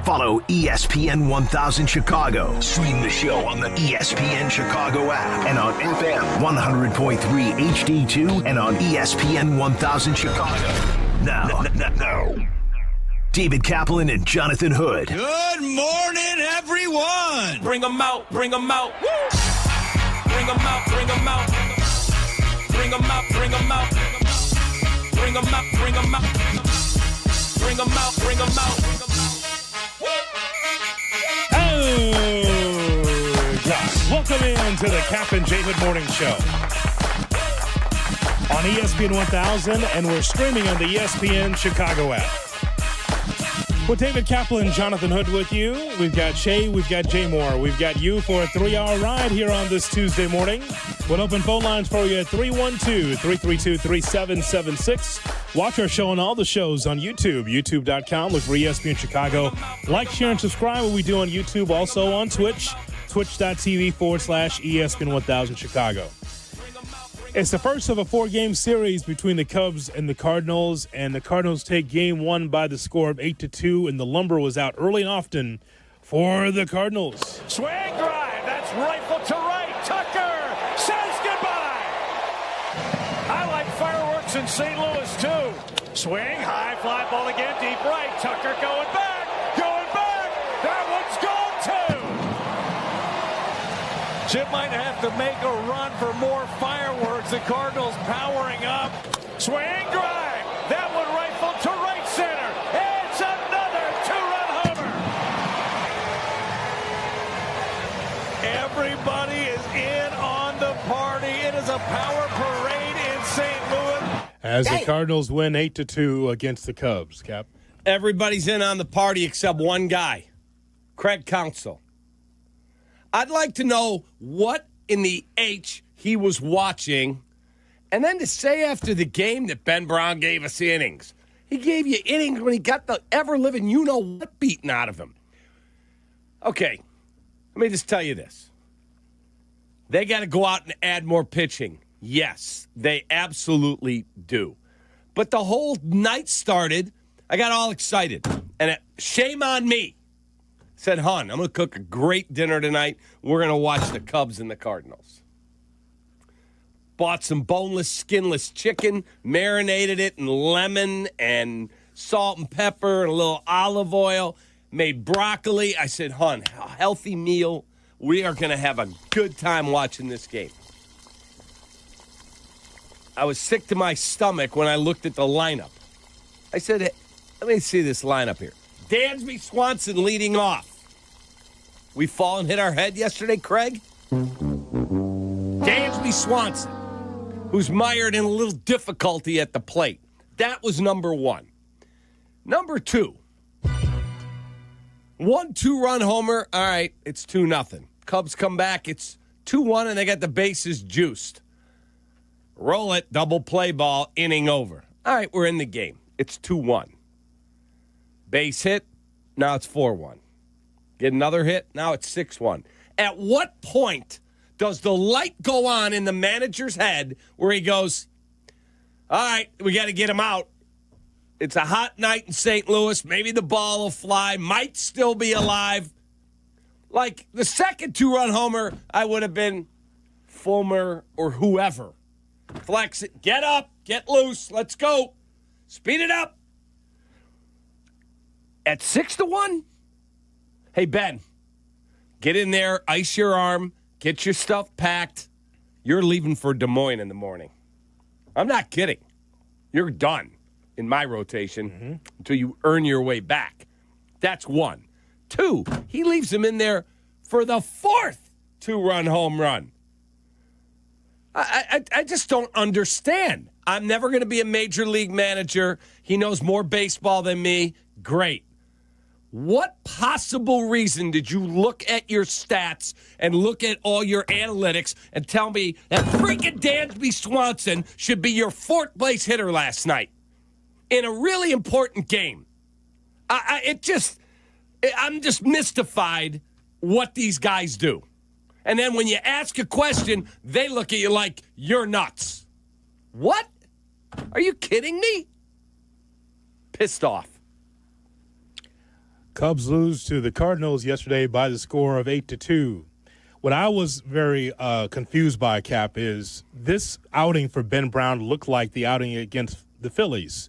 Follow ESPN 1000 Chicago. Stream the show on the ESPN Chicago app and on FM 100.3 HD2 and on ESPN 1000 Chicago. Now, David Kaplan and Jonathan Hood. Good morning, everyone. Bring them out, bring them out. Woo! Bring them out, bring them out. Bring them out, bring them out. Bring them out, bring them out. Bring them out, bring them out. Oh, gosh. Welcome in to the Kap J Hood Morning Show on ESPN 1000, and we're streaming on the ESPN Chicago app. With David Kaplan and Jonathan Hood with you. We've got Shay, we've got Jay Moore. We've got you for a 3-hour ride here on this Tuesday morning. We'll open phone lines for you at 312-332-3776. Watch our show and all the shows on YouTube, youtube.com. Look for ESPN Chicago. Like, share, and subscribe what we do on YouTube. Also on Twitch, twitch.tv/ESPN 1000 Chicago. It's the first of a 4-game series between the Cubs and the Cardinals, and the Cardinals take game 1 by the score of 8-2, and the lumber was out early and often for the Cardinals. Swing drive, that's rifle to right. Tucker says goodbye. I like fireworks in St. Louis, too. Swing, high fly ball again, deep right. Tucker going back, That one's gone, too. Chip might have to make a run for more fireworks. The Cardinals powering up. Swing drive. That one rifle to right center. It's another 2-run homer. Everybody is in on the party. It is a power parade in St. Louis. As the Cardinals win 8-2 against the Cubs, Cap. Everybody's in on the party except one guy, Craig Counsell. I'd like to know what in the H he was watching, and then to say after the game that Ben Brown gave us innings. He gave you innings when he got the ever-living you-know-what beaten out of him. Okay, let me just tell you this. They got to go out and add more pitching. Yes, they absolutely do. But the whole night started, I got all excited, and shame on me. Said, hon, I'm going to cook a great dinner tonight. We're going to watch the Cubs and the Cardinals. Bought some boneless, skinless chicken, marinated it in lemon and salt and pepper and a little olive oil, made broccoli. I said, hon, a healthy meal. We are going to have a good time watching this game. I was sick to my stomach when I looked at the lineup. I said, hey, let me see this lineup here. Dansby Swanson leading off. We fall and hit our head yesterday, Craig? Dansby Swanson, who's mired in a little difficulty at the plate. That was number 1. Number 2, 1 2-run homer. All right, it's 2-0. Cubs come back. It's 2-1, and they got the bases juiced. Roll it, double play ball, inning over. All right, we're in the game. It's 2-1. Base hit, now it's 4-1. Get another hit, now it's 6-1. At what point does the light go on in the manager's head where he goes, all right, we got to get him out. It's a hot night in St. Louis. Maybe the ball will fly, might still be alive. Like the second 2-run homer, I would have been Fulmer or whoever. Flex it, get up, get loose, let's go. Speed it up. At 6-1, hey, Ben, get in there, ice your arm, get your stuff packed. You're leaving for Des Moines in the morning. I'm not kidding. You're done in my rotation until you earn your way back. That's 1. 2, he leaves him in there for the 4th 2-run home run. I just don't understand. I'm never going to be a major league manager. He knows more baseball than me. Great. What possible reason did you look at your stats and look at all your analytics and tell me that freaking Dansby Swanson should be your 4th place hitter last night in a really important game? I'm just mystified what these guys do. And then when you ask a question, they look at you like you're nuts. What? Are you kidding me? Pissed off. Cubs lose to the Cardinals yesterday by the score of 8-2. What I was very confused by, Cap, is this outing for Ben Brown looked like the outing against the Phillies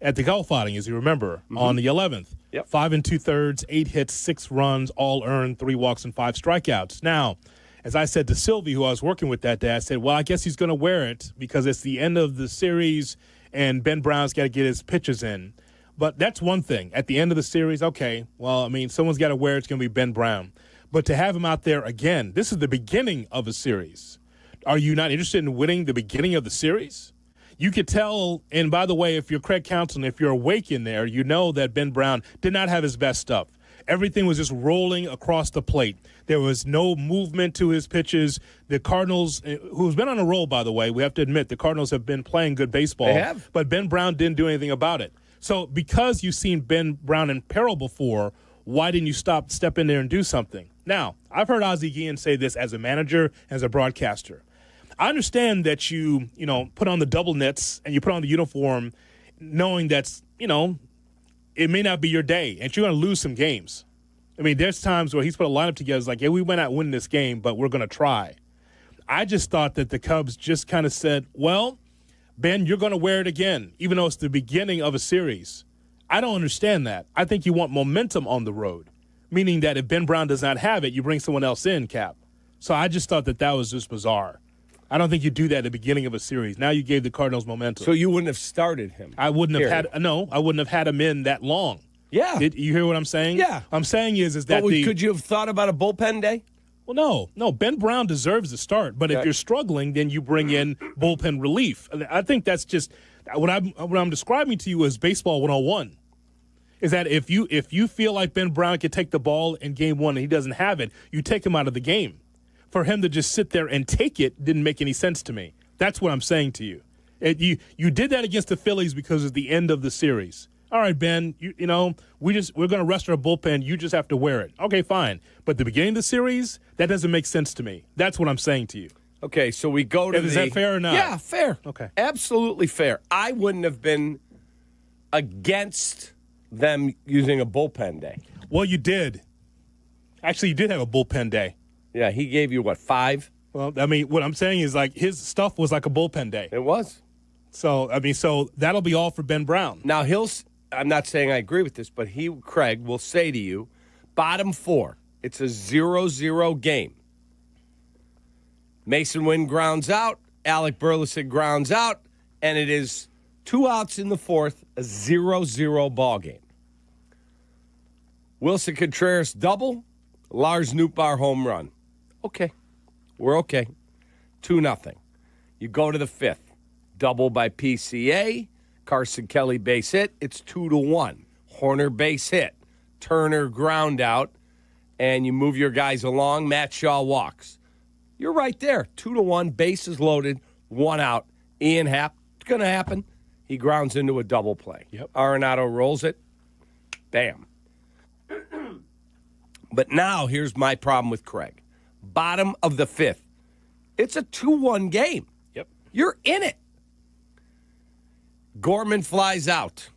at the golf outing, as you remember, on the 11th. Yep. 5 2/3, 8 hits, 6 runs, all earned, 3 walks and 5 strikeouts. Now, as I said to Silvy, who I was working with that day, I said, well, I guess he's going to wear it because it's the end of the series and Ben Brown's got to get his pitches in. But that's one thing. At the end of the series, okay, well, I mean, someone's got to wear it. It's going to be Ben Brown. But to have him out there again, this is the beginning of a series. Are you not interested in winning the beginning of the series? You could tell, and by the way, if you're Craig Counsell, if you're awake in there, you know that Ben Brown did not have his best stuff. Everything was just rolling across the plate. There was no movement to his pitches. The Cardinals, who's been on a roll, by the way, we have to admit, the Cardinals have been playing good baseball. They have. But Ben Brown didn't do anything about it. So because you've seen Ben Brown in peril before, why didn't you step in there and do something? Now, I've heard Ozzie Guillen say this as a manager, as a broadcaster. I understand that you put on the double knits and you put on the uniform knowing that's, it may not be your day and you're going to lose some games. I mean, there's times where he's put a lineup together. It's like, yeah, we might not win this game, but we're going to try. I just thought that the Cubs just kind of said, well, Ben, you're going to wear it again, even though it's the beginning of a series. I don't understand that. I think you want momentum on the road, meaning that if Ben Brown does not have it, you bring someone else in, Cap. So I just thought that was just bizarre. I don't think you do that at the beginning of a series. Now you gave the Cardinals momentum. So you wouldn't have started him? I wouldn't have I wouldn't have had him in that long. Yeah. You hear what I'm saying? Yeah. I'm saying is that could you have thought about a bullpen day? Well, no. Ben Brown deserves the start, but if you're struggling, then you bring in bullpen relief. I think that's just what I'm describing to you as baseball 101. Is that if you feel like Ben Brown could take the ball in game 1 and he doesn't have it, you take him out of the game. For him to just sit there and take it didn't make any sense to me. That's what I'm saying to you. You did that against the Phillies because of the end of the series. All right, Ben, we're going to rest our bullpen. You just have to wear it. Okay, fine. But the beginning of the series, that doesn't make sense to me. That's what I'm saying to you. Okay, so we go to Is that fair or not? Yeah, fair. Okay. Absolutely fair. I wouldn't have been against them using a bullpen day. Well, you did. Actually, you did have a bullpen day. Yeah, he gave you, 5? Well, I mean, what I'm saying is like his stuff was like a bullpen day. It was. So, so that'll be all for Ben Brown. Now, I'm not saying I agree with this, but Craig, will say to you, bottom 4, it's a 0-0 game. Mason Wynn grounds out, Alec Burleson grounds out, and it is 2 outs in the 4th, a 0-0 ball game. Wilson Contreras double, Lars Nootbaar home run. Okay. We're okay. 2-0. You go to the 5th. Double by PCA. Carson Kelly base hit. It's 2-1. Horner base hit. Turner ground out. And you move your guys along. Matt Shaw walks. You're right there. 2-1. Bases loaded. 1 out. Ian Happ. It's going to happen. He grounds into a double play. Yep. Arenado rolls it. Bam. But now here's my problem with Craig. Bottom of the 5th. It's a 2-1 game. Yep. You're in it. Gorman flies out.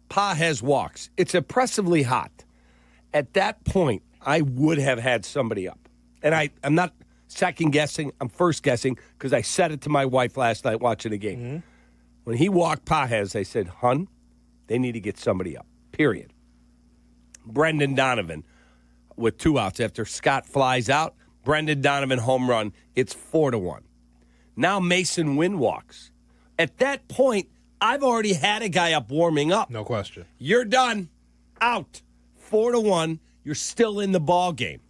Pages walks. It's oppressively hot. At that point, I would have had somebody up. And I'm not second guessing. I'm first guessing because I said it to my wife last night watching the game. Mm-hmm. When he walked Pages, I said, "Hun, they need to get somebody up." Period. Brendan Donovan with 2 outs after Scott flies out. Brendan Donovan home run. It's 4-1. Now Mason Wynn walks. At that point, I've already had a guy up warming up. No question. You're done. Out. 4-1. You're still in the ball game.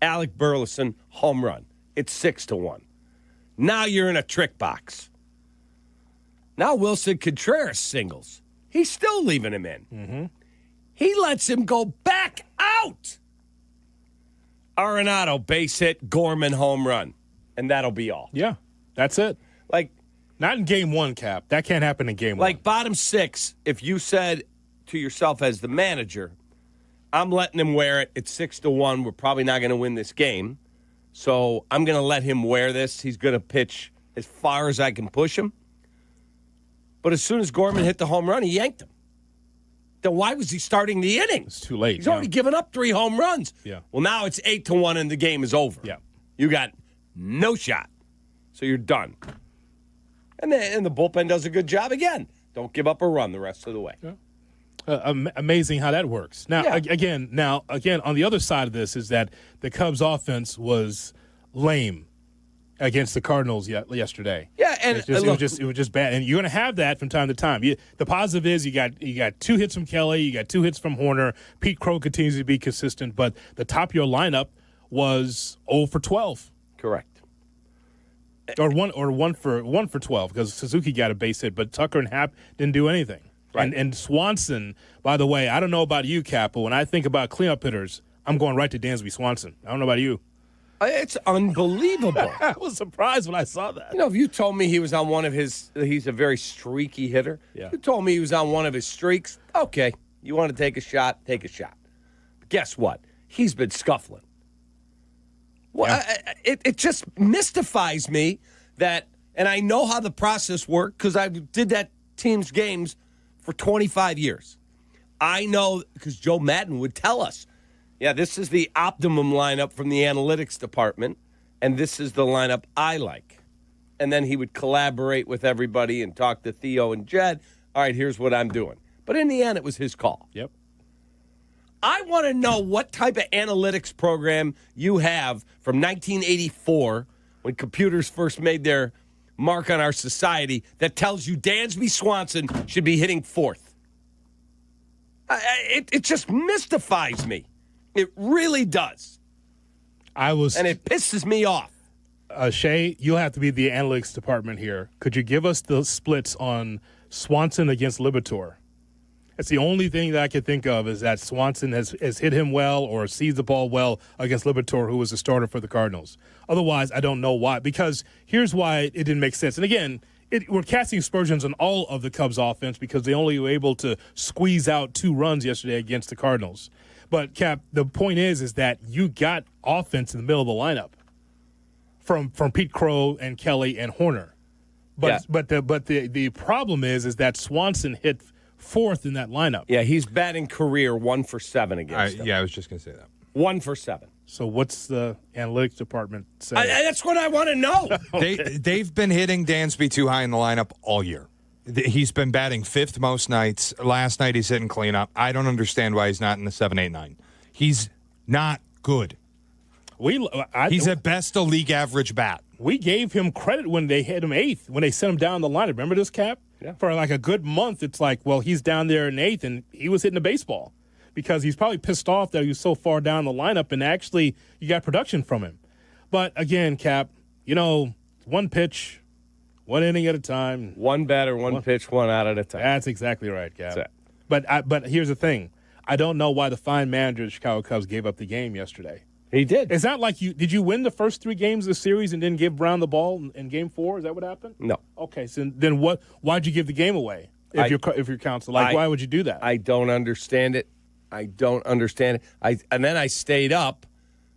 Alec Burleson home run. It's 6-1. Now you're in a trick box. Now Wilson Contreras singles. He's still leaving him in. Mm-hmm. He lets him go back out. Arenado base hit, Gorman home run. And that'll be all. Yeah, that's it. Not in game 1, Cap. That can't happen in game 1. Bottom 6, if you said to yourself as the manager, I'm letting him wear it. It's 6-1. We're probably not going to win this game. So I'm going to let him wear this. He's going to pitch as far as I can push him. But as soon as Gorman hit the home run, he yanked him. then why was he starting the inning? It's too late. He's already given up 3 home runs. Yeah. Well, now it's 8-1 and the game is over. Yeah. You got no shot. So you're done. And the bullpen does a good job again. Don't give up a run the rest of the way. Yeah. Amazing how that works. Now, again, on the other side of this is that the Cubs offense was lame against the Cardinals yesterday. Yeah, and it was just bad. And you're going to have that from time to time. The positive is you got 2 hits from Kelly, you got 2 hits from Horner. Pete Crow continues to be consistent, but the top of your lineup was 0 for 12. Correct. Or one for 12 because Suzuki got a base hit, but Tucker and Happ didn't do anything. Right. And Swanson, by the way, I don't know about you, Cap, but when I think about cleanup hitters, I'm going right to Dansby Swanson. I don't know about you. It's unbelievable. I was surprised when I saw that. You know, if you told me he was on one of his, he's a very streaky hitter. Yeah. If you told me he was on one of his streaks, okay, you want to take a shot, take a shot. But guess what? He's been scuffling. Well, Yeah. It just mystifies me that, and I know how the process worked because I did that team's games for 25 years. I know because Joe Madden would tell us, yeah, this is the optimum lineup from the analytics department, and this is the lineup I like. And then he would collaborate with everybody and talk to Theo and Jed. All right, here's what I'm doing. But in the end, it was his call. Yep. I want to know what type of analytics program you have from 1984 when computers first made their mark on our society that tells you Dansby Swanson should be hitting 4th. It just mystifies me. It really does. And it pisses me off. Shay, you'll have to be the analytics department here. Could you give us the splits on Swanson against Liberatore? That's the only thing that I could think of is that Swanson has hit him well or sees the ball well against Liberatore, who was the starter for the Cardinals. Otherwise, I don't know why. Because here's why it didn't make sense. And again, we're casting aspersions on all of the Cubs offense because they only were able to squeeze out 2 runs yesterday against the Cardinals. But, Cap, the point is that you got offense in the middle of the lineup from Pete Crow and Kelly and Horner. But the problem is that Swanson hit 4th in that lineup. Yeah, he's batting career 1 for 7 against him. Yeah, I was just going to say that. 1 for 7. So what's the analytics department say? That's what I want to know. Okay. They've been hitting Dansby too high in the lineup all year. He's been batting 5th most nights. Last night he's hitting cleanup. I don't understand why he's not in the 7, 8, 9. He's not good. He's at best a league average bat. We gave him credit when they hit him 8th, when they sent him down the lineup. Remember this, Cap? Yeah. For like a good month, it's like, well, he's down there in 8th, and he was hitting the baseball because he's probably pissed off that he was so far down the lineup, and actually you got production from him. But again, Cap, one pitch, 1 inning at a time. 1 batter, 1 pitch, 1 out at a time. That's exactly right, Cap. That's it. But here's the thing. I don't know why the fine manager of the Chicago Cubs gave up the game yesterday. He did. Is that like did you win the first 3 games of the series and then give Brown the ball in game 4? Is that what happened? No. Okay, so then why'd you give the game away if you're counsel? Why would you do that? I don't understand it. And then I stayed up.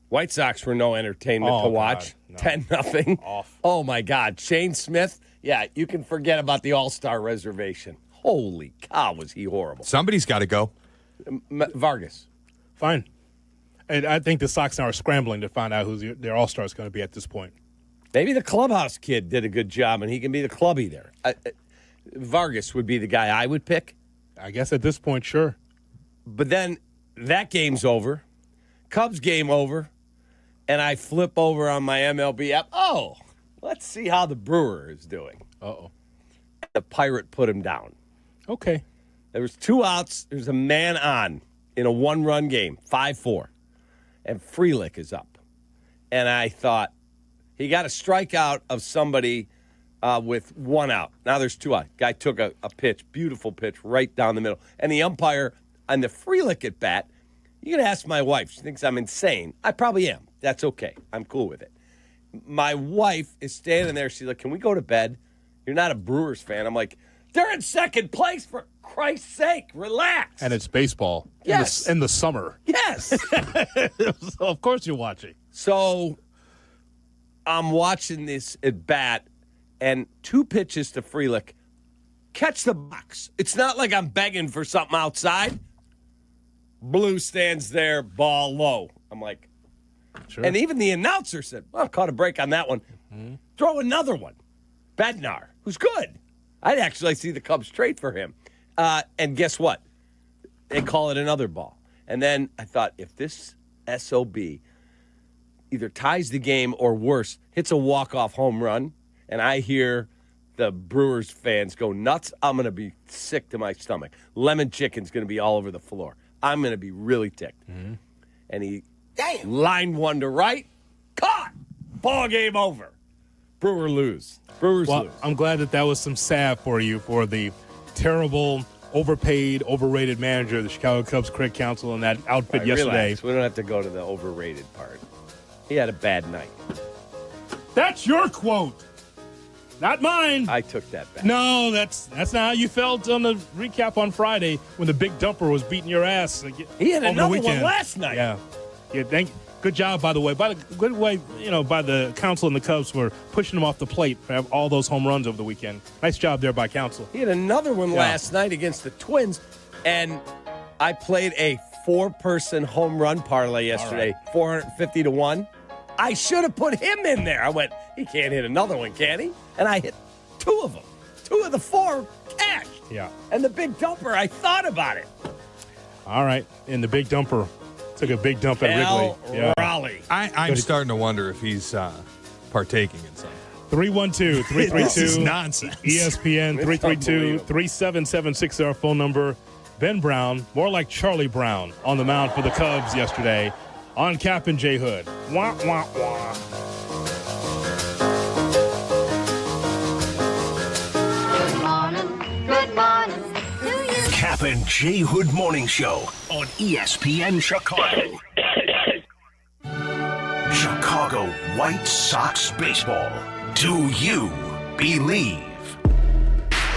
White Sox were no entertainment to watch. God, no. 10-0. Off. Oh, my God. Shane Smith, yeah, you can forget about the All-Star reservation. Holy cow, was he horrible. Somebody's got to go. Vargas. Fine. And I think the Sox now are scrambling to find out who their All-Star is going to be at this point. Maybe the clubhouse kid did a good job, and he can be the clubby there. Vargas would be the guy I would pick. I guess at this point, sure. But then that game's over. Cubs game over. And I flip over on my MLB app. Oh, let's see how the Brewer is doing. Uh-oh. The Pirate put him down. Okay. There was 2 outs. There's a man on in a 1-run game, 5-4. And Frelick is up. And I thought, he got a strikeout of somebody with 1 out. Now there's 2 out. Guy took a pitch, beautiful pitch, right down the middle. And the umpire on the Frelick at bat, you can ask my wife. She thinks I'm insane. I probably am. That's okay. I'm cool with it. My wife is standing there. She's like, can we go to bed? You're not a Brewers fan. I'm like, they're in second place, for Christ's sake. Relax. And it's baseball. Yes. In the summer. Yes. So of course you're watching. So I'm watching this at bat, and 2 pitches to Frelick. catch the box. It's not like I'm begging for something outside. Blue stands there, ball low. I'm like, sure. And even the announcer said, well, caught a break on that one. Mm-hmm. Throw another one. Bednar, who's good. I'd actually see the Cubs trade for him. And guess what? They call it another ball. And then I thought, if this SOB either ties the game or worse, hits a walk-off home run, and I hear the Brewers fans go nuts, I'm going to be sick to my stomach. Lemon chicken's going to be all over the floor. I'm going to be really ticked. Mm-hmm. And he lined one to right. Caught. Ball game over. Brewers lose. Brewers lose. I'm glad that was some salve for you for the terrible, overpaid, overrated manager of the Chicago Cubs Cricket Council and that outfit yesterday. Relax. We don't have to go to the overrated part. He had a bad night. That's your quote. Not mine. I took that back. No, that's not how you felt on the recap on Friday when the big dumper was beating your ass. He had another one last night. Yeah. Good job, by the way. By the council and the Cubs for pushing him off the plate for all those home runs over the weekend. Nice job there by council. He had another one last night against the Twins, and I played a 4-person home run parlay yesterday, 450 to 1. I should have put him in there. I went, he can't hit another one, can he? And I hit 2 of them. 2 of the 4 cashed. Yeah. And the big dumper, I thought about it. All right. And the big dumper took a big dump at Wrigley. Yeah. Raleigh. I'm starting to wonder if he's partaking in something. 312-332. This is nonsense. ESPN 332-3776 our phone number. Ben Brown, more like Charlie Brown, on the mound for the Cubs yesterday on Kap and J Hood. Wah, wah, wah. Good morning. Kap and J Hood Morning Show on ESPN Chicago. Chicago White Sox baseball. Do you believe?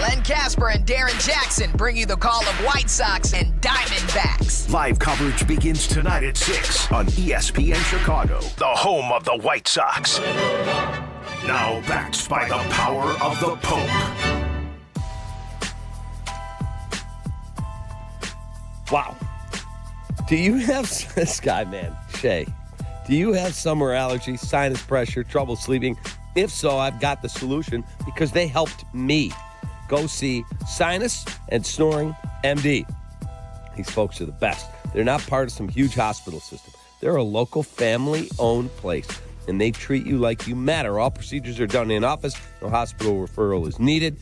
Len Casper and Darren Jackson bring you the call of White Sox and Diamondbacks. Live coverage begins tonight at 6 on ESPN Chicago, the home of the White Sox. Now backed by the power of the Pope. Wow. Do you have this guy, man, Shay? Do you have summer allergies, sinus pressure, trouble sleeping? If so, I've got the solution because they helped me. Go see Sinus and Snoring MD. These folks are the best. They're not part of some huge hospital system. They're a local family-owned place, and they treat you like you matter. All procedures are done in office. No hospital referral is needed.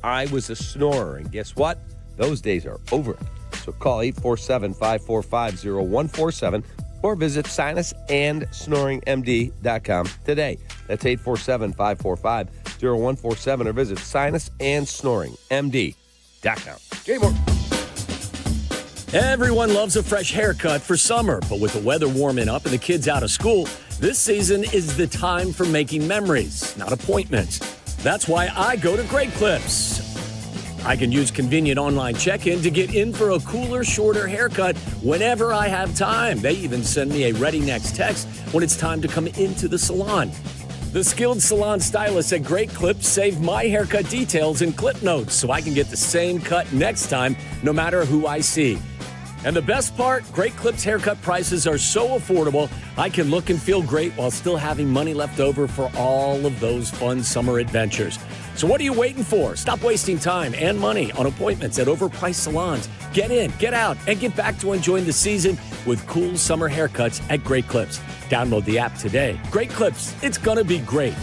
I was a snorer, and guess what? Those days are over. So call 847-545-0147 or visit sinusandsnoringmd.com today. That's 847-545-0147 or visit sinusandsnoringmd.com. Jay Moore. Everyone loves a fresh haircut for summer, but with the weather warming up and the kids out of school, this season is the time for making memories, not appointments. That's why I go to Great Clips. I can use convenient online check-in to get in for a cooler, shorter haircut whenever I have time. They even send me a ready next text when it's time to come into the salon. The skilled salon stylists at Great Clips save my haircut details in clip notes so I can get the same cut next time, no matter who I see. And the best part, Great Clips haircut prices are so affordable, I can look and feel great while still having money left over for all of those fun summer adventures. So what are you waiting for? Stop wasting time and money on appointments at overpriced salons. Get in, get out, and get back to enjoying the season with cool summer haircuts at Great Clips. Download the app today. Great Clips, it's gonna be great.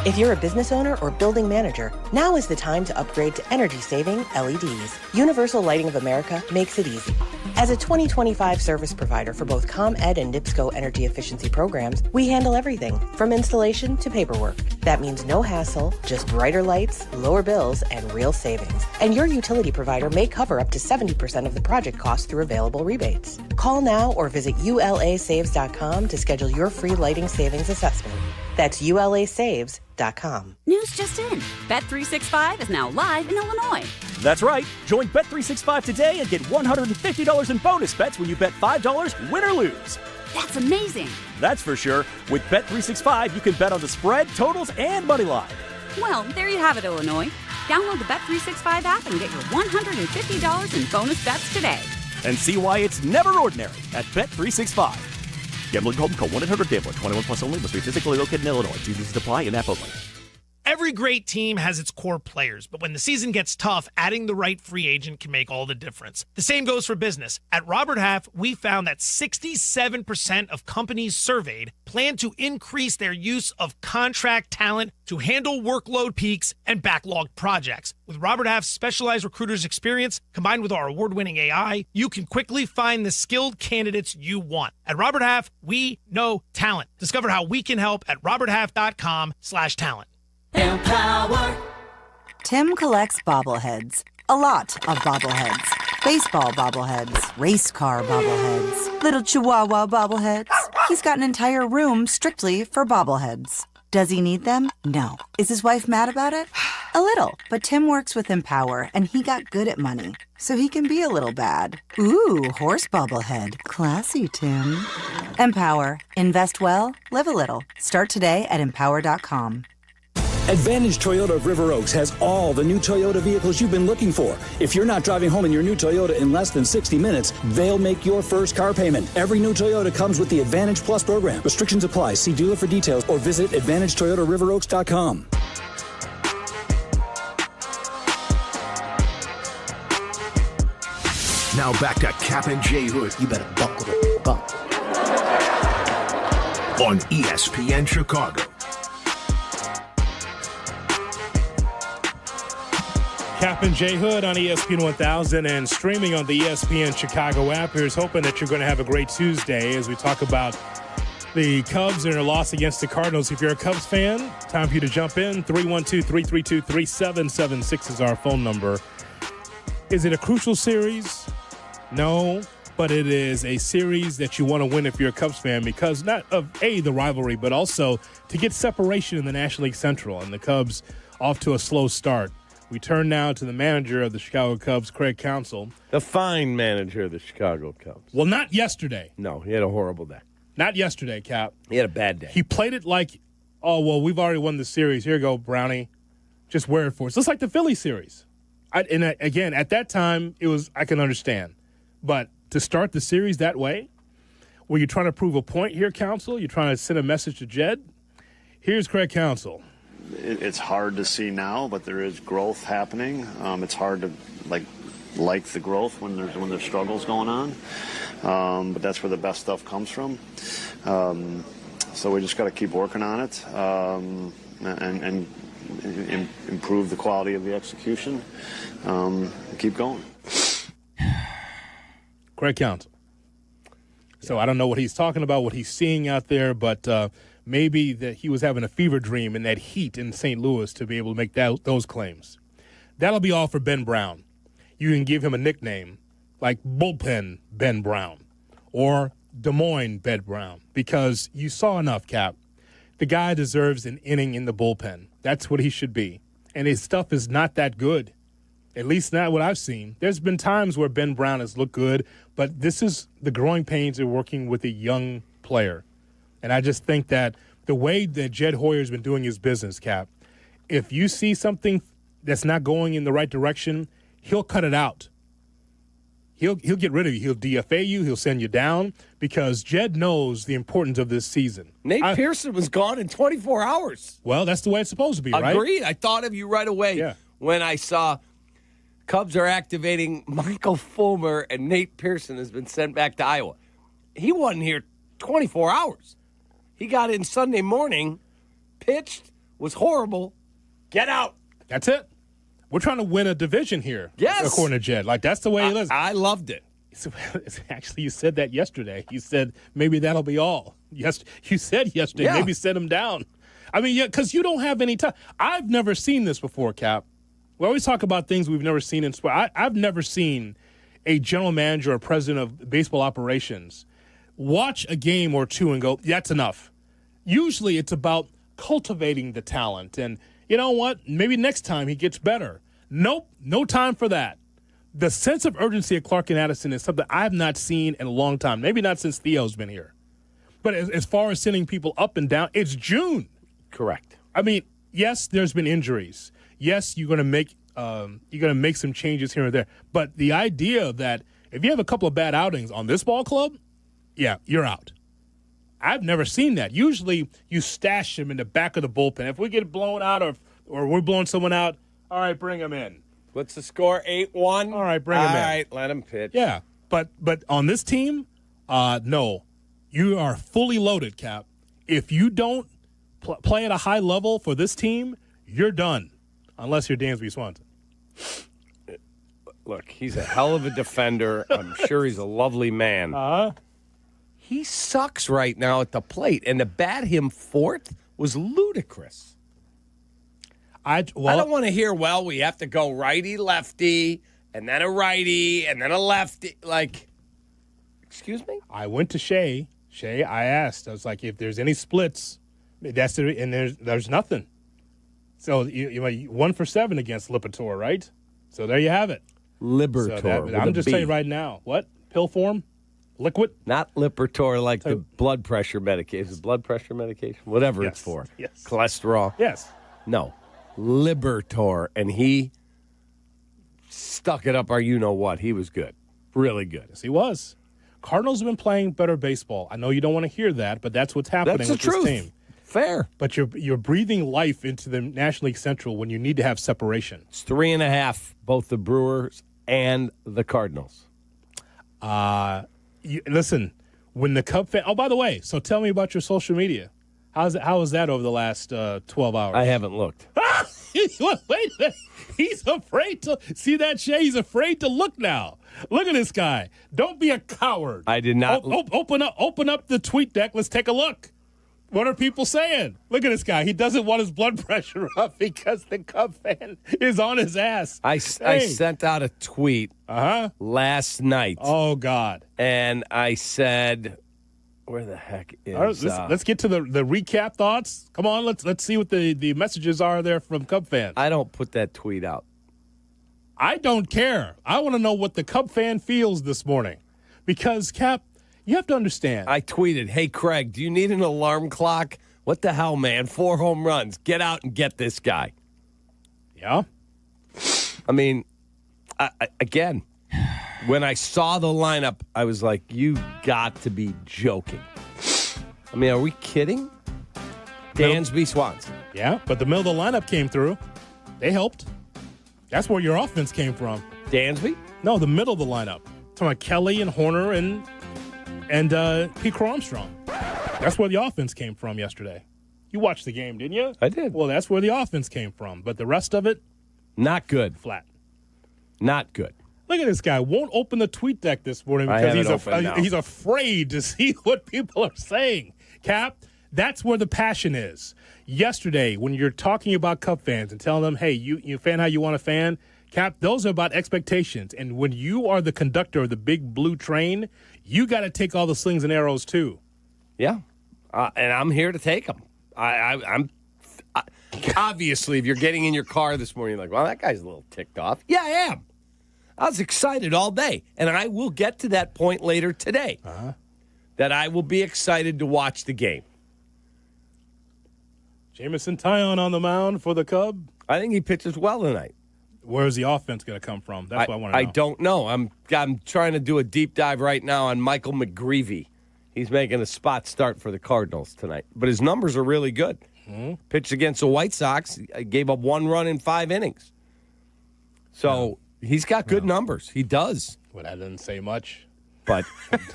If you're a business owner or building manager, now is the time to upgrade to energy-saving LEDs. Universal Lighting of America makes it easy. As a 2025 service provider for both ComEd and NIPSCO energy efficiency programs, we handle everything from installation to paperwork. That means no hassle, just brighter lights, lower bills, and real savings. And your utility provider may cover up to 70% of the project cost through available rebates. Call now or visit ulasaves.com to schedule your free lighting savings assessment. That's ulasaves.com. News just in. Bet365 is now live in Illinois. That's right. Join Bet365 today and get $150 in bonus bets when you bet $5, win or lose. That's amazing. That's for sure. With Bet365, you can bet on the spread, totals, and money line. Well, there you have it, Illinois. Download the Bet365 app and get your $150 in bonus bets today. And see why it's never ordinary at Bet365. Gambling problem? Call 1-800-GAMBLER. 21 plus only. Must be physically located in Illinois. TVs apply in app only. Every great team has its core players, but when the season gets tough, adding the right free agent can make all the difference. The same goes for business. At Robert Half, we found that 67% of companies surveyed plan to increase their use of contract talent to handle workload peaks and backlogged projects. With Robert Half's specialized recruiters' experience, combined with our award-winning AI, you can quickly find the skilled candidates you want. At Robert Half, we know talent. Discover how we can help at roberthalf.com/talent. Empower. Tim collects bobbleheads. A lot of bobbleheads. Baseball bobbleheads. Race car bobbleheads. Little chihuahua bobbleheads. He's got an entire room strictly for bobbleheads. Does he need them? No. Is his wife mad about it? A little. But Tim works with Empower, and he got good at money, so he can be a little bad. Ooh, horse bobblehead. Classy, Tim. Empower. Invest well, live a little. Start today at empower.com. Advantage Toyota of River Oaks has all the new Toyota vehicles you've been looking for. If you're not driving home in your new Toyota in less than 60 minutes, they'll make your first car payment. Every new Toyota comes with the Advantage Plus program. Restrictions apply. See dealer for details or visit AdvantageToyotaRiverOaks.com. Now back to Kap and J Hood. You better buckle the up. On ESPN Chicago. Kap and J Hood on ESPN 1000 and streaming on the ESPN Chicago app. Here's hoping that you're going to have a great Tuesday as we talk about the Cubs and their loss against the Cardinals. If you're a Cubs fan, time for you to jump in. 312-332-3776 is our phone number. Is it a crucial series? No, but it is a series that you want to win if you're a Cubs fan because not of, A, the rivalry, but also to get separation in the National League Central. And the Cubs off to a slow start. We turn now to the manager of the Chicago Cubs, Craig Counsell. The fine manager of the Chicago Cubs. Well, not yesterday. No, he had a horrible day. Not yesterday, Cap. He had a bad day. He played it like, oh, well, we've already won the series. Here you go, Brownie. Just wear it for us. Just like the Philly series. Again, at that time, it was, I can understand. But to start the series that way, were you trying to prove a point here, Counsell? You're trying to send a message to Jed? Here's Craig Counsell. It's hard to see now, but there is growth happening. It's hard to like the growth when there's struggles going on, but that's where the best stuff comes from. So we just got to keep working on it and improve the quality of the execution. And keep going. Craig Counsell. So I don't know what he's talking about, what he's seeing out there, but maybe that he was having a fever dream in that heat in St. Louis to be able to make those claims. That'll be all for Ben Brown. You can give him a nickname like Bullpen Ben Brown or Des Moines Ben Brown because you saw enough, Cap. The guy deserves an inning in the bullpen. That's what he should be. And his stuff is not that good, at least not what I've seen. There's been times where Ben Brown has looked good, but this is the growing pains of working with a young player. And I just think that the way that Jed Hoyer's been doing his business, Cap, if you see something that's not going in the right direction, he'll cut it out. He'll get rid of you. He'll DFA you. He'll send you down because Jed knows the importance of this season. Nate Pearson was gone in 24 hours. Well, that's the way it's supposed to be, right? Agreed. I thought of you right away when I saw Cubs are activating Michael Fulmer and Nate Pearson has been sent back to Iowa. He wasn't here 24 hours. He got in Sunday morning, pitched, was horrible. Get out. That's it. We're trying to win a division here. Yes. According to Jed. Like, that's the way it is. I loved it. Actually, you said that yesterday. You said maybe that'll be all. Yes, you said yesterday, maybe set him down. I mean, yeah, because you don't have any time. I've never seen this before, Cap. We always talk about things we've never seen in sport. I've never seen a general manager or president of baseball operations watch a game or two and go, that's enough. Usually it's about cultivating the talent. And you know what? Maybe next time he gets better. Nope, no time for that. The sense of urgency of Clark and Addison is something I've not seen in a long time. Maybe not since Theo's been here. But as far as sending people up and down, it's June. Correct. I mean, yes, there's been injuries. Yes, you're going to make some changes here and there. But the idea that if you have a couple of bad outings on this ball club, yeah, you're out. I've never seen that. Usually you stash them in the back of the bullpen. If we get blown out or we're blowing someone out, all right, bring them in. What's the score? 8-1? All right, bring them in. All right, let him pitch. Yeah, but on this team, no. You are fully loaded, Cap. If you don't play at a high level for this team, you're done, unless you're Dansby Swanson. Look, he's a hell of a defender. I'm sure he's a lovely man. He sucks right now at the plate, and to bat him fourth was ludicrous. I don't want to hear, well, we have to go righty-lefty, and then a righty, and then a lefty. Like, excuse me? I went to Shea. I asked. I was like, if there's any splits, that's it, and there's nothing. So you 1 for 7 against Lipitor, right? So there you have it. Lipitor. So I'm just telling you right now. What? Pill form? Liquid? Not Lipitor like the blood pressure medication. Is it blood pressure medication? Whatever it's for. Yes. Cholesterol? Yes. No. Lipitor. And he stuck it up our you-know-what. He was good. Really good. Yes, he was. Cardinals have been playing better baseball. I know you don't want to hear that, but that's what's happening with this team. Fair. But you're breathing life into the National League Central when you need to have separation. It's 3.5, both the Brewers and the Cardinals. Listen, when the Cub fan. Oh, by the way, so tell me about your social media. How was that over the last 12 hours? I haven't looked. Wait a minute. He's afraid to see that, Shay. He's afraid to look now. Look at this guy. Don't be a coward. I did not. Open up the tweet deck. Let's take a look. What are people saying? Look at this guy. He doesn't want his blood pressure up because the Cub fan is on his ass. I sent out a tweet last night. Oh, God. And I said, where the heck is... let's get to the recap thoughts. Come on, let's see what the messages are there from Cub fans. I don't put that tweet out. I don't care. I want to know what the Cub fan feels this morning. Because, Cap... You have to understand. I tweeted, hey, Craig, do you need an alarm clock? What the hell, man? 4 home runs. Get out and get this guy. Yeah? I mean, again, when I saw the lineup, I was like, you got to be joking. I mean, are we kidding? Dansby Swanson. Yeah, but the middle of the lineup came through. They helped. That's where your offense came from. Dansby? No, the middle of the lineup. Talking about Kelly and Horner and Pete Crow Armstrong. That's where the offense came from yesterday. You watched the game, didn't you? I did. Well, that's where the offense came from. But the rest of it? Not good. Flat. Not good. Look at this guy. Won't open the tweet deck this morning because he's afraid to see what people are saying. Cap, that's where the passion is. Yesterday, when you're talking about Cub fans and telling them, hey, you fan how you want to fan, Cap, those are about expectations. And when you are the conductor of the big blue train, you got to take all the slings and arrows too. Yeah, and I'm here to take them. I'm obviously, if you're getting in your car this morning, you're like, well, that guy's a little ticked off. Yeah, I am. I was excited all day, and I will get to that point later today that I will be excited to watch the game. Jamison Tyon on the mound for the Cub. I think he pitches well tonight. Where's the offense going to come from? That's what I want to know. I don't know. I'm trying to do a deep dive right now on Michael McGreevy. He's making a spot start for the Cardinals tonight. But his numbers are really good. Pitched against the White Sox. Gave up 1 run in 5 innings. So he's got good numbers. He does. Well, that didn't say much. But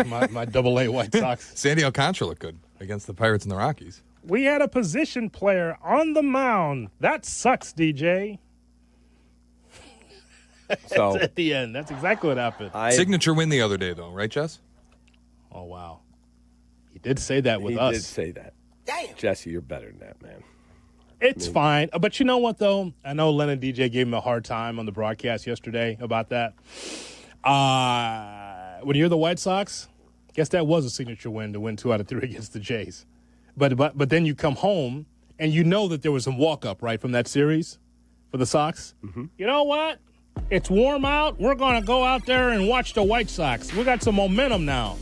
my AA White Sox. Sandy Alcantara looked good against the Pirates and the Rockies. We had a position player on the mound. That sucks, DJ. So at the end, that's exactly what happened. Signature win the other day, though, right, Jess? Oh, wow. He did say that with us. He did say that. Damn. Jesse, you're better than that, man. It's fine. But you know what, though? I know Len and DJ gave him a hard time on the broadcast yesterday about that. When you're the White Sox, I guess that was a signature win to win 2 out of 3 against the Jays. But then you come home, and you know that there was some walk-up, right, from that series for the Sox. Mm-hmm. You know what? It's warm out. We're going to go out there and watch the White Sox. We got some momentum now.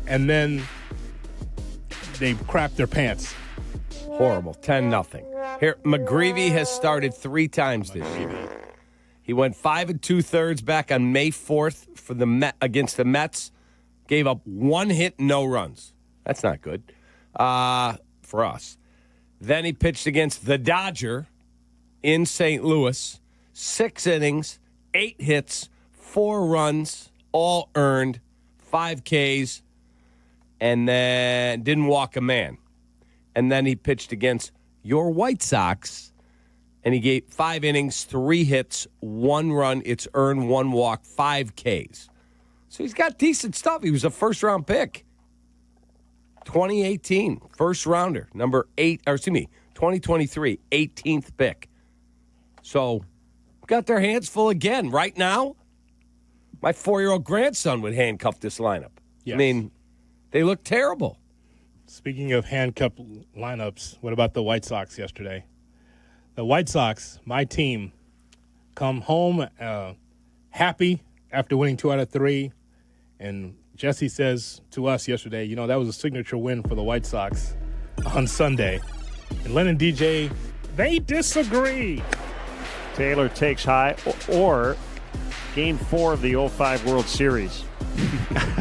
And then they crapped their pants. Horrible. 10-0. Here, McGreevy has started 3 times this year. He went 5 2/3 back on May 4th for against the Mets. Gave up 1 hit, no runs. That's not good for us. Then he pitched against the Dodger in St. Louis. 6 innings, 8 hits, 4 runs, all earned, 5 Ks, and then didn't walk a man. And then he pitched against your White Sox, and he gave 5 innings, 3 hits, 1 run. It's earned, 1 walk, 5 Ks. So he's got decent stuff. He was a first-round pick. 2018, first rounder, 2023, 18th pick. So got their hands full again. Right now, my 4-year-old grandson would handcuff this lineup. Yes. I mean, they look terrible. Speaking of handcuffed lineups, what about the White Sox yesterday? The White Sox, my team, come home happy after winning 2 out of 3. And Jesse says to us yesterday, that was a signature win for the White Sox on Sunday. And Len and DJ, they disagree. Taylor takes high, or Game 4 of the 05 World Series.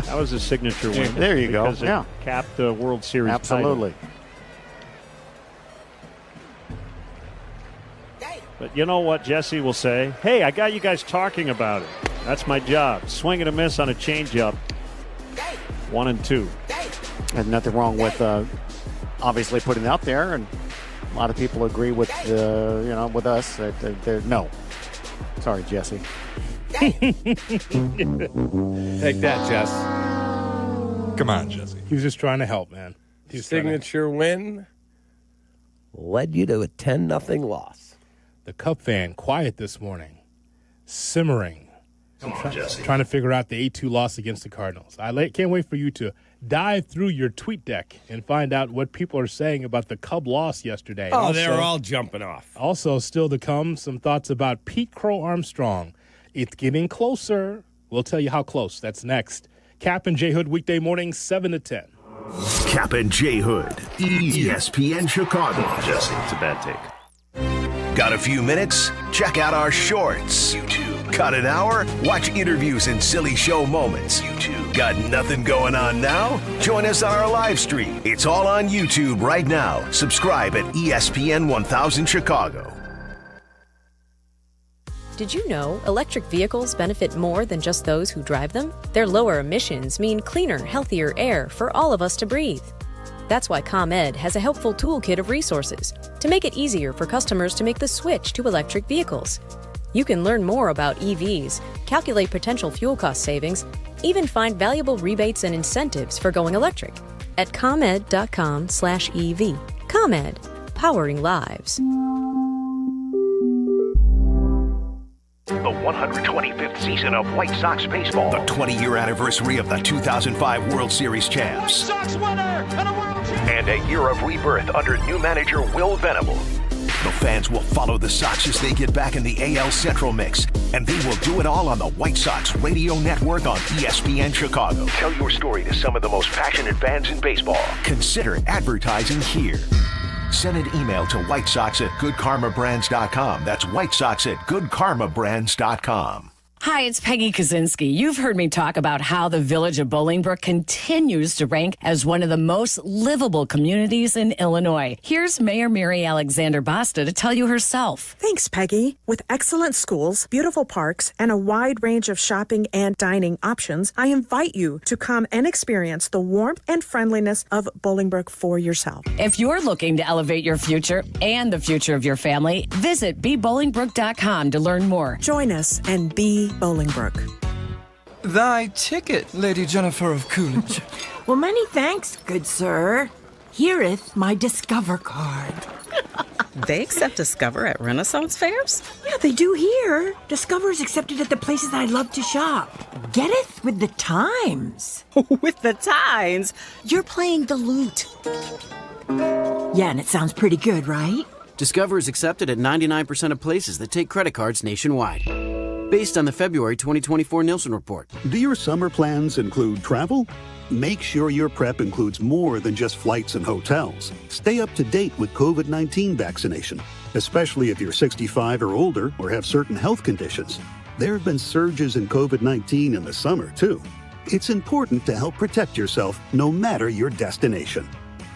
That was a signature win. There you go. Because it capped the World Series Absolutely. title. But you know what Jesse will say? Hey, I got you guys talking about it. That's my job. Swing and a miss on a changeup. 1 and 2. And nothing wrong with obviously putting it out there, and a lot of people agree with with us that no. Sorry, Jesse. Take that, Jess. Come on, Jesse. He was just trying to help, man. Signature win led you to a 10-0 loss. The Cub fan, quiet this morning, simmering. Trying to figure out the 8-2 loss against the Cardinals. I can't wait for you to dive through your tweet deck and find out what people are saying about the Cub loss yesterday. Oh, they're all jumping off. Also, still to come, some thoughts about Pete Crow Armstrong. It's getting closer. We'll tell you how close. That's next. Kap and J Hood, weekday mornings, 7 to 10. Kap and J Hood, ESPN Chicago. Jesse, it's a bad take. Got a few minutes? Check out our shorts. YouTube. Got an hour? Watch interviews and silly show moments. YouTube. Got nothing going on now? Join us on our live stream. It's all on YouTube right now. Subscribe at ESPN 1000 Chicago. Did you know electric vehicles benefit more than just those who drive them? Their lower emissions mean cleaner, healthier air for all of us to breathe. That's why ComEd has a helpful toolkit of resources to make it easier for customers to make the switch to electric vehicles. You can learn more about EVs, calculate potential fuel cost savings, even find valuable rebates and incentives for going electric at ComEd.com/EV. ComEd, powering lives. The 125th season of White Sox baseball. The 20-year anniversary of the 2005 World Series champs. Sox winner and a world champion. And a year of rebirth under new manager Will Venable. The fans will follow the Sox as they get back in the AL Central mix. And they will do it all on the White Sox radio network on ESPN Chicago. Tell your story to some of the most passionate fans in baseball. Consider advertising here. Send an email to whitesox@goodkarmabrands.com. That's whitesox@goodkarmabrands.com. Hi, it's Peggy Kaczynski. You've heard me talk about how the village of Bolingbrook continues to rank as one of the most livable communities in Illinois. Here's Mayor Mary Alexander Basta to tell you herself. Thanks, Peggy. With excellent schools, beautiful parks, and a wide range of shopping and dining options, I invite you to come and experience the warmth and friendliness of Bolingbrook for yourself. If you're looking to elevate your future and the future of your family, visit bebolingbrook.com to learn more. Join us and be Bolingbrook. Thy ticket, Lady Jennifer of Coolidge. Well, many thanks, good sir. Here'th my Discover card. They accept Discover at Renaissance fairs? Yeah, they do here. Discover's accepted at the places I love to shop. Getteth with the times. With the times? You're playing the lute. Yeah, and it sounds pretty good, right? Discover is accepted at 99% of places that take credit cards nationwide. based on the February 2024 Nielsen report. Do your summer plans include travel? Make sure your prep includes more than just flights and hotels. Stay up to date with COVID-19 vaccination, especially if you're 65 or older or have certain health conditions. There have been surges in COVID-19 in the summer, too. It's important to help protect yourself no matter your destination.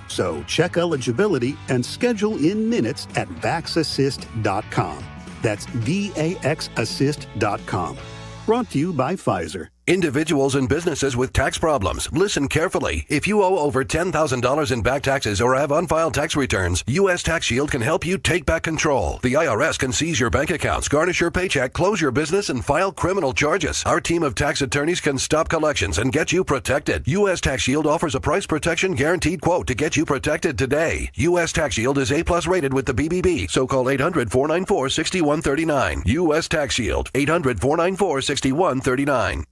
So check eligibility and schedule in minutes at vaxassist.com. That's VAXassist.com. Brought to you by Pfizer. Individuals and businesses with tax problems, listen carefully. If you owe over $10,000 in back taxes or have unfiled tax returns, U.S. Tax Shield can help you take back control. The IRS can seize your bank accounts, garnish your paycheck, close your business, and file criminal charges. Our team of tax attorneys can stop collections and get you protected. U.S. Tax Shield offers a price protection guaranteed quote to get you protected today. U.S. Tax Shield is A+ rated with the BBB, so call 800-494-6139. U.S. Tax Shield, 800-494-6139.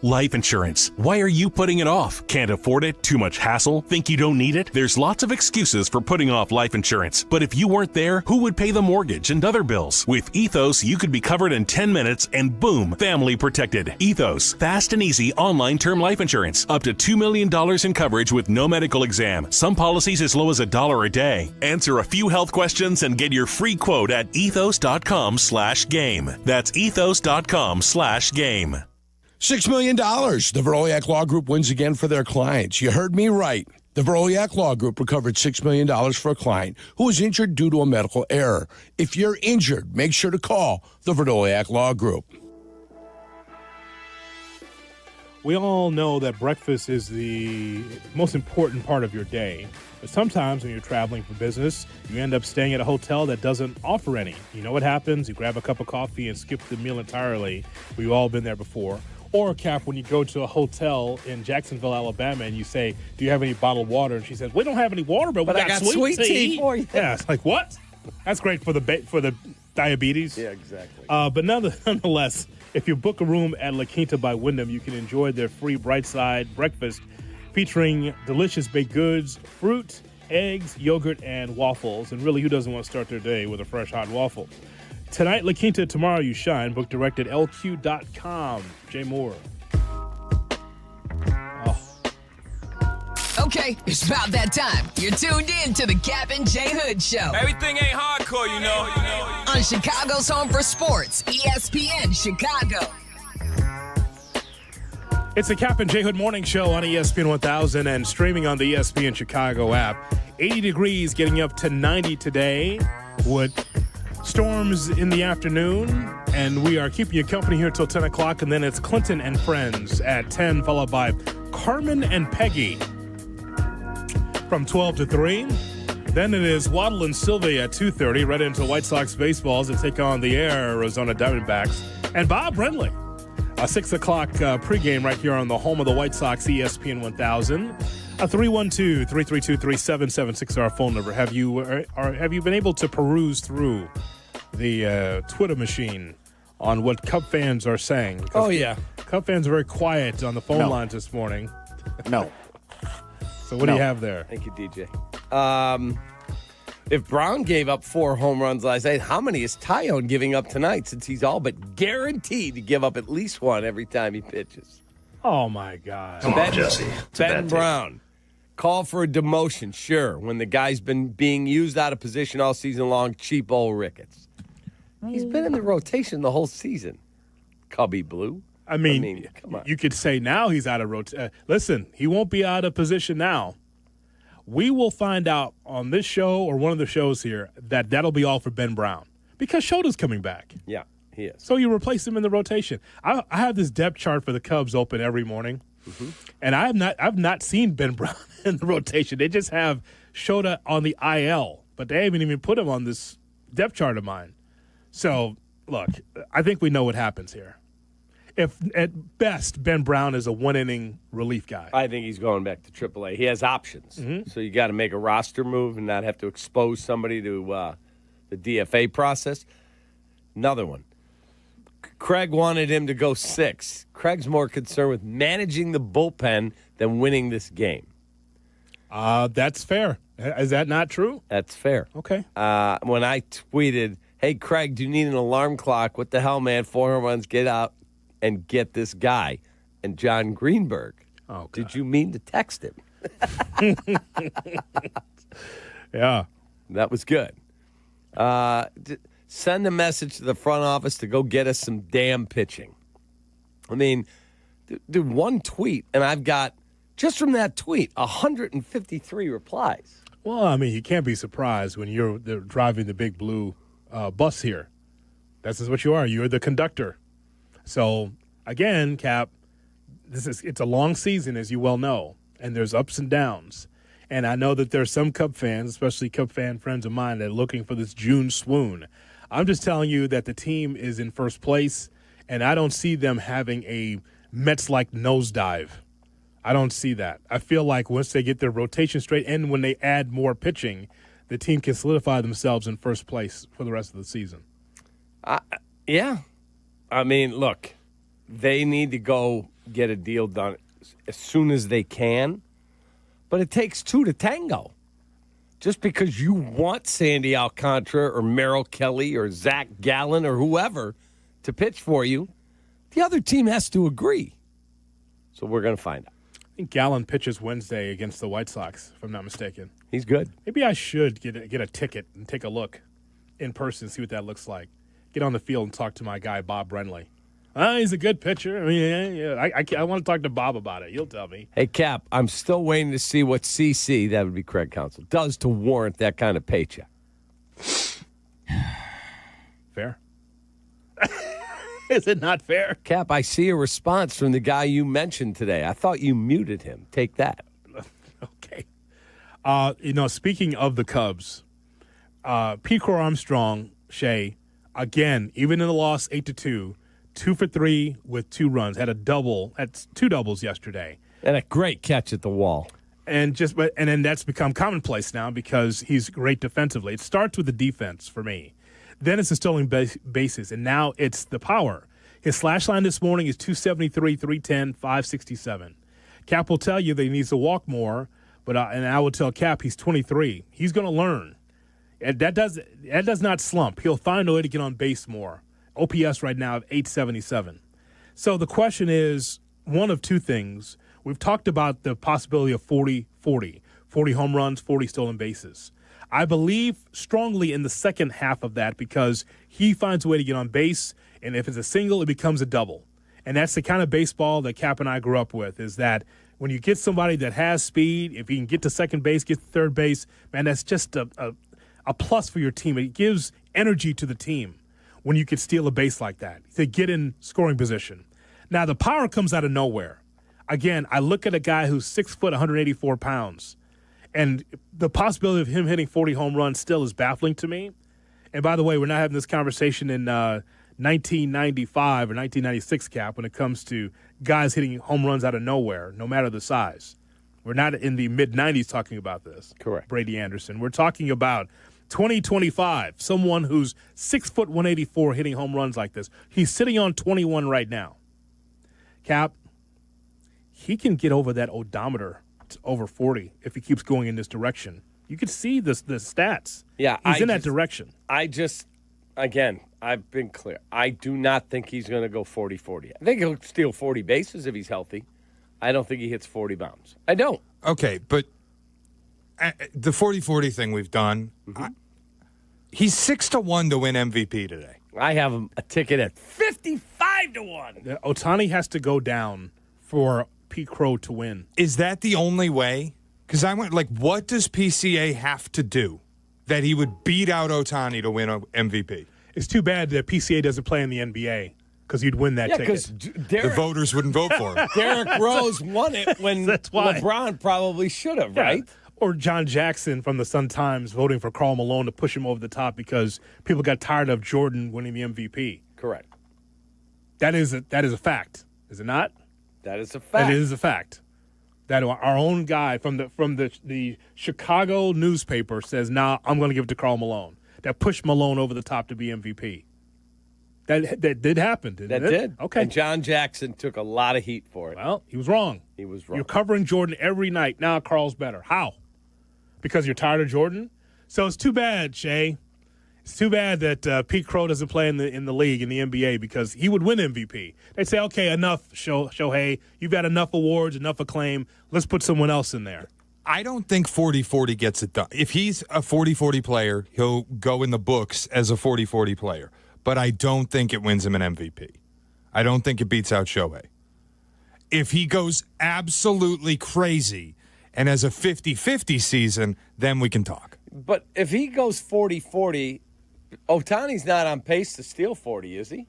Life insurance. Why are you putting it off? Can't afford it? Too much hassle? Think you don't need it? There's lots of excuses for putting off life insurance. But if you weren't there, who would pay the mortgage and other bills? With Ethos, you could be covered in 10 minutes and boom, family protected. Ethos, fast and easy online term life insurance. Up to $2 million in coverage with no medical exam. Some policies as low as $1 a day. Answer a few health questions and get your free quote at ethos.com/game. That's ethos.com/game. $6 million. The Veroliak Law Group wins again for their clients. You heard me right. The Veroliak Law Group recovered $6 million for a client who was injured due to a medical error. If you're injured, make sure to call the Veroliak Law Group. We all know that breakfast is the most important part of your day. But sometimes when you're traveling for business, you end up staying at a hotel that doesn't offer any. You know what happens? You grab a cup of coffee and skip the meal entirely. We've all been there before. Or, Cap, when you go to a hotel in Jacksonville, Alabama, and you say, do you have any bottled water? And she says, we don't have any water, but we got sweet tea for you. Yeah, it's like, what? That's great for the diabetes. Yeah, exactly. But nonetheless, if you book a room at La Quinta by Wyndham, you can enjoy their free Brightside breakfast featuring delicious baked goods, fruit, eggs, yogurt, and waffles. And really, who doesn't want to start their day with a fresh hot waffle? Tonight, La Quinta, tomorrow you shine. Book direct at lq.com. Jay Moore. Okay, it's about that time. You're tuned in to the Kap and J Hood Show. Everything ain't hardcore, you know. On Chicago's home for sports, ESPN Chicago. It's the Kap and J Hood Morning Show on ESPN 1000 and streaming on the ESPN Chicago app. 80 degrees, getting up to 90 today with storms in the afternoon. And we are keeping you company here till 10 o'clock. And then it's Clinton and Friends at 10, followed by Carmen and Peggy from 12 to 3. Then it is Waddle and Silvy at 2:30, right into White Sox baseballs that take on the Arizona Diamondbacks. And Bob Brentley. A 6 o'clock pregame right here on the home of the White Sox, ESPN 1000. 312-332-3776 our phone number. Have you been able to peruse through the Twitter machine on what Cub fans are saying? Oh, yeah. Cub fans are very quiet on the phone lines this morning. No. So what do you have there? Thank you, DJ. If Brown gave up 4 home runs last night, how many is Tyone giving up tonight, since he's all but guaranteed to give up at least one every time he pitches? Oh, my God. Come on, Jesse. Ben Brown. Call for a demotion, sure, when the guy's been being used out of position all season long, cheap old Ricketts. He's been in the rotation the whole season. Cubby Blue. I mean come on. You could say now he's out of rotation. Listen, he won't be out of position now. We will find out on this show or one of the shows here that'll be all for Ben Brown because Shota's coming back. Yeah, he is. So you replace him in the rotation. I have this depth chart for the Cubs open every morning, and I've not seen Ben Brown in the rotation. They just have Shota on the IL, but they haven't even put him on this depth chart of mine. So, look, I think we know what happens here. If at best Ben Brown is a one-inning relief guy. I think he's going back to AAA. He has options. So you got to make a roster move and not have to expose somebody to the DFA process. Another one. Craig wanted him to go 6. Craig's more concerned with managing the bullpen than winning this game. That's fair. Is that not true? That's fair. Okay. When I tweeted, Hey, Craig, do you need an alarm clock? What the hell, man? 4 home runs, get out and get this guy. And John Greenberg, did you mean to text him? Yeah. That was good. Send a message to the front office to go get us some damn pitching. I mean, dude, one tweet, and I've got, just from that tweet, 153 replies. Well, I mean, you can't be surprised when you're driving the big blue bus here. This is what you are. You're the conductor. So, again, Cap, it's a long season, as you well know, and there's ups and downs. And I know that there are some Cub fans, especially Cub fan friends of mine, that are looking for this June swoon. I'm just telling you that the team is in first place, and I don't see them having a Mets-like nosedive. I don't see that. I feel like once they get their rotation straight and when they add more pitching, the team can solidify themselves in first place for the rest of the season. Yeah. I mean, look, they need to go get a deal done as soon as they can, but it takes two to tango. Just because you want Sandy Alcantara or Merrill Kelly or Zach Gallen or whoever to pitch for you, the other team has to agree. So we're going to find out. I think Gallen pitches Wednesday against the White Sox, if I'm not mistaken. He's good. Maybe I should get a ticket and take a look in person, see what that looks like. Get on the field and talk to my guy, Bob Brenly. He's a good pitcher. I mean, I want to talk to Bob about it. He'll tell me. Hey, Cap, I'm still waiting to see what CC, that would be Craig Counsell, does to warrant that kind of paycheck. Fair. Is it not fair? Cap, I see a response from the guy you mentioned today. I thought you muted him. Take that. Okay. Speaking of the Cubs, Pete Crow Armstrong, Shea, again, even in the loss 8-2, 2 for 3 with 2 runs. Had 2 doubles yesterday. And a great catch at the wall. And then that's become commonplace now because he's great defensively. It starts with the defense for me. Then it's the stolen bases, and now it's the power. His slash line this morning is 273, 310, 567. Cap will tell you that he needs to walk more, but and I will tell Cap he's 23. He's going to learn. And that does not slump. He'll find a way to get on base more. OPS right now of 877. So the question is one of two things. We've talked about the possibility of 40-40, 40 home runs, 40 stolen bases. I believe strongly in the second half of that because he finds a way to get on base, and if it's a single, it becomes a double. And that's the kind of baseball that Cap and I grew up with, is that when you get somebody that has speed, if he can get to second base, get to third base, man, that's just a plus for your team. It gives energy to the team when you can steal a base like that, to get in scoring position. Now, the power comes out of nowhere. Again, I look at a guy who's 6 foot, 184 pounds. And the possibility of him hitting 40 home runs still is baffling to me. And by the way, we're not having this conversation in 1995 or 1996, Cap, when it comes to guys hitting home runs out of nowhere, no matter the size. We're not in the mid-90s talking about this. Correct. Brady Anderson. We're talking about 2025, someone who's 6 foot, 184 hitting home runs like this. He's sitting on 21 right now. Cap, he can get over that odometer over 40 if he keeps going in this direction. You can see the stats. Yeah, he's in that direction. Again, I've been clear. I do not think he's going to go 40-40. I think he'll steal 40 bases if he's healthy. I don't think he hits 40 bounds. I don't. Okay, but the 40-40 thing we've done, he's 6-1 to win MVP today. I have a ticket at 55-1. Ohtani has to go down for Pete Crow to win. Is that the only way? Because I went, what does PCA have to do that he would beat out Ohtani to win an MVP? It's too bad that PCA doesn't play in the NBA because you'd win that ticket. The voters wouldn't vote for him. Derrick Rose won it when LeBron probably should have, right? Or John Jackson from the Sun-Times voting for Karl Malone to push him over the top because people got tired of Jordan winning the MVP. Correct. That is a fact, is it not? That is a fact. That is a fact. That our own guy from the Chicago newspaper says, I'm going to give it to Karl Malone. That pushed Malone over the top to be MVP. That did happen, didn't it? That did. Okay. And John Jackson took a lot of heat for it. Well, he was wrong. He was wrong. You're covering Jordan every night. Now Karl's better. How? Because you're tired of Jordan? So it's too bad, Shay. It's too bad that Pete Crow doesn't play in the league, in the NBA, because he would win MVP. They'd say, okay, enough, Shohei. You've got enough awards, enough acclaim. Let's put someone else in there. I don't think 40-40 gets it done. If he's a 40-40 player, he'll go in the books as a 40-40 player. But I don't think it wins him an MVP. I don't think it beats out Shohei. If he goes absolutely crazy and has a 50-50 season, then we can talk. But if he goes 40-40, Ohtani's not on pace to steal 40, is he?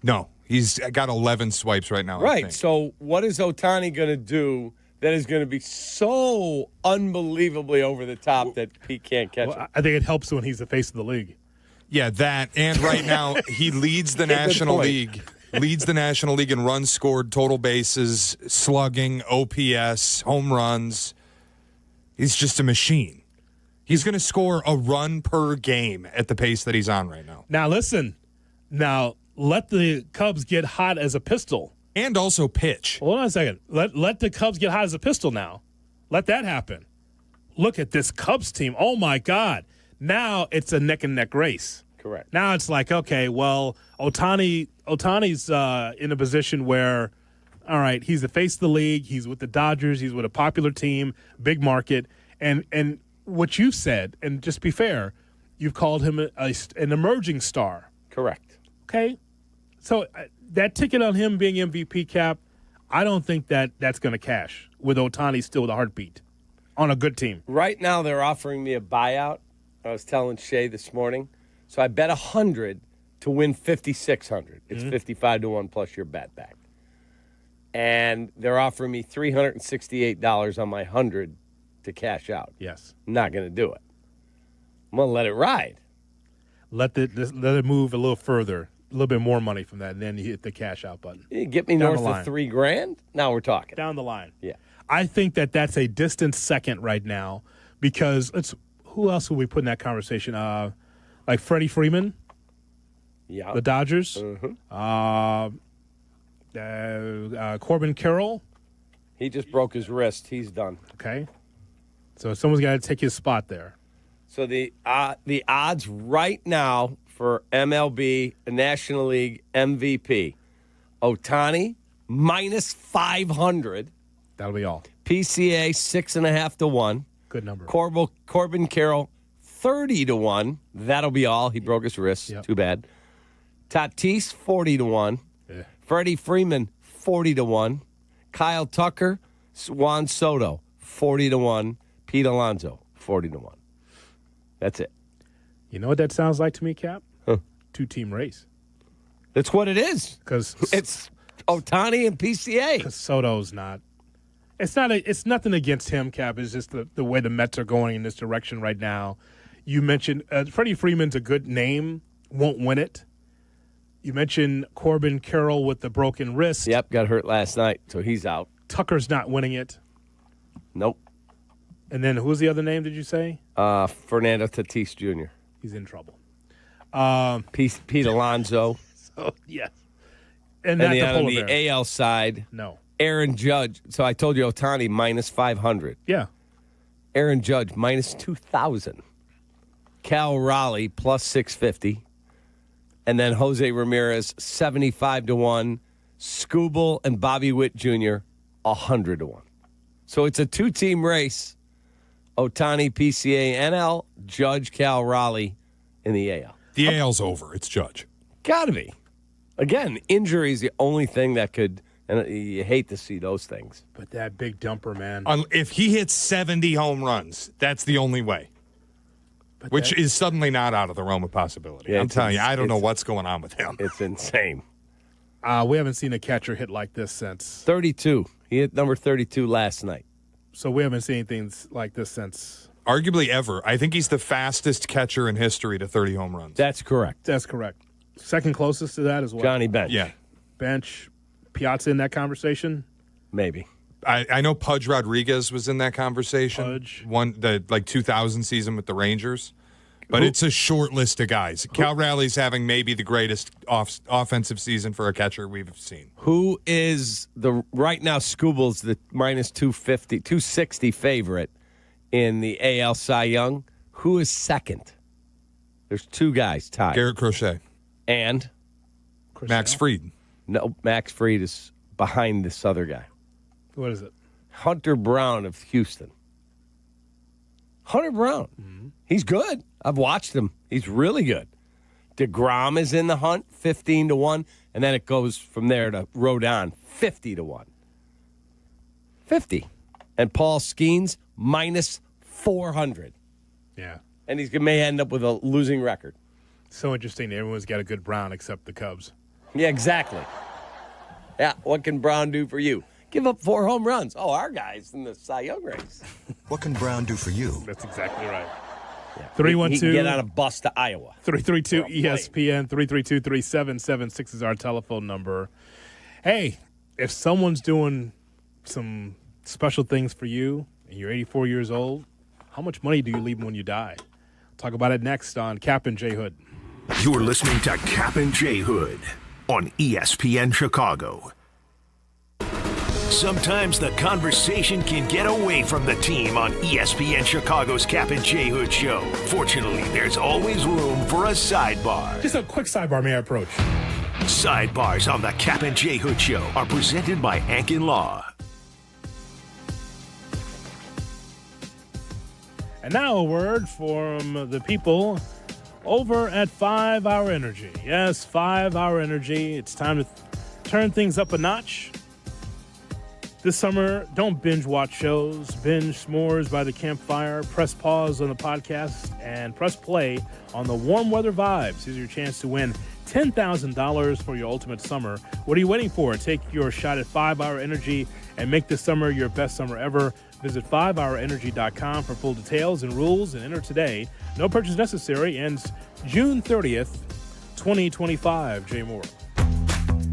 No, he's got 11 swipes right now. Right. So what is Ohtani going to do that is going to be so unbelievably over the top that he can't catch it? I think it helps when he's the face of the league. Yeah, that. And right now, he leads the National League. Leads the National League in runs scored, total bases, slugging, OPS, home runs. He's just a machine. He's going to score a run per game at the pace that he's on right now. Now, listen. Now, let the Cubs get hot as a pistol. And also pitch. Hold on a second. Let the Cubs get hot as a pistol now. Let that happen. Look at this Cubs team. Oh, my God. Now it's a neck-and-neck race. Correct. Now it's like, okay, well, Ohtani's in a position where, all right, he's the face of the league. He's with the Dodgers. He's with a popular team, big market. And what you've said, and just be fair, you've called him an emerging star. Correct. Okay? So that ticket on him being MVP, Cap, I don't think that's going to cash with Ohtani still the heartbeat on a good team. Right now they're offering me a buyout. I was telling Shay this morning. So I bet 100 to win 5,600. It's 55-1 plus your bet back. And they're offering me $368 on my 100 to cash out. Yes. I'm not going to do it. I'm going to let it ride. Let it move a little further, a little bit more money from that, and then you hit the cash out button. You get me north of $3,000. Now we're talking. Down the line. Yeah. I think that's a distant second right now because who else would we put in that conversation? Like Freddie Freeman, yeah, the Dodgers, Corbin Carroll. He just broke his wrist. He's done. Okay, so someone's got to take his spot there. So the odds right now for MLB National League MVP, Ohtani minus 500. That'll be all. PCA 6.5 to 1. Good number. Corbin Carroll 30 to 1. That'll be all. He broke his wrist. Yep. Too bad. Tatis 40 to 1. Yeah. Freddie Freeman 40 to 1. Kyle Tucker, Juan Soto 40 to 1. Pete Alonso 40 to 1. That's it. You know what that sounds like to me, Cap? Huh. 2-team race. That's what it is. Because it's Ohtani and PCA. Because Soto's not. It's nothing against him, Cap. It's just the way the Mets are going in this direction right now. You mentioned Freddie Freeman's a good name, won't win it. You mentioned Corbin Carroll with the broken wrist. Yep, got hurt last night, so he's out. Tucker's not winning it. Nope. And then who's the other name, did you say? Fernando Tatis Jr. He's in trouble. Pete Alonso. So, yes. And on the AL side, no. Aaron Judge. So I told you Ohtani minus 500. Yeah. Aaron Judge minus 2,000. Cal Raleigh plus 650. And then Jose Ramirez 75 to 1. Scooble and Bobby Witt Jr. 100 to 1. So it's a 2-team race. Ohtani, PCA, NL, Judge, Cal Raleigh in the AL. The AL's over. It's Judge. Gotta be. Again, injury is the only thing that could, and you hate to see those things. But that big dumper, man. If he hits 70 home runs, that's the only way. Which is suddenly not out of the realm of possibility. Yeah, I'm telling you, I don't know what's going on with him. It's insane. We haven't seen a catcher hit like this since 32. He hit number 32 last night. So we haven't seen things like this since arguably ever. I think he's the fastest catcher in history to 30 home runs. That's correct. That's correct. Second closest to that is what? Johnny Bench. Yeah. Bench, Piazza in that conversation? Maybe. I know Pudge Rodriguez was in that conversation. Pudge. The 2000 season with the Rangers. But it's a short list of guys. Cal Raleigh's having maybe the greatest offensive season for a catcher we've seen. Who is right now? Scooble's the minus 260 favorite in the AL Cy Young. Who is second? There's two guys tied. Garrett Crochet. And? Max Fried. No, Max Fried is behind this other guy. What is it? Hunter Brown of Houston. Hunter Brown. Mm-hmm. He's good. I've watched him. He's really good. DeGrom is in the hunt, 15-1. And then it goes from there to Rodon, 50-1. 50. And Paul Skeens, minus 400. Yeah. And he may end up with a losing record. So interesting. Everyone's got a good Brown except the Cubs. Yeah, exactly. Yeah, what can Brown do for you? Give up 4 home runs. Oh, our guy's in the Cy Young race. What can Brown do for you? That's exactly right. Yeah. 312. He can get on a bus to Iowa. 332 ESPN 332-3776 is our telephone number. Hey, if someone's doing some special things for you and you're 84 years old, how much money do you leave them when you die? Talk about it next on Kap and J Hood. You're listening to Kap and J Hood on ESPN Chicago. Sometimes the conversation can get away from the team on ESPN Chicago's Kap and J Hood show. Fortunately, there's always room for a sidebar. Just a quick sidebar, may I approach? Sidebars on the Kap and J Hood show are presented by Ankin Law. And now a word from the people over at 5 Hour Energy. Yes, 5 Hour Energy. It's time to turn things up a notch. This summer, don't binge watch shows. Binge s'mores by the campfire. Press pause on the podcast and press play on the warm weather vibes. Here's your chance to win $10,000 for your ultimate summer. What are you waiting for? Take your shot at 5 Hour Energy and make this summer your best summer ever. Visit 5hourenergy.com for full details and rules and enter today. No purchase necessary. Ends June 30th, 2025. Jay Moore.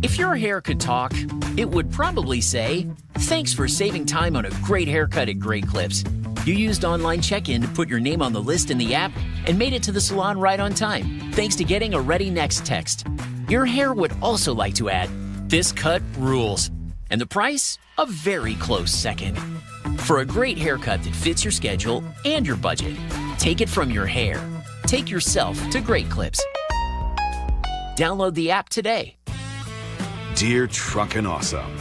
If your hair could talk, it would probably say, "Thanks for saving time on a great haircut at Great Clips. You used online check-in to put your name on the list in the app and made it to the salon right on time, thanks to getting a Ready Next text." Your hair would also like to add, "This cut rules." And the price? A very close second. For a great haircut that fits your schedule and your budget, take it from your hair. Take yourself to Great Clips. Download the app today. Dear Truckin' Awesome,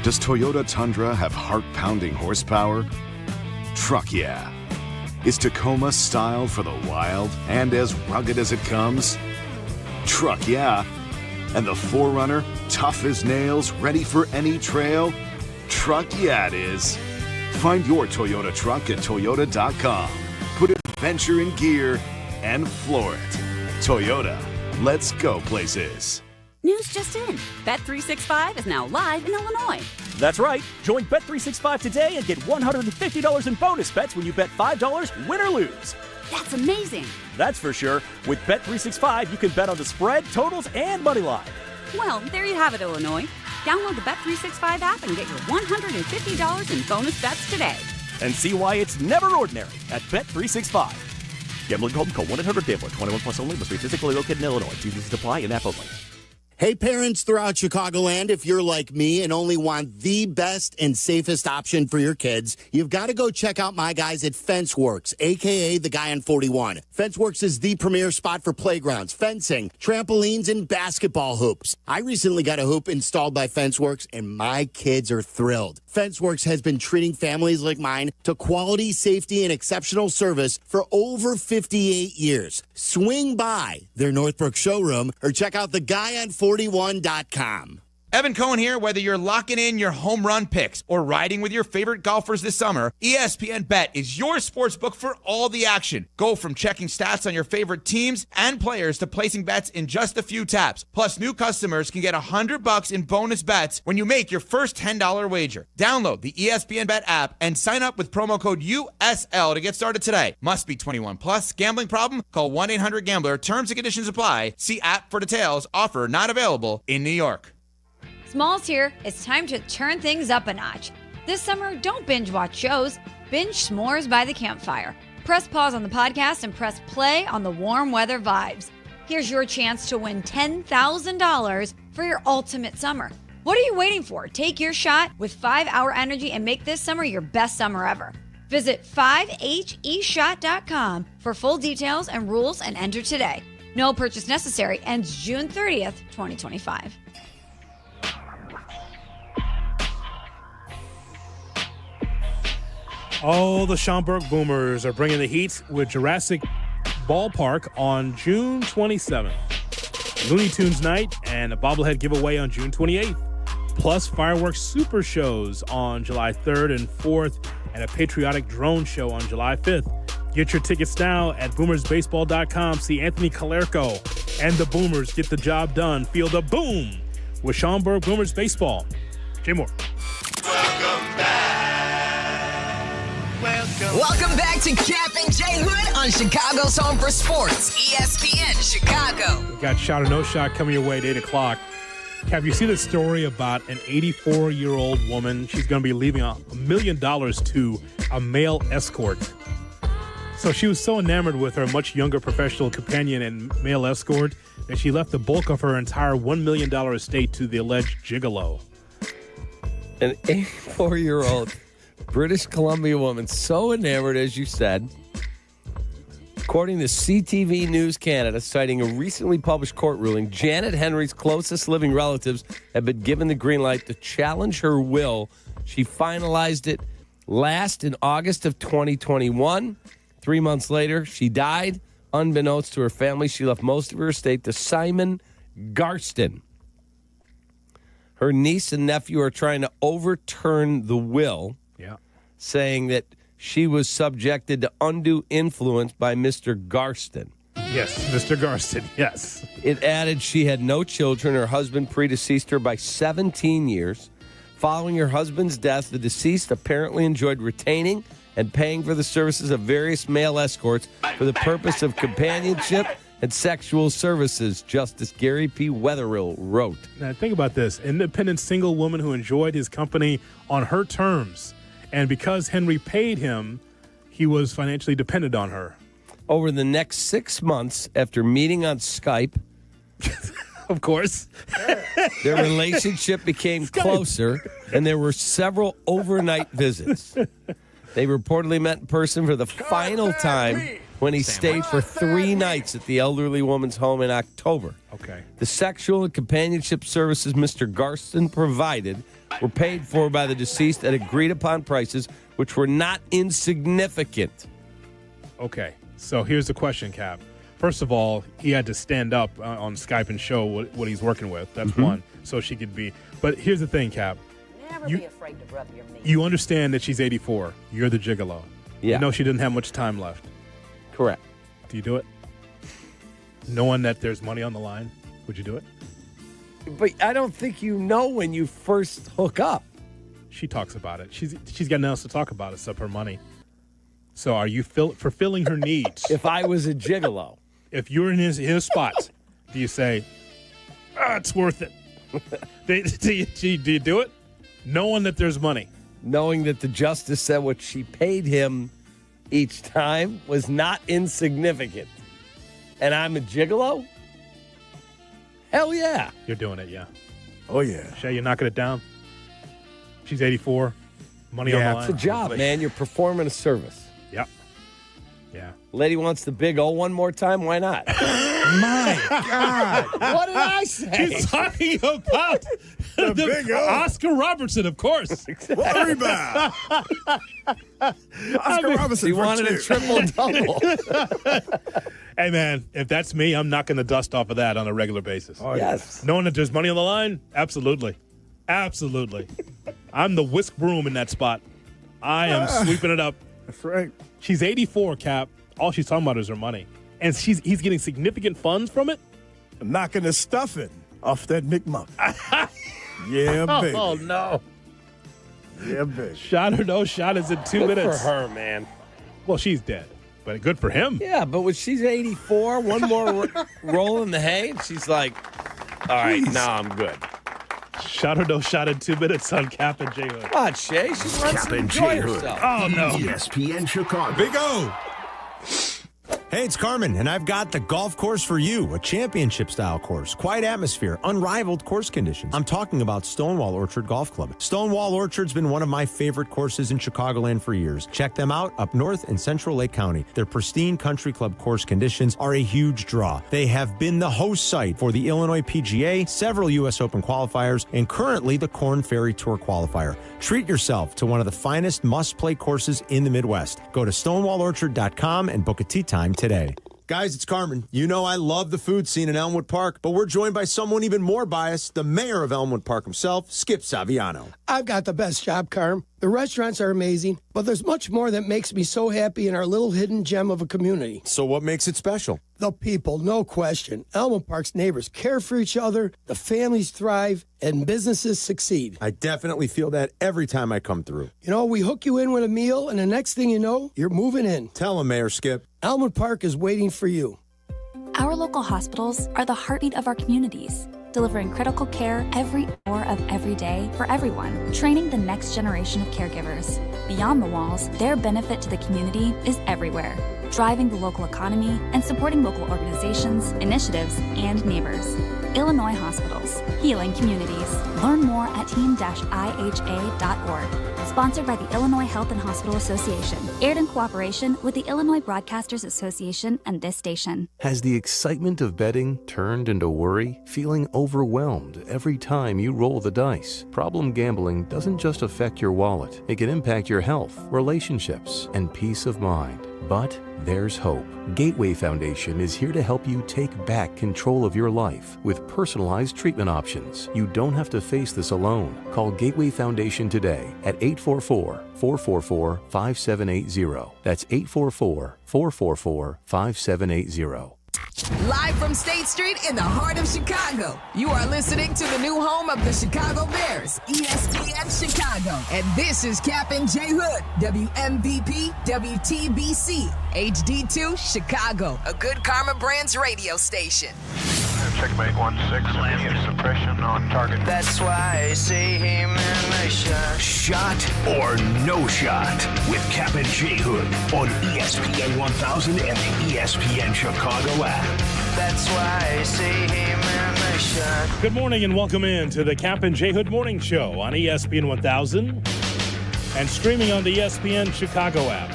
does Toyota Tundra have heart-pounding horsepower? Truck yeah. Is Tacoma styled for the wild and as rugged as it comes? Truck yeah. And the 4Runner, tough as nails, ready for any trail? Truck yeah it is. Find your Toyota truck at Toyota.com. Put adventure in gear and floor it. Toyota, let's go places. News just in. Bet365 is now live in Illinois. That's right. Join Bet365 today and get $150 in bonus bets when you bet $5, win or lose. That's amazing. That's for sure. With Bet365, you can bet on the spread, totals, and money line. Well, there you have it, Illinois. Download the Bet365 app and get your $150 in bonus bets today. And see why it's never ordinary at Bet365. Gambling problem? Call 1-800-GAMBLER. 21 plus only. Must be physically located in Illinois. TVs apply and app only. Hey, parents throughout Chicagoland, if you're like me and only want the best and safest option for your kids, you've got to go check out my guys at FenceWorks, a.k.a. the guy on 41. FenceWorks is the premier spot for playgrounds, fencing, trampolines, and basketball hoops. I recently got a hoop installed by FenceWorks, and my kids are thrilled. FenceWorks has been treating families like mine to quality, safety, and exceptional service for over 58 years. Swing by their Northbrook showroom or check out theguyon41.com. Evan Cohen here. Whether you're locking in your home run picks or riding with your favorite golfers this summer, ESPN Bet is your sports book for all the action. Go from checking stats on your favorite teams and players to placing bets in just a few taps. Plus, new customers can get $100 in bonus bets when you make your first $10 wager. Download the ESPN Bet app and sign up with promo code USL to get started today. Must be 21 plus. Gambling problem? Call 1-800-GAMBLER. Terms and conditions apply. See app for details. Offer not available in New York. Small's here. It's time to turn things up a notch. This summer, don't binge watch shows. Binge s'mores by the campfire. Press pause on the podcast and press play on the warm weather vibes. Here's your chance to win $10,000 for your ultimate summer. What are you waiting for? Take your shot with 5 Hour Energy and make this summer your best summer ever. Visit 5heshot.com for full details and rules and enter today. No purchase necessary. Ends June 30th, 2025. Oh, the Schaumburg Boomers are bringing the heat with Jurassic Ballpark on June 27th. Looney Tunes night and a bobblehead giveaway on June 28th. Plus fireworks super shows on July 3rd and 4th and a patriotic drone show on July 5th. Get your tickets now at boomersbaseball.com. See Anthony Calerco and the Boomers get the job done. Feel the boom with Schaumburg Boomers Baseball. Jay Moore. Welcome back to Kap and J Hood on Chicago's Home for Sports, ESPN Chicago. We got Shot or No Shot coming your way at 8 o'clock. Cap, you see the story about an 84-year-old woman? She's going to be leaving $1 million to a male escort. So she was so enamored with her much younger professional companion and male escort that she left the bulk of her entire $1 million estate to the alleged gigolo. An 84-year-old British Columbia woman, so enamored, as you said. According to CTV News Canada, citing a recently published court ruling, Janet Henry's closest living relatives have been given the green light to challenge her will. She finalized it last in August of 2021. 3 months later, she died. Unbeknownst to her family, she left most of her estate to Simon Garston. Her niece and nephew are trying to overturn the will, saying that she was subjected to undue influence by Mr. Garston. Yes, Mr. Garston, yes. It added she had no children. Her husband predeceased her by 17 years. Following her husband's death, the deceased apparently enjoyed retaining and paying for the services of various male escorts for the purpose of companionship and sexual services, Justice Gary P. Wetherill wrote. Now, think about this. Independent single woman who enjoyed his company on her terms. And because Henry paid him, he was financially dependent on her. Over the next 6 months, after meeting on Skype, of course, their relationship became closer, and there were several overnight visits. They reportedly met in person for the final time when he stayed for 3 nights at the elderly woman's home in October. Okay. The sexual and companionship services Mr. Garston provided were paid for by the deceased at agreed-upon prices, which were not insignificant. Okay, so here's the question, Cap. First of all, he had to stand up on Skype and show what he's working with. That's one, so she could be. But here's the thing, Cap. Never be afraid to rub your meat. You understand that she's 84. You're the gigolo. Yeah. You know she didn't have much time left. Correct. Do you do it? Knowing that there's money on the line, would you do it? But I don't think you know when you first hook up. She talks about it. She's got nothing else to talk about except her money. So are you fulfilling her needs? If I was a gigolo. If you're in his spot, do you say, it's worth it? do you do it? Knowing that there's money. Knowing that the justice said what she paid him each time was not insignificant. And I'm a gigolo? Hell yeah. You're doing it, yeah. Oh, yeah. Shay, you're knocking it down? She's 84. Money on the line. It's a job, man. You're performing a service. Yep. Yeah. Lady wants the big O one more time. Why not? My God. What did I say? He's talking about the big O. Oscar Robertson, of course. What rebound? Oscar Robertson. He wanted a triple-double. Hey, man, if that's me, I'm knocking the dust off of that on a regular basis. Oh, yes. Knowing that there's money on the line? Absolutely. Absolutely. I'm the whisk broom in that spot. I am sweeping it up. That's right. She's 84, Cap. All she's talking about is her money. And he's getting significant funds from it? Knocking the stuffing off that McMuffin. Yeah, baby. Oh, no. Yeah, baby. Shot or no shot is in 2 Good minutes. for her, man. Well, she's dead. But good for him. Yeah, but when she's 84, one more roll in the hay, and she's like, all right, now I'm good. Shot or no shot in 2 minutes on Kap and J Hood. Come on, Shay. She wants Kap to and enjoy J Hood. herself. Oh, no. ESPN Chicago. Big O. Hey, it's Carmen, and I've got the golf course for you, a championship-style course, quiet atmosphere, unrivaled course conditions. I'm talking about Stonewall Orchard Golf Club. Stonewall Orchard's been one of my favorite courses in Chicagoland for years. Check them out up north in Central Lake County. Their pristine country club course conditions are a huge draw. They have been the host site for the Illinois PGA, several U.S. Open qualifiers, and currently the Korn Ferry Tour qualifier. Treat yourself to one of the finest must-play courses in the Midwest. Go to stonewallorchard.com and book a tee time today. Guys, it's Carmen. You know I love the food scene in Elmwood Park, but we're joined by someone even more biased, the mayor of Elmwood Park himself, Skip Saviano. I've got the best job, Carm. The restaurants are amazing, but there's much more that makes me so happy in our little hidden gem of a community. So what makes it special? The people, no question. Elmwood Park's neighbors care for each other, the families thrive, and businesses succeed. I definitely feel that every time I come through. You know, we hook you in with a meal, and the next thing you know, you're moving in. Tell him, Mayor Skip. Elmwood Park is waiting for you. Our local hospitals are the heartbeat of our communities, delivering critical care every hour of every day for everyone, training the next generation of caregivers. Beyond the walls, their benefit to the community is everywhere, driving the local economy and supporting local organizations, initiatives, and neighbors. Illinois Hospitals, healing communities. Learn more at team-iha.org. Sponsored by the Illinois Health and Hospital Association. Aired in cooperation with the Illinois Broadcasters Association and this station. Has the excitement of betting turned into worry? Feeling overwhelmed every time you roll the dice? Problem gambling doesn't just affect your wallet. It can impact your health, relationships, and peace of mind. But there's hope. Gateway Foundation is here to help you take back control of your life with personalized treatment options. You don't have to face this alone. Call Gateway Foundation today at 844-444-5780. That's 844-444-5780. Live from State Street in the heart of Chicago, you are listening to the new home of the Chicago Bears, ESPN Chicago. And this is Kap J Hood, WMVP, WTBC, HD2, Chicago, a good Karma Brands radio station. Checkmate 1-6, immediate suppression on target. That's why I see him in the shot. Shot or no shot with Kap J Hood on ESPN 1000 and the ESPN Chicago app. That's why I see him in the shot. Good morning and welcome in to the Kap J Hood Morning Show on ESPN 1000 and streaming on the ESPN Chicago app.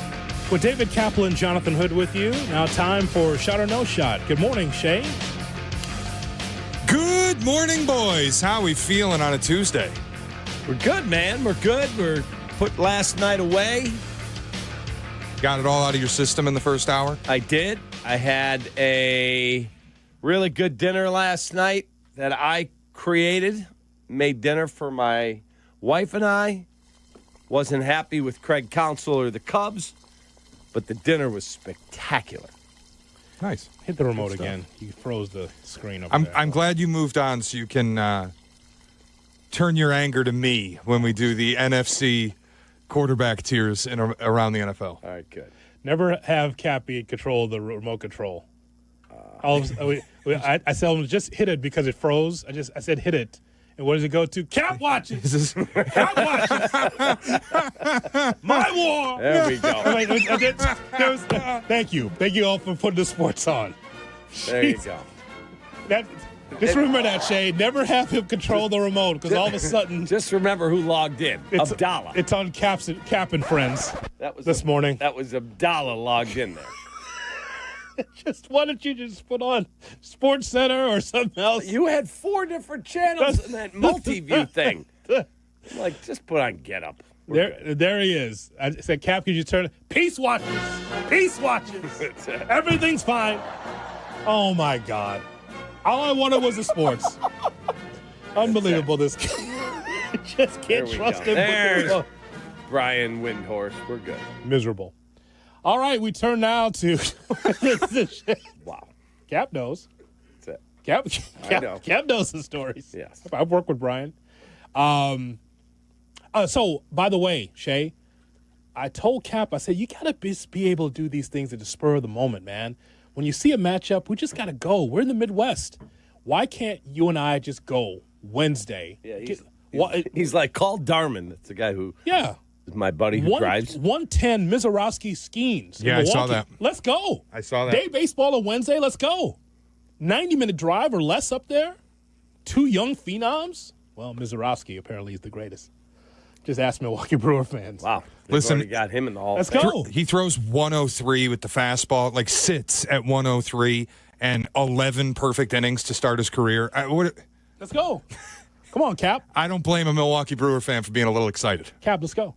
With David Kaplan, Jonathan Hood with you. Now time for Shot or No Shot. Good morning, Shay. Good morning, boys. How we feeling on a Tuesday? We're good, man. We're good. We're put last night away. Got it all out of your system in the first hour? I did. I had a really good dinner last night that I created. Made dinner for my wife and I. Wasn't happy with Craig Counsell or the Cubs, but the dinner was spectacular. Nice. Hit the remote again. You froze the screen over there. I'm glad you moved on so you can turn your anger to me when we do the NFC quarterback tiers around the NFL. All right, good. Never have Cappy control the remote control. I said just hit it because it froze. I said hit it. And what does it go to? Cap watches. Cap watches. My war. There we go. Thank you. Thank you all for putting the sports on. There you go. Just remember that, Shay. Never have him control the remote because all of a sudden. Just remember who logged in. Abdallah. It's on Cap and Friends this morning. That was Abdallah logged in there. Why don't you just put on Sports Center or something else? You had 4 different channels in that multi-view thing. Like, just put on Get Up. There he is. I said, Cap, could you turn it? Peace watches. Peace watches. Everything's fine. Oh, my God. All I wanted was the sports. Unbelievable, this guy. Just can't trust him. There's Brian Windhorse. We're good. Miserable. All right, we turn now to wow. Cap knows. That's it. Cap knows the stories. Yes. I've worked with Brian. So, by the way, Shay, I told Cap, I said, you got to be able to do these things at the spur of the moment, man. When you see a matchup, we just got to go. We're in the Midwest. Why can't you and I just go Wednesday? Yeah, he's like, call Darman. That's the guy who My buddy who drives. 110 Mizorowski Skeens. Yeah, I saw that. Let's go. I saw that. Day baseball on Wednesday. Let's go. 90-minute drive or less up there. 2 young phenoms. Well, Mizorowski apparently is the greatest. Just ask Milwaukee Brewer fans. Wow. Listen, already got him in the Hall. Let's go. He throws 103 with the fastball, like sits at 103 and 11 perfect innings to start his career. Let's go. Come on, Cap. I don't blame a Milwaukee Brewer fan for being a little excited. Cap, let's go.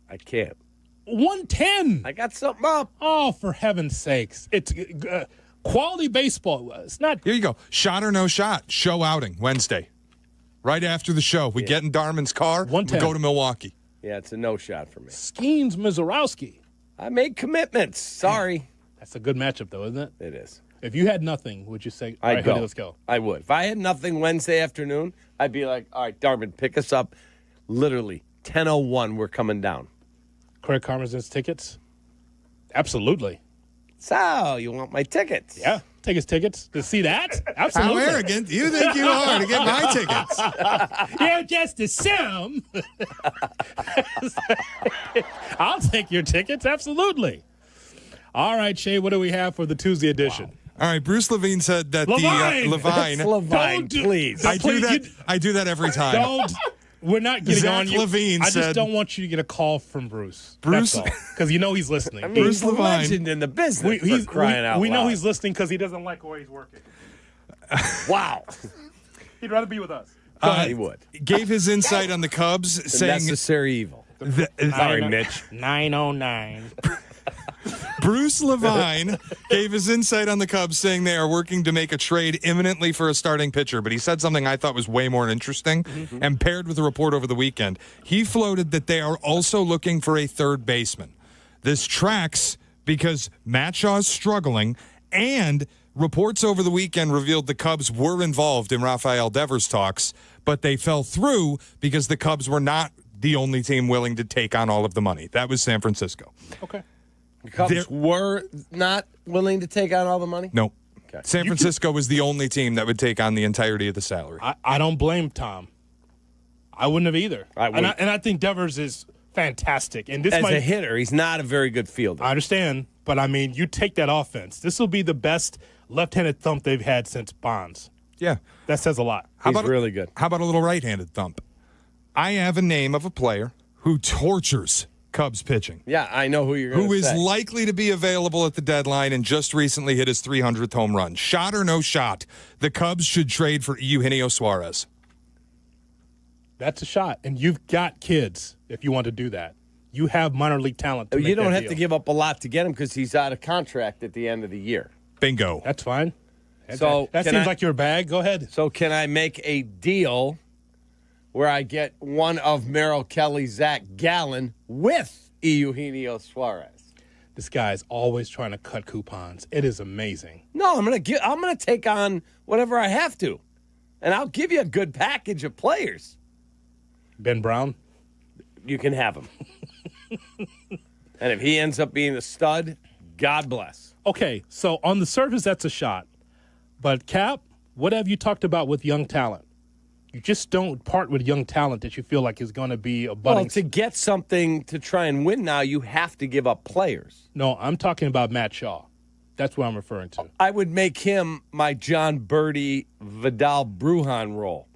I can't. 110. I got something up. Oh, for heaven's sakes. It's quality baseball. It's not. Here you go. Shot or no shot. Show outing Wednesday. Right after the show. We get in Darman's car. We go to Milwaukee. Yeah, it's a no shot for me. Skeens Mizorowski. I made commitments. Sorry. That's a good matchup, though, isn't it? It is. If you had nothing, would you say, all I'd right, go. Hoodie, let's go? I would. If I had nothing Wednesday afternoon, I'd be like, all right, Darman, pick us up. Literally, 10:01, we're coming down. Craig Carmen's tickets? Absolutely. So, you want my tickets? Yeah. Take his tickets to see that? Absolutely. How arrogant do you think you are to get my tickets? You just assume. I'll take your tickets. Absolutely. All right, Shay, what do we have for the Tuesday edition? Wow. All right, Bruce Levine said that Levine! Levine, please. I do that every time. Don't. We're not getting Zach on you. Levine I said, just don't want you to get a call from Bruce. Because you know he's listening. I mean, Bruce he's a Levine. legend in the business. He's crying out we loud. know he's listening because he doesn't like where he's working. Wow. He'd rather be with us. He would. Gave his insight on the Cubs, saying necessary evil. Sorry, Mitch. 909. Bruce Levine gave his insight on the Cubs, saying they are working to make a trade imminently for a starting pitcher. But he said something I thought was way more interesting, and paired with a report over the weekend. He floated that they are also looking for a third baseman. This tracks because Matt Shaw's struggling, and reports over the weekend revealed the Cubs were involved in Rafael Devers talks, but they fell through because the Cubs were not the only team willing to take on all of the money. That was San Francisco. Okay. The Cubs were not willing to take on all the money? Nope. Okay. San Francisco was the only team that would take on the entirety of the salary. I don't blame Tom. I wouldn't have either. And I think Devers is fantastic. And this as a hitter, he's not a very good fielder. I understand. But, I mean, you take that offense. This will be the best left-handed thump they've had since Bonds. Yeah. That says a lot. He's really good. How about a little right-handed thump? I have a name of a player who tortures Cubs pitching. Yeah, I know who you're going to say. Who is likely to be available at the deadline and just recently hit his 300th home run. Shot or no shot, the Cubs should trade for Eugenio Suarez. That's a shot. And you've got kids if you want to do that. You have minor league talent to make You don't that have deal. to give up a lot to get him because he's out of contract at the end of the year. Bingo. That's fine. So that seems like your bag. Go ahead. So can I make a deal where I get one of Merrill Kelly, Zach Gallen with Eugenio Suarez? This guy's always trying to cut coupons. It is amazing. No, I'm gonna take on whatever I have to, and I'll give you a good package of players. Ben Brown, you can have him. And if he ends up being a stud, God bless. Okay, so on the surface, that's a shot. But, Cap, what have you talked about with young talent? You just don't part with young talent that you feel like is going to be a budding. Well, to get something to try and win now, you have to give up players. No, I'm talking about Matt Shaw. That's what I'm referring to. I would make him my John Birdie Vidal Brujan role.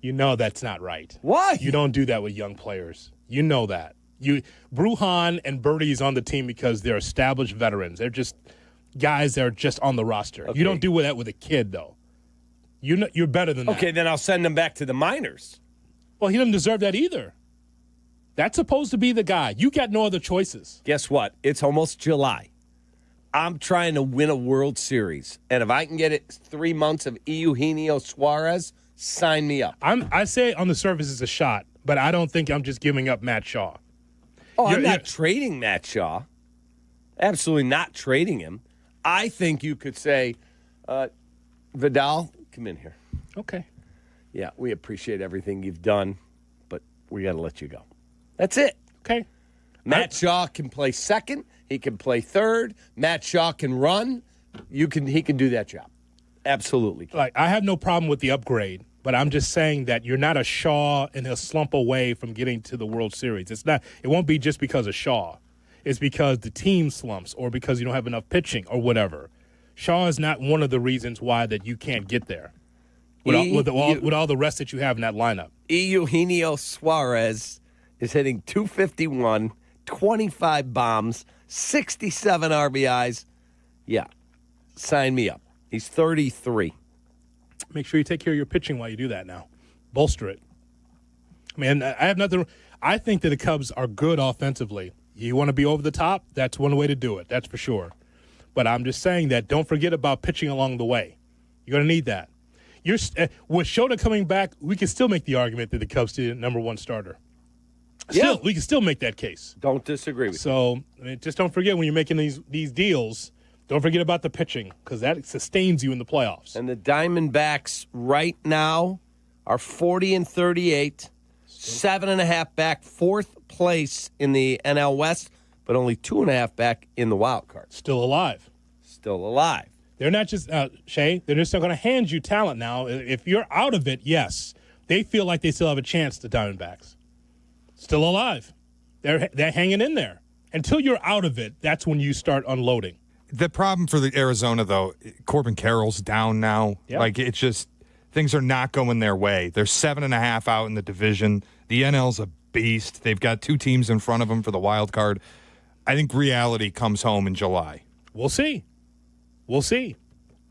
You know that's not right. Why? You don't do that with young players. You know that. Brujan and Birdie's on the team because they're established veterans. They're just guys that are just on the roster. Okay. You don't do that with a kid, though. You're better than that. Okay, then I'll send him back to the minors. Well, he doesn't deserve that either. That's supposed to be the guy. You got no other choices. Guess what? It's almost July. I'm trying to win a World Series. And if I can get it 3 months of Eugenio Suarez, sign me up. I say on the surface it's a shot, but I don't think I'm just giving up Matt Shaw. Oh, I'm not trading Matt Shaw. Absolutely not trading him. I think you could say, Vidal, come in here. Okay. Yeah, we appreciate everything you've done, but we got to let you go. That's it. Okay. Matt Shaw can play second. He can play third. Matt Shaw can run. He can do that job. Absolutely. Like, I have no problem with the upgrade, But I'm just saying that you're not a Shaw and he'll slump away from getting to the World Series. It's not. It won't be just because of Shaw. It's because the team slumps or because you don't have enough pitching or whatever. Shaw is not one of the reasons why that you can't get there with all the rest that you have in that lineup. Eugenio Suarez is hitting .251, 25 bombs, 67 RBIs. Yeah, sign me up. He's 33. Make sure you take care of your pitching while you do that now. Bolster it. I mean, I have nothing. I think that the Cubs are good offensively. You want to be over the top? That's one way to do it. That's for sure. But I'm just saying that don't forget about pitching along the way. You're going to need that. With Shota coming back, we can still make the argument that the Cubs did number one starter. Still, we can still make that case. Don't disagree with you. So just don't forget when you're making these deals, don't forget about the pitching because that sustains you in the playoffs. And the Diamondbacks right now are 40-38, 7.5 back, fourth place in the NL West, but only 2.5 back in the wild card. Still alive. They're not just, Shay, they're just not going to hand you talent now. If you're out of it, yes. They feel like they still have a chance, the Diamondbacks. Still alive. They're hanging in there. Until you're out of it, that's when you start unloading. The problem for the Arizona, though, Corbin Carroll's down now. Yep. Like, it's just, things are not going their way. They're 7.5 out in the division. The NL's a beast. They've got 2 teams in front of them for the wild card. I think reality comes home in July. We'll see.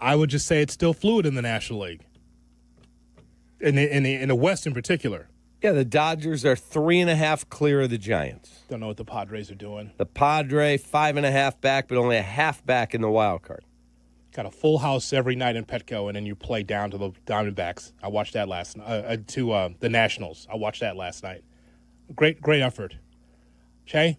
I would just say it's still fluid in the National League. In the West in particular. Yeah, the Dodgers are 3.5 clear of the Giants. Don't know what the Padres are doing. The Padre 5.5 back, but only a half back in the wild card. Got a full house every night in Petco, and then you play down to the Diamondbacks. I watched that last night. To the Nationals. I watched that last night. Great effort. Shay?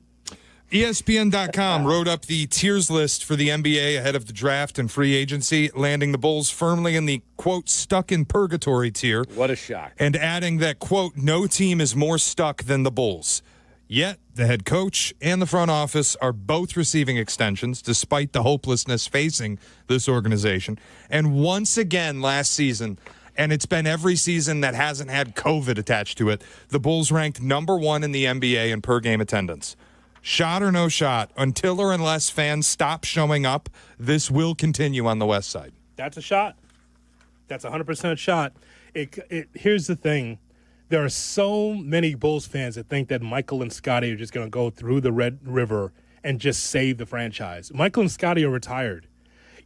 ESPN.com wrote up the tiers list for the NBA ahead of the draft and free agency, landing the Bulls firmly in the, quote, stuck in purgatory tier. What a shock. And adding that, quote, no team is more stuck than the Bulls. Yet, the head coach and the front office are both receiving extensions, despite the hopelessness facing this organization. And once again last season, and it's been every season that hasn't had COVID attached to it, the Bulls ranked number 1 in the NBA in per-game attendance. Shot or no shot, until or unless fans stop showing up, this will continue on the West Side. That's a shot. That's 100% shot. Here's the thing. There are so many Bulls fans that think that Michael and Scotty are just going to go through the Red River and just save the franchise. Michael and Scotty are retired.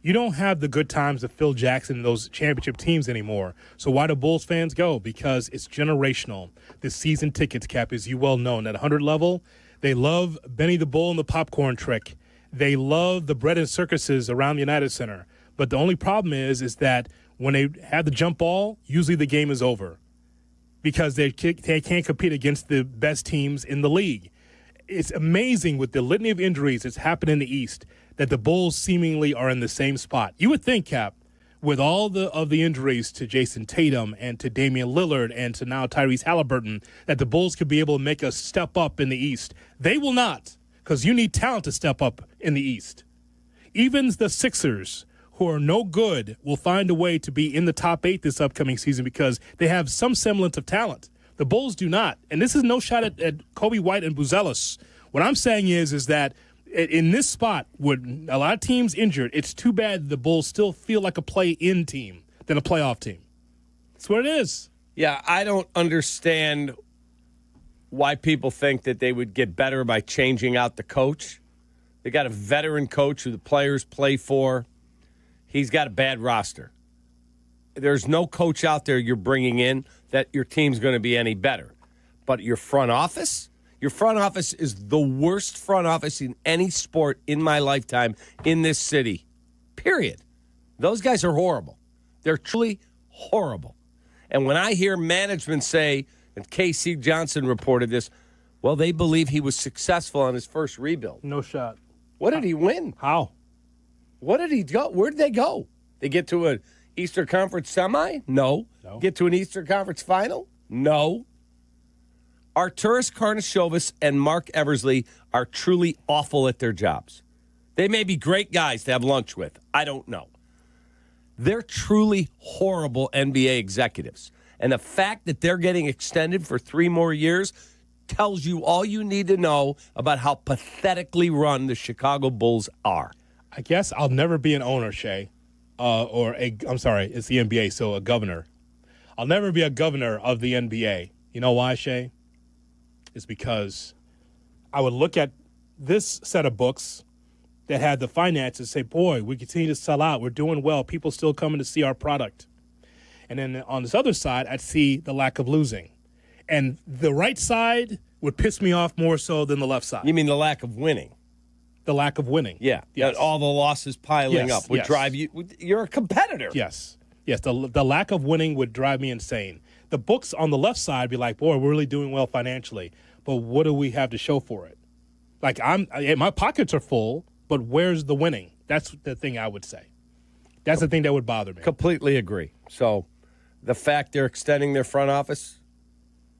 You don't have the good times of Phil Jackson and those championship teams anymore. So why do Bulls fans go? Because it's generational. The season tickets cap, as you well know, at 100 level, they love Benny the Bull and the popcorn trick. They love the bread and circuses around the United Center. But the only problem is that when they have the jump ball, usually the game is over because they can't compete against the best teams in the league. It's amazing with the litany of injuries that's happened in the East that the Bulls seemingly are in the same spot. You would think, Cap, with all of the injuries to Jason Tatum and to Damian Lillard and to now Tyrese Halliburton, that the Bulls could be able to make a step up in the East. They will not, because you need talent to step up in the East. Even the Sixers, who are no good, will find a way to be in the top 8 this upcoming season because they have some semblance of talent. The Bulls do not. And this is no shot at Kobe White and Buzelis. What I'm saying is that in this spot, with a lot of teams injured, it's too bad the Bulls still feel like a play-in team than a playoff team. That's what it is. Yeah, I don't understand why people think that they would get better by changing out the coach. They got a veteran coach who the players play for. He's got a bad roster. There's no coach out there you're bringing in that your team's going to be any better. But your front office is the worst front office in any sport in my lifetime in this city, period. Those guys are horrible. They're truly horrible. And when I hear management say, and KC Johnson reported this, well, they believe he was successful on his first rebuild. No shot. What did he win? How? What did he go? Where did they go? They get to an Eastern Conference semi? No. Get to an Eastern Conference final? No. Arturas Karnisovas and Mark Eversley are truly awful at their jobs. They may be great guys to have lunch with. I don't know. They're truly horrible NBA executives. And the fact that they're getting extended for 3 more years tells you all you need to know about how pathetically run the Chicago Bulls are. I guess I'll never be an owner, Shay. I'm sorry, it's the NBA, so a governor. I'll never be a governor of the NBA. You know why, Shay? It's because I would look at this set of books that had the finances, say, boy, we continue to sell out. We're doing well. People still coming to see our product. And then on this other side, I'd see the lack of losing. And the right side would piss me off more so than the left side. You mean the lack of winning? The lack of winning. Yeah. Yes. All the losses piling up would drive you. You're a competitor. Yes. Yes. The lack of winning would drive me insane. The books on the left side be like, boy, we're really doing well financially. But what do we have to show for it? Like, my pockets are full, but where's the winning? That's the thing I would say. That's the thing that would bother me. Completely agree. So the fact they're extending their front office,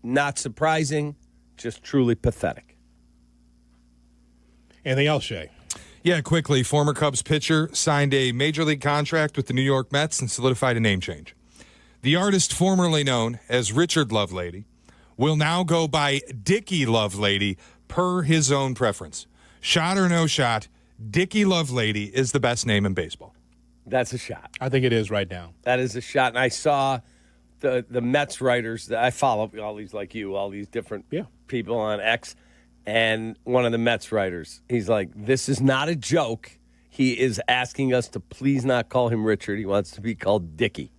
not surprising, just truly pathetic. Anything else, Shay? Yeah, quickly. Former Cubs pitcher signed a major league contract with the New York Mets and solidified a name change. The artist formerly known as Richard Lovelady will now go by Dickie Lovelady per his own preference. Shot or no shot, Dickie Lovelady is the best name in baseball. That's a shot. I think it is right now. That is a shot. And I saw the Mets writers that I follow, all these like you, all these different people on X. And one of the Mets writers, he's like, this is not a joke. He is asking us to please not call him Richard. He wants to be called Dickie.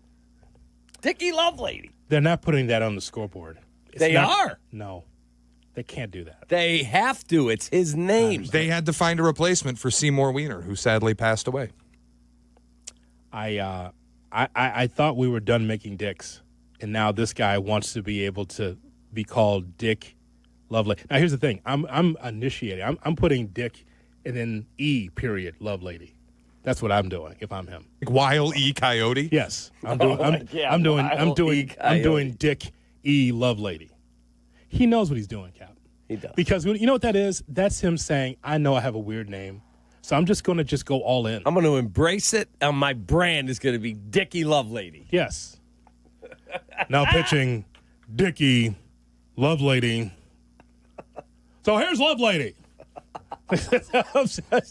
Dickie Lovelady. They're not putting that on the scoreboard. They are. No, they can't do that. They have to. It's his name. They had to find a replacement for Seymour Wiener, who sadly passed away. I thought we were done making dicks, and now this guy wants to be able to be called Dick Lovelady. Now, here's the thing. I'm initiating. I'm putting Dick and then E. Lovelady. That's what I'm doing if I'm him. Like Wile E. Coyote? Yes. I'm doing Dick E. Lovelady. He knows what he's doing, Cap. He does. Because you know what that is? That's him saying, I know I have a weird name, so I'm just going to go all in. I'm going to embrace it, and my brand is going to be Dickie Lovelady. Yes. Now pitching Dickie Lovelady. So here's Lovelady.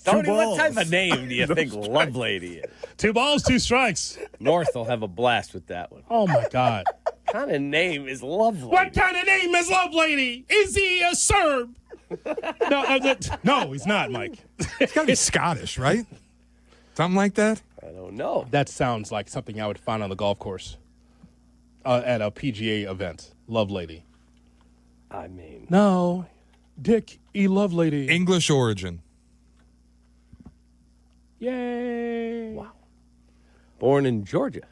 Tony, what type of name do you think Lovelady is? 2 balls, 2 strikes. North will have a blast with that one. Oh, my God. What kind of name is Lovelady? What kind of name is Lovelady? Is he a Serb? No, he's not, Mike. It's got to be Scottish, right? Something like that? I don't know. That sounds like something I would find on the golf course at a PGA event. Lovelady. I mean. No. Dick E. Lovelady. English origin. Yay. Wow. Born in Georgia.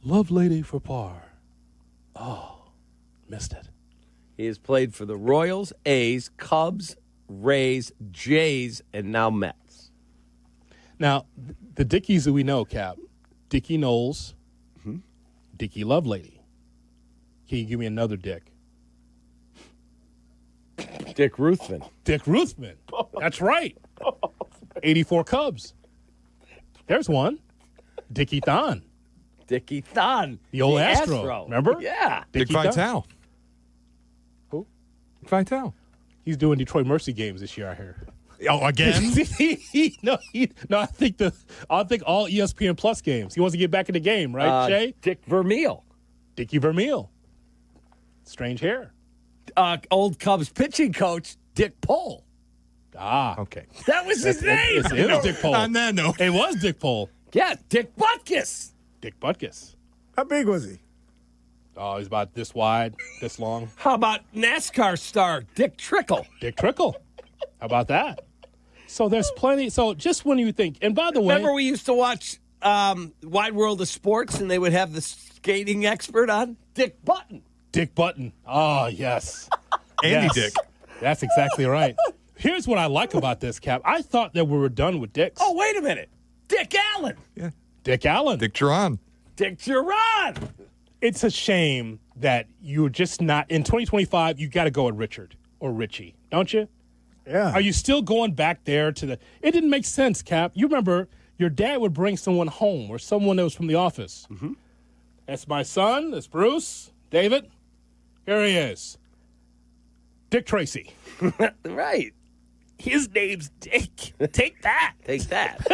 Lovelady for par. Oh, missed it. He has played for the Royals, A's, Cubs, Rays, Jays, and now Mets. Now, the Dickies that we know, Cap, Dickie Knowles, Dickie Lovelady. Can you give me another Dick? Dick Ruthven. Dick Ruthven. That's right. 84 Cubs. There's one. Dickie Thon. Dickie Thon. The old Astro. Remember? Yeah. Dick Vitale. Who? Dick Vitale. He's doing Detroit Mercy games this year, I hear. Oh, again? No, I think all ESPN Plus games. He wants to get back in the game, right, Jay? Dick Vermeil. Dickie Vermeil. Strange hair. Old Cubs pitching coach, Dick Pole. Ah, okay. That was his name. It was Dick Pole. On that note. It was Dick Pole. Yeah, Dick Butkus. Dick Butkus. How big was he? Oh, he's about this wide, this long. How about NASCAR star Dick Trickle? Dick Trickle. How about that? So there's plenty. So just when you think, and by the way. Remember we used to watch Wide World of Sports and they would have the skating expert on? Dick Button. Dick Button. Oh, yes. Andy Dick. That's exactly right. Here's what I like about this, Cap. I thought that we were done with Dicks. Oh, wait a minute. Dick Allen. Yeah. Dick Allen. Dick Duran. Dick Duran. It's a shame that you're just not, in 2025, you got to go with Richard or Richie, don't you? Yeah. Are you still going back there to the, it didn't make sense, Cap. You remember your dad would bring someone home or someone that was from the office. That's my son. That's Bruce. David. Here he is. Dick Tracy. Right. His name's Dick. Take that. Take that.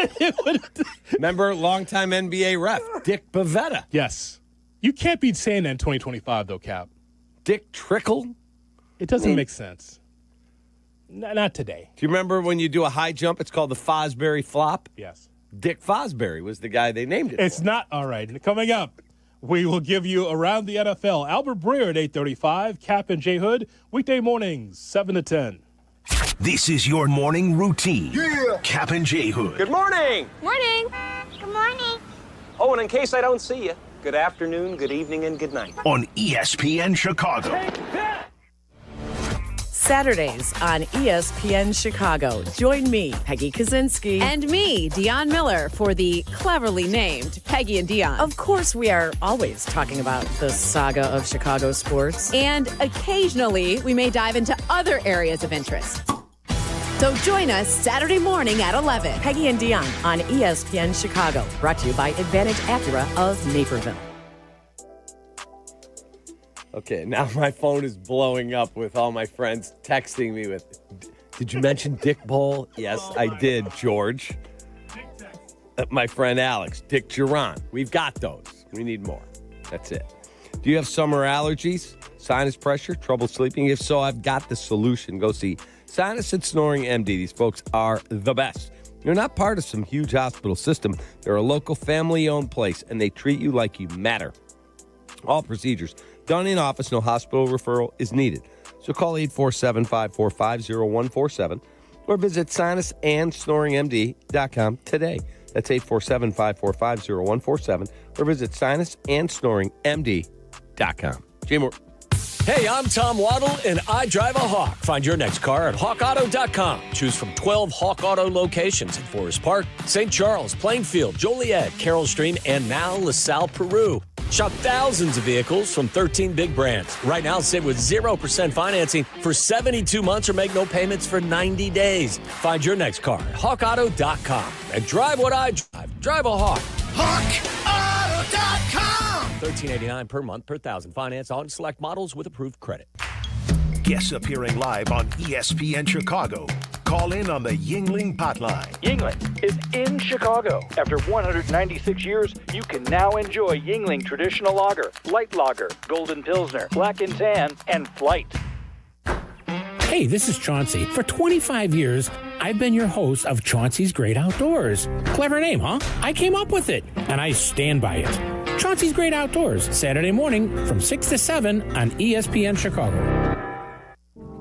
Remember, longtime NBA ref, Dick Bavetta. Yes. You can't be saying that in 2025, though, Cap. Dick Trickle? It doesn't make sense. Not today. Do you remember when you do a high jump, it's called the Fosbury flop? Yes. Dick Fosbury was the guy they named it It's for. not. All right. Coming up, we will give you Around the NFL. Albert Breer at 8:35. Kap and J Hood. Weekday mornings, 7 to 10. This is your morning routine. Yeah. Kap and J Hood. Good morning. Morning. Good morning. Oh, and in case I don't see you, good afternoon, good evening, and good night. On ESPN Chicago. Saturdays on ESPN Chicago. Join me, Peggy Kaczynski. And me, Dion Miller, for the cleverly named Peggy and Dion. Of course, we are always talking about the saga of Chicago sports. And occasionally, we may dive into other areas of interest. So join us Saturday morning at 11. Peggy and Dion on ESPN Chicago. Brought to you by Advantage Acura of Naperville. Okay, now my phone is blowing up with all my friends texting me with, did you mention Dick Bowl? Yes, I did, George. My friend Alex, Dick Geron. We've got those. We need more. That's it. Do you have summer allergies, sinus pressure, trouble sleeping? If so, I've got the solution. Go see Sinus and Snoring MD. These folks are the best. You're not part of some huge hospital system. They're a local family-owned place, and they treat you like you matter. All procedures done in office, no hospital referral is needed. So call 847-545-0147 or visit sinusandsnoringmd.com today. That's 847-545-0147 or visit sinusandsnoringmd.com. Jay Moore. Hey, I'm Tom Waddle, and I drive a Hawk. Find your next car at hawkauto.com. Choose from 12 Hawk Auto locations in Forest Park, St. Charles, Plainfield, Joliet, Carroll Stream, and now LaSalle, Peru. Shop thousands of vehicles from 13 big brands. Right now, save with 0% financing for 72 months or make no payments for 90 days. Find your next car at hawkauto.com and drive what I drive. Drive a Hawk. HawkAuto.com. $13.89 per month per thousand. Finance on select models with approved credit. Guests appearing live on ESPN Chicago. Call in on the Yingling hotline. Yingling is in Chicago. After 196 years, you can now enjoy Yingling Traditional Lager, Light Lager, Golden Pilsner, Black and Tan, and Flight. Hey, this is Chauncey. For 25 years, I've been your host of Chauncey's Great Outdoors. Clever name, huh? I came up with it, and I stand by it. Chauncey's Great Outdoors, Saturday morning from 6 to 7 on ESPN Chicago.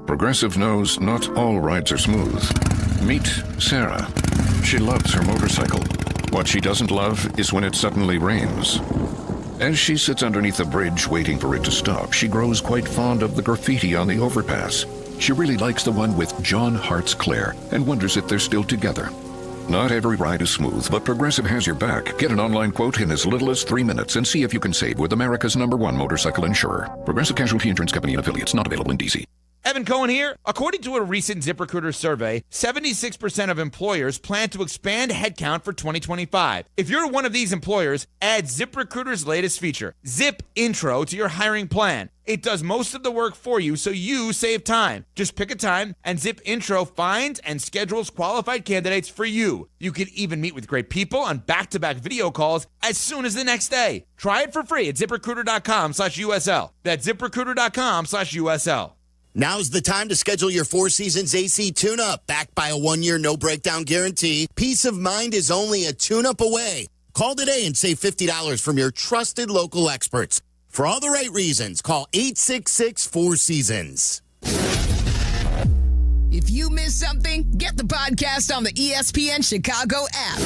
Progressive knows not all rides are smooth. Meet Sarah. She loves her motorcycle. What she doesn't love is when it suddenly rains. As she sits underneath a bridge waiting for it to stop, she grows quite fond of the graffiti on the overpass. She really likes the one with John Hart's Claire and wonders if they're still together. Not every ride is smooth, but Progressive has your back. Get an online quote in as little as 3 minutes and see if you can save with America's #1 motorcycle insurer. Progressive Casualty Insurance Company and affiliates, not available in D.C. Evan Cohen here. According to a recent ZipRecruiter survey, 76% of employers plan to expand headcount for 2025. If you're one of these employers, add ZipRecruiter's latest feature, Zip Intro, to your hiring plan. It does most of the work for you, so you save time. Just pick a time, and Zip Intro finds and schedules qualified candidates for you. You can even meet with great people on back-to-back video calls as soon as the next day. Try it for free at ZipRecruiter.com/USL. That's ZipRecruiter.com/USL. Now's the time to schedule your Four Seasons AC tune-up, backed by a 1-year no-breakdown guarantee. Peace of mind is only a tune-up away. Call today and save $50 from your trusted local experts. For all the right reasons, call 866-4Seasons. If you missed something, get the podcast on the ESPN Chicago app.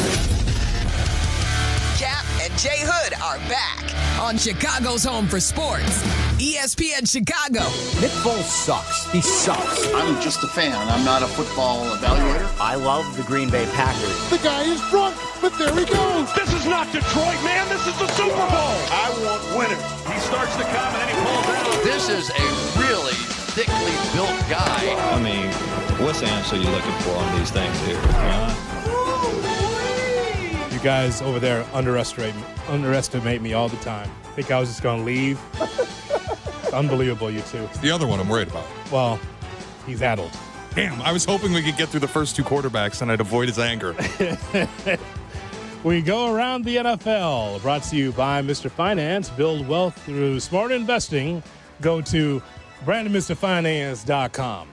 Kap and J Hood are back on Chicago's home for sports. ESPN Chicago. Nick Foles sucks. He sucks. I'm just a fan. I'm not a football evaluator. I love the Green Bay Packers. The guy is drunk, but there he goes. This is not Detroit, man. This is the Super Bowl. I want winners. He starts to come and then he pulls out. This is a really thickly built guy. I mean, what's the answer you're looking for on these things here? You guys over there underestimate me all the time. Think I was just going to leave? It's unbelievable, you two. The other one I'm worried about. Well, he's addled. Damn, I was hoping we could get through the first two quarterbacks and I'd avoid his anger. We go around the NFL. Brought to you by Mr. Finance. Build wealth through smart investing. Go to BrandonMrFinance.com.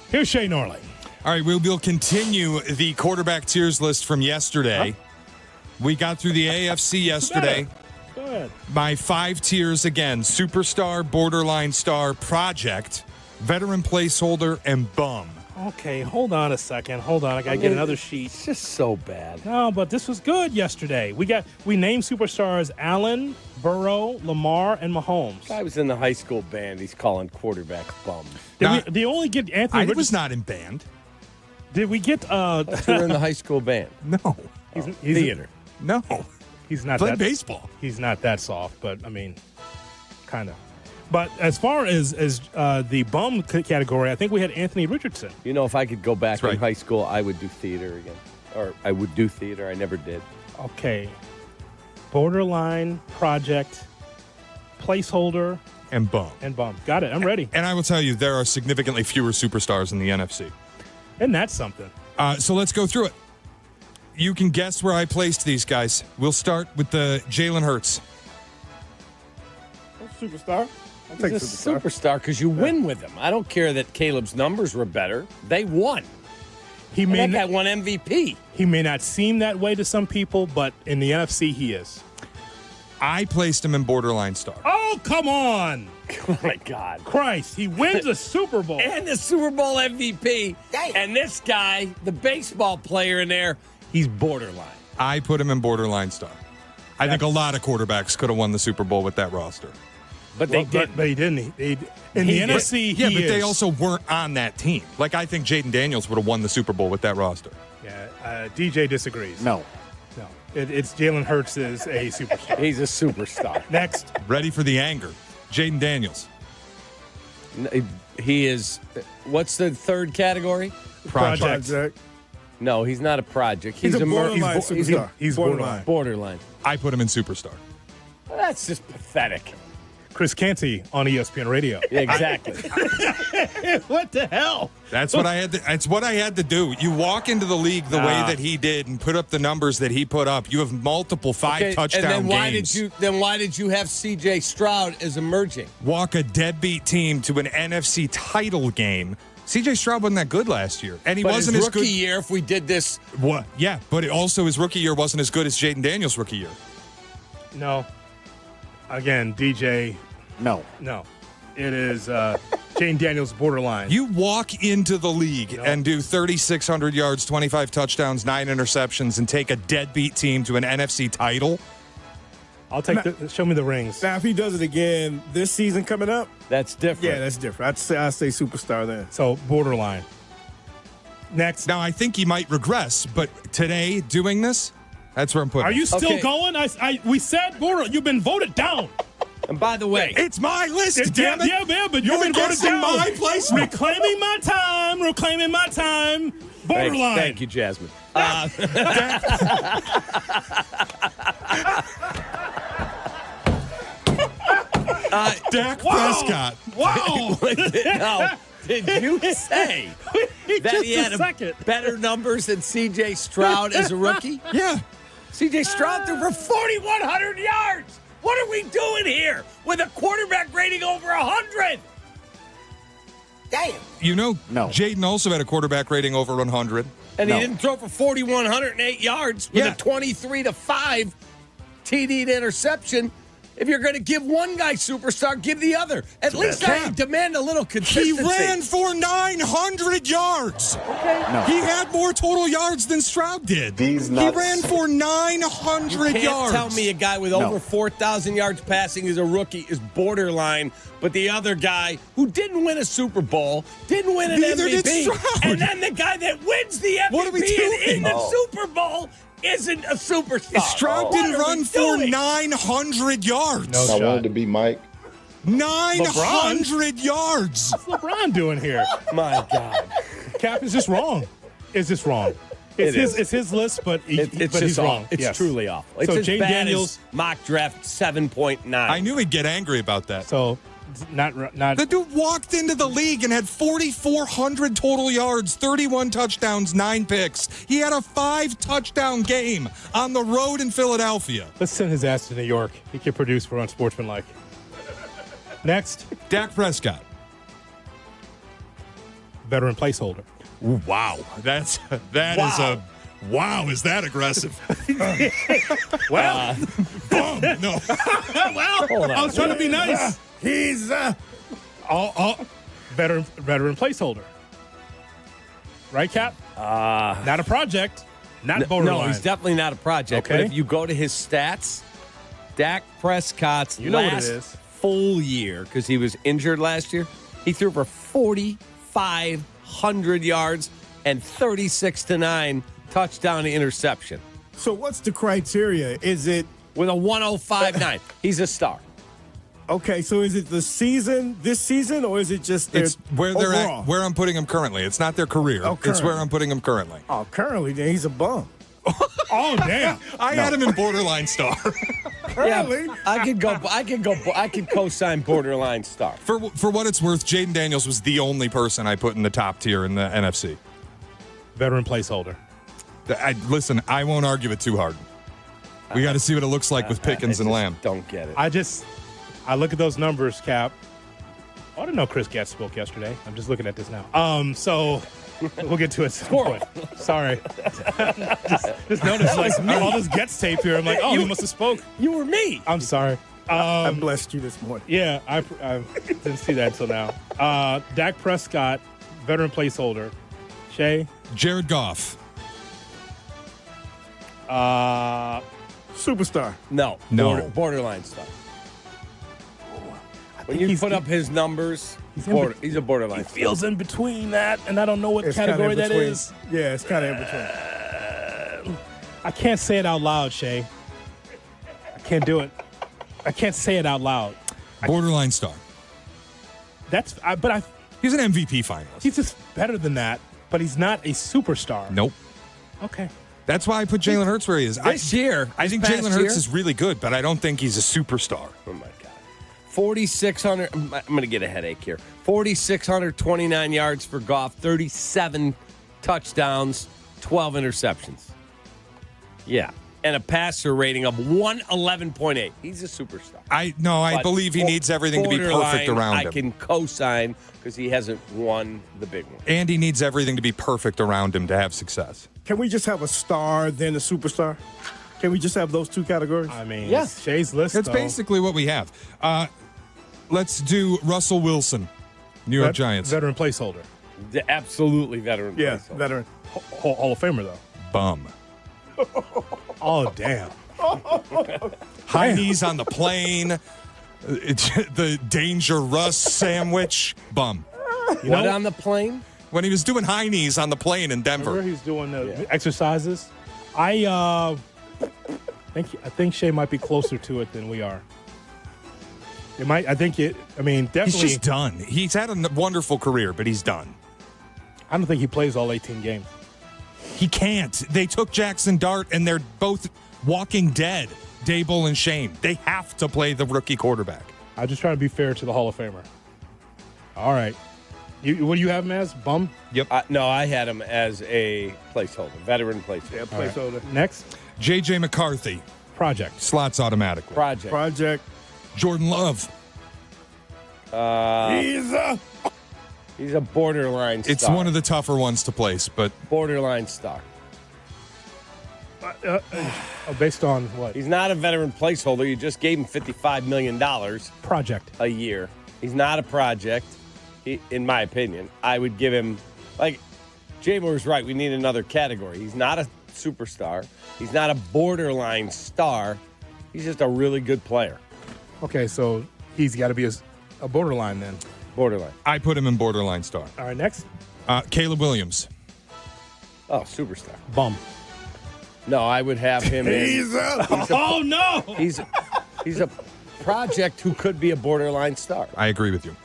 Here's Shay Norley. All right, we'll continue the quarterback tiers list from yesterday. We got through the AFC yesterday. Go ahead. My 5 tiers again: superstar, borderline star, project, veteran placeholder, and bum. Okay, hold on a second. Hold on. I got to get another sheet. It's just so bad. No, but this was good yesterday. We named superstars Allen, Burrow, Lamar, and Mahomes. Guy was in the high school band. He's calling quarterbacks bum. Did we only get Anthony Richardson? I was not in band. Did we get We're in the high school band. No. He's theater. No. He's not Played that baseball. He's not that soft, but I mean, kind of. But as far as the bum category, I think we had Anthony Richardson. You know, if I could go back That's in high school, I would do theater again. Or I would do theater. I never did. Okay. Borderline, project, placeholder, And bum. Got it. I'm ready. And I will tell you, there are significantly fewer superstars in the NFC. And that's something. So let's go through it. You can guess where I placed these guys. We'll start with the Jalen Hurts. Superstar. He's a superstar because you win with him. I don't care that Caleb's numbers were better. They won. That guy won MVP. He may not seem that way to some people, but in the NFC, he is. I placed him in borderline star. Oh, come on. Oh, my God. Christ, he wins a Super Bowl. And the Super Bowl MVP. And this guy, the baseball player in there, he's borderline. I put him in borderline star. I think a lot of quarterbacks could have won the Super Bowl with that roster. But they didn't. But he didn't. In the NFC, yeah, but they also weren't on that team. Like, I think Jaden Daniels would have won the Super Bowl with that roster. Yeah, DJ disagrees. No. It's Jalen Hurts is a superstar. He's a superstar. Next. Ready for the anger. Jaden Daniels. He is, what's the third category? Project. No, he's not a project. He's a borderline superstar. He's borderline. Borderline. I put him in superstar. Well, that's just pathetic. Chris Canty on ESPN Radio. Yeah, exactly. What the hell? That's what I had to. That's what I had to do. You walk into the league the way that he did and put up the numbers that he put up. You have multiple touchdown and then games. why did you have C.J. Stroud as emerging? Walk a deadbeat team to an NFC title game. C.J. Stroud wasn't that good last year, and he wasn't his as good. rookie year. If we did this, what? Yeah, but also his rookie year wasn't as good as Jaden Daniels' rookie year. No. Again, DJ. No. It is Jane Daniels borderline. You walk into the league and do 3,600 yards, 25 touchdowns, 9 interceptions, and take a deadbeat team to an NFC title? I'll take show me the rings. Now, if he does it again this season coming up, that's different. Yeah, that's different. I'd say superstar then. So borderline. Next. Now, I think he might regress, but today doing this, that's where I'm putting. Are you still going? We said borderline. You've been voted down. And by the way, it's my list, damn it. Yeah, man, but you've been voted down. My placement. Reclaiming my time. Borderline. Thank you, Jasmine. Dak Prescott. Wow. No, did you say that he had better numbers than C.J. Stroud as a rookie? Yeah. C.J. Stroud threw for 4,100 yards. What are we doing here with a quarterback rating over 100? Damn. You know, No. Jaden also had a quarterback rating over 100. And he didn't throw for 4,108 yards with a 23-5 TD to interception. If you're going to give one guy superstar, give the other. At least I demand a little consistency. He ran for 900 yards. Okay. No. He had more total yards than Stroud did. He ran for 900 You can't yards. tell me a guy with over 4,000 yards passing as a rookie is borderline, but the other guy who didn't win a Super Bowl, didn't win an Neither MVP, did Stroud. and then the guy that wins the What are we MVP and in doing? the Super Bowl isn't a superstar. Stroud didn't run for 900 yards. No I shot. wanted to be Mike. 900 yards. What's LeBron doing here? My God. Cap is just wrong. Is this wrong? It's his list, but he's wrong. It's truly awful. It's so as Jane bad Daniels as mock draft 7.9. I knew he'd get angry about that. So not. The dude walked into the league and had 4,400 total yards, 31 touchdowns, 9 picks. He had a 5-touchdown game on the road in Philadelphia. Let's send his ass to New York. He can produce for Unsportsmanlike. Next, Dak Prescott. Veteran placeholder. Ooh, wow. That is a wow, is that aggressive? Well, boom. No. Well, I was trying to be nice. He's veteran placeholder. Right, Cap? Not a project. Not borderline. No, he's definitely not a project. Okay. But if you go to his stats, Dak Prescott's You know what it last is. full year, because he was injured last year, he threw for 4,500 yards and 36-9 touchdown to interception. So what's the criteria? Is it with a 105.9? He's a star. Okay, so is it this season, or is it just their It's where they're overall? at, where I'm putting him currently. It's not their career. Oh, It's currently. where I'm putting him currently. Oh, currently, then he's a bum. Oh, damn. I had him in borderline star. Currently. Yeah, I could co-sign borderline star. For what it's worth, Jaden Daniels was the only person I put in the top tier in the NFC. Veteran placeholder. Listen, I won't argue it too hard. We got to see what it looks like with Pickens and Lamb. Don't get it. I look at those numbers, Cap. I didn't know Chris Getz spoke yesterday. I'm just looking at this now. So we'll get to it at some point. Sorry. just noticed like all this Getz tape here. I'm like, he must have spoke. You were me. I'm sorry. I blessed you this morning. Yeah, I didn't see that until now. Dak Prescott, veteran placeholder. Shay? Jared Goff. Superstar. No. Borderline star. When you put up his numbers, he's a borderline. He feels in between that, and I don't know what category that is. Yeah, it's kind of in between. I can't say it out loud, Shay. I can't do it. I can't say it out loud. Borderline star. He's an MVP finalist. He's just better than that, but he's not a superstar. Nope. Okay. That's why I put Jalen Hurts where he is. This year, I think Jalen Hurts is really good, but I don't think he's a superstar. Oh, my God. 4,600. I'm going to get a headache here. 4,629 yards for Goff, 37 touchdowns, 12 interceptions. Yeah. And a passer rating of 111.8. He's a superstar. I believe he needs everything to be perfect around him. I can co-sign because he hasn't won the big one. And he needs everything to be perfect around him to have success. Can we just have a star, then a superstar? Can we just have those two categories? I mean, yes. Shay's list, That's basically what we have. Let's do Russell Wilson, New York Giants. Veteran placeholder. Absolutely veteran. Yeah, placeholder. veteran. Hall of Famer, though. Bum. Oh, damn. High knees on the plane. The Danger Russ sandwich. Bum. What on the plane? When he was doing high knees on the plane in Denver. Remember he was doing the exercises? I think Shay might be closer to it than we are. Definitely. He's just done. He's had a wonderful career, but he's done. I don't think he plays all 18 games. He can't. They took Jackson Dart, and they're both walking dead, Dable and Shane. They have to play the rookie quarterback. I'm just trying to be fair to the Hall of Famer. All right. What do you have him as? Bum? Yep. No, I had him as a placeholder, veteran placeholder. Yeah, placeholder. Right. Next. J.J. McCarthy. Project. Slots automatically. Project. Jordan Love. He's a borderline star. It's one of the tougher ones to place, but borderline star. Based on what? He's not a veteran placeholder. You just gave him $55 million. Project. A year. He's not a project, in my opinion. I would give him, Jay Moore's right. We need another category. He's not a superstar. He's not a borderline star. He's just a really good player. Okay, so he's got to be a borderline then. Borderline. I put him in borderline star. All right, next. Caleb Williams. Oh, superstar. Bum. No, I would have him oh, no! He's a project who could be a borderline star. I agree with you.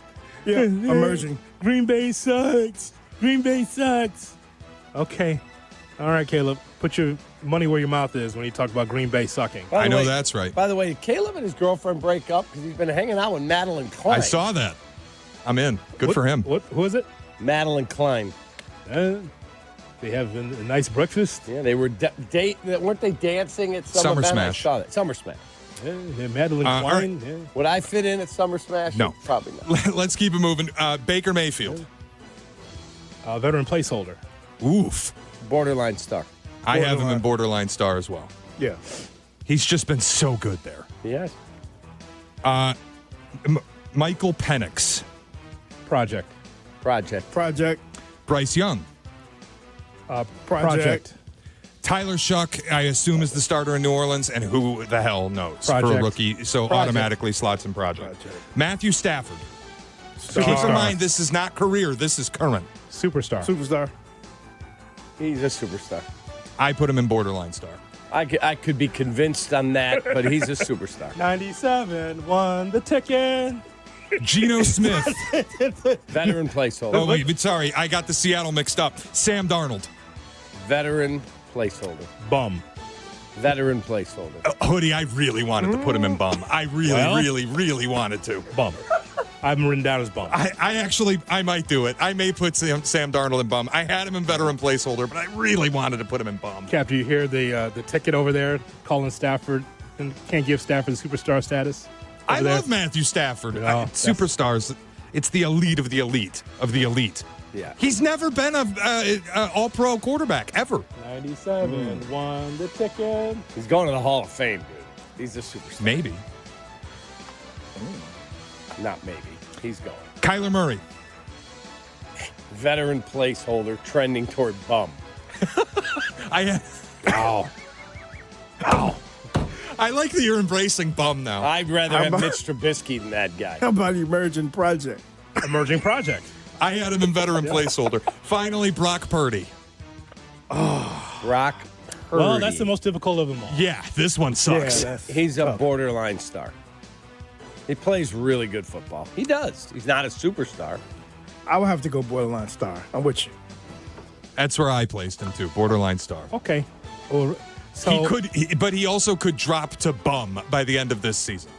Yeah, emerging. Green Bay sucks. Okay. All right, Caleb. Put your money where your mouth is when you talk about Green Bay sucking. I know that's right. By the way, did Caleb and his girlfriend break up because he's been hanging out with Madeline Klein? I saw that. I'm in. Good for him. Who is it? Madeline Klein. They have a nice breakfast. Yeah, they were weren't they dancing at some Summer event? Smash. I saw that. Summer Smash. Yeah, Madeline Klein. Right. Yeah. Would I fit in at Summer Smash? No. Probably not. Let's keep it moving. Baker Mayfield. Veteran placeholder. Oof. Borderline star. I have him in borderline star as well. Yeah. He's just been so good there. Yes. Michael Penix. Project. Bryce Young. Project. Tyler Shuck, I assume, is the starter in New Orleans, and who the hell knows for a rookie, so automatically slots in project. Matthew Stafford. Keep in mind, this is not career, this is current. Superstar. He's a superstar. I put him in borderline star. I could be convinced on that, but he's a superstar. 97 won the ticket. Geno Smith. Veteran placeholder. Oh, wait, sorry. I got the Seattle mixed up. Sam Darnold. Veteran placeholder. Bum. Veteran placeholder. Hoodie, I really wanted to put him in bum. I really wanted to. Bum. I have him written down as bum. I might do it. I may put Sam Darnold in bum. I had him in veteran placeholder, but I really wanted to put him in bum. Cap, do you hear the ticket over there calling Stafford and can't give Stafford the superstar status? I love Matthew Stafford. Superstars. It's the elite of the elite of the elite. Yeah. He's never been a all-pro quarterback, ever. 97 won the ticket. He's going to the Hall of Fame, dude. He's a superstar. Maybe. Not maybe. He's going. Kyler Murray. Veteran placeholder trending toward bum. Ow. I like that you're embracing bum now. I'd rather have Mitch Trubisky than that guy. How about emerging project? Emerging project. I had him in veteran placeholder. Finally, Brock Purdy. Brock Purdy. Well, that's the most difficult of them all. Yeah, this one sucks. Yeah, He's a borderline star. He plays really good football. He does. He's not a superstar. I would have to go borderline star. I'm with you. That's where I placed him too, borderline star. Okay. Well, so He could, but he also could drop to bum by the end of this season.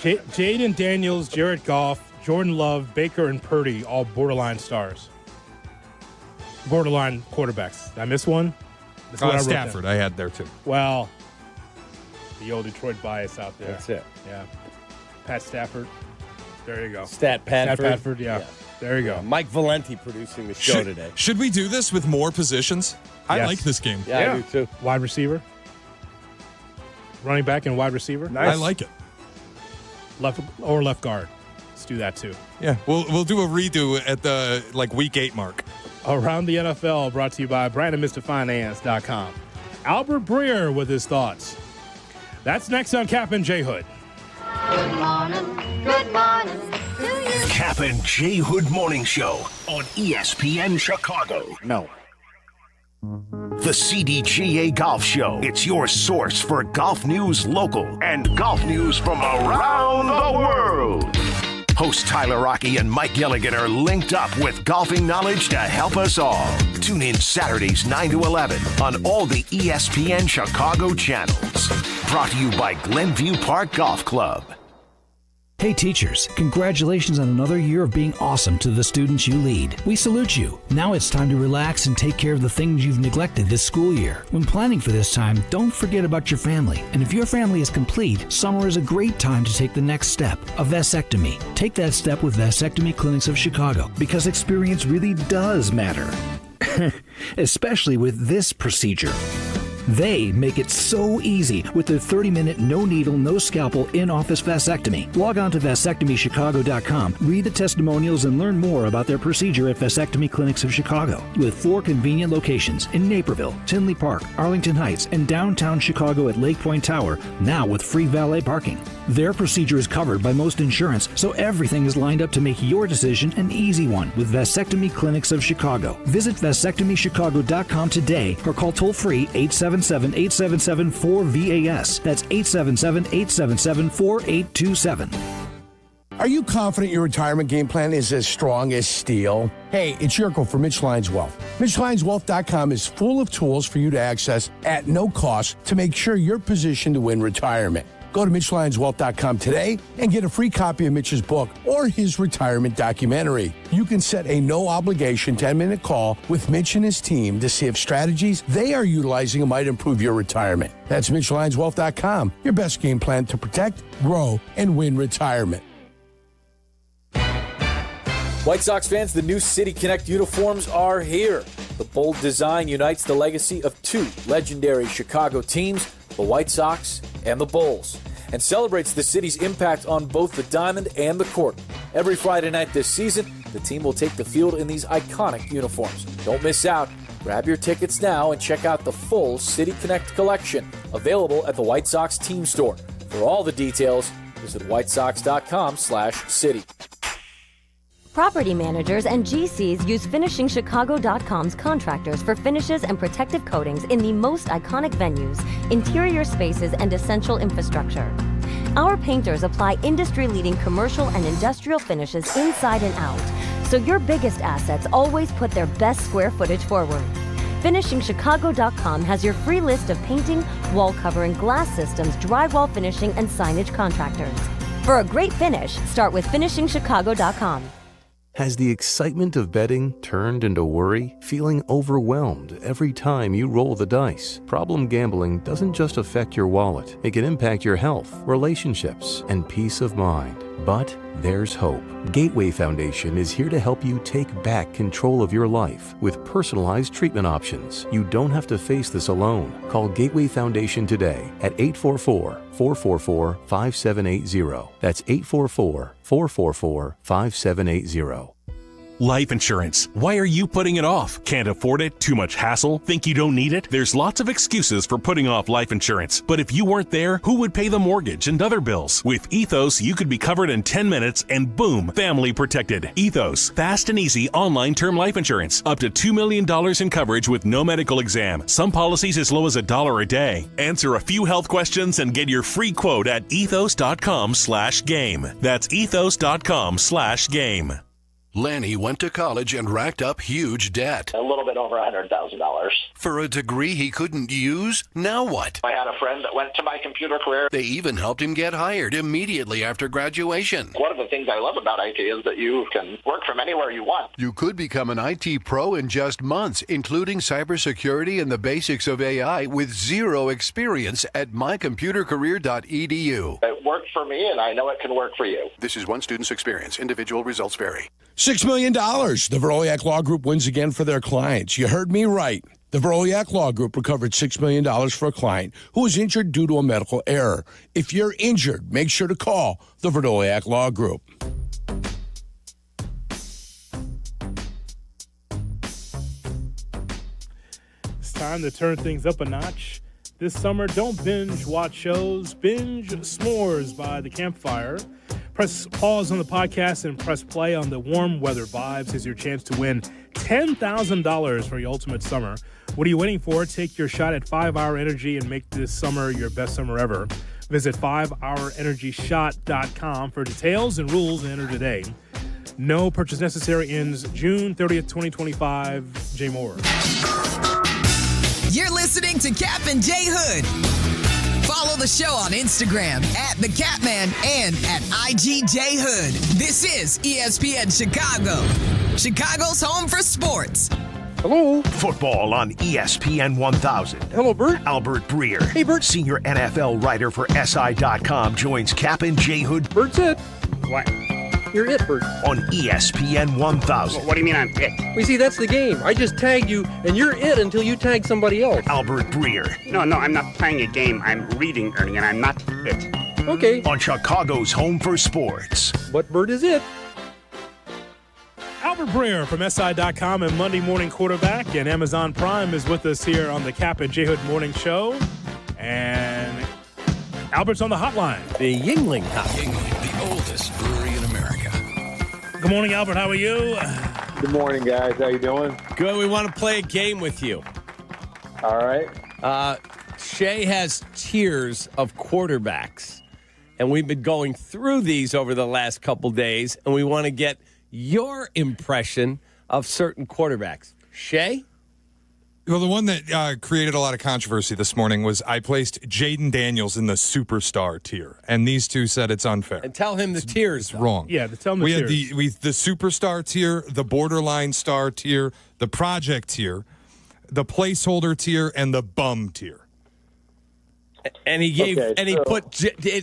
Jaden Daniels, Jared Goff, Jordan Love, Baker, and Purdy, all borderline stars. Borderline quarterbacks. Did I miss one? That's what I wrote Stafford, down. I had there too. Well, the old Detroit bias out there. That's it. Yeah. Pat Stafford. There you go. Stat Padford. Yeah. There you go. Mike Valenti producing the show today. Should we do this with more positions? I Yes. like this game. Yeah, I do too. Wide receiver. Running back and wide receiver. Nice. I like it. Left guard. Let's do that too. Yeah, we'll do a redo at the week 8 mark. Around the NFL, brought to you by BrandonMrFinance.com. Albert Breer with his thoughts. That's next on Kap and J Hood. Good morning. Good morning. Kap and J Hood Morning Show on ESPN Chicago. No. The CDGA Golf Show. It's your source for golf news local and golf news from around the world. Hosts Tyler Rocky and Mike Gilligan are linked up with golfing knowledge to help us all. Tune in Saturdays 9 to 11 on all the ESPN Chicago channels. Brought to you by Glenview Park Golf Club. Hey teachers, congratulations on another year of being awesome to the students you lead. We salute you. Now it's time to relax and take care of the things you've neglected this school year. When planning for this time, don't forget about your family. And if your family is complete, summer is a great time to take the next step, a vasectomy. Take that step with Vasectomy Clinics of Chicago, because experience really does matter. Especially with this procedure. They make it so easy with their 30-minute, no-needle, no-scalpel, in-office vasectomy. Log on to vasectomychicago.com, read the testimonials, and learn more about their procedure at Vasectomy Clinics of Chicago. With 4 convenient locations in Naperville, Tinley Park, Arlington Heights, and downtown Chicago at Lake Point Tower, now with free valet parking. Their procedure is covered by most insurance, so everything is lined up to make your decision an easy one with Vasectomy Clinics of Chicago. Visit vasectomychicago.com today or call toll-free 877-877-4VAS. That's 877-877-4827. Are you confident your retirement game plan is as strong as steel? Hey, it's Yurko from Mitch Lyons Wealth. MitchLyonsWealth.com is full of tools for you to access at no cost to make sure you're positioned to win retirement. Go to MitchLyonsWealth.com today and get a free copy of Mitch's book or his retirement documentary. You can set a no-obligation 10-minute call with Mitch and his team to see if strategies they are utilizing might improve your retirement. That's MitchLyonsWealth.com, your best game plan to protect, grow, and win retirement. White Sox fans, the new City Connect uniforms are here. The bold design unites the legacy of two legendary Chicago teams, the White Sox and the Bulls, and celebrates the city's impact on both the diamond and the court. Every Friday night this season, the team will take the field in these iconic uniforms. Don't miss out. Grab your tickets now and check out the full City Connect collection, available at the White Sox team store. For all the details, visit whitesox.com/city. Property managers and GCs use FinishingChicago.com's contractors for finishes and protective coatings in the most iconic venues, interior spaces, and essential infrastructure. Our painters apply industry-leading commercial and industrial finishes inside and out, so your biggest assets always put their best square footage forward. FinishingChicago.com has your free list of painting, wall covering, glass systems, drywall finishing, and signage contractors. For a great finish, start with FinishingChicago.com. Has the excitement of betting turned into worry? Feeling overwhelmed every time you roll the dice? Problem gambling doesn't just affect your wallet. It can impact your health, relationships, and peace of mind. But there's hope. Gateway Foundation is here to help you take back control of your life with personalized treatment options. You don't have to face this alone. Call Gateway Foundation today at 844-444-5780. That's 844-444-5780. Life insurance. Why are you putting it off? Can't afford it? Too much hassle? Think you don't need it? There's lots of excuses for putting off life insurance. But if you weren't there, who would pay the mortgage and other bills? With Ethos, you could be covered in 10 minutes and boom, family protected. Ethos, fast and easy online term life insurance. Up to $2 million in coverage with no medical exam. Some policies as low as $1 a day. Answer a few health questions and get your free quote at ethos.com/game. That's ethos.com/game. Lanny went to college and racked up huge debt. A little bit over $100,000. For a degree he couldn't use? Now what? I had a friend that went to my computer career. They even helped him get hired immediately after graduation. One of the things I love about IT is that you can work from anywhere you want. You could become an IT pro in just months, including cybersecurity and the basics of AI with zero experience at mycomputercareer.edu. It worked for me, and I know it can work for you. This is one student's experience. Individual results vary. $6 million. The Veroliak Law Group wins again for their clients. You heard me right. The Veroliak Law Group recovered $6 million for a client who was injured due to a medical error. If you're injured, make sure to call the Veroliak Law Group. It's time to turn things up a notch. This summer, don't binge watch shows. Binge s'mores by the campfire. Press pause on the podcast and press play on the warm weather vibes as your chance to win $10,000 for your ultimate summer. What are you waiting for? Take your shot at 5-Hour Energy and make this summer your best summer ever. Visit 5hourenergyshot.com for details and rules and enter today. No purchase necessary. Ends June 30th, 2025. Jay Moore. You're listening to Kap and J Hood. Follow the show on Instagram at The Catman and at IGJ Hood. This is ESPN Chicago, Chicago's home for sports. Hello. Football on ESPN 1000. Hello, Bert. Albert Breer. Hey, Bert. Senior NFL writer for SI.com joins Kap and J Hood. Bert's it. What? You're it, Bert. On ESPN 1000. What do you mean I'm it? We see, that's the game. I just tagged you, and you're it until you tag somebody else. Albert Breer. No, I'm not playing a game. I'm reading, Ernie, and I'm not it. Okay. On Chicago's home for sports. But Bert is it. Albert Breer from SI.com and Monday Morning Quarterback, and Amazon Prime is with us here on the Kap and J Hood Morning Show. And Albert's on the hotline. The Yuengling Hotline. Yuengling, the oldest brewery in America. Good morning, Albert. How are you? Good morning, guys. How you doing? Good. We want to play a game with you. All right. Shay has tiers of quarterbacks. And we've been going through these over the last couple days, and we want to get your impression of certain quarterbacks. Shay? Well, the one that created a lot of controversy this morning was I placed Jaden Daniels in the superstar tier, and these two said it's unfair. And tell him the tiers. It's wrong. Yeah, tell him the we tiers. had the superstar tier, the borderline star tier, the project tier, the placeholder tier, and the bum tier. And he gave,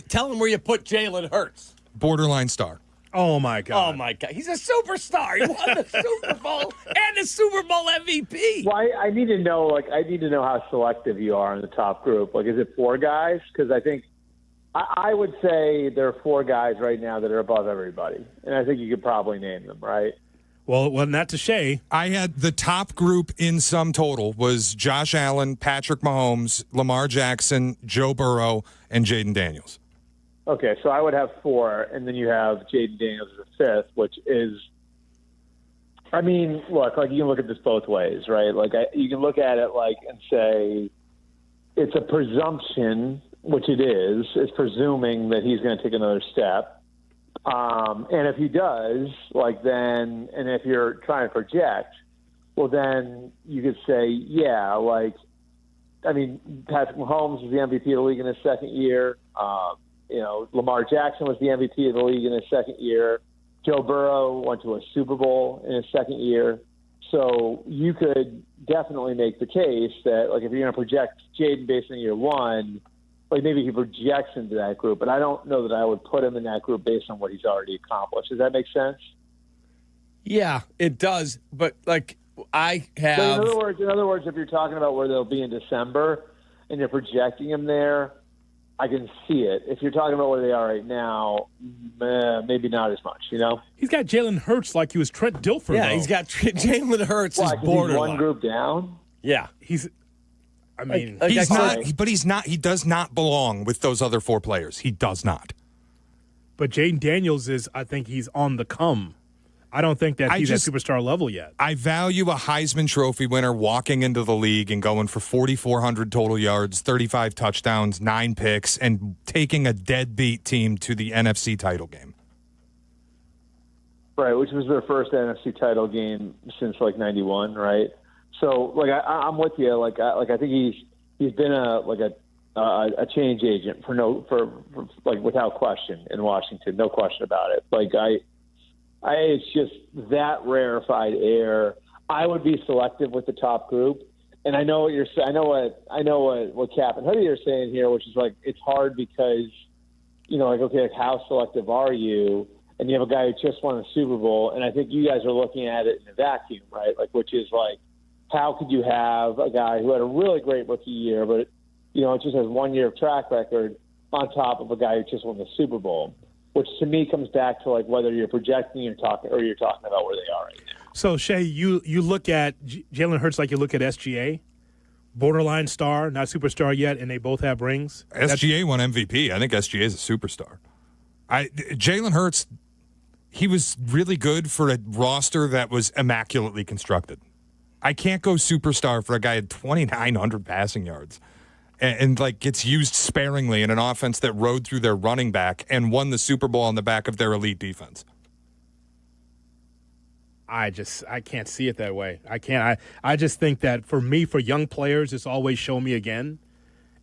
tell him where you put Jalen Hurts. Borderline star. Oh, my God. Oh, my God. He's a superstar. He won the Super Bowl and the Super Bowl MVP. Well, I need to know, how selective you are in the top group. Like, is it 4 guys? Because I think I would say there are 4 guys right now that are above everybody. And I think you could probably name them, right? Well, not to Shay. I had the top group in sum total was Josh Allen, Patrick Mahomes, Lamar Jackson, Joe Burrow, and Jaden Daniels. Okay, so I would have 4, and then you have Jaden Daniels as a 5th, which is, I mean, look, you can look at this both ways, right? You can look at it and say it's a presumption, which it is. It's presuming that he's going to take another step. And if he does, then, and if you're trying to project, well, then you could say, yeah, Patrick Mahomes was the MVP of the league in his second year. Lamar Jackson was the MVP of the league in his second year. Joe Burrow went to a Super Bowl in his second year. So you could definitely make the case that, if you're going to project Jaden based on year 1, maybe he projects into that group, but I don't know that I would put him in that group based on what he's already accomplished. Does that make sense? Yeah, it does. But I have. So in other words, if you're talking about where they'll be in December and you're projecting him there, I can see it. If you're talking about where they are right now, maybe not as much. He's got Jalen Hurts like he was Trent Dilfer. Yeah, though. he's got Jalen Hurts is borderline. He's one group down. Yeah, he's not. But he's not. He does not belong with those other 4 players. He does not. But Jaden Daniels I think he's on the come. I don't think that he's at superstar level yet. I value a Heisman Trophy winner walking into the league and going for 4,400 total yards, 35 touchdowns, 9 picks, and taking a deadbeat team to the NFC title game. Right, which was their first NFC title game since 91, right? So I'm with you. I think he's been a change agent for without question in Washington, no question about it. It's just that rarefied air. I would be selective with the top group, and I know what you're saying. I know what Kap and Hoodie are saying here, which is it's hard because how selective are you? And you have a guy who just won a Super Bowl, and I think you guys are looking at it in a vacuum, right? Which is how could you have a guy who had a really great rookie year, but it just has 1 year of track record on top of a guy who just won the Super Bowl? Which to me comes back to whether you're projecting or you're talking about where they are right now. So Shay, you look at Jalen Hurts like you look at SGA, borderline star, not superstar yet, and they both have rings. SGA won MVP. I think SGA is a superstar. Jalen Hurts, he was really good for a roster that was immaculately constructed. I can't go superstar for a guy who had 2,900 passing yards. And gets used sparingly in an offense that rode through their running back and won the Super Bowl on the back of their elite defense. I can't see it that way. I can't. I just think that for me, for young players, it's always show me again.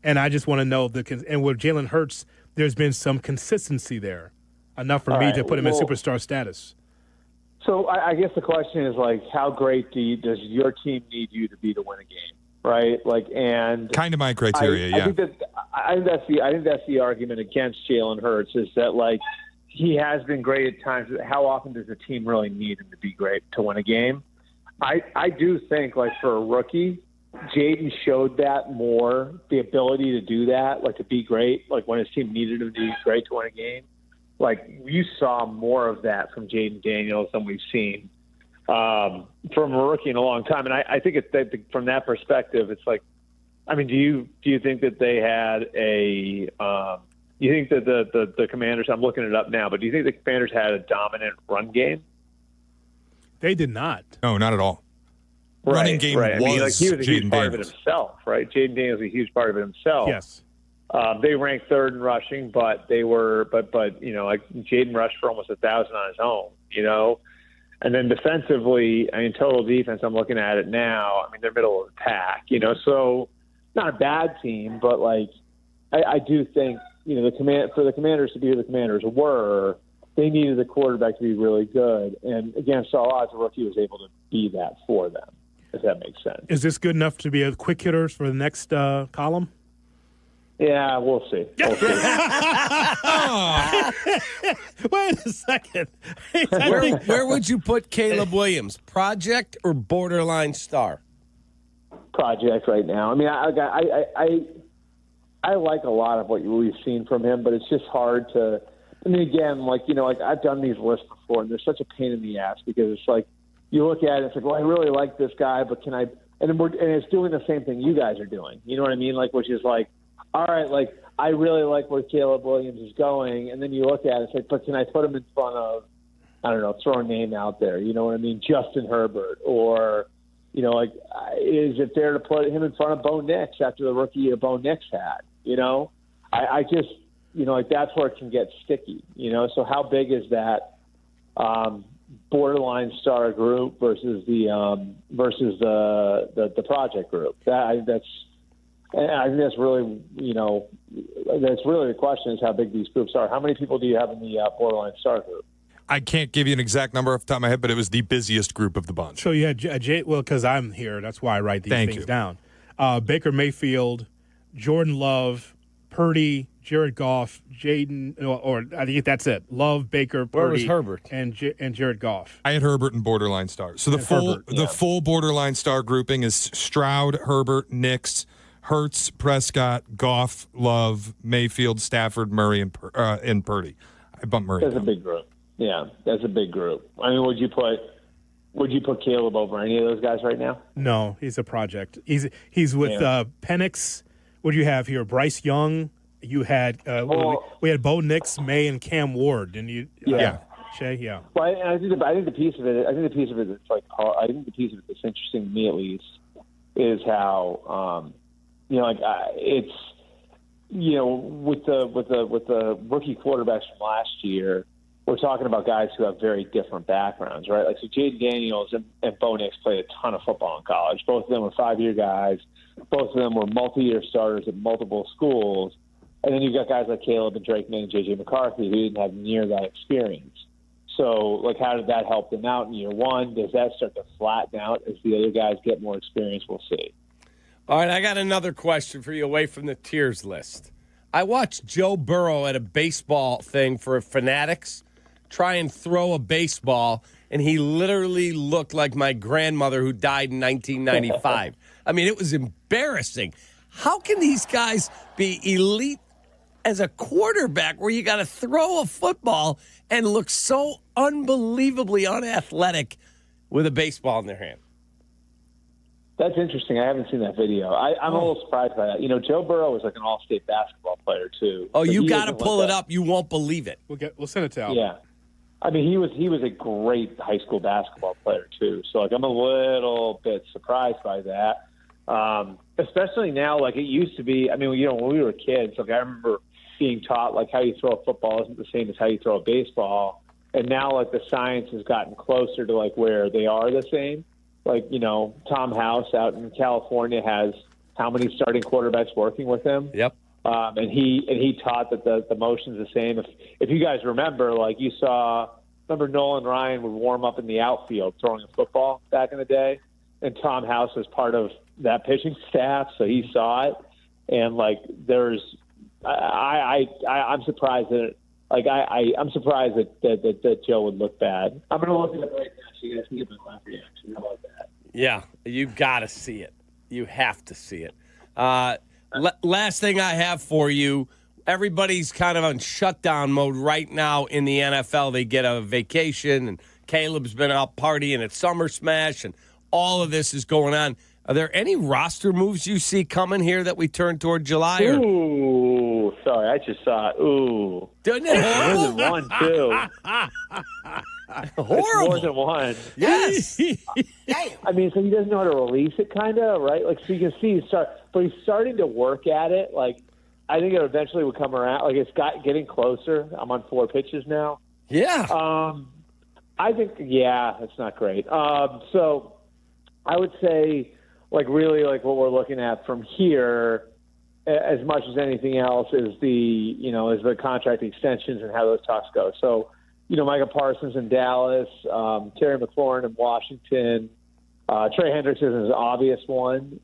And I just want to know and with Jalen Hurts, there's been some consistency there, enough for me to put him in superstar status. So I guess the question is how great does your team need you to be to win a game? Right, and kind of my criteria. I think that's the argument against Jalen Hurts is that he has been great at times. How often does the team really need him to be great to win a game? I do think for a rookie, Jaden showed that more, the ability to do that, to be great, when his team needed him to be great to win a game. You saw more of that from Jaden Daniels than we've seen from a rookie in a long time. And I think from that perspective, it's do you think that they had you think that the Commanders, I'm looking it up now, but do you think the Commanders had a dominant run game? They did not. No, not at all. Running game was he was a huge Jaden part of it Daniels. himself, right? Jaden Daniels was a huge part of it himself. Yes. They ranked third in rushing, but they were, but like Jaden rushed for almost 1,000 on his own, And then defensively, total defense, I'm looking at it now. They're middle of the pack, so not a bad team, but like I do think, for the Commanders to be who the Commanders were, they needed the quarterback to be really good. And against all odds, the rookie was able to be that for them, if that makes sense. Is this good enough to be a quick hitter for the next column? Yeah, we'll see. Wait a second. Where would you put Caleb Williams? Project or borderline star? Project right now. I like a lot of what we've seen from him, but it's just hard to. Again, I've done these lists before, and they're such a pain in the ass because it's like you look at it, it's like, well, I really like this guy, but can I? And it's doing the same thing you guys are doing. You know what I mean? Which is like, all right, I really like where Caleb Williams is going, and then you look at it, it's like, but can I put him in front of, I don't know, throw a name out there, you know what I mean, Justin Herbert, or, is it fair to put him in front of Bo Nix after the rookie year Bo Nix had, I just, that's where it can get sticky, so how big is that borderline star group versus the project group? I think that's really, that's really the question is how big these groups are. How many people do you have in the borderline star group? I can't give you an exact number off the top of my head, but it was the busiest group of the bunch. So you had because I'm here, that's why I write these things down. Baker Mayfield, Jordan Love, Purdy, Jared Goff, Jaden, or I think that's it. Love, Baker, Purdy. Where was Herbert? And Jared Goff. I had Herbert and borderline stars. So the full borderline star grouping is Stroud, Herbert, Nix, Hurts, Prescott, Goff, Love, Mayfield, Stafford, Murray, and Purdy. I bumped Murray. That's a big group. Yeah, that's a big group. Would you put Caleb over any of those guys right now? No, he's a project. He's with Penix. What do you have here? Bryce Young. You had we had Bo Nix, May, and Cam Ward, didn't you? Yeah. Shay, yeah. Well, I think the piece of it. I think the piece of it that's interesting to me at least is how it's with the rookie quarterbacks from last year, we're talking about guys who have very different backgrounds, right? Like, so Jaden Daniels and Bo Nix played a ton of football in college. Both of them were 5-year guys. Both of them were multi-year starters at multiple schools. And then you've got guys like Caleb and Drake May and J.J. McCarthy who didn't have near that experience. So, how did that help them out in year one? Does that start to flatten out as the other guys get more experience? We'll see. All right, I got another question for you away from the tiers list. I watched Joe Burrow at a baseball thing for Fanatics try and throw a baseball, and he literally looked like my grandmother who died in 1995. It was embarrassing. How can these guys be elite as a quarterback where you got to throw a football and look so unbelievably unathletic with a baseball in their hand? That's interesting. I haven't seen that video. I'm a little surprised by that. Joe Burrow was like an all-state basketball player too. Oh, you got to pull it up. You won't believe it. We'll send it to Al. Yeah. He was a great high school basketball player too. So I'm a little bit surprised by that. Especially now, it used to be. When we were kids, I remember being taught how you throw a football isn't the same as how you throw a baseball. And now the science has gotten closer to where they are the same. Tom House out in California has how many starting quarterbacks working with him? Yep. And he taught that the motion's the same. If you guys remember, remember Nolan Ryan would warm up in the outfield throwing a football back in the day, and Tom House was part of that pitching staff, so he saw it. And I'm surprised that I'm surprised that Joe would look bad. I'm going to look at it right now so you guys can get my live reaction. How about that? Yeah, you got to see it. You have to see it. Last thing I have for you, everybody's kind of on shutdown mode right now in the NFL. They get a vacation, and Caleb's been out partying at Summer Smash, and all of this is going on. Are there any roster moves you see coming here that we turn toward July? Ooh, sorry, I just saw it. Ooh. Doesn't it more than one, too. Horrible. It's more than one. Yes. So he doesn't know how to release it, kind of, right? So you can see he's starting to work at it. I think it eventually would come around. Like, it's getting closer. I'm on 4 pitches now. Yeah. I think, it's not great. So I would say, really, what we're looking at from here, as much as anything else, is the contract extensions and how those talks go. So, Micah Parsons in Dallas, Terry McLaurin in Washington, Trey Hendrickson is an obvious one,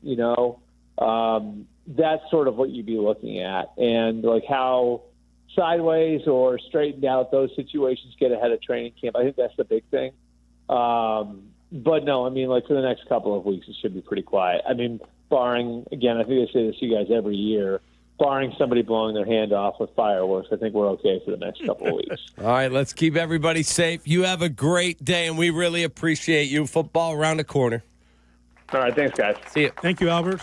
that's sort of what you'd be looking at. And how sideways or straightened out those situations get ahead of training camp. I think that's the big thing. But no, for the next couple of weeks, it should be pretty quiet. Barring, again, I think I say this to you guys every year, barring somebody blowing their hand off with fireworks, I think we're okay for the next couple of weeks. All right, let's keep everybody safe. You have a great day, and we really appreciate you. Football around the corner. All right, thanks, guys. See you. Thank you, Albert.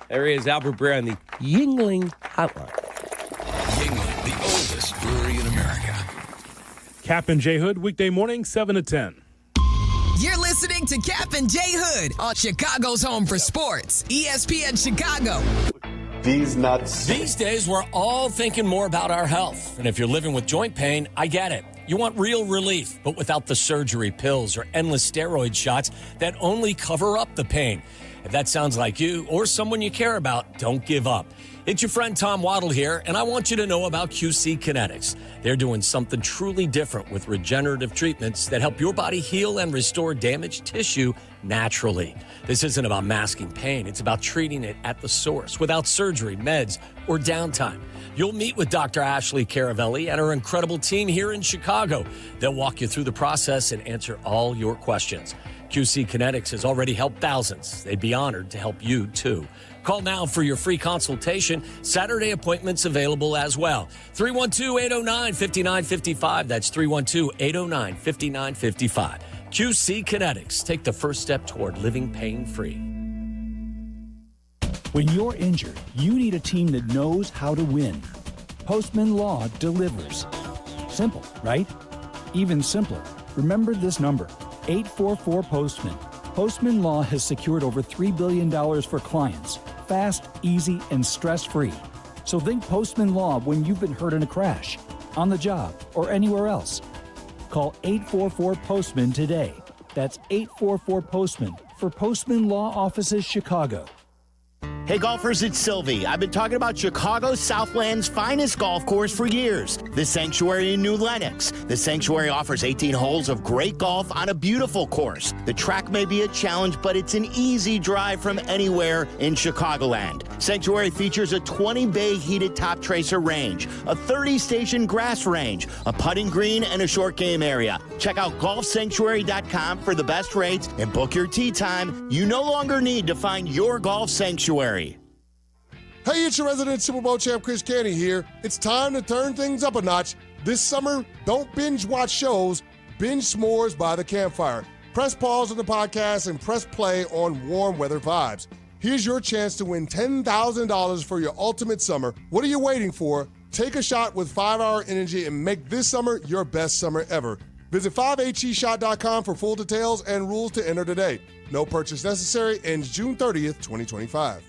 There he is, Albert Breer on the Yingling Hotline. Yingling, the oldest brewery in America. Kap and J Hood, weekday morning, 7 to 10. You're listening to Kap and J Hood on Chicago's home for sports, ESPN Chicago. These nuts. These days, we're all thinking more about our health. And if you're living with joint pain, I get it. You want real relief, but without the surgery, pills, or endless steroid shots that only cover up the pain. If that sounds like you or someone you care about, don't give up. It's your friend Tom Waddle here, and I want you to know about QC Kinetics. They're doing something truly different with regenerative treatments that help your body heal and restore damaged tissue naturally. This isn't about masking pain. It's about treating it at the source without surgery, meds, or downtime. You'll meet with Dr. Ashley Caravelli and her incredible team here in Chicago. They'll walk you through the process and answer all your questions. QC Kinetics has already helped thousands. They'd be honored to help you, too. Call now for your free consultation. Saturday appointments available as well. 312-809-5955. That's 312-809-5955. QC Kinetics. Take the first step toward living pain-free. When you're injured, you need a team that knows how to win. Postman Law delivers. Simple, right? Even simpler. Remember this number, 844-POSTMAN. Postman Law has secured over $3 billion for clients. Fast, easy, and stress-free. So think Postman Law when you've been hurt in a crash, on the job, or anywhere else. Call 844-POSTMAN today. That's 844-POSTMAN for Postman Law Offices Chicago. Hey golfers, it's Silvy. I've been talking about Chicago's Southland's finest golf course for years, the Sanctuary in New Lenox. The Sanctuary offers 18 holes of great golf on a beautiful course. The track may be a challenge, but it's an easy drive from anywhere in Chicagoland. Sanctuary features a 20-bay heated top tracer range, a 30-station grass range, a putting green, and a short game area. Check out golfsanctuary.com for the best rates and book your tee time. You no longer need to find your golf sanctuary. Hey, it's your resident Super Bowl champ, Chris Canty here. It's time to turn things up a notch. This summer, don't binge watch shows, binge s'mores by the campfire. Press pause on the podcast and press play on Warm Weather Vibes. Here's your chance to win $10,000 for your ultimate summer. What are you waiting for? Take a shot with 5-Hour Energy and make this summer your best summer ever. Visit 5HEshot.com for full details and rules to enter today. No purchase necessary. Ends June 30th, 2025.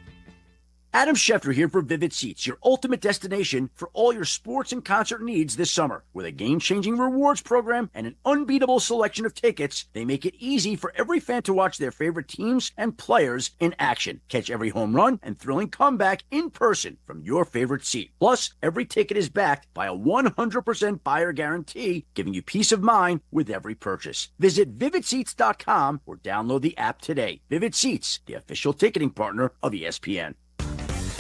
Adam Schefter here for Vivid Seats, your ultimate destination for all your sports and concert needs this summer. With a game-changing rewards program and an unbeatable selection of tickets, they make it easy for every fan to watch their favorite teams and players in action. Catch every home run and thrilling comeback in person from your favorite seat. Plus, every ticket is backed by a 100% buyer guarantee, giving you peace of mind with every purchase. Visit VividSeats.com or download the app today. Vivid Seats, the official ticketing partner of ESPN.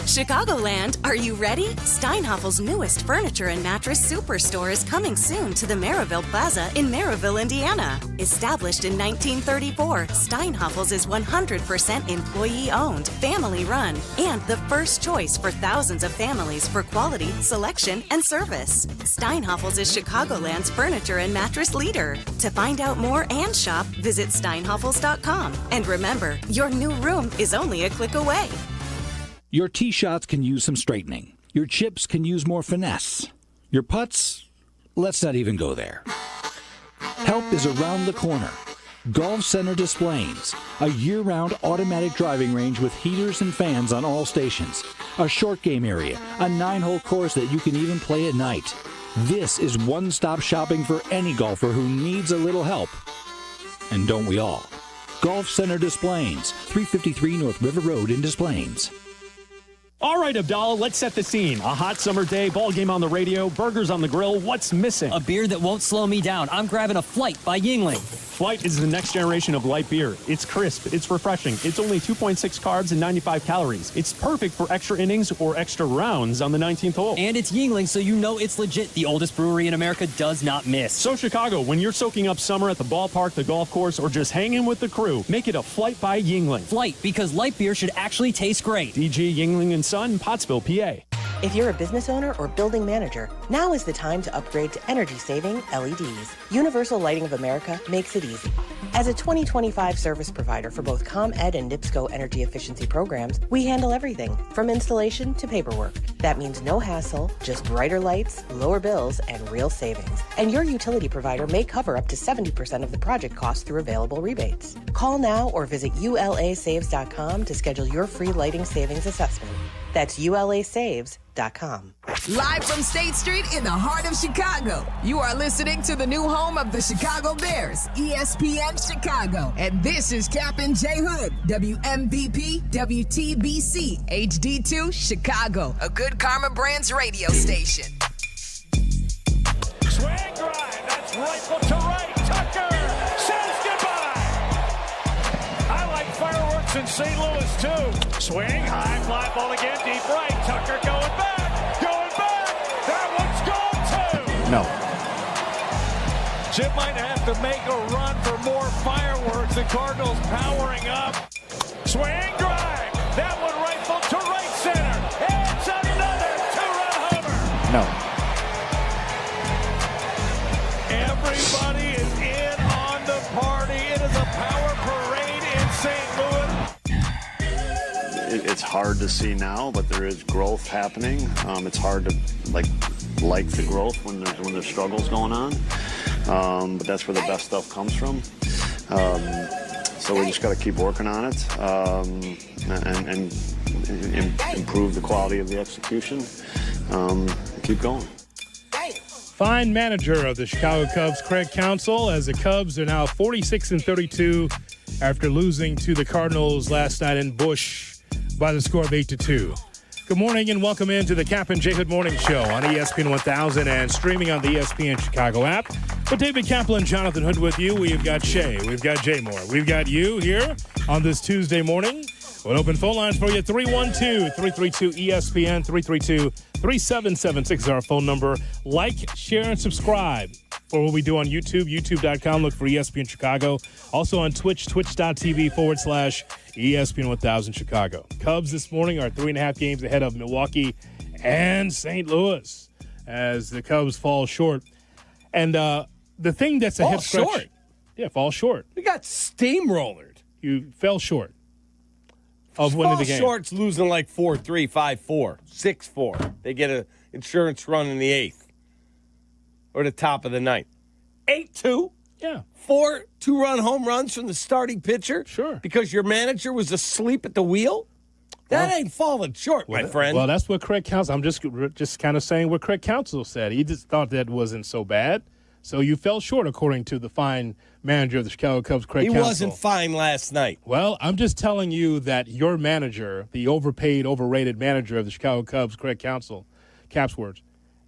Chicagoland, are you ready? Steinhaffel's newest furniture and mattress superstore is coming soon to the Maryville Plaza in Maryville, Indiana. Established in 1934, Steinhaffel's is 100% employee-owned, family-run, and the first choice for thousands of families for quality, selection, and service. Steinhaffel's is Chicagoland's furniture and mattress leader. To find out more and shop, visit steinhaffels.com. And remember, your new room is only a click away. Your tee shots can use some straightening. Your chips can use more finesse. Your putts, let's not even go there. Help is around the corner. Golf Center Displays, a year-round automatic driving range with heaters and fans on all stations, a short game area, a 9-hole course that you can even play at night. This is one-stop shopping for any golfer who needs a little help. And don't we all? Golf Center Displays, 353 North River Road in Des Plaines. All right, Abdallah, let's set the scene. A hot summer day, ball game on the radio, burgers on the grill. What's missing? A beer that won't slow me down. I'm grabbing a Flight by Yingling. Flight is the next generation of light beer. It's crisp, it's refreshing, it's only 2.6 carbs and 95 calories. It's perfect for extra innings or extra rounds on the 19th hole. And it's Yingling, so you know it's legit. The oldest brewery in America does not miss. So Chicago, when you're soaking up summer at the ballpark, the golf course, or just hanging with the crew, make it a Flight by Yingling. Flight, because light beer should actually taste great. DG Yingling and Son, Pottsville, PA. If you're a business owner or building manager, now is the time to upgrade to energy-saving LEDs. Universal Lighting of America makes it easy. As a 2025 service provider for both ComEd and NIPSCO energy efficiency programs, we handle everything from installation to paperwork. That means no hassle, just brighter lights, lower bills, and real savings. And your utility provider may cover up to 70% of the project cost through available rebates. Call now or visit ulasaves.com to schedule your free lighting savings assessment. That's ulasaves.com. Live from State Street in the heart of Chicago, you are listening to the new home of the Chicago Bears, ESPN Chicago. And this is Kap J Hood, WMVP, WTBC, HD2, Chicago, a good Karma Brands radio station. Swing drive, that's rifle to right. Tucker says goodbye. I like fireworks in St. Louis, too. Swing, high fly ball again, deep right. Tucker going back. That one's gone, too. No. Jim might have to make a run for more fireworks. The Cardinals powering up. Swing drive. That one rifle to right center. It's another two-run homer. No. Everybody is in on the party. It is a power parade in St. Louis. It's hard to see now, but there is growth happening. It's hard to like the growth when there's struggles going on. But that's where the best stuff comes from. So we just got to keep working on it and improve the quality of the execution. Keep going. Fine manager of the Chicago Cubs, Craig Counsell, as the Cubs are now 46-32 after losing to the Cardinals last night in Busch by the score of 8-2. Good morning and welcome into the Kap J Hood Morning Show on ESPN 1000 and streaming on the ESPN Chicago app. With David Kaplan, Jonathan Hood with you. We've got Shay, we've got Jay Moore, we've got you here on this Tuesday morning. We'll open phone lines for you, 312-332-ESPN, 332-3776 is our phone number. Like, share, and subscribe for what we do on YouTube, youtube.com. Look for ESPN Chicago. Also on Twitch, twitch.tv/ESPN 1000 Chicago. Cubs this morning are 3.5 games ahead of Milwaukee and St. Louis as the Cubs fall short. And the thing that's a fall hip scratch. Short. Yeah, fall short. We got steamrollered. You fell short of winning the game. Short's losing like 4-3, 5-4, 6-4. They get an insurance run in the 8th or the top of the 9th. 8-2. Yeah. 4 two-run home runs from the starting pitcher. Sure. Because your manager was asleep at the wheel. That ain't falling short, my friend. Well, that's what Craig Counsell. I'm just kind of saying what Craig Counsell said. He just thought that wasn't so bad. So you fell short, according to the fine manager of the Chicago Cubs, Craig Counsell. He wasn't fine last night. Well, I'm just telling you that your manager, the overpaid, overrated manager of the Chicago Cubs, Craig Counsell, Cap's words,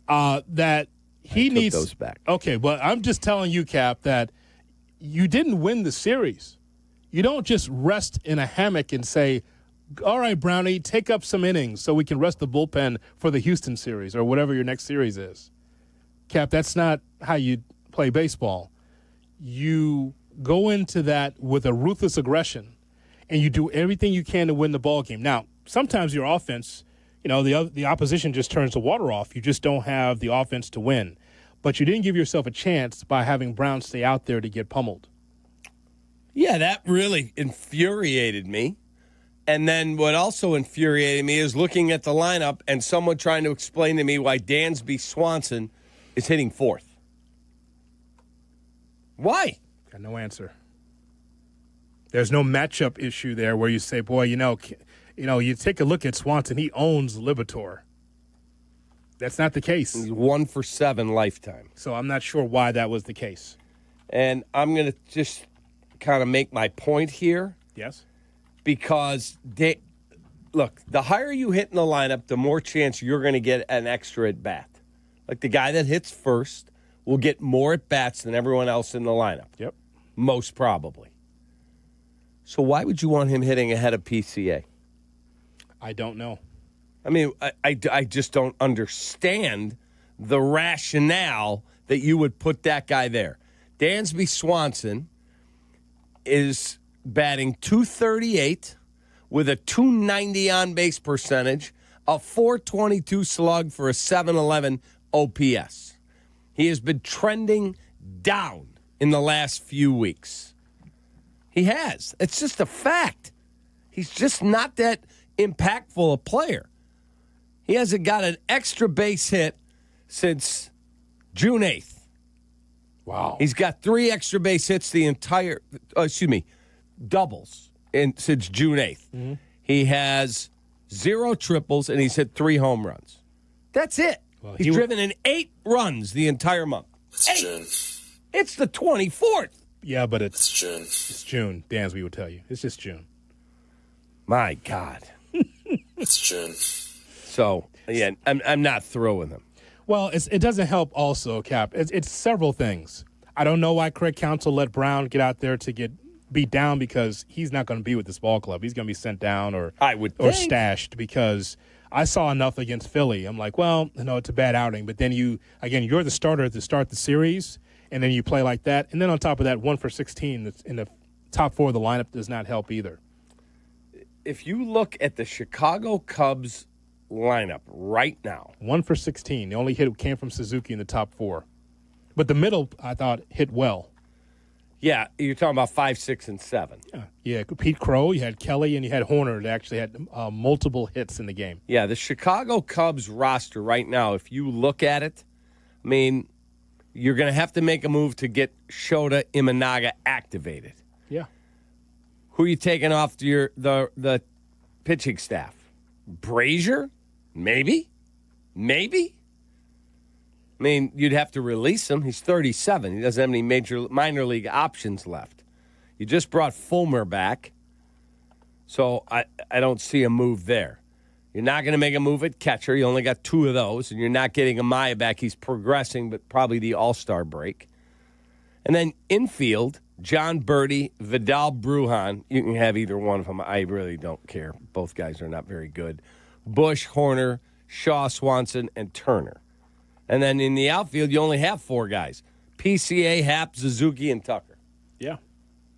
that he needs those back. Okay, but I'm just telling you, Cap, that you didn't win the series. You don't just rest in a hammock and say, all right, Brownie, take up some innings so we can rest the bullpen for the Houston series or whatever your next series is. Cap, that's not how you play baseball. You go into that with a ruthless aggression, and you do everything you can to win the ball game. Now, sometimes your offense, the opposition just turns the water off. You just don't have the offense to win. But you didn't give yourself a chance by having Brown stay out there to get pummeled. Yeah, that really infuriated me. And then what also infuriated me is looking at the lineup and someone trying to explain to me why Dansby Swanson is hitting 4th. Why? Got no answer. There's no matchup issue there where you say, boy, you take a look at Swanson. He owns Libator. That's not the case. He's 1 for 7 lifetime. So I'm not sure why that was the case. And I'm going to just kind of make my point here. Yes. Because, look, the higher you hit in the lineup, the more chance you're going to get an extra at-bat. Like the guy that hits first will get more at-bats than everyone else in the lineup. Yep. Most probably. So why would you want him hitting ahead of PCA? I don't know. I mean, I just don't understand the rationale that you would put that guy there. Dansby Swanson is batting .238 with a .290 on-base percentage, a .422 slug for a .711 OPS. He has been trending down in the last few weeks. He has. It's just a fact. He's just not that impactful a player. He hasn't got an extra base hit since June 8th. Wow. He's got 3 extra base hits doubles since June 8th. Mm-hmm. He has 0 triples, and he's hit 3 home runs. That's it. Well, he's driven in 8 runs the entire month. It's June. It's the 24th. Yeah, but it's June. It's June. Dansby would tell you. It's just June. My God. It's June. So, yeah, I'm not thrilled with him. Well, it doesn't help also, Cap. It's several things. I don't know why Craig Counsell let Brown get out there to get beat down because he's not going to be with this ball club. He's going to be sent down or stashed because I saw enough against Philly. I'm like, well, it's a bad outing. But then you're the starter to start the series, and then you play like that. And then on top of that, 1 for 16 that's in the top 4 of the lineup does not help either. If you look at the Chicago Cubs lineup right now. 1 for 16. The only hit came from Suzuki in the top 4. But the middle, I thought, hit well. Yeah, you're talking about 5, 6, and 7. Yeah, Pete Crow, you had Kelly, and you had Horner that actually had multiple hits in the game. Yeah, the Chicago Cubs roster right now, if you look at it, I mean, you're going to have to make a move to get Shota Imanaga activated. Yeah. Who are you taking off the pitching staff? Brazier? Maybe. I mean, you'd have to release him. He's 37. He doesn't have any minor league options left. You just brought Fulmer back, so I don't see a move there. You're not going to make a move at catcher. You only got 2 of those, and you're not getting Amaya back. He's progressing, but probably the All-Star break. And then infield, John Birdie, Vidal Brujan. You can have either one of them. I really don't care. Both guys are not very good. Bush, Horner, Shaw, Swanson, and Turner. And then in the outfield, you only have 4 guys. PCA, Happ, Suzuki, and Tucker. Yeah.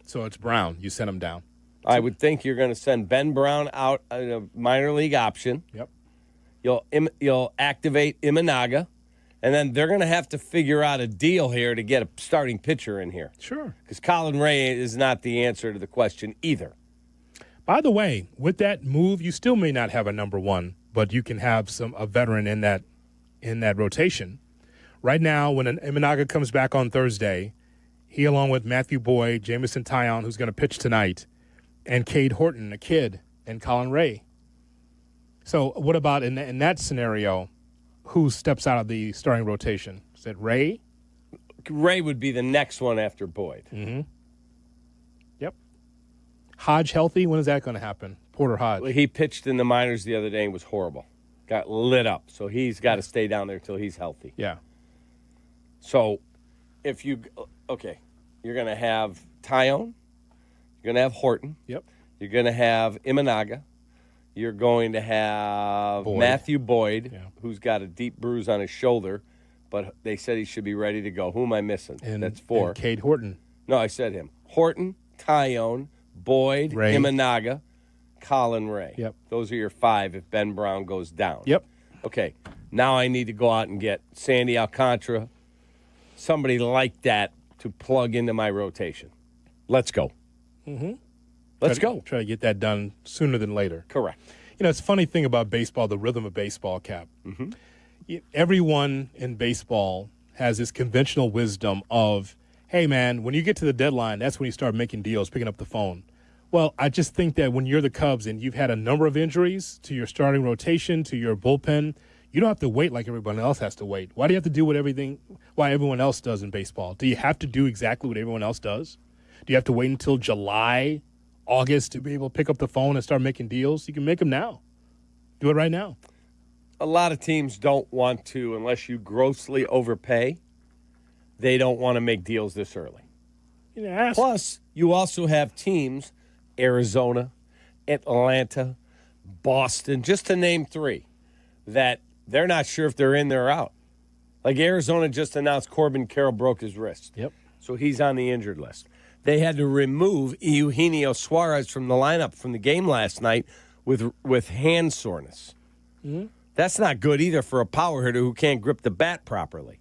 So it's Brown. You sent him down. I would think you're going to send Ben Brown out a minor league option. Yep. You'll activate Imanaga. And then they're going to have to figure out a deal here to get a starting pitcher in here. Sure. Because Colin Ray is not the answer to the question either. By the way, with that move, you still may not have a number 1, but you can have a veteran in that rotation. Right now, when Imanaga comes back on Thursday, he along with Matthew Boyd, Jamison Tyone, who's going to pitch tonight, and Cade Horton, a kid, and Colin Ray. So what about in that scenario? Who steps out of the starting rotation? Is it Ray? Ray would be the next one after Boyd. Mm-hmm. Yep. Hodge healthy? When is that going to happen? Porter Hodge. Well, he pitched in the minors the other day and was horrible. Got lit up. So he's got to stay down there until he's healthy. Yeah. So if you're going to have Tyone. You're going to have Horton. Yep. You're going to have Imanaga. You're going to have Matthew Boyd, who's got a deep bruise on his shoulder, but they said he should be ready to go. Who am I missing? That's 4. And Cade Horton. No, I said him. Horton, Tyone, Boyd, Ray. Imanaga, Colin Ray. Yep. Those are your 5 if Ben Brown goes down. Yep. Okay, now I need to go out and get Sandy Alcantara, somebody like that to plug into my rotation. Let's go. Mm-hmm. Let's go. Try to get that done sooner than later. Correct. It's a funny thing about baseball, the rhythm of baseball, Cap. Mm-hmm. Everyone in baseball has this conventional wisdom of, hey, man, when you get to the deadline, that's when you start making deals, picking up the phone. Well, I just think that when you're the Cubs and you've had a number of injuries to your starting rotation, to your bullpen, you don't have to wait like everyone else has to wait. Why do you have to do why everyone else does in baseball? Do you have to do exactly what everyone else does? Do you have to wait until July, August to be able to pick up the phone and start making deals? You can make them now. Do it right now. A lot of teams don't want to, unless you grossly overpay, they don't want to make deals this early. Plus, you also have teams, Arizona, Atlanta, Boston, just to name three, that they're not sure if they're in there or out. Like Arizona just announced Corbin Carroll broke his wrist. Yep. So he's on the injured list. They had to remove Eugenio Suarez from the lineup from the game last night with hand soreness. Mm-hmm. That's not good either for a power hitter who can't grip the bat properly.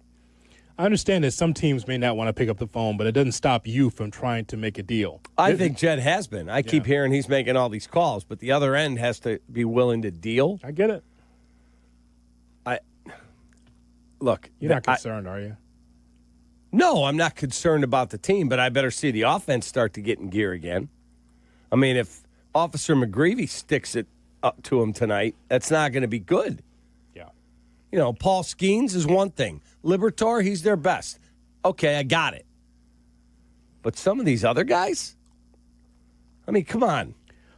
I understand that some teams may not want to pick up the phone, but it doesn't stop you from trying to make a deal. I think Jed has been. I keep hearing he's making all these calls, but the other end has to be willing to deal. I get it. Look. You're not concerned, are you? No, I'm not concerned about the team, but I better see the offense start to get in gear again. I mean, if Officer McGreevy sticks it up to him tonight, that's not going to be good. Yeah. You know, Paul Skeens is one thing. Liberatore, he's their best. Okay, I got it. But some of these other guys, I mean, come on.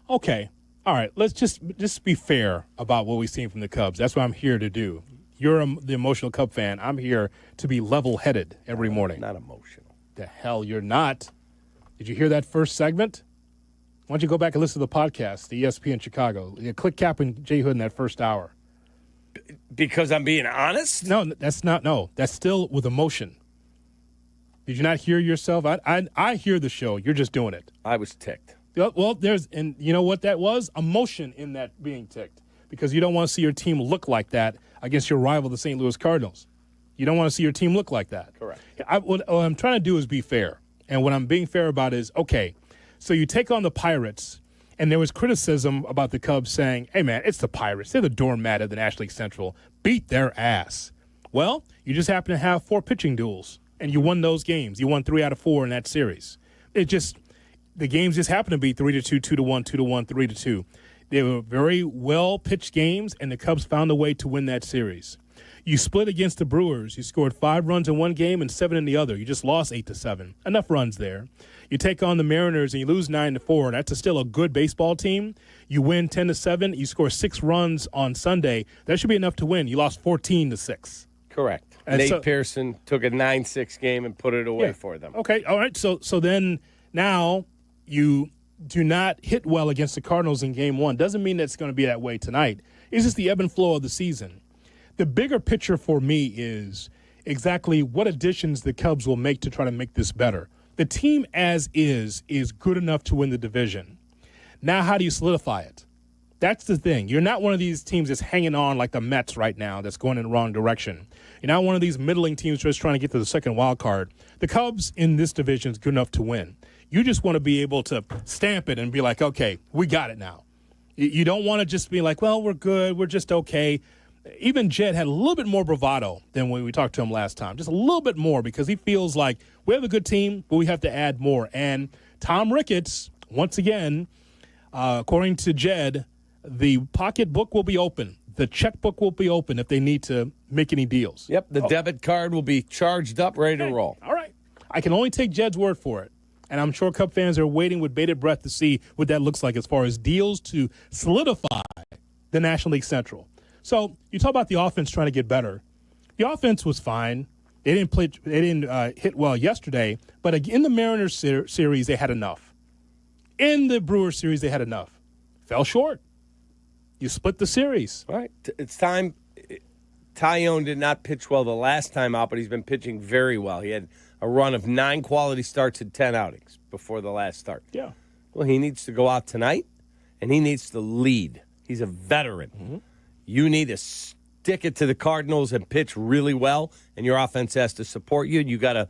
Okay. All right. Let's just be fair about what we've seen from the Cubs. That's what I'm here to do. You're the emotional Cub fan. I'm here to be level-headed every morning. Not emotional. The hell you're not. Did you hear that first segment? Why don't you go back and listen to the podcast, the ESPN Chicago. Click Kap and J Hood in that first hour. Because I'm being honest? No, that's not. No, that's still with emotion. Did you not hear yourself? I hear the show. You're just doing it. I was ticked. Well, and you know what that was? Emotion in that being ticked. Because you don't want to see your team look like that against your rival, the St. Louis Cardinals. You don't want to see your team look like that. Correct. What I'm trying to do is be fair. And what I'm being fair about is, okay, so you take on the Pirates, and there was criticism about the Cubs saying, hey, man, it's the Pirates. They're the doormat of the National League Central. Beat their ass. Well, you just happen to have 4 pitching duels, and you won those games. You won 3 out of 4 in that series. The games just happened to be 3-2, 2-1, 2-1, 3-2. They were very well-pitched games, and the Cubs found a way to win that series. You split against the Brewers. You scored 5 runs in one game and 7 in the other. You just lost 8-7. Enough runs there. You take on the Mariners and you lose 9-4. That's still a good baseball team. You win 10-7. You score 6 runs on Sunday. That should be enough to win. You lost 14-6. Correct. Nate Pearson took a 9-6 game and put it away for them. Okay, all right. So then now you do not hit well against the Cardinals in Game 1. Doesn't mean that it's going to be that way tonight. It's just the ebb and flow of the season. The bigger picture for me is exactly what additions the Cubs will make to try to make this better. The team as is good enough to win the division. Now, how do you solidify it? That's the thing. You're not one of these teams that's hanging on like the Mets right now that's going in the wrong direction. You're not one of these middling teams just trying to get to the second wild card. The Cubs in this division is good enough to win. You just want to be able to stamp it and be like, okay, we got it now. You don't want to just be like, well, we're good, we're just okay. Even Jed had a little bit more bravado than when we talked to him last time. Just a little bit more because he feels like we have a good team, but we have to add more. And Tom Ricketts, once again, according to Jed, the pocketbook will be open. The checkbook will be open if they need to make any deals. Yep, the debit card will be charged up, ready to roll. All right. I can only take Jed's word for it. And I'm sure Cub fans are waiting with bated breath to see what that looks like as far as deals to solidify the National League Central. So you talk about the offense trying to get better. The offense was fine. They didn't hit well yesterday, but in the Mariners series they had enough. In the Brewers series they had enough. Fell short. You split the series. All right. It's time. Tyone did not pitch well the last time out, but he's been pitching very well. He had a run of 9 quality starts in 10 outings before the last start. Yeah. Well, he needs to go out tonight, and he needs to lead. He's a veteran. Mm-hmm. You need to stick it to the Cardinals and pitch really well, and your offense has to support you. You got to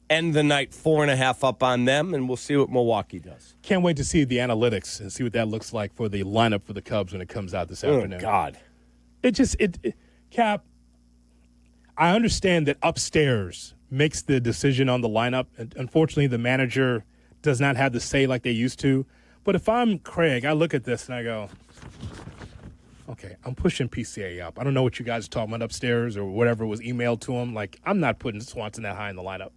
end the night 4.5 up on them, and we'll see what Milwaukee does. Can't wait to see the analytics and see what that looks like for the lineup for the Cubs when it comes out this afternoon. Oh, God. Cap, I understand that upstairs makes the decision on the lineup. And unfortunately, the manager does not have the say like they used to. But if I'm Craig, I look at this and I go, okay, I'm pushing PCA up. I don't know what you guys are talking about upstairs or whatever was emailed to him. Like, I'm not putting Swanson that high in the lineup.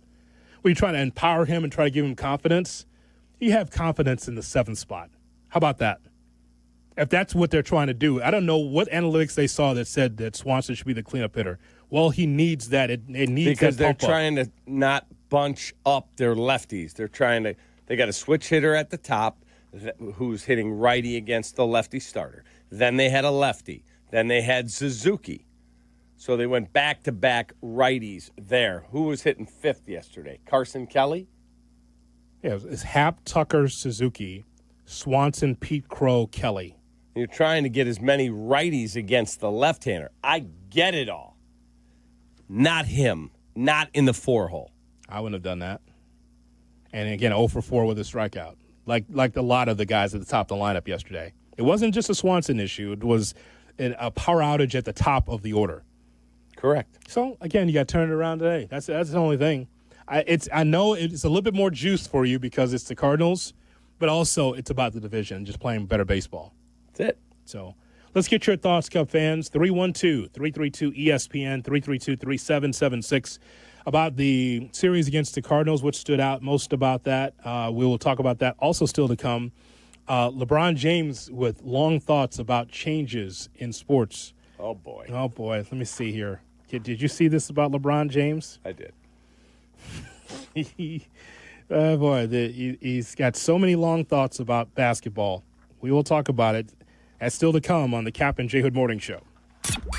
Were you trying to empower him and try to give him confidence? You have confidence in the 7th spot. How about that? If that's what they're trying to do, I don't know what analytics they saw that said that Swanson should be the cleanup hitter. Well, he needs that. It needs because that they're pump up. trying to not bunch up their lefties. They're trying to. They got a switch hitter at the top who's hitting righty against the lefty starter. Then they had a lefty. Then they had Suzuki. So they went back-to-back righties there. Who was hitting 5th yesterday? Carson Kelly? Yeah, it's Happ, Tucker, Suzuki, Swanson, Pete Crow, Kelly. You're trying to get as many righties against the left-hander. I get it all. Not him. Not in the 4-hole. I wouldn't have done that. And again, 0 for 4 with a strikeout. Like a lot of the guys at the top of the lineup yesterday. It wasn't just a Swanson issue. It was a power outage at the top of the order. Correct. So, again, you got to turn it around today. That's the only thing. I know it's a little bit more juice for you because it's the Cardinals, but also it's about the division, just playing better baseball. That's it. So let's get your thoughts, Cub fans. 312-332-ESPN, 332-3776. About the series against the Cardinals, which stood out most about that. We will talk about that. Also still to come, LeBron James with long thoughts about changes in sports. Oh, boy. Oh, boy. Let me see here. Did you see this about LeBron James? I did. Oh, boy. He's got so many long thoughts about basketball. We will talk about it. That's still to come on the Kap and J Hood Morning Show.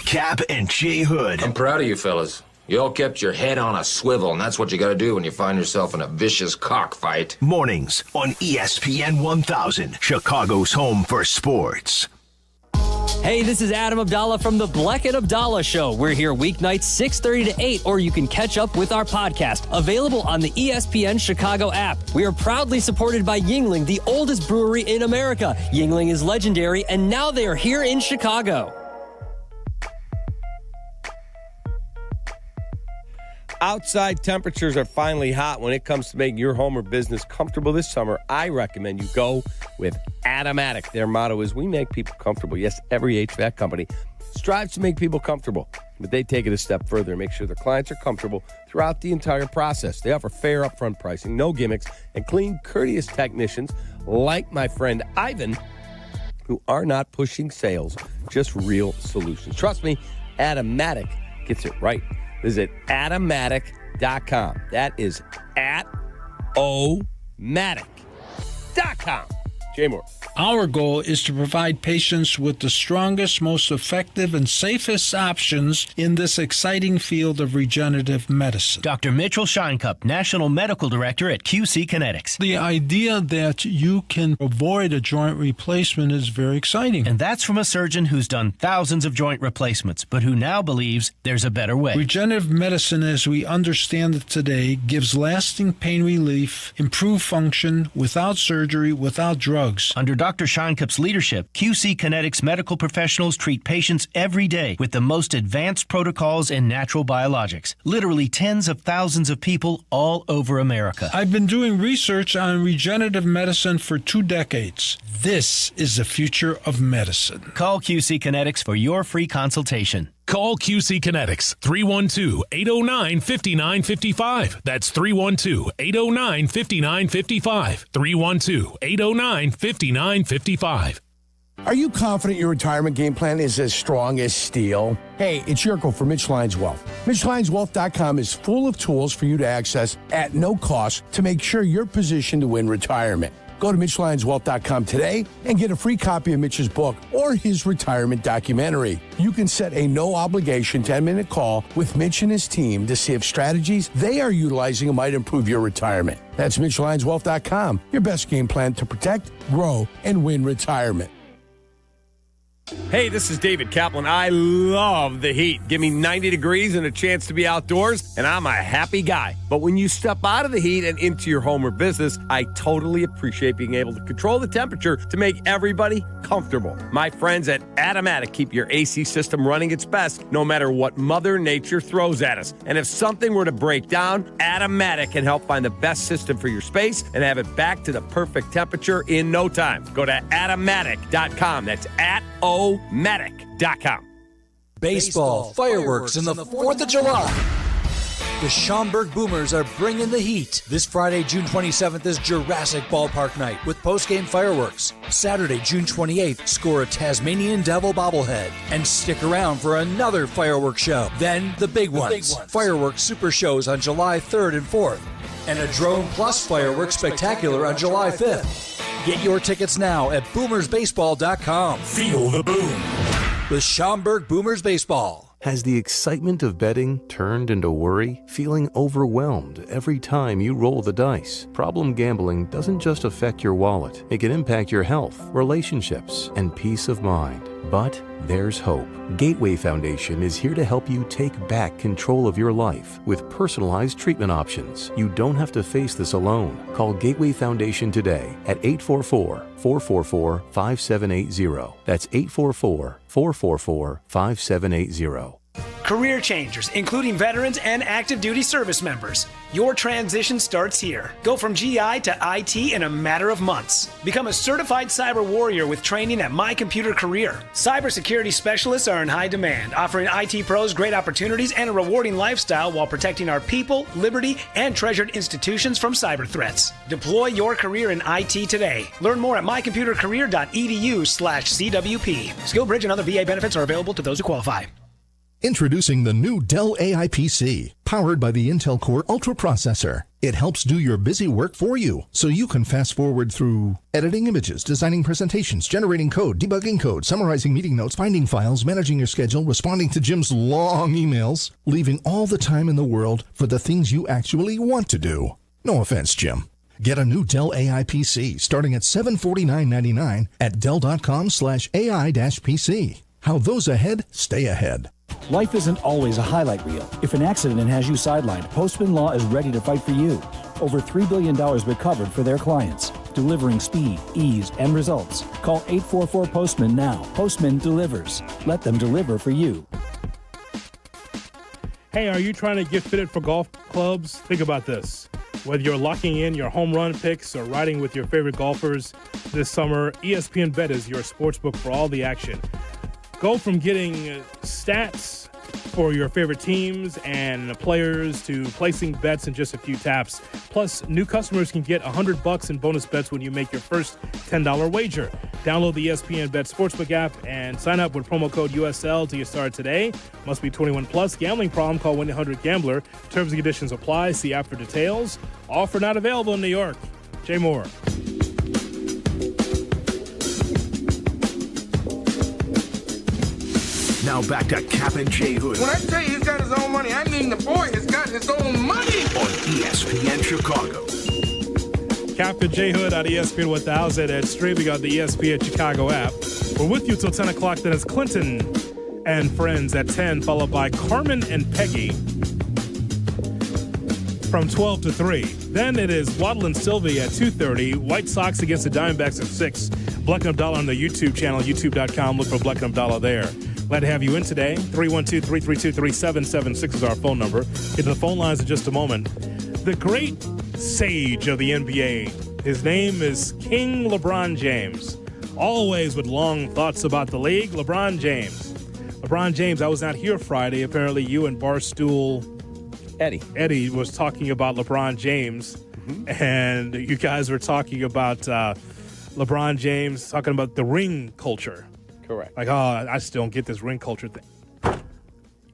Kap and J Hood. I'm proud of you fellas. You all kept your head on a swivel, and that's what you got to do when you find yourself in a vicious cockfight. Mornings on ESPN 1000, Chicago's home for sports. Hey, this is Adam Abdallah from the Bleck and Abdallah Show. We're here weeknights 6:30 to 8, or you can catch up with our podcast, available on the ESPN Chicago app. We are proudly supported by Yuengling, the oldest brewery in America. Yuengling is legendary, and now they are here in Chicago. Outside temperatures are finally hot. When it comes to making your home or business comfortable this summer, I recommend you go with Automatic. Their motto is, we make people comfortable. Yes, every HVAC company strives to make people comfortable, but they take it a step further and make sure their clients are comfortable throughout the entire process. They offer fair upfront pricing, no gimmicks, and clean, courteous technicians like my friend Ivan, who are not pushing sales, just real solutions. Trust me, Automatic gets it right. Visit Automatic.com. That is Automatic.com. Jay Moore. Our goal is to provide patients with the strongest, most effective, and safest options in this exciting field of regenerative medicine. Dr. Mitchell Scheinkup, National Medical Director at QC Kinetics. The idea that you can avoid a joint replacement is very exciting. And that's from a surgeon who's done thousands of joint replacements, but who now believes there's a better way. Regenerative medicine, as we understand it today, gives lasting pain relief, improved function, without surgery, without drugs. Under Dr. Scheinkup's leadership, QC Kinetics medical professionals treat patients every day with the most advanced protocols in natural biologics. Literally tens of thousands of people all over America. I've been doing research on regenerative medicine for 2 decades. This is the future of medicine. Call QC Kinetics for your free consultation. Call QC Kinetics, 312-809-5955. That's 312-809-5955. 312-809-5955. Are you confident your retirement game plan is as strong as steel? Hey, it's Yurko from Mitch Lyons Wealth. MitchLyonsWealth.com is full of tools for you to access at no cost to make sure you're positioned to win retirement. Go to MitchLyonsWealth.com today and get a free copy of Mitch's book or his retirement documentary. You can set a no-obligation 10-minute call with Mitch and his team to see if strategies they are utilizing might improve your retirement. That's MitchLyonsWealth.com, your best game plan to protect, grow, and win retirement. Hey, this is David Kaplan. I love the heat. Give me 90 degrees and a chance to be outdoors, and I'm a happy guy. But when you step out of the heat and into your home or business, I totally appreciate being able to control the temperature to make everybody comfortable. My friends at Automatic keep your AC system running its best no matter what Mother Nature throws at us. And if something were to break down, Automatic can help find the best system for your space and have it back to the perfect temperature in no time. Go to Automatic.com. That's Automatic.com. Baseball, fireworks, and the 4th of July. The Schaumburg Boomers are bringing the heat. This Friday, June 27th is Jurassic Ballpark Night with post-game fireworks. Saturday, June 28th, score a Tasmanian Devil bobblehead. And stick around for another fireworks show. Then, the big ones. Fireworks super shows on July 3rd and 4th. And a Drone Plus fireworks spectacular on July 5th. Get your tickets now at boomersbaseball.com. Feel the boom. With Schaumburg Boomers Baseball. Has the excitement of betting turned into worry? Feeling overwhelmed every time you roll the dice? Problem gambling doesn't just affect your wallet. It can impact your health, relationships, and peace of mind. But there's hope. Gateway Foundation is here to help you take back control of your life with personalized treatment options. You don't have to face this alone. Call Gateway Foundation today at 844-444-5780. That's 844-444-5780. Career changers, including veterans and active duty service members. Your transition starts here. Go from GI to IT in a matter of months. Become a certified cyber warrior with training at My Computer Career. Cybersecurity specialists are in high demand, offering IT pros great opportunities and a rewarding lifestyle while protecting our people, liberty, and treasured institutions from cyber threats. Deploy your career in IT today. Learn more at mycomputercareer.edu/CWP. SkillBridge and other VA benefits are available to those who qualify. Introducing the new Dell AI PC, powered by the Intel Core Ultra processor. It helps do your busy work for you, so you can fast forward through editing images, designing presentations, generating code, debugging code, summarizing meeting notes, finding files, managing your schedule, responding to Jim's long emails, leaving all the time in the world for the things you actually want to do. No offense, Jim. Get a new Dell AI PC starting at $749.99 at Dell.com/AI-PC. How those ahead stay ahead. Life isn't always a highlight reel. If an accident has you sidelined, Postman Law is ready to fight for you. Over $3 billion recovered for their clients, delivering speed, ease, and results. Call 844-POSTMAN now. Postman delivers. Let them deliver for you. Hey, are you trying to get fitted for golf clubs? Think about this. Whether you're locking in your home run picks or riding with your favorite golfers this summer, ESPN Bet is your sportsbook for all the action. Go from getting stats for your favorite teams and players to placing bets in just a few taps. Plus, new customers can get $100 in bonus bets when you make your first $10 wager. Download the ESPN Bet Sportsbook app and sign up with promo code USL to get started today. Must be 21 plus. Gambling problem? Call 1-800-GAMBLER. Terms and conditions apply. See app for details. Offer not available in New York. Jay Moore. Now back to Kap and J Hood. When I tell you he's got his own money, I mean the boy has got his own money. On ESPN Chicago. Kap and J Hood on ESPN 1000 and streaming on the ESPN Chicago app. We're with you till 10 o'clock. Then it's Clinton and friends at 10, followed by Carmen and Peggy from 12 to 3. Then it is Waddle Silvy at 2:30. White Sox against the Diamondbacks at 6. Black and Abdallah on the YouTube channel, youtube.com. Look for Black and Abdallah there. Glad to have you in today. 312-332-3776 is our phone number. Get to the phone lines in just a moment. The great sage of the NBA. His name is King LeBron James. Always with long thoughts about the league. LeBron James. LeBron James, I was not here Friday. Apparently you and Barstool Eddie was talking about LeBron James. Mm-hmm. And you guys were talking about LeBron James, talking about the ring culture. Correct. Like, oh, I still don't get this ring culture thing.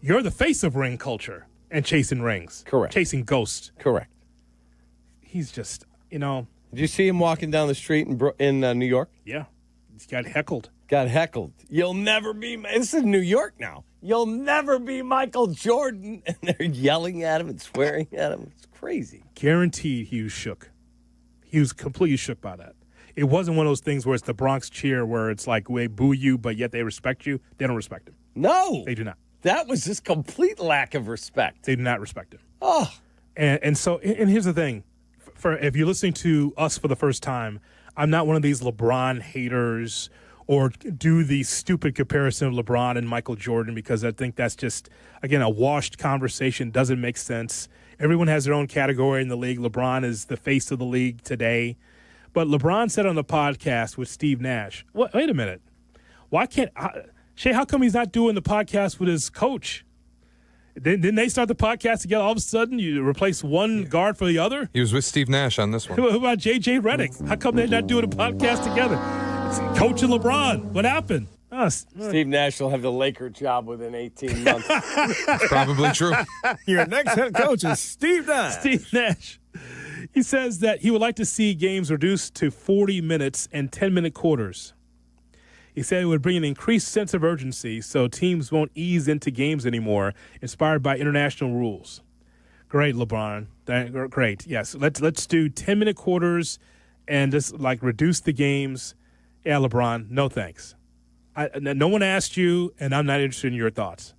You're the face of ring culture and chasing rings. Correct. Chasing ghosts. Correct. He's just, you know. Did you see him walking down the street in New York? Yeah. He got heckled. You'll never be. This is New York now. You'll never be Michael Jordan. And they're yelling at him and swearing at him. It's crazy. Guaranteed he was shook. He was completely shook by that. it wasn't one of those things where it's the Bronx cheer where it's like we boo you, but yet they respect you. They don't respect him. No. They do not. That was just complete lack of respect. They do not respect him. Oh. And so here's the thing. For if you're listening to us for the first time, I'm not one of these LeBron haters or do the stupid comparison of LeBron and Michael Jordan because I think that's just, again, a washed conversation, doesn't make sense. Everyone has their own category in the league. LeBron is the face of the league today. But LeBron said on the podcast with Steve Nash, wait a minute. Why can't Shay, how come he's not doing the podcast with his coach? Didn't they start the podcast together? All of a sudden, you replace one guard for the other? He was with Steve Nash on this one. Who about J.J. Redick? How come they're not doing a podcast together? It's Coach and LeBron. What happened? Steve Nash will have the Laker job within 18 months. That's probably true. Your next head coach is Steve Nash. Steve Nash. He says that he would like to see games reduced to 40 minutes and 10-minute quarters. He said it would bring an increased sense of urgency so teams won't ease into games anymore, inspired by international rules. Great, LeBron. Great. Yes, let's do 10-minute quarters and just like reduce the games. Yeah, LeBron, no thanks. No one asked you, and I'm not interested in your thoughts.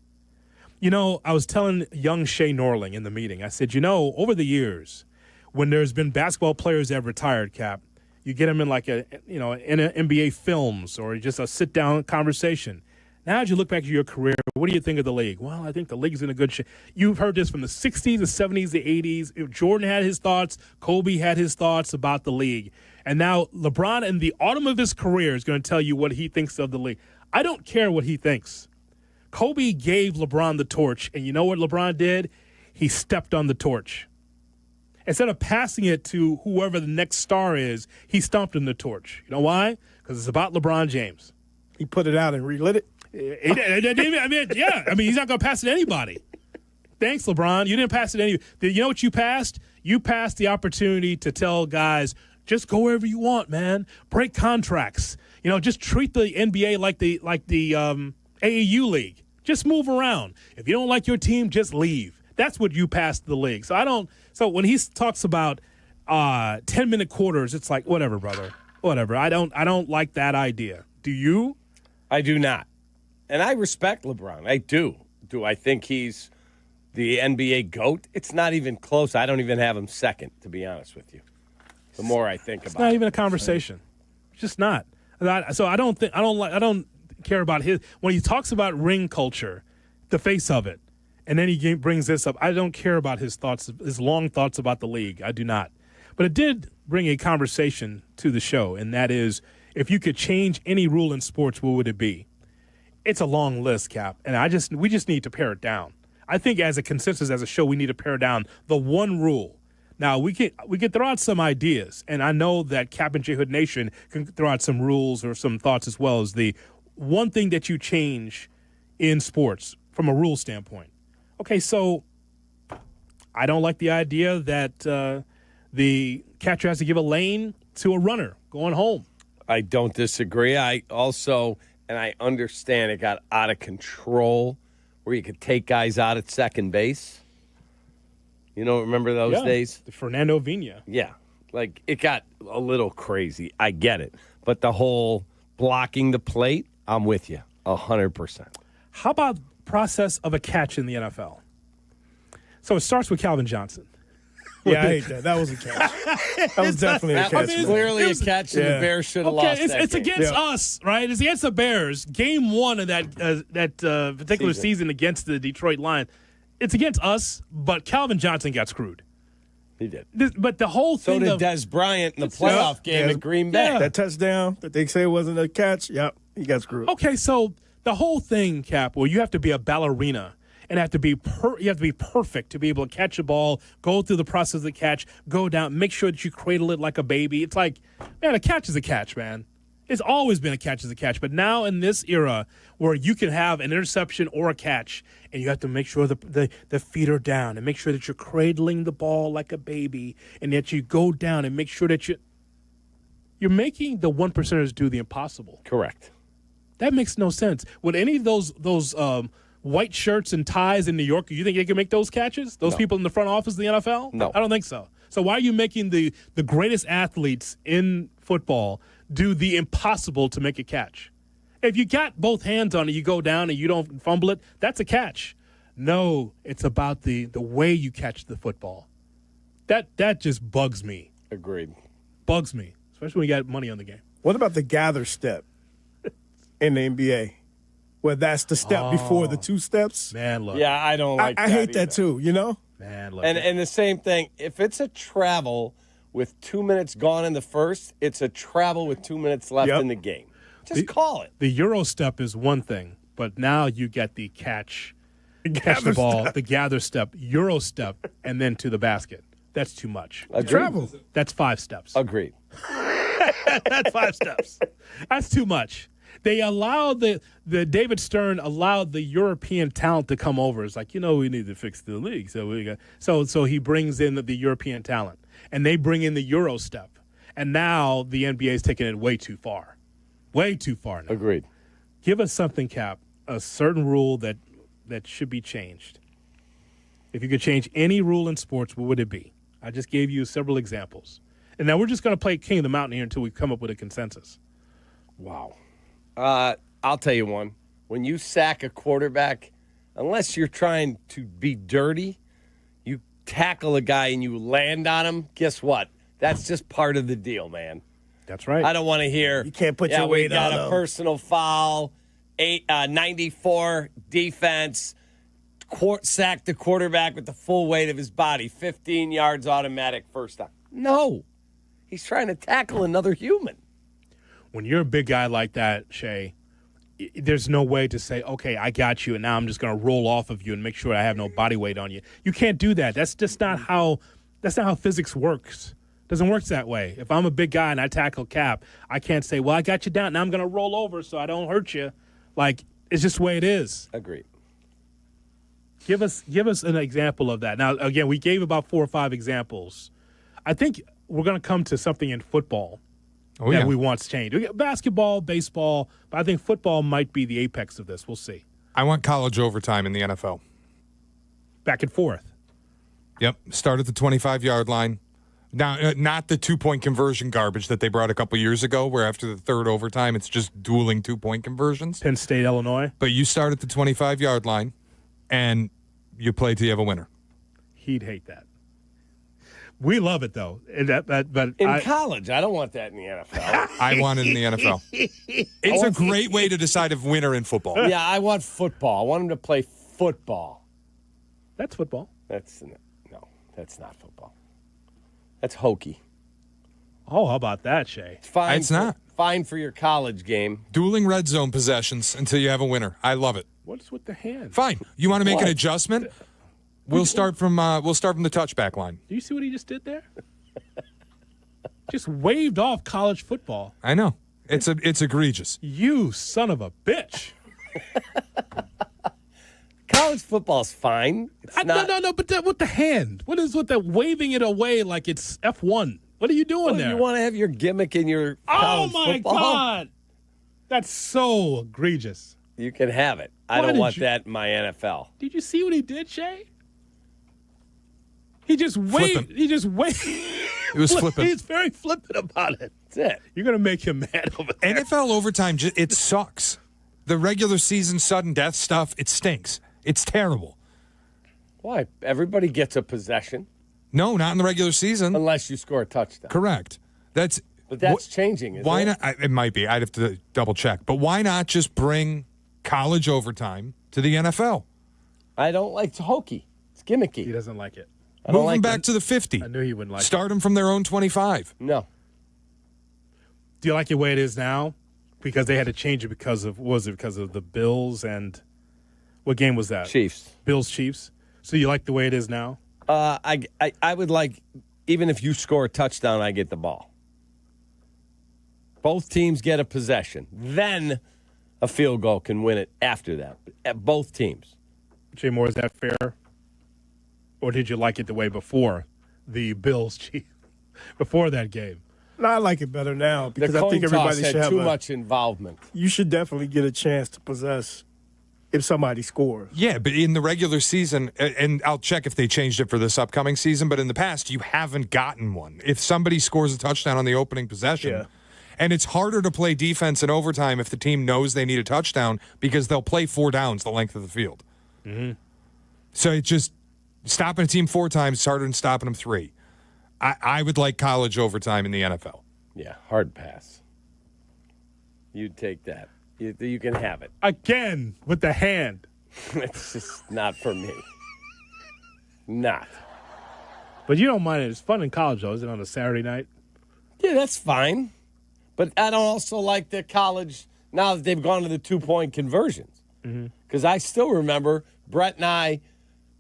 You know, I was telling young Shay Norling in the meeting, I said, over the years, when there's been basketball players that have retired, Cap, you get them in like in NBA films or just a sit-down conversation. Now, as you look back at your career, what do you think of the league? Well, I think the league's in a good shape. You've heard this from the 60s, the 70s, the 80s. If Jordan had his thoughts, Kobe had his thoughts about the league. And now LeBron, in the autumn of his career, is going to tell you what he thinks of the league. I don't care what he thinks. Kobe gave LeBron the torch, and you know what LeBron did? He stepped on the torch. Instead of passing it to whoever the next star is, he stomped in the torch. You know why? Because it's about LeBron James. He put it out and relit it? Yeah. He's not going to pass it to anybody. Thanks, LeBron. You didn't pass it to anybody. You know what you passed? You passed the opportunity to tell guys, just go wherever you want, man. Break contracts. Just treat the NBA like the AAU league. Just move around. If you don't like your team, just leave. That's what you passed the league. So when he talks about 10-minute quarters, it's like, whatever, brother. Whatever. I don't like that idea. Do you? I do not. And I respect LeBron. I do. Do I think he's the NBA GOAT? It's not even close. I don't even have him second, to be honest with you. The more I think about it. It's not even a conversation. It's just not. So I don't care about his when he talks about ring culture, the face of it. And then he brings this up. I don't care about his thoughts, his long thoughts about the league. I do not. But it did bring a conversation to the show, and that is, if you could change any rule in sports, what would it be? It's a long list, Cap, and we just need to pare it down. I think as a consensus, as a show, we need to pare down the one rule. Now, we can throw out some ideas, and I know that Kap and J Hood Nation can throw out some rules or some thoughts as well as the one thing that you change in sports from a rule standpoint. Okay, so I don't like the idea that the catcher has to give a lane to a runner going home. I don't disagree. I also, and I understand it got out of control where you could take guys out at second base. Remember those days? The Fernando Vina. Yeah, like it got a little crazy. I get it. But the whole blocking the plate, I'm with you 100%. How about process of a catch in the NFL? So it starts with Calvin Johnson. Yeah, I hate that. That was a catch. That was definitely a catch. Clearly a catch, and the Bears should have lost that it's game. against us, right? It's against the Bears. Game one of that particular season against the Detroit Lions. It's against us, but Calvin Johnson got screwed. He did. But the whole thing So did Des Bryant in the playoff game at Green Bay. Yeah. That touchdown that they say wasn't a catch, he got screwed. Okay, so the whole thing, Cap, you have to be a ballerina and you have to be perfect to be able to catch a ball, go through the process of the catch, go down, make sure that you cradle it like a baby. It's like, man, a catch is a catch, man. It's always been a catch is a catch. But now in this era where you can have an interception or a catch and you have to make sure the feet are down and make sure that you're cradling the ball like a baby and that you go down and make sure that you're making the 1%ers do the impossible. Correct. That makes no sense. Would any of those white shirts and ties in New York, you think they can make those catches? Those people in the front office of the NFL? No. I don't think so. So why are you making the greatest athletes in football do the impossible to make a catch. If you got both hands on it, you go down and you don't fumble it, that's a catch. No, it's about the way you catch the football. That just bugs me. Agreed. Bugs me, especially when you got money on the game. What about the gather step in the NBA? Where that's the step before the two steps? Man, look. Yeah, I don't like that. I hate either. that too, you know? Man, look. And the same thing, if it's a travel with 2 minutes gone in the first, it's a travel with 2 minutes left in the game. Just call it. The Euro step is one thing, but now you get the catch the ball, the gather step, Euro step, and then to the basket. That's too much. Travel. That's 5 steps. Agreed. That's 5 steps. That's too much. They allowed the David Stern allowed the European talent to come over. It's like, we need to fix the league. So he brings in the European talent, and they bring in the Euro step. And now the NBA is taking it way too far. Way too far now. Agreed. Give us something, Cap, a certain rule that should be changed. If you could change any rule in sports, what would it be? I just gave you several examples. And now we're just going to play King of the Mountain here until we come up with a consensus. Wow. I'll tell you one. When you sack a quarterback, unless you're trying to be dirty, you tackle a guy and you land on him, guess what? That's just part of the deal, man. That's right. I don't want to hear. You can't put your weight on we got a personal foul, 94 defense, sack the quarterback with the full weight of his body, 15 yards automatic first down. No. He's trying to tackle another human. When you're a big guy like that, Shay, there's no way to say, okay, I got you, and now I'm just going to roll off of you and make sure I have no body weight on you. You can't do that. That's just not how physics works. It doesn't work that way. If I'm a big guy and I tackle Cap, I can't say, well, I got you down. Now I'm going to roll over so I don't hurt you. Like, it's just the way it is. Agreed. Give us an example of that. Now, again, we gave about 4 or 5 examples. I think we're going to come to something in football that we want to change. We got basketball, baseball, but I think football might be the apex of this. We'll see. I want college overtime in the NFL. Back and forth. Yep. Start at the 25-yard line. Now, not the 2-point conversion garbage that they brought a couple years ago, where after the third overtime, it's just dueling 2-point conversions. Penn State, Illinois. But you start at the 25-yard line, and you play till you have a winner. He'd hate that. We love it, though. But in college, I don't want that in the NFL. I want it in the NFL. It's a great way to decide a winner in football. Yeah, I want football. I want him to play football. That's football. That's not football. That's hokey. Oh, how about that, Shay? It's not. Fine for your college game. Dueling red zone possessions until you have a winner. I love it. What's with the hand? Fine. You want to make an adjustment? We'll start from the touchback line. Do you see what he just did there? Just waved off college football. I know. It's egregious. You son of a bitch. College football's fine. No, but with the hand. What is with the waving it away like it's F1? What are you doing there? You want to have your gimmick in your college football? Oh, my God. That's so egregious. You can have it. I don't want that in my NFL. Did you see what he did, Shay? He just waved. He just waved. It was flippant. He's very flippant about it. That's it. You're going to make him mad over there. NFL overtime, it sucks. The regular season sudden death stuff, it stinks. It's terrible. Why? Everybody gets a possession. No, not in the regular season. Unless you score a touchdown. Correct. But that's changing, isn't why it? not? It might be. I'd have to double check. But why not just bring college overtime to the NFL? I don't like it's hokey. It's gimmicky. He doesn't like it. Move them back to the 50. I knew he wouldn't like it. Start them from their own 25. No. Do you like it the way it is now? Because they had to change it because of the Bills and what game was that? Chiefs. Bills Chiefs. So you like the way it is now? I would like, even if you score a touchdown, I get the ball. Both teams get a possession. Then a field goal can win it after that. At both teams. Jay Moore, is that fair? Or did you like it the way before the Bills Chiefs? Before that game? No, I like it better now because the I think coin everybody toss should had have too much involvement. You should definitely get a chance to possess if somebody scores. Yeah, but in the regular season, and I'll check if they changed it for this upcoming season, but in the past, you haven't gotten one. If somebody scores a touchdown on the opening possession, and it's harder to play defense in overtime if the team knows they need a touchdown because they'll play 4 downs the length of the field. Mm-hmm. So it's just stopping a team 4 times is harder than stopping them 3. I would like college overtime in the NFL. Yeah, hard pass. You'd take that. You can have it. Again, with the hand. It's just not for me. Not. But you don't mind it. It's fun in college, though, isn't it, on a Saturday night? Yeah, that's fine. But I don't also like the college now that they've gone to the 2-point conversions. Because I still remember Brett and I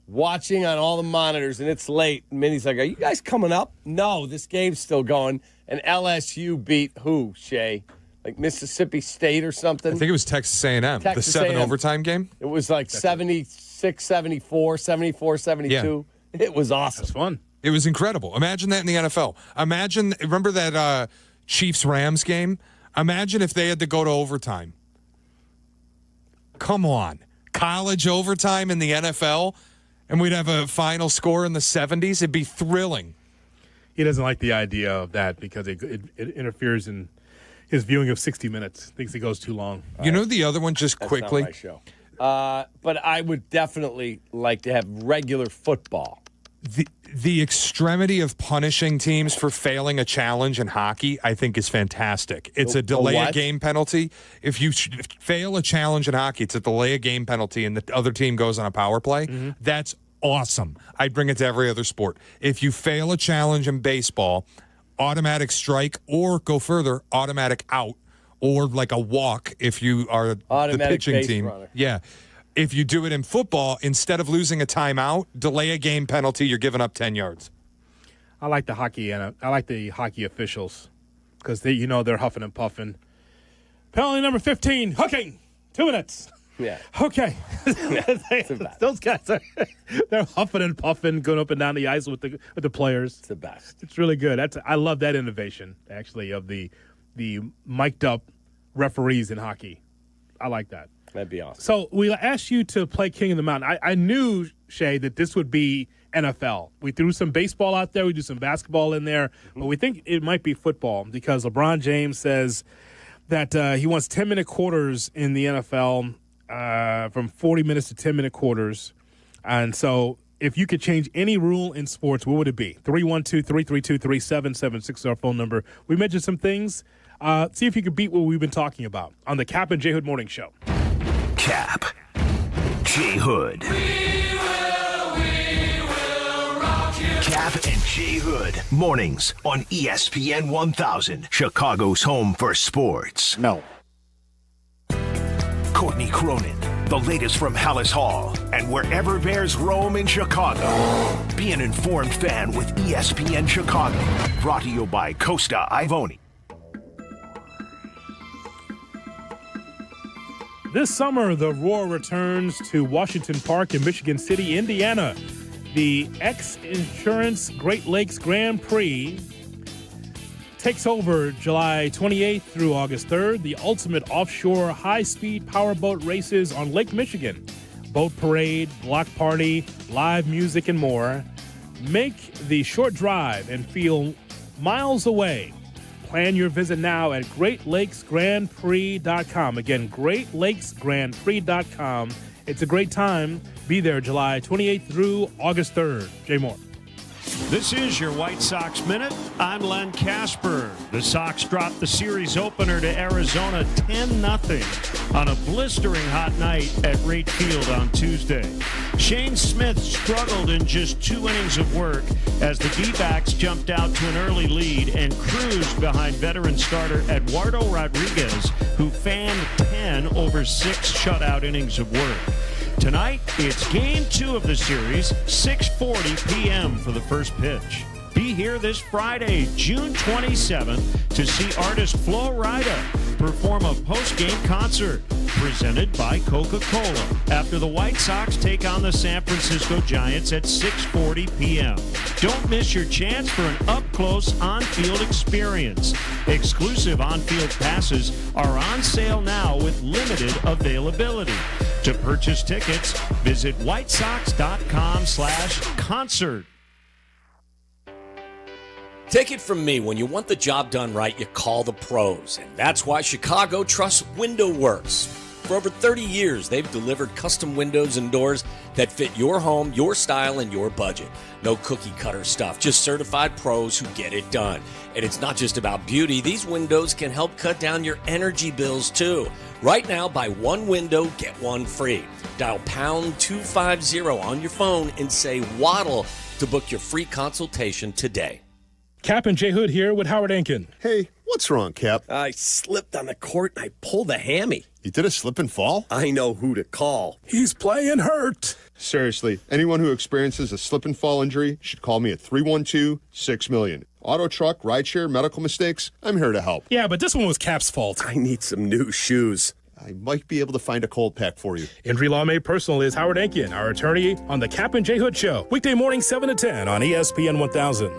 watching on all the monitors, and it's late. And Minnie's like, are you guys coming up? No, this game's still going. And LSU beat who, Shay? Like Mississippi State or something? I think it was Texas A&M, the 7 overtime game. It was like 76-74, 74-72. Yeah. It was awesome. That's fun. It was incredible. Imagine that in the NFL. Remember that Chiefs-Rams game? Imagine if they had to go to overtime. Come on. College overtime in the NFL, and we'd have a final score in the 70s? It'd be thrilling. He doesn't like the idea of that because it interferes in his viewing of 60 Minutes. Thinks it goes too long. You know the other one, just That's quickly? not my show. But I would definitely like to have regular football. The extremity of punishing teams for failing a challenge in hockey, I think, is fantastic. It's a delay a game penalty. If you fail a challenge in hockey, it's a delay a game penalty, and the other team goes on a power play. That's awesome. I'd bring it to every other sport. If you fail a challenge in baseball, automatic strike, or go further, automatic out, or like a walk if you are the pitching team. Runner. Yeah. If you do it in football, instead of losing a timeout, delay a game penalty, you're giving up 10 yards. I like the hockey officials because they're huffing and puffing. Penalty number 15, hooking, 2 minutes. Yeah. Okay. Those guys they're huffing and puffing, going up and down the ice with the players. It's the best. It's really good. I love that innovation actually of the mic'd up referees in hockey. I like that. That'd be awesome. So we asked you to play King of the Mountain. I knew, Shay, that this would be NFL. We threw some baseball out there. We do some basketball in there. But we think it might be football because LeBron James says that he wants 10-minute quarters in the NFL, from 40 minutes to 10-minute quarters. And so if you could change any rule in sports, what would it be? 312-332-3776 is our phone number. We mentioned some things. See if you could beat what we've been talking about on the Kap and J Hood Morning Show. Kap J Hood. Kap and J Hood. Mornings on ESPN 1000. Chicago's home for sports. No. Courtney Cronin. The latest from Hallis Hall and wherever Bears roam in Chicago. Be an informed fan with ESPN Chicago. Brought to you by Costa Ivoni. This summer, the Roar returns to Washington Park in Michigan City, Indiana. The X-Insurance Great Lakes Grand Prix takes over July 28th through August 3rd. The ultimate offshore high-speed powerboat races on Lake Michigan. Boat parade, block party, live music, and more. Make the short drive and feel miles away. Plan your visit now at GreatLakesGrandPrix.com. Again, GreatLakesGrandPrix.com. It's a great time. Be there July 28th through August 3rd. Jay Moore. This is your White Sox Minute. I'm Len Casper. The Sox dropped the series opener to Arizona 10-0 on a blistering hot night at Rate Field on Tuesday. Shane Smith struggled in just 2 innings of work as the D-backs jumped out to an early lead and cruised behind veteran starter Eduardo Rodriguez, who fanned 10 over 6 shutout innings of work. Tonight, it's Game 2 of the series, 6:40 p.m. for the first pitch. Be here this Friday, June 27th, to see artist Flo Rida perform a post-game concert presented by Coca-Cola after the White Sox take on the San Francisco Giants at 6:40 p.m. Don't miss your chance for an up-close on-field experience. Exclusive on-field passes are on sale now with limited availability. To purchase tickets, visit whitesox.com/concert. Take it from me, when you want the job done right, you call the pros. And that's why Chicago trusts Window Works. For over 30 years, they've delivered custom windows and doors that fit your home, your style, and your budget. No cookie-cutter stuff, just certified pros who get it done. And it's not just about beauty. These windows can help cut down your energy bills, too. Right now, buy one window, get one free. Dial pound 250 on your phone and say Waddle to book your free consultation today. Kap and J Hood here with Howard Enkin. Hey, what's wrong, Cap? I slipped on the court and I pulled a hammy. You did a slip and fall? I know who to call. He's playing hurt. Seriously, anyone who experiences a slip and fall injury should call me at 312-6-million. Auto, truck, rideshare, medical mistakes, I'm here to help. Yeah, but this one was Cap's fault. I need some new shoes. I might be able to find a cold pack for you. Injury Law Made Personal is Howard Enkin, our attorney on the Kap and J Hood Show. Weekday morning 7 to 10 on ESPN 1000.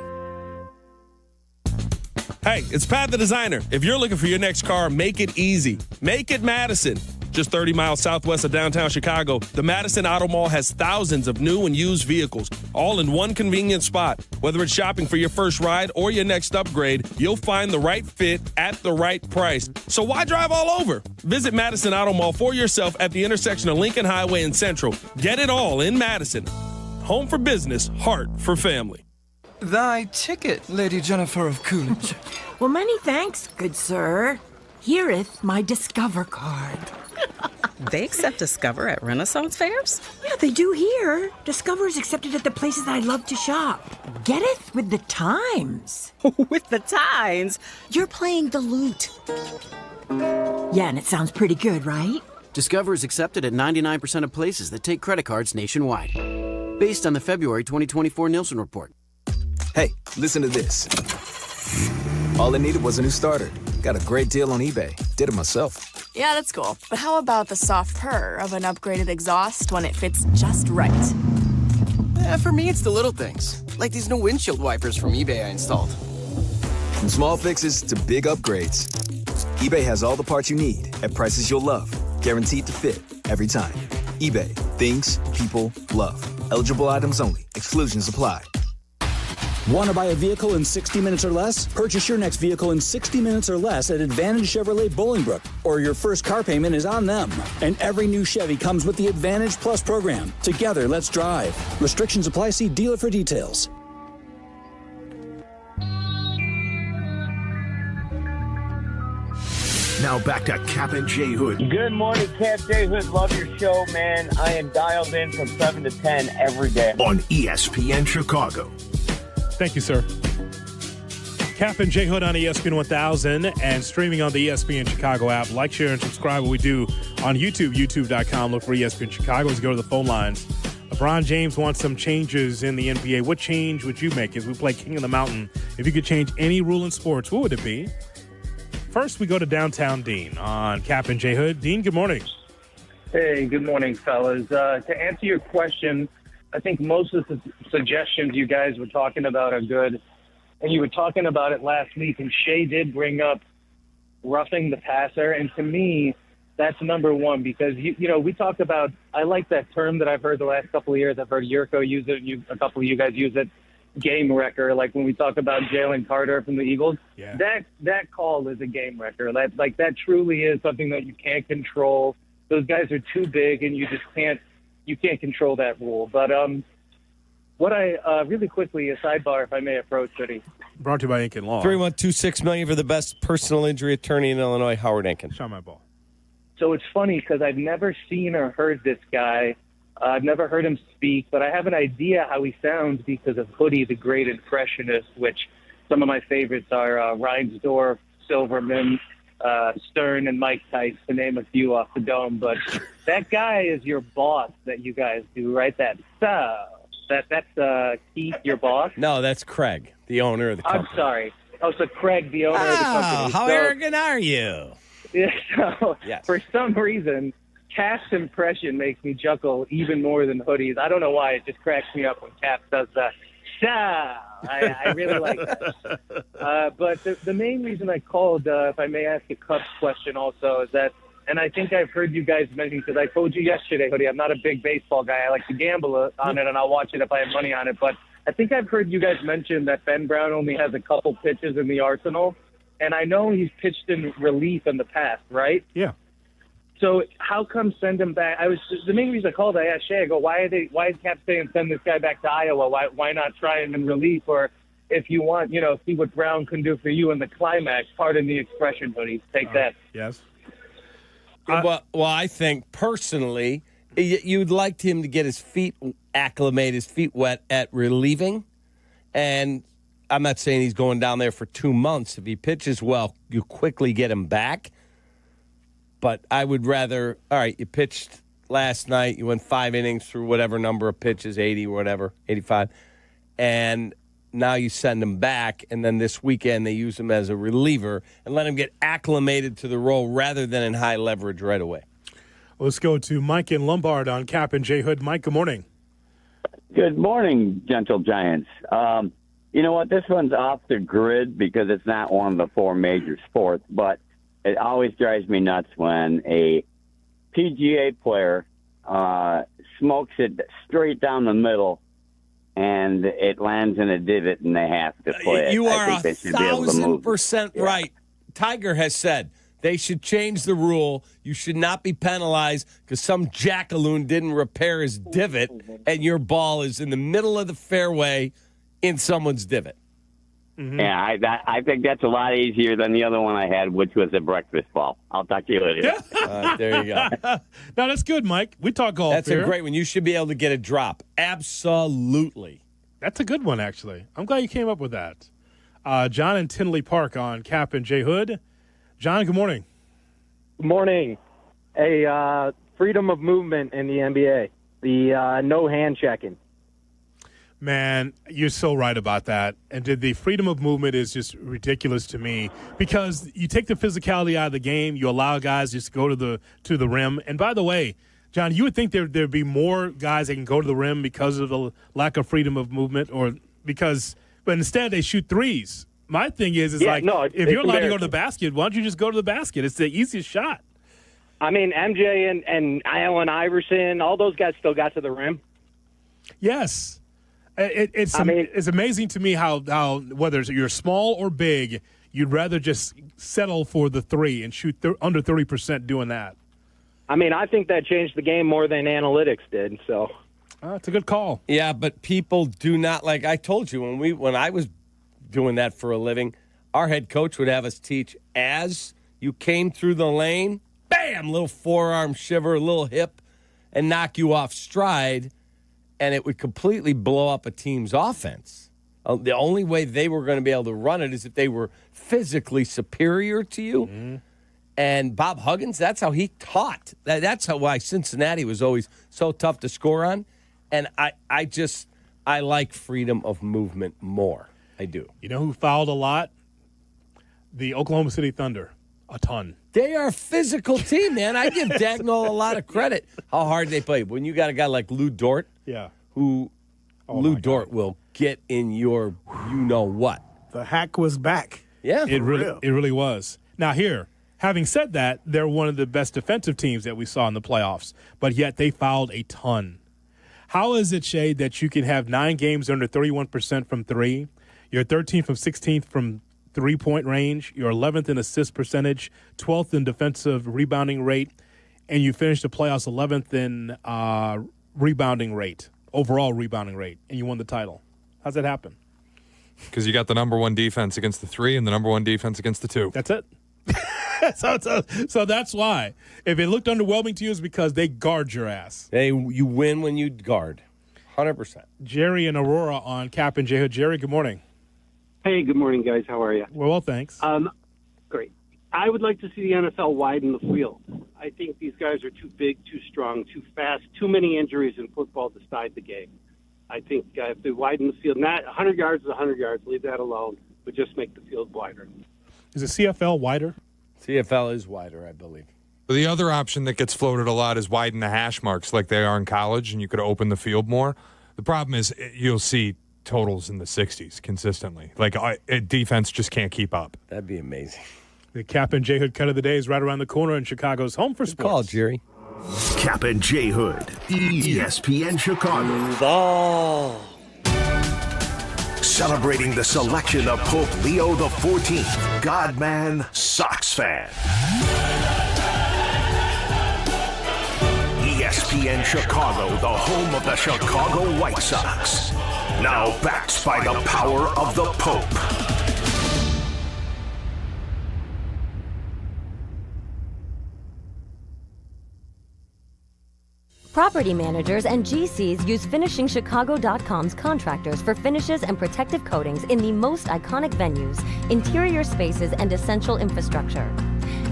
Hey, it's Pat the Designer. If you're looking for your next car, make it easy. Make it Madison. Just 30 miles southwest of downtown Chicago, the Madison Auto Mall has thousands of new and used vehicles, all in one convenient spot. Whether it's shopping for your first ride or your next upgrade, you'll find the right fit at the right price. So why drive all over? Visit Madison Auto Mall for yourself at the intersection of Lincoln Highway and Central. Get it all in Madison. Home for business, heart for family. Thy ticket, Lady Jennifer of Coolidge. Well, many thanks, good sir. Hereeth my Discover card. They accept Discover at Renaissance fairs? Yeah, they do here. Discover is accepted at the places I love to shop. Getteth with the times. With the times? You're playing the lute. Yeah, and it sounds pretty good, right? Discover is accepted at 99% of places that take credit cards nationwide. Based on the February 2024 Nielsen report. Hey, listen to this. All I needed was a new starter. Got a great deal on eBay. Did it myself. Yeah, that's cool. But how about the soft purr of an upgraded exhaust when it fits just right? For me, it's the little things. Like these new windshield wipers from eBay I installed. From small fixes to big upgrades, eBay has all the parts you need at prices you'll love. Guaranteed to fit every time. eBay. Things people love. Eligible items only. Exclusions apply. Want to buy a vehicle in 60 minutes or less? Purchase your next vehicle in 60 minutes or less at Advantage Chevrolet Bolingbrook, or your first car payment is on them. And every new Chevy comes with the Advantage Plus program. Together, let's drive. Restrictions apply. See dealer for details. Now back to Kap and J Hood. Good morning, Kap J Hood. Love your show, man. I am dialed in from 7 to 10 every day. On ESPN Chicago. Thank you, sir. Kap and J Hood on ESPN 1000 and streaming on the ESPN Chicago app. Like, share, and subscribe what we do on YouTube, youtube.com. Look for ESPN Chicago as you go to the phone lines. LeBron James wants some changes in the NBA. What change would you make as we play King of the Mountain? If you could change any rule in sports, what would it be? First, we go to downtown Dean on Kap and J Hood. Dean, good morning. Hey, good morning, fellas. To answer your question, I think most of the suggestions you guys were talking about are good. And you were talking about it last week, and Shea did bring up roughing the passer. And to me, that's number one because, you know, we talk about, I like that term that I've heard the last couple of years. I've heard Yurko use it, a couple of you guys use it, game wrecker, like when we talk about Jalen Carter from the Eagles. Yeah. That call is a game wrecker. That truly is something that you can't control. Those guys are too big, and you just can't control that rule. But what I really quickly, a sidebar, if I may approach, City. Brought to you by Enkin Law. 312-6 million for the best personal injury attorney in Illinois, Howard Enkin. Shot my ball. So it's funny because I've never seen or heard this guy. I've never heard him speak, but I have an idea how he sounds because of Hoodie, the great impressionist, which some of my favorites are Reinsdorf, Silverman, Stern, and Mike Tice, to name a few off the dome. But that guy is your boss that you guys do, right? That's Keith, your boss? No, that's Craig, the owner of the company. I'm sorry. Oh, so Craig, the owner of the company. How arrogant are you? Yeah, so Yes. For some reason, Cap's impression makes me chuckle even more than Hoodie's. I don't know why. It just cracks me up when Cap does that. I really like that. But the main reason I called, if I may ask a Cubs question also, is that And I think I've heard you guys mention, because I told you yesterday, Hoodie, I'm not a big baseball guy. I like to gamble on it, and I'll watch it if I have money on it. But I think I've heard you guys mention that Ben Brown only has a couple pitches in the arsenal. And I know he's pitched in relief in the past, right? Yeah. So how come send him back? The main reason I called, I asked Shay, I go, why is Cap saying send this guy back to Iowa? Why not try him in relief? Or if you want, see what Brown can do for you in the climax. Pardon the expression, Hoodie. Take that. Yes. Well, I think personally, you'd like him to get his feet acclimated, his feet wet at relieving. And I'm not saying he's going down there for 2 months. If he pitches well, you quickly get him back. But I would rather, all right, you pitched last night, you went 5 innings through whatever number of pitches, 80 or whatever, 85, and now you send him back, and then this weekend they use him as a reliever and let him get acclimated to the role rather than in high leverage right away. Let's go to Mike in Lombard on Kap and J Hood. Mike, good morning. Good morning, gentle giants. You know what? This one's off the grid because it's not one of the 4 major sports, but it always drives me nuts when a PGA player smokes it straight down the middle and it lands in a divot and they have to play it. You are 1,000% right. Tiger has said they should change the rule. You should not be penalized because some jackaloon didn't repair his divot and your ball is in the middle of the fairway in someone's divot. Mm-hmm. Yeah, I think that's a lot easier than the other one I had, which was a breakfast ball. I'll talk to you later. There you go. No, that's good, Mike. We talk golf. That's a great one. You should be able to get a drop. Absolutely. That's a good one, actually. I'm glad you came up with that. John in Tinley Park on Kap and J Hood. John, good morning. Good morning. Hey, freedom of movement in the NBA. The no hand checking. Man, you're so right about that. And the freedom of movement is just ridiculous to me because you take the physicality out of the game. You allow guys just to go to the rim. And by the way, John, you would think there'd be more guys that can go to the rim because of the lack of freedom of movement, but instead they shoot threes. My thing is if you're allowed to go to the basket, why don't you just go to the basket? It's the easiest shot. I mean, MJ and Allen Iverson, all those guys still got to the rim. Yes. It's amazing to me how whether you're small or big, you'd rather just settle for the three and shoot under 30% doing that. I mean, I think that changed the game more than analytics did. So it's a good call. Yeah, but people do not like. I told you when I was doing that for a living, our head coach would have us teach as you came through the lane, bam, little forearm shiver, a little hip, and knock you off stride. And it would completely blow up a team's offense. The only way they were going to be able to run it is if they were physically superior to you. Mm-hmm. And Bob Huggins, that's how he taught. That's why Cincinnati was always so tough to score on. And I like freedom of movement more. I do. You know who fouled a lot? The Oklahoma City Thunder. A ton. They are a physical team, man. I give Dagnall a lot of credit. How hard they play. When you got a guy like Lou Dort, Lou Dort will get in your you-know-what. The hack was back. Yeah. It really was. Now, here, having said that, they're one of the best defensive teams that we saw in the playoffs, but yet they fouled a ton. How is it, Shay, that you can have 9 games under 31% from 3? You're 13th from 16th from 3-point range. You're 11th in assist percentage, 12th in defensive rebounding rate, and you finished the playoffs 11th in rebounding rate, overall rebounding rate, and you won the title. How's that happen? Because you got the number 1 defense against the 3 and the number 1 defense against the 2. That's it. So that's why. If it looked underwhelming to you, it's because they guard your ass. You win when you guard. 100%. Jerry and Aurora on Kap and J Hood. Jerry, good morning. Hey, good morning, guys. How are you? Well, thanks. Great. I would like to see the NFL widen the field. I think these guys are too big, too strong, too fast, too many injuries in football to decide the game. I think if they widen the field, not 100 yards is 100 yards, leave that alone, but just make the field wider. Is the CFL wider? CFL is wider, I believe. The other option that gets floated a lot is widen the hash marks like they are in college, and you could open the field more. The problem is you'll see totals in the 60s consistently. Like defense just can't keep up. That'd be amazing. The Kap and J Hood cut of the day is right around the corner in Chicago's Home for Sports. Good call, Jerry. Kap and J Hood, ESPN Chicago. Celebrating the selection of Pope Leo XIV, Godman, Sox fan. ESPN Chicago, the home of the Chicago White Sox. Now backed by the power of the Pope. Property managers and GCs use FinishingChicago.com's contractors for finishes and protective coatings in the most iconic venues, interior spaces, and essential infrastructure.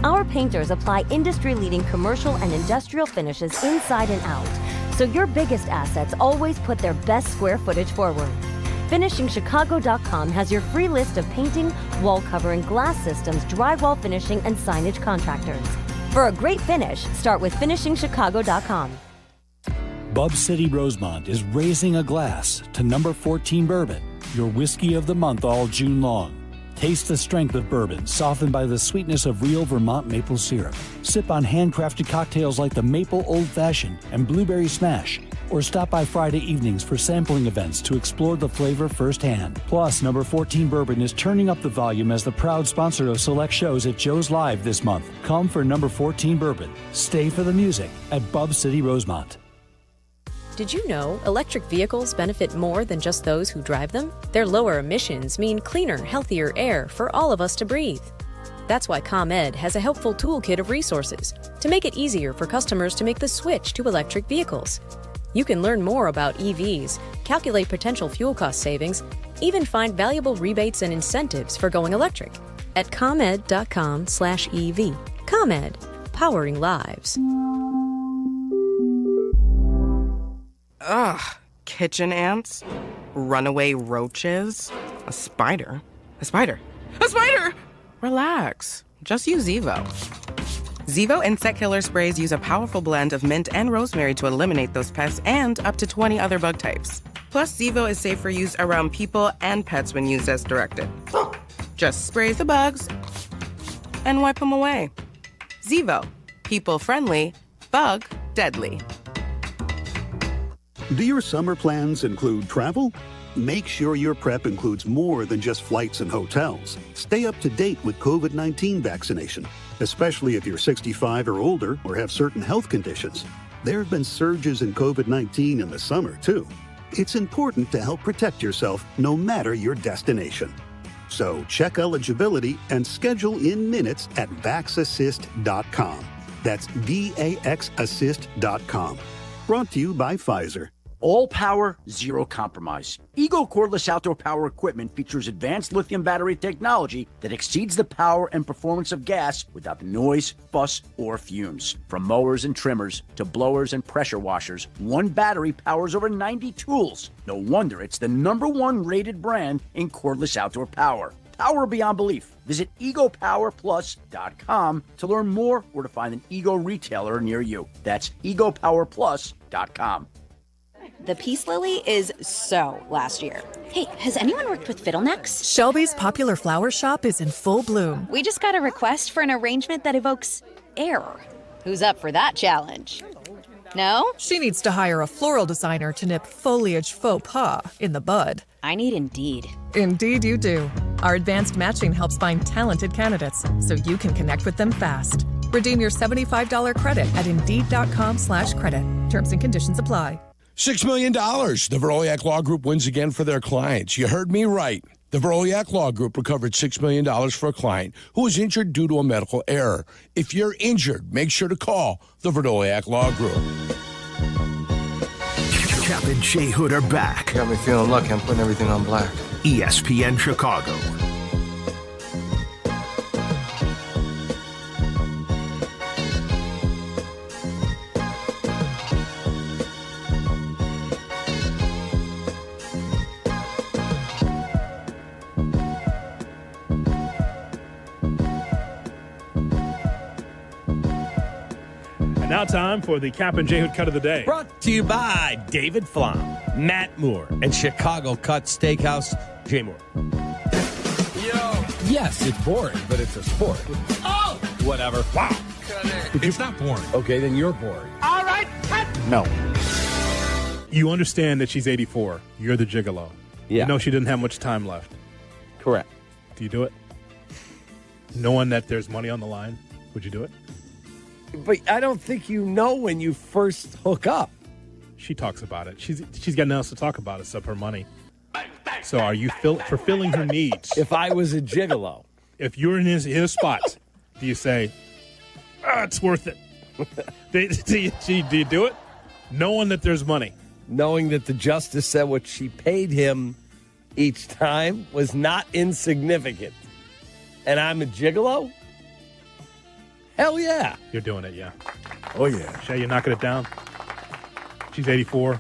Our painters apply industry-leading commercial and industrial finishes inside and out, so your biggest assets always put their best square footage forward. FinishingChicago.com has your free list of painting, wall covering, glass systems, drywall finishing, and signage contractors. For a great finish, start with FinishingChicago.com. Bub City Rosemont is raising a glass to number 14 bourbon, your whiskey of the month all June long. Taste the strength of bourbon, softened by the sweetness of real Vermont maple syrup. Sip on handcrafted cocktails like the Maple Old Fashioned and Blueberry Smash, or stop by Friday evenings for sampling events to explore the flavor firsthand. Plus, number 14 bourbon is turning up the volume as the proud sponsor of select shows at Joe's Live this month. Come for number 14 bourbon. Stay for the music at Bub City Rosemont. Did you know electric vehicles benefit more than just those who drive them? Their lower emissions mean cleaner, healthier air for all of us to breathe. That's why ComEd has a helpful toolkit of resources to make it easier for customers to make the switch to electric vehicles. You can learn more about EVs, calculate potential fuel cost savings, even find valuable rebates and incentives for going electric at ComEd.com/EV. ComEd, powering lives. Ugh, kitchen ants, runaway roaches, a spider. A spider! Relax, just use Zevo. Zevo insect killer sprays use a powerful blend of mint and rosemary to eliminate those pests and up to 20 other bug types. Plus, Zevo is safe for use around people and pets when used as directed. Just spray the bugs and wipe them away. Zevo, people friendly, bug deadly. Do your summer plans include travel? Make sure your prep includes more than just flights and hotels. Stay up to date with COVID-19 vaccination, especially if you're 65 or older or have certain health conditions. There have been surges in COVID-19 in the summer, too. It's important to help protect yourself no matter your destination. So check eligibility and schedule in minutes at VaxAssist.com. That's VAXAssist.com. Brought to you by Pfizer. All power, zero compromise. Ego cordless outdoor power equipment features advanced lithium battery technology that exceeds the power and performance of gas without the noise, fuss, or fumes. From mowers and trimmers to blowers and pressure washers, one battery powers over 90 tools. No wonder it's the #1 rated brand in cordless outdoor power. Power beyond belief. Visit egopowerplus.com to learn more or to find an Ego retailer near you. That's egopowerplus.com. The peace lily is so last year. Hey, has anyone worked with fiddlenecks? Shelby's popular flower shop is in full bloom. We just got a request for an arrangement that evokes air. Who's up for that challenge? No? She needs to hire a floral designer to nip foliage faux pas in the bud. I need Indeed. Indeed you do. Our advanced matching helps find talented candidates so you can connect with them fast. Redeem your $75 credit at Indeed.com/credit. Terms and conditions apply. $6 million. The Veroliak Law Group wins again for their clients. You heard me right. The Veroliak Law Group recovered $6 million for a client who was injured due to a medical error. If you're injured, make sure to call the Veroliak Law Group. Kap and J Hood are back. Got me feeling lucky. I'm putting everything on black. ESPN Chicago. Now time for the Kap and J Hood cut of the day. Brought to you by David Flom, Matt Moore, and Chicago Cut Steakhouse. Jay Moore. Yes, it's boring, but it's a sport. Oh! Whatever. Wow. It's not boring. Okay, then you're boring. All right, cut. No. You understand that she's 84. You're the gigolo. Yeah. You know she didn't have much time left. Correct. Do you do it? Knowing that there's money on the line, would you do it? But I don't think you know when you first hook up. She talks about it. She's got nothing else to talk about except her money. So are you fulfilling her needs? If I was a gigolo. If you're in his spot, do you say, it's worth it? do you do it? Knowing that there's money. Knowing that the justice said what she paid him each time was not insignificant. And I'm a gigolo? Hell yeah. You're doing it, yeah. Oh, yeah. Shay, you're knocking it down? She's 84.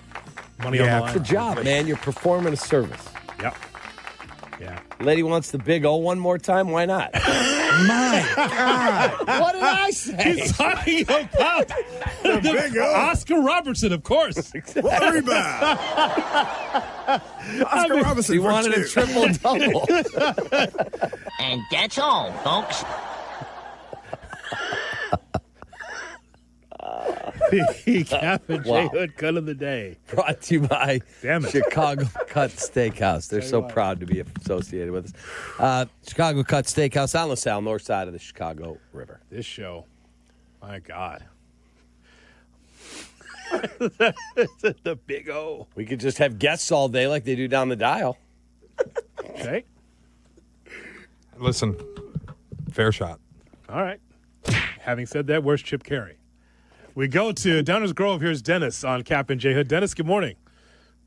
Money on the line. It's a job, man. You're performing a service. Yep. Yeah. Lady wants the big O one more time. Why not? My God. What did I say? He's talking about the big O. Oscar Robertson, of course. What rebound? Oscar Robertson. He wanted a triple-double. And that's all, folks. The Kap J Hood cut of the day. Brought to you by Damn it. Chicago Cut Steakhouse. They're so proud to be associated with us. Chicago Cut Steakhouse on LaSalle, north side of the Chicago River. This show, my God. The big O. We could just have guests all day like they do down the dial. Okay. Listen, fair shot. All right. Having said that, where's Chip Carey? We go to Downers Grove. Here's Dennis on Kap and J Hood. Dennis, good morning.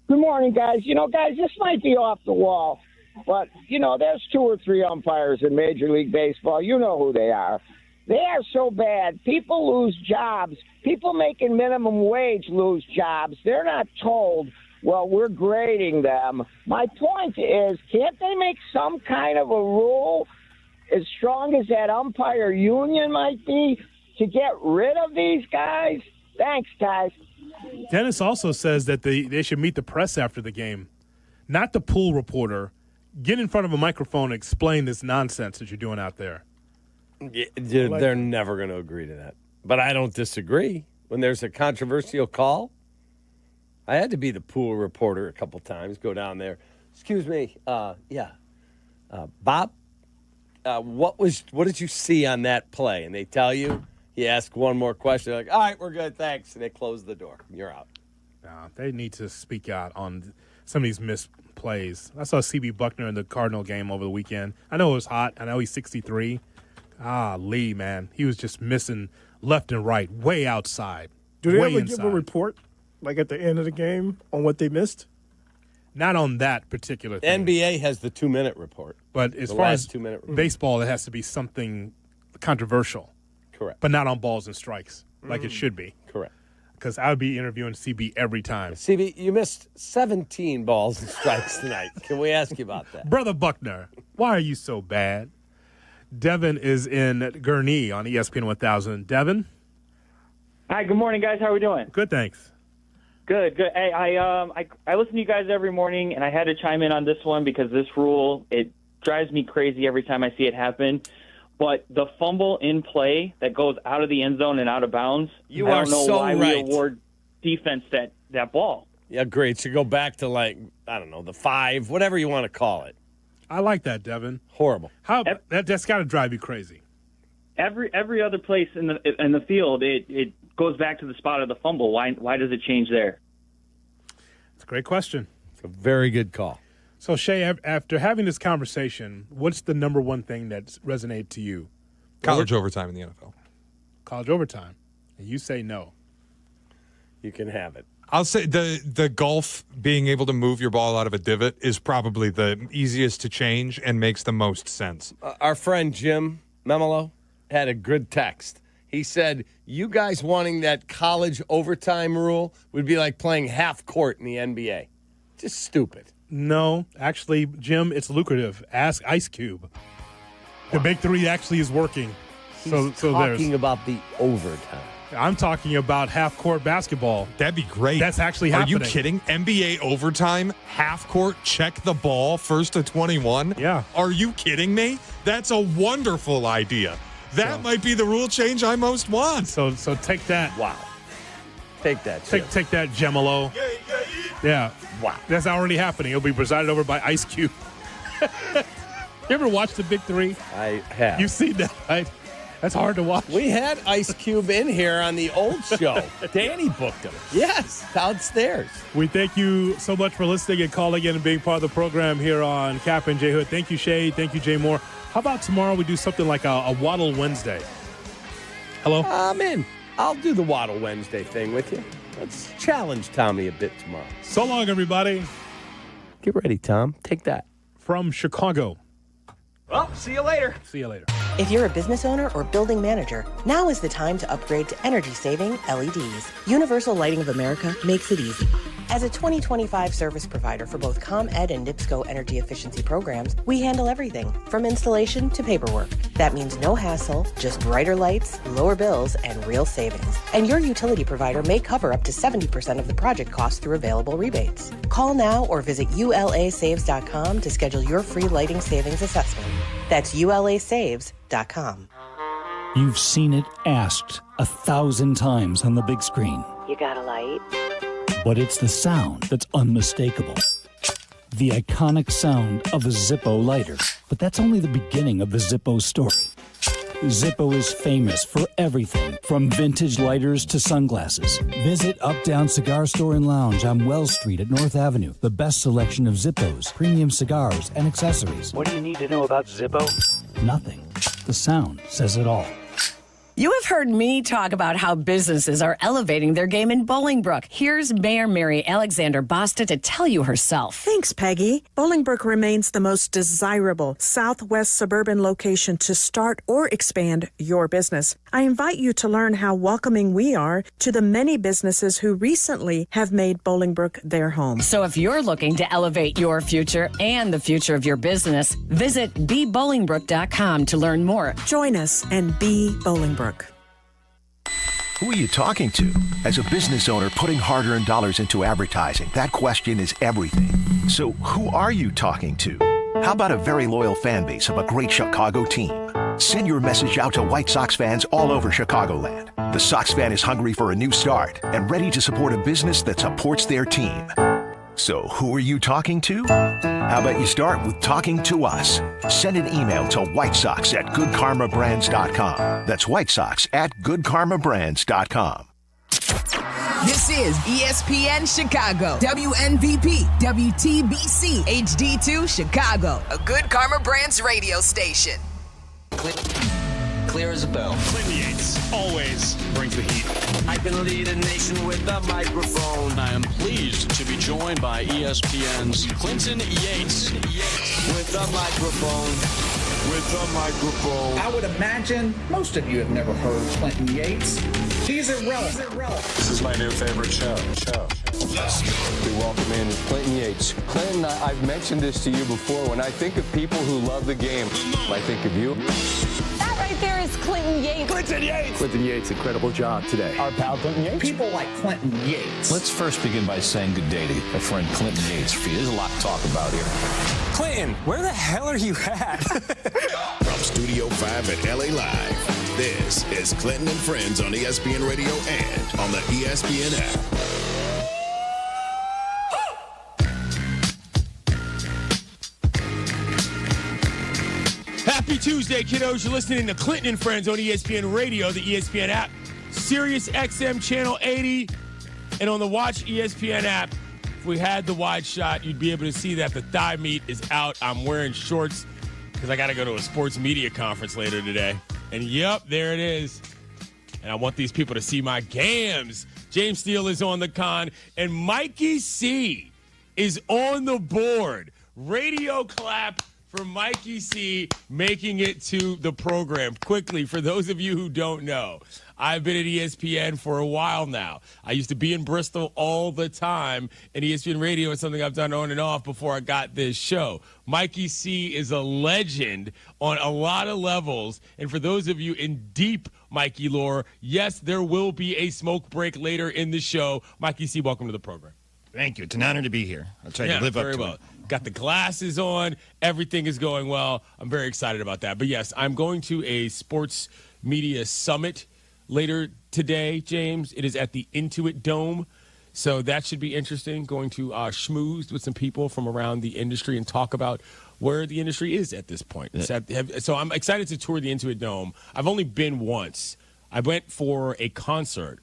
Good morning, guys. Guys, this might be off the wall, but, there's 2 or 3 umpires in Major League Baseball. You know who they are. They are so bad. People lose jobs. People making minimum wage lose jobs. They're not told, well, we're grading them. My point is, can't they make some kind of a rule, as strong as that umpire union might be, to get rid of these guys? Thanks, guys. Dennis also says that they should meet the press after the game, not the pool reporter. Get in front of a microphone and explain this nonsense that you're doing out there. Yeah, they're never going to agree to that. But I don't disagree. When there's a controversial call, I had to be the pool reporter a couple times, go down there. Excuse me. Bob, what did you see on that play? And they tell you. You ask one more question. They're like, all right, we're good, thanks. And they close the door. You're out. They need to speak out on some of these missed plays. I saw C.B. Buckner in the Cardinal game over the weekend. I know it was hot. I know he's 63. Lee, man. He was just missing left and right, way outside. Do they way ever inside. give a report, like at the end of the game, on what they missed? Not on that particular thing. NBA has the 2-minute report. But as far as baseball, it has to be something controversial. Correct. But not on balls and strikes, like it should be. Correct. Because I would be interviewing CB every time. CB, you missed 17 balls and strikes tonight. Can we ask you about that? Brother Buckner, why are you so bad? Devin is in Gurnee on ESPN 1000. Devin? Hi, good morning, guys. How are we doing? Good, thanks. Good. Hey, I listen to you guys every morning, and I had to chime in on this one because this rule, it drives me crazy every time I see it happen. But the fumble in play that goes out of the end zone and out of bounds, I don't know why we award defense that ball. Yeah, great. So go back to the 5, whatever you want to call it. I like that, Devin. Horrible. That's got to drive you crazy. Every other place in the field, it goes back to the spot of the fumble. Why does it change there? It's a great question. It's a very good call. So, Shay, after having this conversation, what's the number one thing that resonated to you? College overtime in the NFL. College overtime. And you say no. You can have it. I'll say the golf, being able to move your ball out of a divot, is probably the easiest to change and makes the most sense. Our friend Jim Memolo had a good text. He said, you guys wanting that college overtime rule would be like playing half court in the NBA. Just stupid. No, actually, Jim, it's lucrative. Ask Ice Cube. The big three actually is working. He's talking about the overtime. I'm talking about half-court basketball. That'd be great. That's actually happening. Are you kidding? NBA overtime, half-court, check the ball, first to 21? Yeah. Are you kidding me? That's a wonderful idea. That might be the rule change I most want. So take that. Wow. Take that. Take that, Gemolo. Yeah. Wow. That's already happening. It'll be presided over by Ice Cube. You ever watch The Big Three? I have. You've seen that, right? That's hard to watch. We had Ice Cube in here on the old show. Danny booked him. Yes, downstairs. We thank you so much for listening and calling in and being part of the program here on Kap and J Hood. Thank you, Shay. Thank you, Jay Moore. How about tomorrow we do something like a Waddle Wednesday? Hello? I'm in. I'll do the Waddle Wednesday thing with you. Let's challenge Tommy a bit tomorrow. So long, everybody. Get ready, Tom. Take that. From Chicago. Well, see you later. See you later. If you're a business owner or building manager, now is the time to upgrade to energy-saving LEDs. Universal Lighting of America makes it easy. As a 2025 service provider for both ComEd and NIPSCO energy efficiency programs, we handle everything from installation to paperwork. That means no hassle, just brighter lights, lower bills, and real savings. And your utility provider may cover up to 70% of the project cost through available rebates. Call now or visit ulasaves.com to schedule your free lighting savings assessment. That's ulasaves.com. You've seen it asked 1,000 times on the big screen. You got a light? But it's the sound that's unmistakable. The iconic sound of a Zippo lighter. But that's only the beginning of the Zippo story. Zippo is famous for everything from vintage lighters to sunglasses. Visit Uptown Cigar Store and Lounge on Wells Street at North Avenue. The best selection of Zippos, premium cigars, and accessories. What do you need to know about Zippo? Nothing. The sound says it all. You have heard me talk about how businesses are elevating their game in Bolingbrook. Here's Mayor Mary Alexander Basta to tell you herself. Thanks, Peggy. Bolingbrook remains the most desirable southwest suburban location to start or expand your business. I invite you to learn how welcoming we are to the many businesses who recently have made Bolingbrook their home. So if you're looking to elevate your future and the future of your business, visit bebolingbrook.com to learn more. Join us and be Bolingbrook. Who are you talking to? As a business owner putting hard-earned dollars into advertising, that question is everything. So who are you talking to? How about a very loyal fan base of a great Chicago team? Send your message out to White Sox fans all over Chicagoland. The Sox fan is hungry for a new start and ready to support a business that supports their team. So who are you talking to? How about you start with talking to us? Send an email to whitesox@goodkarmabrands.com. That's whitesox@goodkarmabrands.com. This is ESPN Chicago, WNVP, WTBC, HD2 Chicago, a Good Karma Brands radio station. Clear as a bell. Clinton Yates always brings the heat. I can lead a nation with a microphone. I am pleased to be joined by ESPN's Clinton Yates. With a microphone. With a microphone. I would imagine most of you have never heard Clinton Yates. He's irrelevant. This is my new favorite show. We welcome in Clinton Yates. Clinton, I've mentioned this to you before. When I think of people who love the game, I think of you. That right there is Clinton Yates. Clinton Yates. Clinton Yates, incredible job today. Our pal Clinton Yates. People like Clinton Yates. Let's first begin by saying good day to my friend Clinton Yates. For you, there's a lot to talk about here. Clinton, where the hell are you at? From Studio 5 at LA Live, this is Clinton and Friends on ESPN Radio and on the ESPN app. Happy Tuesday, kiddos. You're listening to Clinton and Friends on ESPN Radio, the ESPN app, Sirius XM Channel 80, and on the Watch ESPN app. If we had the wide shot, you'd be able to see that the thigh meat is out. I'm wearing shorts because I got to go to a sports media conference later today. And, yep, there it is. And I want these people to see my gams. James Steele is on the con, and Mikey C is on the board. Radio clap for Mikey C making it to the program. Quickly, for those of you who don't know, I've been at ESPN for a while now. I used to be in Bristol all the time, and ESPN Radio is something I've done on and off before I got this show. Mikey C is a legend on a lot of levels, and for those of you in deep Mikey lore, yes, there will be a smoke break later in the show. Mikey C, welcome to the program. Thank you. It's an honor to be here. I'll try to live up to it. Got the glasses on. Everything is going well. I'm very excited about that. But, yes, I'm going to a sports media summit later today, James. It is at the Intuit Dome. So that should be interesting, going to schmooze with some people from around the industry and talk about where the industry is at this point. So I'm excited to tour the Intuit Dome. I've only been once. I went for a concert.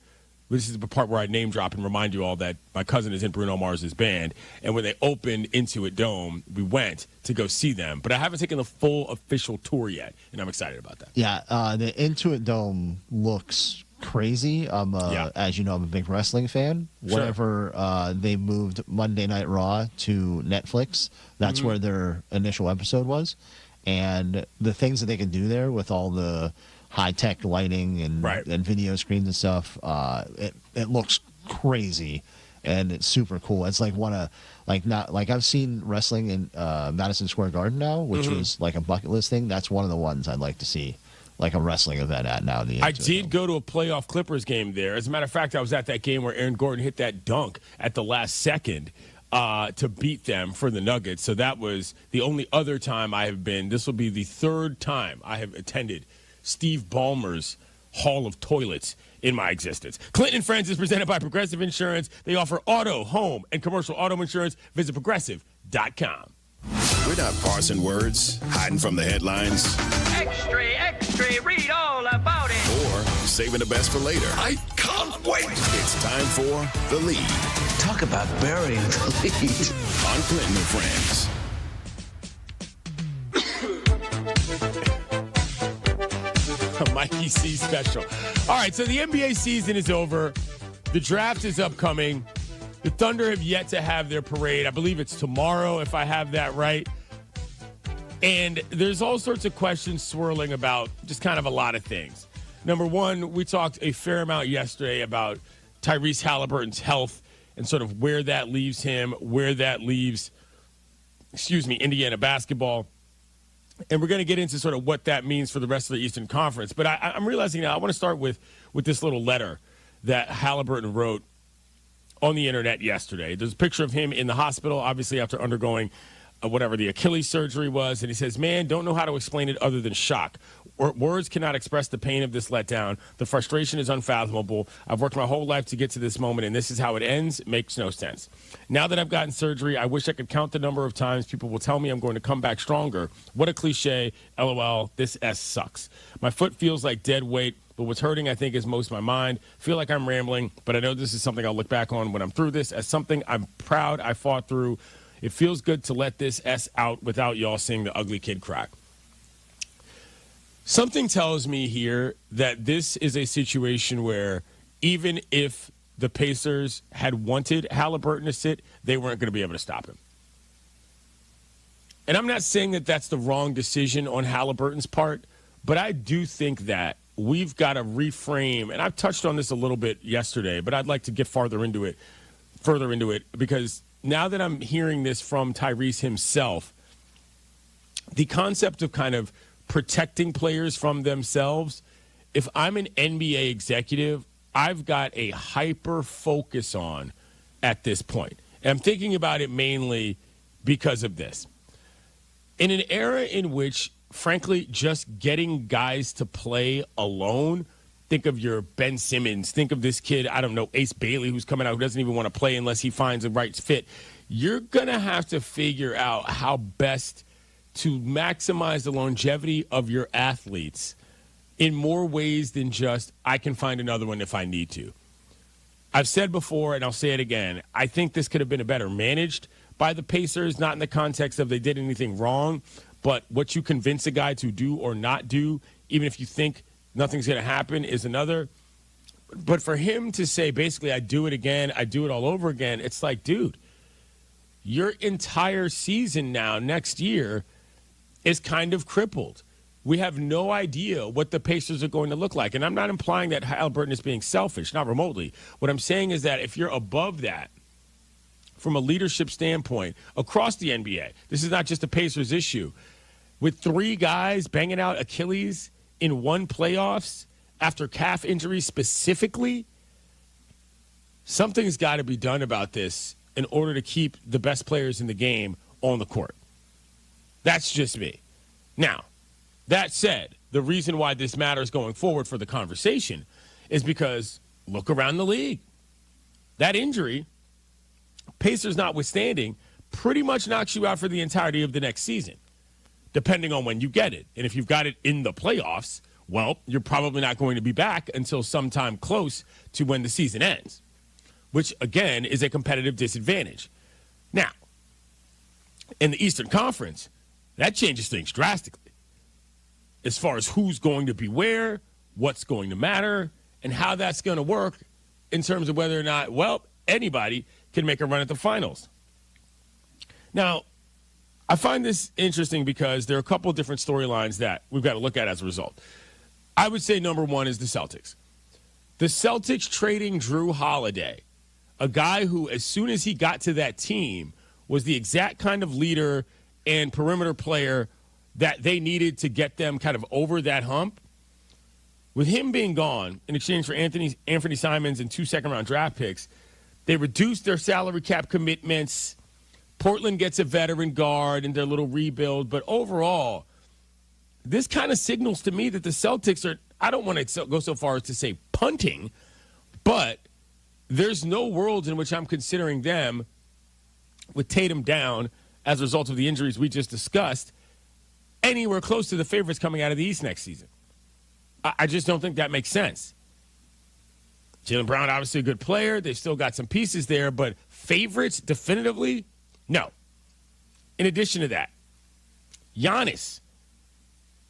This is the part where I name drop and remind you all that my cousin is in Bruno Mars's band. And when they opened Intuit Dome, we went to go see them. But I haven't taken the full official tour yet, and I'm excited about that. Yeah, the Intuit Dome looks crazy. As you know, I'm a big wrestling fan. Sure. Whenever they moved Monday Night Raw to Netflix, that's where their initial episode was. And the things that they can do there with all the high-tech lighting and video screens and stuff, it looks crazy, and it's super cool. It's like I've seen wrestling in Madison Square Garden now, which was like a bucket list thing. That's one of the ones I'd like to see, like a wrestling event at now. I did go to a playoff Clippers game there. As a matter of fact, I was at that game where Aaron Gordon hit that dunk at the last second to beat them for the Nuggets. So that was the only other time I have been. This will be the third time I have attended Steve Ballmer's Hall of Toilets in my existence. Clinton and Friends is presented by Progressive Insurance. They offer auto, home, and commercial auto insurance. Visit progressive.com. We're not parsing words, hiding from the headlines, Extra, extra, read all about it. or saving the best for later. I can't wait. It's time for The Lead. Talk about burying the lead. On Clinton and Friends. Mikey C special. All right, so the NBA season is over. The draft is upcoming. The Thunder have yet to have their parade. I believe it's tomorrow, if I have that right. And there's all sorts of questions swirling about just kind of a lot of things. Number one, we talked a fair amount yesterday about Tyrese Halliburton's health and sort of where that leaves him, where that leaves, Indiana basketball. And we're going to get into sort of what that means for the rest of the Eastern Conference. But I'm realizing now I want to start with this little letter that Halliburton wrote on the internet yesterday. There's a picture of him in the hospital, obviously after undergoing whatever the Achilles surgery was. And he says, man, don't know how to explain it other than shock. Words cannot express the pain of this letdown. The frustration is unfathomable. I've worked my whole life to get to this moment, and this is how it ends. It makes no sense. Now that I've gotten surgery, I wish I could count the number of times people will tell me I'm going to come back stronger. What a cliche. LOL. This S sucks. My foot feels like dead weight, but what's hurting, I think, is most my mind. Feel like I'm rambling, but I know this is something I'll look back on when I'm through this as something I'm proud I fought through. It feels good to let this S out without y'all seeing the ugly kid cry. Something tells me here that this is a situation where even if the Pacers had wanted Halliburton to sit, they weren't going to be able to stop him. And I'm not saying that that's the wrong decision on Halliburton's part, but I do think that we've got to reframe, and I've touched on this a little bit yesterday, but I'd like to get further into it, because now that I'm hearing this from Tyrese himself, the concept of kind of protecting players from themselves, if I'm an NBA executive, I've got a hyper focus on at this point. And I'm thinking about it mainly because of this. In an era in which, frankly, just getting guys to play alone, think of your Ben Simmons, think of this kid, I don't know, Ace Bailey, who's coming out who doesn't even want to play unless he finds the right fit. You're going to have to figure out how best to maximize the longevity of your athletes in more ways than just, I can find another one if I need to. I've said before, and I'll say it again, I think this could have been better managed by the Pacers, not in the context of they did anything wrong, but what you convince a guy to do or not do, even if you think nothing's going to happen, is another. But for him to say, basically, I do it again, I do it all over again, it's like, dude, your entire season now, next year, is kind of crippled. We have no idea what the Pacers are going to look like. And I'm not implying that Halliburton is being selfish, not remotely. What I'm saying is that if you're above that, from a leadership standpoint, across the NBA, this is not just a Pacers issue. With 3 guys banging out Achilles in one playoffs after calf injury specifically, something's got to be done about this in order to keep the best players in the game on the court. That's just me. Now, that said, the reason why this matters going forward for the conversation is because look around the league. That injury, Pacers notwithstanding, pretty much knocks you out for the entirety of the next season, depending on when you get it. And if you've got it in the playoffs, well, you're probably not going to be back until sometime close to when the season ends, which, again, is a competitive disadvantage. Now, in the Eastern Conference, that changes things drastically as far as who's going to be where, what's going to matter, and how that's going to work in terms of whether or not, well, anybody can make a run at the finals. Now, I find this interesting because there are a couple of different storylines that we've got to look at as a result. I would say number one is the Celtics. The Celtics trading Drew Holiday, a guy who, as soon as he got to that team, was the exact kind of leader and perimeter player that they needed to get them kind of over that hump. With him being gone in exchange for Anthony Simons and 2 second-round draft picks, they reduced their salary cap commitments. Portland gets a veteran guard in their little rebuild. But overall, this kind of signals to me that the Celtics are, I don't want to go so far as to say punting, but there's no world in which I'm considering them, with Tatum down as a result of the injuries we just discussed, anywhere close to the favorites coming out of the East next season. I just don't think that makes sense. Jaylen Brown, obviously a good player. They've still got some pieces there, but favorites definitively, no. In addition to that, Giannis.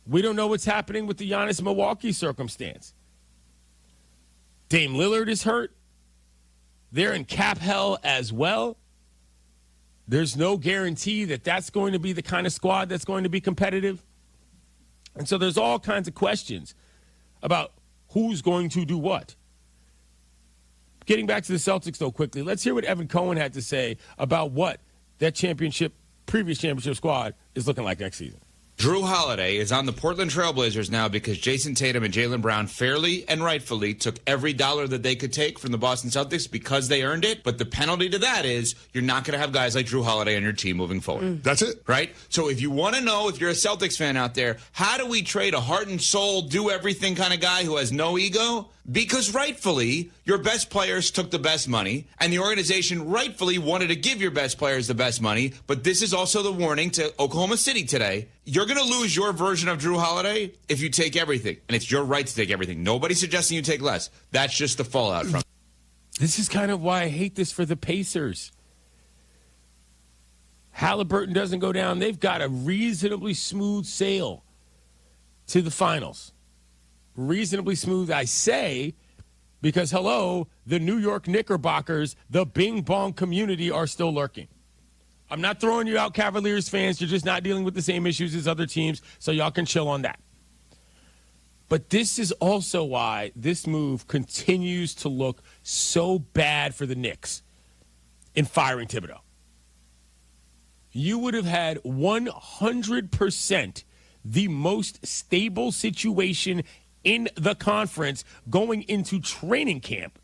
We don't know what's happening with the Giannis Milwaukee circumstance. Dame Lillard is hurt. They're in cap hell as well. There's no guarantee that that's going to be the kind of squad that's going to be competitive. And so there's all kinds of questions about who's going to do what. Getting back to the Celtics, though, quickly, let's hear what Evan Cohen had to say about what that previous championship squad is looking like next season. Drew Holiday is on the Portland Trailblazers now because Jason Tatum and Jaylen Brown fairly and rightfully took every dollar that they could take from the Boston Celtics because they earned it. But the penalty to that is you're not going to have guys like Drew Holiday on your team moving forward. That's it. Right? So if you want to know, if you're a Celtics fan out there, how do we trade a heart and soul, do everything kind of guy who has no ego? Because rightfully, your best players took the best money, and the organization rightfully wanted to give your best players the best money. But this is also the warning to Oklahoma City today. You're going to lose your version of Drew Holiday if you take everything, and it's your right to take everything. Nobody's suggesting you take less. That's just the fallout from it. This is kind of why I hate this for the Pacers. Halliburton doesn't go down. They've got a reasonably smooth sail to the finals. Reasonably smooth, I say, because, hello, the New York Knickerbockers, the Bing Bong community are still lurking. I'm not throwing you out, Cavaliers fans. You're just not dealing with the same issues as other teams, so y'all can chill on that. But this is also why this move continues to look so bad for the Knicks in firing Thibodeau. You would have had 100% the most stable situation in the conference going into training camp,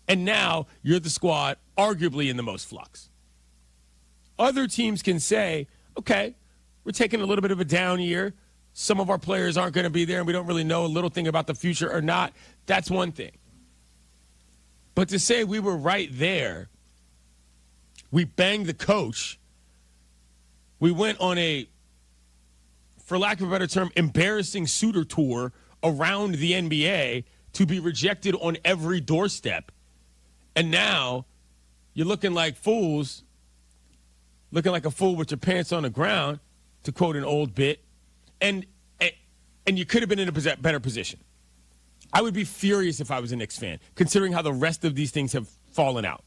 and now you're the squad arguably in the most flux. Other teams can say, okay, we're taking a little bit of a down year. Some of our players aren't going to be there, and we don't really know a little thing about the future or not. That's one thing. But to say we were right there, we banged the coach, we went on a, for lack of a better term, embarrassing suitor tour around the NBA to be rejected on every doorstep. And now you're looking like fools, looking like a fool with your pants on the ground, to quote an old bit, and you could have been in a better position. I would be furious if I was a Knicks fan, considering how the rest of these things have fallen out.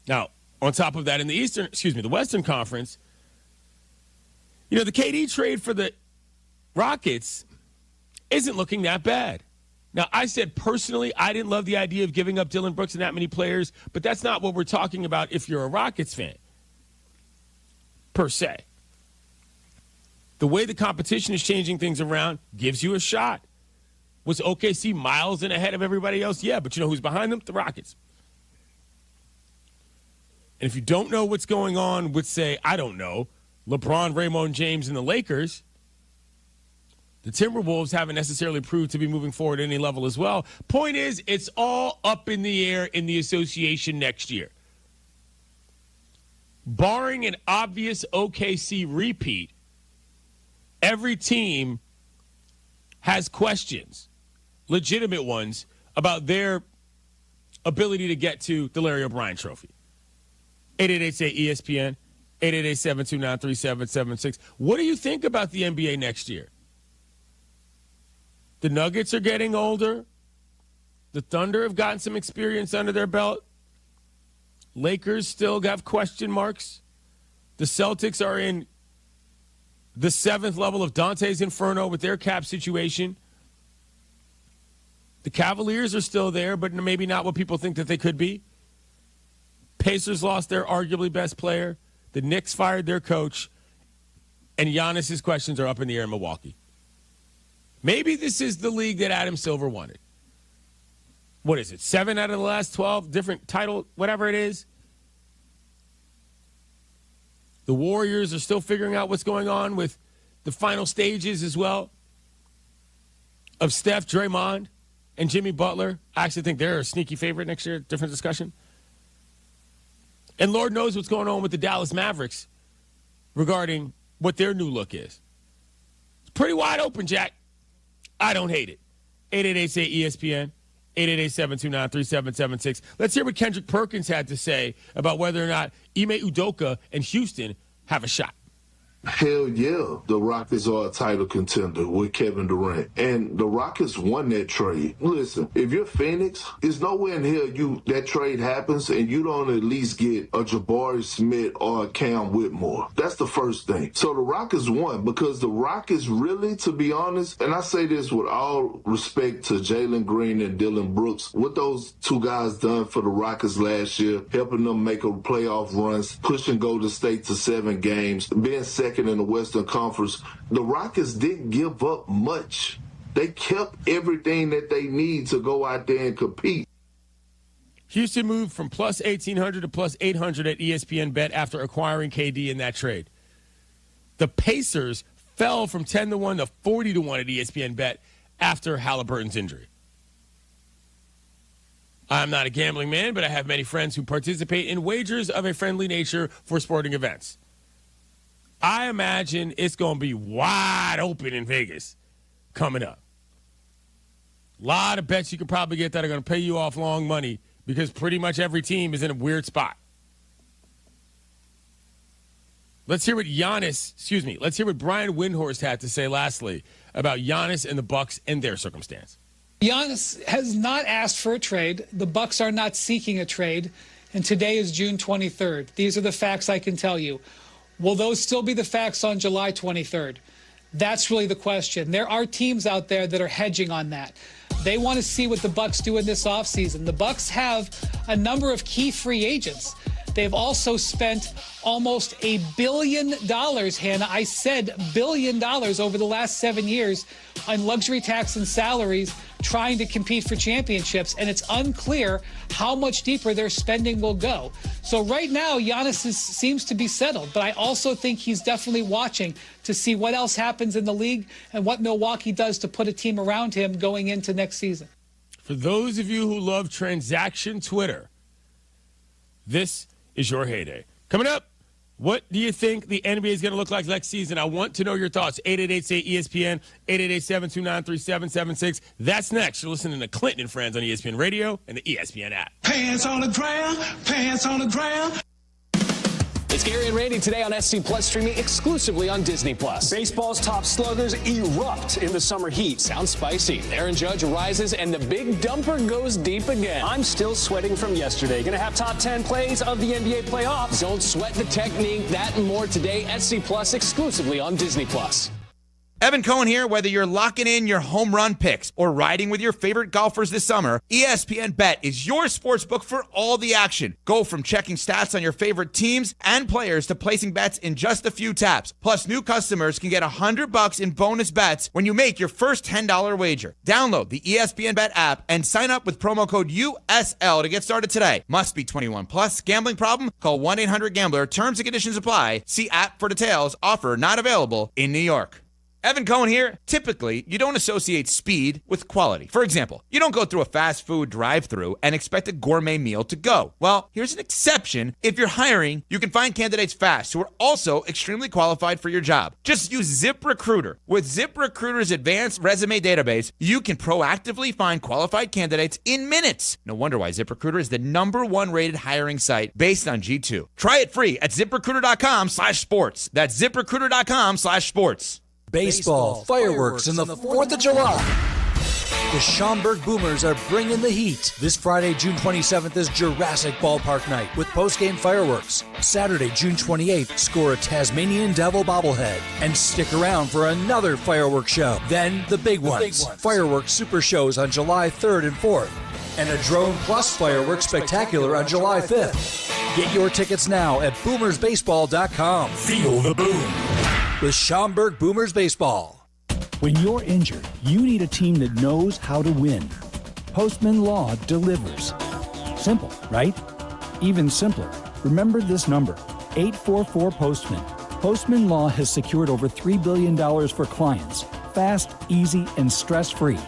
Now, on top of that, in the Western Conference, You know, the KD trade for the Rockets isn't looking that bad. Now, I said personally, I didn't love the idea of giving up Dillon Brooks and that many players, but that's not what we're talking about if you're a Rockets fan, per se. The way the competition is changing things around gives you a shot. Was OKC miles in ahead of everybody else? Yeah, but you know who's behind them? The Rockets. And if you don't know what's going on with, say, I don't know, LeBron, Raymond James, and the Lakers, the Timberwolves haven't necessarily proved to be moving forward at any level as well. Point is, it's all up in the air in the association next year. Barring an obvious OKC repeat, every team has questions, legitimate ones, about their ability to get to the Larry O'Brien Trophy. 888-ESPN, 888-729-3776. What do you think about the NBA next year? The Nuggets are getting older. The Thunder have gotten some experience under their belt. Lakers still have question marks. The Celtics are in the 7th level of Dante's Inferno with their cap situation. The Cavaliers are still there, but maybe not what people think that they could be. Pacers lost their arguably best player. The Knicks fired their coach. And Giannis's questions are up in the air in Milwaukee. Maybe this is the league that Adam Silver wanted. What is it? 7 out of the last 12 different title, whatever it is. The Warriors are still figuring out what's going on with the final stages as well of Steph, Draymond, and Jimmy Butler. I actually think they're a sneaky favorite next year. Different discussion. And Lord knows what's going on with the Dallas Mavericks regarding what their new look is. It's pretty wide open, Jack. I don't hate it. 888-ESPN, 888-729-3776. Let's hear what Kendrick Perkins had to say about whether or not Ime Udoka and Houston have a shot. Hell yeah, the Rockets are a title contender with Kevin Durant. And the Rockets won that trade. Listen, if you're Phoenix, there's nowhere in hell that trade happens and you don't at least get a Jabari Smith or a Cam Whitmore. That's the first thing. So the Rockets won because the Rockets really, to be honest, and I say this with all respect to Jalen Green and Dillon Brooks, what those two guys done for the Rockets last year, helping them make a playoff runs, pushing Golden State to 7 games, being second in the Western Conference, the Rockets didn't give up much. They kept everything that they need to go out there and compete. Houston moved from plus 1,800 to plus 800 at ESPN Bet after acquiring KD in that trade. The Pacers fell from 10-1 to 40-1 at ESPN Bet after Halliburton's injury. I'm not a gambling man, but I have many friends who participate in wagers of a friendly nature for sporting events. I imagine it's going to be wide open in Vegas coming up. A lot of bets you could probably get that are going to pay you off long money because pretty much every team is in a weird spot. Let's hear what let's hear what Brian Windhorst had to say lastly about Giannis and the Bucks and their circumstance. Giannis has not asked for a trade. The Bucks are not seeking a trade. And today is June 23rd. These are the facts I can tell you. Will those still be the facts on July 23rd? That's really the question. There are teams out there that are hedging on that. They want to see what the Bucks do in this offseason. The Bucks have a number of key free agents. They've also spent almost $1 billion, Hannah. I said $1 billion over the last 7 years on luxury tax and salaries trying to compete for championships, and it's unclear how much deeper their spending will go. So right now, Giannis seems to be settled, but I also think he's definitely watching to see what else happens in the league and what Milwaukee does to put a team around him going into next season. For those of you who love transaction Twitter, this is your heyday. Coming up, what do you think the NBA is going to look like next season? I want to know your thoughts. 888-ESPN, 888-729-3776. That's next. You're listening to Clinton and Friends on ESPN Radio and the ESPN app. Pants on the ground, pants on the ground. It's Gary and Randy today on SC Plus, streaming exclusively on Disney Plus. Baseball's top sluggers erupt in the summer heat. Sounds spicy. Aaron Judge rises and the big dumper goes deep again. I'm still sweating from yesterday. Gonna have top 10 plays of the NBA playoffs. Don't sweat the technique. That and more today. SC Plus exclusively on Disney Plus. Evan Cohen here. Whether you're locking in your home run picks or riding with your favorite golfers this summer, ESPN Bet is your sports book for all the action. Go from checking stats on your favorite teams and players to placing bets in just a few taps. Plus, new customers can get $100 in bonus bets when you make your first $10 wager. Download the ESPN Bet app and sign up with promo code USL to get started today. Must be 21 plus. Gambling problem? Call 1-800-GAMBLER. Terms and conditions apply. See app for details. Offer not available in New York. Evan Cohen here. Typically, you don't associate speed with quality. For example, you don't go through a fast food drive-thru and expect a gourmet meal to go. Well, here's an exception. If you're hiring, you can find candidates fast who are also extremely qualified for your job. Just use ZipRecruiter. With ZipRecruiter's advanced resume database, you can proactively find qualified candidates in minutes. No wonder why ZipRecruiter is the #1 rated hiring site based on G2. Try it free at ZipRecruiter.com/sports. That's ZipRecruiter.com/sports. Baseball, fireworks, and the 4th of July. The Schaumburg Boomers are bringing the heat. This Friday, June 27th, is Jurassic Ballpark night with post-game fireworks. Saturday, June 28th, score a Tasmanian Devil bobblehead. And stick around for another fireworks show. Then the big ones. Fireworks super shows on July 3rd and 4th. And a Drone Plus fireworks spectacular on July 5th. Get your tickets now at boomersbaseball.com. Feel the boom with Schaumburg Boomers Baseball. When you're injured, you need a team that knows how to win. Postman Law delivers. Simple, right? Even simpler. Remember this number, 844-POSTMAN. Postman Law has secured over $3 billion for clients. Fast, easy, and stress-free.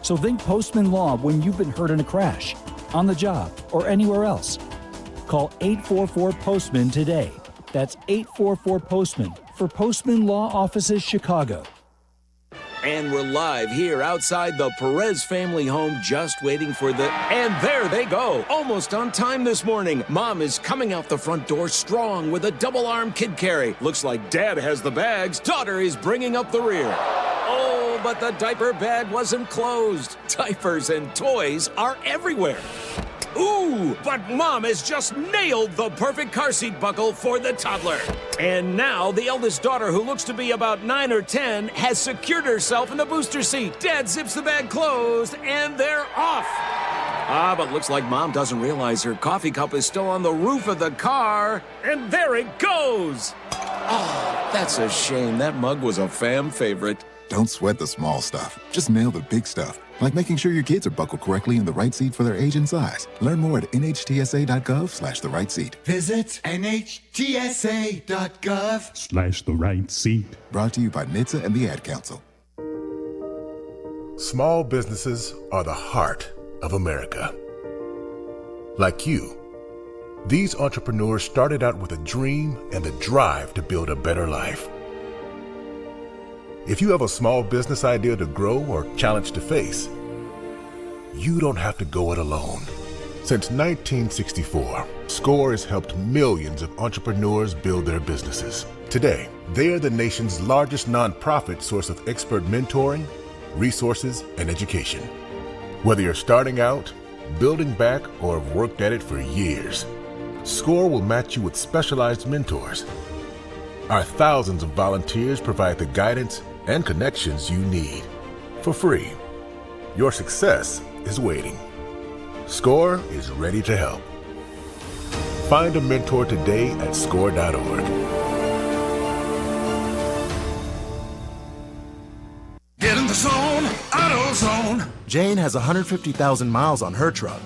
So think Postman Law when you've been hurt in a crash, on the job, or anywhere else. Call 844-POSTMAN today. That's 844-POSTMAN for Postman Law Offices Chicago. And we're live here outside the Perez family home, just waiting for the... And there they go, almost on time this morning. Mom is coming out the front door strong with a double-arm kid carry. Looks like Dad has the bags. Daughter is bringing up the rear. Oh, but the diaper bag wasn't closed. Diapers and toys are everywhere. Ooh, but Mom has just nailed the perfect car seat buckle for the toddler. And now the eldest daughter, who looks to be about 9 or 10, has secured herself in the booster seat. Dad zips the bag closed, and they're off. But looks like Mom doesn't realize her coffee cup is still on the roof of the car. And there it goes. Oh, that's a shame. That mug was a fam favorite. Don't sweat the small stuff. Just nail the big stuff. Like making sure your kids are buckled correctly in the right seat for their age and size. Learn more at nhtsa.gov/the right seat. Visit nhtsa.gov/the right seat. Brought to you by NHTSA and the Ad Council. Small businesses are the heart of America. Like you, these entrepreneurs started out with a dream and the drive to build a better life. If you have a small business idea to grow or challenge to face, you don't have to go it alone. Since 1964, SCORE has helped millions of entrepreneurs build their businesses. Today, they are the nation's largest nonprofit source of expert mentoring, resources, and education. Whether you're starting out, building back, or have worked at it for years, SCORE will match you with specialized mentors. Our thousands of volunteers provide the guidance and connections you need for free. Your success is waiting. SCORE is ready to help. Find a mentor today at score.org. Get in the zone, AutoZone. Jane has 150,000 miles on her truck,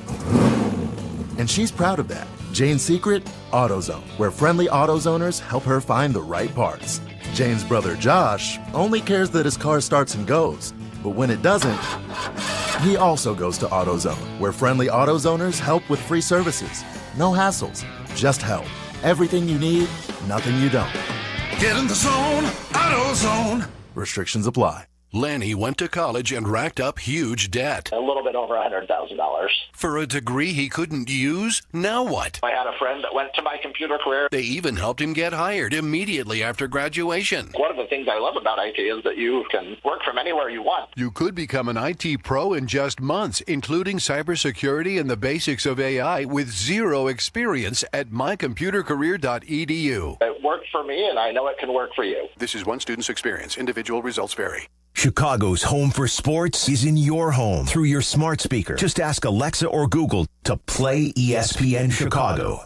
and she's proud of that. Jane's secret? AutoZone, where friendly AutoZoners help her find the right parts. Jane's brother Josh only cares that his car starts and goes, but when it doesn't, he also goes to AutoZone, where friendly AutoZoners help with free services. No hassles, just help. Everything you need, nothing you don't. Get in the zone, AutoZone. Restrictions apply. Lanny went to college and racked up huge debt. A little bit over $100,000. For a degree he couldn't use? Now what? I had a friend that went to my computer career. They even helped him get hired immediately after graduation. One of the things I love about IT is that you can work from anywhere you want. You could become an IT pro in just months, including cybersecurity and the basics of AI with zero experience at mycomputercareer.edu. It worked for me, and I know it can work for you. This is one student's experience. Individual results vary. Chicago's home for sports is in your home through your smart speaker. Just ask Alexa or Google to play ESPN Chicago.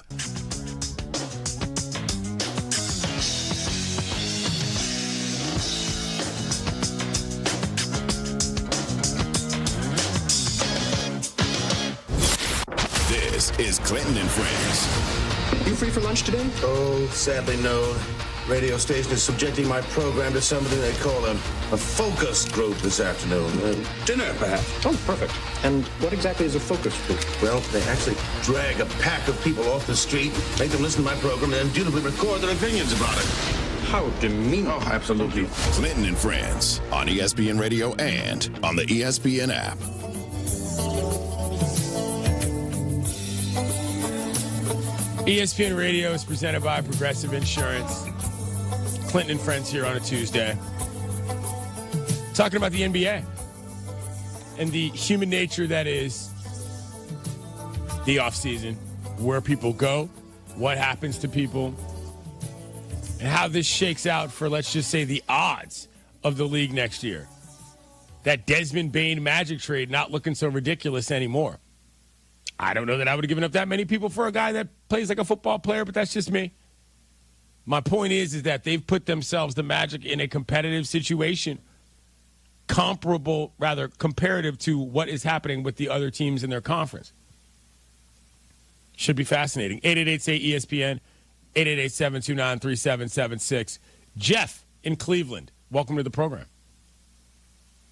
This is Clinton and Friends. You free for lunch today? Oh, sadly no. Radio station is subjecting my program to something they call a focus group this afternoon. Dinner, perhaps. Oh, perfect. And what exactly is a focus group? Well, they actually drag a pack of people off the street, make them listen to my program, and then dutifully record their opinions about it. How demeaning. Oh, absolutely. Clinton and Friends on ESPN Radio and on the ESPN app. ESPN Radio is presented by Progressive Insurance. Clinton and Friends here on a Tuesday. Talking about the NBA and the human nature that is the offseason, where people go, what happens to people, and how this shakes out for, let's just say, the odds of the league next year. That Desmond Bain Magic trade not looking so ridiculous anymore. I don't know that I would have given up that many people for a guy that plays like a football player, but that's just me. My point is that they've put themselves, the Magic, in a competitive situation, comparative to what is happening with the other teams in their conference. Should be fascinating. 888-SAY-ESPN, 888-729-3776. Jeff in Cleveland, welcome to the program.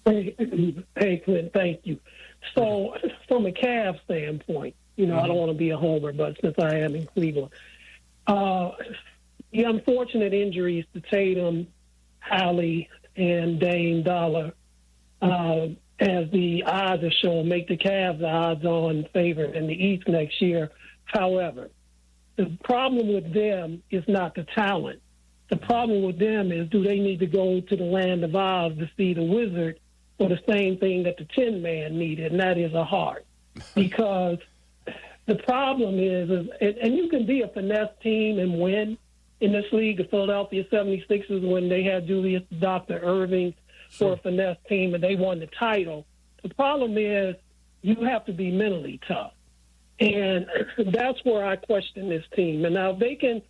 Hey, Clint, thank you. So, from a Cavs standpoint, I don't want to be a homer, but since I am in Cleveland, the unfortunate injuries to Tatum, Hallie, and Dame Dollar, as the odds are showing, make the Cavs the odds-on favorite in the East next year. However, the problem with them is not the talent. The problem with them is, do they need to go to the Land of Oz to see the Wizard for the same thing that the Tin Man needed, and that is a heart? Because the problem is, and you can be a finesse team and win in this league. The Philadelphia 76ers, when they had Julius Dr. Irving for a finesse team and they won the title. The problem is you have to be mentally tough. And that's where I question this team. And now if they can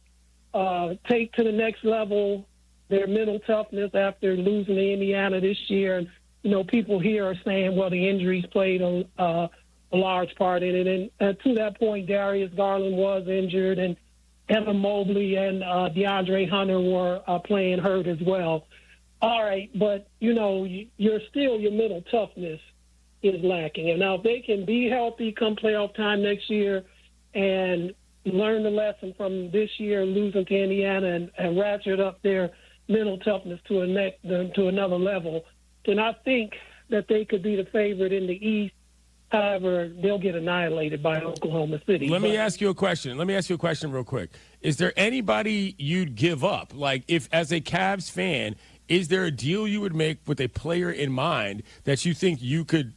take to the next level their mental toughness after losing to Indiana this year, and people here are saying, well, the injuries played a large part in it. And to that point, Darius Garland was injured, and Evan Mobley and DeAndre Hunter were playing hurt as well. All right, but, your mental toughness is lacking. And now if they can be healthy come playoff time next year and learn the lesson from this year losing to Indiana and ratchet up their mental toughness to another level, then I think that they could be the favorite in the East. However, they'll get annihilated by Oklahoma City. Let me ask you a question real quick. Is there anybody you'd give up? Like, if as a Cavs fan, is there a deal you would make with a player in mind that you think you could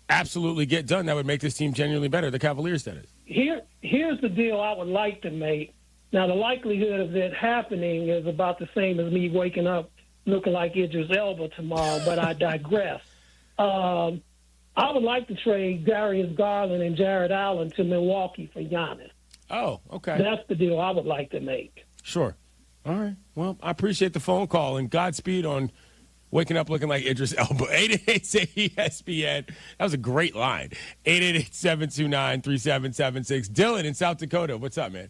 absolutely get done that would make this team genuinely better, the Cavaliers, that is? Here's the deal I would like to make. Now, the likelihood of it happening is about the same as me waking up looking like Idris Elba tomorrow, but I digress. I would like to trade Darius Garland and Jared Allen to Milwaukee for Giannis. Oh, okay. That's the deal I would like to make. Sure. All right. Well, I appreciate the phone call, and Godspeed on waking up looking like Idris Elba. 888-ESPN. That was a great line. 888-729-3776. Dylan in South Dakota. What's up, man?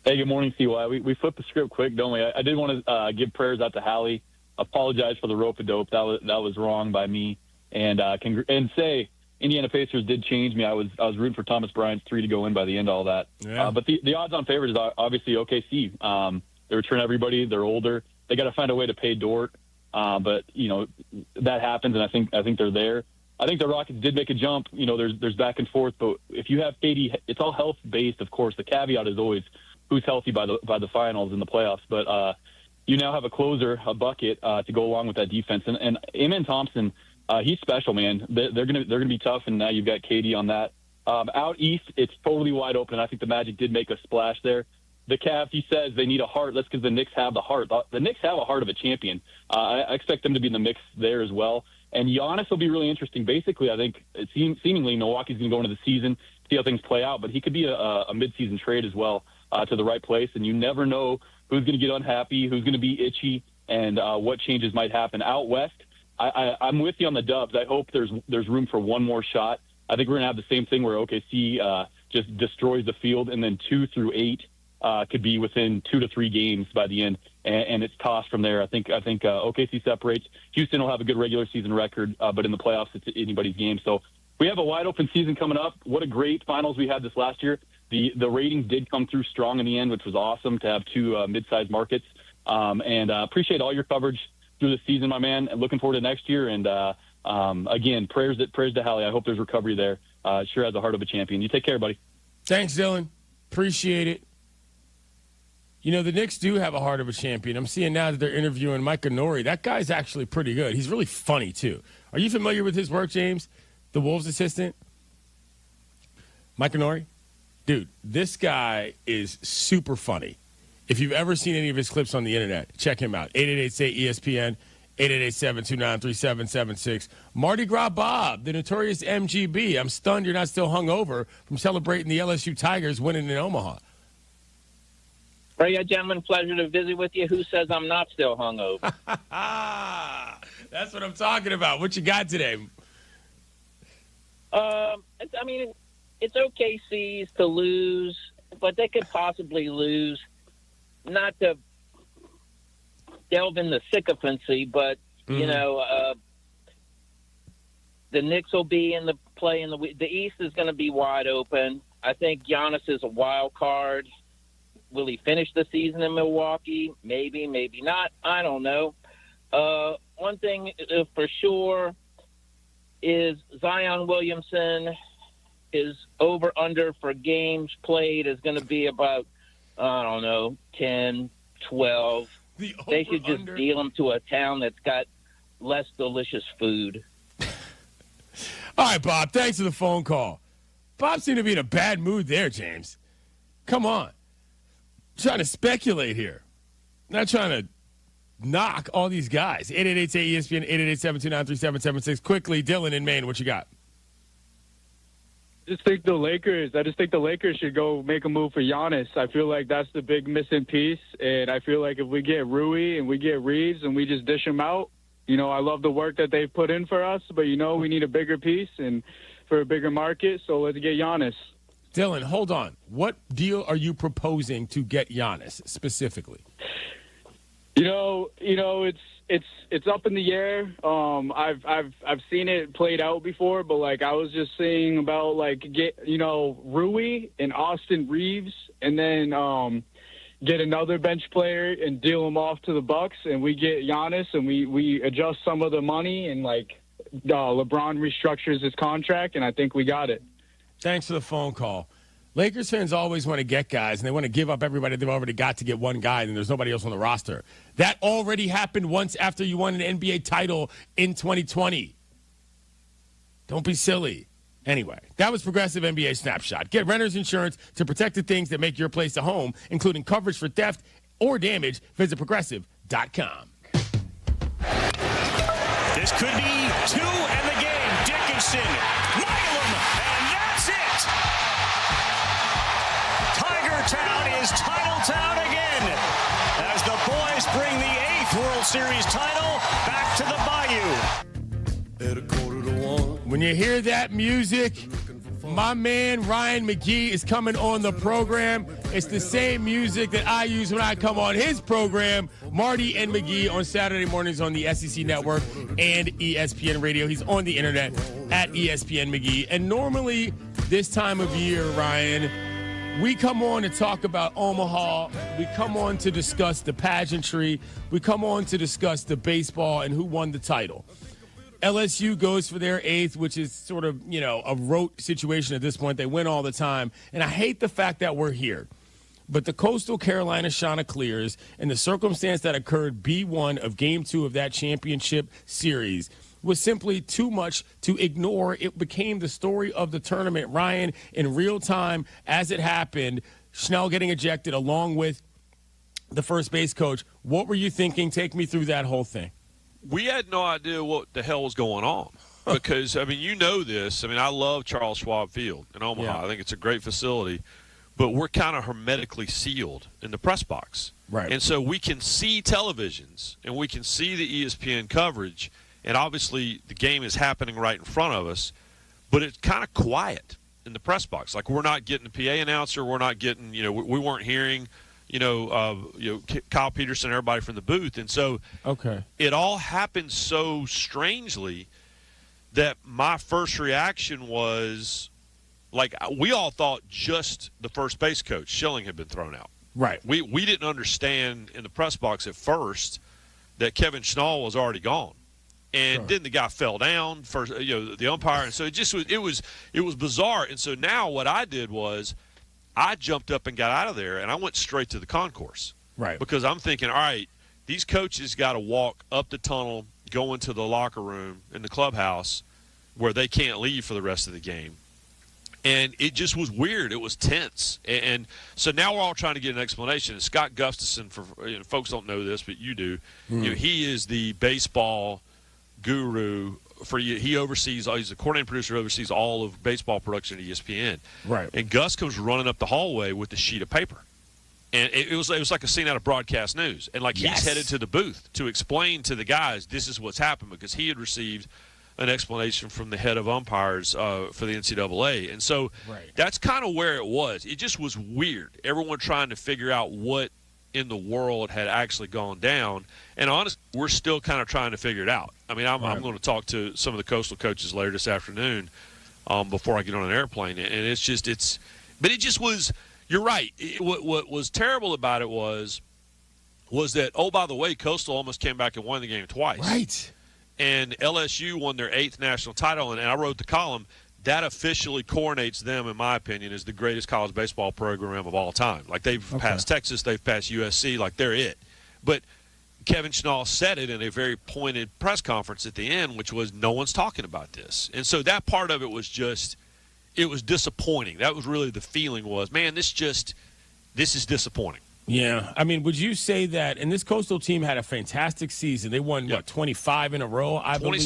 Hey, good morning, CY. We flipped the script quick, don't we? I did want to give prayers out to Hallie. Apologize for the rope-a-dope. That was wrong by me. And say Indiana Pacers did change me. I was rooting for Thomas Bryant's 3 to go in by the end of all that. Yeah. But the odds-on favorite is obviously OKC. They return everybody. They're older. They got to find a way to pay Dort. But that happens, and I think they're there. I think the Rockets did make a jump. There's back and forth, but if you have KD, it's all health based. Of course, the caveat is always who's healthy by the finals and the playoffs. But you now have a closer, a bucket to go along with that defense, and Amen Thompson, he's special, man. They're gonna be tough, and now you've got KD on that. Out east, it's totally wide open, and I think the Magic did make a splash there. The Cavs, he says they need a heart. That's because the Knicks have the heart. The Knicks have a heart of a champion. I expect them to be in the mix there as well. And Giannis will be really interesting. Basically, I think seemingly Milwaukee's going to go into the season, see how things play out. But he could be a midseason trade as well to the right place. And you never know who's going to get unhappy, who's going to be itchy, and what changes might happen. Out west, I'm with you on the Dubs. I hope there's room for one more shot. I think we're going to have the same thing where OKC just destroys the field, and then 2 through 8 could be within 2 to 3 games by the end, and it's tossed from there. I think OKC separates. Houston will have a good regular season record, but in the playoffs, it's anybody's game. So we have a wide open season coming up. What a great finals we had this last year. The ratings did come through strong in the end, which was awesome to have 2 mid-sized markets. And appreciate all your coverage through the season, my man. And looking forward to next year. And again, prayers to Hallie. I hope there's recovery there. Sure has the heart of a champion. You take care, buddy. Thanks, Dylan. Appreciate it. The Knicks do have a heart of a champion. I'm seeing now that they're interviewing Mike Nori. That guy's actually pretty good. He's really funny, too. Are you familiar with his work, James? The Wolves assistant? Mike Nori? Dude, this guy is super funny. If you've ever seen any of his clips on the internet, check him out. 888-SAY-ESPN, 888-729-3776. Mardi Gras Bob, the notorious MGB. I'm stunned you're not still hungover from celebrating the LSU Tigers winning in Omaha. Well, yeah, gentlemen, pleasure to visit with you. Who says I'm not still hungover? That's what I'm talking about. What you got today? It's OKC's to lose, but they could possibly lose. Not to delve into sycophancy, but, the Knicks will be in the play. The East is going to be wide open. I think Giannis is a wild card. Will he finish the season in Milwaukee? Maybe, maybe not. I don't know. One thing for sure is Zion Williamson, his over-under for games played is going to be about, 10, 12. They should just deal him to a town that's got less delicious food. All right, Bob, thanks for the phone call. Bob seemed to be in a bad mood there, James. Come on. Trying to speculate here. Not trying to knock all these guys. 888-ESPN, 888-729-3776. Quickly, Dylan in Maine, what you got? I just think the Lakers should go make a move for Giannis. I feel like that's the big missing piece, and I feel like if we get Rui and we get Reeves and we just dish them out, I love the work that they've put in for us, but, we need a bigger piece and for a bigger market, so let's get Giannis. Dylan, hold on. What deal are you proposing to get Giannis specifically? It's up in the air. I've seen it played out before, but I was just saying about get Rui and Austin Reeves, and then get another bench player and deal him off to the Bucks, and we get Giannis, and we adjust some of the money, and LeBron restructures his contract, and I think we got it. Thanks for the phone call. Lakers fans always want to get guys, and they want to give up everybody they've already got to get one guy, and there's nobody else on the roster. That already happened once after you won an NBA title in 2020. Don't be silly. Anyway, that was Progressive NBA Snapshot. Get renter's insurance to protect the things that make your place a home, including coverage for theft or damage. Visit Progressive.com. This could be 2 in the game. Dickinson, Milam, and that's it. Tiger Town is Title Town again as the boys bring the 8th World Series title back to the Bayou. When you hear that music, my man Ryan McGee is coming on the program. It's the same music that I use when I come on his program, Marty and McGee, on Saturday mornings on the SEC Network and ESPN Radio. He's on the internet at ESPN McGee. And normally this time of year, Ryan, We come on to talk about Omaha. We come on to discuss the pageantry. We come on to discuss the baseball and who won the title. LSU goes for their 8th, which is sort of, a rote situation at this point. They win all the time. And I hate the fact that we're here. But the Coastal Carolina Chanticleers and the circumstance that occurred B1 of Game 2 of that championship series was simply too much to ignore. It became the story of the tournament. Ryan, in real time, as it happened, Schnell getting ejected along with the first base coach. What were you thinking? Take me through that whole thing. We had no idea what the hell was going on because, you know this. I love Charles Schwab Field in Omaha. Yeah. I think it's a great facility, but we're kind of hermetically sealed in the press box. Right. And so we can see televisions and we can see the ESPN coverage, and obviously the game is happening right in front of us, but it's kind of quiet in the press box. Like, we're not getting a PA announcer. We're not getting, we weren't hearing, Kyle Peterson, everybody from the booth. And so it all happened so strangely that my first reaction was, like, we all thought just the first base coach, Schilling, had been thrown out. Right. We didn't understand in the press box at first that Kevin Schnall was already gone. And then the guy fell down for the umpire, and so it was bizarre. And so now what I did was I jumped up and got out of there, and I went straight to the concourse, right? Because I'm thinking, all right, these coaches got to walk up the tunnel, go into the locker room in the clubhouse, where they can't leave for the rest of the game. And it just was weird. It was tense. And so now we're all trying to get an explanation. And Scott Gustafson, for folks don't know this, but you do. He is the baseball guru for you. He oversees. He's a coordinating producer. Oversees all of baseball production at ESPN. Right. And Gus comes running up the hallway with a sheet of paper, and it was like a scene out of broadcast news. And he's headed to the booth to explain to the guys this is what's happened, because he had received an explanation from the head of umpires for the NCAA. And so that's kind of where it was. It just was weird. Everyone trying to figure out what in the world had actually gone down. And honestly, we're still kind of trying to figure it out. I'm going to talk to some of the Coastal coaches later this afternoon before I get on an airplane. And it just was, you're right. What was terrible about it was that, oh, by the way, Coastal almost came back and won the game twice. Right. And LSU won their 8th national title, and I wrote the column, that officially coronates them, in my opinion, as the greatest college baseball program of all time. Like, they've passed Texas, they've passed USC, like, they're it. But Kevin Schnall said it in a very pointed press conference at the end, which was, no one's talking about this. And so that part of it was just, it was disappointing. That was really the feeling was, man, this is disappointing. Yeah. Would you say that, and this Coastal team had a fantastic season. They won, 25 in a row, I believe?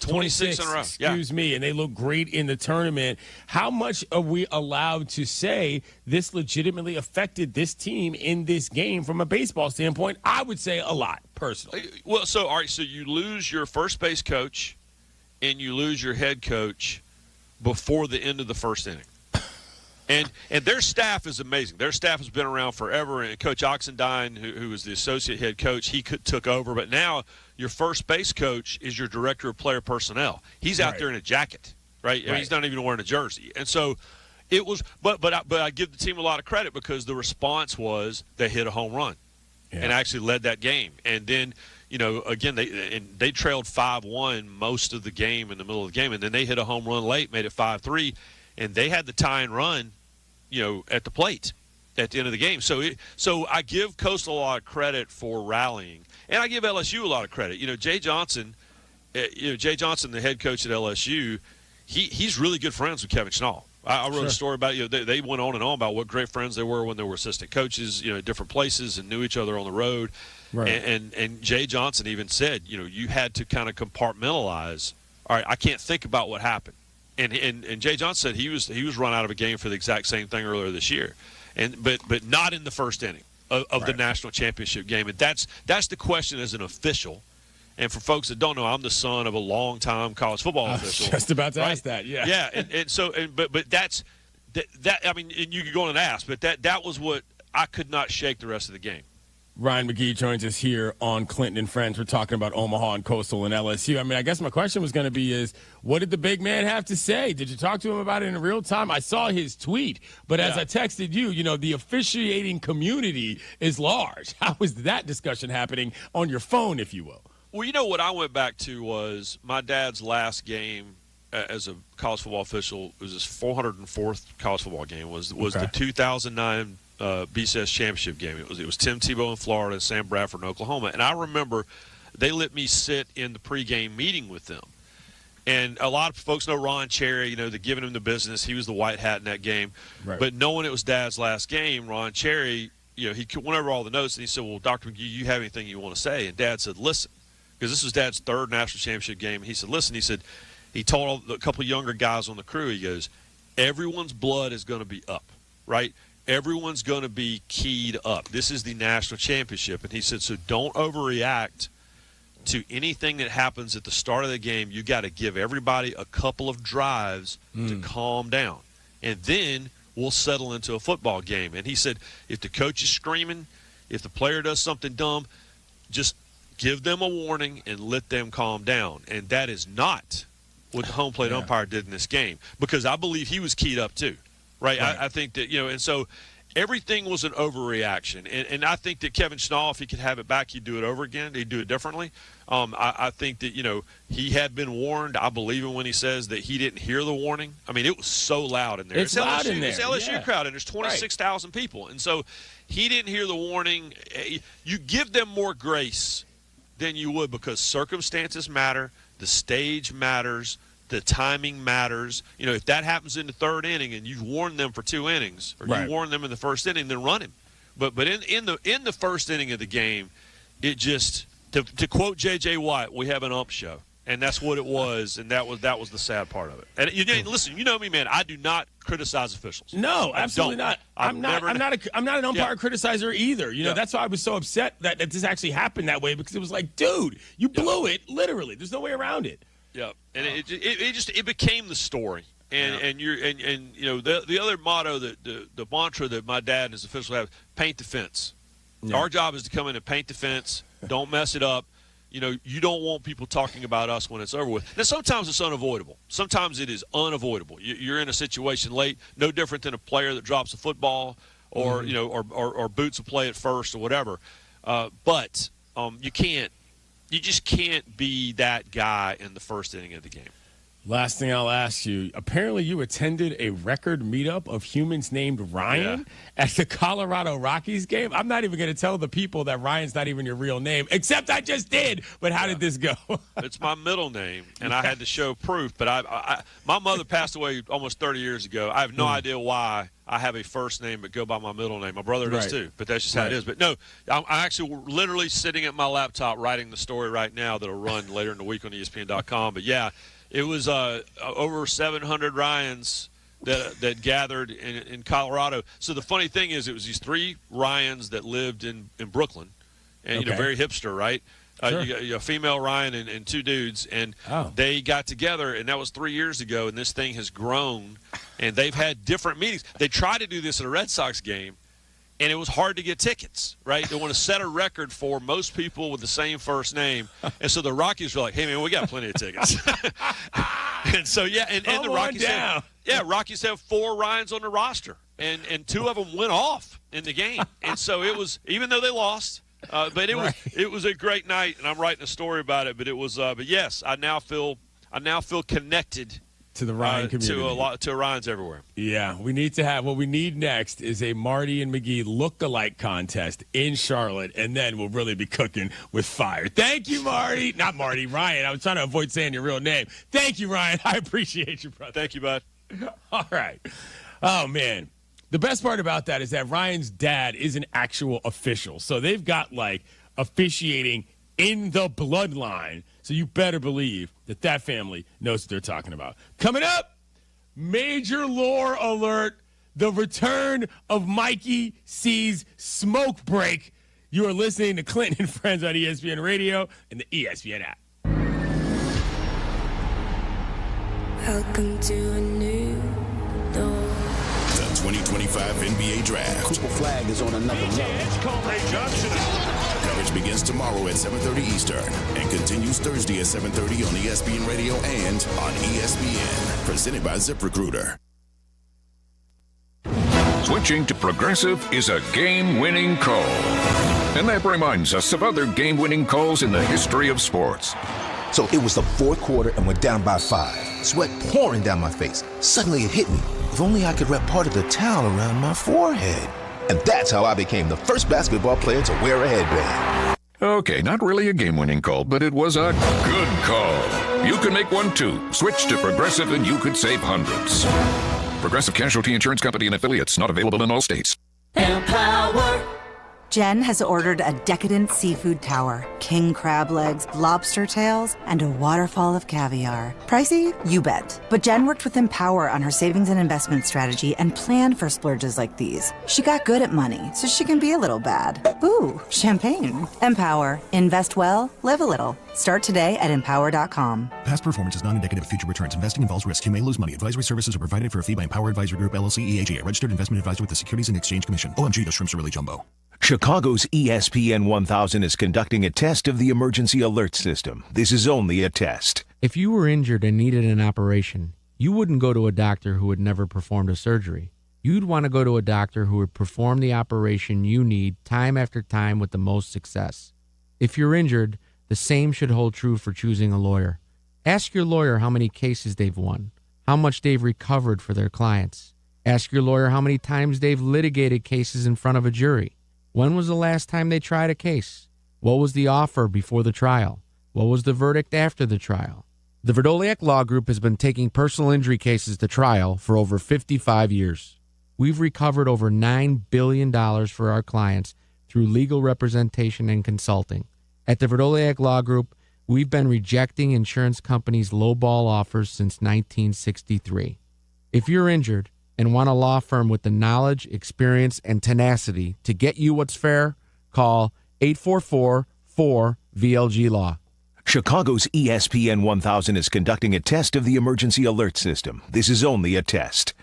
26 in a row. Excuse me. And they look great in the tournament. How much are we allowed to say this legitimately affected this team in this game from a baseball standpoint? I would say a lot, personally. Well, so you lose your first base coach and you lose your head coach before the end of the first inning. And their staff is amazing. Their staff has been around forever. And Coach Oxendine, who was the associate head coach, he took over. But now your first base coach is your director of player personnel. He's out there in a jacket, right? He's not even wearing a jersey. And so it was. But I give the team a lot of credit, because the response was they hit a home run and actually led that game. And then, again, they trailed 5-1 most of the game in the middle of the game, and then they hit a home run late, made it 5-3. And they had the tie and run, at the plate at the end of the game. So I give Coastal a lot of credit for rallying, and I give LSU a lot of credit. Jay Johnson, the head coach at LSU, he's really good friends with Kevin Schnall. I wrote a story about they went on and on about what great friends they were when they were assistant coaches, at different places, and knew each other on the road. Right. And Jay Johnson even said, you had to kind of compartmentalize. All right, I can't think about what happened. And Jay Johnson said he was run out of a game for the exact same thing earlier this year, but not in the first inning of the national championship game. And that's the question as an official. And for folks that don't know, I'm the son of a long-time college football official. Just about to ask that, yeah. Yeah, but that's that. I mean, and you could go on and ask, but that was what I could not shake the rest of the game. Ryan McGee joins us here on Clinton and Friends. We're talking about Omaha and Coastal and LSU. I mean, I guess my question was going to be is, what did the big man have to say? Did you talk to him about it in real time? I saw his tweet, but as I texted you, the officiating community is large. How is that discussion happening on your phone, if you will? Well, what I went back to was my dad's last game as a college football official. It was his 404th college football game. Was the 2009 BCS championship game. It was Tim Tebow in Florida and Sam Bradford in Oklahoma. And I remember they let me sit in the pregame meeting with them. And a lot of folks know Ron Cherry, they're giving him the business. He was the white hat in that game. Right. But knowing it was Dad's last game, Ron Cherry, he went over all the notes and he said, well, Dr. McGee, you have anything you want to say? And Dad said, listen, because this was Dad's third national championship game. And he said, listen, he told a couple of younger guys on the crew, he goes, everyone's blood is going to be up, right? Everyone's going to be keyed up. This is the national championship. And he said, so don't overreact to anything that happens at the start of the game. You got to give everybody a couple of drives to calm down. And then we'll settle into a football game. And he said, if the coach is screaming, if the player does something dumb, just give them a warning and let them calm down. And that is not what the home plate umpire did in this game, because I believe he was keyed up too. Right. I think that, and so everything was an overreaction. And I think that Kevin Schnall, if he could have it back, he'd do it over again. He'd do it differently. I think that, he had been warned. I believe him when he says that he didn't hear the warning. I mean, it was so loud in there. It's loud in there. It's LSU crowd, and there's 26,000 people. And so he didn't hear the warning. You give them more grace than you would, because circumstances matter. The stage matters. The timing matters. If that happens in the third inning and you've warned them for 2 innings, or you warned them in the first inning, then run him. But in the first inning of the game, it just, to quote J.J. Watt, we have an ump show, and that's what it was, and that was the sad part of it. And listen, you know me, man. I do not criticize officials. No, absolutely not. I'm not an umpire criticizer either. That's why I was so upset that this actually happened that way, because it was like, dude, you blew it. Literally, there's no way around it. Yeah, and it became the story, and the other motto, the mantra that my dad and his officials have: paint the fence. Yeah. Our job is to come in and paint the fence. Don't mess it up. You don't want people talking about us when it's over with. Now, sometimes it's unavoidable. Sometimes it is unavoidable. You're in a situation late, no different than a player that drops a football or or boots a play at first or whatever. But you just can't be that guy in the first inning of the game. Last thing I'll ask you, apparently you attended a record meetup of humans named Ryan at the Colorado Rockies game. I'm not even going to tell the people that Ryan's not even your real name, except I just did. But how did this go? It's my middle name, and I had to show proof. But my mother passed away almost 30 years ago. I have no idea why I have a first name but go by my middle name. My brother does too, but that's just how it is. But no, I'm actually literally sitting at my laptop writing the story right now that'll run later in the week on ESPN.com. But yeah, it was over 700 Ryans that gathered in Colorado. So the funny thing is, it was these 3 Ryans that lived in Brooklyn, and very hipster, right? Sure. You got a female Ryan and 2 dudes, and they got together, and that was 3 years ago, and this thing has grown, and they've had different meetings. They tried to do this at a Red Sox game, and it was hard to get tickets, right? They want to set a record for most people with the same first name, and so the Rockies were like, hey, man, we got plenty of tickets. And so, and the Rockies have 4 Ryans on the roster, and 2 of them went off in the game. And so it was, even though they lost, but it was a great night, and I'm writing a story about it. But it was, but yes, I now feel connected to the Ryan community, to Ryans everywhere. Yeah, we need to have what we need next is a Marty and McGee look-alike contest in Charlotte, and then we'll really be cooking with fire. Thank you, Marty. Not Marty, Ryan. I was trying to avoid saying your real name. Thank you, Ryan. I appreciate you, brother. Thank you, bud. All right. Oh man. The best part about that is that Ryan's dad is an actual official. So they've got, officiating in the bloodline. So you better believe that family knows what they're talking about. Coming up, major lore alert, the return of Mikey C's smoke break. You are listening to Clinton and Friends on ESPN Radio and the ESPN app. Welcome to a new dawn. The 2025 NBA Draft. Cooper Flag is on another level. Coverage begins tomorrow at 7:30 Eastern and continues Thursday at 7:30 on ESPN Radio and on ESPN. Presented by ZipRecruiter. Switching to Progressive is a game-winning call. And that reminds us of other game-winning calls in the history of sports. So it was the fourth quarter and we're down by 5. Sweat pouring down my face. Suddenly it hit me. If only I could wrap part of the towel around my forehead. And that's how I became the first basketball player to wear a headband. Okay, not really a game-winning call, but it was a good call. You can make one too. Switch to Progressive and you could save hundreds. Progressive Casualty Insurance Company and affiliates, not available in all states. Empower. Jen has ordered a decadent seafood tower, king crab legs, lobster tails, and a waterfall of caviar. Pricey? You bet. But Jen worked with Empower on her savings and investment strategy and planned for splurges like these. She got good at money, so she can be a little bad. Ooh, champagne. Empower. Invest well, live a little. Start today at empower.com. Past performance is not indicative of future returns. Investing involves risk. You may lose money. Advisory services are provided for a fee by Empower Advisory Group, LLC, EAG, a registered investment advisor with the Securities and Exchange Commission. OMG, those shrimps are really jumbo. Chicago's ESPN 1000 is conducting a test of the emergency alert system. This is only a test. If you were injured and needed an operation, you wouldn't go to a doctor who had never performed a surgery. You'd want to go to a doctor who would perform the operation you need time after time with the most success. If you're injured, the same should hold true for choosing a lawyer. Ask your lawyer how many cases they've won, how much they've recovered for their clients. Ask your lawyer how many times they've litigated cases in front of a jury. When was the last time they tried a case? What was the offer before the trial? What was the verdict after the trial? The Verdoliak Law Group has been taking personal injury cases to trial for over 55 years. We've recovered over $9 billion for our clients through legal representation and consulting. At the Verdoliak Law Group, we've been rejecting insurance companies' lowball offers since 1963. If you're injured and want a law firm with the knowledge, experience, and tenacity to get you what's fair, call 844-4VLG-LAW. Chicago's ESPN 1000 is conducting a test of the emergency alert system. This is only a test.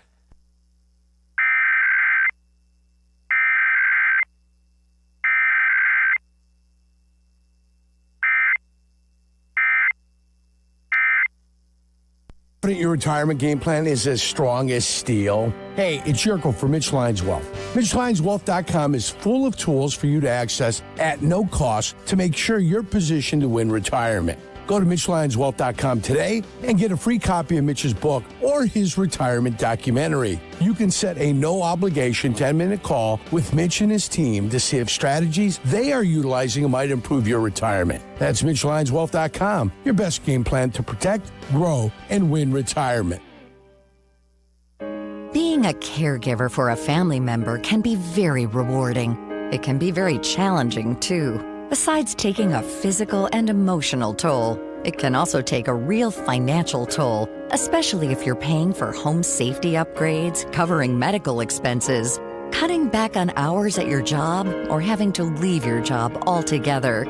Your retirement game plan is as strong as steel. Hey, it's Yurko from Mitch Lyons Wealth. MitchLyonsWealth.com is full of tools for you to access at no cost to make sure you're positioned to win retirement. Go to MitchLyonsWealth.com today and get a free copy of Mitch's book or his retirement documentary. You can set a no-obligation 10-minute call with Mitch and his team to see if strategies they are utilizing might improve your retirement. That's MitchLyonsWealth.com, your best game plan to protect, grow, and win retirement. Being a caregiver for a family member can be very rewarding. It can be very challenging, too. Besides taking a physical and emotional toll, it can also take a real financial toll, especially if you're paying for home safety upgrades, covering medical expenses, cutting back on hours at your job, or having to leave your job altogether.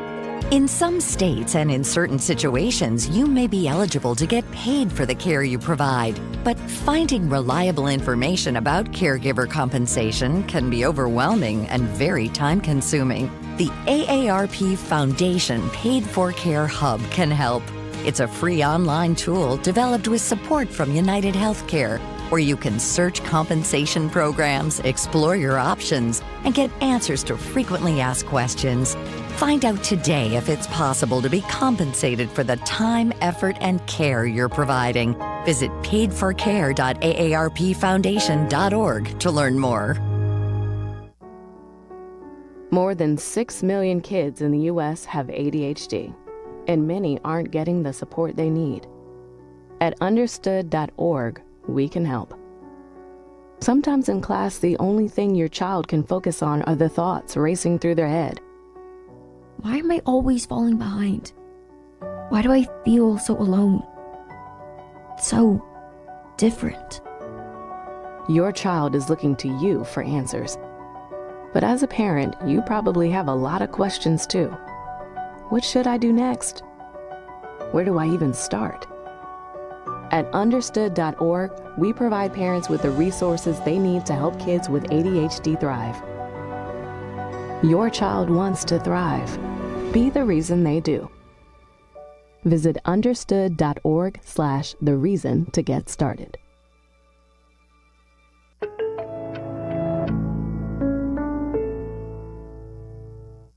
In some states and in certain situations, you may be eligible to get paid for the care you provide, but finding reliable information about caregiver compensation can be overwhelming and very time-consuming. The AARP Foundation Paid for Care Hub can help. It's a free online tool developed with support from United Healthcare, where you can search compensation programs, explore your options, and get answers to frequently asked questions. Find out today if it's possible to be compensated for the time, effort, and care you're providing. Visit paidforcare.aarpfoundation.org to learn more. More than 6 million kids in the U.S. have ADHD, and many aren't getting the support they need. At understood.org, we can help. Sometimes in class, the only thing your child can focus on are the thoughts racing through their head. Why am I always falling behind? Why do I feel so alone? So different. Your child is looking to you for answers. But as a parent, you probably have a lot of questions too. What should I do next? Where do I even start? At understood.org, we provide parents with the resources they need to help kids with ADHD thrive. Your child wants to thrive. Be the reason they do. Visit understood.org/the reason to get started.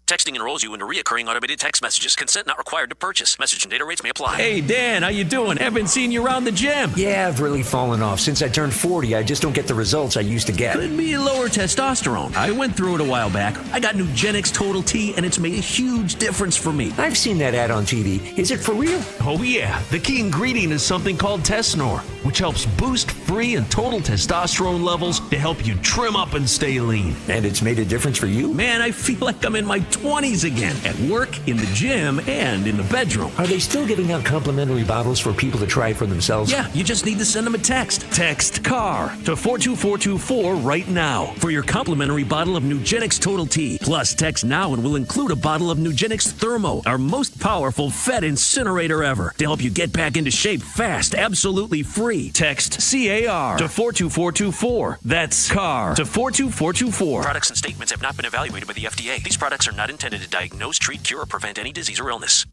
Texting enrolls you into recurring automated text messages. Consent not required to purchase. Message and data rates may apply. Hey, Dan, how you doing? Haven't seen you around the gym. Yeah, I've really fallen off. Since I turned 40, I just don't get the results I used to get. Could be lower testosterone. I went through it a while back. I got Nugenix Total T, and it's made a huge difference for me. I've seen that ad on TV. Is it for real? Oh, yeah. The key ingredient is something called Tesnor, which helps boost free and total testosterone levels to help you trim up and stay lean. And it's made a difference for you? Man, I feel like I'm in my 20s again, at work, in the gym, and in the bedroom. Are they still giving out complimentary bottles for people to try for themselves? Yeah, you just need to send them a text. Text CAR to 42424 right now for your complimentary bottle of Nugenix Total T. Plus, text now and we'll include a bottle of Nugenix Thermo, our most powerful fat incinerator ever, to help you get back into shape fast, absolutely free. Text CAR to 42424. That's CAR to 42424. Products and statements have not been evaluated by the FDA. These products are not intended to diagnose, treat, cure, or prevent any disease or illness.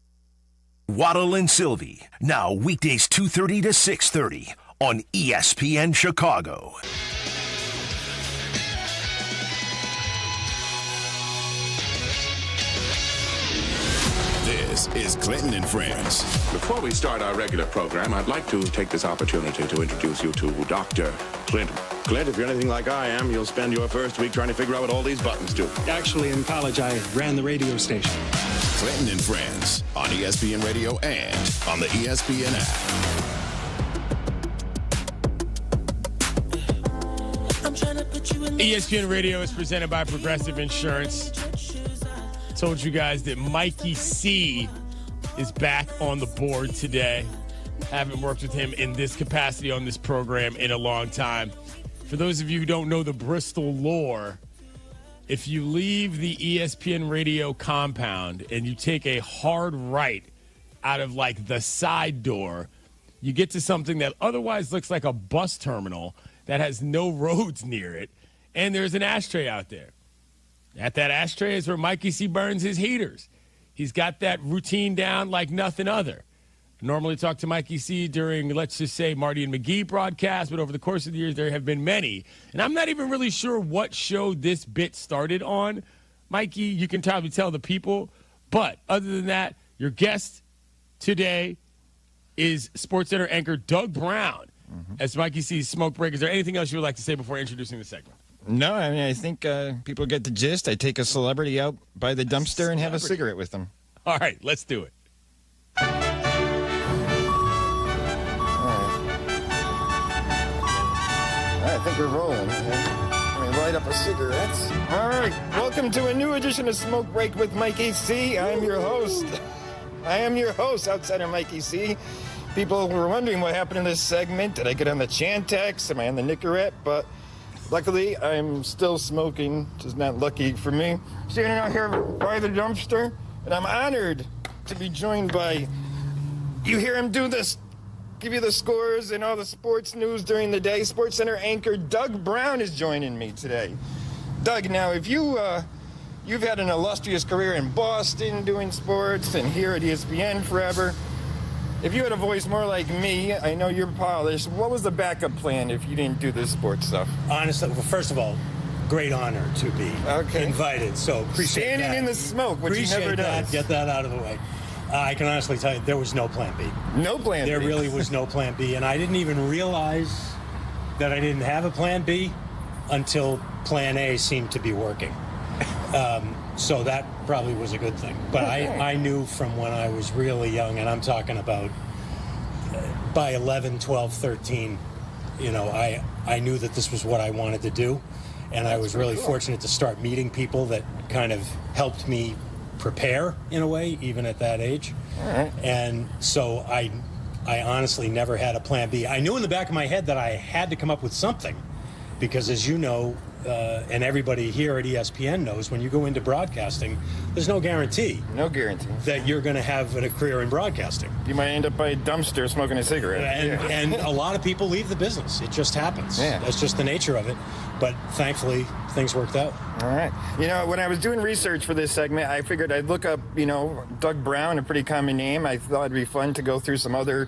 Waddle and Silvy, now weekdays 2:30 to 6:30 on ESPN Chicago. This is Clinton and Friends. Before we start our regular program, I'd like to take this opportunity to introduce you to Dr. Clinton. Clint, if you're anything like I am, you'll spend your first week trying to figure out what all these buttons do. Actually, in college, I ran the radio station. Clinton and Friends on ESPN Radio and on the ESPN app. ESPN Radio is presented by Progressive Insurance. Told you guys that Mikey C is back on the board today. Haven't worked with him in this capacity on this program in a long time. For those of you who don't know the Bristol lore, if you leave the ESPN Radio compound and you take a hard right out of like the side door, you get to something that otherwise looks like a bus terminal that has no roads near it, and there's an ashtray out there. At that ashtray is where Mikey C burns his heaters. He's got that routine down like nothing other. I normally talk to Mikey C during, let's just say, Marty and McGee broadcasts, but over the course of the years, there have been many. And I'm not even really sure what show this bit started on. Mikey, you can probably tell the people. But other than that, your guest today is SportsCenter anchor Doug Brown. As Mikey C's smoke break, is there anything else you would like to say before introducing the segment? No, I mean, I think people get the gist. I take a celebrity out by the dumpster and have a cigarette with them. All right, let's do it. I think we're rolling. Let me light up a cigarette. All right, welcome to a new edition of Smoke Break with Mikey C. I'm your host. Outsider Mikey C. People were wondering what happened in this segment. Did I get on the Chantex? Am I on the Nicorette? But luckily, I'm still smoking, which is not lucky for me. Standing out here by the dumpster, and I'm honored to be joined by, you hear him do this, give you the scores and all the sports news during the day. SportsCenter anchor Doug Brown is joining me today. Doug, now, if you've had an illustrious career in Boston doing sports and here at ESPN forever. If you had a voice more like me, I know you're polished. What was the backup plan if you didn't do this sports stuff? Honestly, well, first of all, great honor to be invited. So appreciate Standing that. in the smoke, which he never does. Get that out of the way. I can honestly tell you, there was no plan B. No plan B. There really was no plan B, and I didn't even realize that I didn't have a plan B until plan A seemed to be working. So that probably was a good thing. But I knew from when I was really young, and I'm talking about by 11, 12, 13, you know, I knew that this was what I wanted to do. And I was really fortunate to start meeting people that kind of helped me prepare in a way, even at that age. And so I honestly never had a plan B. I knew in the back of my head that I had to come up with something because, as you know, and everybody here at ESPN knows, when you go into broadcasting, there's no guarantee. No guarantee. That you're going to have a career in broadcasting. You might end up by a dumpster smoking a cigarette. And a lot of people leave the business. It just happens. Yeah. That's just the nature of it. But thankfully, things worked out. All right. You know, when I was doing research for this segment, I figured I'd look up, Doug Brown, a pretty common name. I thought it'd be fun to go through some other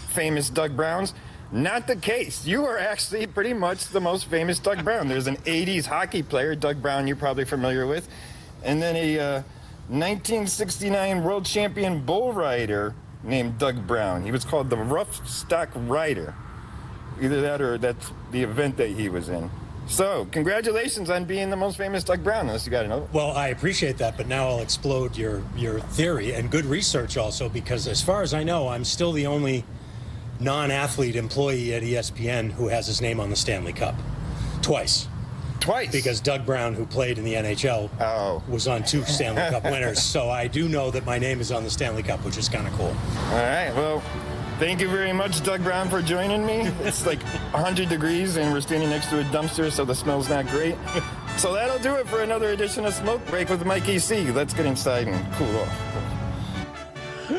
famous Doug Browns. Not the case. You are actually pretty much the most famous Doug Brown. There's an 80s hockey player, Doug Brown, you're probably familiar with. And then a 1969 world champion bull rider named Doug Brown. He was called the Rough Stock Rider. Either that or that's the event that he was in. So, congratulations on being the most famous Doug Brown, unless you got to know. Well, I appreciate that, but now I'll explode your theory, and good research also, because as far as I know, I'm still the only non-athlete employee at ESPN who has his name on the Stanley Cup. Twice. Because Doug Brown, who played in the NHL, was on 2 Stanley Cup winners. So I do know that my name is on the Stanley Cup, which is kind of cool. All right, well, thank you very much, Doug Brown, for joining me. It's like 100 degrees, and we're standing next to a dumpster, so the smell's not great. So that'll do it for another edition of Smoke Break with Mikey C. Let's get inside and cool off.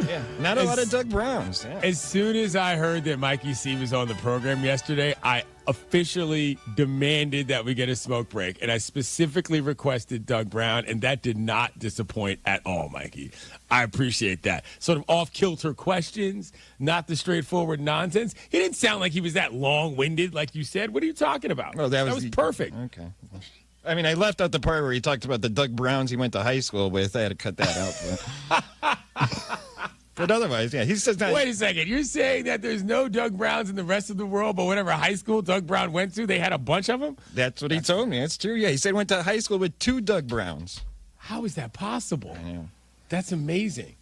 Yeah, not a lot of Doug Browns. Yeah. As soon as I heard that Mikey C was on the program yesterday, I officially demanded that we get a smoke break, and I specifically requested Doug Brown, and that did not disappoint at all, Mikey. I appreciate that. Sort of off-kilter questions, not the straightforward nonsense. He didn't sound like he was that long-winded, like you said. What are you talking about? Well, that was perfect. Okay. I mean, I left out the part where he talked about the Doug Browns he went to high school with. I had to cut that out. But otherwise, yeah, he says that. Wait a second. You're saying that there's no Doug Browns in the rest of the world, but whatever high school Doug Brown went to, they had a bunch of them? That's what he told me. That's true. Yeah, he said he went to high school with 2 Doug Browns. How is that possible? I know. That's amazing.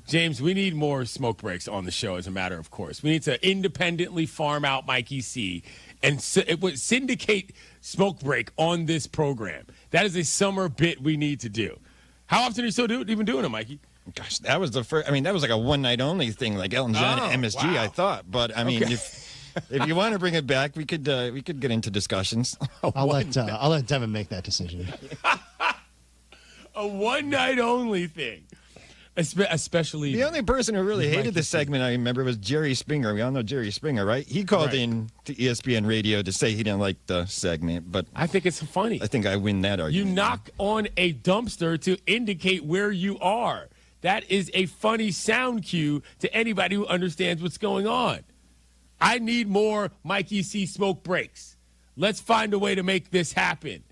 James, we need more smoke breaks on the show, as a matter of course. We need to independently farm out Mikey C and syndicate smoke break on this program. That is a summer bit we need to do. How often are you still even doing it, Mikey? Gosh, that was the first. I mean, that was like a one-night-only thing, like Elton John and MSG, wow. I thought. But I mean, if you want to bring it back, we could get into discussions. I'll let Devin make that decision. A one-night-only thing. Especially the only person who really hated the segment I remember was Jerry Springer. We all know Jerry Springer, right? He called in to ESPN Radio to say he didn't like the segment, but I think it's funny. I think I win that argument. You knock on a dumpster to indicate where you are. That is a funny sound cue to anybody who understands what's going on. I need more Mikey C smoke breaks. Let's find a way to make this happen.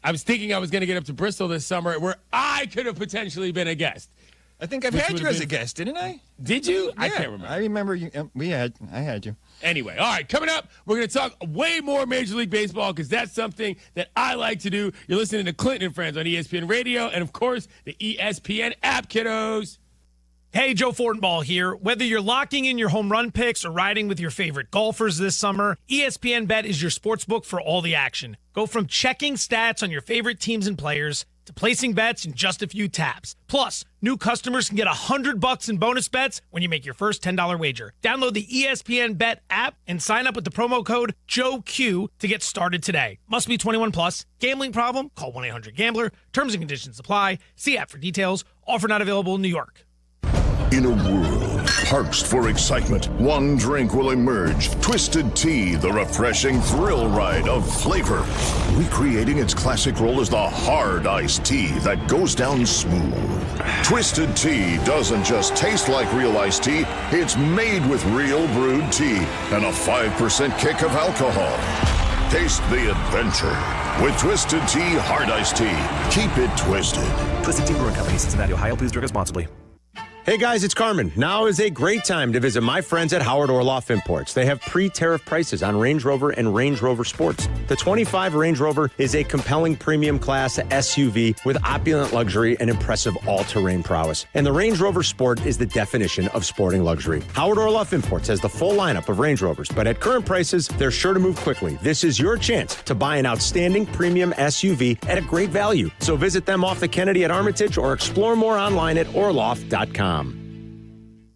I was thinking I was going to get up to Bristol this summer where I could have potentially been a guest. I think I've had you as a guest, didn't I? Did you? Yeah, I can't remember. I remember you. I had you. Anyway, all right, coming up, we're going to talk way more Major League Baseball because that's something that I like to do. You're listening to Clinton and Friends on ESPN Radio and, of course, the ESPN app, kiddos. Hey, Joe Fortenbaugh here. Whether you're locking in your home run picks or riding with your favorite golfers this summer, ESPN Bet is your sportsbook for all the action. Go from checking stats on your favorite teams and players to placing bets in just a few taps. Plus, new customers can get $100 in bonus bets when you make your first $10 wager. Download the ESPN Bet app and sign up with the promo code JOEQ to get started today. Must be 21 plus. Gambling problem? Call 1-800-GAMBLER. Terms and conditions apply. See app for details. Offer not available in New York. In a world parched for excitement, one drink will emerge. Twisted Tea, the refreshing thrill ride of flavor. Recreating its classic role as the hard iced tea that goes down smooth. Twisted Tea doesn't just taste like real iced tea, it's made with real brewed tea and a 5% kick of alcohol. Taste the adventure with Twisted Tea Hard Iced Tea. Keep it twisted. Twisted Tea Brewing Company, Cincinnati, Ohio. Please drink responsibly. Hey guys, it's Carmen. Now is a great time to visit my friends at Howard Orloff Imports. They have pre-tariff prices on Range Rover and Range Rover Sports. The 25 Range Rover is a compelling premium class SUV with opulent luxury and impressive all-terrain prowess. And the Range Rover Sport is the definition of sporting luxury. Howard Orloff Imports has the full lineup of Range Rovers, but at current prices, they're sure to move quickly. This is your chance to buy an outstanding premium SUV at a great value. So visit them off the Kennedy at Armitage or explore more online at orloff.com.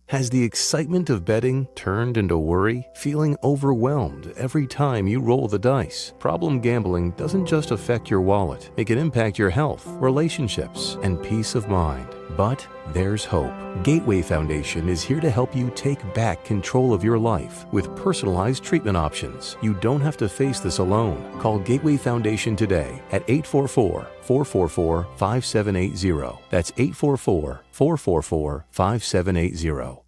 Has the excitement of betting turned into worry? Feeling overwhelmed every time you roll the dice? Problem gambling doesn't just affect your wallet. It can impact your health, relationships, and peace of mind. But there's hope. Gateway Foundation is here to help you take back control of your life with personalized treatment options. You don't have to face this alone. Call Gateway Foundation today at 844-444-5780. That's 844-444-5780.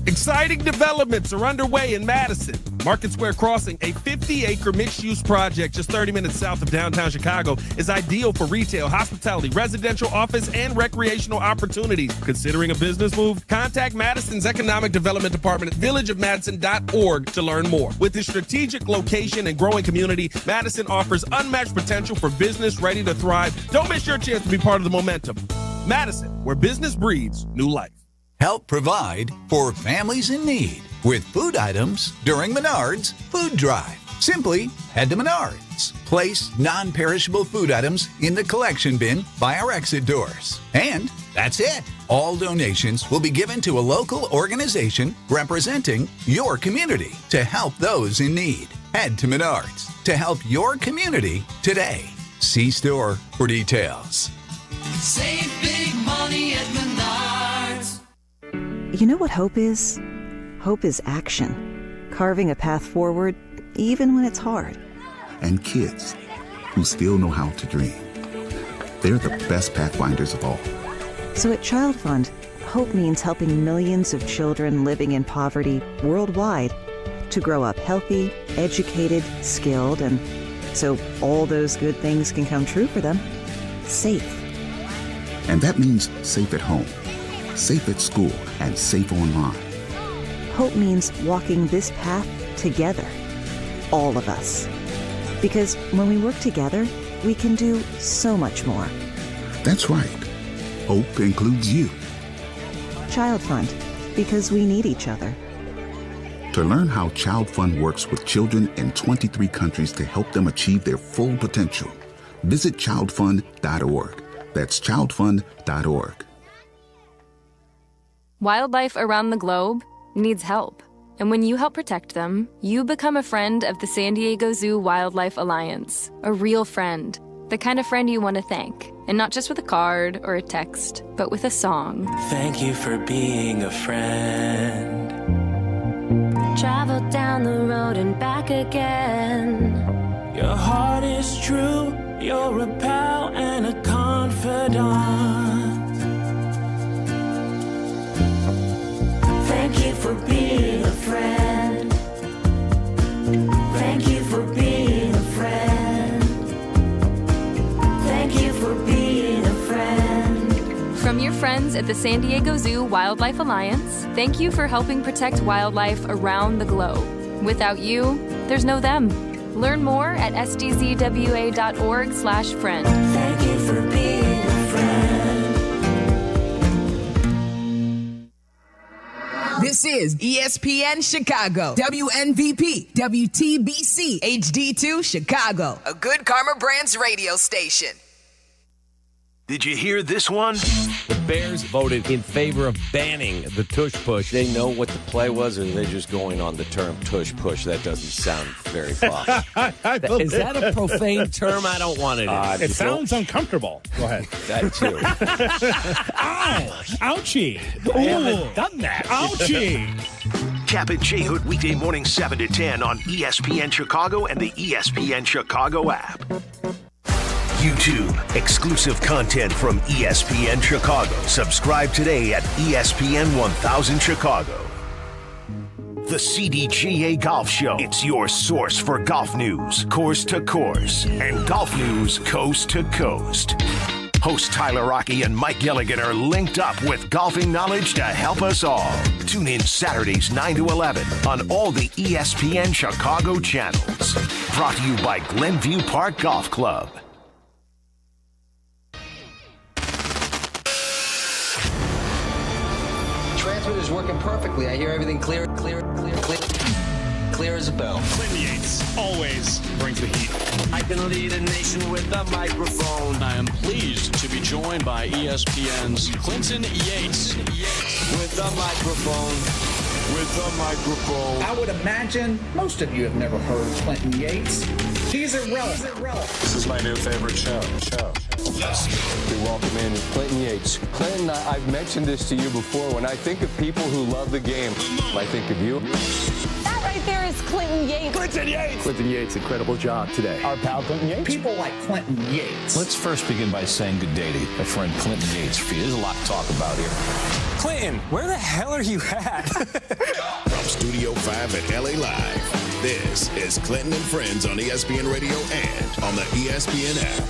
Exciting developments are underway in Madison. Market Square Crossing, a 50-acre mixed-use project just 30 minutes south of downtown Chicago, is ideal for retail, hospitality, residential, office, and recreational opportunities. Considering a business move? Contact Madison's Economic Development Department at villageofmadison.org to learn more. With its strategic location and growing community, Madison offers unmatched potential for business ready to thrive. Don't miss your chance to be part of the momentum. Madison, where business breeds new life. Help provide for families in need with food items during Menards Food Drive. Simply head to Menards, place non-perishable food items in the collection bin by our exit doors. And that's it. All donations will be given to a local organization representing your community to help those in need. Head to Menards to help your community today. See store for details. Save big money at Menards. You know what hope is? Hope is action. Carving a path forward, even when it's hard. And kids who still know how to dream. They're the best pathfinders of all. So at Child Fund, hope means helping millions of children living in poverty worldwide to grow up healthy, educated, skilled, and so all those good things can come true for them. Safe. And that means safe at home, safe at school, and safe online. Hope means walking this path together, all of us. Because when we work together, we can do so much more. That's right. Hope includes you. Child Fund, because we need each other. To learn how Child Fund works with children in 23 countries to help them achieve their full potential, visit childfund.org. That's childfund.org. Wildlife around the globe needs help. And when you help protect them, you become a friend of the San Diego Zoo Wildlife Alliance. A real friend. The kind of friend you want to thank. And not just with a card or a text, but with a song. Thank you for being a friend. Travel down the road and back again. Your heart is true. You're a pal and a confidant. Thank you for being a friend. Thank you for being a friend. Thank you for being a friend. From your friends at the San Diego Zoo Wildlife Alliance, thank you for helping protect wildlife around the globe. Without you, there's no them. Learn more at sdzwa.org/friend. Thank you for being a friend. This is ESPN Chicago, WNVP, WTBC, HD2 Chicago, a Good Karma Brands radio station. Did you hear this one? The Bears voted in favor of banning the tush push. They know what the play was, or they're just going on the term tush push. That doesn't sound very Fox. Is that a profane term? I don't want it. It sounds uncomfortable. Go ahead. That too. Ow! Ouchie! I haven't done that. Ouchie! Kap J Hood weekday morning 7 to 10 on ESPN Chicago and the ESPN Chicago app. YouTube, exclusive content from ESPN Chicago. Subscribe today at ESPN 1000 Chicago. The CDGA Golf Show. It's your source for golf news, course to course, and golf news coast to coast. Host Tyler Rocky and Mike Gilligan are linked up with golfing knowledge to help us all. Tune in Saturdays 9 to 11 on all the ESPN Chicago channels. Brought to you by Glenview Park Golf Club. Transmitter's working perfectly. I hear everything clear. clear as a bell. Clinton Yates always brings the heat. I can lead a nation with a microphone. I am pleased to be joined by ESPN's Clinton Yates. With a microphone. I would imagine most of you have never heard Clinton Yates. He's irrelevant. This is my new favorite show. We welcome in Clinton Yates. Clinton, I've mentioned this to you before. When I think of people who love the game, I think of you. That right there is Clinton Yates. Clinton Yates! Clinton Yates, incredible job today. Our pal Clinton Yates. People like Clinton Yates. Let's first begin by saying good day to my friend Clinton Yates. There's a lot to talk about here. Clinton, where the hell are you at? From Studio 5 at LA Live, this is Clinton and Friends on ESPN Radio and on the ESPN app.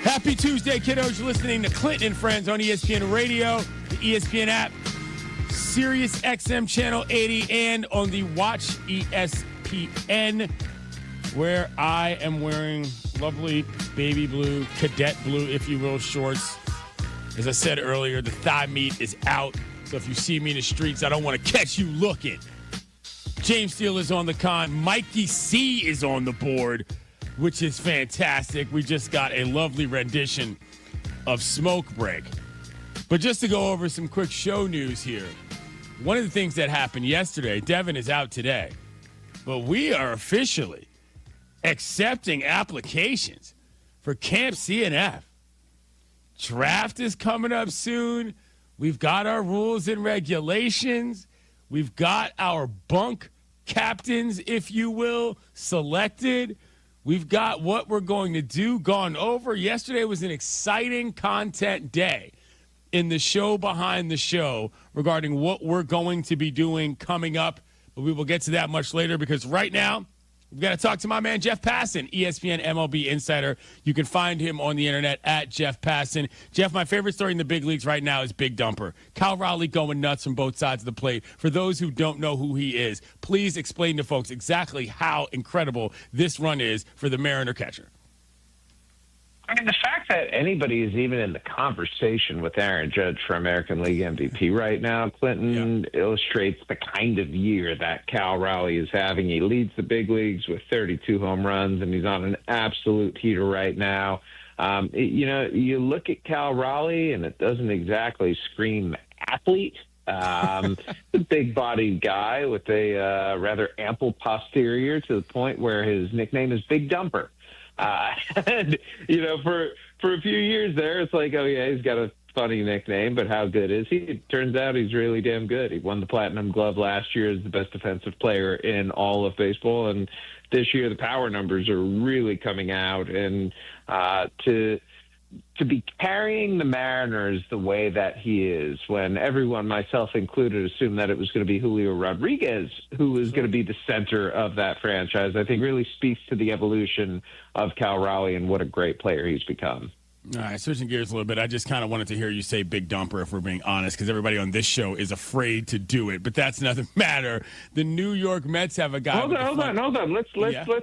Happy Tuesday, kiddos. You're listening to Clinton and Friends on ESPN Radio, the ESPN app, Sirius XM Channel 80, and on the Watch ESPN, where I am wearing lovely baby blue, cadet blue, if you will, shorts. As I said earlier, the thigh meat is out, so if you see me in the streets, I don't want to catch you looking. James Steele is on the con. Mikey C is on the board, which is fantastic. We just got a lovely rendition of Smoke Break. But just to go over some quick show news here, one of the things that happened yesterday, Devin is out today, but we are officially accepting applications for Camp CNF. Draft is coming up soon. We've got our rules and regulations. We've got our bunk captains, if you will, selected. We've got what we're going to do gone over. Yesterday was an exciting content day in the show behind the show regarding what we're going to be doing coming up. But we will get to that much later because right now, we've got to talk to my man, Jeff Passan, ESPN MLB insider. You can find him on the internet at Jeff Passan. Jeff, my favorite story in the big leagues right now is Big Dumper. Cal Raleigh going nuts from both sides of the plate. For those who don't know who he is, please explain to folks exactly how incredible this run is for the Mariner catcher. I mean, the fact that anybody is even in the conversation with Aaron Judge for American League MVP right now, Clinton, illustrates the kind of year that Cal Raleigh is having. He leads the big leagues with 32 home runs, and he's on an absolute heater right now. You look at Cal Raleigh, and it doesn't exactly scream athlete. A big-bodied guy with a rather ample posterior to the point where his nickname is Big Dumper. And, for a few years there, it's like, oh, yeah, he's got a funny nickname, but how good is he? It turns out he's really damn good. He won the Platinum Glove last year as the best defensive player in all of baseball, and this year the power numbers are really coming out. And to be carrying the Mariners the way that he is, when everyone, myself included, assumed that it was going to be Julio Rodriguez who was going to be the center of that franchise, I think really speaks to the evolution of Cal Raleigh and what a great player he's become. All right, switching gears a little bit, I just kind of wanted to hear you say Big Dumper, if we're being honest, because everybody on this show is afraid to do it. But that's another matter. The New York Mets have a guy. Hold on. Let's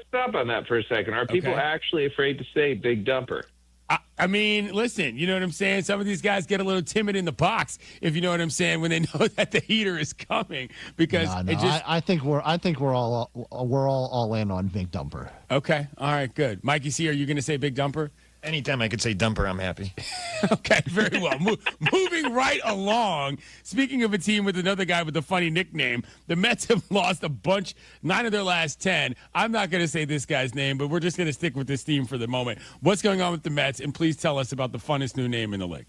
stop on that for a second. Are people actually afraid to say Big Dumper? I mean, listen, you know what I'm saying? Some of these guys get a little timid in the box, if you know what I'm saying, when they know that the heater is coming. Because I think we're all in on Big Dumper. Okay, all right, good. Mikey C, are you going to say Big Dumper? Anytime I could say Dumper, I'm happy. Okay, very well. Moving right along. Speaking of a team with another guy with a funny nickname, the Mets have lost a bunch, 9 of their last 10. I'm not going to say this guy's name, but we're just going to stick with this theme for the moment. What's going on with the Mets? And please tell us about the funnest new name in the league.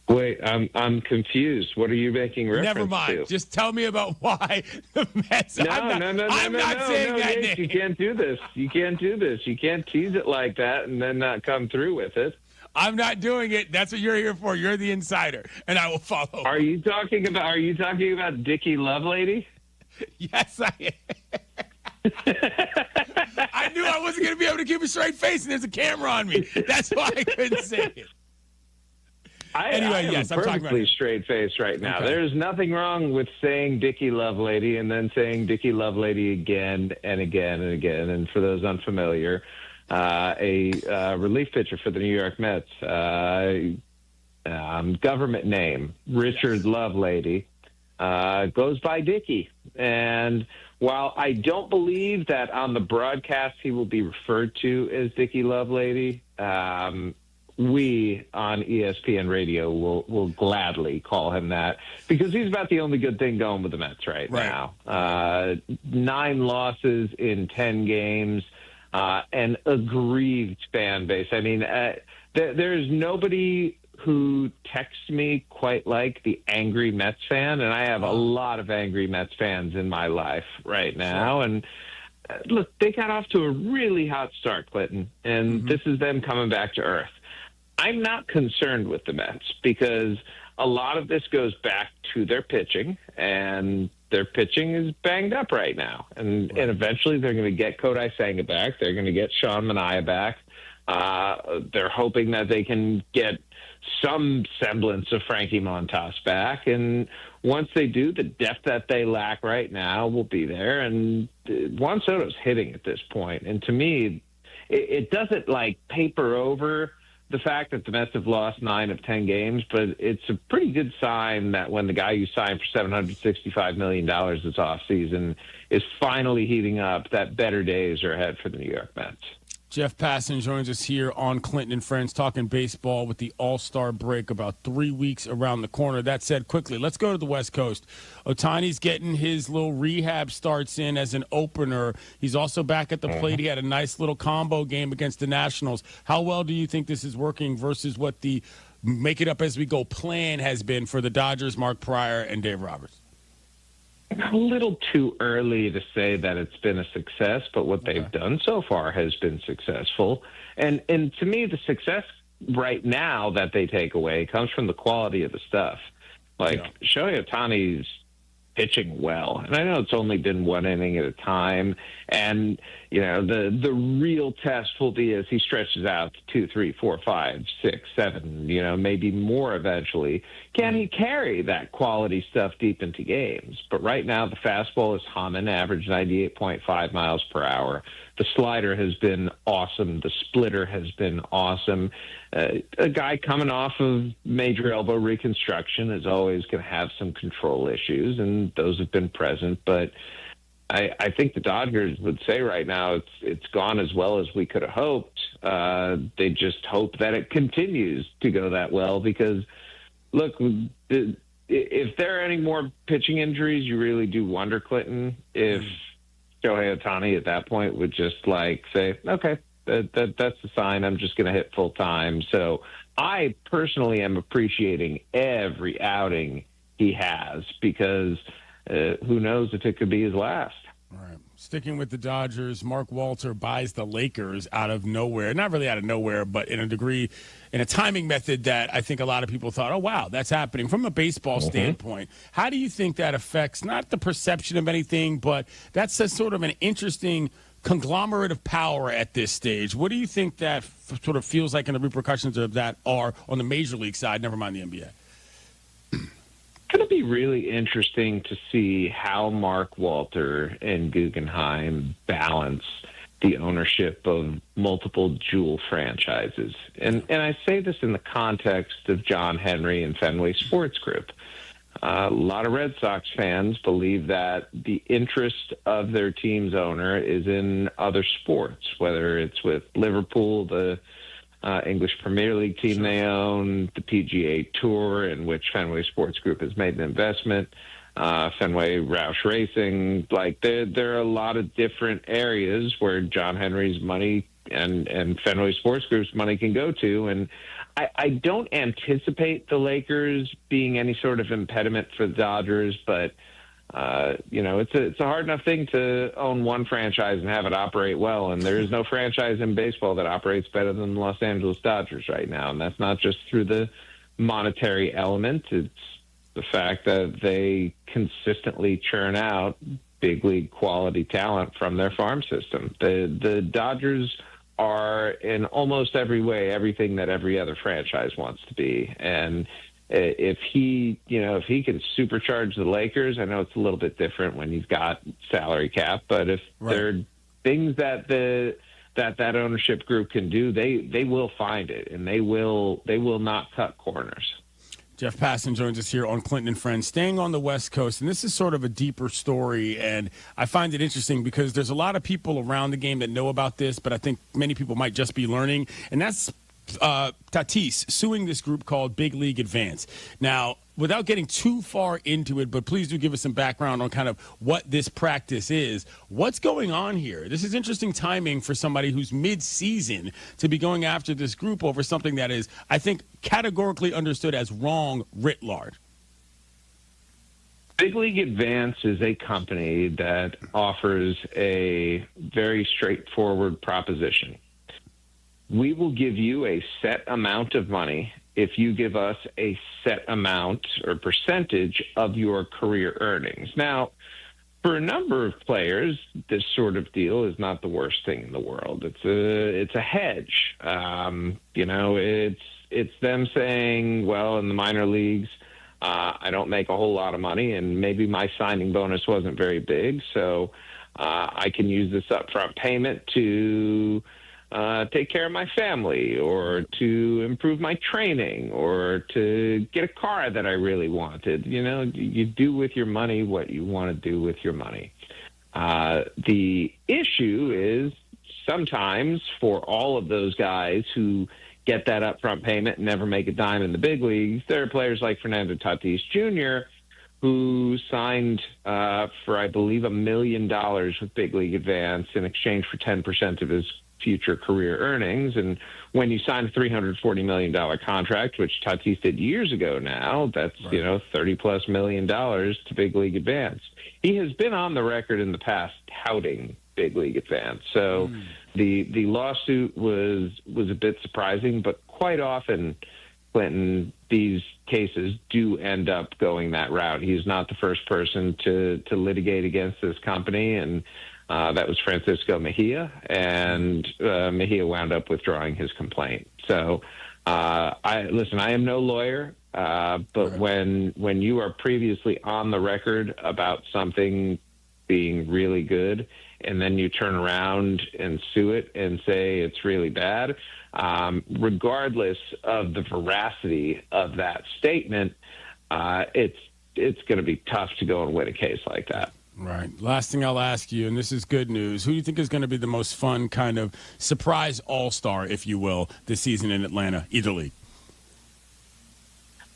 Wait, I'm confused. What are you making reference to? Never mind. Just tell me about why the Mets. I'm not saying that name. You can't do this. You can't tease it like that and then not come through with it. I'm not doing it. That's what you're here for. You're the insider, and I will follow. Are you talking about Dickie Lovelady? Yes, I am. I knew I wasn't going to be able to keep a straight face, and there's a camera on me. That's why I couldn't say it. Anyway, yes, I'm perfectly straight face right now. Okay. There's nothing wrong with saying Dickie Lovelady and then saying Dickie Lovelady again and again and again. And for those unfamiliar, a relief pitcher for the New York Mets. government name, Richard Lovelady, goes by Dickie. And while I don't believe that on the broadcast he will be referred to as Dickie Lovelady, we on ESPN Radio will gladly call him that because he's about the only good thing going with the Mets right now. 9 losses in 10 games, an aggrieved fan base. I mean, there's nobody who texts me quite like the angry Mets fan, and I have a lot of angry Mets fans in my life right now. And look, they got off to a really hot start, Clinton, and this is them coming back to earth. I'm not concerned with the Mets because a lot of this goes back to their pitching, and their pitching is banged up right now. And eventually they're going to get Kodai Senga back. They're going to get Sean Manaea back. They're hoping that they can get some semblance of Frankie Montas back. And once they do, the depth that they lack right now will be there. And Juan Soto's hitting at this point. And to me, it doesn't like paper over the fact that the Mets have lost 9 of 10 games, but it's a pretty good sign that when the guy you signed for $765 million this offseason is finally heating up, that better days are ahead for the New York Mets. Jeff Passan joins us here on Clinton and Friends talking baseball with the All-Star break about 3 weeks around the corner. That said, quickly, let's go to the West Coast. Ohtani's getting his little rehab starts in as an opener. He's also back at the plate. He had a nice little combo game against the Nationals. How well do you think this is working versus what the make it up as we go plan has been for the Dodgers, Mark Pryor, and Dave Roberts? A little too early to say that it's been a success, but what they've done so far has been successful. And to me, the success right now that they take away comes from the quality of the stuff. Like, Shohei Ohtani's pitching well. And I know it's only been 1 inning at a time. And, you know, the real test will be as he stretches out to 2, 3, 4, 5, 6, 7, you know, maybe more eventually. Can he carry that quality stuff deep into games? But right now, the fastball is humming, average 98.5 miles per hour. The slider has been awesome. The splitter has been awesome. A guy coming off of major elbow reconstruction is always going to have some control issues, and those have been present. But I think the Dodgers would say right now it's gone as well as we could have hoped. They just hope that it continues to go that well because, look, if there are any more pitching injuries, you really do wonder, Clinton, if Shohei Ohtani at that point would just like say, okay, that's the sign. I'm just going to hit full time. So I personally am appreciating every outing he has because who knows if it could be his last. All right. Sticking with the Dodgers, Mark Walter buys the Lakers out of nowhere. Not really out of nowhere, but in a degree, in a timing method that I think a lot of people thought, oh, wow, that's happening. From a baseball standpoint, how do you think that affects not the perception of anything, but that's a sort of an interesting conglomerate of power at this stage? What do you think that sort of feels like and the repercussions of that are on the Major League side, never mind the NBA? It's going to be really interesting to see how Mark Walter and Guggenheim balance the ownership of multiple jewel franchises. And I say this in the context of John Henry and Fenway Sports Group. A lot of Red Sox fans believe that the interest of their team's owner is in other sports, whether it's with Liverpool, the English Premier League team they own, the PGA Tour, in which Fenway Sports Group has made an investment, Fenway Roush Racing. Like, there are a lot of different areas where John Henry's money and Fenway Sports Group's money can go to. And I don't anticipate the Lakers being any sort of impediment for the Dodgers, but you know, it's a hard enough thing to own one franchise and have it operate well. And there is no franchise in baseball that operates better than the Los Angeles Dodgers right now. And that's not just through the monetary element. It's the fact that they consistently churn out big league quality talent from their farm system. The Dodgers are in almost every way everything that every other franchise wants to be. And if he can supercharge the Lakers, I know it's a little bit different when you've got salary cap, but if there are things that the that ownership group can do, they will find it, and they will not cut corners. Jeff Passan joins us here on Clinton and Friends, staying on the West Coast. And this is sort of a deeper story, and I find it interesting because there's a lot of people around the game that know about this, but I think many people might just be learning. And that's Tatis suing this group called Big League Advance. Now, without getting too far into it, but please do give us some background on kind of what this practice is. What's going on here? This is interesting timing for somebody who's mid-season to be going after this group over something that is, I think, categorically understood as wrong writ large. Big League Advance is a company that offers a very straightforward proposition. We will give you a set amount of money if you give us a set amount or percentage of your career earnings. Now, for a number of players, this sort of deal is not the worst thing in the world. It's a hedge. It's them saying, well, in the minor leagues, I don't make a whole lot of money, and maybe my signing bonus wasn't very big, so I can use this upfront payment to take care of my family, or to improve my training, or to get a car that I really wanted. You do with your money what you want to do with your money. The issue is sometimes for all of those guys who get that upfront payment and never make a dime in the big leagues, there are players like Fernando Tatis Jr., who signed for, I believe, $1 million with Big League Advance in exchange for 10% of his future career earnings. And when you sign a $340 million contract, which Tatis did years ago now, that's, right, $30+ million to Big League Advance. He has been on the record in the past touting Big League Advance. So the lawsuit was a bit surprising, but quite often, Clinton, these cases do end up going that route. He's not the first person to litigate against this company, and that was Francisco Mejia, and Mejia wound up withdrawing his complaint. So, I am no lawyer, but when you are previously on the record about something being really good, and then you turn around and sue it and say it's really bad, regardless of the veracity of that statement, it's going to be tough to go and win a case like that. Right. Last thing I'll ask you, and this is good news, who do you think is going to be the most fun kind of surprise all-star, if you will, this season in Atlanta, either league?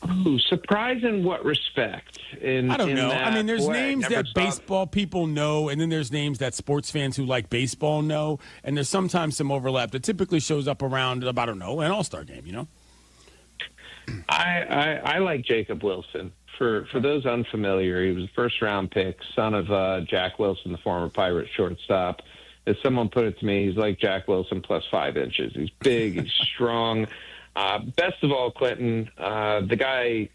Ooh, surprise in what respect? I don't know. I mean, there's names that baseball people know, and then there's names that sports fans who like baseball know, and there's sometimes some overlap that typically shows up around, I don't know, an all-star game, I like Jacob Wilson. For those unfamiliar, he was a first-round pick, son of Jack Wilson, the former Pirates shortstop. As someone put it to me, he's like Jack Wilson plus 5 inches. He's big, he's strong. Best of all, Clinton, the guy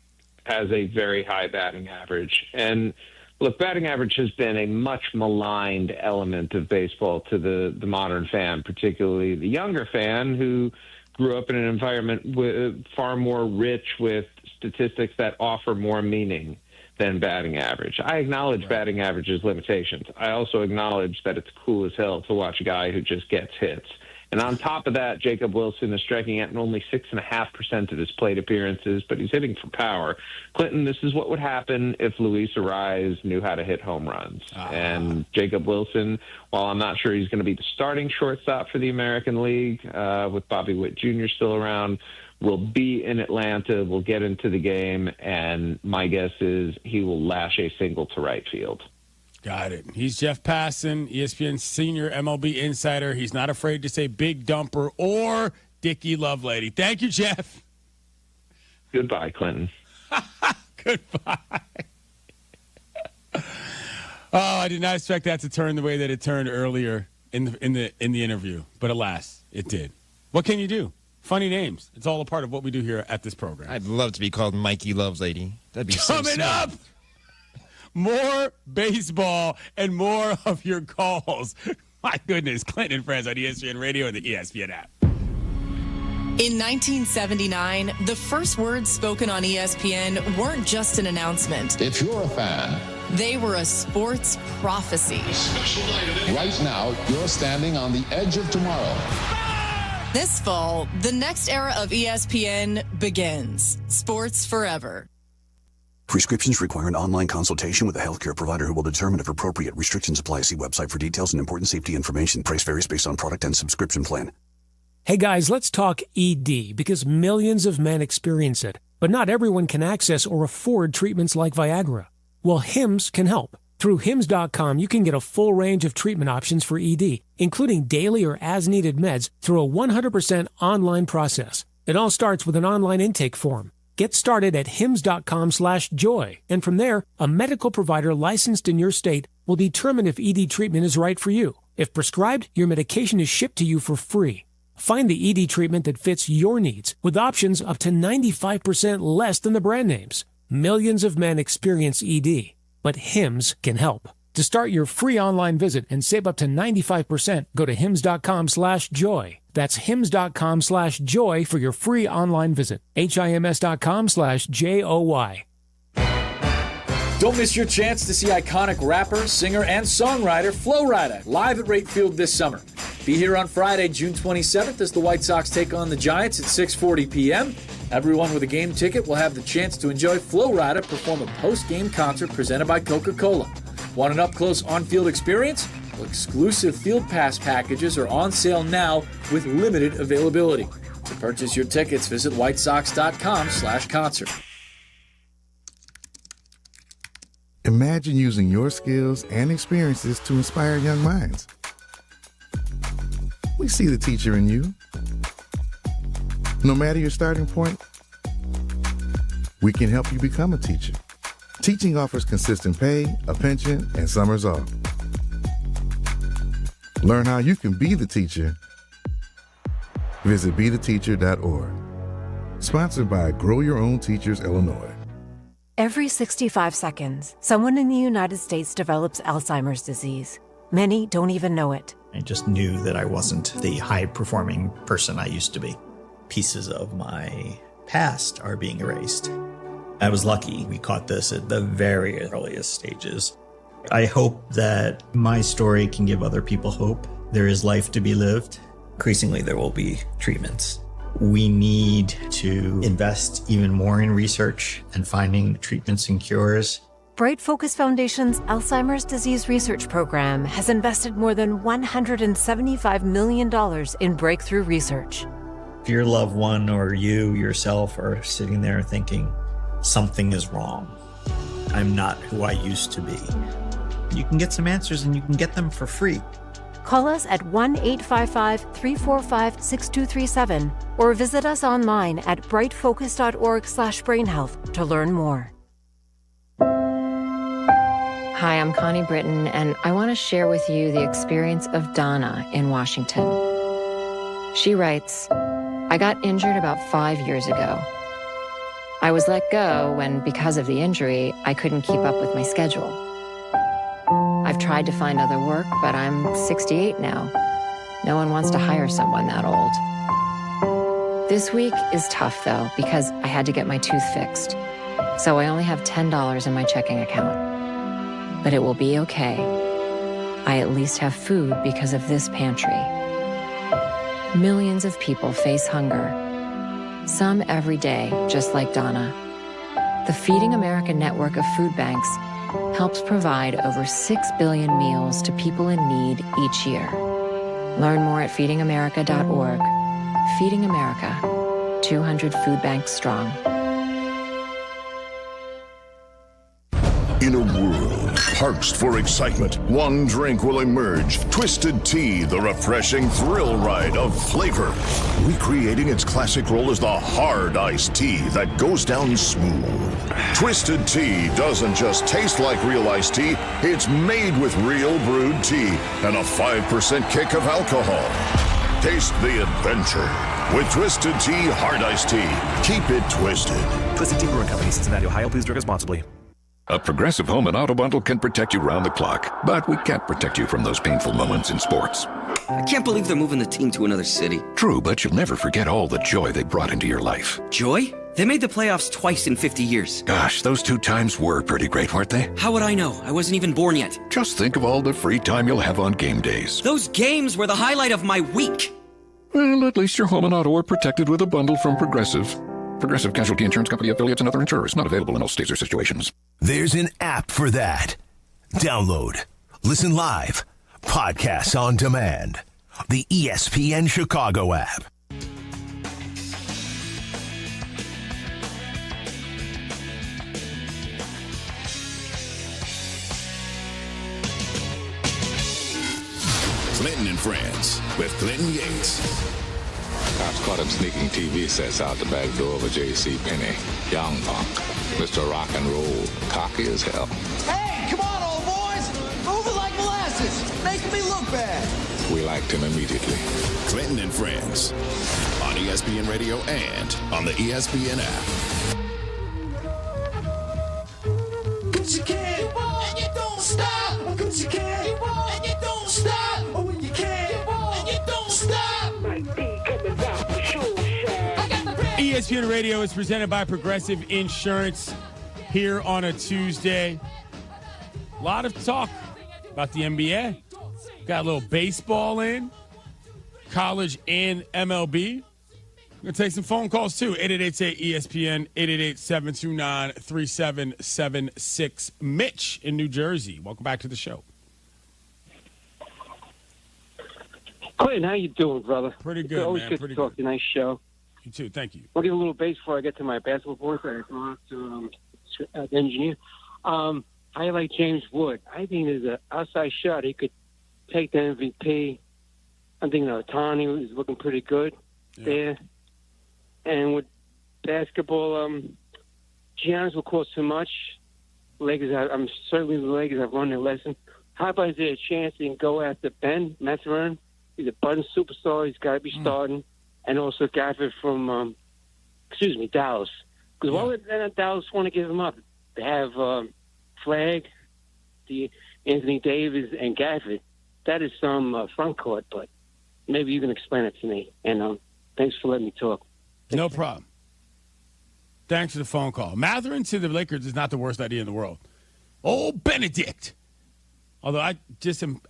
has a very high batting average. And, look, batting average has been a much maligned element of baseball to the modern fan, particularly the younger fan who grew up in an environment far more rich with statistics that offer more meaning than batting average. I acknowledge batting average's limitations. I also acknowledge that it's cool as hell to watch a guy who just gets hits. And on top of that, Jacob Wilson is striking out in only 6.5% of his plate appearances, but he's hitting for power. Clinton, this is what would happen if Luis Arraez knew how to hit home runs. And Jacob Wilson, while I'm not sure he's going to be the starting shortstop for the American League, with Bobby Witt Jr. still around, will be in Atlanta, will get into the game, and my guess is he will lash a single to right field. Got it. He's Jeff Passan, ESPN senior MLB insider. He's not afraid to say Big Dumper or Dickie Lovelady. Thank you, Jeff. Goodbye, Clinton. Goodbye. I did not expect that to turn the way that it turned earlier in the interview, but alas, it did. What can you do? Funny names. It's all a part of what we do here at this program. I'd love to be called Mikey Lovelady. That'd be so coming up. More baseball and more of your calls. My goodness, Clinton and Friends on ESPN Radio and the ESPN app. In 1979, the first words spoken on ESPN weren't just an announcement. If you're a fan, They were a sports prophecy. Right now, you're standing on the edge of tomorrow. This fall, the next era of ESPN begins. Sports forever. Prescriptions require an online consultation with a healthcare provider who will determine if appropriate. Restrictions apply. See website for details and important safety information. Price varies based on product and subscription plan. Hey guys, let's talk ED because millions of men experience it, but not everyone can access or afford treatments like Viagra. Well, Hims can help. Through Hims.com, you can get a full range of treatment options for ED, including daily or as-needed meds through a 100% online process. It all starts with an online intake form. Get started at hims.com/joy, and from there, a medical provider licensed in your state will determine if ED treatment is right for you. If prescribed, your medication is shipped to you for free. Find the ED treatment that fits your needs with options up to 95% less than the brand names. Millions of men experience ED, but Hims can help. To start your free online visit and save up to 95%, go to hims.com/joy. That's hims.com/joy for your free online visit. HIMS.com/JOY. Don't miss your chance to see iconic rapper, singer, and songwriter Flo Rida live at Rate Field this summer. Be here on Friday, June 27th as the White Sox take on the Giants at 6:40 p.m. Everyone with a game ticket will have the chance to enjoy Flo Rida perform a post-game concert presented by Coca-Cola. Want an up-close on-field experience? Well, exclusive Field Pass packages are on sale now with limited availability. To purchase your tickets, visit whitesox.com/concert. Imagine using your skills and experiences to inspire young minds. We see the teacher in you. No matter your starting point, we can help you become a teacher. Teaching offers consistent pay, a pension, and summers off. Learn how you can be the teacher. Visit BeTheTeacher.org. Sponsored by Grow Your Own Teachers, Illinois. Every 65 seconds, someone in the United States develops Alzheimer's disease. Many don't even know it. I just knew that I wasn't the high-performing person I used to be. Pieces of my past are being erased. I was lucky we caught this at the very earliest stages. I hope that my story can give other people hope. There is life to be lived. Increasingly, there will be treatments. We need to invest even more in research and finding treatments and cures. Bright Focus Foundation's Alzheimer's Disease Research Program has invested more than $175 million in breakthrough research. If your loved one or you yourself are sitting there thinking, something is wrong, I'm not who I used to be, you can get some answers and you can get them for free. Call us at 1-855-345-6237 or visit us online at brightfocus.org/brainhealth to learn more. Hi, I'm Connie Britton, and I want to share with you the experience of Donna in Washington. She writes, I got injured about 5 years ago. I was let go when, because of the injury, I couldn't keep up with my schedule. I've tried to find other work, but I'm 68 now. No one wants to hire someone that old. This week is tough, though, because I had to get my tooth fixed. So I only have $10 in my checking account. But it will be okay. I at least have food because of this pantry. Millions of people face hunger. Some every day, just like Donna. The Feeding America network of food banks helps provide over 6 billion meals to people in need each year. Learn more at feedingamerica.org. Feeding America, 200 food banks strong. In a world parched for excitement, one drink will emerge. Twisted Tea, the refreshing thrill ride of flavor. Recreating its classic role as the hard iced tea that goes down smooth. Twisted Tea doesn't just taste like real iced tea, it's made with real brewed tea and a 5% kick of alcohol. Taste the adventure with Twisted Tea Hard Iced Tea. Keep it twisted. Twisted Tea Brewing Company, Cincinnati, Ohio. Please drink responsibly. A Progressive home and auto bundle can protect you round the clock, but we can't protect you from those painful moments in sports. I can't believe they're moving the team to another city. True, but you'll never forget all the joy they brought into your life. Joy? They made the playoffs twice in 50 years. Gosh, those 2 times were pretty great, weren't they? How would I know? I wasn't even born yet. Just think of all the free time you'll have on game days. Those games were the highlight of my week. Well, at least your home and auto are protected with a bundle from Progressive. Progressive Casualty Insurance Company affiliates and other insurers. Not available in all states or situations. There's an app for that. Download, listen live, podcasts on demand. The ESPN Chicago app. Clinton and Friends with Clinton Yates. Cops caught him sneaking TV sets out the back door of a J.C. Penney. Young punk, Mr. Rock and Roll, cocky as hell. Hey, come on, old boys! Move it like molasses! Making me look bad! We liked him immediately. Clinton and Friends on ESPN Radio and on the ESPN app. Cause you can, and you don't stop. Cause you can, and you don't stop. Oh, when you can, and you don't stop. ESPN Radio is presented by Progressive Insurance here on a Tuesday. A lot of talk about the NBA. Got a little baseball in, college and MLB. We're going to take some phone calls, too. 888-ESPN, 888-729-3776. Mitch in New Jersey. Welcome back to the show. Clinton, how you doing, brother? Pretty good, always man. good Pretty to talk to you. Nice show. You too. Thank you. I'll give a little base before I get to my basketball boyfriend. I go out to the engineer. I like James Wood. I think there's an outside shot. He could take the MVP. I'm thinking Ohtani is looking pretty good there. And with basketball, Giannis will cost too much. I'm certainly the Lakers have learned their lesson. How about is there a chance they can go after Ben Mathurin? He's a budding superstar. He's got to be starting. And also Gafford from, Dallas. Because why would Dallas want to give him up? They have Flagg, Anthony Davis, and Gafford. That is some front court, but maybe you can explain it to me. And thanks for letting me talk. No problem. Thanks for the phone call. Mathurin to the Lakers is not the worst idea in the world. Oh, Benedict. Although I just am,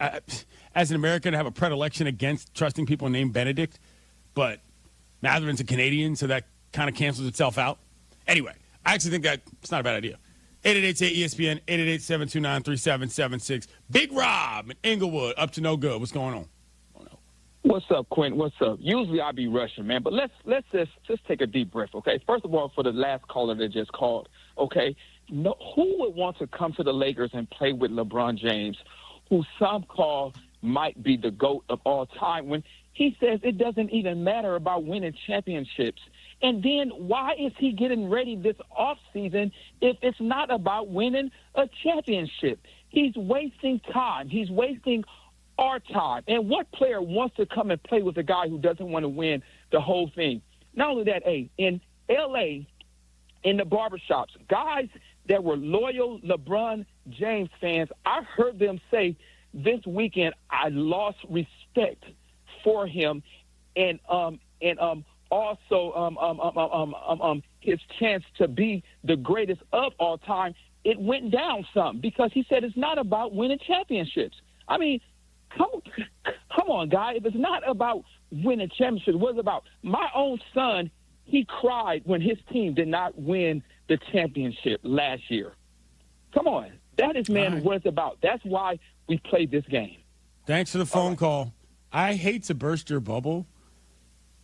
as an American, I have a predilection against trusting people named Benedict. But Mathurin's a Canadian, so that kind of cancels itself out. Anyway, I actually think that it's not a bad idea. 888-ESPN, 888-729-3776. Big Rob in Inglewood, up to no good. What's going on? What's up, Quentin? What's up? Usually I be rushing, man, but let's just take a deep breath, okay? First of all, for the last caller that just called, okay, who would want to come to the Lakers and play with LeBron James, who some call might be the GOAT of all time, when he says it doesn't even matter about winning championships? And then why is he getting ready this offseason if it's not about winning a championship? He's wasting time. He's wasting our time. And what player wants to come and play with a guy who doesn't want to win the whole thing? Not only that, in L.A., in the barbershops, guys that were loyal LeBron James fans, I heard them say this weekend, I lost respect for him, and also his chance to be the greatest of all time, it went down some because he said it's not about winning championships. I mean, come on, guy. If it's not about winning championships, what is it about? My own son, he cried when his team did not win the championship last year. Come on. That is, man, what it's about. That's why we played this game. Thanks for the phone call. I hate to burst your bubble,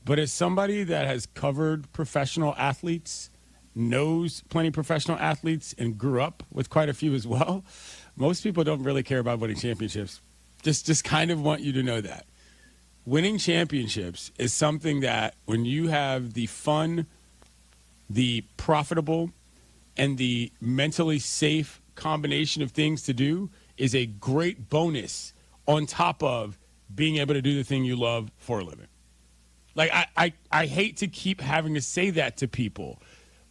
but as somebody that has covered professional athletes, knows plenty of professional athletes, and grew up with quite a few as well, most people don't really care about winning championships. Just kind of want you to know that. Winning championships is something that when you have the fun, the profitable, and the mentally safe combination of things to do is a great bonus on top of being able to do the thing you love for a living. Like, I hate to keep having to say that to people,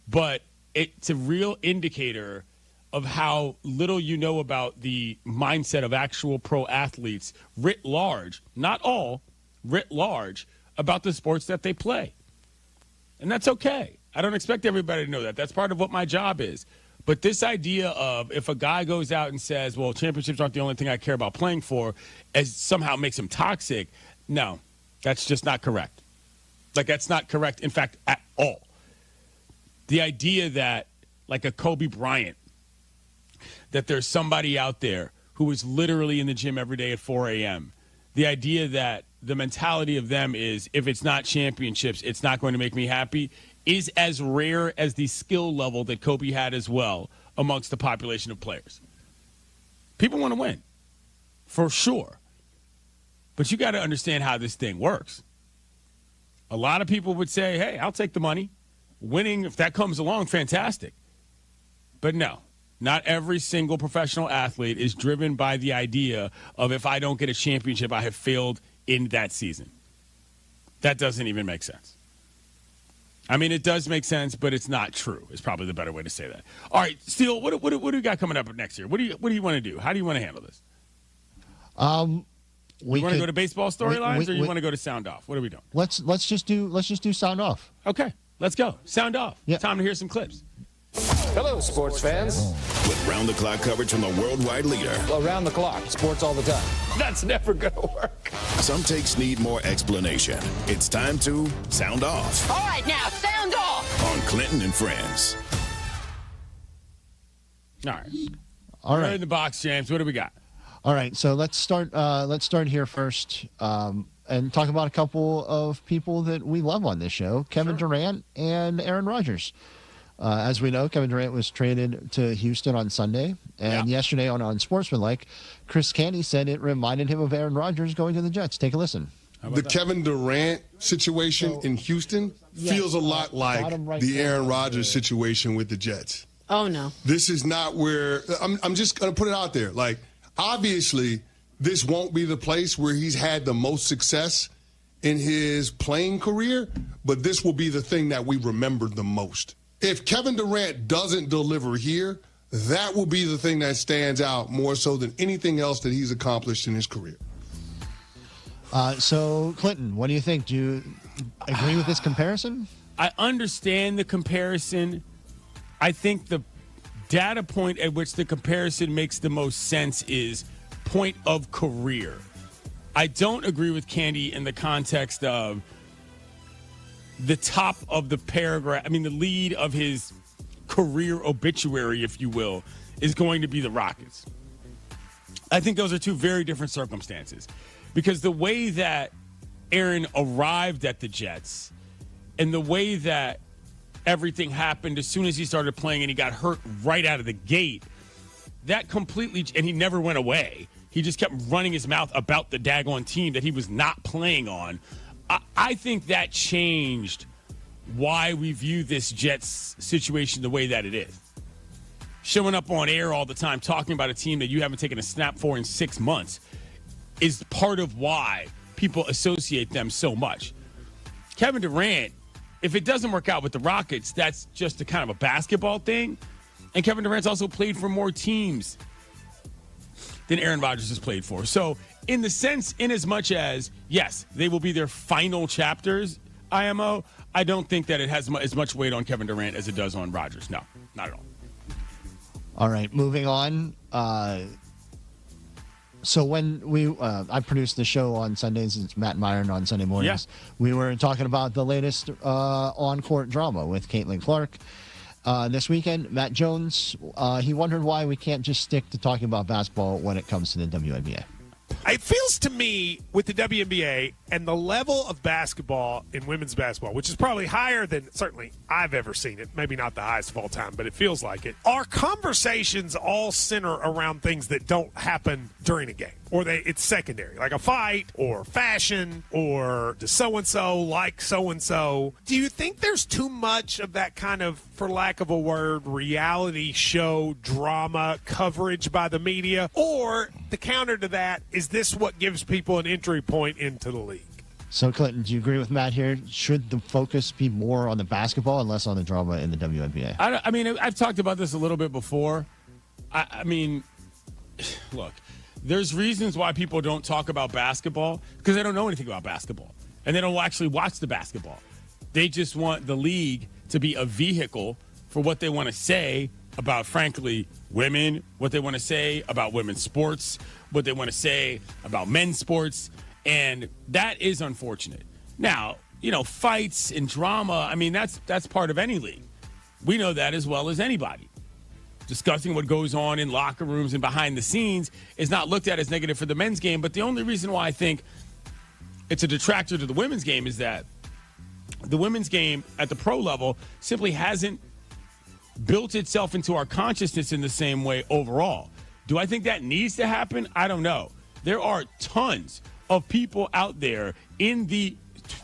but it's a real indicator of how little you know about the mindset of actual pro athletes writ large, not all, writ large, about the sports that they play. And that's okay. I don't expect everybody to know that. That's part of what my job is. But this idea of if a guy goes out and says, well, championships aren't the only thing I care about playing for, as somehow makes him toxic, no, that's just not correct. Like, that's not correct, in fact, at all. The idea that, like a Kobe Bryant, that there's somebody out there who is literally in the gym every day at 4 a.m., the idea that the mentality of them is, if it's not championships, it's not going to make me happy, is as rare as the skill level that Kobe had as well amongst the population of players. People want to win, for sure. But you got to understand how this thing works. A lot of people would say, hey, I'll take the money. Winning, if that comes along, fantastic. But no, not every single professional athlete is driven by the idea of, if I don't get a championship, I have failed in that season. That doesn't even make sense. I mean, it does make sense, but it's not true. Is probably the better way to say that. All right, Steele, what do we got coming up next year? What do you want to do? How do you want to handle this? We want to go to baseball storylines, or you want to go to sound off? What are we doing? Let's just do sound off. Okay, let's go. Sound off. Yeah. Time to hear some clips. Hello, sports fans. With round-the-clock coverage from the worldwide leader. Around the clock, sports all the time. That's never going to work. Some takes need more explanation. It's time to sound off. All right, now, sound off. On Clinton and Friends. All right. In the box, James. What do we got? All right, so let's start here first and talk about a couple of people that we love on this show, Kevin Durant and Aaron Rodgers. As we know, Kevin Durant was traded to Houston on Sunday, and yesterday on Sportsmanlike, Chris Canty said it reminded him of Aaron Rodgers going to the Jets. Take a listen. The Kevin Durant situation in Houston feels a lot like the Aaron Rodgers situation with the Jets. Oh, no. This is not where I'm just going to put it out there. Like, obviously, this won't be the place where he's had the most success in his playing career, but this will be the thing that we remember the most. If Kevin Durant doesn't deliver here, that will be the thing that stands out more so than anything else that he's accomplished in his career. So, Clinton, what do you think? Do you agree with this comparison? I understand the comparison. I think the data point at which the comparison makes the most sense is point of career. I don't agree with Candy in the context of the top of the paragraph. I mean, the lead of his career obituary, if you will, is going to be the Rockets. I think those are two very different circumstances, because the way that Aaron arrived at the Jets and the way that everything happened as soon as he started playing and he got hurt right out of the gate, that completely, and he never went away. He just kept running his mouth about the daggone team that he was not playing on. I think that changed why we view this Jets situation the way that it is. Showing up on air all the time, talking about a team that you haven't taken a snap for in 6 months is part of why people associate them so much. Kevin Durant, if it doesn't work out with the Rockets, that's just a kind of a basketball thing. And Kevin Durant's also played for more teams than Aaron Rodgers has played for. So in the sense, in as much as, yes, they will be their final chapters, IMO, I don't think that it has as much weight on Kevin Durant as it does on Rodgers. No, not at all. All right, moving on. So when I produced the show on Sundays, it's Matt Myron on Sunday mornings. Yeah. We were talking about the latest on-court drama with Caitlin Clark. This weekend, Matt Jones, he wondered why we can't just stick to talking about basketball when it comes to the WNBA. It feels to me with the WNBA and the level of basketball in women's basketball, which is probably higher than certainly I've ever seen it, maybe not the highest of all time, but it feels like it. Our conversations all center around things that don't happen during a game, or it's secondary, like a fight or fashion or does so-and-so like so-and-so. Do you think there's too much of that kind of, for lack of a word, reality show drama coverage by the media? Or the counter to that, is this what gives people an entry point into the league? So, Clinton, do you agree with Matt here? Should the focus be more on the basketball and less on the drama in the WNBA? I mean, I've talked about this a little bit before. I mean, look, there's reasons why people don't talk about basketball because they don't know anything about basketball. And they don't actually watch the basketball. They just want the league to be a vehicle for what they want to say about, frankly, women, what they want to say about women's sports, what they want to say about men's sports, and that is unfortunate. Now, fights and drama, I mean, that's part of any league. We know that as well as anybody. Discussing what goes on in locker rooms and behind the scenes is not looked at as negative for the men's game, but the only reason why I think it's a detractor to the women's game is that the women's game at the pro level simply hasn't built itself into our consciousness in the same way overall. Do I think that needs to happen? I don't know. There are tons of people out there in the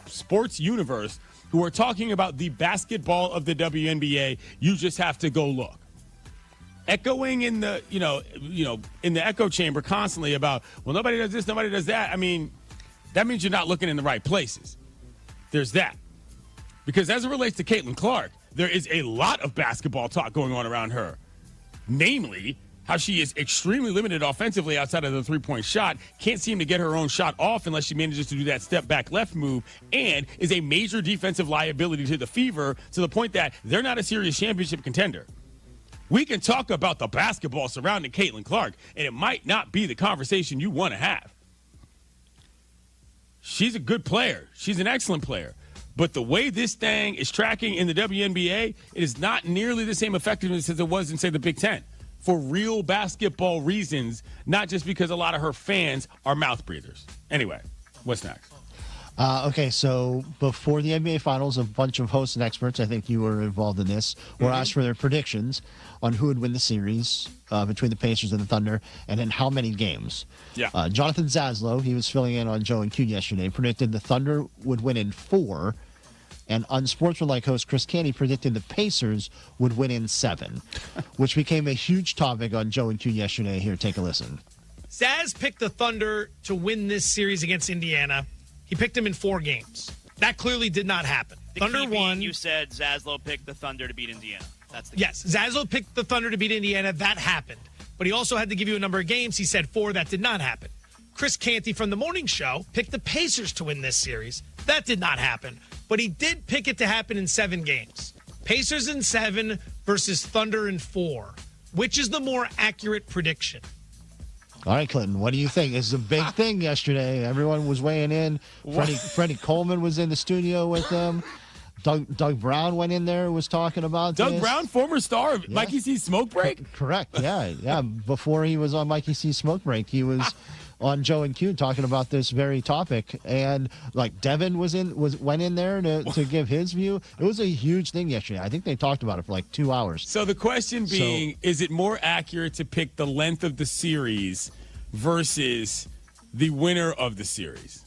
sports universe who are talking about the basketball of the WNBA. You just have to go look. Echoing in the, in the echo chamber constantly about, well, nobody does this, nobody does that. I mean, that means you're not looking in the right places. There's that. Because as it relates to Caitlin Clark, there is a lot of basketball talk going on around her. Namely, how she is extremely limited offensively outside of the three-point shot, can't seem to get her own shot off unless she manages to do that step-back left move, and is a major defensive liability to the Fever to the point that they're not a serious championship contender. We can talk about the basketball surrounding Caitlin Clark, and it might not be the conversation you want to have. She's a good player. She's an excellent player. But the way this thing is tracking in the WNBA, it is not nearly the same effectiveness as it was in, say, the Big Ten. For real basketball reasons, not just because a lot of her fans are mouth breathers. Anyway, what's next? Okay, so before the NBA Finals, a bunch of hosts and experts, I think you were involved in this, were asked for their predictions on who would win the series between the Pacers and the Thunder, and in how many games. Yeah. Jonathan Zaslow, he was filling in on Joe and Q yesterday, predicted the Thunder would win in 4, and unsportsmanlike host Chris Canty predicted the Pacers would win in 7, which became a huge topic on Joe and Q yesterday. Here, take a listen. Zaz picked the Thunder to win this series against Indiana. He picked them in 4 games. That clearly did not happen. The Thunder key being won. You said Zaslow picked the Thunder to beat Indiana. That's the key. Yes, Zaslow picked the Thunder to beat Indiana. That happened. But he also had to give you a number of games. He said 4. That did not happen. Chris Canty from the morning show picked the Pacers to win this series. That did not happen. But he did pick it to happen in 7 games. Pacers in 7 versus Thunder in 4. Which is the more accurate prediction? All right, Clinton, what do you think? It's a big thing yesterday. Everyone was weighing in. Freddie Coleman was in the studio with them. Doug Brown went in there, was talking about Doug Brown, former star of Mikey C's Smoke Break? Correct, yeah. Before he was on Mikey C's Smoke Break, he was on Joe and Q talking about this very topic. And, Devin went in there to give his view. It was a huge thing yesterday. I think they talked about it for 2 hours. So the question being, is it more accurate to pick the length of the series versus the winner of the series?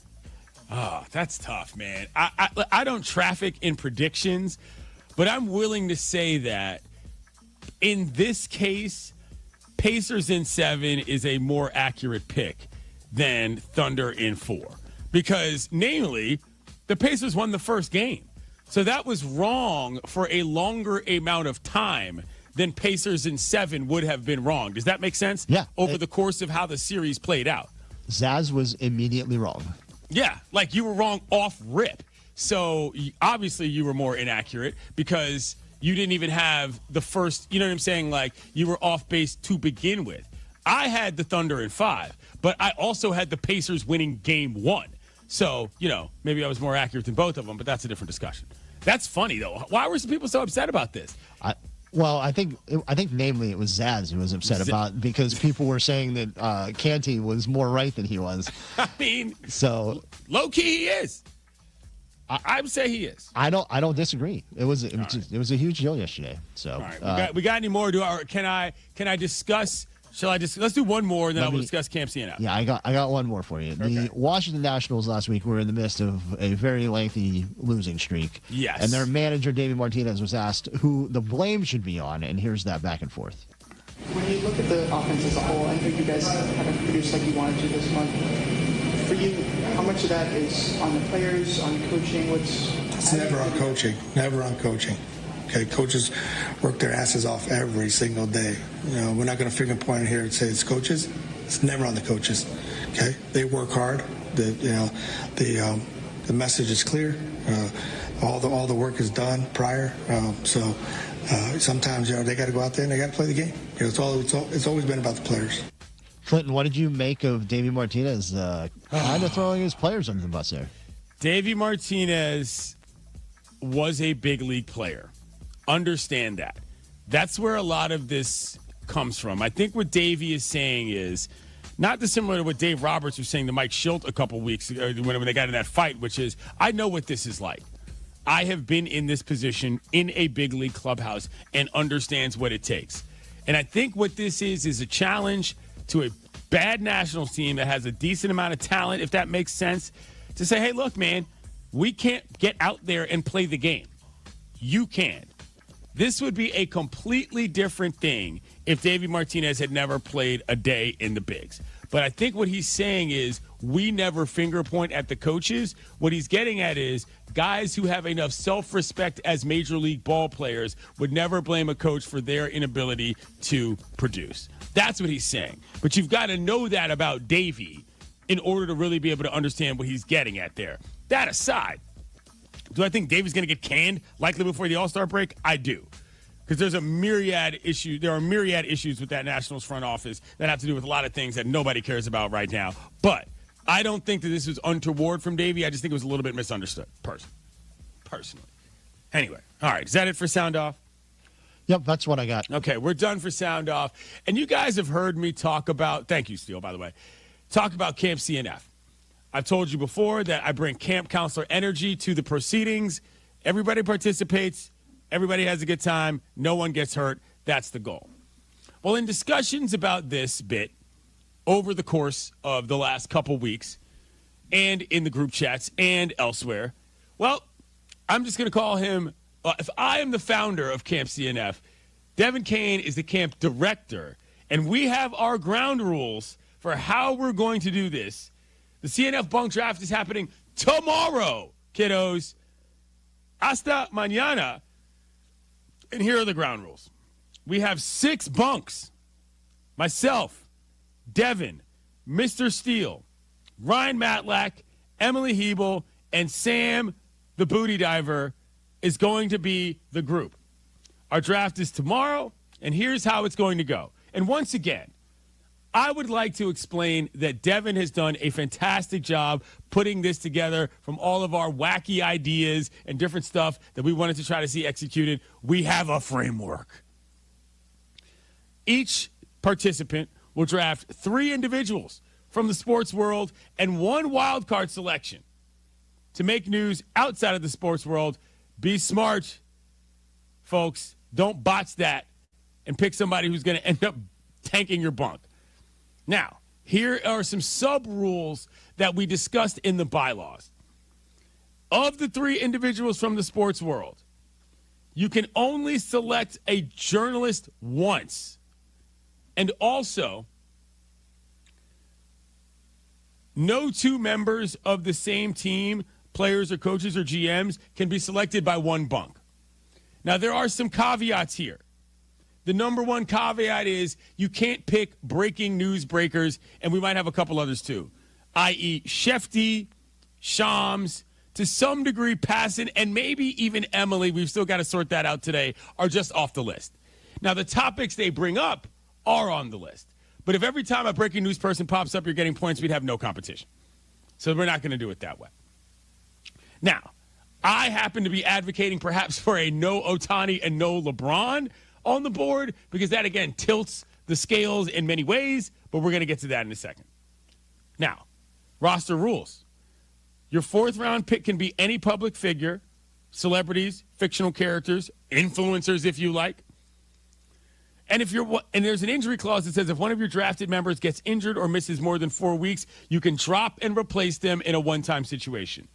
Oh, that's tough, man. I don't traffic in predictions, but I'm willing to say that in this case, Pacers in 7 is a more accurate pick than Thunder in 4. Because, namely, the Pacers won the first game. So that was wrong for a longer amount of time than Pacers in 7 would have been wrong. Does that make sense? Yeah. Over the course of how the series played out. Zaz was immediately wrong. Yeah, you were wrong off rip. So obviously you were more inaccurate because you didn't even have the first, you know what I'm saying? You were off base to begin with. I had the Thunder in 5, but I also had the Pacers winning game 1. So, maybe I was more accurate than both of them, but that's a different discussion. That's funny, though. Why were some people so upset about this? I think namely it was Zaz who was upset about, because people were saying that Canty was more right than he was. I mean, so low key he is. I would say he is. I don't disagree. It was a huge deal yesterday. So all right, we got any more? Can I discuss? Let's do one more, and then I will discuss Camp CNF. Yeah, I got one more for you. Okay. The Washington Nationals last week were in the midst of a very lengthy losing streak. Yes. And their manager, David Martinez, was asked who the blame should be on, and here's that back and forth. When you look at the offense as a whole, I know you guys haven't produced like you wanted to this month. For you, how much of that is on the players, on coaching? It's never on coaching. Never on coaching. Okay, coaches work their asses off every single day. We're not going to finger point here and say it's coaches. It's never on the coaches. Okay, they work hard. The message is clear. all the work is done prior. So sometimes they got to go out there and they got to play the game. It's always been about the players. Clinton, what did you make of Davey Martinez kind of throwing his players under the bus there? Davey Martinez was a big league player. Understand that. That's where a lot of this comes from. I think what Davey is saying is not dissimilar to what Dave Roberts was saying to Mike Schilt a couple weeks ago when they got in that fight, which is, I know what this is like. I have been in this position in a big league clubhouse and understands what it takes. And I think what this is a challenge to a bad Nationals team that has a decent amount of talent, if that makes sense, to say, hey, look, man, we can't get out there and play the game. You can. This would be a completely different thing if Davey Martinez had never played a day in the bigs. But I think what he's saying is we never finger point at the coaches. What he's getting at is guys who have enough self-respect as major league ball players would never blame a coach for their inability to produce. That's what he's saying. But you've got to know that about Davey in order to really be able to understand what he's getting at there. That aside, do I think Davey's going to get canned likely before the All-Star break? I do. Because there are myriad issues with that Nationals front office that have to do with a lot of things that nobody cares about right now. But I don't think that this was untoward from Davey. I just think it was a little bit misunderstood, personally. Anyway, all right. Is that it for Sound Off? Yep, that's what I got. Okay, we're done for Sound Off. And you guys have heard me talk about, thank you, Steele, by the way, talk about Camp CNF. I've told you before that I bring camp counselor energy to the proceedings. Everybody participates. Everybody has a good time. No one gets hurt. That's the goal. Well, in discussions about this bit over the course of the last couple weeks and in the group chats and elsewhere, well, I'm just going to call him, if I am the founder of Camp CNF, Devin Kane is the camp director, and we have our ground rules for how we're going to do this. The CNF bunk draft is happening tomorrow, kiddos. Hasta mañana. And here are the ground rules. We have 6 bunks. Myself, Devin, Mr. Steele, Ryan Matlack, Emily Hebel, and Sam, the booty diver, is going to be the group. Our draft is tomorrow, and here's how it's going to go. And once again, I would like to explain that Devin has done a fantastic job putting this together from all of our wacky ideas and different stuff that we wanted to try to see executed. We have a framework. Each participant will draft 3 individuals from the sports world and 1 wild card selection to make news outside of the sports world. Be smart, folks. Don't botch that and pick somebody who's going to end up tanking your bunk. Now, here are some sub-rules that we discussed in the bylaws. Of the 3 individuals from the sports world, you can only select a journalist once. And also, no 2 members of the same team, players or coaches or GMs, can be selected by 1 bunk. Now, there are some caveats here. The number 1 caveat is you can't pick breaking news breakers, and we might have a couple others too, i.e. Shefty, Shams, to some degree Passan, and maybe even Emily, we've still got to sort that out today, are just off the list. Now, the topics they bring up are on the list. But if every time a breaking news person pops up, you're getting points, we'd have no competition. So we're not going to do it that way. Now, I happen to be advocating perhaps for a no Ohtani and no LeBron on the board, because that, again, tilts the scales in many ways, but we're going to get to that in a second. Now, roster rules. Your 4th-round pick can be any public figure, celebrities, fictional characters, influencers, if you like. And there's an injury clause that says if one of your drafted members gets injured or misses more than 4 weeks, you can drop and replace them in a one-time situation.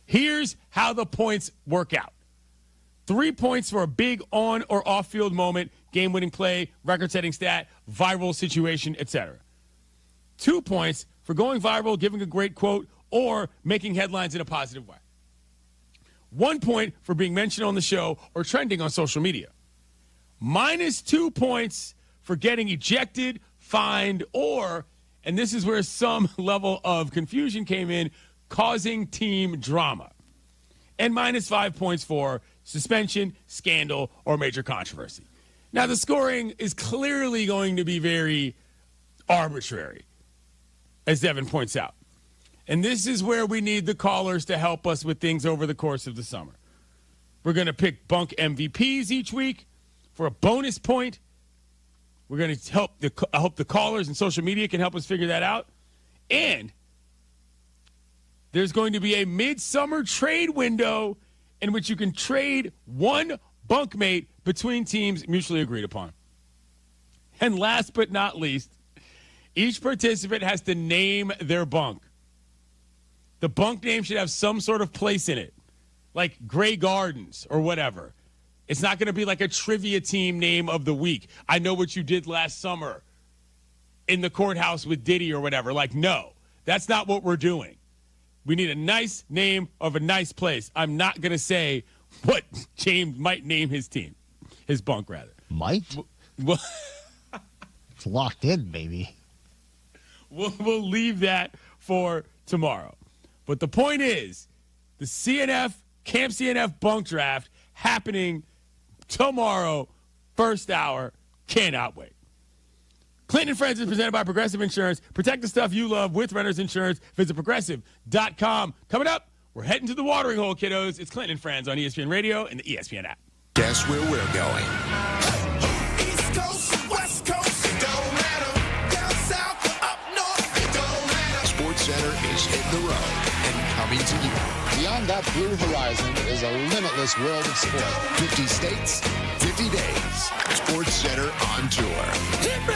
Here's how the points work out. 3 points for a big on or off-field moment, game-winning play, record-setting stat, viral situation, etc. 2 points for going viral, giving a great quote, or making headlines in a positive way. 1 point for being mentioned on the show or trending on social media. -2 points for getting ejected, fined, or, and this is where some level of confusion came in, causing team drama. and -5 points for suspension, scandal, or major controversy. Now, the scoring is clearly going to be very arbitrary, as Devin points out. And this is where we need the callers to help us with things over the course of the summer. We're going to pick bunk MVPs each week for a bonus point. We're going to I hope the callers and social media can help us figure that out. And there's going to be a midsummer trade window in which you can trade one bunkmate between teams mutually agreed upon. And last but not least, each participant has to name their bunk. The bunk name should have some sort of place in it, like Grey Gardens or whatever. It's not going to be like a trivia team name of the week. I know what you did last summer in the courthouse with Diddy or whatever. Like, no, that's not what we're doing. We need a nice name of a nice place. I'm not going to say what James might name his team, his bunk, rather. Might? Well, it's locked in, baby. We'll leave that for tomorrow. But the point is, the Camp CNF bunk draft happening tomorrow, first hour. Cannot wait. Clinton and Friends is presented by Progressive Insurance. Protect the stuff you love with Renter's Insurance. Visit Progressive.com. Coming up, we're heading to the watering hole, kiddos. It's Clinton and Friends on ESPN Radio and the ESPN app. Guess where we're going? East Coast, West Coast, it don't matter. Down south or up north, it don't matter. SportsCenter is hitting the road and coming to you. Beyond that blue horizon is a limitless world of sport. 50 states, 50 days. SportsCenter on tour. Hit me!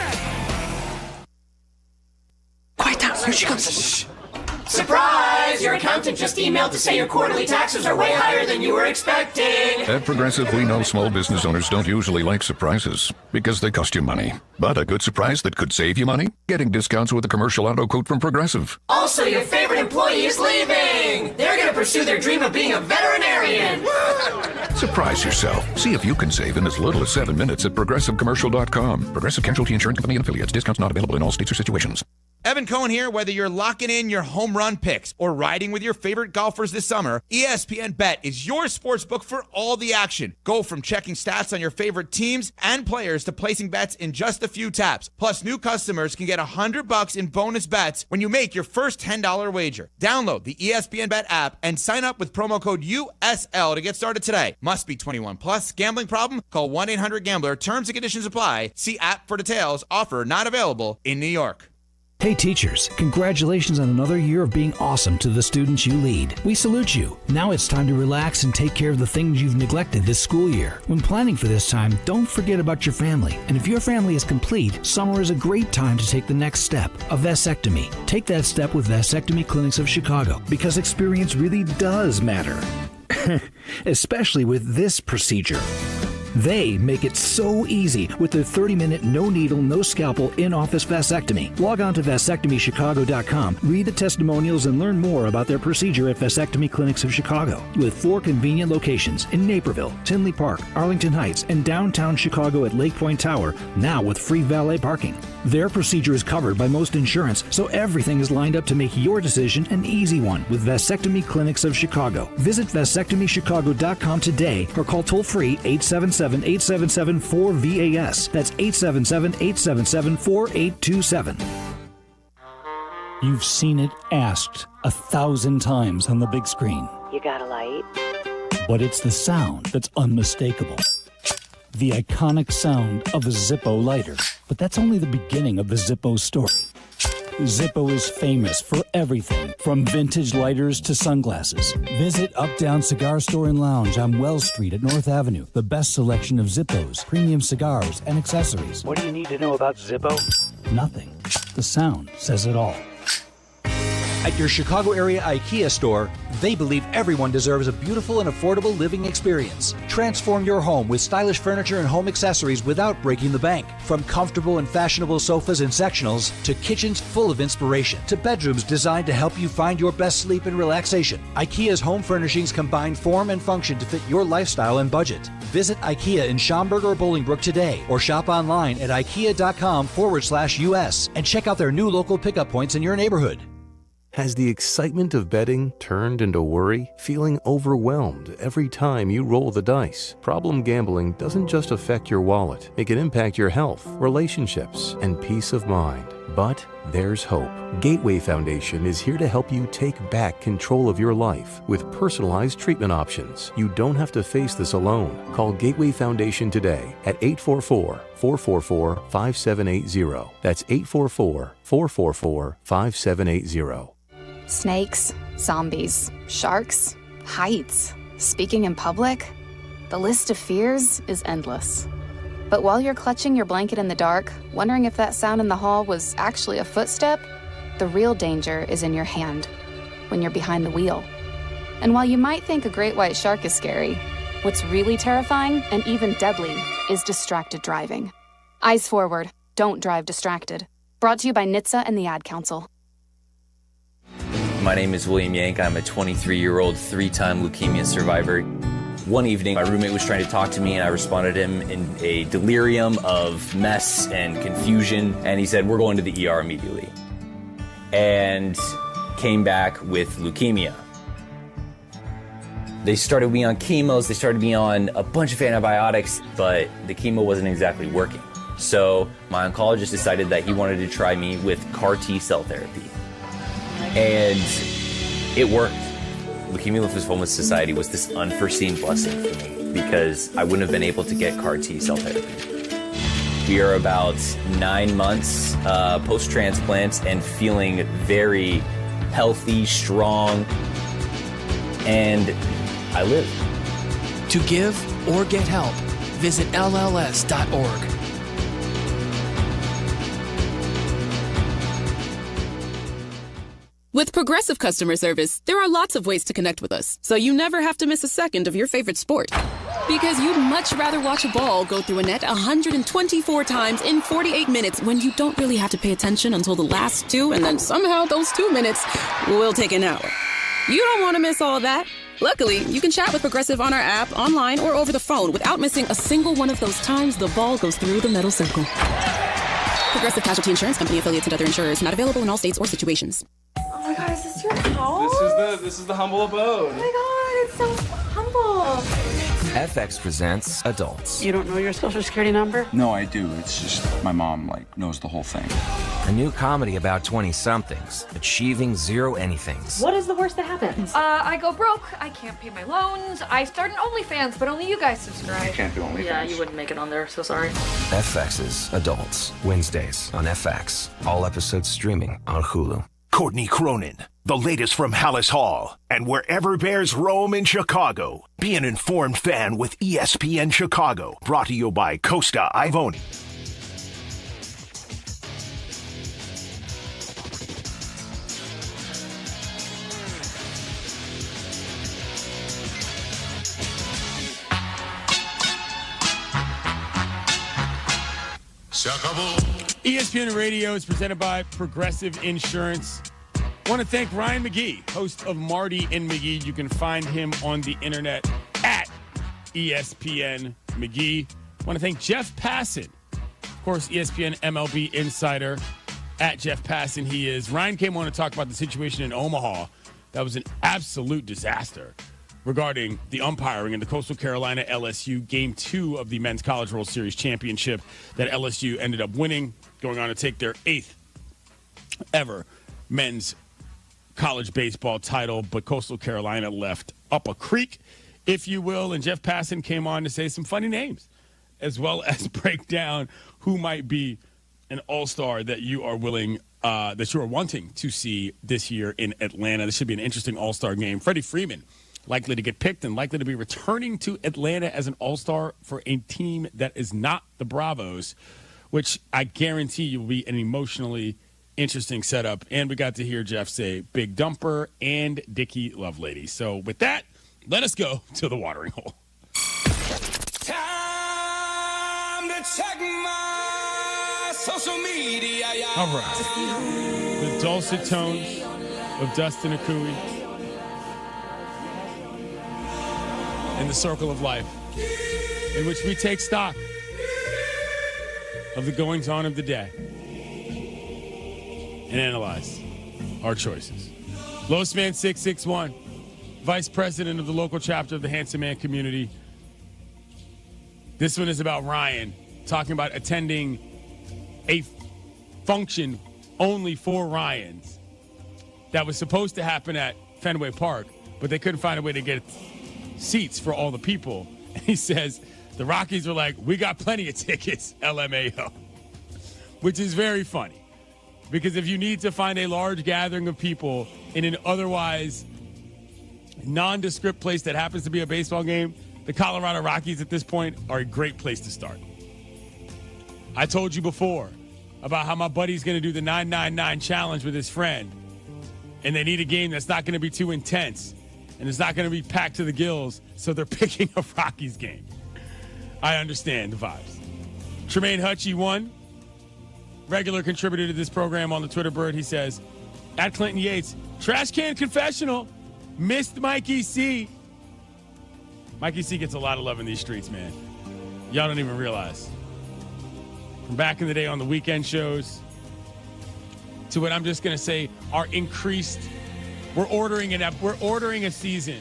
Quiet down. Here she comes. Shh. Surprise! Your accountant just emailed to say your quarterly taxes are way higher than you were expecting. At Progressive, we know small business owners don't usually like surprises because they cost you money. But a good surprise that could save you money? Getting discounts with a commercial auto quote from Progressive. Also, your favorite employee is leaving. They're going to pursue their dream of being a veterinarian. Surprise yourself. See if you can save in as little as 7 minutes at ProgressiveCommercial.com. Progressive Casualty Insurance Company and Affiliates. Discounts not available in all states or situations. Evan Cohen here. Whether you're locking in your home run picks or riding with your favorite golfers this summer, ESPN Bet is your sports book for all the action. Go from checking stats on your favorite teams and players to placing bets in just a few taps. Plus, new customers can get $100 in bonus bets when you make your first $10 wager. Download the ESPN Bet app and sign up with promo code USL to get started today. Must be 21 plus. Gambling problem? Call 1-800-GAMBLER. Terms and conditions apply. See app for details. Offer not available in New York. Hey teachers, congratulations on another year of being awesome to the students you lead. We salute you. Now it's time to relax and take care of the things you've neglected this school year. When planning for this time, don't forget about your family. And if your family is complete, summer is a great time to take the next step, a vasectomy. Take that step with Vasectomy Clinics of Chicago, because experience really does matter. Especially with this procedure. They make it so easy with their 30-minute, no-needle, no-scalpel, in-office vasectomy. Log on to vasectomychicago.com, read the testimonials, and learn more about their procedure at Vasectomy Clinics of Chicago. With 4 convenient locations in Naperville, Tinley Park, Arlington Heights, and downtown Chicago at Lake Point Tower, now with free valet parking. Their procedure is covered by most insurance, so everything is lined up to make your decision an easy one with Vasectomy Clinics of Chicago. Visit vasectomychicago.com today or call toll-free 877-877-4VAS. That's 877-877-4827. You've seen it asked 1,000 times on the big screen. You got a light? But it's the sound that's unmistakable. The iconic sound of a Zippo lighter. But that's only the beginning of the Zippo story. Zippo is famous for everything from vintage lighters to sunglasses. Visit Uptown Cigar Store and Lounge on Wells Street at North Avenue. The best selection of Zippos, premium cigars, and accessories. What do you need to know about Zippo? Nothing. The sound says it all. At your Chicago area IKEA store, they believe everyone deserves a beautiful and affordable living experience. Transform your home with stylish furniture and home accessories without breaking the bank. From comfortable and fashionable sofas and sectionals to kitchens full of inspiration to bedrooms designed to help you find your best sleep and relaxation. IKEA's home furnishings combine form and function to fit your lifestyle and budget. Visit IKEA in Schaumburg or Bolingbrook today or shop online at ikea.com/US and check out their new local pickup points in your neighborhood. Has the excitement of betting turned into worry? Feeling overwhelmed every time you roll the dice? Problem gambling doesn't just affect your wallet. It can impact your health, relationships, and peace of mind. But there's hope. Gateway Foundation is here to help you take back control of your life with personalized treatment options. You don't have to face this alone. Call Gateway Foundation today at 844-444-5780. That's 844-444-5780. Snakes, zombies, sharks, heights, speaking in public. The list of fears is endless. But while you're clutching your blanket in the dark, wondering if that sound in the hall was actually a footstep, the real danger is in your hand, when you're behind the wheel. And while you might think a great white shark is scary, what's really terrifying and even deadly is distracted driving. Eyes forward, don't drive distracted. Brought to you by NHTSA and the Ad Council. My name is William Yank. I'm a 23-year-old, 3-time leukemia survivor. One evening, my roommate was trying to talk to me, and I responded to him in a delirium of mess and confusion, and he said, "We're going to the ER immediately," and came back with leukemia. They started me on chemos, they started me on a bunch of antibiotics, but the chemo wasn't exactly working. So my oncologist decided that he wanted to try me with CAR T-cell therapy, and it worked. Leukemia Lymphoma Society was this unforeseen blessing for me because I wouldn't have been able to get CAR T-cell therapy. We are about 9 months post-transplant and feeling very healthy, strong, and I live. To give or get help, visit LLS.org. With Progressive Customer Service, there are lots of ways to connect with us, so you never have to miss a second of your favorite sport. Because you'd much rather watch a ball go through a net 124 times in 48 minutes when you don't really have to pay attention until the last 2, and then somehow those 2 minutes will take an hour. You don't want to miss all that. Luckily, you can chat with Progressive on our app, online, or over the phone without missing a single one of those times the ball goes through the metal circle. Progressive Casualty Insurance Company, affiliates, and other insurers. Not available in all states or situations. Oh my God, is this your house? This is the humble abode. Oh my God, it's so humble. FX presents Adults. You don't know your social security number? No, I do. It's just my mom, knows the whole thing. A new comedy about 20-somethings achieving zero anythings. What is the worst that happens? I go broke. I can't pay my loans. I start an OnlyFans, but only you guys subscribe. You can't do OnlyFans. Yeah, you wouldn't make it on there, so sorry. FX's Adults. Wednesdays on FX. All episodes streaming on Hulu. Courtney Cronin, the latest from Hallis Hall, and wherever Bears roam in Chicago. Be an informed fan with ESPN Chicago, brought to you by Costa Ivoni. ESPN Radio is presented by Progressive Insurance. I want to thank Ryan McGee, host of Marty and McGee. You can find him on the internet at ESPN McGee. I want to thank Jeff Passan, of course, ESPN MLB insider at Jeff Passan. He is. Ryan came on to talk about the situation in Omaha. That was an absolute disaster regarding the umpiring in the Coastal Carolina LSU Game 2 of the Men's College World Series Championship that LSU ended up winning, going on to take their 8th ever men's college baseball title, but Coastal Carolina left up a creek, if you will, and Jeff Passan came on to say some funny names, as well as break down who might be an all-star that you are wanting to see this year in Atlanta. This should be an interesting all-star game. Freddie Freeman likely to get picked and likely to be returning to Atlanta as an all-star for a team that is not the Bravos, which I guarantee you will be an emotionally interesting setup. And we got to hear Jeff say Big Dumper and Dickie Lovelady. So with that, let us go to the watering hole. Time to check my social media. All right. The dulcet tones of Dustin Akui in the circle of life, in which we take stock of the goings-on of the day and analyze our choices. Losman661, Vice President of the local chapter of the Handsome Man community. This one is about Ryan, talking about attending a function only for Ryans that was supposed to happen at Fenway Park, but they couldn't find a way to get seats for all the people. And he says the Rockies were like, we got plenty of tickets, LMAO, which is very funny because if you need to find a large gathering of people in an otherwise nondescript place that happens to be a baseball game, the Colorado Rockies at this point are a great place to start. I told you before about how my buddy's going to do the 999 challenge with his friend, and they need a game that's not going to be too intense, and it's not going to be packed to the gills, so they're picking a Rockies game. I understand the vibes. Tremaine Hutchie, one regular contributor to this program on the Twitter bird, he says, at Clinton Yates, trash can confessional, missed Mikey C. Mikey C gets a lot of love in these streets, man. Y'all don't even realize. From back in the day on the weekend shows to what I'm just going to say are increased. We're ordering a season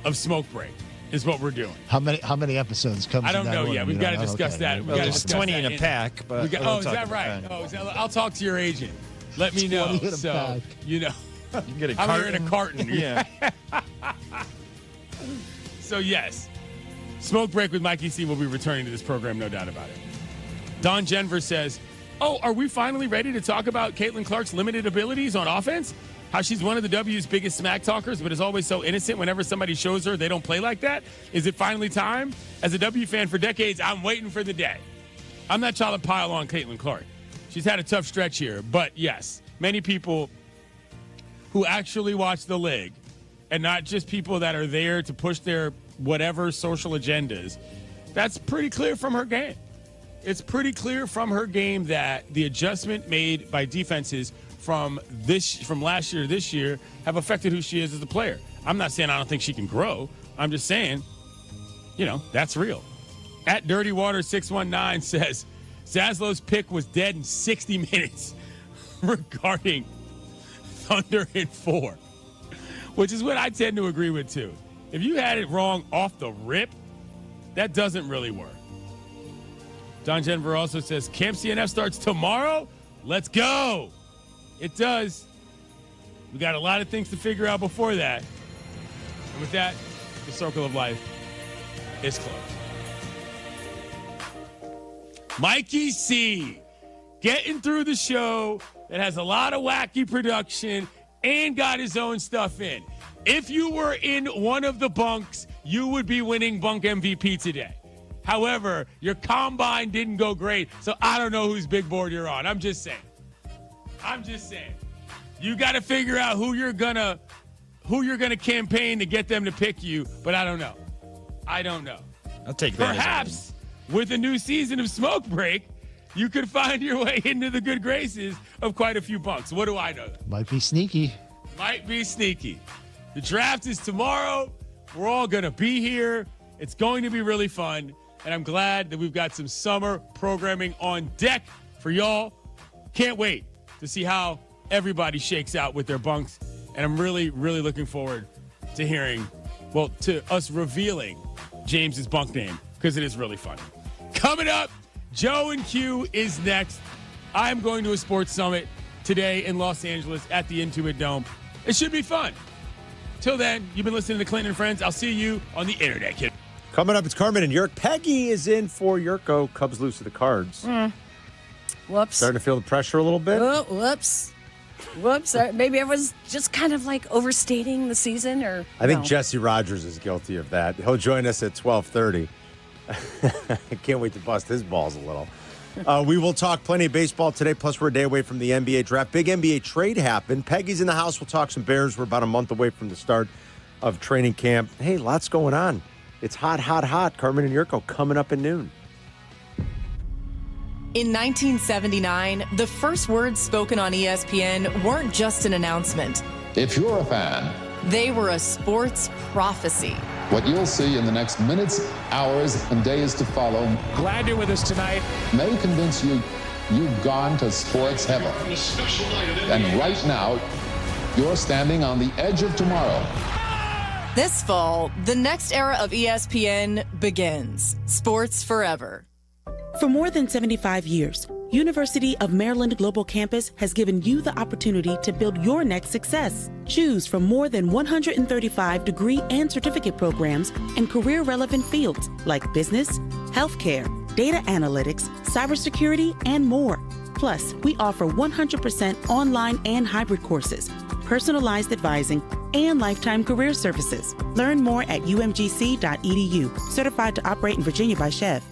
of Smoke Break is what we're doing. How many episodes comes? I don't know yet. We've got to discuss that. Well, there's 20 in a pack, but is that right? I'll talk to your agent. Let me know. So you know, you can get a I'm carton. here in a carton. Yeah. So yes, Smoke Break with Mikey C will be returning to this program, no doubt about it. Don Jenver says, "Oh, are we finally ready to talk about Caitlin Clark's limited abilities on offense? How she's one of the W's biggest smack talkers, but is always so innocent whenever somebody shows her they don't play like that? Is it finally time? As a W fan for decades, I'm waiting for the day. I'm not trying to pile on Caitlin Clark. She's had a tough stretch here, but yes, many people who actually watch the league and not just people that are there to push their whatever social agendas, that's pretty clear from her game. It's pretty clear from her game that the adjustment made by defenses from last year to this year have affected who she is as a player. I'm not saying I don't think she can grow. I'm just saying, that's real. At Dirty Water 619 says, Zaslow's pick was dead in 60 minutes regarding Thunder in 4, which is what I tend to agree with too. If you had it wrong off the rip, that doesn't really work. Don Jenver also says, Camp CNF starts tomorrow? Let's go. It does. We got a lot of things to figure out before that. And with that, the circle of life is closed. Mikey C, getting through the show that has a lot of wacky production and got his own stuff in. If you were in one of the bunks, you would be winning bunk MVP today. However, your combine didn't go great, so I don't know whose big board you're on. I'm just saying. You got to figure out who you're gonna campaign to get them to pick you, but I don't know. I'll take that. Perhaps with a new season of Smoke Break, you could find your way into the good graces of quite a few bunks. What do I know? Might be sneaky. The draft is tomorrow. We're all going to be here. It's going to be really fun. And I'm glad that we've got some summer programming on deck for y'all. Can't wait to see how everybody shakes out with their bunks. And I'm really, really looking forward to to us revealing James's bunk name, because it is really fun. Coming up, Joe and Q is next. I'm going to a sports summit today in Los Angeles at the Intuit Dome. It should be fun. Till then, you've been listening to Clinton and Friends. I'll see you on the internet, kid. Coming up, it's Carmen and Yurk. Peggy is in for Yurko. Cubs lose to the Cards. Whoops. Starting to feel the pressure a little bit? Oh, whoops. Maybe everyone's just kind of like overstating the season, or I think Jesse Rogers is guilty of that. He'll join us at 12:30. I can't wait to bust his balls a little. We will talk plenty of baseball today, plus we're a day away from the NBA draft. Big NBA trade happened. Peggy's in the house. We'll talk some Bears. We're about a month away from the start of training camp. Hey, lots going on. It's hot, hot, hot. Carmen and Yurko coming up at noon. In 1979, the first words spoken on ESPN weren't just an announcement. If you're a fan, they were a sports prophecy. What you'll see in the next minutes, hours, and days to follow. Glad you're with us tonight. May convince you you've gone to sports heaven. And right now, You're standing on the edge of tomorrow. This fall, the next era of ESPN begins. Sports Forever. For more than 75 years, University of Maryland Global Campus has given you the opportunity to build your next success. Choose from more than 135 degree and certificate programs in career-relevant fields like business, healthcare, data analytics, cybersecurity, and more. Plus, we offer 100% online and hybrid courses, personalized advising, and lifetime career services. Learn more at umgc.edu. Certified to operate in Virginia by Chev.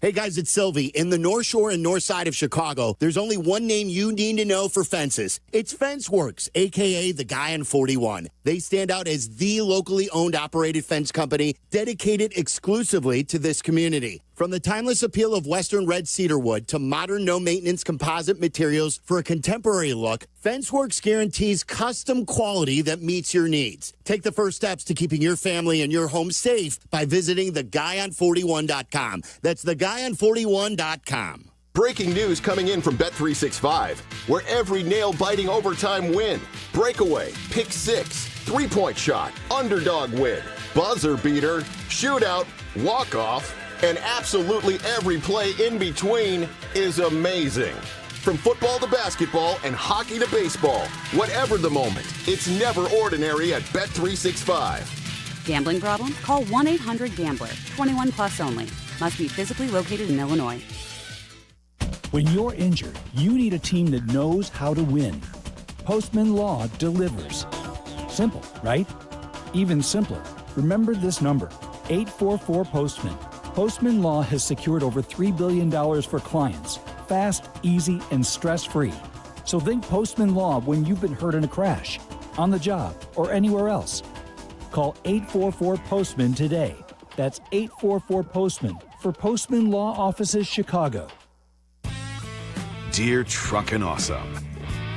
Hey guys, it's Silvy. In the North Shore and North Side of Chicago, there's only one name you need to know for fences. It's FenceWorks, a.k.a. the guy on 41. They stand out as the locally owned, operated fence company dedicated exclusively to this community. From the timeless appeal of Western red cedar wood to modern no-maintenance composite materials for a contemporary look, FenceWorks guarantees custom quality that meets your needs. Take the first steps to keeping your family and your home safe by visiting theguyon41.com. That's theguyon41.com. Breaking news coming in from Bet365, where every nail-biting overtime win, breakaway, pick six, three-point shot, underdog win, buzzer beater, shootout, walk-off, and absolutely every play in between is amazing. From football to basketball and hockey to baseball, whatever the moment, it's never ordinary at Bet365. Gambling problem? Call 1-800-GAMBLER. 21 plus only. Must be physically located in Illinois. When you're injured, you need a team that knows how to win. Postman Law delivers. Simple, right? Even simpler. Remember this number, 844-POSTMAN. Postman Law has secured over $3 billion for clients. Fast, easy, and stress-free. So think Postman Law when you've been hurt in a crash, on the job, or anywhere else. Call 844-POSTMAN today. That's 844-POSTMAN for Postman Law Offices Chicago. Dear Truckin' Awesome,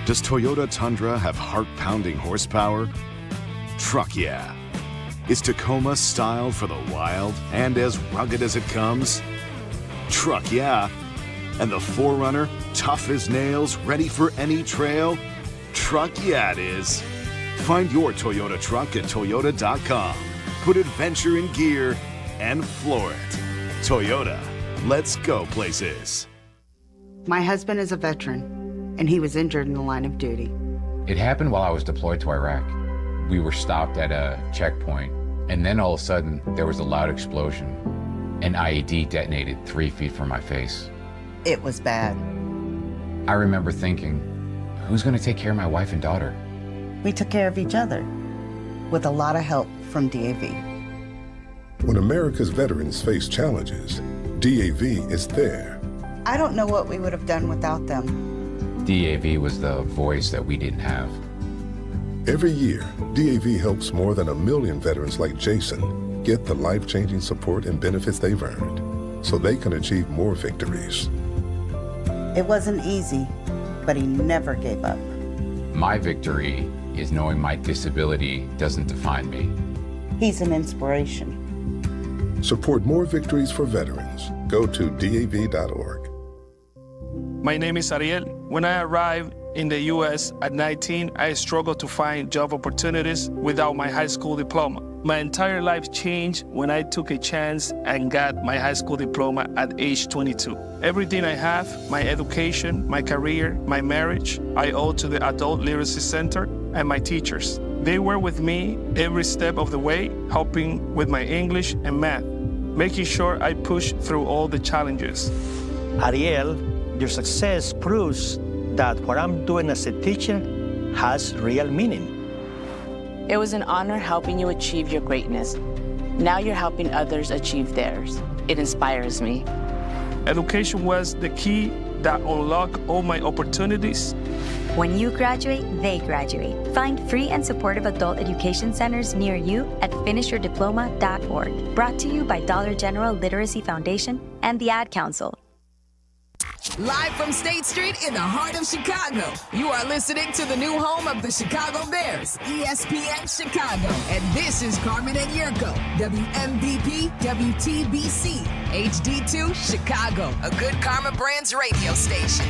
does Toyota Tundra have heart-pounding horsepower? Truck yeah. Is Tacoma styled for the wild and as rugged as it comes? Truck yeah. And the 4Runner, tough as nails, ready for any trail? Truck yeah it is. Find your Toyota truck at Toyota.com. Put adventure in gear and floor it. Toyota, let's go places. My husband is a veteran, and he was injured in the line of duty. It happened while I was deployed to Iraq. We were stopped at a checkpoint, and then all of a sudden, there was a loud explosion. An IED detonated 3 feet from my face. It was bad. I remember thinking, who's going to take care of my wife and daughter? We took care of each other, with a lot of help from DAV. When America's veterans face challenges, DAV is there. I don't know what we would have done without them. DAV was the voice that we didn't have. Every year, DAV helps more than 1 million veterans like Jason get the life-changing support and benefits they've earned so they can achieve more victories. It wasn't easy, but he never gave up. My victory is knowing my disability doesn't define me. He's an inspiration. Support more victories for veterans. Go to DAV.org. My name is Ariel. When I arrived in the U.S. at 19, I struggled to find job opportunities without my high school diploma. My entire life changed when I took a chance and got my high school diploma at age 22. Everything I have, my education, my career, my marriage, I owe to the Adult Literacy Center and my teachers. They were with me every step of the way, helping with my English and math, making sure I pushed through all the challenges. Ariel, your success proves that what I'm doing as a teacher has real meaning. It was an honor helping you achieve your greatness. Now you're helping others achieve theirs. It inspires me. Education was the key that unlocked all my opportunities. When you graduate, they graduate. Find free and supportive adult education centers near you at finishyourdiploma.org. Brought to you by Dollar General Literacy Foundation and the Ad Council. Live from State Street in the heart of Chicago, you are listening to the new home of the Chicago Bears, ESPN Chicago. And this is Carmen and Yurko, WMVP, WTBC, HD2, Chicago, a good Karma Brands radio station.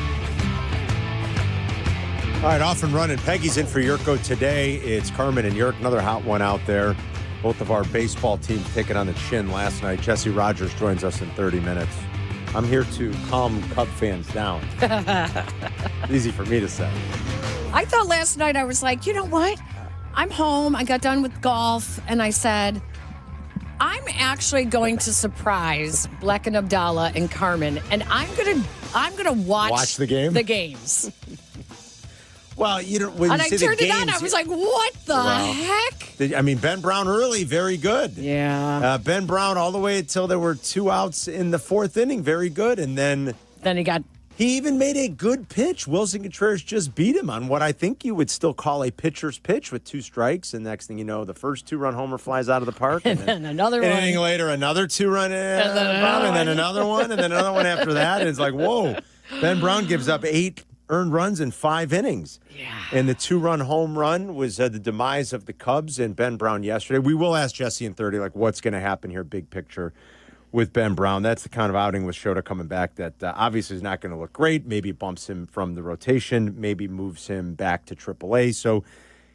All right, off and running. Peggy's in for Yurko today. It's Carmen and Yurk, another hot one out there. Both of our baseball teams taking on the chin last night. Jesse Rogers joins us in 30 minutes. I'm here to calm Cub fans down. Easy for me to say. I thought last night, I was like, you know what? I'm home. I got done with golf, and I said, I'm actually going to surprise Black and Abdallah and Carmen, and I'm gonna watch the game? The games. Well, when and you I say turned the it games, on. I was like, what the heck? I mean, Ben Brown early, very good. Yeah. Ben Brown all the way until there were 2 outs in the 4th inning, very good. And then he even made a good pitch. Wilson Contreras just beat him on what I think you would still call a pitcher's pitch with 2 strikes. And next thing you know, the first 2-run homer flies out of the park. And then another an one. inning later, another 2-run and then another one, and then another one after that. And it's like, whoa. Ben Brown gives up 8 earned runs in 5 innings. Yeah. And the 2-run home run was the demise of the Cubs and Ben Brown yesterday. We will ask Jesse in 30, what's going to happen here, big picture, with Ben Brown. That's the kind of outing with Shota coming back that obviously is not going to look great. Maybe it bumps him from the rotation, maybe moves him back to AAA so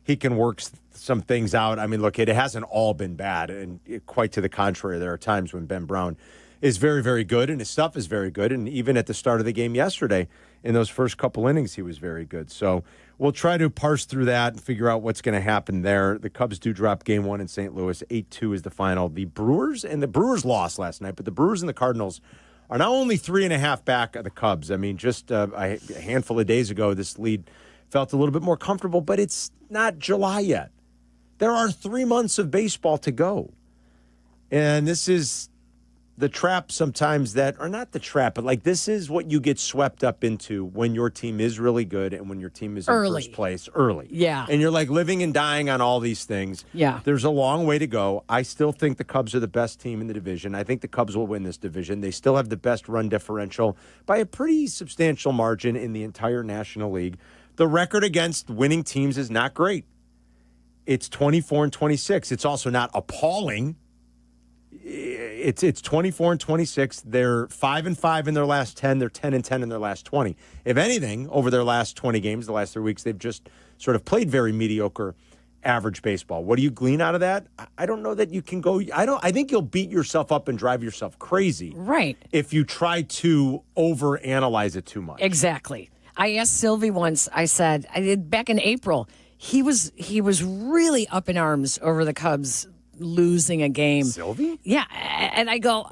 he can work some things out. I mean, look, it hasn't all been bad, and quite to the contrary. There are times when Ben Brown is very, very good, and his stuff is very good. And even at the start of the game yesterday, in those first couple innings, he was very good. So we'll try to parse through that and figure out what's going to happen there. The Cubs do drop game 1 in St. Louis. 8-2 is the final. The Brewers lost last night, but the Brewers and the Cardinals are now only 3.5 back of the Cubs. I mean, just a handful of days ago, this lead felt a little bit more comfortable, but it's not July yet. There are 3 months of baseball to go. And this is the trap sometimes that, or not the trap, but this is what you get swept up into when your team is really good and when your team is in first place early. Yeah. And you're living and dying on all these things. Yeah. There's a long way to go. I still think the Cubs are the best team in the division. I think the Cubs will win this division. They still have the best run differential by a pretty substantial margin in the entire National League. The record against winning teams is not great. It's 24-26. It's also not appalling. It's 24-26. They're 5-5 in their last 10. They're 10-10 in their last 20. If anything, over their last 20 games, the last 3 weeks, they've just sort of played very mediocre, average baseball. What do you glean out of that? I don't know that you can go. I think you'll beat yourself up and drive yourself crazy, right? If you try to overanalyze it too much. Exactly. I asked Silvy once. I said back in April, he was really up in arms over the Cubs losing a game. Silvy? Yeah, and I go,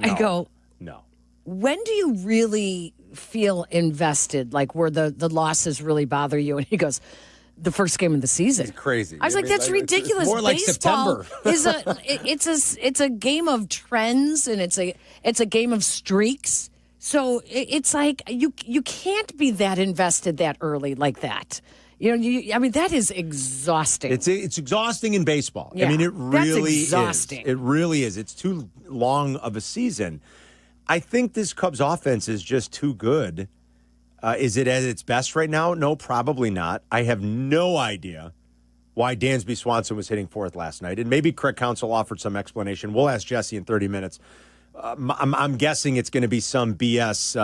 no. When do you really feel invested, where the losses really bother you? And he goes, the first game of the season. It's crazy. I was like, that's ridiculous. It's more like baseball September. it's a game of trends, and it's a game of streaks. So it's like you can't be that invested that early like that. That is exhausting. It's exhausting in baseball. Yeah, I mean, it really that's exhausting. is. It really is. It's too long of a season. I think this Cubs offense is just too good. Is it at its best right now? No, probably not. I have no idea why Dansby Swanson was hitting 4th last night. And maybe Craig Counsell offered some explanation. We'll ask Jesse in 30 minutes. I'm guessing it's going to be some BS,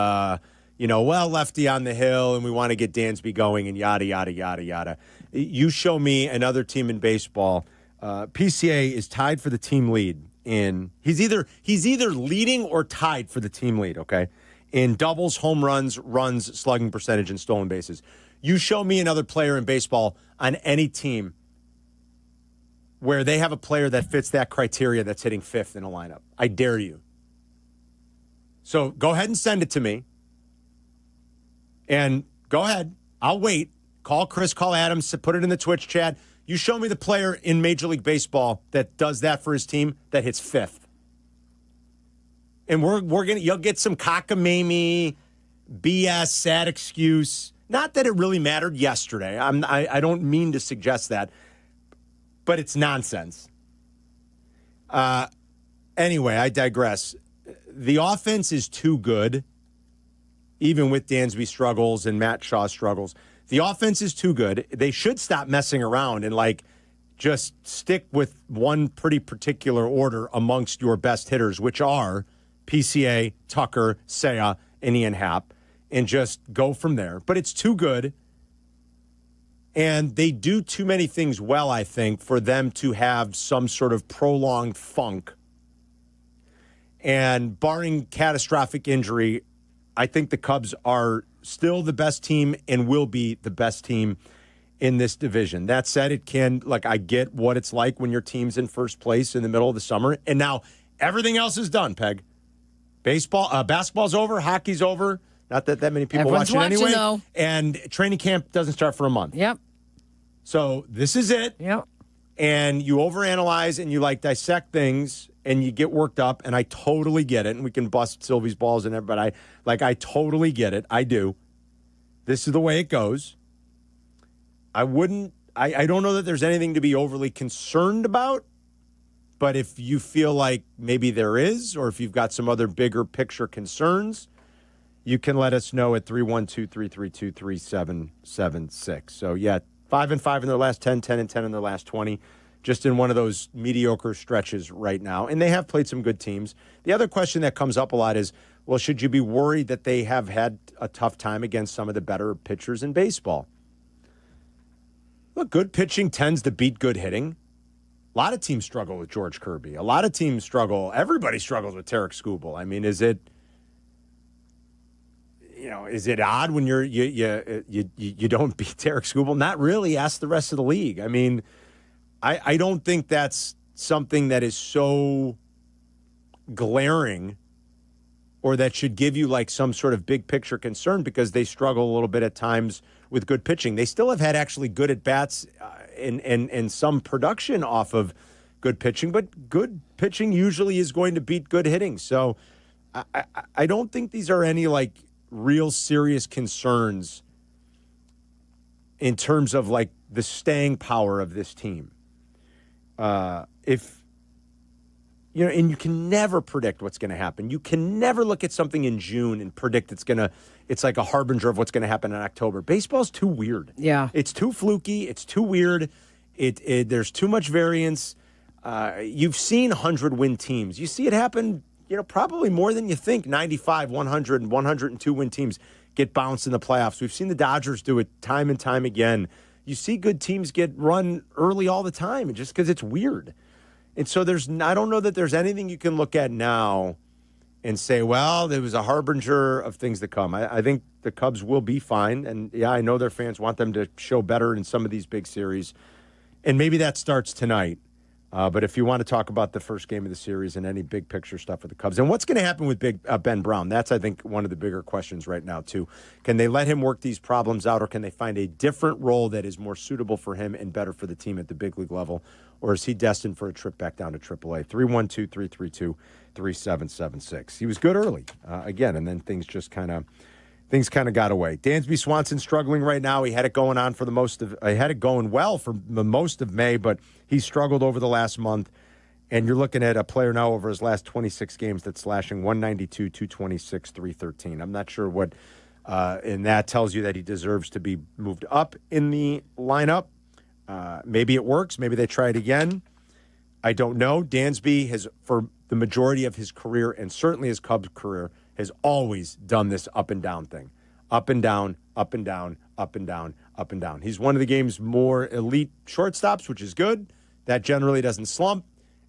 lefty on the hill, and we want to get Dansby going, and yada, yada, yada, yada. You show me another team in baseball. PCA is tied for the team lead he's either leading or tied for the team lead, okay, in doubles, home runs, slugging percentage, and stolen bases. You show me another player in baseball on any team where they have a player that fits that criteria that's hitting 5th in a lineup. I dare you. So go ahead and send it to me. And go ahead. I'll wait. Call Chris, call Adams, put it in the Twitch chat. You show me the player in Major League Baseball that does that for his team that hits 5th. And you'll get some cockamamie, BS, sad excuse. Not that it really mattered yesterday. I don't mean to suggest that, but it's nonsense. Anyway, I digress. The offense is too good, even with Dansby struggles and Matt Shaw struggles. The offense is too good. They should stop messing around and just stick with one pretty particular order amongst your best hitters, which are PCA, Tucker, Seiya, and Ian Happ, and just go from there. But it's too good. And they do too many things well, I think, for them to have some sort of prolonged funk. And barring catastrophic injury, I think the Cubs are still the best team and will be the best team in this division. That said, I get what it's like when your team's in first place in the middle of the summer. And now everything else is done, Peg. Basketball's over, hockey's over. Not that many people Everyone's watch it anyway. though. And training camp doesn't start for a month. Yep. So this is it. Yep. And you overanalyze and you dissect things and you get worked up. And I totally get it. And we can bust Silvy's balls and everybody. I totally get it. I do. This is the way it goes. I don't know that there's anything to be overly concerned about. But if you feel like maybe there is, or if you've got some other bigger picture concerns, you can let us know at 312-332-3776. So, 5-5 in their last 10, 10-10 in their last 20. Just in one of those mediocre stretches right now. And they have played some good teams. The other question that comes up a lot is, well, should you be worried that they have had a tough time against some of the better pitchers in baseball? Look, good pitching tends to beat good hitting. A lot of teams struggle with George Kirby. A lot of teams struggle. Everybody struggles with Tarek Skubal. I mean, is it odd when you don't beat Tarek Skubal? Not really. Ask the rest of the league. I mean, I don't think that's something that is so glaring or that should give you some sort of big picture concern, because they struggle a little bit at times with good pitching. They still have had actually good at-bats and some production off of good pitching, but good pitching usually is going to beat good hitting. So I don't think these are any real serious concerns in terms of the staying power of this team. And you can never predict what's going to happen. You can never look at something in June and predict it's like a harbinger of what's going to happen in October. Baseball's too weird. Yeah. It's too fluky. It's too weird. There's too much variance. You've seen 100-win teams. You see it happen, probably more than you think. 95, 100, and 102-win teams get bounced in the playoffs. We've seen the Dodgers do it time and time again. You see good teams get run early all the time just because it's weird. And so I don't know that there's anything you can look at now and say, well, there was a harbinger of things to come. I think the Cubs will be fine. And, I know their fans want them to show better in some of these big series. And maybe that starts tonight. But if you want to talk about the first game of the series and any big picture stuff with the Cubs, and what's going to happen with Ben Brown, that's, I think, one of the bigger questions right now, too. Can they let him work these problems out, or can they find a different role that is more suitable for him and better for the team at the big league level? Or is he destined for a trip back down to AAA? 312-332-3776. He was good early, again, and then things kind of got away. Dansby Swanson struggling right now. He had it going well for the most of May, but he struggled over the last month. And you're looking at a player now over his last 26 games that's slashing 192, 226, 313. I'm not sure what, and that tells you that he deserves to be moved up in the lineup. Maybe it works. Maybe they try it again. I don't know. Dansby has, for the majority of his career, and certainly his Cubs career, has always done this up and down thing. Up and down, up and down, up and down, up and down. He's one of the game's more elite shortstops, which is good. That generally doesn't slump.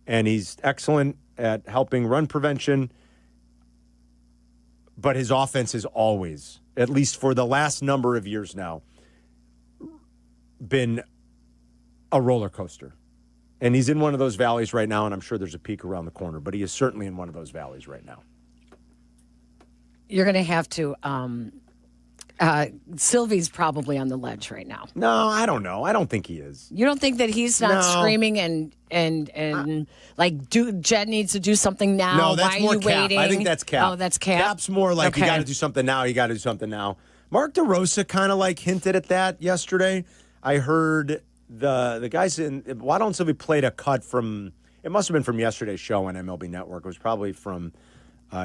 And he's excellent at helping run prevention. But his offense has always, at least for the last number of years now, been a roller coaster. And he's in one of those valleys right now, and I'm sure there's a peak around the corner, but he is certainly in one of those valleys right now. You're going to have to. Silvy's probably on the ledge right now. No, I don't know. I don't think he is. You don't think that he's not screaming and Jed needs to do something now? No, that's Why more are you Cap. waiting? I think that's Cap. Oh, that's Cap. Cap's more like you got to do something now. You got to do something now. Mark DeRosa kind of hinted at that yesterday. I heard the guys in Waddle Silvy played a cut from. It must have been from yesterday's show on MLB Network. It was probably from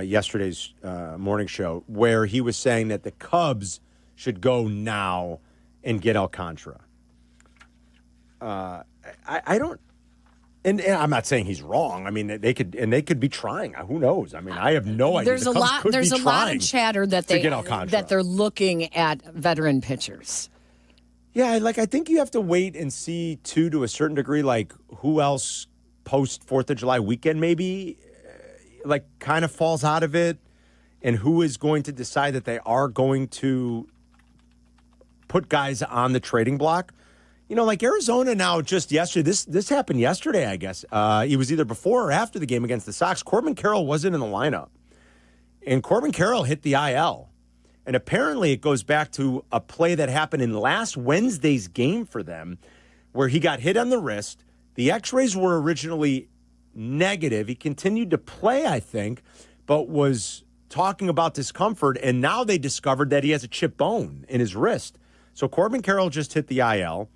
yesterday's morning show, where he was saying that the Cubs should go now and get Alcantara. I don't, and I'm not saying he's wrong. I mean, they could be trying. Who knows? I mean, I have no idea. There's a lot of chatter that they're looking at veteran pitchers. Yeah, I think you have to wait and see, too, to a certain degree, like who else post 4th of July weekend maybe, kind of falls out of it, and who is going to decide that they are going to put guys on the trading block. Like Arizona now just yesterday, this happened yesterday, I guess. It was either before or after the game against the Sox. Corbin Carroll wasn't in the lineup, and Corbin Carroll hit the IL. And apparently it goes back to a play that happened in last Wednesday's game for them where he got hit on the wrist. The x-rays were originally negative. He continued to play, I think, but was talking about discomfort, and now they discovered that he has a chipped bone in his wrist. So Corbin Carroll just hit the IL.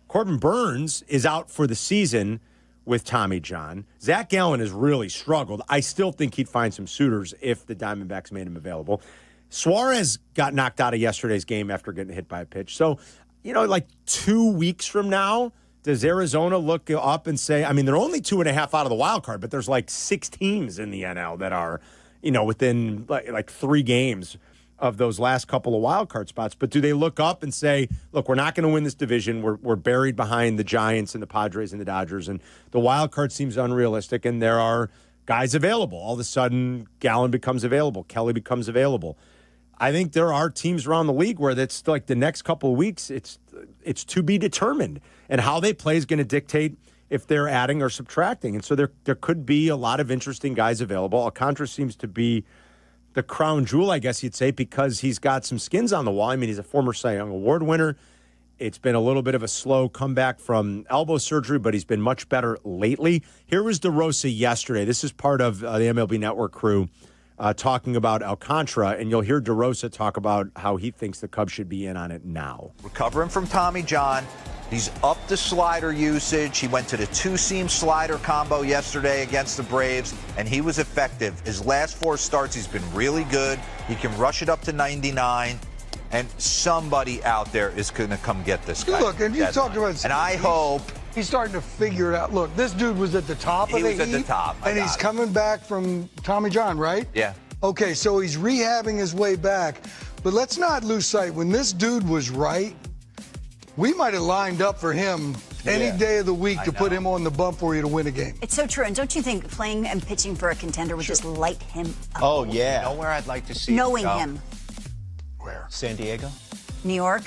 Corbin Burns is out for the season with Tommy John. Zach Gallen has really struggled. I still think he'd find some suitors if the Diamondbacks made him available. Suarez got knocked out of yesterday's game after getting hit by a pitch. So, 2 weeks from now, does Arizona look up and say, they're only 2.5 out of the wild card, but there's 6 teams in the NL that are, within 3 games of those last couple of wild card spots. But do they look up and say, look, we're not going to win this division. We're buried behind the Giants and the Padres and the Dodgers, and the wild card seems unrealistic, and there are guys available. All of a sudden, Gallen becomes available. Kelly becomes available. I think there are teams around the league where that's the next couple of weeks, it's to be determined. And how they play is going to dictate if they're adding or subtracting. And so there could be a lot of interesting guys available. Alcantara seems to be the crown jewel, I guess you'd say, because he's got some skins on the wall. He's a former Cy Young Award winner. It's been a little bit of a slow comeback from elbow surgery, but he's been much better lately. Here was DeRosa yesterday. This is part of the MLB Network crew talking about Alcantara, and you'll hear DeRosa talk about how he thinks the Cubs should be in on it now. Recovering from Tommy John. He's upped the slider usage. He went to the 2-seam slider combo yesterday against the Braves, and he was effective. His last 4 starts, he's been really good. He can rush it up to 99, and somebody out there is going to come get this guy. Look, and you talked about... And I hope... He's starting to figure it out. Look, this dude was at the top of the heap. He was at the top. And he's coming back from Tommy John, right? Yeah. Okay, so he's rehabbing his way back. But let's not lose sight. When this dude was right, we might have lined up for him any day of the week to put him on the bump for you to win a game. It's so true. And don't you think playing and pitching for a contender would just light him up? Oh, yeah. You know where I'd like to see knowing him. Where? San Diego? New York?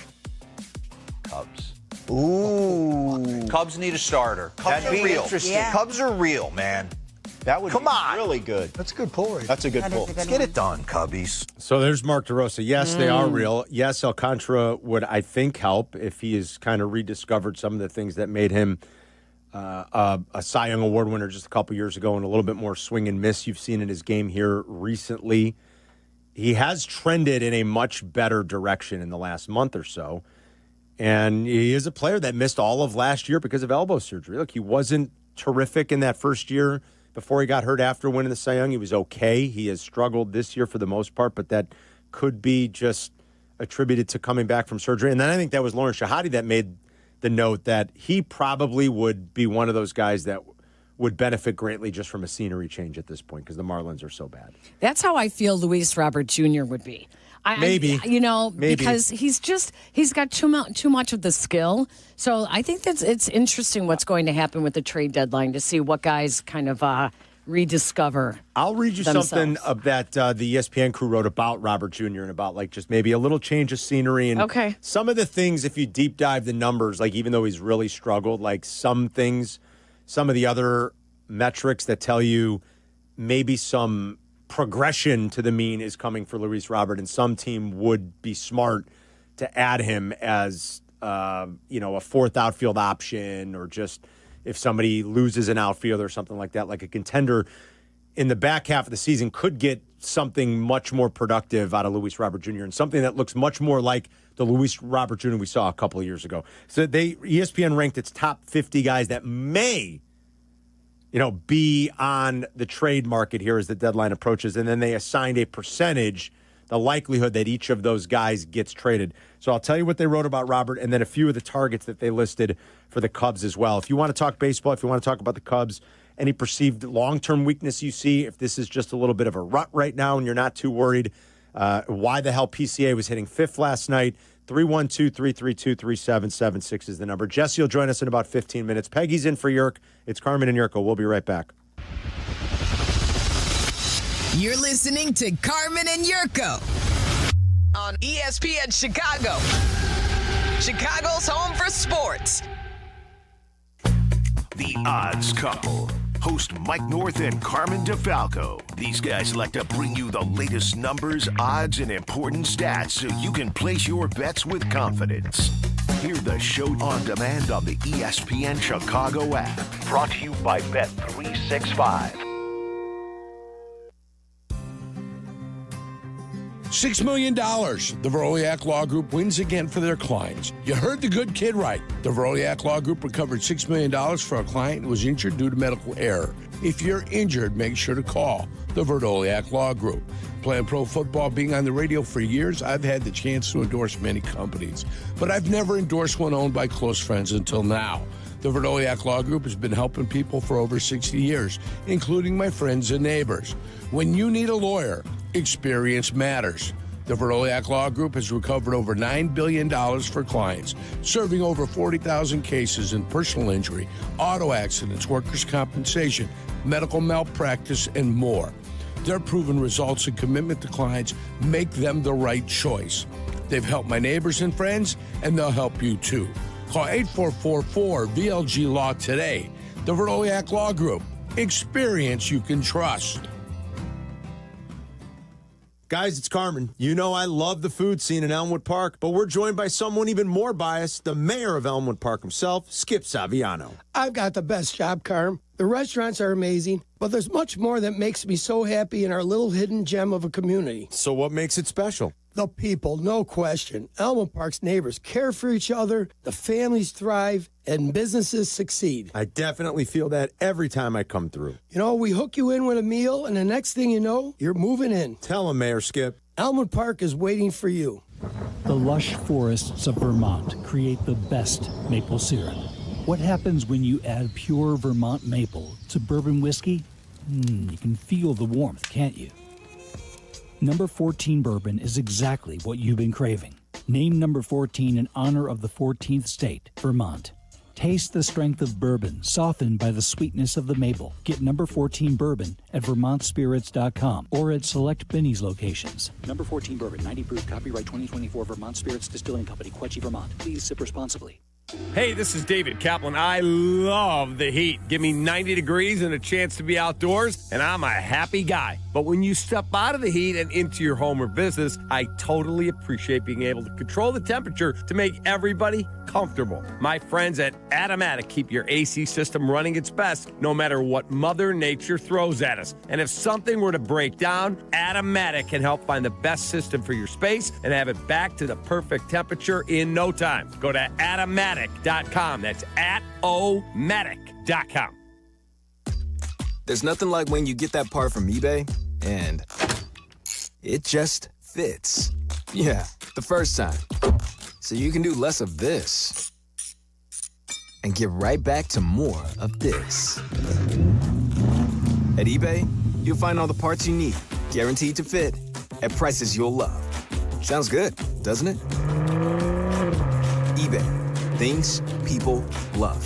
Cubs. Ooh. Cubs need a starter. Cubs are real. Yeah. Cubs are real, man. That would be really good. That's a good pull right. That's a good pull. Let's get it done, Cubbies. So there's Mark DeRosa. Yes, they are real. Yes, Alcantara would, I think, help if he has kind of rediscovered some of the things that made him a Cy Young Award winner just a couple years ago, and a little bit more swing and miss you've seen in his game here recently. He has trended in a much better direction in the last month or so. And he is a player that missed all of last year because of elbow surgery. Look, he wasn't terrific in that first year before he got hurt after winning the Cy Young. He was okay. He has struggled this year for the most part, but that could be just attributed to coming back from surgery. And then I think that was Lauren Shahadi that made the note that he probably would be one of those guys that would benefit greatly just from a scenery change at this point because the Marlins are so bad. That's how I feel Luis Robert Jr. would be. Maybe. Because he's got too much of the skill. So I think it's interesting what's going to happen with the trade deadline to see what guys kind of rediscover. I'll read you something that the ESPN crew wrote about Robert Jr. and about just maybe a little change of scenery. And some of the things, if you deep dive the numbers, even though he's really struggled, some things, some of the other metrics that tell you maybe some progression to the mean is coming for Luis Robert, and some team would be smart to add him as a 4th outfield option, or just if somebody loses an outfield or something like that, like a contender in the back half of the season could get something much more productive out of Luis Robert Jr. and something that looks much more like the Luis Robert Jr. we saw a couple of years ago. So ESPN ranked its top 50 guys that may be on the trade market here as the deadline approaches. And then they assigned a percentage, the likelihood that each of those guys gets traded. So I'll tell you what they wrote about Robert and then a few of the targets that they listed for the Cubs as well. If you want to talk baseball, if you want to talk about the Cubs, any perceived long-term weakness you see, if this is just a little bit of a rut right now and you're not too worried, Why the hell PCA was hitting fifth last night. 312-332-3776 is the number. Jesse will join us in about 15 minutes. Peggy's in for Yerk. It's Carmen and Yurko. We'll be right back. You're listening to Carmen and Yurko on ESPN Chicago, Chicago's home for sports. The Odds Couple. Host Mike North and Carmen DeFalco. These guys like to bring you the latest numbers, odds, and important stats so you can place your bets with confidence. Hear the show on demand on the ESPN Chicago app. Brought to you by Bet365. $6 million. The Veroliak Law Group wins again for their clients. You heard the good kid right. The Veroliak Law Group recovered $6 million for a client who was injured due to medical error. If you're injured, make sure to call the Veroliak Law Group. Playing pro football, being on the radio for years, I've had the chance to endorse many companies, but I've never endorsed one owned by close friends until now. The Verdoliak Law Group has been helping people for over 60 years, including my friends and neighbors. When you need a lawyer, experience matters. The Verdoliak Law Group has recovered over $9 billion for clients, serving over 40,000 cases in personal injury, auto accidents, workers' compensation, medical malpractice, and more. Their proven results and commitment to clients make them the right choice. They've helped my neighbors and friends, and they'll help you too. Call 8444-VLG-LAW today. The Verdoliak Law Group. Experience you can trust. Guys, it's Carmen. You know I love the food scene in Elmwood Park, but we're joined by someone even more biased, the mayor of Elmwood Park himself, Skip Saviano. I've got the best job, Carm. The restaurants are amazing, but there's much more that makes me so happy in our little hidden gem of a community. So what makes it special? The people, no question. Elmwood Park's neighbors care for each other, the families thrive, and businesses succeed. I definitely feel that every time I come through. You know, we hook you in with a meal, and the next thing you know, you're moving in. Tell him, Mayor Skip. Elmwood Park is waiting for you. The lush forests of Vermont create the best maple syrup. What happens when you add pure Vermont maple to bourbon whiskey? You can feel the warmth, can't you? Number 14 bourbon is exactly what you've been craving. Named number 14 in honor of the 14th state, Vermont. Taste the strength of bourbon, softened by the sweetness of the maple. Get number 14 bourbon at VermontSpirits.com or at select Benny's locations. Number 14 bourbon, 90 proof, copyright 2024, Vermont Spirits Distilling Company, Quetchi, Vermont. Please sip responsibly. Hey, this is David Kaplan. I love the heat. Give me 90 degrees and a chance to be outdoors, and I'm a happy guy. But when you step out of the heat and into your home or business, I totally appreciate being able to control the temperature to make everybody comfortable. My friends at Automatic keep your AC system running its best no matter what Mother Nature throws at us. And if something were to break down, Automatic can help find the best system for your space and have it back to the perfect temperature in no time. Go to Automatic.com. That's Automatic.com. There's nothing like when you get that part from eBay and it just fits. Yeah, the first time. So you can do less of this and get right back to more of this. At eBay, you'll find all the parts you need, guaranteed to fit, at prices you'll love. Sounds good, doesn't it? eBay, things people love.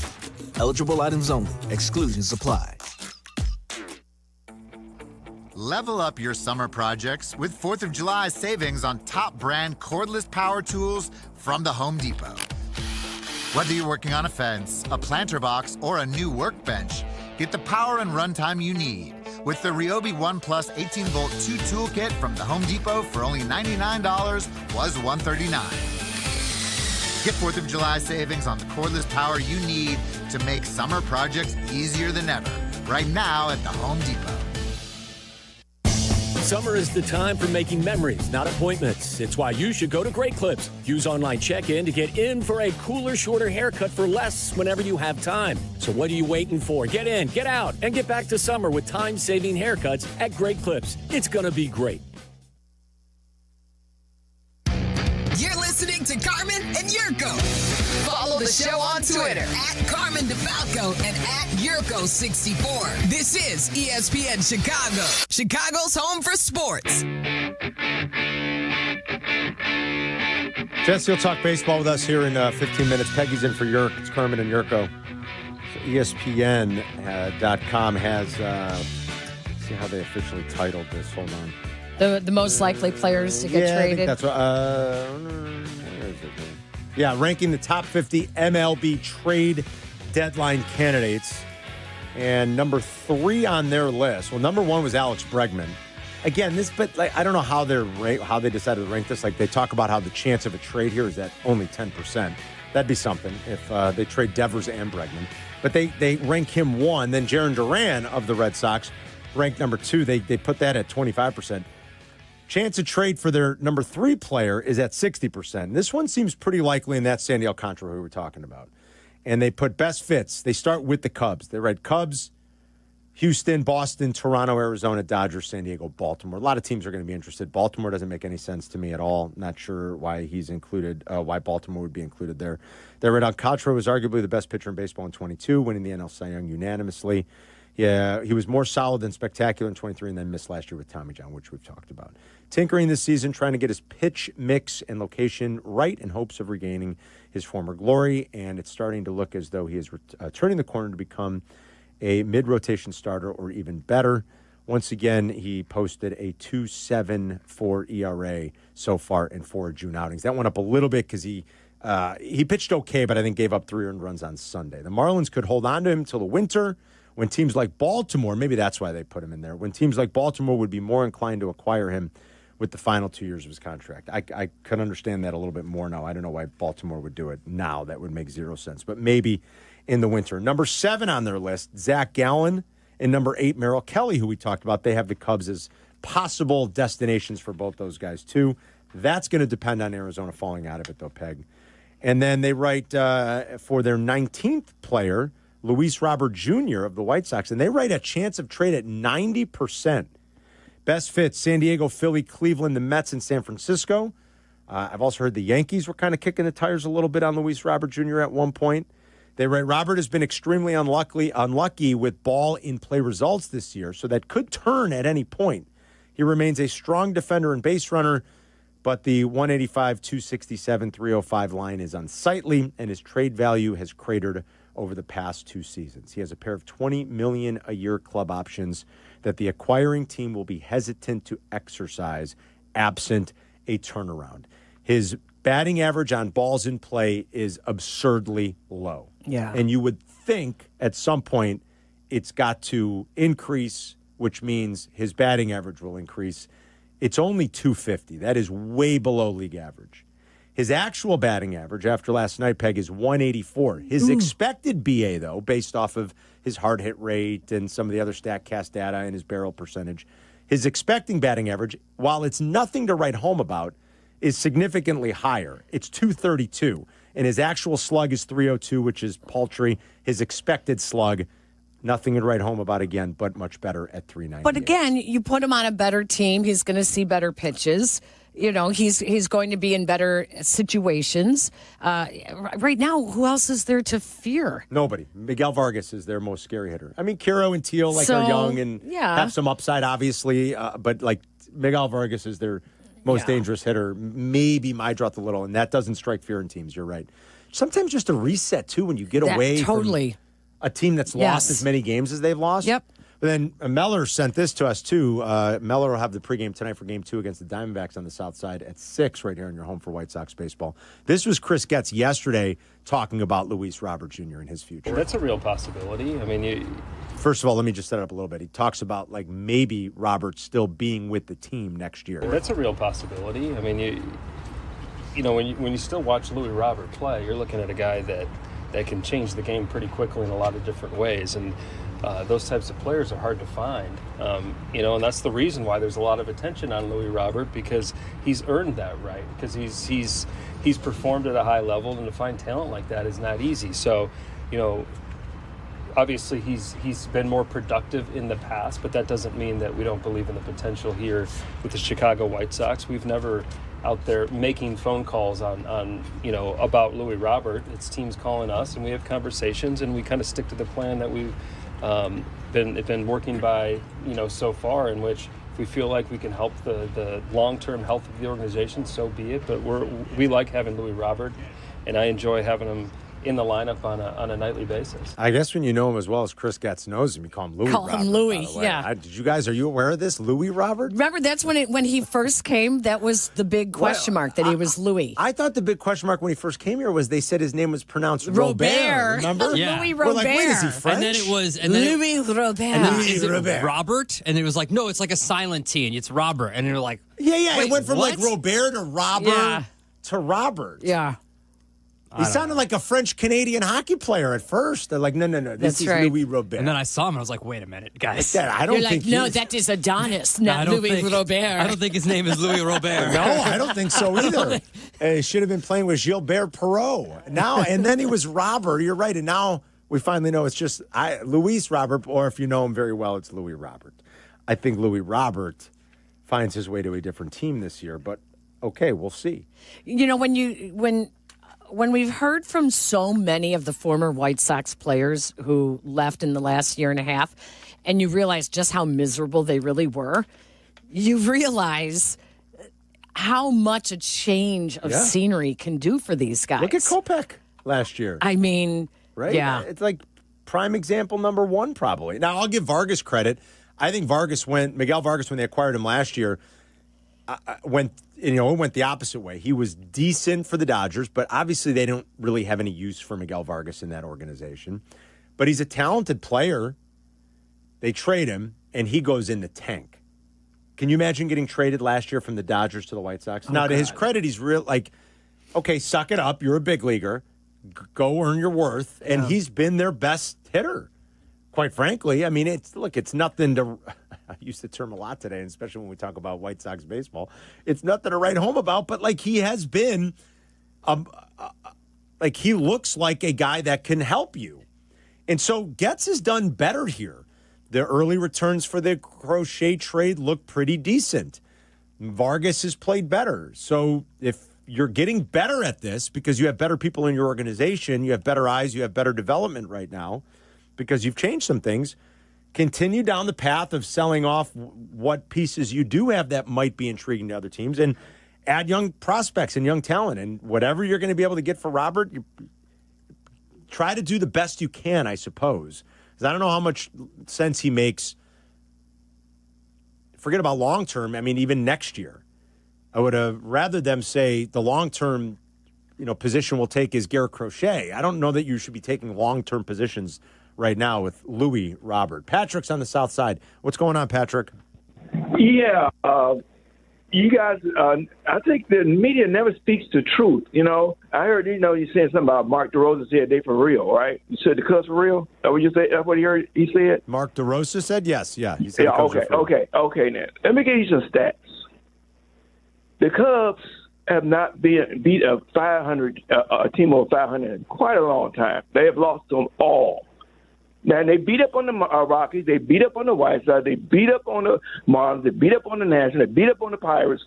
Eligible items only. Exclusions apply. Level up your summer projects with 4th of July savings on top brand cordless power tools from the Home Depot. Whether you're working on a fence, a planter box, or a new workbench, get the power and runtime you need with the Ryobi One Plus 18-volt 2 toolkit from the Home Depot for only $99, was $139. Get 4th of July savings on the cordless power you need to make summer projects easier than ever. Right now at the Home Depot. Summer is the time for making memories, not appointments. It's why you should go to Great Clips. Use online check-in to get in for a cooler, shorter haircut for less whenever you have time. So what are you waiting for? Get in, get out, and get back to summer with time-saving haircuts at Great Clips. It's going to be great. You're listening to Carmen and Yurko. Follow Follow the show on Twitter at Carmen DeFalco and at Yurko64. This is ESPN Chicago, Chicago's home for sports. Jesse will talk baseball with us here in 15 minutes. Peggy's in for Yurk. It's Carmen and Yurko. So ESPN.com has, see how they officially titled this. Hold on. The most likely players to get traded. I think that's what, where is it? Yeah, ranking the top 50 MLB trade deadline candidates. And number 3 on their list. Well, number 1 was Alex Bregman. Again, I don't know how they decided to rank this. Like, they talk about how the chance of a trade here is at only 10%. That'd be something if they trade Devers and Bregman. But they rank him 1. Then Jarren Duran of the Red Sox ranked number 2. They put that at 25%. Chance of trade for their number 3 player is at 60%. This one seems pretty likely, and that's Sandy Alcantara, who we're talking about. And they put best fits. They start with the Cubs. They write Cubs, Houston, Boston, Toronto, Arizona, Dodgers, San Diego, Baltimore. A lot of teams are going to be interested. Baltimore doesn't make any sense to me at all. Not sure why he's included, why Baltimore would be included there. They write Alcantara was arguably the best pitcher in baseball in 22, winning the NL Cy Young unanimously. Yeah, he was more solid than spectacular in 23 and then missed last year with Tommy John, which we've talked about. Tinkering this season, trying to get his pitch mix and location right in hopes of regaining his former glory, and it's starting to look as though he is turning the corner to become a mid-rotation starter or even better. Once again, he posted a 2.74 ERA so far in 4 June outings. That went up a little bit because he pitched okay, but I think gave up 3 earned runs on Sunday. The Marlins could hold on to him till the winter, when teams like Baltimore, maybe that's why they put him in there, when teams like Baltimore would be more inclined to acquire him with the final 2 years of his contract. I could understand that a little bit more now. I don't know why Baltimore would do it now. That would make 0 sense. But maybe in the winter. Number 7 on their list, Zach Gallen. And number 8, Merrill Kelly, who we talked about. They have the Cubs as possible destinations for both those guys, too. That's going to depend on Arizona falling out of it, though, Peg. And then they write for their 19th player, Luis Robert Jr. of the White Sox, and they write a chance of trade at 90%. Best fits, San Diego, Philly, Cleveland, the Mets, and San Francisco. I've also heard the Yankees were kind of kicking the tires a little bit on Luis Robert Jr. at one point. They write, Robert has been extremely unlucky with ball in play results this year, so that could turn at any point. He remains a strong defender and base runner, but the 185, 267, 305 line is unsightly, and his trade value has cratered over the past 2 seasons. He has a pair of $20 million a year club options that the acquiring team will be hesitant to exercise absent a turnaround. His batting average on balls in play is absurdly low. Yeah. And you would think at some point it's got to increase, which means his batting average will increase. It's only 250. That is way below league average. His actual batting average after last night, Peg, is 184. His expected BA, though, based off of his hard hit rate and some of the other StatCast data and his barrel percentage, his expecting batting average, while it's nothing to write home about, is significantly higher. It's 232. And his actual slug is 302, which is paltry. His expected slug, nothing to write home about again, but much better at 390. But again, you put him on a better team, he's going to see better pitches. You know, he's going to be in better situations. Right now, who else is there to fear? Nobody. Miguel Vargas is their most scary hitter. I mean, Kiro and Teal are young and have some upside, obviously. But, Miguel Vargas is their most dangerous hitter. Maybe Mydroth a little, and that doesn't strike fear in teams. You're right. Sometimes just a reset, too, when you get away from a team that's lost as many games as they've lost. Yep. But then Meller sent this to us, too. Meller will have the pregame tonight for Game 2 against the Diamondbacks on the South Side at 6 right here in your home for White Sox baseball. This was Chris Getz yesterday talking about Luis Robert Jr. and his future. Well, that's a real possibility. I mean, First of all, let me just set it up a little bit. He talks about, maybe Robert still being with the team next year. That's a real possibility. I mean, you know, when you still watch Luis Robert play, you're looking at a guy that can change the game pretty quickly in a lot of different ways. And those types of players are hard to find, and that's the reason why there's a lot of attention on Luis Robert, because he's earned that right, because he's performed at a high level, and to find talent like that is not easy. So, obviously he's been more productive in the past, but that doesn't mean that we don't believe in the potential here with the Chicago White Sox. We've never out there making phone calls on about Louis Robert. It's teams calling us, and we have conversations, and we kind of stick to the plan that we've been working by, so far, in which if we feel like we can help the long-term health of the organization, so be it. But we like having Louis Robert, and I enjoy having him in the lineup on a nightly basis. I guess when you know him as well as Chris Getz knows him, you call him Louis Robert. Call him Louis, yeah. Are you aware of this, Louis Robert? Remember, that's when he first came, that was the big question mark, that he was Louis. I thought the big question mark when he first came here was they said his name was pronounced Robert. Remember? Yeah. Louis Robert. We're like, wait, is he French? And then it was Louis Robert. And then is it Robert? And it was like, no, it's like a silent T, and it's Robert. And you're like, yeah. Wait, It went from what? like Robert to Robert to Robert. Yeah. He sounded like a French-Canadian hockey player at first. They're like, no, this is Louis Robert. And then I saw him, and I was like, wait a minute, guys. I don't think no, that is Adonis, not Louis Robert. I don't think his name is Louis Robert. No, I don't think so either. He should have been playing with Gilbert Perrault. And then he was Robert. You're right. And now we finally know it's just Louis Robert, or if you know him very well, it's Louis Robert. I think Louis Robert finds his way to a different team this year, but okay, we'll see. When we've heard from so many of the former White Sox players who left in the last year and a half, and you realize just how miserable they really were, you realize how much a change of scenery can do for these guys. Look at Kopech last year. I mean, right? Yeah. It's like prime example number one, probably. Now, I'll give Vargas credit. I think Miguel Vargas, when they acquired him last year, it went the opposite way. He was decent for the Dodgers, but obviously they don't really have any use for Miguel Vargas in that organization. But he's a talented player. They trade him, and he goes in the tank. Can you imagine getting traded last year from the Dodgers to the White Sox? Now, to his credit, he's okay, suck it up. You're a big leaguer. Go earn your worth. And he's been their best hitter, quite frankly. I mean, it's nothing to... I use the term a lot today, and especially when we talk about White Sox baseball. It's nothing to write home about, but he has been, he looks like a guy that can help you. And so Getz has done better here. The early returns for the Crochet trade look pretty decent. Vargas has played better. So if you're getting better at this because you have better people in your organization, you have better eyes, you have better development right now because you've changed some things, continue down the path of selling off what pieces you do have that might be intriguing to other teams and add young prospects and young talent. And whatever you're going to be able to get for Robert, you try to do the best you can, I suppose. Because I don't know how much sense he makes. Forget about long-term. I mean, even next year. I would have rather them say the long-term position we'll take is Garrett Crochet. I don't know that you should be taking long-term positions right now with Louis Robert. Patrick's on the south side. What's going on, Patrick? Yeah, you guys, I think the media never speaks the truth. I heard, you saying something about Mark DeRosa said they for real, right? You said the Cubs for real? That what you say? That's what he said? Mark DeRosa said yes. Yeah, he said okay. Now, let me give you some stats. The Cubs have not beat a 500 a team over 500 in quite a long time. They have lost them all. Now, they beat up on the Rockies. They beat up on the White Sox. They beat up on the Marlins. They beat up on the Nationals. They beat up on the Pirates.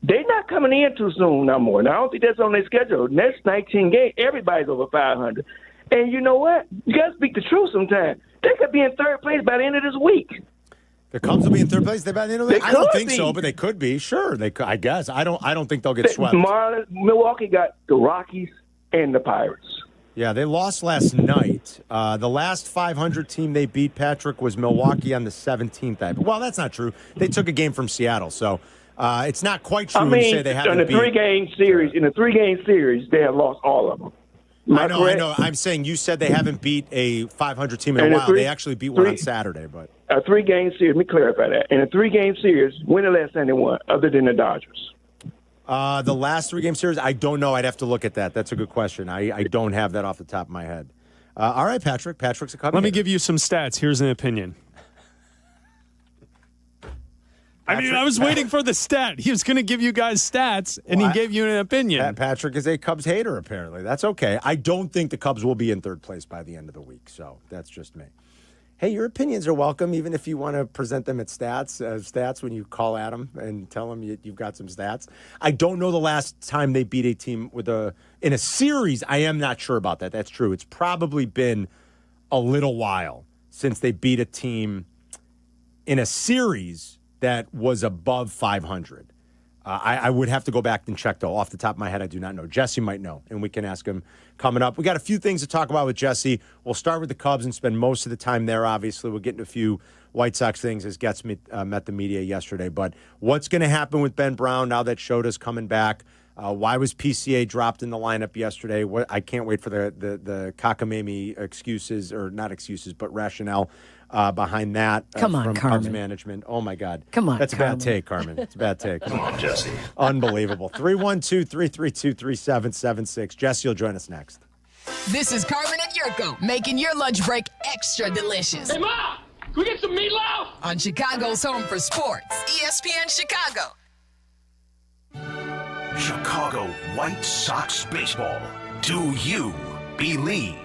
They're not coming in too soon no more. Now, I don't think that's on their schedule. Next 19 games, everybody's over 500. And you know what? You got to speak the truth sometimes. They could be in third place by the end of this week. The Cubs will be in third place by the end of the week? I don't think so, but they could be. Sure, they could. I guess. I don't think they'll get swept. Milwaukee got the Rockies and the Pirates. Yeah, they lost last night. The last 500 team they beat, Patrick, was Milwaukee on the 17th. Well, that's not true. They took a game from Seattle, so it's not quite true to say they haven't beat. In a three-game series, they have lost all of them. I know. I'm saying you said they haven't beat a 500 team in a while. They actually beat one on Saturday, but a three-game series. Let me clarify that. In a three-game series, when the last time they won, other than the Dodgers? The last three-game series, I don't know. I'd have to look at that. That's a good question. I don't have that off the top of my head. All right, Patrick. Patrick's a Cub. Let me give you some stats. Here's an opinion. I was waiting for the stat. He was going to give you guys stats, and he gave you an opinion. Patrick is a Cubs hater, apparently. That's okay. I don't think the Cubs will be in third place by the end of the week, so that's just me. hey, your opinions are welcome, even if you want to present them at stats when you call at them and tell them you've got some stats. I don't know the last time they beat a team in a series. I am not sure about that. That's true. It's probably been a little while since they beat a team in a series that was above 500. I would have to go back and check, though. Off the top of my head, I do not know. Jesse might know, and we can ask him coming up. We got a few things to talk about with Jesse. We'll start with the Cubs and spend most of the time there, obviously. We'll get into a few White Sox things as Getz met the media yesterday. But what's going to happen with Ben Brown now that Shota's coming back? Why was PCA dropped in the lineup yesterday? I can't wait for the cockamamie excuses, or not excuses, but rationale behind that from Cubs Carmen. management. Oh, my God. Come on, That's Carmen. a bad take, Carmen. It's a bad take. Come on, Jesse. Unbelievable. 312-332-3776. Jesse will join us next. This is Carmen and Yurko, making your lunch break extra delicious. Hey, Ma! Can we get some meatloaf? On Chicago's home for sports, ESPN Chicago. Chicago White Sox baseball. Do you believe?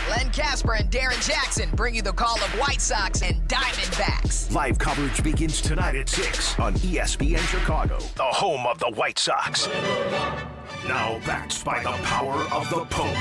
Len Casper and Darren Jackson bring you the call of White Sox and Diamondbacks. Live coverage begins tonight at 6 on ESPN Chicago, the home of the White Sox. Now backed by the power of the Pope.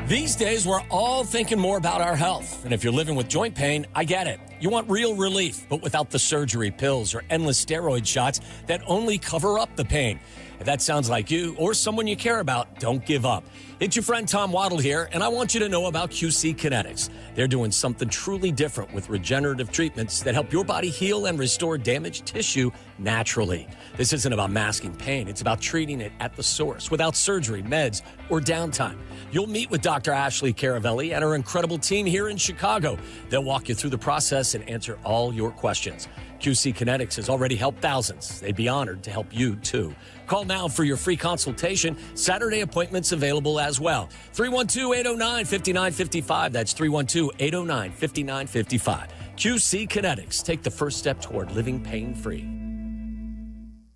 These days, we're all thinking more about our health. And if you're living with joint pain, I get it. You want real relief, but without the surgery, pills, or endless steroid shots that only cover up the pain. If that sounds like you or someone you care about, don't give up. It's your friend Tom Waddle here, and I want you to know about QC Kinetics. They're doing something truly different with regenerative treatments that help your body heal and restore damaged tissue naturally. This isn't about masking pain. It's about treating it at the source without surgery, meds, or downtime. You'll meet with Dr. Ashley Caravelli and her incredible team here in Chicago. They'll walk you through the process and answer all your questions. QC Kinetics has already helped thousands. They'd be honored to help you, too. Call now for your free consultation. Saturday appointments available as well. 312-809-5955. That's 312-809-5955. QC Kinetics. Take the first step toward living pain-free.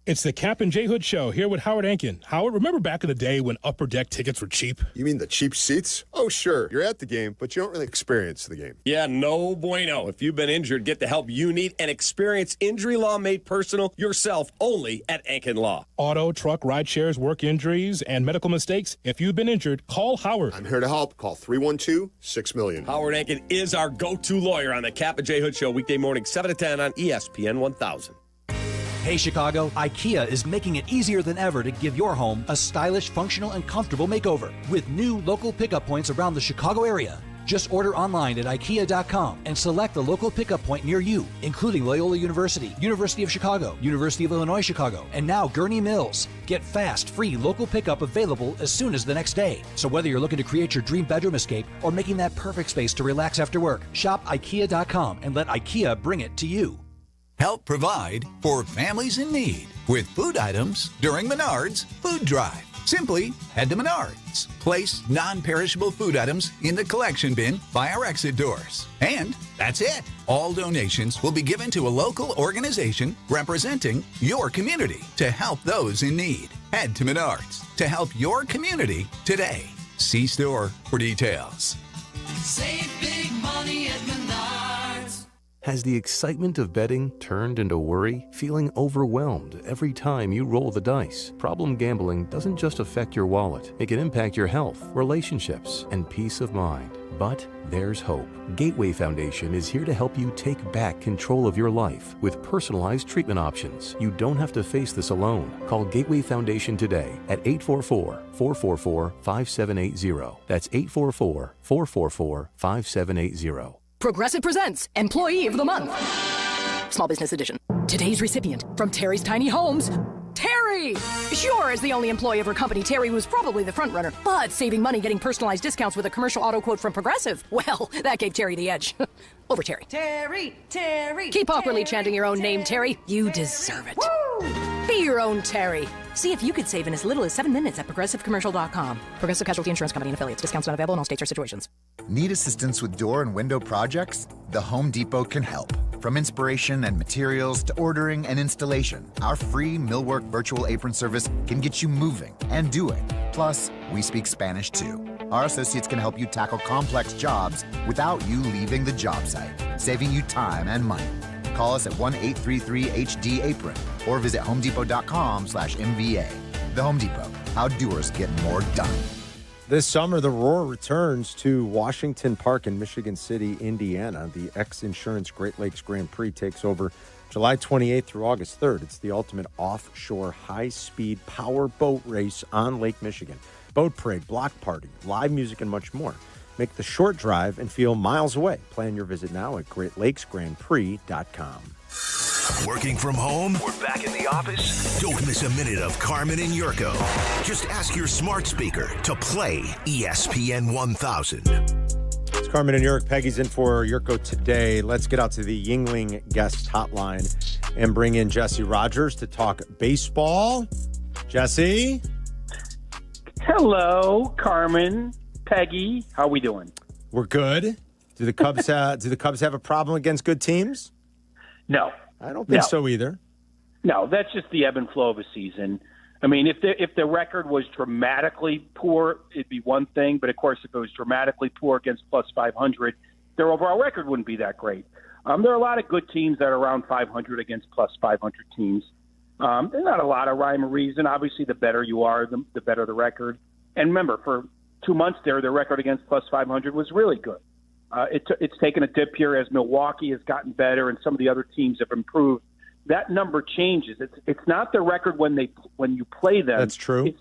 It's the Kap J Hood Show here with Howard Ankin. Howard, remember back in the day when Upper Deck tickets were cheap? You mean the cheap seats? Oh, sure. You're at the game, but you don't really experience the game. Yeah, no bueno. If you've been injured, get the help you need and experience injury law made personal yourself only at Ankin Law. Auto, truck, ride shares, work injuries, and medical mistakes. If you've been injured, call Howard. I'm here to help. Call 312-6-million. Howard Ankin is our go-to lawyer on the Kap J Hood Show, weekday morning 7 to 10 on ESPN 1000. Hey Chicago, IKEA is making it easier than ever to give your home a stylish, functional, and comfortable makeover with new local pickup points around the Chicago area. Just order online at IKEA.com and select the local pickup point near you, including Loyola University, University of Chicago, University of Illinois Chicago, and now Gurney Mills. Get fast, free local pickup available as soon as the next day. So whether you're looking to create your dream bedroom escape or making that perfect space to relax after work, shop IKEA.com and let IKEA bring it to you. Help provide for families in need with food items during Menards Food Drive. Simply head to Menards, place non-perishable food items in the collection bin by our exit doors. And that's it. All donations will be given to a local organization representing your community to help those in need. Head to Menards to help your community today. See store for details. Save big money at Menards. Has the excitement of betting turned into worry? Feeling overwhelmed every time you roll the dice? Problem gambling doesn't just affect your wallet. It can impact your health, relationships, and peace of mind. But there's hope. Gateway Foundation is here to help you take back control of your life with personalized treatment options. You don't have to face this alone. Call Gateway Foundation today at 844-444-5780. That's 844-444-5780. Progressive presents Employee of the Month. Small Business Edition. Today's recipient from Terry's Tiny Homes, Terry! Sure, as the only employee of her company, Terry was probably the front runner, but saving money getting personalized discounts with a commercial auto quote from Progressive, well, that gave Terry the edge. Over Terry. Terry! Keep awkwardly chanting your own name, Terry. You deserve it. Woo! Be your own Terry. See if you could save in as little as 7 minutes at ProgressiveCommercial.com. Progressive Casualty Insurance Company and Affiliates. Discounts not available in all states or situations. Need assistance with door and window projects? The Home Depot can help. From inspiration and materials to ordering and installation, our free Millwork virtual apron service can get you moving and doing. Plus, we speak Spanish too. Our associates can help you tackle complex jobs without you leaving the job site, saving you time and money. Call us at 1-833-HD-APRON or visit homedepot.com/MVA. The Home Depot. How doers get more done. This summer, the Roar returns to Washington Park in Michigan City, Indiana. The X Insurance Great Lakes Grand Prix takes over July 28th through August 3rd. It's the ultimate offshore high-speed power boat race on Lake Michigan. Boat parade, block party, live music, and much more. Make the short drive and feel miles away. Plan your visit now at GreatLakesGrandPrix.com. Working from home? We're back in the office? Don't miss a minute of Carmen and Yurko. Just ask your smart speaker to play ESPN 1000. It's Carmen and Yurko. Peggy's in for Yurko today. Let's get out to the Yingling guest hotline and bring in Jesse Rogers to talk baseball. Jesse? Hello, Carmen, Peggy. How we doing? We're good. Do the Cubs have a problem against good teams? No. I don't think so either. No, that's just the ebb and flow of a season. I mean, if the record was dramatically poor, it'd be one thing. But, of course, if it was dramatically poor against plus 500, their overall record wouldn't be that great. There are a lot of good teams that are around 500 against plus 500 teams. There's not a lot of rhyme or reason. Obviously, the better you are, the better the record. And remember, for 2 months there, their record against plus 500 was really good. It's taken a dip here as Milwaukee has gotten better and some of the other teams have improved. That number changes. It's not their record when you play them. That's true.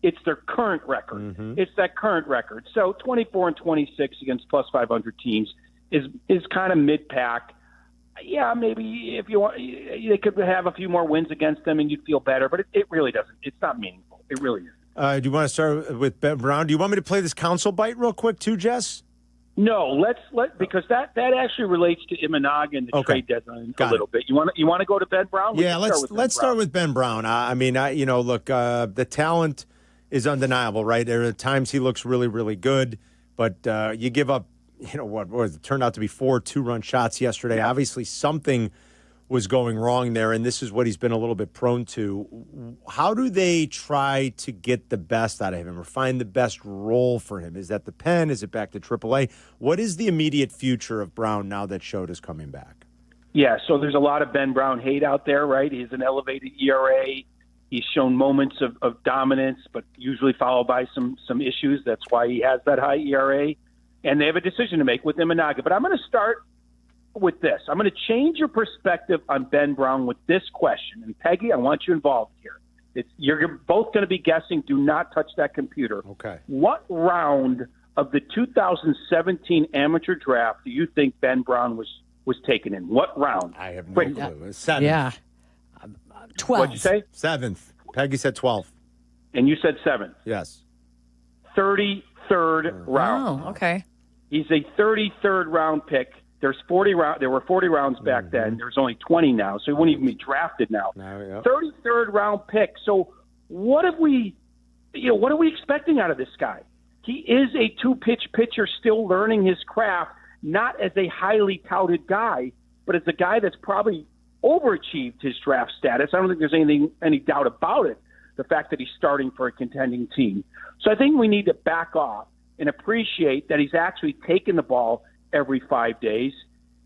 It's their current record. Mm-hmm. It's that current record. So 24-26 against plus 500 teams is kind of mid-pack. Yeah, maybe if you want, they could have a few more wins against them and you'd feel better, but it really doesn't. It's not meaningful. It really isn't. Do you want to start with Ben Brown? Do you want me to play this council bite real quick too, Jess? No, because that actually relates to Imanaga and the trade deadline a little bit. You want to go to Ben Brown? Yeah, let's start with Ben Brown. Look, the talent is undeniable, right? There are times he looks really, really good, but you give up, what was it? Turned out to be 4 2-run shots yesterday. Yeah. Obviously, something was going wrong there, and this is what he's been a little bit prone to. How do they try to get the best out of him or find the best role for him? Is that the pen? Is it back to AAA? What is the immediate future of Brown now that Shota's coming back? Yeah, so there's a lot of Ben Brown hate out there, right? He's an elevated ERA. He's shown moments of dominance, but usually followed by some issues. That's why he has that high ERA. And they have a decision to make with Imanaga. But I'm going to start with this. I'm going to change your perspective on Ben Brown with this question. And Peggy, I want you involved here. You're both going to be guessing. Do not touch that computer. Okay. What round of the 2017 amateur draft do you think Ben Brown was taken in? What round? I have no clue. 7th. Yeah. 12. What'd you say? 7th. Peggy said 12th. And you said 7th. Yes. 33rd round. Oh, okay. He's a 33rd round pick. There were 40 rounds back then. There's only 20 now, so he wouldn't even be drafted now. 33rd round pick. So what are we expecting out of this guy? He is a 2-pitch pitcher still learning his craft, not as a highly touted guy, but as a guy that's probably overachieved his draft status. I don't think there's any doubt about it, the fact that he's starting for a contending team. So I think we need to back off and appreciate that he's actually taken the ball every 5 days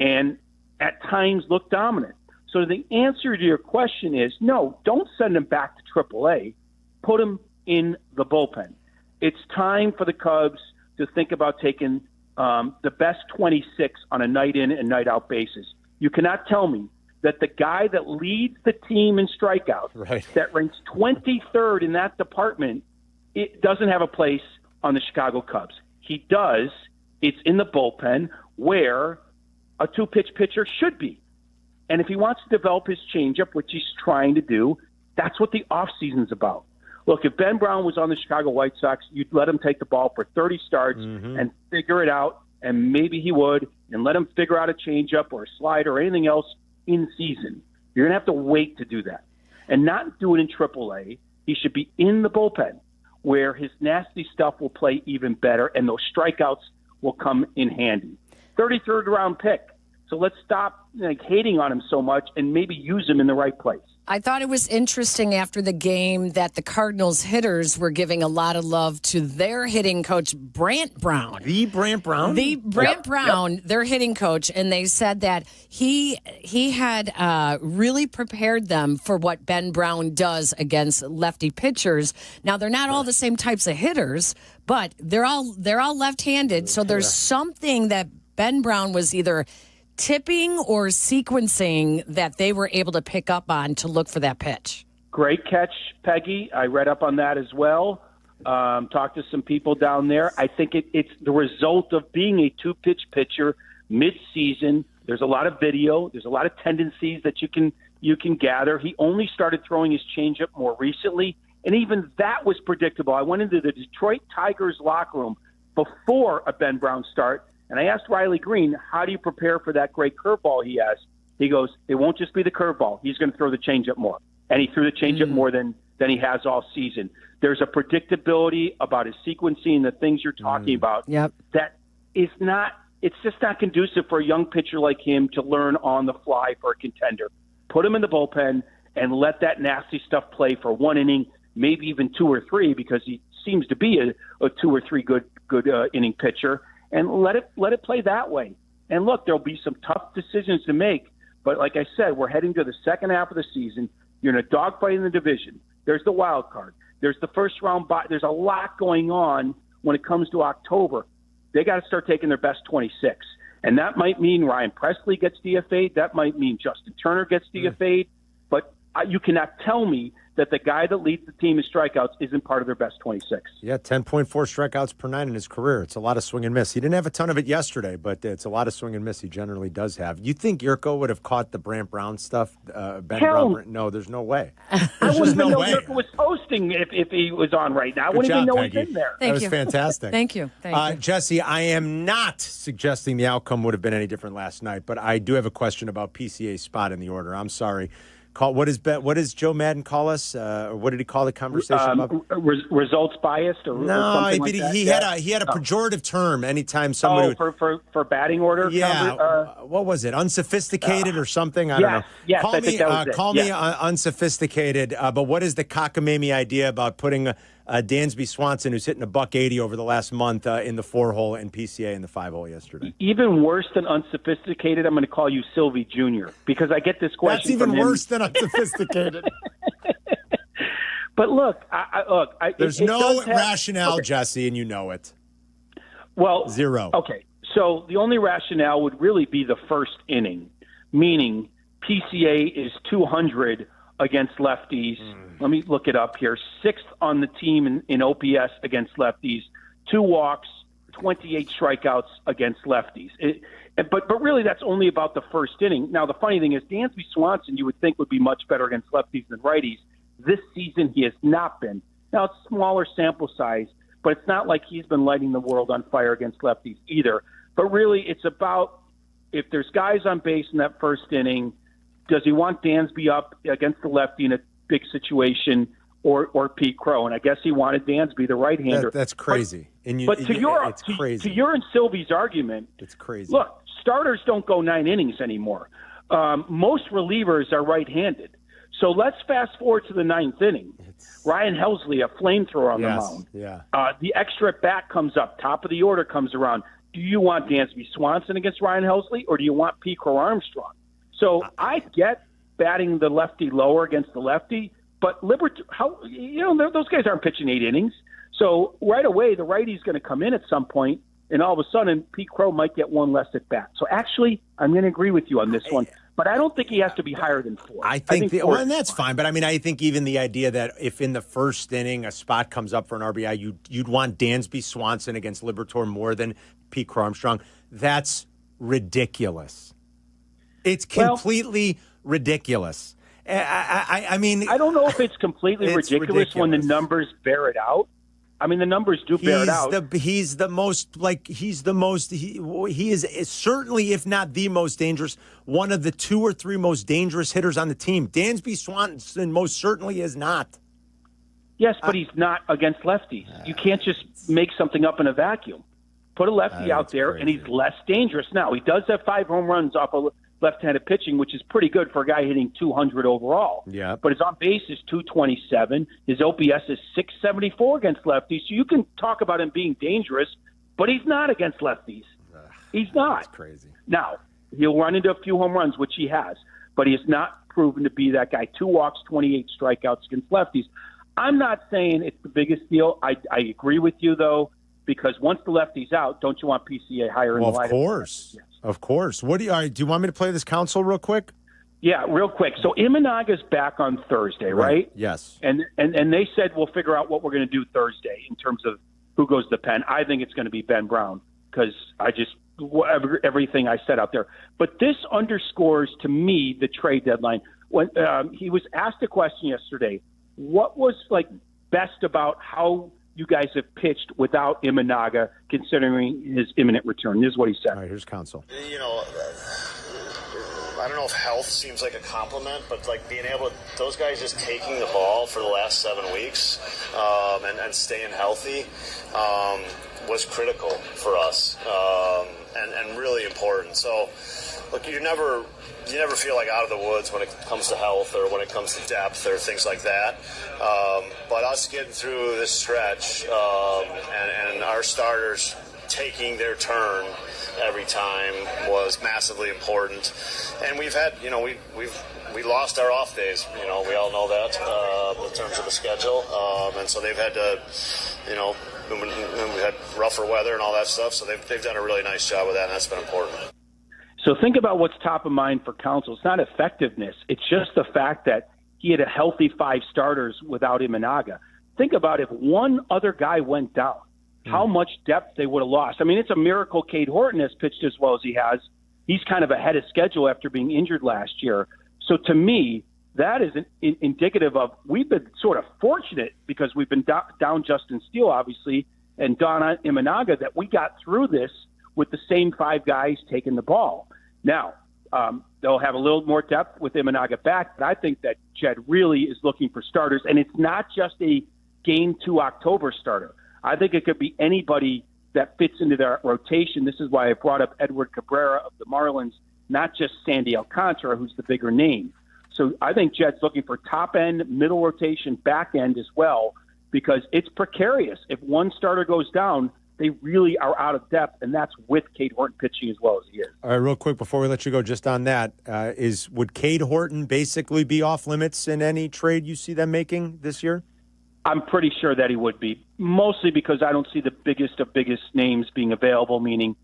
and at times look dominant. So the answer to your question is no, don't send him back to AAA. Put him in the bullpen. It's time for the Cubs to think about taking the best 26 on a night in and night out basis. You cannot tell me that the guy that leads the team in strikeouts, that ranks 23rd in that department, it doesn't have a place on the Chicago Cubs. He does. It's in the bullpen where a 2-pitch pitcher should be. And if he wants to develop his changeup, which he's trying to do, that's what the offseason's about. Look, if Ben Brown was on the Chicago White Sox, you'd let him take the ball for 30 starts and figure it out, and maybe he would, and let him figure out a changeup or a slider or anything else in season. You're going to have to wait to do that. And not do it in AAA. He should be in the bullpen where his nasty stuff will play even better, and those strikeouts will come in handy. 33rd round pick. So let's stop hating on him so much and maybe use him in the right place. I thought it was interesting after the game that the Cardinals hitters were giving a lot of love to their hitting coach, Brant Brown. The Brant Brown? The Brant Brown, their hitting coach. And they said that he had really prepared them for what Ben Brown does against lefty pitchers. Now, they're not all the same types of hitters, but they're all left-handed. So there's something that Ben Brown was either tipping or sequencing that they were able to pick up on to look for that pitch. Great catch, Peggy. I read up on that as well. Talked to some people down there. I think it's the result of being a two-pitch pitcher mid-season. There's a lot of video. There's a lot of tendencies that you can gather. He only started throwing his changeup more recently, and even that was predictable. I went into the Detroit Tigers locker room before a Ben Brown start, and I asked Riley Green, how do you prepare for that great curveball he has? He goes, it won't just be the curveball. He's going to throw the changeup more. And he threw the changeup more than he has all season. There's a predictability about his sequencing, the things you're talking about. Yep. That is not – it's just not conducive for a young pitcher like him to learn on the fly for a contender. Put him in the bullpen and let that nasty stuff play for one inning, maybe even two or three, because he seems to be a two or three good inning pitcher. And let it play that way. And look, there'll be some tough decisions to make. But like I said, we're heading to the second half of the season. You're in a dogfight in the division. There's the wild card. There's the first round bye. There's a lot going on when it comes to October. They got to start taking their best 26. And that might mean Ryan Presley gets DFA'd. That might mean Justin Turner gets DFA'd. But you cannot tell me that the guy that leads the team in strikeouts isn't part of their best 26. Yeah, 10.4 strikeouts per nine in his career. It's a lot of swing and miss. He didn't have a ton of it yesterday, but it's a lot of swing and miss he generally does have. You think Yurko would have caught the Brant Brown stuff? Ben Brown? No, there's no way. I wouldn't even know Yurko was hosting if he was on right now. I wouldn't even know Peggy. he's in there. That was fantastic. Thank you. Jesse, I am not suggesting the outcome would have been any different last night, but I do have a question about PCA's spot in the order. I'm sorry. What does Joe Madden call us? Or what did he call the conversation about? Results biased or something like that? He had a pejorative term anytime somebody for batting order. What was it? Unsophisticated or something? I don't know. Yes, I think that was it. Call me unsophisticated. But what is the cockamamie idea about putting Dansby Swanson, who's hitting $180 over the last month in the 4-hole and PCA in the 5-hole yesterday? Even worse than unsophisticated, I'm going to call you Silvy Jr. because I get this question. That's even from him. worse than unsophisticated. But look, there's no rationale, Jesse, and you know it. Well, zero. Okay, so the only rationale would really be the first inning, meaning PCA is 200 against lefties. Let me look it up here. 6th on the team in OPS against lefties, 2 walks, 28 strikeouts against lefties. But really, that's only about the first inning. Now, the funny thing is, Dansby Swanson, you would think, would be much better against lefties than righties. This season, he has not been. Now, it's smaller sample size, but it's not like he's been lighting the world on fire against lefties either. But really, it's about if there's guys on base in that first inning, does he want Dansby up against the lefty in a big situation or Pete Crow? And I guess he wanted Dansby, the right-hander. That's crazy. It's crazy. To your and Sylvie's argument, it's crazy. Look, starters don't go 9 innings anymore. Most relievers are right-handed. So let's fast forward to the 9th inning. Ryan Helsley, a flamethrower on the mound. Yeah. The extra at bat comes up. Top of the order comes around. Do you want Dansby Swanson against Ryan Helsley, or do you want Pete Crow Armstrong? So I get batting the lefty lower against the lefty, but those guys aren't pitching 8 innings. So right away, the righty's going to come in at some point, and all of a sudden, Pete Crow might get 1 less at bat. So actually, I'm going to agree with you on this one. But I don't think he has to be higher than 4. I think and that's fine. But I think even the idea that if in the first inning a spot comes up for an RBI, you'd want Dansby Swanson against Liberatore more than Pete Crow Armstrong. That's ridiculous. It's completely ridiculous. I mean, I don't know if it's completely ridiculous when the numbers bear it out. I mean, the numbers do bear it out. He is certainly, if not the most dangerous, one of the 2 or 3 most dangerous hitters on the team. Dansby Swanson most certainly is not. Yes, but he's not against lefties. You can't just make something up in a vacuum. Put a lefty out there, and he's less dangerous. Now, he does have 5 home runs off of left-handed pitching, which is pretty good for a guy hitting 200 overall. Yeah. But his on base is 227. His OPS is 674 against lefties. So you can talk about him being dangerous, but he's not against lefties. He's not. That's crazy. Now, he'll run into a few home runs, which he has, but he has not proven to be that guy. 2 walks, 28 strikeouts against lefties. I'm not saying it's the biggest deal. I agree with you, though, because once the lefty's out, don't you want PCA higher in the lineup? Of course. Yes. Of course. What do you want me to play this council real quick? Yeah, real quick. So Imanaga's back on Thursday, right? Yes. And they said we'll figure out what we're going to do Thursday in terms of who goes to the pen. I think it's going to be Ben Brown because everything I said out there. But this underscores to me the trade deadline. When he was asked a question yesterday, what was best about how you guys have pitched without Imanaga, considering his imminent return? This is what he said. All right, here's counsel. I don't know if health seems like a compliment, but being able to, those guys just taking the ball for the last 7 weeks and staying healthy was critical for us and really important. So, look, you never feel out of the woods when it comes to health or when it comes to depth or things like that. But us getting through this stretch and our starters taking their turn every time was massively important. And we've had, we lost our off days. We all know that in terms of the schedule. And so they've had to, we had rougher weather and all that stuff. So they've done a really nice job with that, and that's been important. So think about what's top of mind for Council. It's not effectiveness. It's just the fact that he had a healthy 5 starters without Imanaga. Think about if one other guy went down, how much depth they would have lost. I mean, it's a miracle Cade Horton has pitched as well as he has. He's kind of ahead of schedule after being injured last year. So to me, that is indicative of we've been sort of fortunate because we've been down Justin Steele, obviously, and Don Imanaga, that we got through this with the same 5 guys taking the ball. Now, they'll have a little more depth with Imanaga back, but I think that Jed really is looking for starters, and it's not just a Game 2 October starter. I think it could be anybody that fits into their rotation. This is why I brought up Edward Cabrera of the Marlins, not just Sandy Alcantara, who's the bigger name. So I think Jed's looking for top end, middle rotation, back end as well, because it's precarious. If one starter goes down, they really are out of depth, and that's with Cade Horton pitching as well as he is. All right, real quick before we let you go, just on that, would Cade Horton basically be off limits in any trade you see them making this year? I'm pretty sure that he would be, mostly because I don't see the biggest of biggest names being available, meaning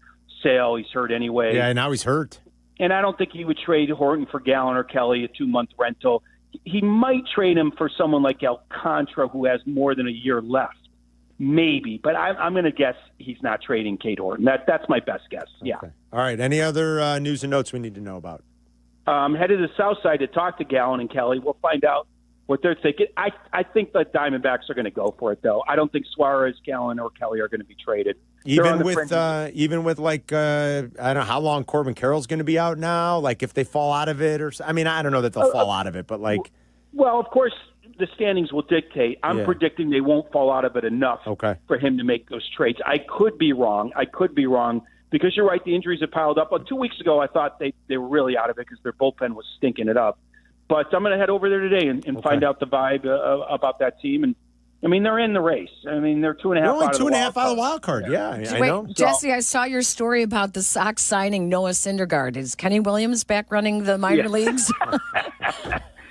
Sale, he's hurt anyway. Yeah, now he's hurt. And I don't think he would trade Horton for Gallen or Kelly, a 2-month rental. He might trade him for someone like Alcantara, who has more than a year left. Maybe, but I'm going to guess he's not trading Cade Horton. That's my best guess, yeah. Okay. All right, any other news and notes we need to know about? Headed to the south side to talk to Gallen and Kelly. We'll find out what they're thinking. I think the Diamondbacks are going to go for it, though. I don't think Suarez, Gallen, or Kelly are going to be traded. Even with I don't know how long Corbin Carroll's going to be out now. If they fall out of it, I don't know that they'll fall out of it, but well, of course, the standings will dictate. I'm predicting they won't fall out of it enough for him to make those trades. I could be wrong. Because you're right. The injuries have piled up. 2 weeks ago, I thought they were really out of it because their bullpen was stinking it up. But I'm going to head over there today and find out the vibe about that team. And they're in the race. They're 2.5 out of the wild card. 2.5 out of the wild card. Yeah, I know. Jesse, I saw your story about the Sox signing Noah Syndergaard. Is Kenny Williams back running the minor leagues?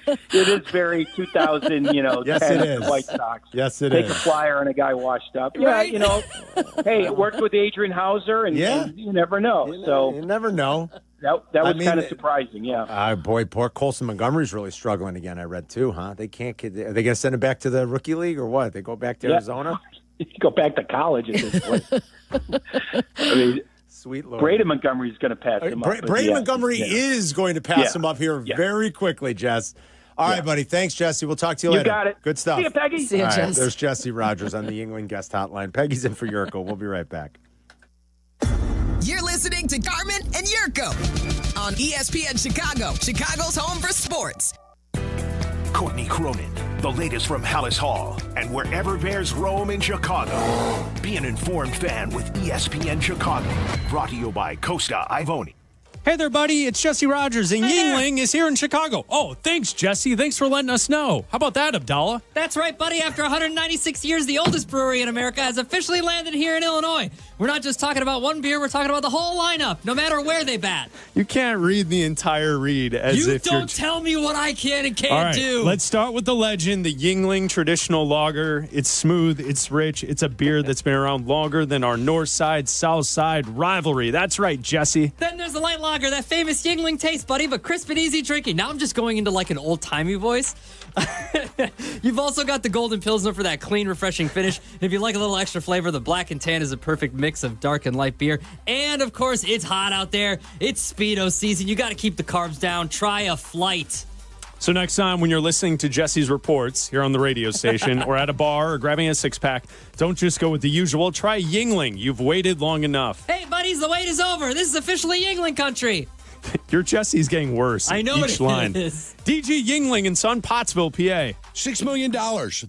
It is very 2000, yes, 10 it is. White Sox. Yes, it Take is. a flyer on a guy washed up. Right. Yeah, hey, it worked with Adrian Hauser, and you never know. You never know. That was kind of surprising, yeah. Boy, poor Colson Montgomery's really struggling again, I read, too, huh? They can't get – are they going to send him back to the rookie league or what? They go back to Arizona? Go back to college at this point. Sweet Lord. Braden Montgomery's going to pass him up. Braden Montgomery is going to pass him up here very quickly, Jess. All right, buddy. Thanks, Jesse. We'll talk to you later. You got it. Good stuff. See you, Peggy. See you, Jess. There's Jesse Rogers on the England guest hotline. Peggy's in for Yurko. We'll be right back. You're listening to Carmen and Yurko on ESPN Chicago, Chicago's home for sports. Courtney Cronin, the latest from Hallis Hall, and wherever Bears roam in Chicago. Be an informed fan with ESPN Chicago. Brought to you by Costa Ivoni. Hey there, buddy. It's Jesse Rogers, and Yingling is here in Chicago. Oh, thanks, Jesse. Thanks for letting us know. How about that, Abdallah? That's right, buddy. After 196 years, the oldest brewery in America has officially landed here in Illinois. We're not just talking about one beer, we're talking about the whole lineup, no matter where they bat. You can't read the entire read as You if you're... don't tell me what I can and can't All right, do. let's start with the legend, the Yingling traditional lager. It's smooth, it's rich, it's a beer that's been around longer than our north side, south side rivalry. That's right, Jesse. Then there's the light lager, that famous Yingling taste, buddy, but crisp and easy drinking. Now I'm just going into like an old-timey voice. You've also got the Golden Pilsner for that clean, refreshing finish. And if you like a little extra flavor, the Black and Tan is a perfect mix of dark and light beer. And, of course, it's hot out there. It's Speedo season. You got to keep the carbs down. Try a Flight. So next time when you're listening to Jesse's reports here on the radio station or at a bar or grabbing a six-pack, don't just go with the usual. Try Yingling. You've waited long enough. Hey, buddies, the wait is over. This is officially Yingling country. Your Jesse's getting worse. I know each it line. is. DG Yingling in Son Pottsville, PA. $6 million. The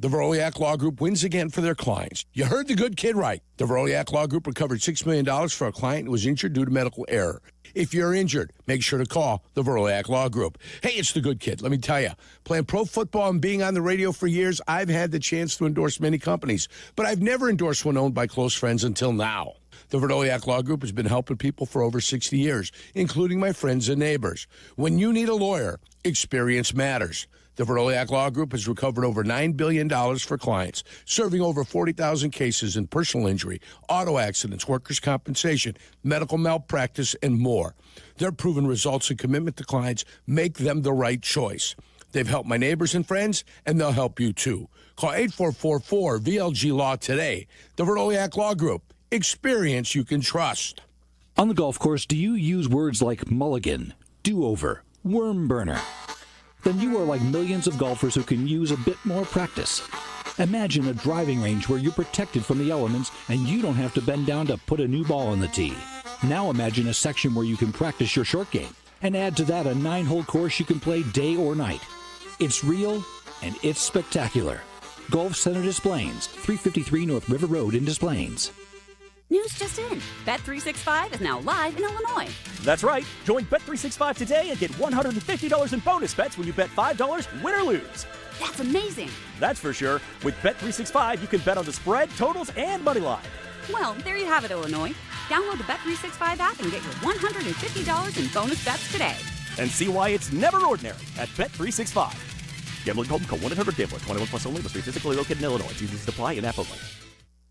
Veroliak Law Group wins again for their clients. You heard the good kid right. The Veroliak Law Group recovered $6 million for a client who was injured due to medical error. If you're injured, make sure to call the Veroliak Law Group. Hey, it's the good kid. Let me tell you, playing pro football and being on the radio for years, I've had the chance to endorse many companies, but I've never endorsed one owned by close friends until now. The Veroliak Law Group has been helping people for over 60 years, including my friends and neighbors. When you need a lawyer, experience matters. The Veroliak Law Group has recovered over $9 billion for clients, serving over 40,000 cases in personal injury, auto accidents, workers' compensation, medical malpractice, and more. Their proven results and commitment to clients make them the right choice. They've helped my neighbors and friends, and they'll help you too. Call 8444-VLG-LAW today. The Veroliak Law Group. Experience you can trust. On the golf course, do you use words like mulligan, do-over, worm burner? Then you are like millions of golfers who can use a bit more practice. Imagine a driving range where you're protected from the elements and you don't have to bend down to put a new ball on the tee. Now imagine a section where you can practice your short game and add to that a 9-hole course you can play day or night. It's real and it's spectacular. Golf Center Des Plaines, 353 North River Road in Des Plaines. News just in. Bet365 is now live in Illinois. That's right. Join Bet365 today and get $150 in bonus bets when you bet $5, win or lose. That's amazing. That's for sure. With Bet365, you can bet on the spread, totals, and money line. Well, there you have it, Illinois. Download the Bet365 app and get your $150 in bonus bets today. And see why it's never ordinary at Bet365. Gambling problem? Call 1-800-GAMBLER. 21 plus only. Must be physically located in Illinois. Users apply in app only.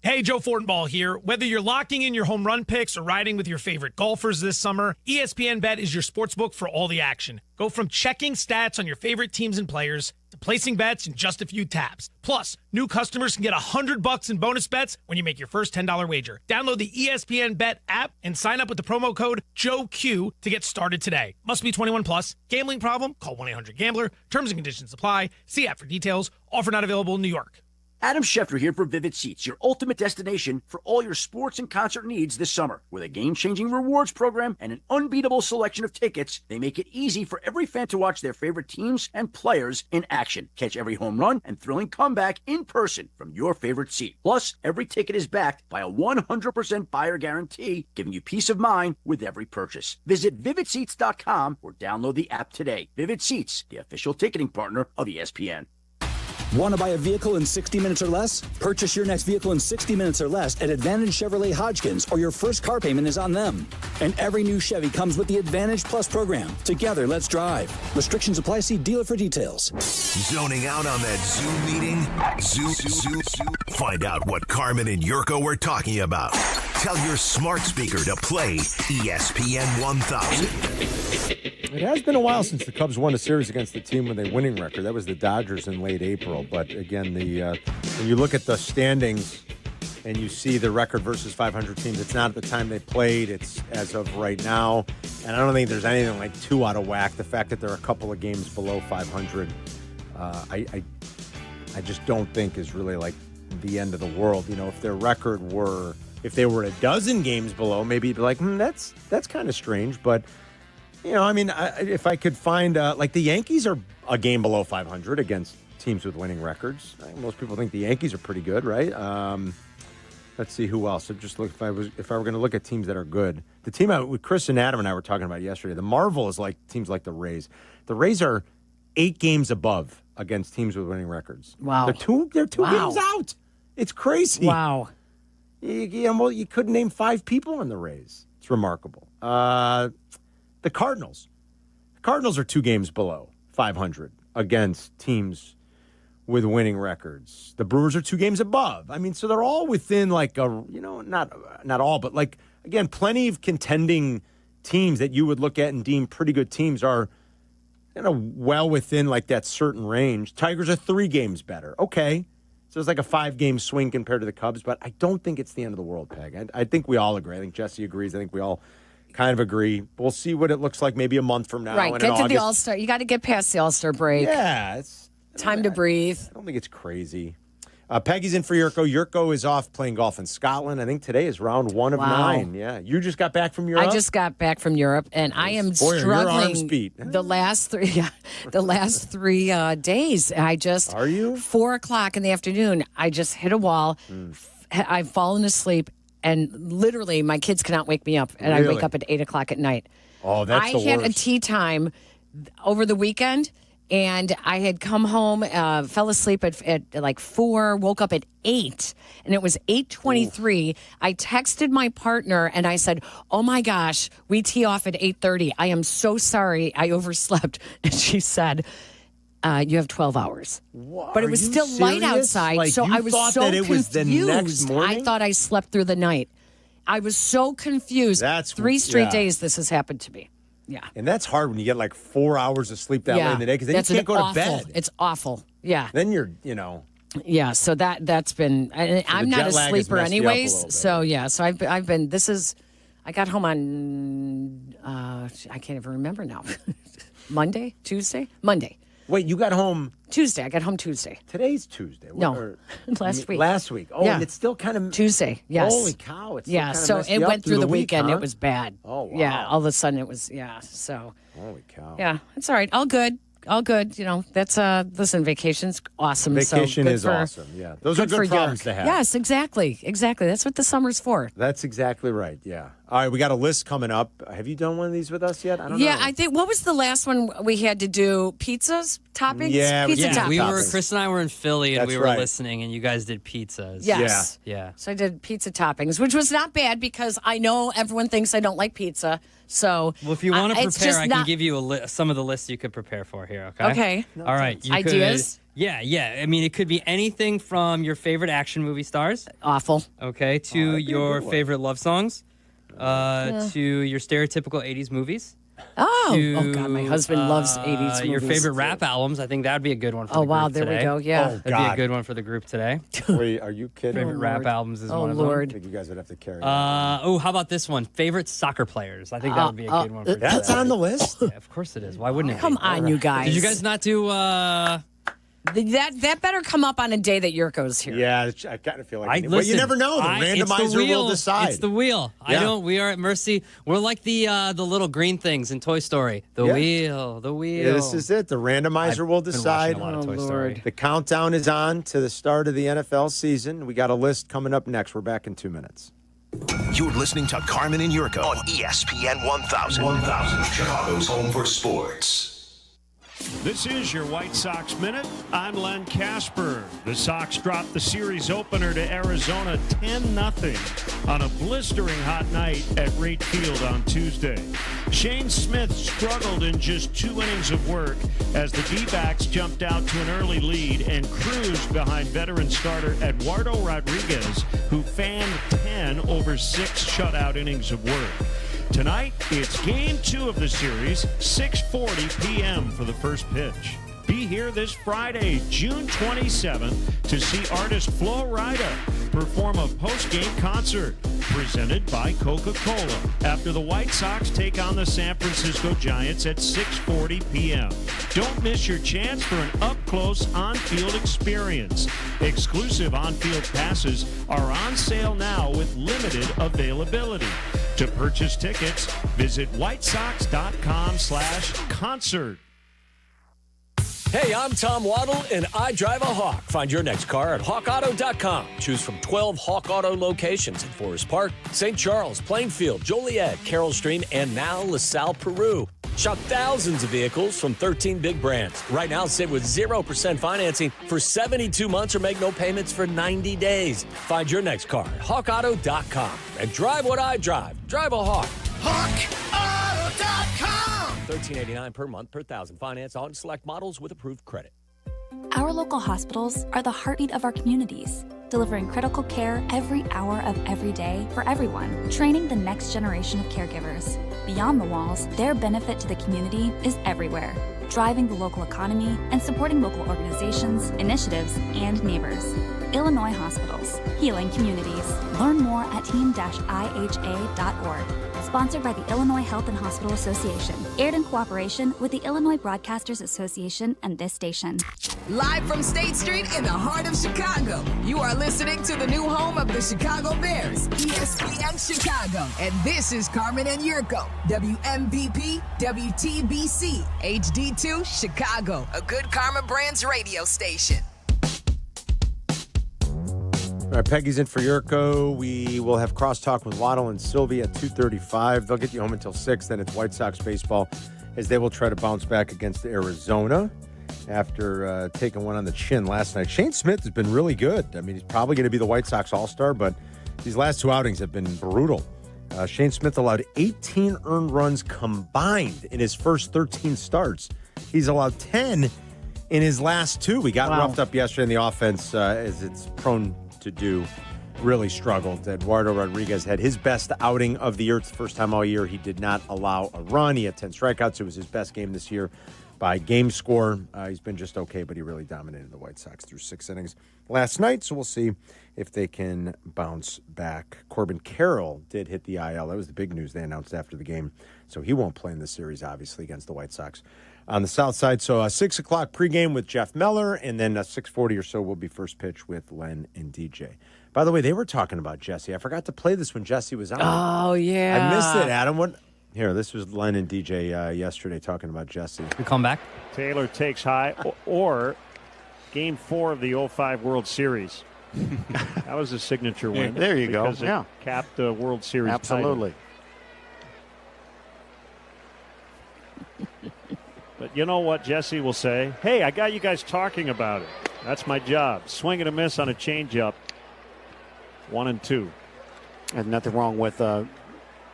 Hey, Joe Fortenbaugh here. Whether you're locking in your home run picks or riding with your favorite golfers this summer, ESPN Bet is your sportsbook for all the action. Go from checking stats on your favorite teams and players to placing bets in just a few taps. Plus, new customers can get $100 in bonus bets when you make your first $10 wager. Download the ESPN Bet app and sign up with the promo code JOEQ to get started today. Must be 21 plus. Gambling problem? Call 1-800-GAMBLER. Terms and conditions apply. See app for details. Offer not available in New York. Adam Schefter here for Vivid Seats, your ultimate destination for all your sports and concert needs this summer. With a game-changing rewards program and an unbeatable selection of tickets, they make it easy for every fan to watch their favorite teams and players in action. Catch every home run and thrilling comeback in person from your favorite seat. Plus, every ticket is backed by a 100% buyer guarantee, giving you peace of mind with every purchase. Visit VividSeats.com or download the app today. Vivid Seats, the official ticketing partner of ESPN. Want to buy a vehicle in 60 minutes or less? Purchase your next vehicle in 60 minutes or less at Advantage Chevrolet Hodgkins, or your first car payment is on them. And every new Chevy comes with the Advantage Plus program. Together, let's drive. Restrictions apply. See dealer for details. Zoning out on that Zoom meeting? Zoom. Find out what Carmen and Yurko were talking about. Tell your smart speaker to play ESPN 1000. It has been a while since the Cubs won a series against a team with a winning record. That was the Dodgers in late April. But again, when you look at the standings and you see the record versus 500 teams, it's not at the time they played. It's as of right now. And I don't think there's anything like too out of whack. The fact that they're a couple of games below 500, I just don't think is really like the end of the world. You know, if their record were, if they were a dozen games below, maybe you'd be like, that's kind of strange. But you know, I mean, if I could find, like the Yankees are a game below 500 against teams with winning records. Most people think the Yankees are pretty good, right? Let's see who else. So just look if I were going to look at teams that are good. The team with Chris and Adam and I were talking about yesterday. The marvel is like teams like the Rays. The Rays are 8 games above against teams with winning records. Wow. They're two games out. It's crazy. Wow. You couldn't name 5 people on the Rays. It's remarkable. The Cardinals. The Cardinals are 2 games below 500 against teams with winning records. The Brewers are 2 games above. I mean, so they're all within like not all, but like, again, plenty of contending teams that you would look at and deem pretty good teams are well within like that certain range. Tigers are 3 games better. Okay. So it's like a 5-game swing compared to the Cubs, but I don't think it's the end of the world, Peg. I think we all agree. I think Jesse agrees. I think we all kind of agree. We'll see what it looks like maybe a month from now. Right. Get to the All-Star. You got to get past the All-Star break. Yeah. Time to breathe. I don't think it's crazy. Peggy's in for Yurko. Yurko is off playing golf in Scotland. I think today is round 1 of 9. Yeah. You just got back from Europe? I just got back from Europe, and I am struggling your arms beat. the last 3 days. Are you? 4 o'clock in the afternoon, I just hit a wall. I've fallen asleep, and literally my kids cannot wake me up, and I wake up at 8 o'clock at night. Oh, that's the worst. I had a tea time over the weekend. And I had come home, fell asleep at like 4, woke up at 8, and it was 8:23. I texted my partner and I said, "Oh my gosh, we tee off at 8:30. I am so sorry, I overslept." And she said, "You have 12 hours." What? But it was still light outside, Like, so you I was thought so that it was confused. the next morning? I thought I slept through the night. I was so confused. 3 straight days this has happened to me. Yeah. And that's hard when you get like 4 hours of sleep that late in the day because then you can't go to bed. It's awful. Yeah. Then you're, Yeah, so that's been. I'm not a sleeper, anyways. So I've been. I got home on. I can't even remember now. Monday, Tuesday, Monday. Wait, you got home Tuesday? I got home Tuesday. Today's Tuesday. No, last week. Last week. Oh, and it's still kind of Tuesday. Yes. Holy cow! It's so it went through the weekend. Huh? It was bad. Oh wow! Yeah, all of a sudden it was So holy cow! Yeah, it's all right. All good. All good. That's listen, vacation's awesome. Vacation is awesome. Yeah. Those are good problems to have. Yes, exactly. Exactly. That's what the summer's for. That's exactly right. Yeah. All right, we got a list coming up. Have you done one of these with us yet? I don't know. Yeah, I think what was the last one we had to do? Pizzas, toppings? Yeah, pizza toppings. Chris and I were in Philly and That's we were right. listening and you guys did pizzas. Yes. Yeah. So I did pizza toppings, which was not bad because I know everyone thinks I don't like pizza. So Well, if you want to it's prepare, just I not- can give you some of the lists you could prepare for here, okay? Okay. All right. You Ideas? Could, yeah. I mean, it could be anything from your favorite action movie stars. Awful. Okay. To that'd be a your good one. favorite love songs. To your stereotypical 80s movies. Oh God, my husband loves 80s movies. Your favorite rap albums. I think that would be a good one for Oh, the group wow, there we today. go, yeah. Oh, That'd be God. a good one for the group today. Wait, are you kidding? Favorite rap albums is one of Lord. I think you guys would have to carry. them. How about this one? Favorite soccer players. I think that would be a good one for That's today. on the list. Yeah, of course it is. Why wouldn't it? Come be? on, you guys. Did you guys not do? That better come up on a day that Yurko's here. Yeah, I kind of feel like. Well, listen, you never know. The it's randomizer the wheel. will decide. It's the wheel. Yeah. We are at mercy. We're like the little green things in Toy Story. The wheel. Yeah, this is it. The randomizer will decide. Been watching a lot of Toy Story. The countdown is on to the start of the NFL season. We got a list coming up next. We're back in 2 minutes. You're listening to Carmen and Yurko on ESPN 1000. Chicago's home for sports. This is your White Sox Minute. I'm Len Casper. The Sox dropped the series opener to Arizona 10-0 on a blistering hot night at Wright Field on Tuesday. Shane Smith struggled in just 2 innings of work as the D-backs jumped out to an early lead and cruised behind veteran starter Eduardo Rodriguez, who fanned 10 over 6 shutout innings of work. Tonight, it's Game 2 of the series, 6:40 p.m. for the first pitch. Be here this Friday, June 27th, to see artist Flo Rida perform a post-game concert presented by Coca-Cola after the White Sox take on the San Francisco Giants at 6:40 p.m. Don't miss your chance for an up-close on-field experience. Exclusive on-field passes are on sale now with limited availability. To purchase tickets, visit whitesox.com/concert. Hey, I'm Tom Waddle, and I drive a Hawk. Find your next car at hawkauto.com. Choose from 12 Hawk Auto locations in Forest Park, St. Charles, Plainfield, Joliet, Carroll Stream, and now LaSalle, Peru. Shop thousands of vehicles from 13 big brands. Right now, save with 0% financing for 72 months or make no payments for 90 days. Find your next car at hawkauto.com and drive what I drive. Drive a Hawk. HawkAuto.com. $13.89 per month per thousand. Finance on select models with approved credit. Our local hospitals are the heartbeat of our communities, delivering critical care every hour of every day for everyone, training the next generation of caregivers. Beyond the walls, their benefit to the community is everywhere, driving the local economy and supporting local organizations, initiatives, and neighbors. Illinois Hospitals, healing communities. Learn more at team-iha.org. Sponsored by the Illinois Health and Hospital Association. Aired in cooperation with the Illinois Broadcasters Association and this station. Live from State Street in the heart of Chicago, you are listening to the new home of the Chicago Bears, ESPN Chicago. And this is Carmen and Yurko, WMVP, WTBC, HD2, Chicago, a good Karma Brands radio station. All right, Peggy's in for Yurko. We will have crosstalk with Waddle and Silvy at 2:35. They'll get you home until 6. Then it's White Sox baseball as they will try to bounce back against Arizona after taking one on the chin last night. Shane Smith has been really good. I mean, he's probably going to be the White Sox All-Star, but these last two outings have been brutal. Shane Smith allowed 18 earned runs combined in his first 13 starts. He's allowed 10 in his last two. We got roughed up yesterday in the offense, as it's prone to do. Really struggled. Eduardo Rodriguez had his best outing of the year. It's the first time all year he did not allow a run. He had 10 strikeouts. It was his best game this year by game score. He's been just okay, but he really dominated the White Sox through 6 innings last night. So we'll see if they can bounce back. Corbin Carroll did hit the IL. That was the big news they announced after the game. So he won't play in the series, obviously, against the White Sox on the south side. So 6 o'clock pregame with Jeff Meller, and then 6:40 or so will be first pitch with Len and DJ. By the way, they were talking about Jesse. I forgot to play this when Jesse was on. Oh, yeah. I missed it, Adam. What? Here, this was Len and DJ yesterday talking about Jesse. We come back. Taylor takes high, or Game 4 of the 05 World Series. That was a signature win. There you go. Because it capped the World Series Absolutely. title. But you know what Jesse will say? Hey, I got you guys talking about it. That's my job. Swing and a miss on a changeup. 1-2. And nothing wrong with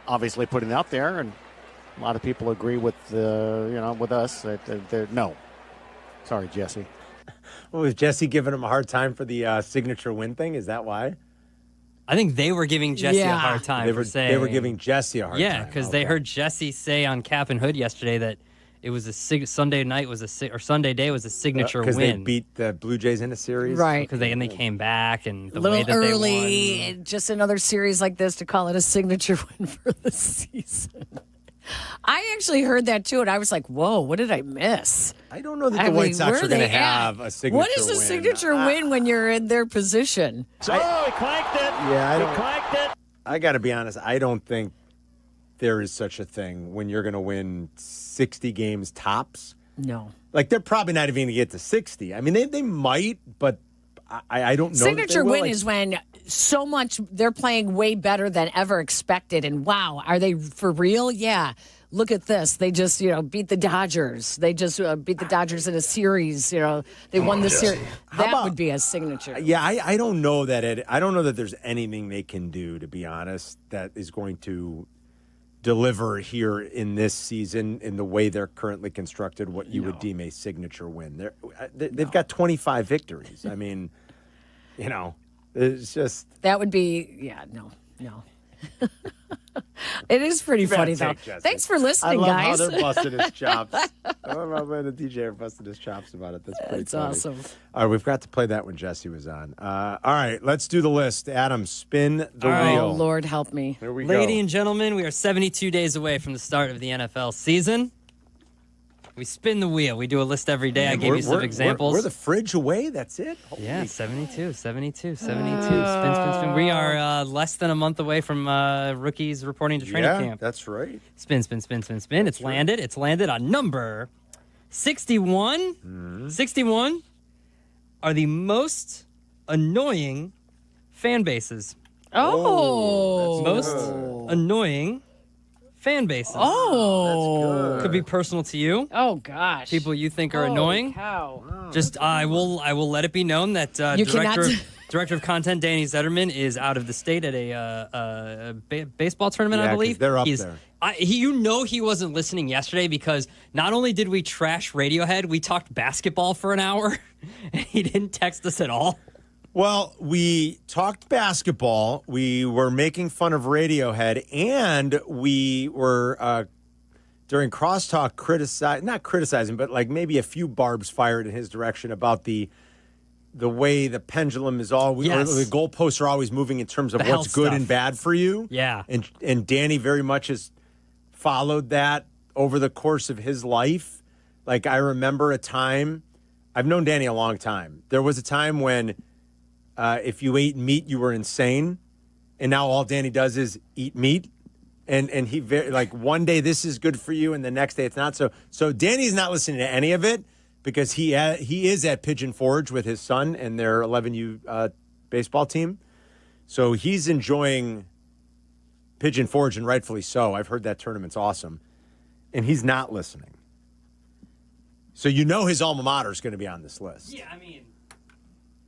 obviously putting it out there, and a lot of people agree with with us that no. Sorry, Jesse. Well, was Jesse giving him a hard time for the signature win thing? Is that why? I think they were giving Jesse a hard time. They were giving Jesse a hard time. Yeah, because they heard Jesse say on Kap and Hood yesterday that it was Sunday day was a signature win because they beat the Blue Jays in a series, right? Because they came back and the a little way that early, they won. just another series like this to call it a signature win for the season. I actually heard that too, and I was like, "Whoa, what did I miss?" I don't know that the White Sox are going to have a signature win. What is a signature win when you're in their position? He clanked it. Yeah, he clanked it. I got to be honest. I don't think there is such a thing when you're going to win 60 games tops. No. Like, they're probably not even going to get to 60. I mean, they might, but I don't know. Signature win is when so much they're playing way better than ever expected. And wow, are they for real? Yeah. Look at this. They just, beat the Dodgers. They just beat the Dodgers in a series. They won the series. That would be a signature. Yeah, I don't know that I don't know that there's anything they can do, to be honest, that is going to deliver here in this season in the way they're currently constructed, what you would deem a signature win. They've got 25 victories. I mean, it's just... That would be, no. It is pretty funny, though. Thanks for listening, guys. I love how they're busting his chops. I love how the DJ are busting his chops about it. That's pretty funny. Awesome. All right, we've got to play that when Jesse was on. All right, let's do the list. Adam, spin the wheel. Oh, Lord, help me. Here we go. Ladies and gentlemen, we are 72 days away from the start of the NFL season. We spin the wheel. We do a list every day. I gave you some examples. We're the fridge away. That's it? Yeah, 72. Spin. We are less than a month away from rookies reporting to training camp. That's right. Spin. It's landed. It's landed on number 61 are the most annoying fan bases. Most annoying fan bases. Could be personal to you. Oh gosh. People you think are annoying. Cow. Just I will let it be known that director of content Danny Zetterman is out of the state at a baseball tournament. I believe they're up there. He wasn't listening yesterday because not only did we trash Radiohead, we talked basketball for an hour, and he didn't text us at all. Well, we talked basketball. We were making fun of Radiohead, and we were during crosstalk not criticizing, but like maybe a few barbs fired in his direction about the way the pendulum is or the goalposts are always moving in terms of what's good and bad for you. Yeah, and Danny very much has followed that over the course of his life. Like I remember a time, I've known Danny a long time. There was a time when. If you ate meat, you were insane. And now all Danny does is eat meat. And he one day this is good for you and the next day it's not. So Danny's not listening to any of it because he is at Pigeon Forge with his son and their 11U baseball team. So he's enjoying Pigeon Forge, and rightfully so. I've heard that tournament's awesome. And he's not listening. So his alma mater is going to be on this list. Yeah, I mean,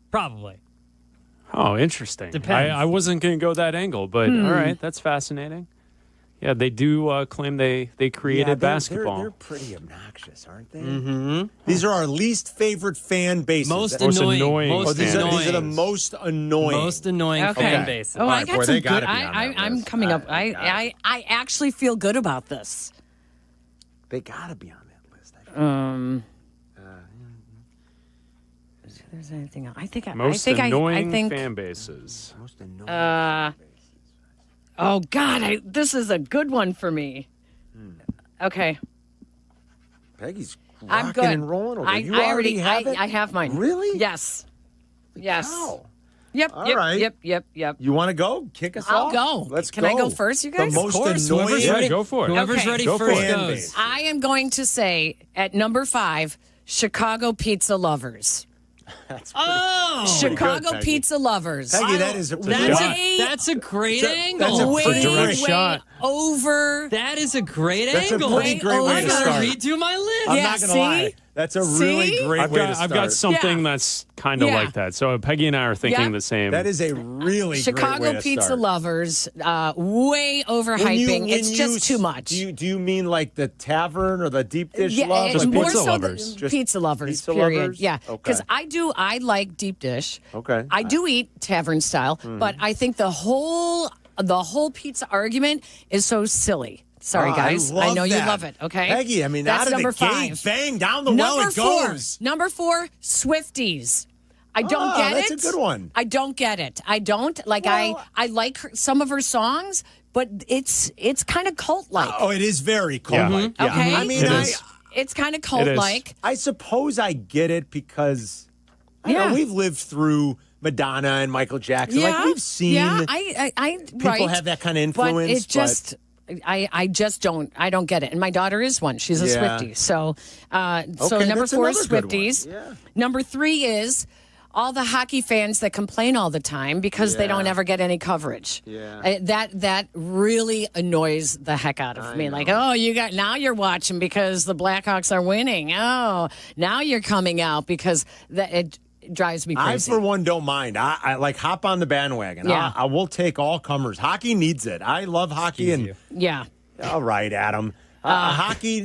probably. Oh, interesting. Depends. I wasn't going to go that angle, but all right, that's fascinating. Yeah, they do claim they created basketball. They're pretty obnoxious, aren't they? Mm-hmm. These are our least favorite fan bases. Most annoying. These are the most annoying. Fan bases. Oh, I got some good. I'm coming up. I actually feel good about this. They got to be on that list. If there's anything else, I think annoying fan bases. Most annoying. Oh God, this is a good one for me. Okay, Peggy's I'm rocking good. and rolling over. I already have it. I have mine. Really? Yes. Yes. Wow. Yep. All right. Yep. You want to go? Kick us I'll off? go. Let's Can go. I go first, you guys? The most Of course. annoying. Whoever's ready, go for it. Whoever's ready Go first for it. goes. I am going to say at number 5, Chicago pizza lovers. Chicago good, pizza lovers. Peggy, that is a That's a great angle. That's a way, direct shot. Over. That is a great That's a angle. pretty great way I to gotta start. redo my list. I'm not going to lie. That's a really great way to start. I've got something that's kind of like that. So Peggy and I are thinking the same. That is a really Chicago great way to pizza start. lovers, way overhyping. It's just too much. Do you mean like the tavern or the deep dish Yeah, love? it's Like more pizza so lovers. the pizza lovers, pizza period. lovers? Yeah, Okay. because I like deep dish. Okay. I do eat tavern style, but I think the whole pizza argument is so silly. Sorry, guys. I know you love it. Okay, Peggy. I mean, that's out of number the gate, 5. bang down the well it goes. Number 4, Swifties. I don't get it. That's a good one. I don't get it. I don't like. I like some of her songs, but it's kind of cult like. Oh, it is very cult-like. Yeah. Okay. I mean, it's kind of cult like. I suppose I get it because I know we've lived through Madonna and Michael Jackson. Yeah. Like we've seen. Yeah, I people have that kind of influence. But it just. I just don't. I don't get it. And my daughter is one. She's a Swiftie. So, number 4 is Swifties. Yeah. Number 3 is all the hockey fans that complain all the time because they don't ever get any coverage. Yeah. That really annoys the heck out of me. Like, oh, now you're watching because the Blackhawks are winning. Oh, now you're coming out because it drives me crazy. I, for one, don't mind. I like hop on the bandwagon. Yeah. I will take all comers. Hockey needs it. I love hockey. And yeah. All right, Adam. Hockey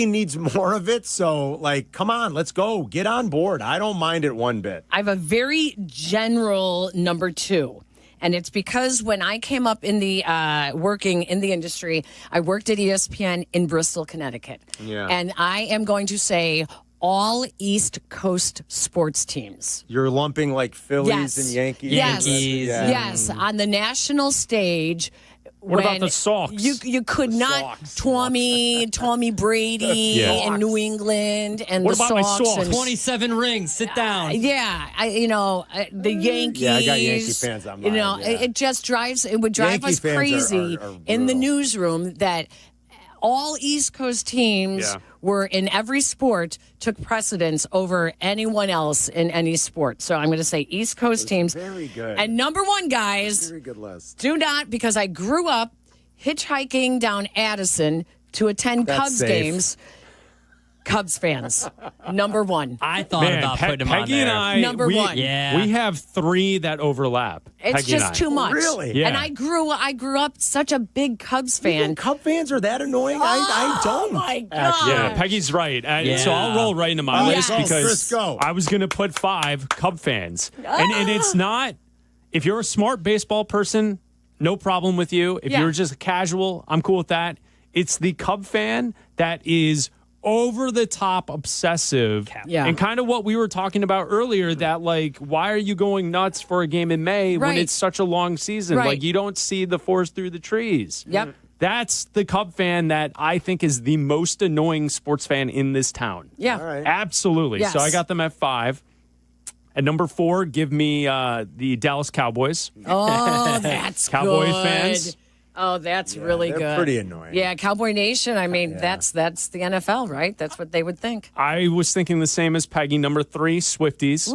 needs more of it. So, like, come on, let's go. Get on board. I don't mind it one bit. I have a very general number 2. And it's because when I came up in the working in the industry, I worked at ESPN in Bristol, Connecticut. Yeah. And I am going to say all East Coast sports teams. You're lumping like Phillies and Yankees. Yes. On the national stage. What about the Sox? You could not Tommy Brady and New England and what the about Sox. My Sox? And 27 rings. Sit down. the Yankees. Yeah, I got Yankee fans on mine. It just drives. It would drive Yankee us fans crazy are in the brutal. newsroom that all East Coast teams were in every sport took precedence over anyone else in any sport. So I'm going to say East Coast teams. Very good. And number one, guys, very good list. do not, because I grew up hitchhiking down Addison to attend Cubs games. Cubs fans, number one. I thought about putting them Peggy on there. and I, Number one. We have 3 that overlap. It's Peggy and just I. too much. Really? Yeah. And I grew up such a big Cubs fan. Cub fans are that annoying? I don't. Oh my god! Yeah, Peggy's right. So I'll roll right into my list Chris, because go. I was going to put 5 Cub fans. And it's not, if you're a smart baseball person, no problem with you. If you're just casual, I'm cool with that. It's the Cub fan that is over the top obsessive and kind of what we were talking about earlier, that like, why are you going nuts for a game in May when it's such a long season? Like, you don't see the forest through the trees. Yep. That's the Cub fan that I think is the most annoying sports fan in this town. Yeah. All right. Absolutely. Yes. So I got them at 5. At number 4, give me the Dallas Cowboys. Oh, that's Cowboy good. fans. Oh, that's really they're good. pretty annoying. Yeah, Cowboy Nation. I mean, that's the NFL, right? That's what they would think. I was thinking the same as Peggy. Number 3, Swifties.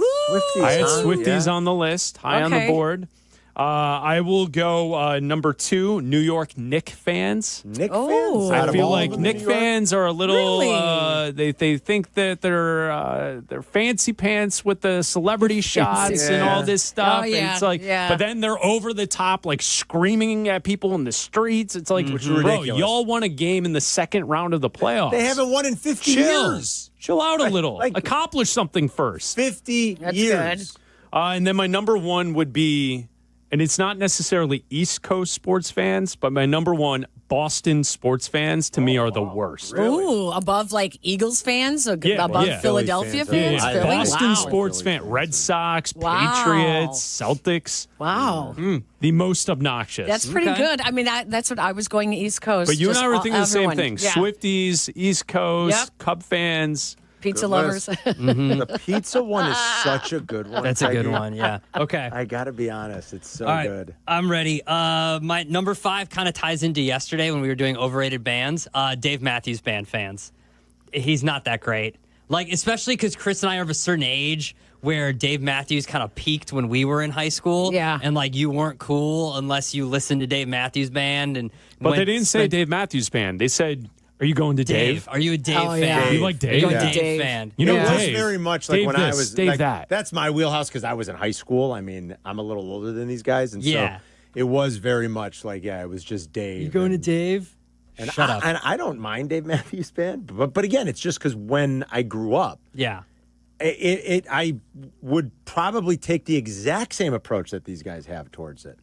I had Swifties on the list, high on the board. I will go number 2, New York Knicks fans. Knicks fans? I feel like Knicks fans are a little. Really? They think that they're fancy pants with the celebrity shots and all this stuff. Oh, yeah, And it's like, but then they're over the top, like screaming at people in the streets. It's like, Which is bro, ridiculous. y'all won a game in the second round of the playoffs. They haven't won in 50 years. Chill out a little. Accomplish something first. 50 years. And then my number 1 would be, and it's not necessarily East Coast sports fans, but my number 1, Boston sports fans, to me, are the worst. Ooh, above like Eagles fans, above Philadelphia fans? Yeah. Philly? Boston Wow. sports fan, Red Sox, Wow. Patriots, Celtics. Wow. The most obnoxious. That's pretty good. I mean, that's what I was going to East Coast. But you and just I were thinking the same everyone. thing. Yeah. Swifties, East Coast, Yep. Cub fans. Pizza lovers. The pizza one is such a good one. That's a good Peggy. one, yeah. Okay. I got to be honest. It's so All right, good. I'm ready. My number 5 kind of ties into yesterday when we were doing overrated bands. Dave Matthews Band fans. He's not that great. Like, especially because Chris and I are of a certain age where Dave Matthews kind of peaked when we were in high school. Yeah. And, like, you weren't cool unless you listened to Dave Matthews Band. But they didn't say Dave Matthews Band. They said, are you going to Dave? Are you a Dave fan? yeah. You like Dave? Are you a Yeah. Dave fan? You know, It was Dave. very much like Dave when this, I was Dave like, that. That's my wheelhouse because I was in high school. I mean, I'm a little older than these guys, and Yeah. so it was very much like, it was just Dave. You going to Dave? And Shut up. And I don't mind Dave Matthews Band, but again, it's just because when I grew up, Yeah. I would probably take the exact same approach that these guys have towards it.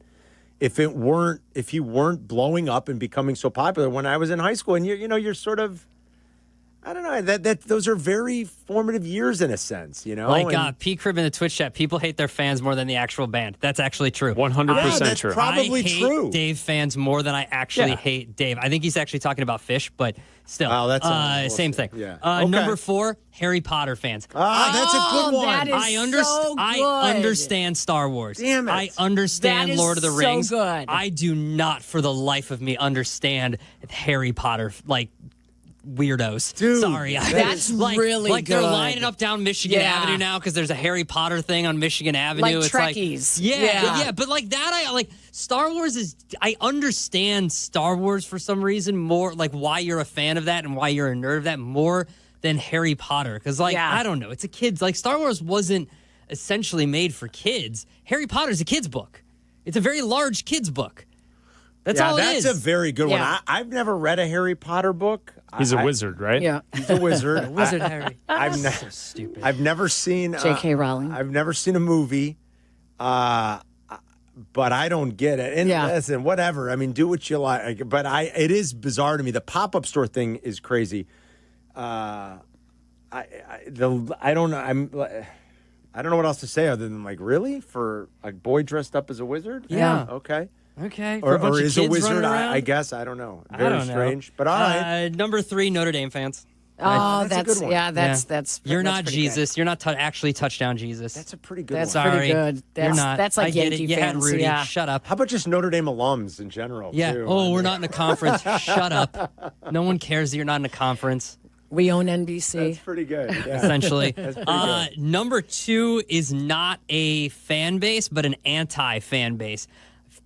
If you weren't blowing up and becoming so popular when I was in high school, and you're sort of, I don't know, that those are very formative years in a sense, Like P. Crib in the Twitch chat, people hate their fans more than the actual band. That's actually true. 100% that's true. probably I hate true. Dave fans more than I actually hate Dave. I think he's actually talking about Fish, but still. Oh, that's same thing. Yeah. Okay. Okay. Number 4, Harry Potter fans. That's a good one. That is so good. I understand Star Wars. Damn it. I understand That is Lord of the so Rings. good. I do not, for the life of me, understand Harry Potter, like, weirdos. Dude, Sorry. that's really like they're good. lining up down Michigan Yeah. Avenue now because there's a Harry Potter thing on Michigan Avenue. Like It's Trekkies. Yeah, but like that, I like Star Wars is. I understand Star Wars for some reason more, like why you're a fan of that and why you're a nerd of that more than Harry Potter. Because I don't know, it's a kid's. Like Star Wars wasn't essentially made for kids. Harry Potter's a kid's book. It's a very large kid's book. That's all it is. That's a very good Yeah. one. I've never read a Harry Potter book. He's a wizard, right? Yeah. He's a wizard. Wizard Harry. So stupid. I've never seen J.K. Rowling. I've never seen a movie, but I don't get it. And listen, whatever. I mean, do what you like. But it is bizarre to me. The pop-up store thing is crazy. I don't know. I don't know what else to say other than like, really, for a boy dressed up as a wizard? Yeah. Okay. Okay. For a bunch Or of is a kids wizard? running around? I guess I don't know. I Very don't know. strange. But all right. Number 3, Notre Dame fans. Oh, that's a good one. Yeah, that's You're not pretty Jesus. You're not actually touchdown Jesus. That's a pretty good That's one. Sorry. pretty good. You're not. That's like I get Yankee it. You had fans. Rudy. Yeah. Shut up. How about just Notre Dame alums in general? Yeah. Too? Oh, we're not in a conference. Shut up. No one cares that you're not in a conference. We own NBC. That's pretty good. Yeah. Essentially. That's pretty good. Number 2 is not a fan base, but an anti-fan base.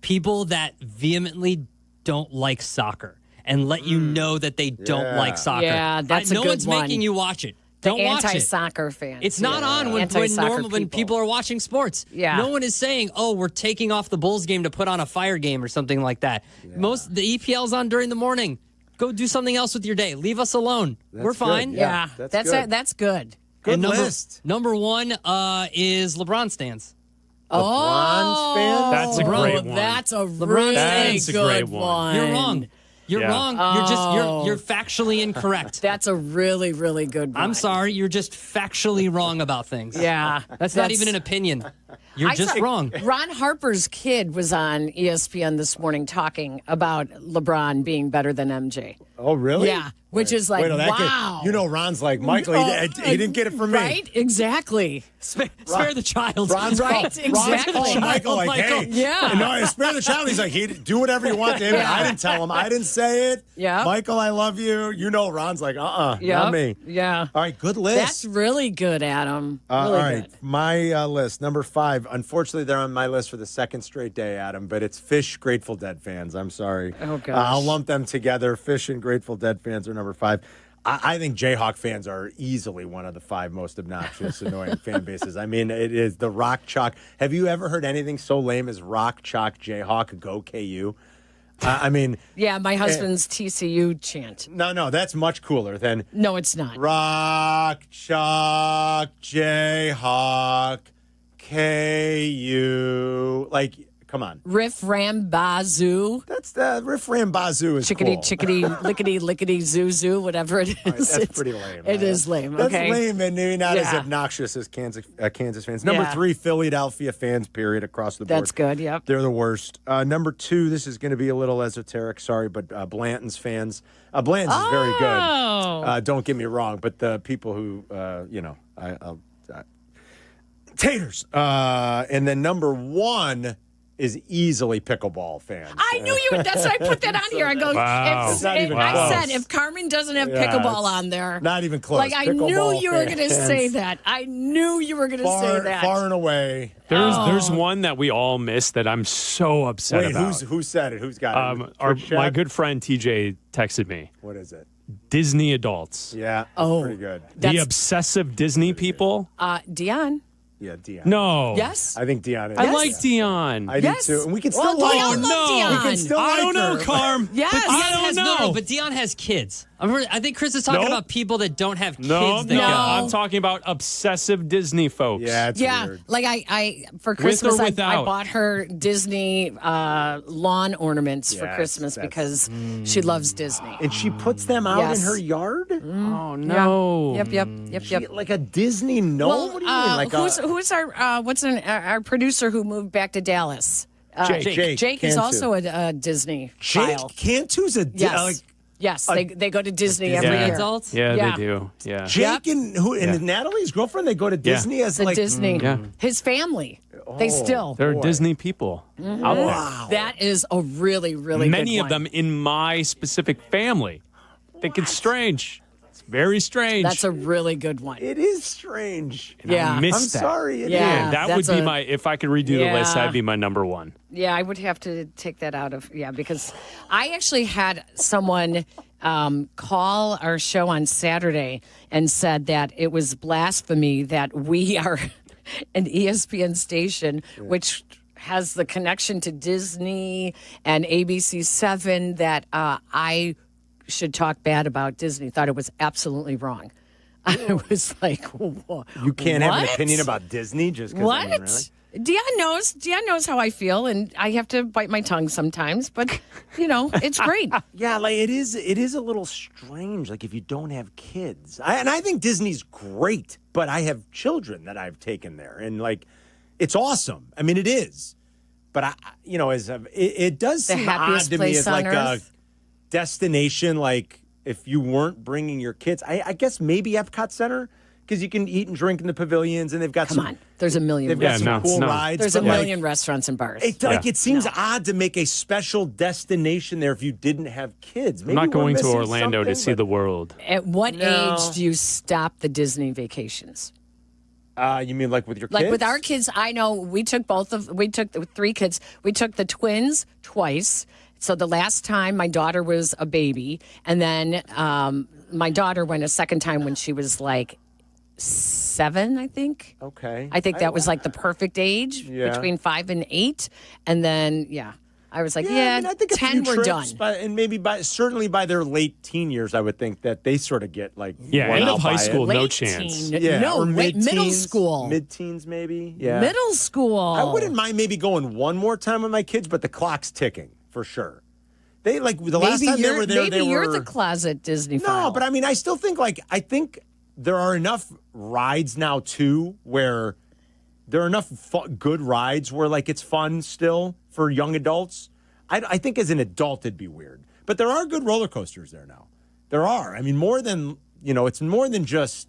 People that vehemently don't like soccer and let you know that they don't like soccer. Yeah, that's a no good one's one. making you watch it. The Don't watch it. anti-soccer fans. It's not on when people are watching sports. Yeah. No one is saying, "Oh, we're taking off the Bulls game to put on a Fire game" or something like that. The EPL's on during the morning. Go do something else with your day. Leave us alone. We're fine. Good. Yeah, that's good. That's good. Good list. Number 1 is LeBron stands. LeBron's fan? That's a great one. That's a LeBron really That's a good great one. You're wrong. You're Yeah. wrong. You're factually incorrect. That's a really, really good one. I'm sorry. You're just factually wrong about things. Yeah. That's not even an opinion. You're just wrong. Ron Harper's kid was on ESPN this morning talking about LeBron being better than MJ. Oh, really? Yeah, which is like, wow. You know, Ron's like, Michael, he didn't get it from me. Right? Exactly. Spare the child. Ron's calling Michael like, hey. Yeah. No, spare the child. He's like, do whatever you want to him. Yeah. I didn't tell him. I didn't say it. Yeah. Michael, I love you. You know, Ron's like, not me. Yeah. All right, good list. That's really good, Adam. Really all right, good. my list, number 5. Unfortunately, they're on my list for the second straight day, Adam, but it's Fish Grateful Dead fans. I'm sorry. Oh, gosh. I'll lump them together. Fish and Grateful Dead fans are number 5. I think Jayhawk fans are easily one of the 5 most obnoxious, annoying fan bases. I mean, it is the Rock Chalk. Have you ever heard anything so lame as Rock Chalk Jayhawk Go KU? I mean, Yeah, my husband's TCU chant. no, that's much cooler than No, it's not. Rock Chalk Jayhawk KU. Like, come on. Riff Ram Bazoo. That's the Riff Ram Bazoo is Chickadee, cool. chickadee, lickety, lickety, zoo, zoo, whatever it is. That's It's- pretty lame. It is lame. That's Okay. lame and maybe not as Yeah. obnoxious as Kansas fans. Number Yeah. 3, Philadelphia fans, period, across the board. That's good. Yep. They're the worst. Number 2, this is going to be a little esoteric, sorry, but Blanton's fans. Blanton's is very Oh. good. Don't get me wrong, but the people who, taters. And then number 1 is easily pickleball fans. I knew you. That's why I put that on here. I go. Wow. It's not even I close. said if Carmen doesn't have Yeah, pickleball it's on there, not even close. Like I knew Pickleball you were going to fans. say that. I knew you were going to say that. Far and away. There's one that we all missed that I'm so upset Wait, about. who said it? Who's got it? My good friend TJ texted me. What is it? Disney adults. Yeah. Pretty good. The obsessive Disney people. Dion. Yeah, Dion. No. Yes. I think Dion is. I like Dion. I Yes. do too. And we can Well, still like Dion her. loves Dion. We can still I like don't know, her. Carm. Yes. But Dion I don't has know. but Dion has kids. I think Chris is talking Nope. about people that don't have kids. No, that go. I'm talking about obsessive Disney folks. Yeah, it's Yeah, weird. like I for With or Christmas I without? bought her Disney lawn ornaments for Yes, Christmas that's- because she loves Disney. And she puts them out Yes. in her yard? Oh no. Yep. Like a Disney gnome? Well, What do you mean? Like who's our producer who moved back to Dallas? Jake Jake is Cantu. also a Disney Jake child. Cantu's a Yes. Yes, they go to Disney Disney every year. adults? Yeah, Yeah. they do. Yeah. Jake and Natalie's girlfriend, they go to Disney as The like Disney. Yeah. His family. They still. They're Disney people out there. Wow. That is a really, really Many good of one. them in my specific family. Think it's strange. It's very strange. That's a really good one. It is strange. And I missed that. sorry. It Yeah. is. That would that's be a- my, if I could redo the list, Yeah. that'd be my number 1. Yeah, I would have to take that out of, because I actually had someone call our show on Saturday and said that it was blasphemy that we are an ESPN station, which has the connection to Disney and ABC7, that I should talk bad about Disney. Thought it was absolutely wrong. I was like, You can't have an what? opinion about Disney just because. What? I mean, really? Dion knows how I feel, and I have to bite my tongue sometimes, but it's great. Yeah, like it is a little strange, like if you don't have kids. And I think Disney's great, but I have children that I've taken there, and like it's awesome. I mean, it is. But it does The seem odd happiest to me place as on like earth. a destination, like if you weren't bringing your kids. I guess maybe Epcot Center, because you can eat and drink in the pavilions, and they've got There's a million. They've got some cool rides. There's a million restaurants and bars. It seems odd to make a special destination there if you didn't have kids. Maybe I'm not going to we're Orlando to see the world. At what age do you stop the Disney vacations? You mean like with your kids? Like with our kids, I know we took the 3 kids. We took the twins twice. So the last time my daughter was a baby, and then my daughter went a second time when she was like 7, I think. Okay. I think that was like the perfect age between 5 and 8. And then, I was like, I think 10 were done. And maybe certainly by their late teen years, I would think that they sort of get like end of high school, no chance. No, middle school. Mid-teens maybe. Yeah. Middle school. I wouldn't mind maybe going one more time with my kids, but the clock's ticking for sure. They like the last time they were there, maybe you're the closet Disney file. No, but I mean, I still think I think there are enough rides now too where there are enough good rides where like it's fun still for young adults. I think as an adult it'd be weird, but there are good roller coasters there now. There are. I mean, more than it's more than just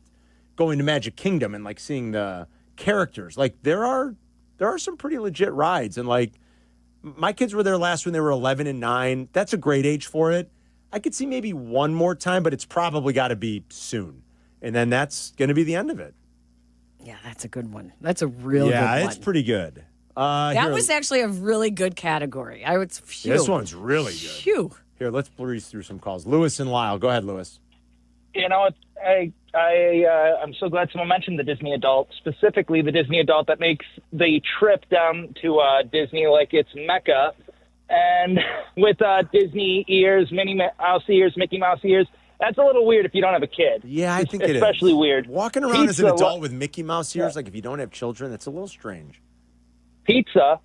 going to Magic Kingdom and like seeing the characters. Like there are some pretty legit rides, and like my kids were there last when they were 11 and 9. That's a great age for it. I could see maybe one more time, but it's probably got to be soon. And then that's going to be the end of it. Yeah, that's a good one. That's a real good one. Yeah, it's pretty good. That was actually a really good category. This one's really good. Phew. Here, let's breeze through some calls. Lewis and Lyle. Go ahead, Lewis. I'm so glad someone mentioned the Disney adult, specifically the Disney adult that makes the trip down to Disney like it's Mecca. And with Disney ears, Minnie Mouse ears, Mickey Mouse ears, that's a little weird if you don't have a kid. Yeah, I think it is. Especially weird. Walking around as an adult with Mickey Mouse ears, like if you don't have children, that's a little strange. Pizza,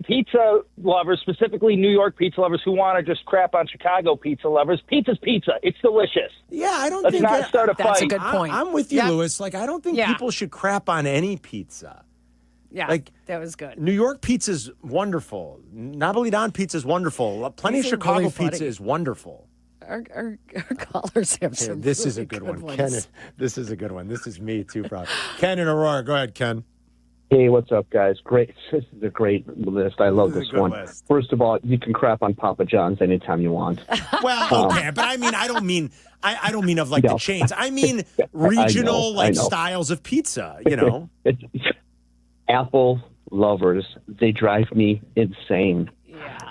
pizza lovers, specifically New York pizza lovers who want to just crap on Chicago pizza lovers, pizza's pizza. It's delicious. Yeah, I don't Let's think not start a fight. That's a good point. I'm with you, Lewis. Like, I don't think people should crap on any pizza. Yeah, like that was good. New York pizza's wonderful. Napolitan pizza's wonderful. Plenty of Chicago really pizza is wonderful. Our callers have some. This is really a good one, ones. Ken. This is a good one. This is me too, proud. Ken and Aurora, go ahead, Ken. Hey, what's up, guys? Great. This is a great list. I love this one. List. First of all, you can crap on Papa John's anytime you want. Well, okay, but I mean, I don't mean of like the chains. I mean regional I know. styles of pizza. You know, Apple lovers, they drive me insane.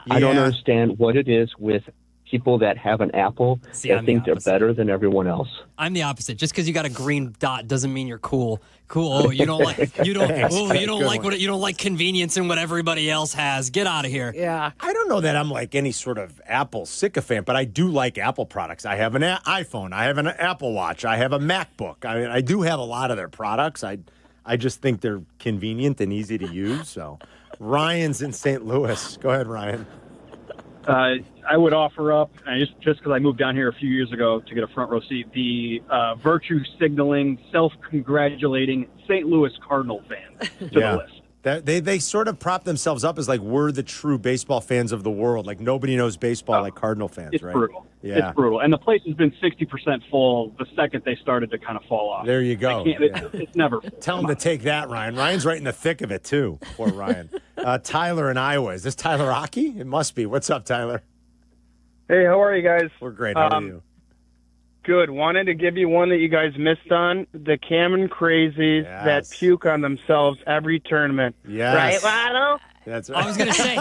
I don't understand what it is with people that have an Apple that think they're better than everyone else. I'm the opposite. Just because you got a green dot doesn't mean you're cool. Cool. Oh, you don't like you don't like convenience in what everybody else has. Get out of here. Yeah. I don't know that I'm like any sort of Apple sycophant, but I do like Apple products. I have an iPhone. I have an Apple Watch. I have a MacBook. I mean, I do have a lot of their products. I just think they're convenient and easy to use. So, Ryan's in St. Louis. Go ahead, Ryan. I would offer up, just because I moved down here a few years ago to get a front row seat, the virtue signaling, self-congratulating St. Louis Cardinal fan to the list. They sort of prop themselves up as like we're the true baseball fans of the world. Like nobody knows baseball like Cardinal fans, it's right? Brutal. Yeah. It's brutal. And the place has been 60% full the second they started to kind of fall off. There you go. It's never full. Tell him to take that, Ryan. Ryan's right in the thick of it, too. Poor Ryan. Tyler in Iowa. Is this Tyler Rocky? It must be. What's up, Tyler? Hey, how are you guys? We're great. How are you? Good. Wanted to give you one that you guys missed on. The Cameron Crazies that puke on themselves every tournament. Yes. Right, Waddle? That's I was going to say,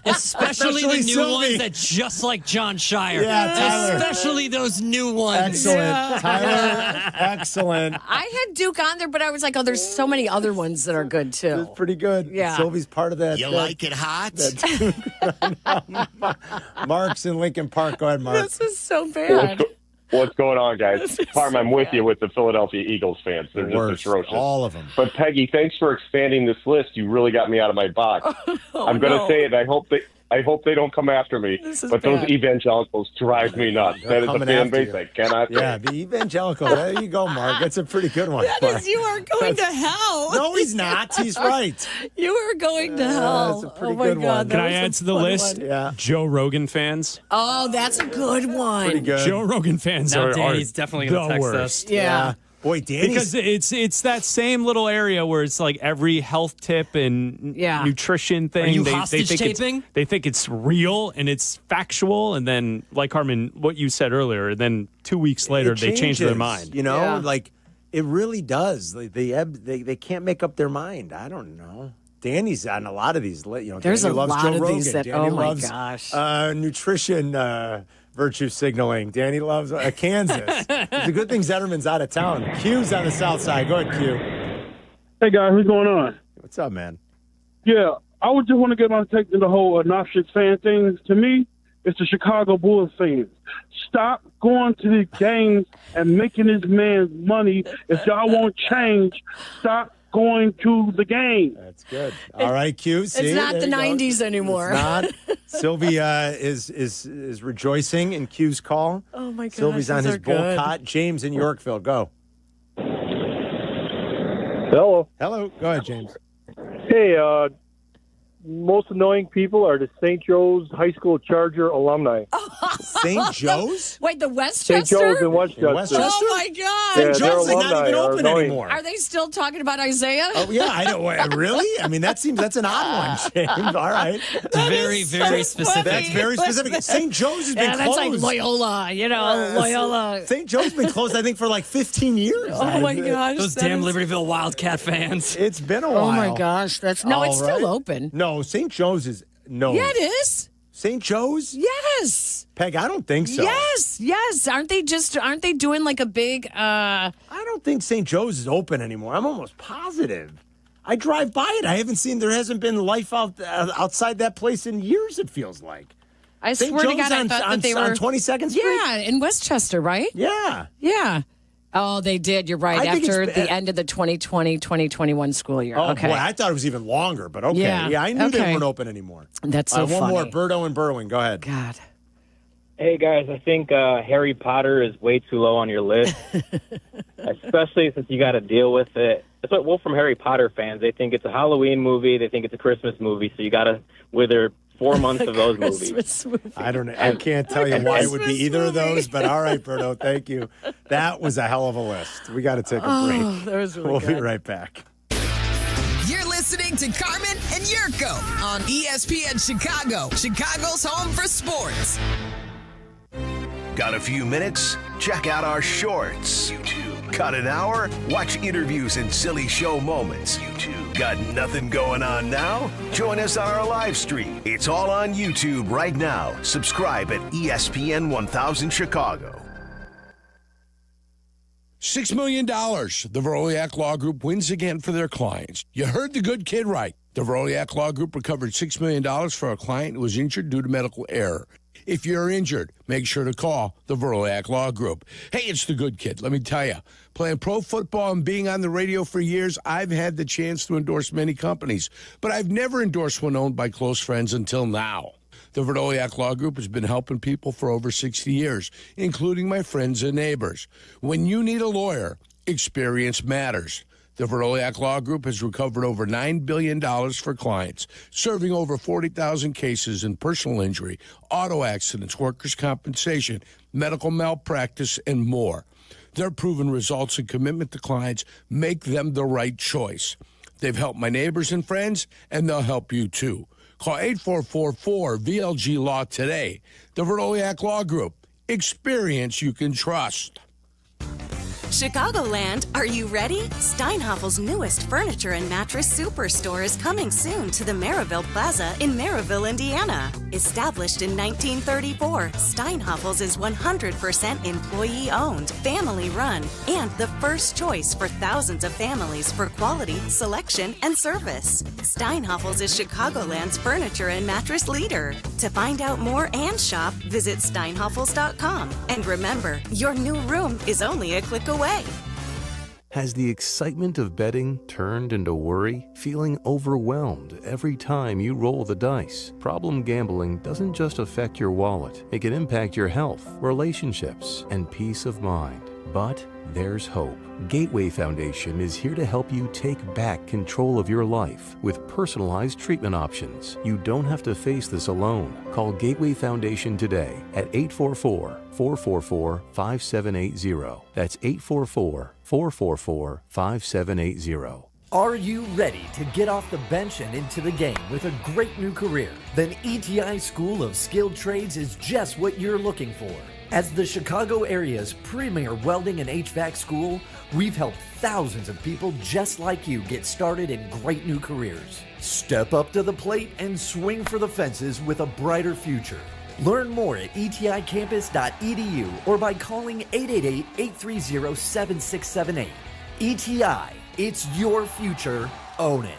especially the new ones that just like John Shire. Yeah, Tyler. Especially those new ones. Excellent. Yeah. Tyler, excellent. I had Duke on there, but I was like, oh, there's so many other ones that are good, too. It's pretty good. Yeah. Sylvie's part of that. You like it hot? Mark's in Lincoln Park. Go ahead, Mark. This is so bad. What's going on, guys? Carmen, I'm with you with the Philadelphia Eagles fans. They're just atrocious. All of them. But Peggy, thanks for expanding this list. You really got me out of my box. I'm going to say it. I hope I hope they don't come after me. But those evangelicals drive me nuts. That is a fan base I cannot Yeah, take. the evangelicals. There you go, Mark. That's a pretty good one. That is, you are going to hell. No, he's not. He's right. You are going to hell. That's a pretty oh my good God, one. that Can I was a add to the fun list? one. Yeah. Joe Rogan fans. Oh, that's a good one. Pretty good. Joe Rogan fans Now are Danny's definitely going the to text worst. us. Yeah. Boy, Danny's. Because it's that same little area where it's like every health tip and nutrition thing. Are you they hostage think taping? They think it's real and it's factual, and then, like Carmen, what you said earlier, then 2 weeks later It they change their changes, mind. You know, like it really does. Like, they can't make up their mind. I don't know. Danny's on a lot of these. You know, There's Danny a loves lot Joe of Rogan. these that. Danny Oh my loves, gosh. nutrition. Virtue signaling. Danny loves Kansas. It's a good thing Zetterman's out of town. Q's on the south side. Go ahead, Q. Hey, guys, what's going on? What's up, man? Yeah, I would just want to get my take to the whole obnoxious fan thing. To me, it's the Chicago Bulls fans. Stop going to the games and making this man money. If y'all won't change, stop going to the game. That's good. All right, Q. See, It's not there the you go. 90s anymore. It's not. Sylvie is rejoicing in Q's call. Oh, my gosh. Sylvie's on these his are good. bull cot. James in Yorkville. Go. Hello. Hello. Go ahead, James. Hey, most annoying people are the St. Joe's High School Charger alumni. St. Joe's? Wait, the Westchester? St. Joe's in Westchester. Oh, my God. Yeah, St. their Joe's is not alumni even are open annoying. anymore. Are they still talking about Isaiah? Oh, yeah. I don't. Really? I mean, that's an odd one, James. All right. Very, very specific. That's very specific. St. Joe's has been Yeah, that's closed. like Loyola, Loyola. St. Joe's been closed, I think, for like 15 years. Oh, my gosh. Those that damn is- Libertyville Wildcat fans. It's been a while. Oh, my gosh. No, it's All right. still open. No, St. Joe's is no. Yeah, it is. St. Joe's? Yes. Peg, I don't think so. Yes. Aren't they doing like a big I don't think St. Joe's is open anymore. I'm almost positive. I drive by it. There hasn't been life outside that place in years, it feels like. I St. swear to Joe's God, I on, thought on, that they were on 22nd Street? Yeah, in Westchester, right? Yeah. Yeah. Oh, they did. You're right. I think After it's- the end of the 2020-2021 school year. Oh, okay. boy, I thought it was even longer, but okay. Yeah, I knew they okay. weren't open anymore. That's so One funny. more, Berto and Berwin. Go ahead. God. Hey, guys, I think Harry Potter is way too low on your list, especially since you got to deal with it. That's what we're from Harry Potter fans. They think it's a Halloween movie. They think it's a Christmas movie, so you got to wither 4 months of those movies. I can't tell you why it would be either of those, but all right, Berto, thank you. That was a hell of a list. We got to take a break. Oh, that was really We'll be good. right back. You're listening to Carmen and Yurko on ESPN Chicago, Chicago's home for sports. Got a few minutes? Check out our shorts. YouTube. Got an hour? Watch interviews and silly show moments. YouTube. Got nothing going on now? Join us on our live stream. It's all on YouTube right now. Subscribe at ESPN 1000 Chicago. $6 million. The Veroliak Law Group wins again for their clients. You heard the good kid right. The Veroliak Law Group recovered $6 million for a client who was injured due to medical error. If you're injured, make sure to call the Veroliak Law Group. Hey, it's the good kid. Let me tell you, playing pro football and being on the radio for years, I've had the chance to endorse many companies, but I've never endorsed one owned by close friends until now. The Verdoliak Law Group has been helping people for over 60 years, including my friends and neighbors. When you need a lawyer, experience matters. The Verdoliak Law Group has recovered over $9 billion for clients, serving over 40,000 cases in personal injury, auto accidents, workers' compensation, medical malpractice, and more. Their proven results and commitment to clients make them the right choice. They've helped my neighbors and friends, and they'll help you too. Call 844-4VLG-LAW today. The Verdoliak Law Group. Experience you can trust. Chicagoland, are you ready? Steinhaffel's newest furniture and mattress superstore is coming soon to the Maryville Plaza in Maryville, Indiana. Established in 1934, Steinhaffel's is 100% employee-owned, family-run, and the first choice for thousands of families for quality, selection, and service. Steinhaffel's is Chicagoland's furniture and mattress leader. To find out more and shop, visit steinhaffels.com. And remember, your new room is only a click away. Has the excitement of betting turned into worry? Feeling overwhelmed every time you roll the dice? Problem gambling doesn't just affect your wallet. It can impact your health, relationships, and peace of mind. But there's hope. Gateway Foundation is here to help you take back control of your life with personalized treatment options. You don't have to face this alone. Call Gateway Foundation today at 844-444-5780. That's 844-444-5780. Are you ready to get off the bench and into the game with a great new career? Then ETI School of Skilled Trades is just what you're looking for. As the Chicago area's premier welding and HVAC school, we've helped thousands of people just like you get started in great new careers. Step up to the plate and swing for the fences with a brighter future. Learn more at eticampus.edu or by calling 888-830-7678. ETI, it's your future. Own it.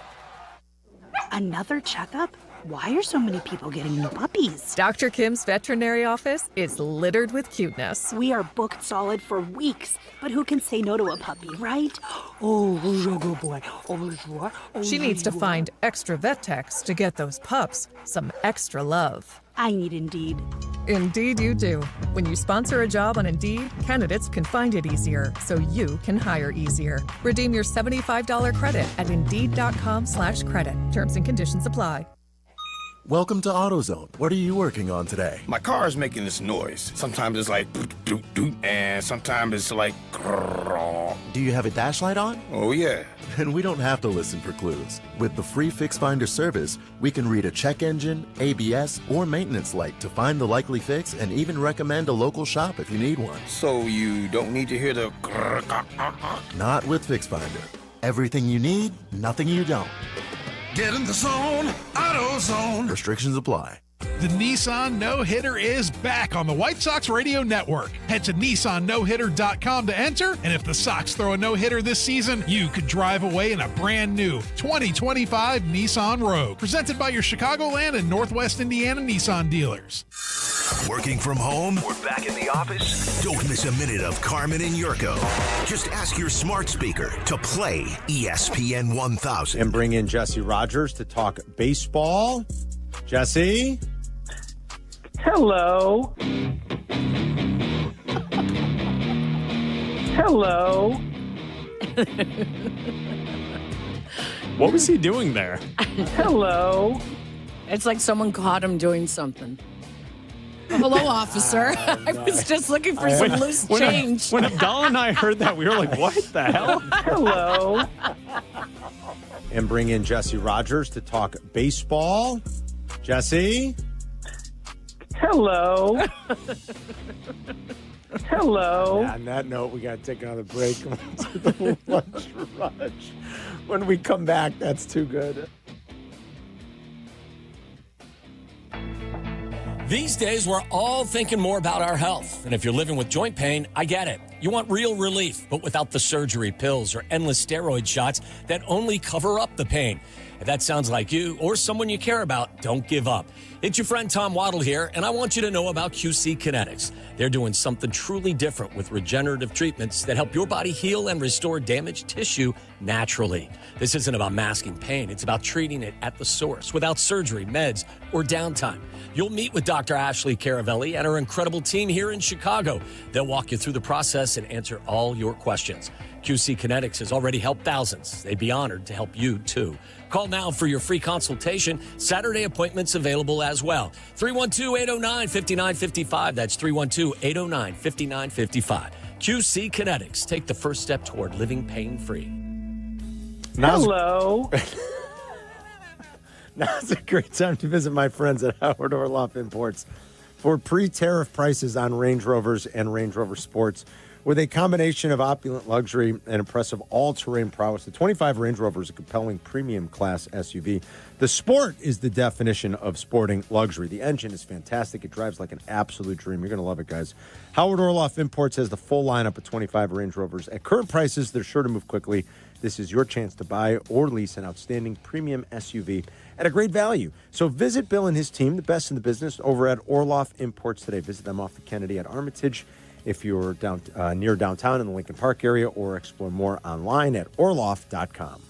Another checkup? Why are so many people getting new puppies? Dr. Kim's veterinary office is littered with cuteness. We are booked solid for weeks, but who can say no to a puppy, right? Oh, good boy. She needs to find extra vet techs to get those pups some extra love. I need Indeed. Indeed you do. When you sponsor a job on Indeed, candidates can find it easier, so you can hire easier. Redeem your $75 credit at Indeed.com/credit. Terms and conditions apply. Welcome to AutoZone. What are you working on today? My car is making this noise. Sometimes it's like doot, doot, doot, and sometimes it's like grrr. Do you have a dash light on? Oh, yeah. Then we don't have to listen for clues. With the free Fix Finder service, we can read a check engine, ABS, or maintenance light to find the likely fix and even recommend a local shop if you need one. So you don't need to hear the grrr. Not with Fix Finder. Everything you need, nothing you don't. Get in the zone, AutoZone. Restrictions apply. The Nissan No-Hitter is back on the White Sox Radio Network. Head to NissanNoHitter.com to enter, and if the Sox throw a no-hitter this season, you could drive away in a brand new 2025 Nissan Rogue. Presented by your Chicagoland and Northwest Indiana Nissan dealers. Working from home or back in the office? Don't miss a minute of Carmen and Yurko. Just ask your smart speaker to play ESPN 1000. And bring in Jesse Rogers to talk baseball. Jesse? Hello. Hello. What was he doing there? Hello. It's like someone caught him doing something. Hello, officer. I was just looking for some loose change. When Abdallah and I heard that, we were like, what the hell? Hello. And bring in Jesse Rogers to talk baseball. Jesse? Hello. Hello. Yeah, on that note, we got to take another break. To the lunch rush. When we come back, that's too good. These days, we're all thinking more about our health. And if you're living with joint pain, I get it. You want real relief, but without the surgery, pills, or endless steroid shots that only cover up the pain. If that sounds like you or someone you care about, don't give up. It's your friend Tom Waddle here, and I want you to know about QC Kinetics. They're doing something truly different with regenerative treatments that help your body heal and restore damaged tissue naturally. This isn't about masking pain. It's about treating it at the source without surgery, meds, or downtime. You'll meet with Dr. Ashley Caravelli and her incredible team here in Chicago. They'll walk you through the process and answer all your questions. QC Kinetics has already helped thousands. They'd be honored to help you, too. Call now for your free consultation. Saturday appointments available as well. 312-809-5955. That's 312-809-5955. QC Kinetics. Take the first step toward living pain-free. Hello. Now's a great time to visit my friends at Howard Orloff Imports for pre-tariff prices on Range Rovers and Range Rover Sports. With a combination of opulent luxury and impressive all-terrain prowess, the 25 Range Rover is a compelling premium class SUV. The Sport is the definition of sporting luxury. The engine is fantastic. It drives like an absolute dream. You're going to love it, guys. Howard Orloff Imports has the full lineup of 25 Range Rovers. At current prices, they're sure to move quickly. This is your chance to buy or lease an outstanding premium SUV at a great value. So visit Bill and his team, the best in the business, over at Orloff Imports today. Visit them off the Kennedy at Armitage if you're near downtown in the Lincoln Park area, or explore more online at orloff.com.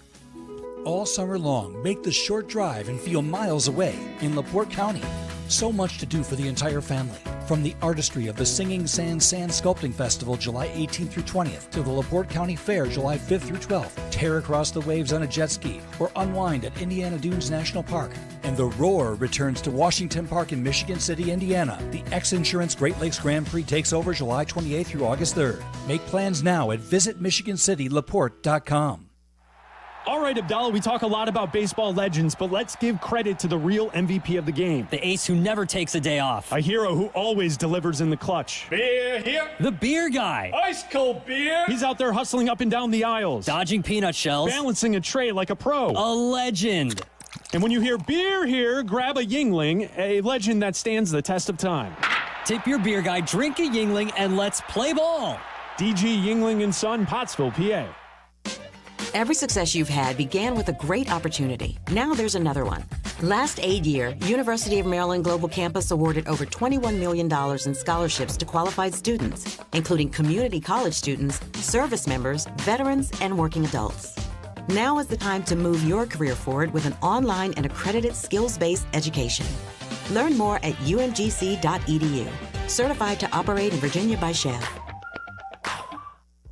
All summer long, make the short drive and feel miles away in LaPorte County. So much to do for the entire family. From the artistry of the Singing Sand Sculpting Festival July 18th through 20th to the LaPorte County Fair July 5th through 12th. Tear across the waves on a jet ski or unwind at Indiana Dunes National Park. And the Roar returns to Washington Park in Michigan City, Indiana. The X Insurance Great Lakes Grand Prix takes over July 28th through August 3rd. Make plans now at visitmichigancitylaporte.com. All right, Abdallah, we talk a lot about baseball legends, but let's give credit to the real MVP of the game. The ace who never takes a day off. A hero who always delivers in the clutch. Beer here. The beer guy. Ice cold beer. He's out there hustling up and down the aisles. Dodging peanut shells. Balancing a tray like a pro. A legend. And when you hear beer here, grab a Yingling, a legend that stands the test of time. Tip your beer guy, drink a Yingling, and let's play ball. DG Yingling & Son, Pottsville, PA. Every success you've had began with a great opportunity. Now there's another one. Last aid year, University of Maryland Global Campus awarded over $21 million in scholarships to qualified students, including community college students, service members, veterans, and working adults. Now is the time to move your career forward with an online and accredited skills-based education. Learn more at umgc.edu. Certified to operate in Virginia by Chef.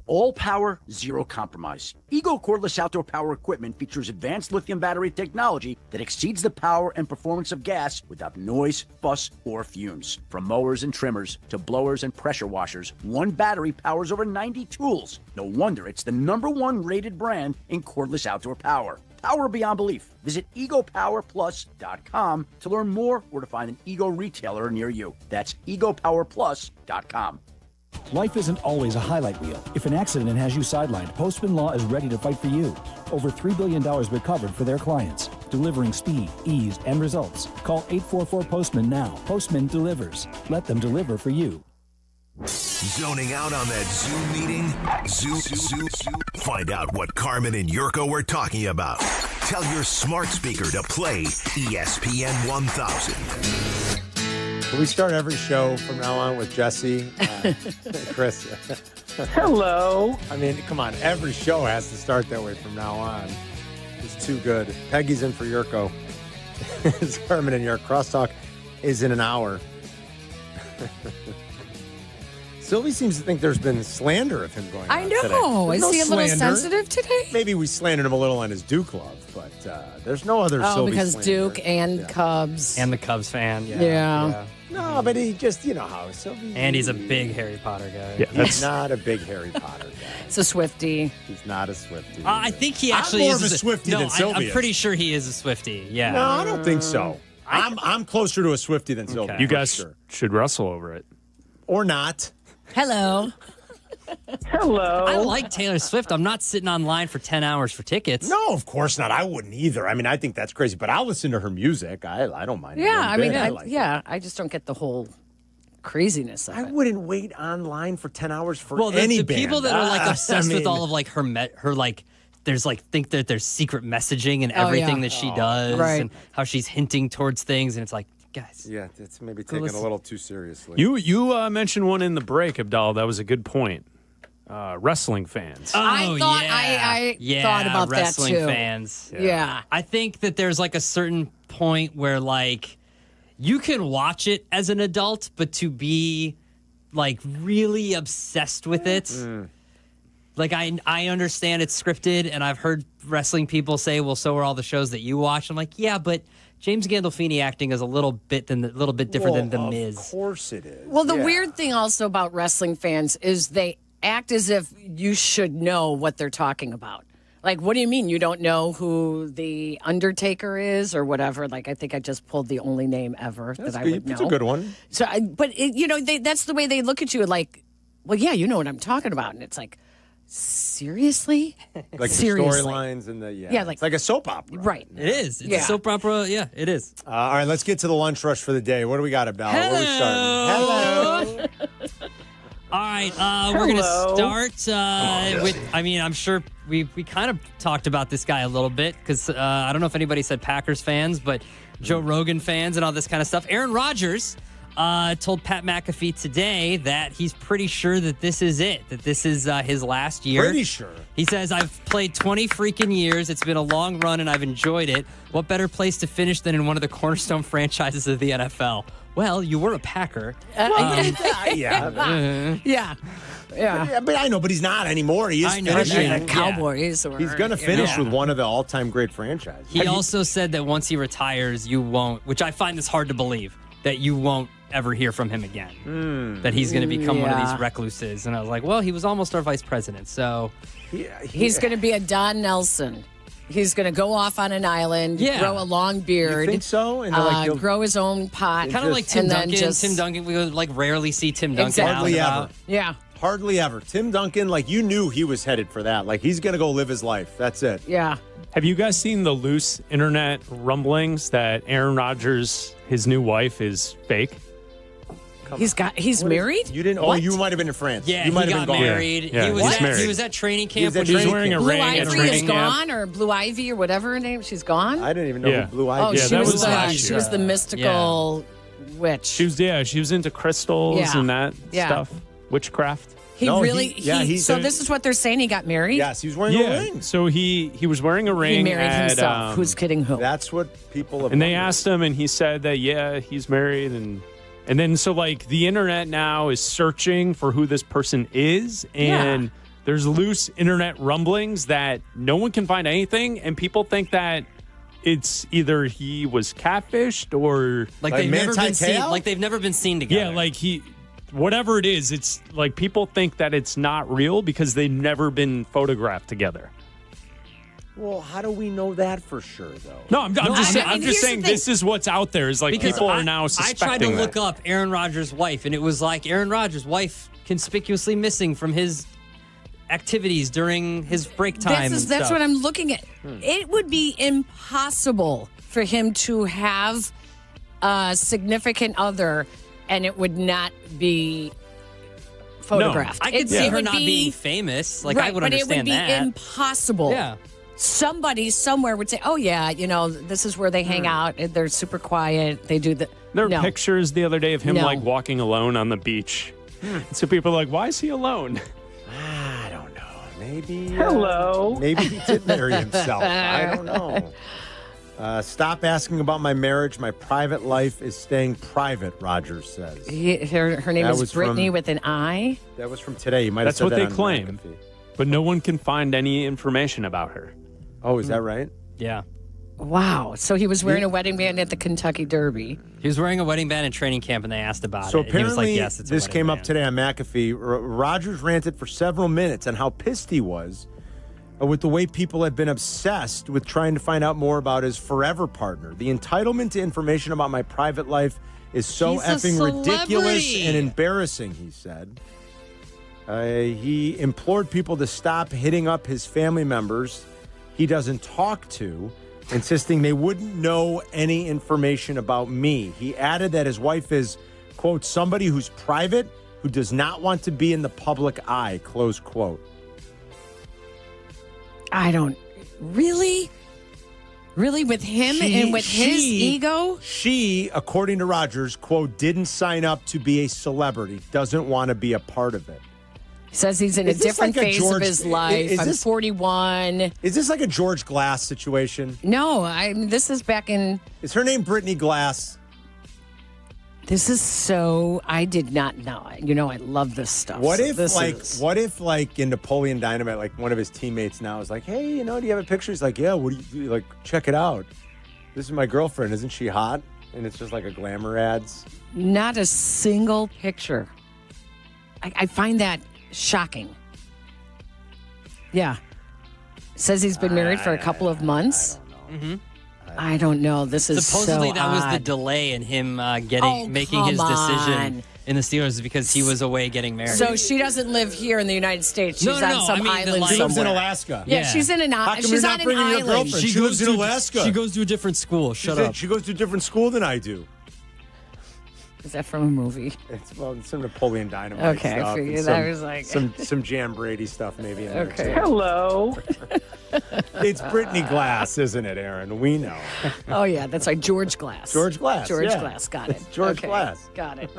All power, zero compromise. Eagle cordless outdoor power equipment features advanced lithium battery technology that exceeds the power and performance of gas without noise, fuss, or fumes. From mowers and trimmers to blowers and pressure washers, one battery powers over 90 tools. No wonder it's the #1 rated brand in cordless outdoor power. Power beyond belief. Visit egopowerplus.com to learn more or to find an Ego retailer near you. That's egopowerplus.com. Life isn't always a highlight reel. If an accident has you sidelined, Postman Law is ready to fight for you. Over $3 billion recovered for their clients, delivering speed, ease, and results. Call 844-POSTMAN now. Postman delivers. Let them deliver for you. Zoning out on that Zoom meeting? Zoom. Find out what Carmen and Yurko were talking about. Tell your smart speaker to play ESPN 1000. Will we start every show from now on with Jesse? Chris. Hello. I mean, come on. Every show has to start that way from now on. It's too good. Peggy's in for Yurko. It's Carmen and Yurko. Crosstalk is in an hour. Silvy seems to think there's been slander of him going on I know. today. Is he a little sensitive today? Maybe we slandered him a little on his Duke love, but there's no other Silvy because slander. Duke and Cubs. And the Cubs fan. Yeah. No, but he just, you know how Silvy. And he's a big Harry Potter guy. Yeah, he's not a big Harry Potter guy. It's a Swiftie. He's not a Swiftie. I think he actually I'm more is of a Swiftie than Silvy I'm is. pretty sure he is a Swiftie. Yeah. No, I don't think so. I'm closer to a Swiftie than Silvy. You guys should wrestle over it. Or not. Hello. Hello. I like Taylor Swift. I'm not sitting online for 10 hours for tickets. No, of course not. I wouldn't either. I mean, I think that's crazy, but I'll listen to her music. I don't mind. Yeah, I mean, I I just don't get the whole craziness of it. I wouldn't wait online for 10 hours for Well, any the band. people that are like obsessed with mean- all of like her like there's like think that there's secret messaging and everything that she does and how she's hinting towards things, and it's like, guys. Yeah, it's maybe taken a little too seriously. You mentioned one in the break, Abdallah. That was a good point. Wrestling fans. I thought I thought about wrestling that too. Fans. Yeah. I think that there's like a certain point where like you can watch it as an adult, but to be like really obsessed with it. Like I understand it's scripted, and I've heard wrestling people say, "Well, so are all the shows that you watch." I'm like, yeah, but James Gandolfini acting is a little bit different than The Miz. Of course it is. Well, the weird thing also about wrestling fans is they act as if you should know what they're talking about. Like, what do you mean you don't know who the Undertaker is or whatever? Like, I think I just pulled the only name ever that I would know. That's a good one. So, that's the way they look at you. Like, well, yeah, you know what I'm talking about, and it's like, seriously, Like seriously? the storylines and the Yeah, it's like a soap opera. Right. It is. It's a soap opera. Yeah, it is. All right, let's get to the lunch rush for the day. What do we got, Abdallah? Where are we starting? Hello. All right, we're going to start with, I mean, I'm sure we kind of talked about this guy a little bit because I don't know if anybody said Packers fans, but Joe Rogan fans and all this kind of stuff. Aaron Rodgers told Pat McAfee today that he's pretty sure that this is it, that this is his last year. Pretty sure. He says, I've played 20 freaking years. It's been a long run, and I've enjoyed it. What better place to finish than in one of the cornerstone franchises of the NFL? Well, you were a Packer. Yeah. Yeah. But I know, but he's not anymore. He is finishing. Cowboys. Or, He's going to finish with one of the all-time great franchises. He also said that once he retires, you won't, which I find this hard to believe, that you won't ever hear from him again. That he's going to become one of these recluses. And I was like, well, he was almost our vice president, so. He's going to be a Don Nelson. He's going to go off on an island, grow a long beard. You think so? And grow his own pot. Kind of like Tim Duncan. Tim Duncan, we would rarely see Tim Duncan Hardly ever. Yeah. Hardly ever. Tim Duncan, you knew he was headed for that. He's going to go live his life. That's it. Yeah. Have you guys seen the loose internet rumblings that Aaron Rodgers, his new wife, is fake? He's married? You didn't? What? Oh, you might have been in France. Yeah, you might he have got been gone. married. Yeah, He was at training camp. He was He's wearing a Blue ring at Ivy is training camp. gone, or Blue Ivy, or whatever her name. She's gone? I didn't even know who Blue Ivy Oh, was. she was last she was the mystical witch. She was into crystals and that stuff. Witchcraft. So this is what they're saying. He got married? Yes, he was wearing a ring. So he was wearing a ring. He married himself. Who's kidding who? That's what people have. And they asked him, and he said that he's married, and then so the internet now is searching for who this person is, and there's loose internet rumblings that no one can find anything, and people think that it's either he was catfished or they've never been seen. They've never been seen together. Yeah, whatever it is, it's people think that it's not real because they've never been photographed together. Well, how do we know that for sure, though? No, I'm just saying this is what's out there. Is Because people are now suspecting I tried to look up Aaron Rodgers' wife, and it was Aaron Rodgers' wife conspicuously missing from his activities during his break time. That's what I'm looking at. It would be impossible for him to have a significant other, and it would not be photographed. I could see her not being famous. I would understand that. But it would be impossible. Yeah. Somebody somewhere would say, oh, yeah, this is where they hang out. They're super quiet. They do the... There are pictures the other day of him walking alone on the beach. So people are like, why is he alone? I don't know. Maybe. Hello. Maybe he did marry himself. I don't know. Stop asking about my marriage. My private life is staying private, Rogers says. Her name is Brittany with an I. That was from today. You might have said That's what that they claim. But no one can find any information about her. Oh, is that right? Yeah. Wow. So he was wearing a wedding band at the Kentucky Derby. He was wearing a wedding band in training camp, and they asked about So it. And he was apparently, like, yes, it's a this wedding came band. up today on McAfee. Rogers ranted for several minutes on how pissed he was with the way people have been obsessed with trying to find out more about his forever partner. The entitlement to information about my private life is so effing ridiculous and embarrassing, he said. He implored people to stop hitting up his family members he doesn't talk to, insisting they wouldn't know any information about me. He added that his wife is, quote, somebody who's private, who does not want to be in the public eye, close quote. I don't... Really? Really? With him and with his ego? She, according to Rogers, quote, didn't sign up to be a celebrity, doesn't want to be a part of it. Says he's in a different phase of his life. I'm 41. Is this like a George Glass situation? No, this is back in... Is her name Brittany Glass? This is so... I did not know. I love this stuff. What if in Napoleon Dynamite, one of his teammates now is like, hey, do you have a picture? He's like, yeah, what do you do? Check it out. This is my girlfriend. Isn't she hot? And it's just like a glamour ads. Not a single picture. I find that shocking. Yeah. Says he's been married for a couple of months. I don't know. This is supposedly so that was odd. the delay in him making his decision in the Steelers because he was away getting married. So she doesn't live here in the United States. She's on some island She lives in somewhere. Alaska. Yeah, she's in an How come she's you're on not an bringing your island. girlfriend? She lives in Alaska. She goes to a different school. Shut up. She goes to a different school than I do. Is that from a movie? It's some Napoleon Dynamite Okay, stuff. I figured and that was like... some Jan Brady stuff maybe in there Okay. too. Hello. It's Brittany Glass, isn't it, Aaron? We know. Oh, yeah, that's right. George Glass. George Glass. George yeah. Glass. Got it. George Okay, Glass. Got it.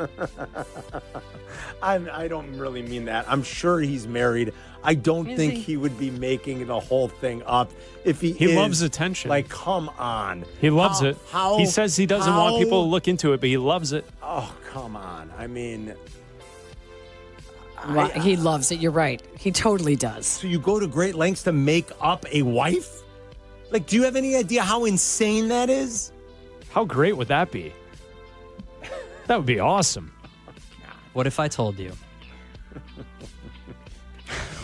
I don't really mean that. I'm sure he's married. I don't think he would be making the whole thing up if he loves attention. Like, come on. He loves it. How, he says he doesn't want people to look into it, but he loves it. Oh, come on. I mean... Well, he loves it. You're right. He totally does. So you go to great lengths to make up a wife? Like, do you have any idea how insane that is? How great would that be? That would be awesome. What if I told you?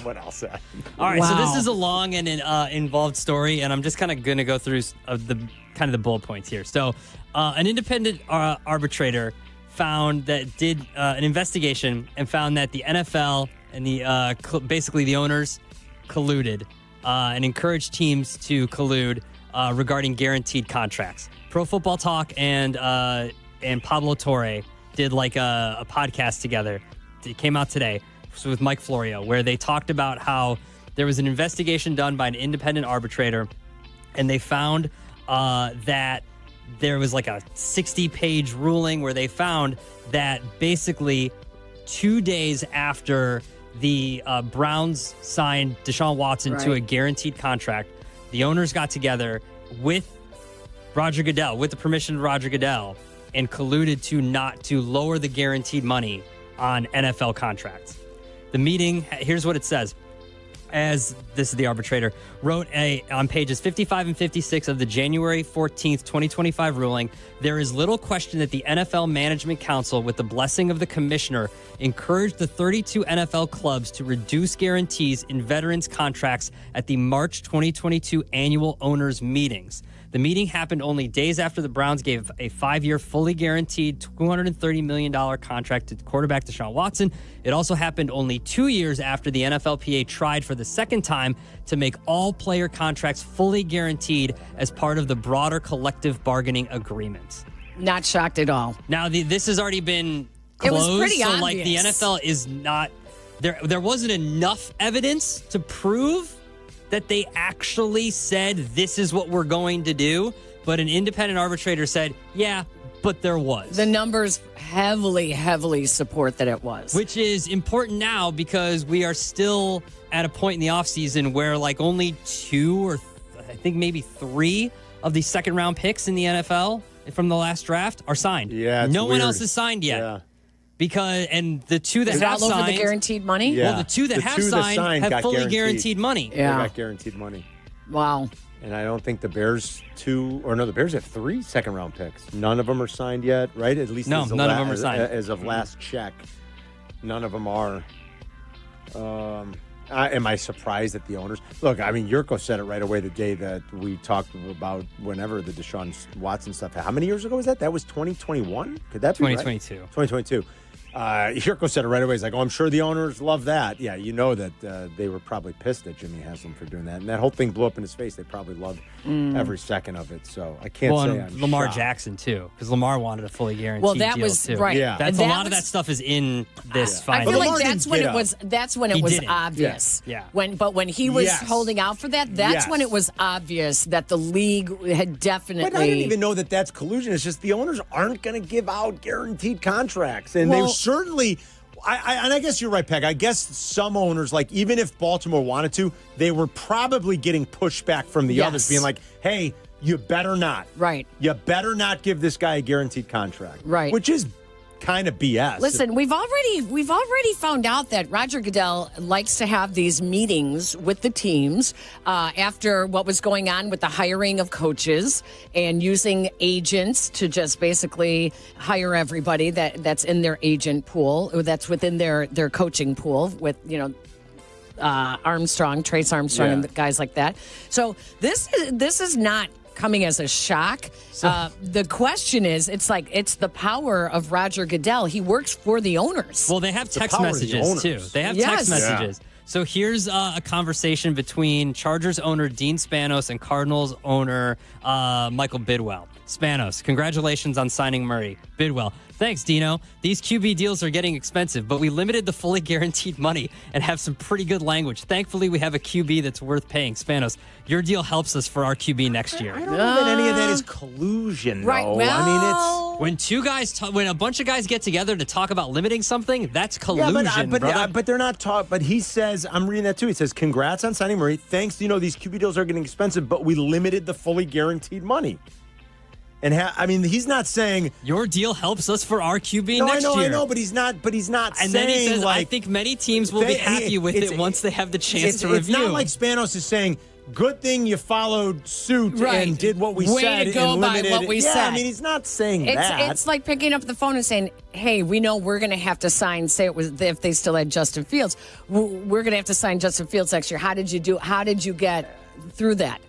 What else? All right, so this is a long and involved story, and I'm just kind of going to go through the bullet points here. So, an independent arbitrator did an investigation and found that the NFL and basically the owners colluded and encouraged teams to collude regarding guaranteed contracts. Pro Football Talk and Pablo Torre did like a podcast together. It came out today with Mike Florio, where they talked about how there was an investigation done by an independent arbitrator, and they found that there was like a 60-page ruling where they found that basically 2 days after the Browns signed Deshaun Watson to a guaranteed contract, the owners got together with Roger Goodell, with the permission of Roger Goodell, and colluded to lower the guaranteed money on NFL contracts. The meeting, here's what it says. As this is the arbitrator, wrote on pages 55 and 56 of the January 14th, 2025 ruling, there is little question that the NFL Management Council, with the blessing of the commissioner, encouraged the 32 NFL clubs to reduce guarantees in veterans' contracts at the March 2022 annual owners' meetings. The meeting happened only days after the Browns gave a 5-year fully guaranteed $230 million contract to quarterback Deshaun Watson. It also happened only 2 years after the NFLPA tried for the second time to make all player contracts fully guaranteed as part of the broader collective bargaining agreement. Not shocked at all. Now, this has already been closed. It was pretty so, obvious. like, the NFL is not... There wasn't enough evidence to prove that they actually said, this is what we're going to do. But an independent arbitrator said, yeah, but there was. The numbers heavily support that it was. Which is important now because we are still at a point in the offseason where like only 2 or I think maybe 3 of the second round picks in the NFL from the last draft are signed. Yeah, no weird. one else is signed yet. Yeah. And the 2 that have all signed, over the guaranteed money? Yeah. Well, the 2 that have signed have fully guaranteed money. Yeah. They got guaranteed money. Wow. And I don't think the Bears the Bears have 3 second-round picks. None of them are signed yet, right? At least none of them are signed. As of last check, none of them are. Am I surprised at the owners? Look, I mean, Yurko said it right away the day that we talked about whenever the Deshaun Watson stuff. How many years ago was that? That was 2021? Could that be 2022. Right? 2022. Yurko said it right away. He's like, I'm sure the owners love that. Yeah, you know that they were probably pissed at Jimmy Haslam for doing that. And that whole thing blew up in his face. They probably loved every second of it. So I can't say I'm Lamar shocked. Jackson, too, because Lamar wanted a fully guaranteed Well, that deal, was too. right. Yeah. A lot of that stuff is in this I final. feel like Lamar that's didn't when get it was. That's when it He was didn't. obvious. Yeah. When he was Yes. holding out for that, that's Yes. when it was obvious that the league had definitely. But I didn't even know that that's collusion. It's just the owners aren't going to give out guaranteed contracts. And Well- they certainly... and I guess you're right, Peg. I guess some owners, like even if Baltimore wanted to, they were probably getting pushback from the others, being like, hey, you better not. Right. You better not give this guy a guaranteed contract. Right. Which is kind of BS. Listen, we've already found out that Roger Goodell likes to have these meetings with the teams after what was going on with the hiring of coaches and using agents to just basically hire everybody that's in their agent pool, or that's within their coaching pool with, Armstrong, Trace Armstrong, and guys like that. So this is not coming as a shock. The question is, it's the power of Roger Goodell. He works for the owners. Well, they have text messages, too. They have text messages. So here's a conversation between Chargers owner Dean Spanos and Cardinals owner Michael Bidwell. Spanos, congratulations on signing Murray. Bidwell, thanks, Dino. These QB deals are getting expensive, but we limited the fully guaranteed money and have some pretty good language. Thankfully, we have a QB that's worth paying. Spanos, your deal helps us for our QB next year. I don't know that any of that is collusion, Right, though. well- I mean, it's... When a bunch of guys get together to talk about limiting something, that's collusion, brother. but they're not taught. But he says, I'm reading that too. He says, congrats on signing Murray. Thanks, these QB deals are getting expensive, but we limited the fully guaranteed money. And he's not saying your deal helps us for our QB next year. I know, but he's not. But he's not and saying. then he says, like, I think many teams will be happy with it once they have the chance to review. It's not like Spanos is saying, good thing you followed suit Right. and did what we Way said. to go and by limited. what we said. I mean, he's not saying that. It's like picking up the phone and saying, hey, we know we're going to have to sign, say it was if they still had Justin Fields, we're going to have to sign Justin Fields next year. How did you get through that?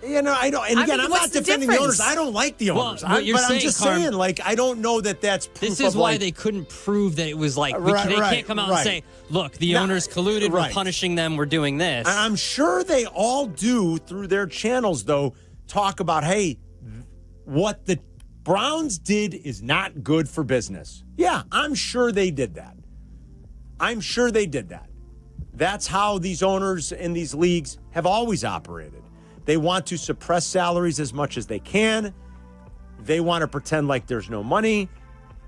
I don't. And again, I'm not defending the owners. I don't like the owners. Well, I'm just saying, like, I don't know that that's proof This is of, why like, they couldn't prove that it was like, Right, they right, can't come out right. and say, look, the owners colluded, we're right. punishing them, we're doing this. I'm sure they all do through their channels, though, talk about, hey, what the Browns did is not good for business. Yeah, I'm sure they did that. That's how these owners in these leagues have always operated. They want to suppress salaries as much as they can. They want to pretend like there's no money.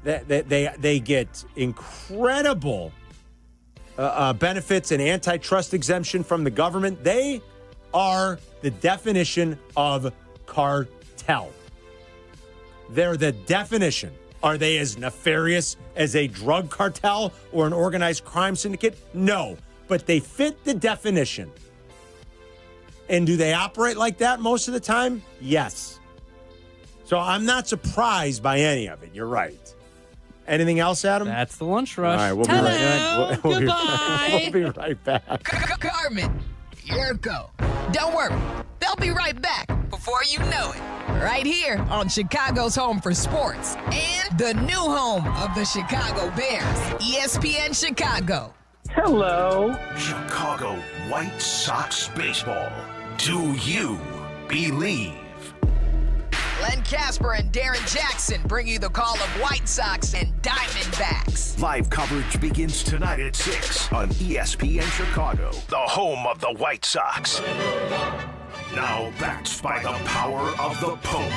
They get incredible benefits and antitrust exemption from the government. They are the definition of cartel. They're the definition. Are they as nefarious as a drug cartel or an organized crime syndicate? No, but they fit the definition. And do they operate like that most of the time? Yes. So I'm not surprised by any of it. You're right. Anything else, Adam? That's the lunch rush. All right, we'll be right. We'll be right back. Carmen, here it go. Don't worry, they'll be right back before you know it. Right here on Chicago's home for sports and the new home of the Chicago Bears, ESPN Chicago. Hello. Chicago White Sox baseball. Do you believe? Len Casper and Darren Jackson bring you the call of White Sox and Diamondbacks. Live coverage begins tonight at 6 on ESPN Chicago, the home of the White Sox. Now backed by the power of the Pope.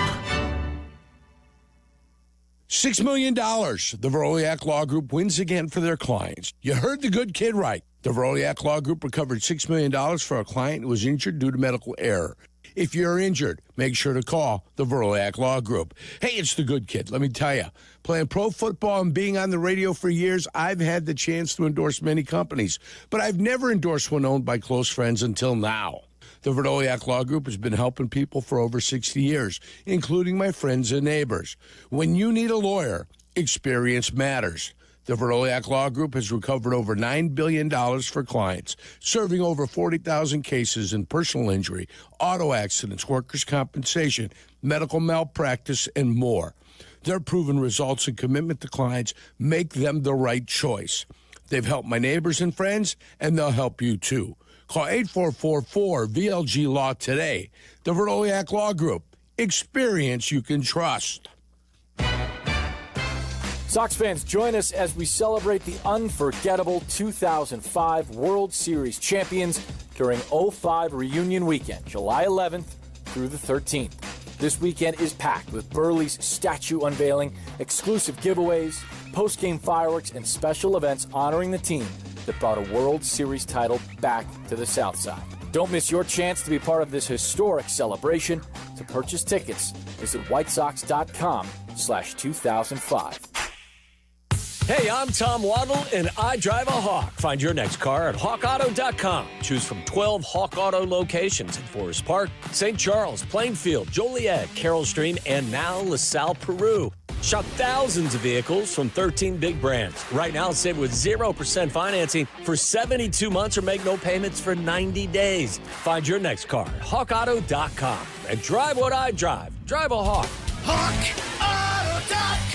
$6 million. The Veroliak Law Group wins again for their clients. You heard the good kid right. The Veroliak Law Group recovered $6 million for a client who was injured due to medical error. If you're injured, make sure to call the Veroliak Law Group. Hey, it's the good kid. Let me tell you, playing pro football and being on the radio for years, I've had the chance to endorse many companies, but I've never endorsed one owned by close friends until now. The Veroliak Law Group has been helping people for over 60 years, including my friends and neighbors. When you need a lawyer, experience matters. The Veroliak Law Group has recovered over $9 billion for clients, serving over 40,000 cases in personal injury, auto accidents, workers' compensation, medical malpractice, and more. Their proven results and commitment to clients make them the right choice. They've helped my neighbors and friends, and they'll help you too. Call 844-4VLG-LAW today. The Veroliak Law Group. Experience you can trust. Sox fans, join us as we celebrate the unforgettable 2005 World Series champions during 05 reunion weekend, July 11th through the 13th. This weekend is packed with Burley's statue unveiling, exclusive giveaways, post-game fireworks, and special events honoring the team that brought a World Series title back to the South Side. Don't miss your chance to be part of this historic celebration. To purchase tickets, visit whitesox.com/2005. Hey, I'm Tom Waddle, and I drive a Hawk. Find your next car at hawkauto.com. Choose from 12 Hawk Auto locations in Forest Park, St. Charles, Plainfield, Joliet, Carroll Stream, and now LaSalle, Peru. Shop thousands of vehicles from 13 big brands. Right now, save with 0% financing for 72 months or make no payments for 90 days. Find your next car at hawkauto.com and drive what I drive. Drive a Hawk. HawkAuto.com.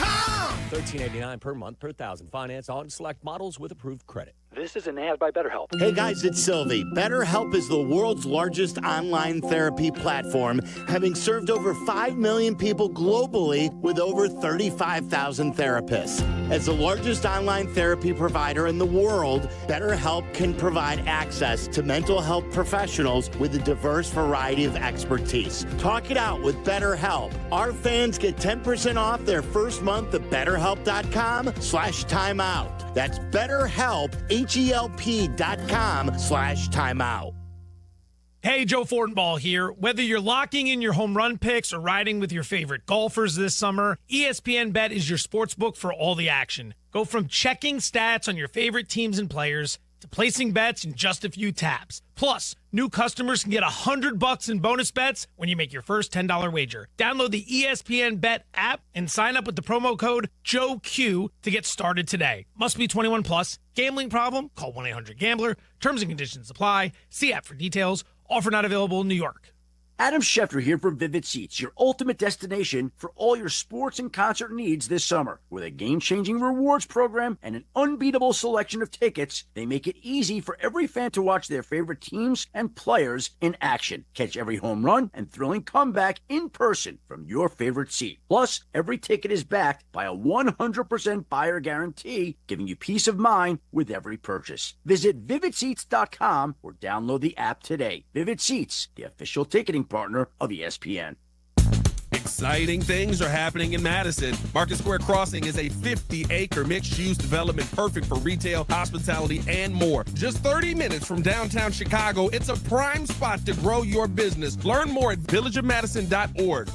$13.89 per month per thousand. Finance on select models with approved credit. This is an ad by BetterHelp. Hey guys, it's Silvy. BetterHelp is the world's largest online therapy platform, having served over 5 million people globally with over 35,000 therapists. As the largest online therapy provider in the world, BetterHelp can provide access to mental health professionals with a diverse variety of expertise. Talk it out with BetterHelp. Our fans get 10% off their first month at BetterHelp.com/timeout. That's BetterHelp, HELP.com/timeout. Hey, Joe Fortenbaugh here. Whether you're locking in your home run picks or riding with your favorite golfers this summer, ESPN Bet is your sports book for all the action. Go from checking stats on your favorite teams and players to placing bets in just a few taps. Plus, new customers can get $100 in bonus bets when you make your first $10 wager. Download the ESPN Bet app and sign up with the promo code JOEQ to get started today. Must be 21 plus. Gambling problem? Call 1-800-GAMBLER. Terms and conditions apply. See app for details. Offer not available in New York. Adam Schefter here from Vivid Seats, your ultimate destination for all your sports and concert needs this summer. With a game-changing rewards program and an unbeatable selection of tickets, they make it easy for every fan to watch their favorite teams and players in action. Catch every home run and thrilling comeback in person from your favorite seat. Plus, every ticket is backed by a 100% buyer guarantee, giving you peace of mind with every purchase. Visit VividSeats.com or download the app today. Vivid Seats, the official ticketing partner of ESPN. Exciting things are happening in Madison. Market Square Crossing is a 50-acre mixed-use development perfect for retail, hospitality, and more. Just 30 minutes from downtown Chicago, it's a prime spot to grow your business. Learn more at villageofmadison.org.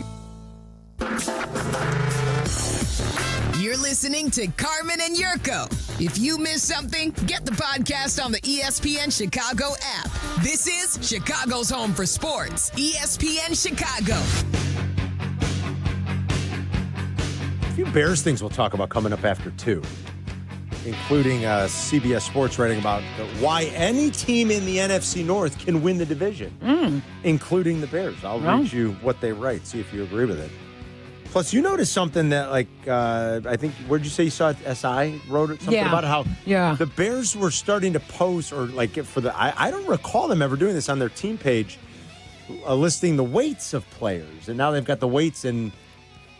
You're listening to Carmen and Yurko. If you missed something, get the podcast on the ESPN Chicago app. This is Chicago's home for sports, ESPN Chicago. A few Bears things we'll talk about coming up after 2, including CBS Sports writing about why any team in the NFC North can win the division, including the Bears. I'll read you what they write, see if you agree with it. Plus, you noticed something that, I think, where'd you say you saw it? SI wrote it? Something about how the Bears were starting to post, or for the, I don't recall them ever doing this on their team page, listing the weights of players. And now they've got the weights and,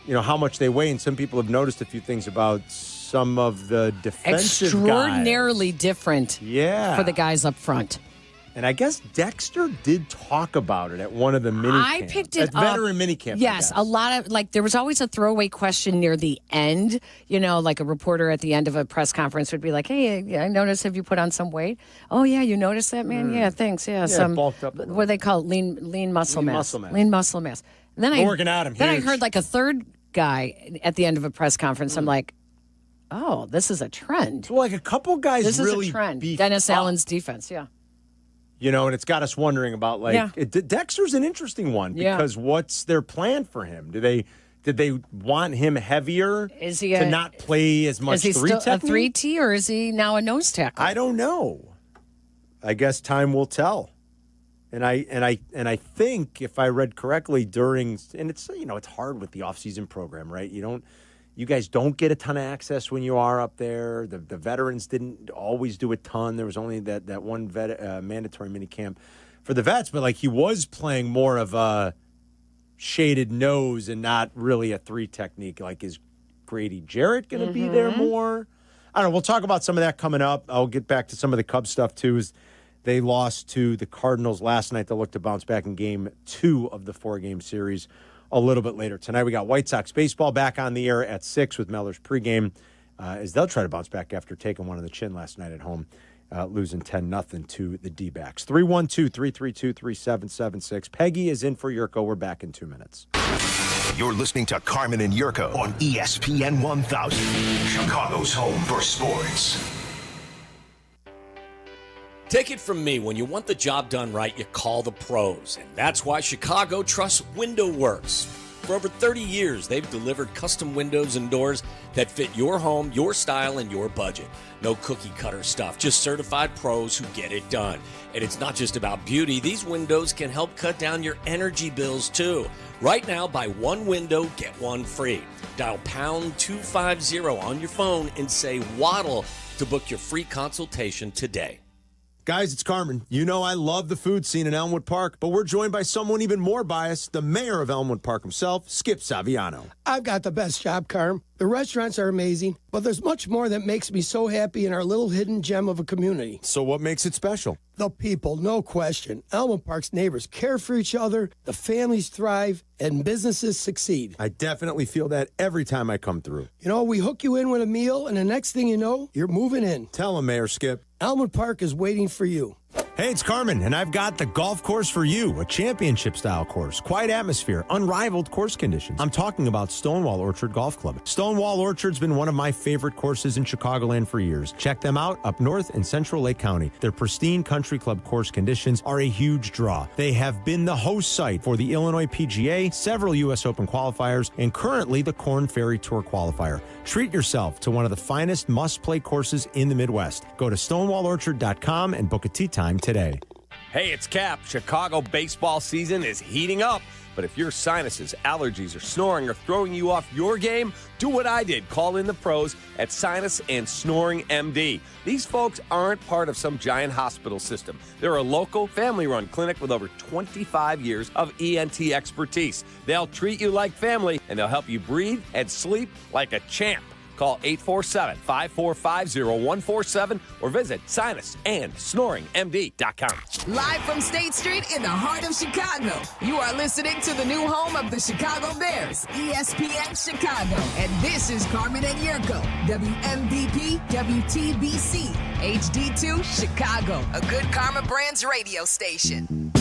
how much they weigh. And some people have noticed a few things about some of the defensive extraordinarily different for the guys up front. And I guess Dexter did talk about it at one of the mini camps. I picked it up. Veteran mini camp. Yes, a lot of, there was always a throwaway question near the end. Like a reporter at the end of a press conference would be like, hey, I noticed, have you put on some weight? Oh, yeah, you noticed that, man? Yeah, thanks. Yeah, some, bulked up. What do they call it? Lean muscle mass. Lean muscle mass. And then Morgan Adam, Then I heard a third guy at the end of a press conference. I'm like, oh, this is a trend. Well, a couple guys this really is a trend. beefed Dennis up. Allen's defense, and it's got us wondering about Dexter's an interesting one because what's their plan for him? Did they want him heavier? Is he to not play as much? Is he still a 3T or is he now a nose tackle? I don't know. I guess time will tell. And I think if I read correctly and it's it's hard with the offseason program, right? You guys don't get a ton of access when you are up there. The veterans didn't always do a ton. There was only that one mandatory mini camp for the vets, but he was playing more of a shaded nose and not really a 3 technique. Is Grady Jarrett going to be there more? I don't know. We'll talk about some of that coming up. I'll get back to some of the Cubs stuff too. They lost to the Cardinals last night. They'll look to bounce back in game 2 of the 4-game series a little bit later. Tonight we got White Sox baseball back on the air at 6 with Meller's pregame as they'll try to bounce back after taking one on the chin last night at home, losing 10-0 to the D-backs. 312-332-3776. Peggy is in for Yurko. We're back in 2 minutes. You're listening to Carmen and Yurko on ESPN 1000, Chicago's home for sports. Take it from me, when you want the job done right, you call the pros. And that's why Chicago trusts Window Works. For over 30 years, they've delivered custom windows and doors that fit your home, your style, and your budget. No cookie cutter stuff, just certified pros who get it done. And it's not just about beauty. These windows can help cut down your energy bills, too. Right now, buy one window, get one free. Dial pound 250 on your phone and say Waddle to book your free consultation today. Guys, it's Carmen. You know I love the food scene in Elmwood Park, but we're joined by someone even more biased, the mayor of Elmwood Park himself, Skip Saviano. I've got the best job, Carm. The restaurants are amazing, but there's much more that makes me so happy in our little hidden gem of a community. So what makes it special? The people, no question. Elmwood Park's neighbors care for each other, the families thrive, and businesses succeed. I definitely feel that every time I come through. You know, we hook you in with a meal, and the next thing you know, you're moving in. Tell him, Mayor Skip. Elmwood Park is waiting for you. Hey, it's Carmen, and I've got the golf course for you, a championship-style course, quiet atmosphere, unrivaled course conditions. I'm talking about Stonewall Orchard Golf Club. Stonewall Orchard's been one of my favorite courses in Chicagoland for years. Check them out up north in Central Lake County. Their pristine country club course conditions are a huge draw. They have been the host site for the Illinois PGA, several U.S. Open qualifiers, and currently the Korn Ferry Tour qualifier. Treat yourself to one of the finest must-play courses in the Midwest. Go to stonewallorchard.com and book a tee time today. Hey, it's Kap. Chicago baseball season is heating up. But if your sinuses, allergies, or snoring are throwing you off your game, do what I did. Call in the pros at Sinus and Snoring MD. These folks aren't part of some giant hospital system. They're a local, family-run clinic with over 25 years of ENT expertise. They'll treat you like family, and they'll help you breathe and sleep like a champ. Call 847-545-0147 or visit sinusandsnoringmd.com. Live from State Street in the heart of Chicago, you are listening to the new home of the Chicago Bears, ESPN Chicago. And this is Carmen and Yurko, WMVP, WTBC, HD2, Chicago, a good Karma Brands radio station.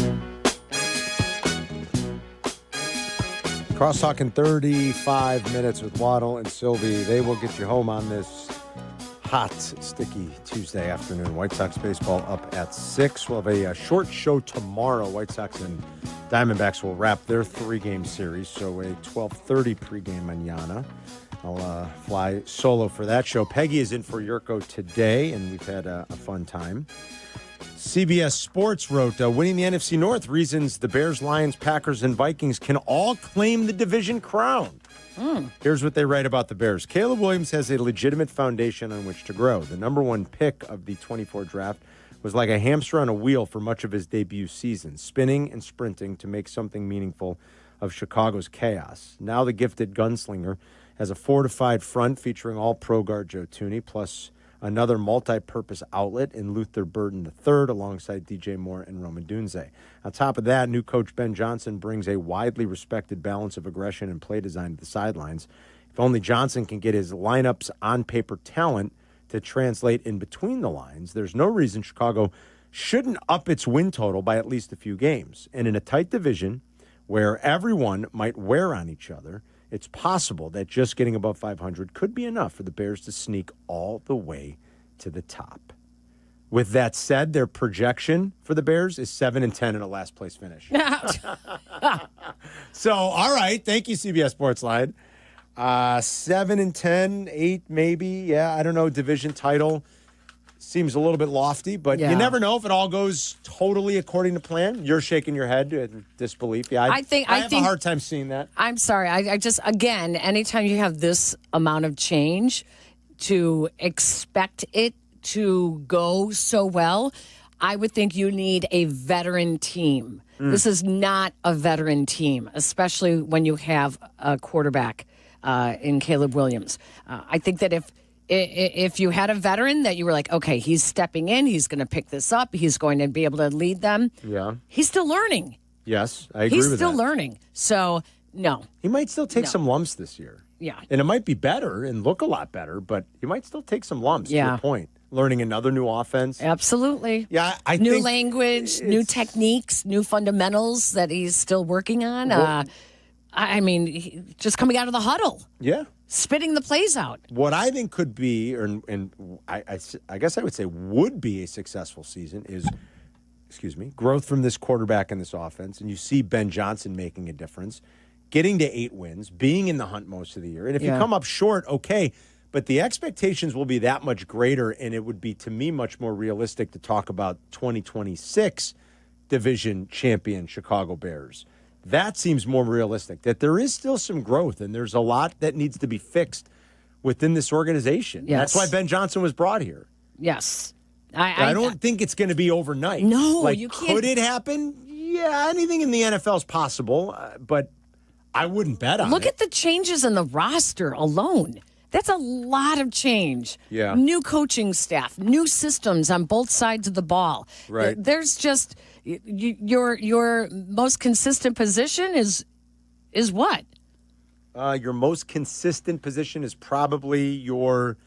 Crosstalk in 35 minutes with Waddle and Silvy. They will get you home on this hot, sticky Tuesday afternoon. White Sox baseball up at 6. We'll have a short show tomorrow. White Sox and Diamondbacks will wrap their 3-game series, so a 12:30 pregame mañana. I'll fly solo for that show. Peggy is in for Yurko today, and we've had a fun time. CBS Sports wrote, winning the NFC North reasons the Bears, Lions, Packers, and Vikings can all claim the division crown. Here's what they write about the Bears. Caleb Williams has a legitimate foundation on which to grow. The number one pick of the 24 draft was like a hamster on a wheel for much of his debut season, spinning and sprinting to make something meaningful of Chicago's chaos. Now the gifted gunslinger has a fortified front featuring all-pro guard Joe Thuney, plus another multi-purpose outlet in Luther Burden III alongside DJ Moore and Roman Dunze. On top of that, new coach Ben Johnson brings a widely respected balance of aggression and play design to the sidelines. If only Johnson can get his lineups on paper talent to translate in between the lines, there's no reason Chicago shouldn't up its win total by at least a few games. And in a tight division where everyone might wear on each other, it's possible that just getting above 500 could be enough for the Bears to sneak all the way to the top. With that said, their projection for the Bears is 7-10 in a last place finish. So, all right. Thank you, CBS Sports Line. 7-10, 8 maybe. Yeah, I don't know. Division title seems a little bit lofty, but you never know if it all goes totally according to plan. You're shaking your head in disbelief. Yeah, I have a hard time seeing that. I'm sorry. I just, again, anytime you have this amount of change, to expect it to go so well, I would think you need a veteran team. This is not a veteran team, especially when you have a quarterback in Caleb Williams. I think that if you had a veteran that you were like, okay, he's stepping in, he's going to pick this up, he's going to be able to lead them. Yeah. He's still learning. Yes, I agree with that. He's still learning. So, no. He might still take some lumps this year. Yeah. And it might be better and look a lot better, but he might still take some lumps, to your point. Learning another new offense. Absolutely. Yeah, I new think language, new techniques, new fundamentals that he's still working on. Just coming out of the huddle. Yeah. Spitting the plays out. What I think could be, and I guess I would say would be a successful season is, growth from this quarterback in this offense. And you see Ben Johnson making a difference. getting to 8 wins, being in the hunt most of the year. And if you come up short, okay. But the expectations will be that much greater, and it would be, to me, much more realistic to talk about 2026 division champion Chicago Bears. That seems more realistic, that there is still some growth, and there's a lot that needs to be fixed within this organization. Yes. That's why Ben Johnson was brought here. Yes. I don't think it's going to be overnight. No, like, you can't. Could it happen? Yeah, anything in the NFL is possible, but I wouldn't bet on it. Look at the changes in the roster alone. That's a lot of change. Yeah. New coaching staff, new systems on both sides of the ball. Right. There's just your most consistent position is what? Your most consistent position is probably your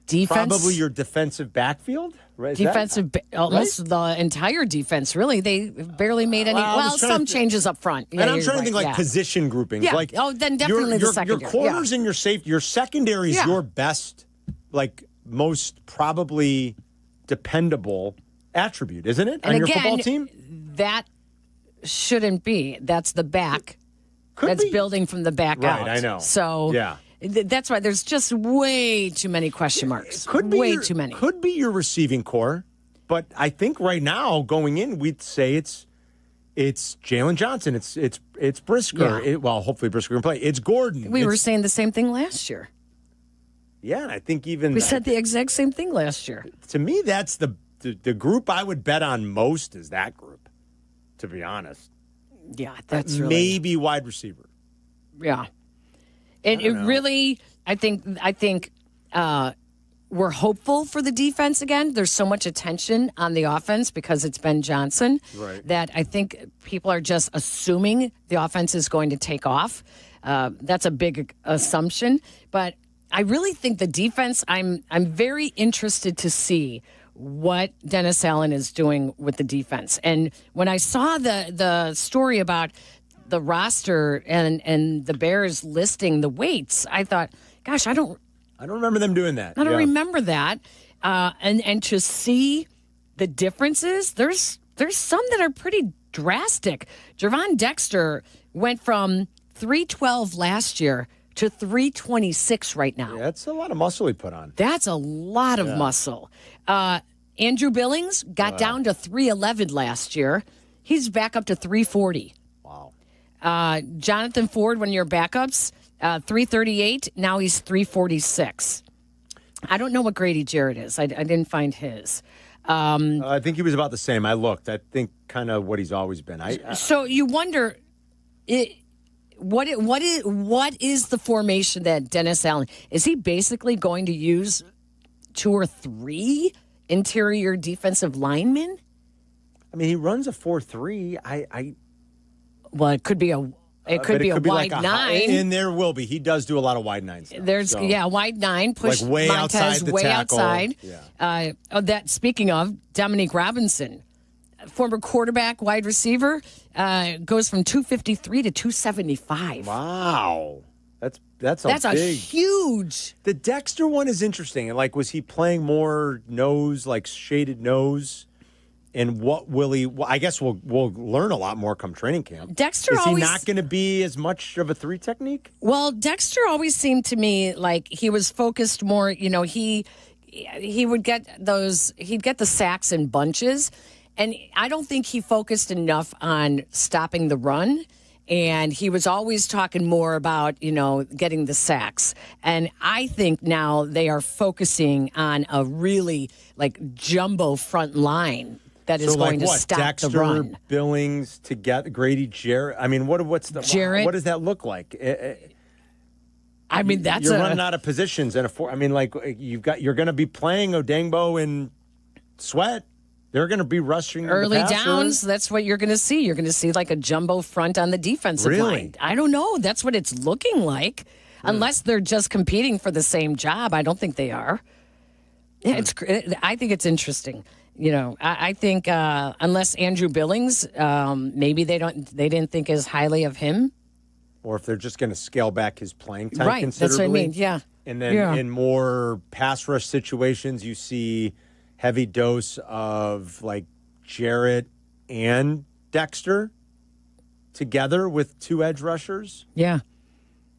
defense. Probably your defensive backfield, right? Almost the entire defense. Really, they barely made any. Some changes up front. And I'm trying to think position groupings. Yeah. Like, then definitely the secondary. Your corners and your safety. Your secondary is your best, most probably dependable attribute, isn't it? And on again, your football team? That shouldn't be. That's the back. That's building from the back out. Right, I know. So yeah. That's why there's just way too many question marks. Way too many. Could be your receiving core, but I think right now going in, we'd say it's Jalen Johnson. It's Brisker. Yeah. Hopefully Brisker can play. It's Gordon. We were saying the same thing last year. Yeah, and I think even we said the exact same thing last year. To me, that's the group I would bet on most is that group. To be honest. Yeah, that's really... maybe wide receiver. Yeah. It really, I think we're hopeful for the defense again. There's so much attention on the offense because it's Ben Johnson that I think people are just assuming the offense is going to take off. That's a big assumption, but I really think the defense. I'm very interested to see what Dennis Allen is doing with the defense. And when I saw the story about the roster and the Bears listing the weights, I thought, gosh, I don't remember them doing that. I don't remember that. And to see the differences, there's some that are pretty drastic. Javon Dexter went from 312 last year to 326 right now. Yeah, that's a lot of muscle he put on. That's a lot of muscle. Andrew Billings got down to 311 last year. He's back up to 340. Jonathan Ford, one of your backups, 338. Now he's 346. I don't know what Grady Jarrett is. I didn't find his. I think he was about the same. I looked. I think kind of what he's always been. So you wonder, what is the formation that Dennis Allen is he basically going to use 2 or 3 interior defensive linemen? I mean, he runs a 4-3. Well, it could be a wide 9, and there will be. He does do a lot of wide 9s. There's wide 9, push way Montez outside the way tackle. outside. Yeah. Speaking of Dominique Robinson, former quarterback, wide receiver, goes from 253 to 275. Wow, that's a huge. The Dexter one is interesting. And was he playing more nose, shaded nose? And what will he? Well, I guess we'll learn a lot more come training camp. Dexter is he not going to be as much of a 3 technique? Well, Dexter always seemed to me like he was focused more. He would get those. He'd get the sacks in bunches, and I don't think he focused enough on stopping the run. And he was always talking more about getting the sacks. And I think now they are focusing on a really jumbo front line. That is going to stop Dexter, the run. Billings to get Grady Jarrett. I mean, what's the Jarrett? What does that look like? I mean, you're running out of positions and you're going to be playing Odengbo and Sweat. They're going to be rushing early the passer. downs. That's what you're going to see. You're going to see a jumbo front on the defensive line. I don't know. That's what it's looking like, unless they're just competing for the same job. I don't think they are. Yeah, I think it's interesting. I think unless Andrew Billings, maybe they didn't think as highly of him, or if they're just going to scale back his playing time right? Considerably. That's what I mean. Yeah, and then in more pass rush situations, you see heavy dose of Jarrett and Dexter together with 2 edge rushers. Yeah.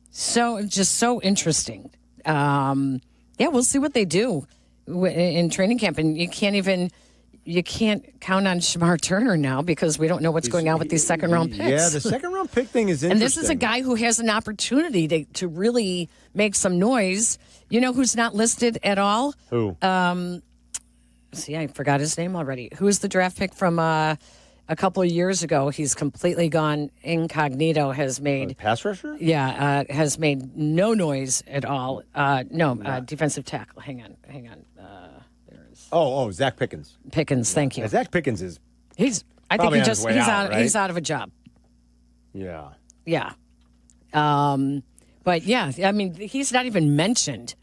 So just so interesting. We'll see what they do in training camp. And you can't count on Shamar Turner now because we don't know what's going on with these second-round picks. Yeah, the second-round pick thing is interesting. And this is a guy who has an opportunity to really make some noise. You know who's not listed at all? Who? I forgot his name already. Who is the draft pick from a couple of years ago? He's completely gone incognito, has made... pass rusher? Yeah, has made no noise at all. Defensive tackle. Hang on. Oh, Zach Pickens. Pickens, thank you. Yeah, Zach Pickens is... I think he's right? out of a job. Yeah. Yeah. But yeah, I mean, he's not even mentioned.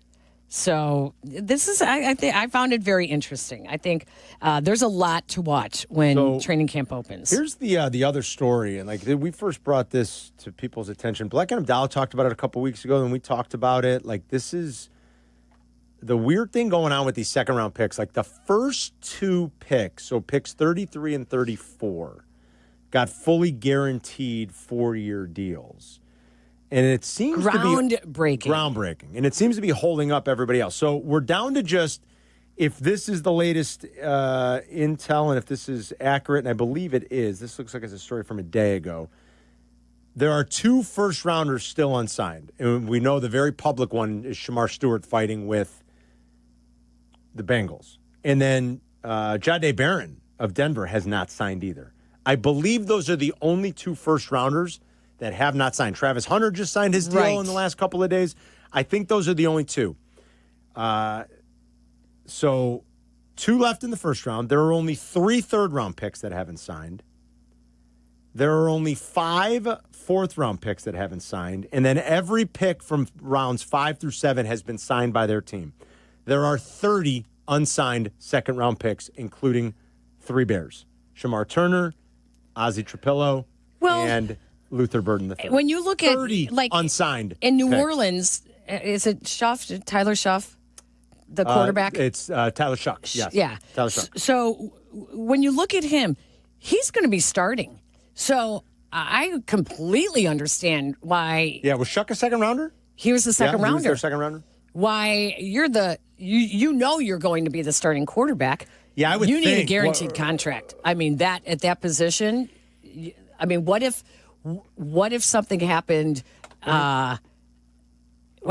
So this is, I found it very interesting. I think there's a lot to watch when training camp opens. Here's the other story, and we first brought this to people's attention. Black and Abdallah talked about it a couple weeks ago, and we talked about it. This is the weird thing going on with these second-round picks. The first 2 picks, so picks 33 and 34, got fully guaranteed 4-year deals. And it seems to be groundbreaking. And it seems to be holding up everybody else. So we're down to just, if this is the latest intel and if this is accurate, and I believe it is. This looks like it's a story from a day ago. There are 2 first-rounders still unsigned. And we know the very public one is Shamar Stewart fighting with the Bengals. And then Jahdae Barron of Denver has not signed either. I believe those are the only 2 first-rounders that have not signed. Travis Hunter just signed his deal in the last couple of days. I think those are the only 2. So 2 left in the first round. There are only 3 third-round picks that haven't signed. There are only 5 fourth-round picks that haven't signed. And then every pick from rounds 5 through 7 has been signed by their team. There are 30 unsigned second-round picks, including 3 Bears. Shamar Turner, Ozzie Trapillo, and Luther Burden III. When you look at 30 unsigned in New picks. Orleans, is it Tyler Schuff, the quarterback? It's Tyler Shuck. Yes. Yeah. Tyler Shuck. So when you look at him, he's going to be starting. So I completely understand why. Yeah, was Shuck a second rounder? He was the second rounder. He was their second rounder. Why you're you're going to be the starting quarterback. Yeah, I would. You need a guaranteed contract. I mean, that at that position. I mean, what if something happened? What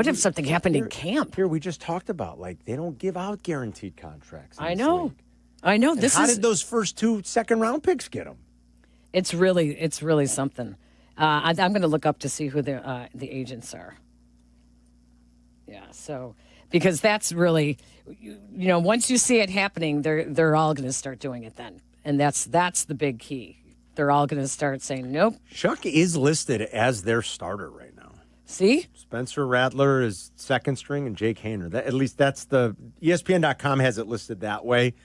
if something happened in camp? Here, we just talked about they don't give out guaranteed contracts. I know. How did those first 2 second-round picks get them? It's really something. I'm going to look up to see who the agents are. Yeah, so because that's really, once you see it happening, they're all going to start doing it then, and that's the big key. They're all going to start saying nope. Shuck is listed as their starter right now. See, Spencer Rattler is second string, and Jake Haener. At least that's the ESPN.com has it listed that way.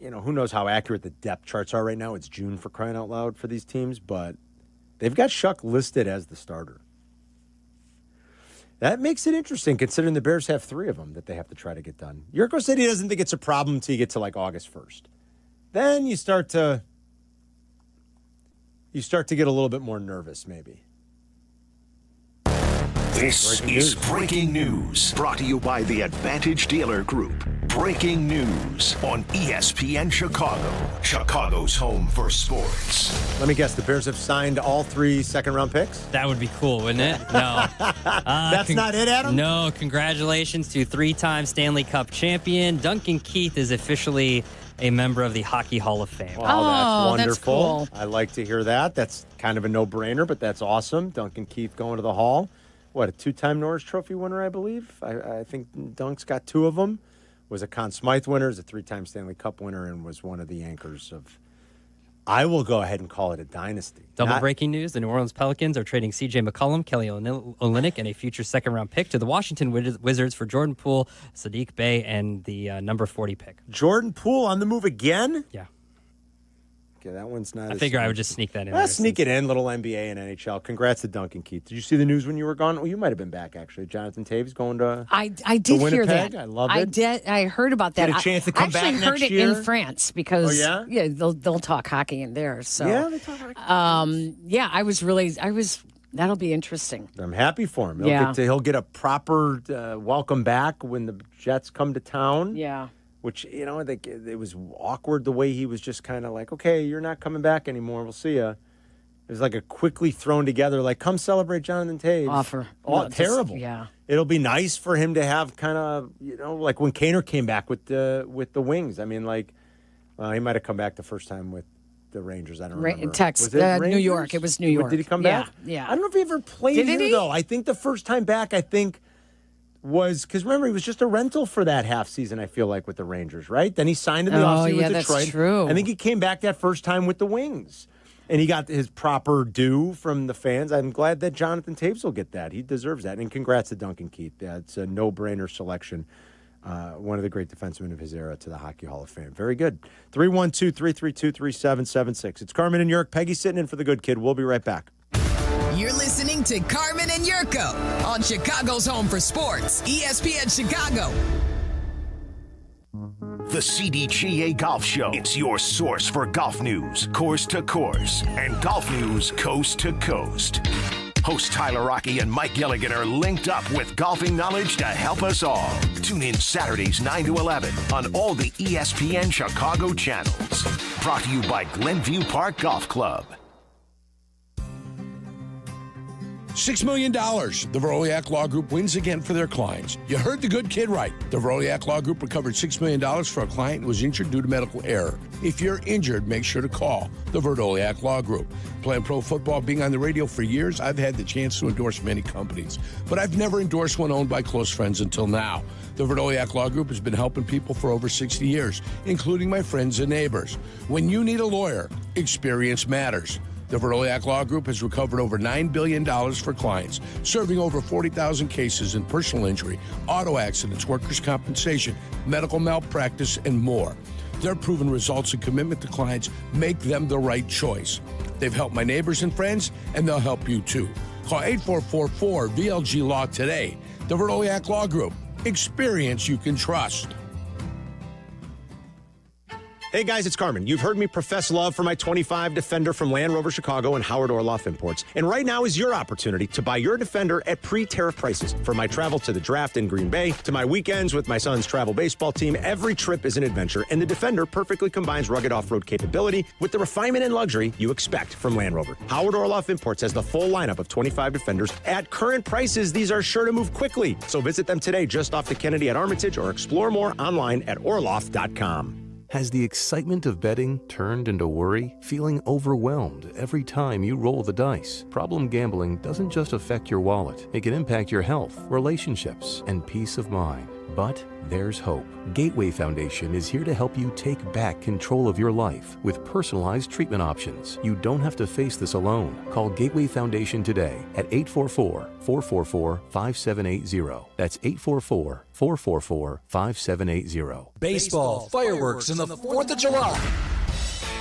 Who knows how accurate the depth charts are right now? It's June, for crying out loud, for these teams, but they've got Shuck listed as the starter. That makes it interesting, considering the Bears have 3 of them that they have to try to get done. Yurko said he doesn't think it's a problem until you get to August 1st. Then you start to get a little bit more nervous, maybe. This is Breaking News, brought to you by the Advantage Dealer Group. Breaking news on ESPN Chicago, Chicago's home for sports. Let me guess, the Bears have signed all 3 second-round picks? That would be cool, wouldn't it? No. That's not it, Adam? No, congratulations to 3-time Stanley Cup champion. Duncan Keith is officially a member of the Hockey Hall of Fame. Wow, that's wonderful. That's cool. I like to hear that. That's kind of a no-brainer, but that's awesome. Duncan Keith going to the Hall. What, a 2-time Norris Trophy winner, I believe? I think Dunk's got 2 of them. Was a Conn Smythe winner, is a 3-time Stanley Cup winner, and was one of the anchors of, I will go ahead and call it a dynasty. Double breaking news, the New Orleans Pelicans are trading C.J. McCollum, Kelly Olynyk, and a future second-round pick to the Washington Wizards for Jordan Poole, Sadiq Bey, and the number 40 pick. Jordan Poole on the move again? Yeah. that one's not. I figure I would just sneak that in. Sneak it in, little NBA and NHL. Congrats to Duncan Keith. Did you see the news when you were gone? Well, you might have been back, actually. Jonathan Taves going to I did hear that. I love it. I heard about that. Get a chance to come back next year? I actually heard it in France because they'll talk hockey in there. So yeah, they talk hockey. That'll be interesting. I'm happy for him. He'll get a proper welcome back when the Jets come to town. Yeah. Which, it was awkward the way he was just kind of like, okay, you're not coming back anymore. We'll see you. It was like a quickly thrown together, like, come celebrate Jonathan Taves. Offer. Terrible. Yeah. It'll be nice for him to have kind of, like when Kaner came back with the Wings. I mean, like, he might have come back the first time with the Rangers. I don't remember. Texas, New York. It was New York. Did he come back? Yeah. I don't know if he ever played here, though. I think the first time back, was because remember he was just a rental for that half season. I feel like with the Rangers, right? Then he signed in the offseason with Detroit. That's true. I think he came back that first time with the Wings, and he got his proper due from the fans. I'm glad that Jonathan Taves will get that. He deserves that. And congrats to Duncan Keith. It's a no-brainer selection. One of the great defensemen of his era to the Hockey Hall of Fame. Very good. 312-332-3776. It's Carmen and Yurk. Peggy sitting in for the good kid. We'll be right back. You're listening to Carmen and Yurko on Chicago's home for sports, ESPN Chicago. The CDGA Golf Show. It's your source for golf news, course to course, and golf news coast to coast. Hosts Tyler Rocky and Mike Gilligan are linked up with golfing knowledge to help us all. Tune in Saturdays 9 to 11 on all the ESPN Chicago channels. Brought to you by Glenview Park Golf Club. $6 million. The Veroliak Law Group wins again for their clients. You heard the good kid right. The Veroliak Law Group recovered $6 million for a client who was injured due to medical error. If you're injured, make sure to call the Veroliak Law Group. Playing pro football, being on the radio for years, I've had the chance to endorse many companies, but I've never endorsed one owned by close friends until now. The Veroliak Law Group has been helping people for over 60 years, including my friends and neighbors. When you need a lawyer, experience matters. The Veroliak Law Group has recovered over $9 billion for clients, serving over 40,000 cases in personal injury, auto accidents, workers' compensation, medical malpractice, and more. Their proven results and commitment to clients make them the right choice. They've helped my neighbors and friends, and they'll help you too. Call 8444-VLG-LAW today. The Veroliak Law Group. Experience you can trust. Hey guys, it's Carmen. You've heard me profess love for my 25 Defender from Land Rover Chicago and Howard Orloff Imports. And right now is your opportunity to buy your Defender at pre-tariff prices. For my travel to the draft in Green Bay, to my weekends with my son's travel baseball team, every trip is an adventure, and the Defender perfectly combines rugged off-road capability with the refinement and luxury you expect from Land Rover. Howard Orloff Imports has the full lineup of 25 Defenders. At current prices, these are sure to move quickly. So visit them today just off the Kennedy at Armitage or explore more online at orloff.com. Has the excitement of betting turned into worry? Feeling overwhelmed every time you roll the dice? Problem gambling doesn't just affect your wallet. It can impact your health, relationships, and peace of mind. But there's hope. Gateway Foundation is here to help you take back control of your life with personalized treatment options. You don't have to face this alone. Call Gateway Foundation today at 844-444-5780. That's 844-444-5780. Baseball, fireworks, and the 4th of July.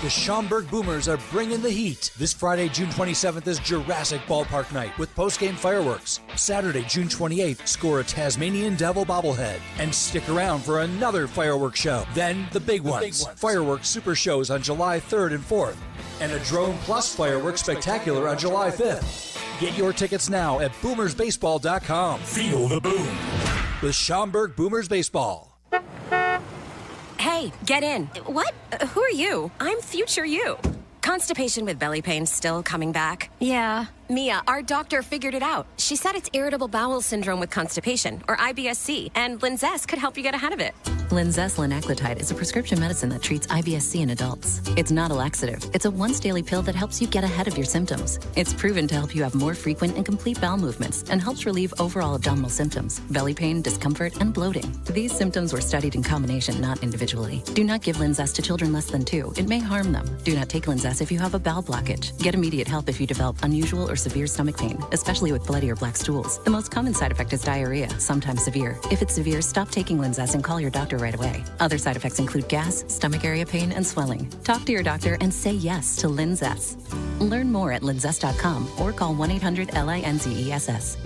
The Schaumburg Boomers are bringing the heat. This Friday, June 27th is Jurassic Ballpark Night with post-game fireworks. Saturday, June 28th, score a Tasmanian Devil bobblehead. And stick around for another fireworks show. Then the big ones. Fireworks super shows on July 3rd and 4th. And a Drone Plus fireworks spectacular on July 5th. Get your tickets now at boomersbaseball.com. Feel the boom with Schaumburg Boomers Baseball. Hey, get in. What? Who are you? I'm future you. Constipation with belly pain still coming back? Yeah. Mia, our doctor figured it out. She said it's irritable bowel syndrome with constipation, or IBS-C, and Linzess could help you get ahead of it. Linzess linaclotide is a prescription medicine that treats IBS-C in adults. It's not a laxative. It's a once-daily pill that helps you get ahead of your symptoms. It's proven to help you have more frequent and complete bowel movements and helps relieve overall abdominal symptoms, belly pain, discomfort, and bloating. These symptoms were studied in combination, not individually. Do not give Linzess to children less than 2. It may harm them. Do not take Linzess if you have a bowel blockage. Get immediate help if you develop unusual or or severe stomach pain, especially with bloody or black stools. The most common side effect is diarrhea, sometimes severe. If it's severe, stop taking Linzess and call your doctor right away. Other side effects include gas, stomach area pain, and swelling. Talk to your doctor and say yes to Linzess. Learn more at linzess.com or call 1-800-LINZESS.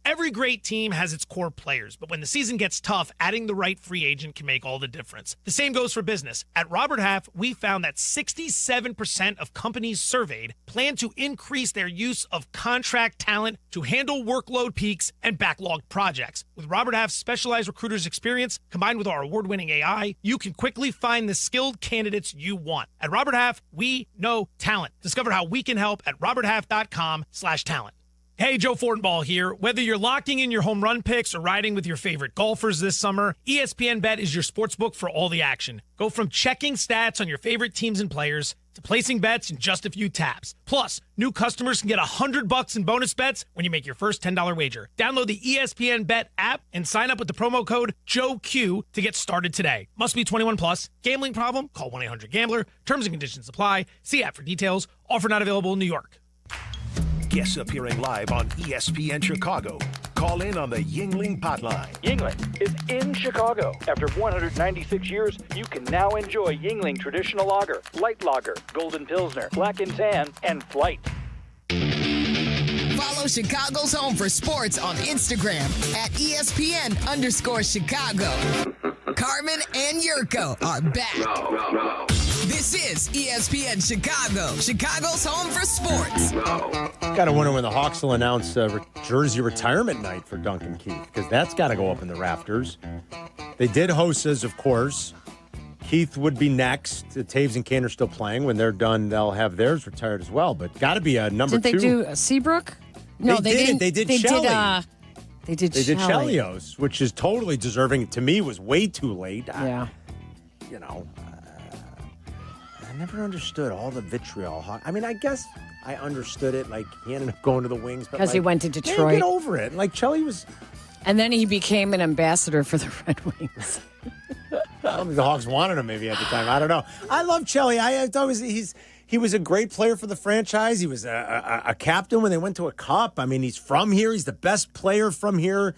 Every great team has its core players, but when the season gets tough, adding the right free agent can make all the difference. The same goes for business. At Robert Half, we found that 67% of companies surveyed plan to increase their use of contract talent to handle workload peaks and backlogged projects. With Robert Half's specialized recruiters' experience, combined with our award-winning AI, you can quickly find the skilled candidates you want. At Robert Half, we know talent. Discover how we can help at roberthalf.com/talent. Hey, Joe Fortenbaugh here. Whether you're locking in your home run picks or riding with your favorite golfers this summer, ESPN Bet is your sportsbook for all the action. Go from checking stats on your favorite teams and players to placing bets in just a few taps. Plus, new customers can get $100 in bonus bets when you make your first $10 wager. Download the ESPN Bet app and sign up with the promo code JOEQ to get started today. Must be 21 plus. Gambling problem? Call 1-800-GAMBLER. Terms and conditions apply. See app for details. Offer not available in New York. Guests appearing live on ESPN Chicago. Call in on the Yingling Hotline. Yingling is in Chicago. After 196 years, you can now enjoy Yingling Traditional Lager, Light Lager, Golden Pilsner, Black and Tan, and Flight. Follow Chicago's Home for Sports on Instagram at ESPN_Chicago. Carmen and Yurko are back. This is ESPN Chicago, Chicago's Home for Sports. Got to wonder when the Hawks will announce jersey retirement night for Duncan Keith, because that's got to go up in the rafters. They did Hosa's, of course. Keith would be next. Taves and Kane are still playing. When they're done, they'll have theirs retired as well. But got to be a number Didn't two. they do Seabrook? No, they didn't. They did Shelley. They did Chelios, which is totally deserving. To me, was way too late. Yeah. I never understood all the vitriol. I mean, I guess I understood it. Like, he ended up going to the Wings. Because he went to Detroit. Man, get over it. Like, Chelly was... And then he became an ambassador for the Red Wings. I don't think the Hawks wanted him maybe at the time. I don't know. I love Chelly. I thought he was a great player for the franchise. He was a captain when they went to a cup. I mean, he's from here. He's the best player from here,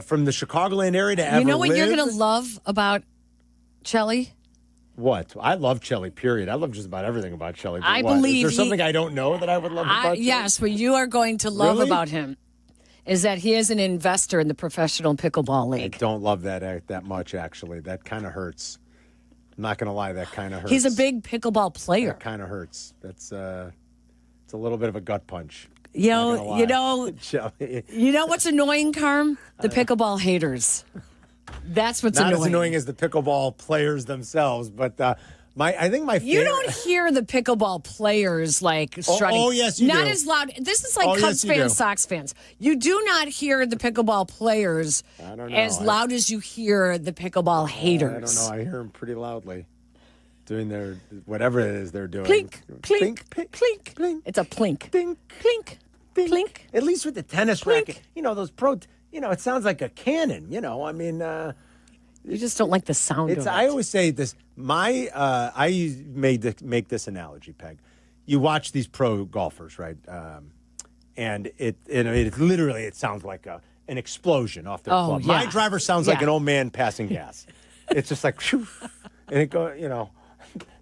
from the Chicagoland area to ever You know what live. you're going to love about Chelly? What? I love Chelly, period. I love just about everything about Chelly. I believe Is there something I don't know that I would love about Chelly? Yes, what you are going to love Really? about him is that he is an investor in the Professional Pickleball League. I don't love that much, actually. That kind of hurts. I'm not going to lie, that kind of hurts. He's a big pickleball player. That kind of hurts. That's it's a little bit of a gut punch. You know what's annoying, Carm? The pickleball haters. That's what's not annoying. as annoying as the pickleball players themselves, but I think my favorite. You don't hear the pickleball players like strutting. Oh, yes, you not do. as loud. This is like Oh, Cubs yes, you do. fans, Sox fans. You do not hear the pickleball players I don't know. as loud as you hear the pickleball haters. I don't know. I hear them pretty loudly doing their whatever it is they're doing. Plink, plink, plink, plink. It's a plink. Plink, plink, plink. At least with the tennis racket, those it sounds like a cannon. I mean. You just don't like the sound of it. I always say this. I make this analogy, Peg. You watch these pro golfers, right? And it literally sounds like an explosion off their club. Yeah. My driver sounds like an old man passing gas. It's just like, whew, and it goes.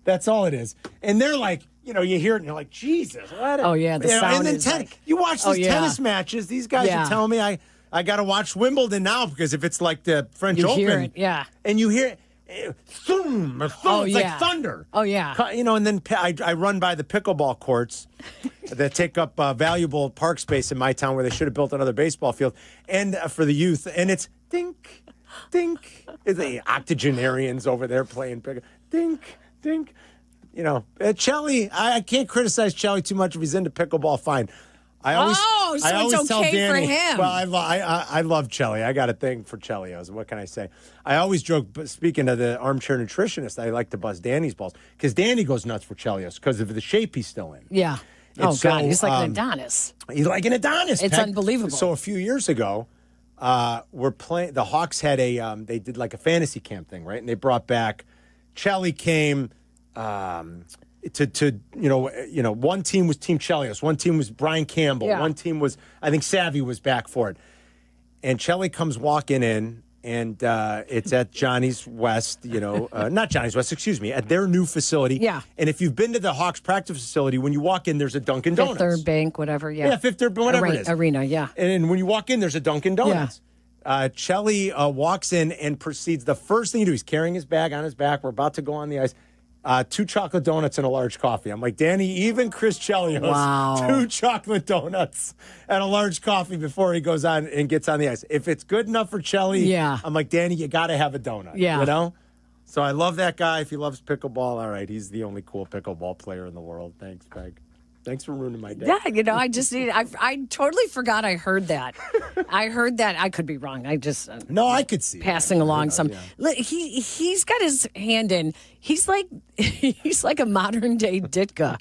That's all it is. And they're like, you hear it and you're like, Jesus, what? Oh yeah, the sound and then is you watch these tennis matches. These guys are telling me I got to watch Wimbledon now because if it's like the French You Open, hear it, yeah. and you hear it, thum, or thum, it's like thunder. Oh yeah. And then I run by the pickleball courts that take up valuable park space in my town where they should have built another baseball field and for the youth, and it's dink, dink. The octogenarians over there playing pickleball, dink, dink. Chelly, I can't criticize Chelly too much if he's into pickleball. Fine. I always it's tell okay Danny, for him. Well, I love Chelly. I got a thing for Chelios. What can I say? I always joke, but speaking of the armchair nutritionist, I like to bust Danny's balls because Danny goes nuts for Chelios because of the shape he's still in. Yeah. And God, he's like an Adonis. He's like an Adonis. It's Peg. unbelievable. So a few years ago, we're playing. The Hawks had they did like a fantasy camp thing, right? And they brought back. Chelly came. to one team was Team Chelios, one team was Brian Campbell, one team was, I think Savvy was back for it. And Chelly comes walking in, and it's at Johnny's West, not Johnny's West, excuse me, at their new facility. Yeah. And if you've been to the Hawks practice facility, when you walk in, there's a Dunkin' Donuts. Fifth Third Bank, whatever, yeah. Yeah, Fifth Third, whatever it is. Arena, yeah. And when you walk in, there's a Dunkin' Donuts. Chelly walks in and proceeds, the first thing you do, he's carrying his bag on his back. We're about to go on the ice. 2 chocolate donuts and a large coffee. I'm like, Danny, even Chris Chelios, 2 chocolate donuts and a large coffee before he goes on and gets on the ice. If it's good enough for Chelly, I'm like, Danny, you got to have a donut. Yeah. So I love that guy. If he loves pickleball, all right, he's the only cool pickleball player in the world. Thanks, Peg. Thanks for ruining my day. Yeah, I totally forgot I heard that. I heard that. I could be wrong. I just no, I could see passing along some. Yeah. He's got his hand in. He's like a modern day Ditka,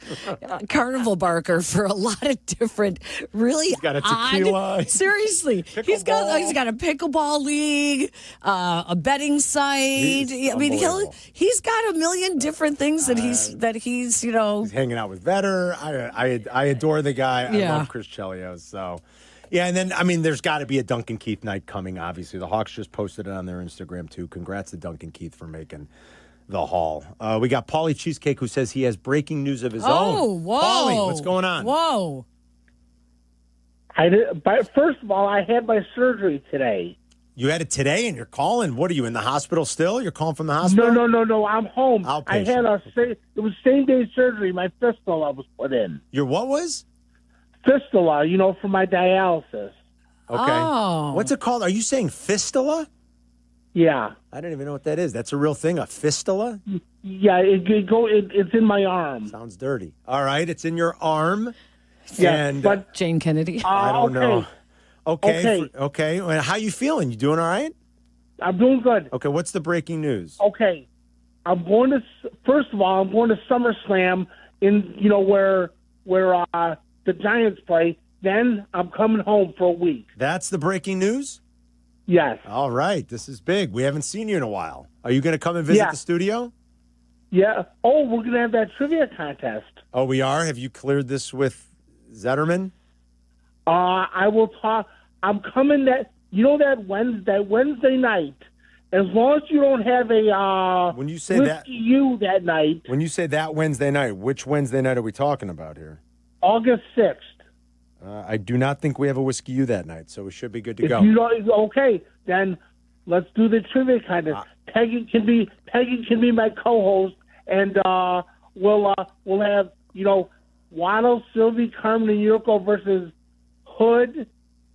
carnival barker for a lot of different really he's got a tequila. Odd. Seriously, he's got a pickleball league, a betting site. He's got a million different things that he's He's hanging out with Vetter. I adore the guy. I love Chris Chelios. So, yeah, and then, there's got to be a Duncan Keith night coming, obviously. The Hawks just posted it on their Instagram, too. Congrats to Duncan Keith for making the Hall. We got Paulie Cheesecake, who says he has breaking news of his own. Oh, whoa. Paulie, what's going on? Whoa. First of all, I had my surgery today. You had it today, and you're calling? What are you, in the hospital still? You're calling from the hospital? No. I'm home. Outpatient. It was same-day surgery. My fistula was put in. Your what was? Fistula, for my dialysis. Okay. Oh. What's it called? Are you saying fistula? Yeah. I don't even know what that is. That's a real thing, a fistula? Yeah, it's in my arm. Sounds dirty. All right, it's in your arm. Yeah, and, but Jane Kennedy. I don't know. Okay. How you feeling? You doing all right? I'm doing good. Okay, what's the breaking news? Okay. First of all, I'm going to SummerSlam in, where the Giants play. Then I'm coming home for a week. That's the breaking news? Yes. All right. This is big. We haven't seen you in a while. Are you going to come and visit the studio? Yeah. Oh, we're going to have that trivia contest. Oh, we are? Have you cleared this with Zetterman? I will talk. I'm coming that Wednesday night. As long as you don't have a when you say that night. When you say that Wednesday night, which Wednesday night are we talking about here? August 6th. I do not think we have a Whiskey U that night, so we should be good to go. If you don't, okay, then let's do the trivia contest. Peggy can be my co-host, and we'll have Waddle Silvy, Carmen, and Yurko versus Hood,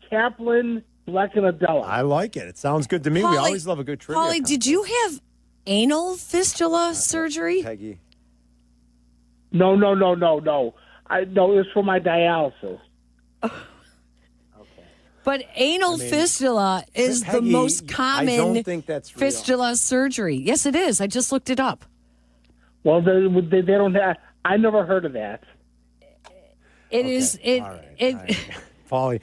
Kaplan, Black, and Adela. I like it. It sounds good to me. We always love a good trivia. Paulie, did you have anal fistula surgery? Peggy. No. It's for my dialysis. But anal fistula is Peggy, the most common I don't think that's real. fistula surgery. Yes, it is. I just looked it up. Well, they don't have. I never heard of that. It is. It Paulie.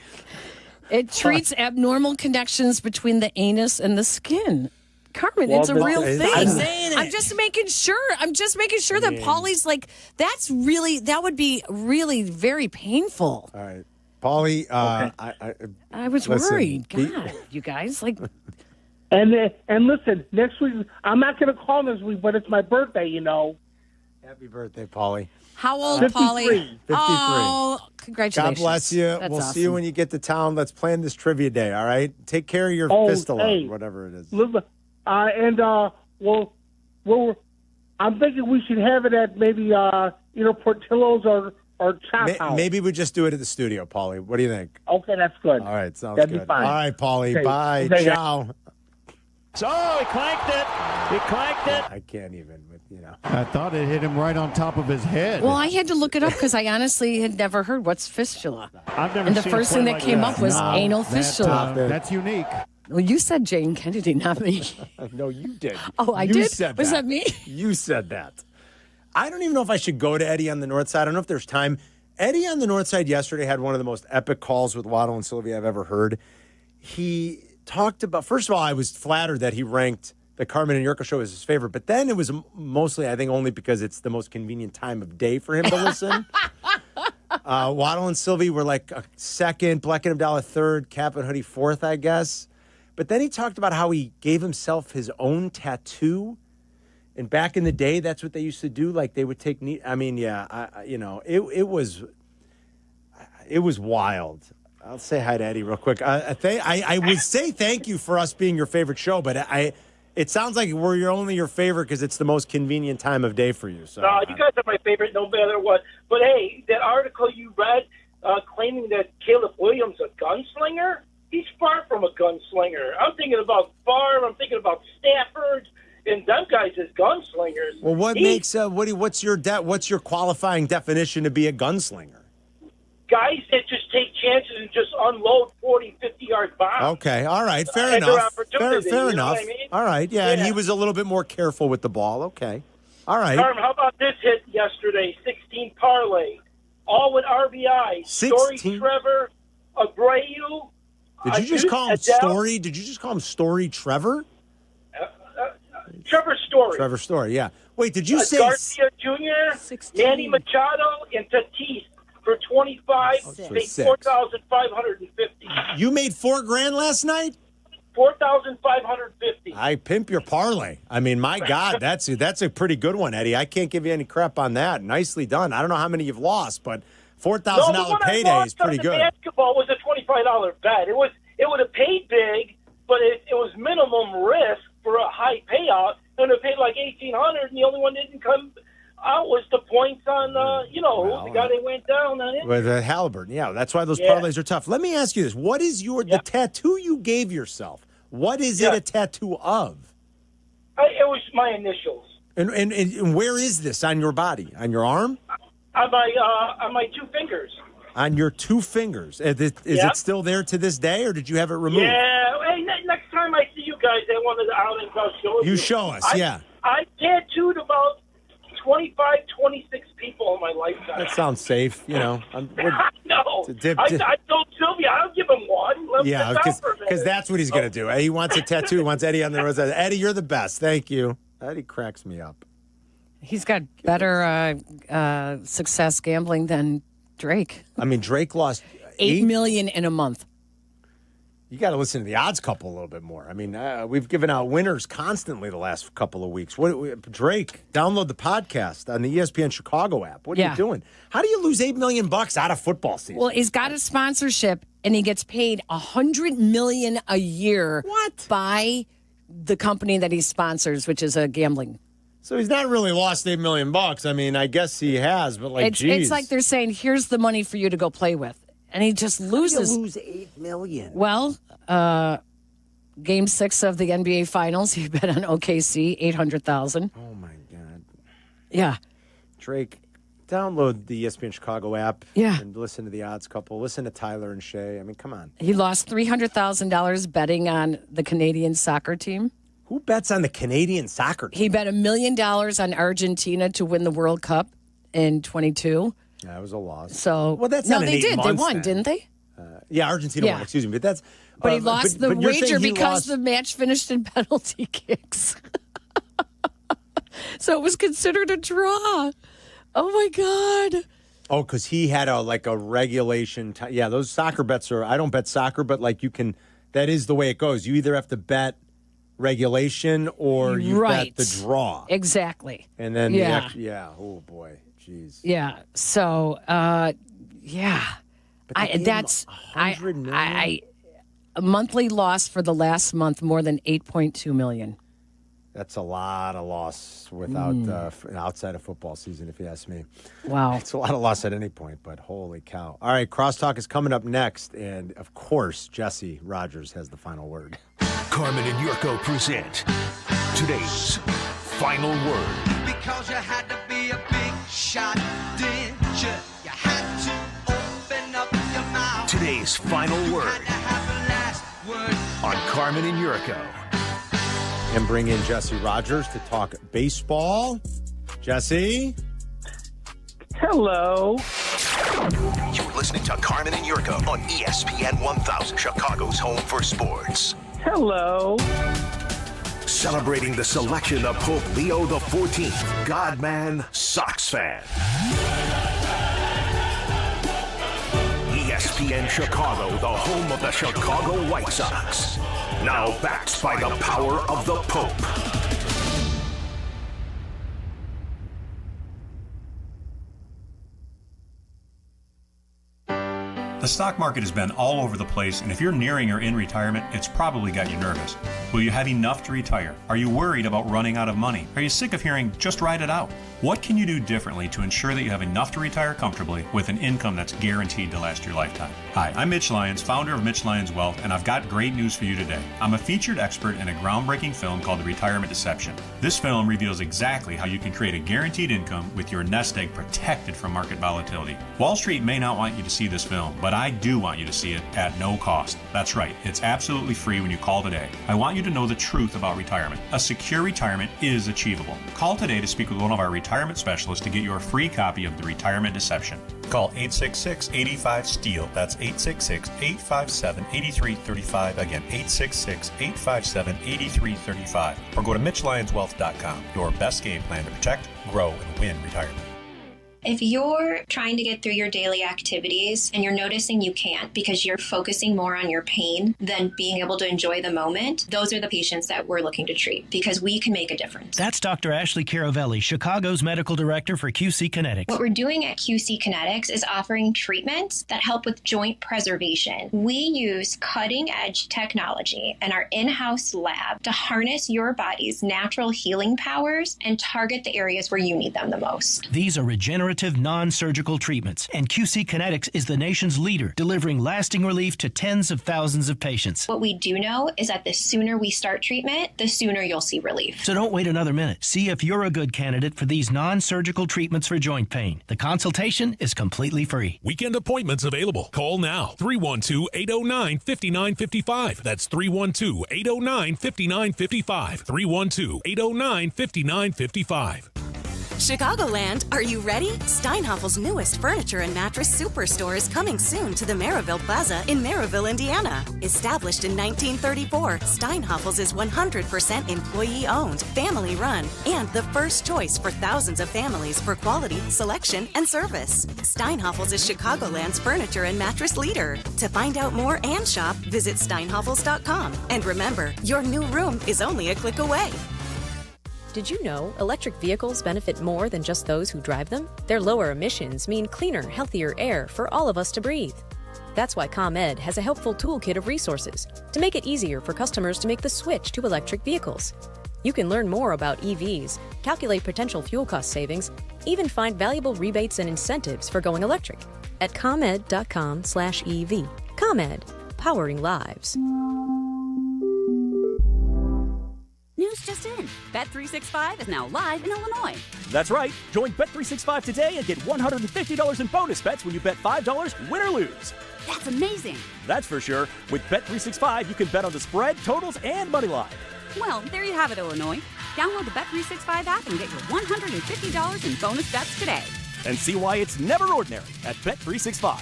It treats abnormal connections between the anus and the skin. Carmen, it's a real thing. I'm just making sure that Paulie's like, that would be really very painful. All right. Paulie, I was worried. God, you guys, like. And listen, next week, I'm not going to call this week, but it's my birthday, Happy birthday, Paulie. How old, 53. Paulie? 53. Oh, congratulations. God bless you. That's we'll awesome. see you when you get to town. Let's plan this trivia day, all right? Take care of your fistula, whatever it is. I'm thinking we should have it at maybe Portillo's or Chop House. Maybe we just do it at the studio, Paulie. What do you think? Okay, that's good. All right, sounds That'd good. be fine. All right, Paulie. Okay. Bye. Okay. Ciao. So he clanked it. I can't even, I thought it hit him right on top of his head. Well, I had to look it up because I honestly had never heard what's fistula. I've never and the seen first a thing play that like came that. up was anal fistula. That's unique. Well, you said Jane Kennedy, not me. No, you did. Oh, I You did? said Was that. that me? You said that. I don't even know if I should go to Eddie on the North Side. I don't know if there's time. Eddie on the North Side yesterday had one of the most epic calls with Waddle and Silvy I've ever heard. He talked about, first of all, I was flattered that he ranked the Carmen and Yurko show is his favorite. But then it was mostly, I think, only because it's the most convenient time of day for him to listen. Waddle and Silvy were like a second, Bleck and Abdallah third, Kap and Hoodie fourth, I guess. But then he talked about how he gave himself his own tattoo. And back in the day, that's what they used to do. Like they would take, it was wild. I'll say hi to Eddie real quick. I would say thank you for us being your favorite show, but it sounds like we're only your favorite because it's the most convenient time of day for you. So no, you guys are my favorite no matter what. But hey, that article you read claiming that Caleb Williams a gunslinger, he's far from a gunslinger. I'm thinking about Favre. I'm thinking about Stafford. And them guys as gunslingers. Well, what's your qualifying definition to be a gunslinger? Guys that just take chances and just unload 40, 50-yard bombs. Okay, all right, fair enough. Fair enough. I mean? All right, yeah, and he was a little bit more careful with the ball. Okay, all right. Carmen, how about this hit yesterday? 16 parlay, all with RBI. 16? Story, Trevor, Abreu. Did you just call him Story? Did you just call him Story Trevor? Trevor Story. Trevor Story, yeah. Wait, did you say Garcia Jr., 16. Manny Machado, and Tatis for 25, made 4,550. You made $4,000 last night? 4,550. I pimp your parlay. I mean, my God, that's a pretty good one, Eddie. I can't give you any crap on that. Nicely done. I don't know how many you've lost, but $4,000 payday is pretty good. Basketball was a $25 bet. It would have paid big, but it was minimum risk for a high payout, and it paid like $1,800, and the only one that didn't come out was the points on, the guy that went down on it. With Halliburton, yeah. That's why those parlays are tough. Let me ask you this. What is the tattoo you gave yourself? What is it a tattoo of? It was my initials. And where is this on your body? On your arm? On my two fingers. On your two fingers. Is it still there to this day, or did you have it removed? Yeah. Hey, next time I see you guys at one of the outings, I'll show you. You show us, I tattooed about 25, 26 people in my lifetime. That sounds safe, No. I told Sylvia I'll give him one. Because that's what he's going to do. He wants a tattoo. He wants Eddie on the road. Eddie, you're the best. Thank you. Eddie cracks me up. He's got better success gambling than Drake. I mean, Drake lost $8 million in a month. You got to listen to the odds couple a little bit more. I mean, we've given out winners constantly the last couple of weeks. Drake, download the podcast on the ESPN Chicago app. What are you doing? How do you lose $8 million out of football season? Well, he's got a sponsorship, and he gets paid $100 million a year by the company that he sponsors, which is a gambling. So he's not really lost $8 million. I mean, I guess he has, but it's like they're saying, here's the money for you to go play with. And he just loses. How do you lose $8 million? Well, Game 6 of the NBA Finals, he bet on OKC, $800,000. Oh, my God. Yeah. Drake, download the ESPN Chicago app. Yeah. And listen to the odds couple. Listen to Tyler and Shay. I mean, come on. He lost $300,000 betting on the Canadian soccer team. Who bets on the Canadian soccer team? He bet $1 million on Argentina to win the World Cup in 22. Yeah, it was a loss. So, that's no, not they did. They won, didn't they? Yeah, Argentina won. Excuse me, but he lost the wager because the match finished in penalty kicks. So it was considered a draw. Oh my God! Oh, because he had a regulation. Yeah, those soccer bets are. I don't bet soccer, but you can. That is the way it goes. You either have to bet regulation or you bet the draw. Exactly. And then oh boy. Jeez. Yeah. So, that's a monthly loss for the last month, more than $8.2 million. That's a lot of loss without outside of football season, if you ask me. Wow. It's a lot of loss at any point, but holy cow. All right, Crosstalk is coming up next, and of course, Jesse Rogers has the final word. Carmen and Yurko present today's final word. Because you had to be a big shot, didn't you? You had to open up your mouth. Today's final word on Carmen and Yurko. And bring in Jesse Rogers to talk baseball. Jesse? Hello. You're listening to Carmen and Yurko on ESPN 1000, Chicago's home for sports. Hello. celebrating the selection of Pope Leo XIV, Godman, Sox fan. ESPN Chicago, the home of the Chicago White Sox. Now backed by the power of the Pope. The stock market has been all over the place, and if you're nearing or in retirement, it's probably got you nervous. Will you have enough to retire? Are you worried about running out of money? Are you sick of hearing, just ride it out? What can you do differently to ensure that you have enough to retire comfortably with an income that's guaranteed to last your lifetime? Hi, I'm Mitch Lyons, founder of Mitch Lyons Wealth, and I've got great news for you today. I'm a featured expert in a groundbreaking film called The Retirement Deception. This film reveals exactly how you can create a guaranteed income with your nest egg protected from market volatility. Wall Street may not want you to see this film, but I do want you to see it at no cost. That's right, it's absolutely free when you call today. I want you to know the truth about retirement. A secure retirement is achievable. Call today to speak with one of our retirement specialists to get your free copy of The Retirement Deception. Call 866-85-STEEL. That's 866-857-8335. Again, 866-857-8335. Or go to MitchLyonsWealth.com. Your best game plan to protect, grow, and win retirement. If you're trying to get through your daily activities and you're noticing you can't because you're focusing more on your pain than being able to enjoy the moment, those are the patients that we're looking to treat because we can make a difference. That's Dr. Ashley Caravelli, Chicago's medical director for QC Kinetics. What we're doing at QC Kinetics is offering treatments that help with joint preservation. We use cutting-edge technology in our in-house lab to harness your body's natural healing powers and target the areas where you need them the most. These are regenerative non-surgical treatments, and QC Kinetics is the nation's leader, delivering lasting relief to tens of thousands of patients. What we do know is that the sooner we start treatment, the sooner you'll see relief. So don't wait another minute. See if you're a good candidate for these non-surgical treatments for joint pain. The consultation is completely free. Weekend appointments available. Call now. 312-809-5955. That's 312-809-5955. 312-809-5955. Chicagoland, are you ready? Steinhaffel's newest furniture and mattress superstore is coming soon to the Maryville Plaza in Maryville, Indiana. Established in 1934, Steinhaffel's is 100% employee-owned, family-run, and the first choice for thousands of families for quality, selection, and service. Steinhaffel's is Chicagoland's furniture and mattress leader. To find out more and shop, visit steinhaffels.com. And remember, your new room is only a click away. Did you know electric vehicles benefit more than just those who drive them? Their lower emissions mean cleaner, healthier air for all of us to breathe. That's why ComEd has a helpful toolkit of resources to make it easier for customers to make the switch to electric vehicles. You can learn more about EVs, calculate potential fuel cost savings, even find valuable rebates and incentives for going electric at ComEd.com/EV. ComEd, powering lives. News just in. Bet365 is now live in Illinois. That's right. Join Bet365 today and get $150 in bonus bets when you bet $5, win or lose. That's amazing. That's for sure. With Bet365, you can bet on the spread, totals, and money line. Well, there you have it, Illinois. Download the Bet365 app and get your $150 in bonus bets today. And see why it's never ordinary at Bet365.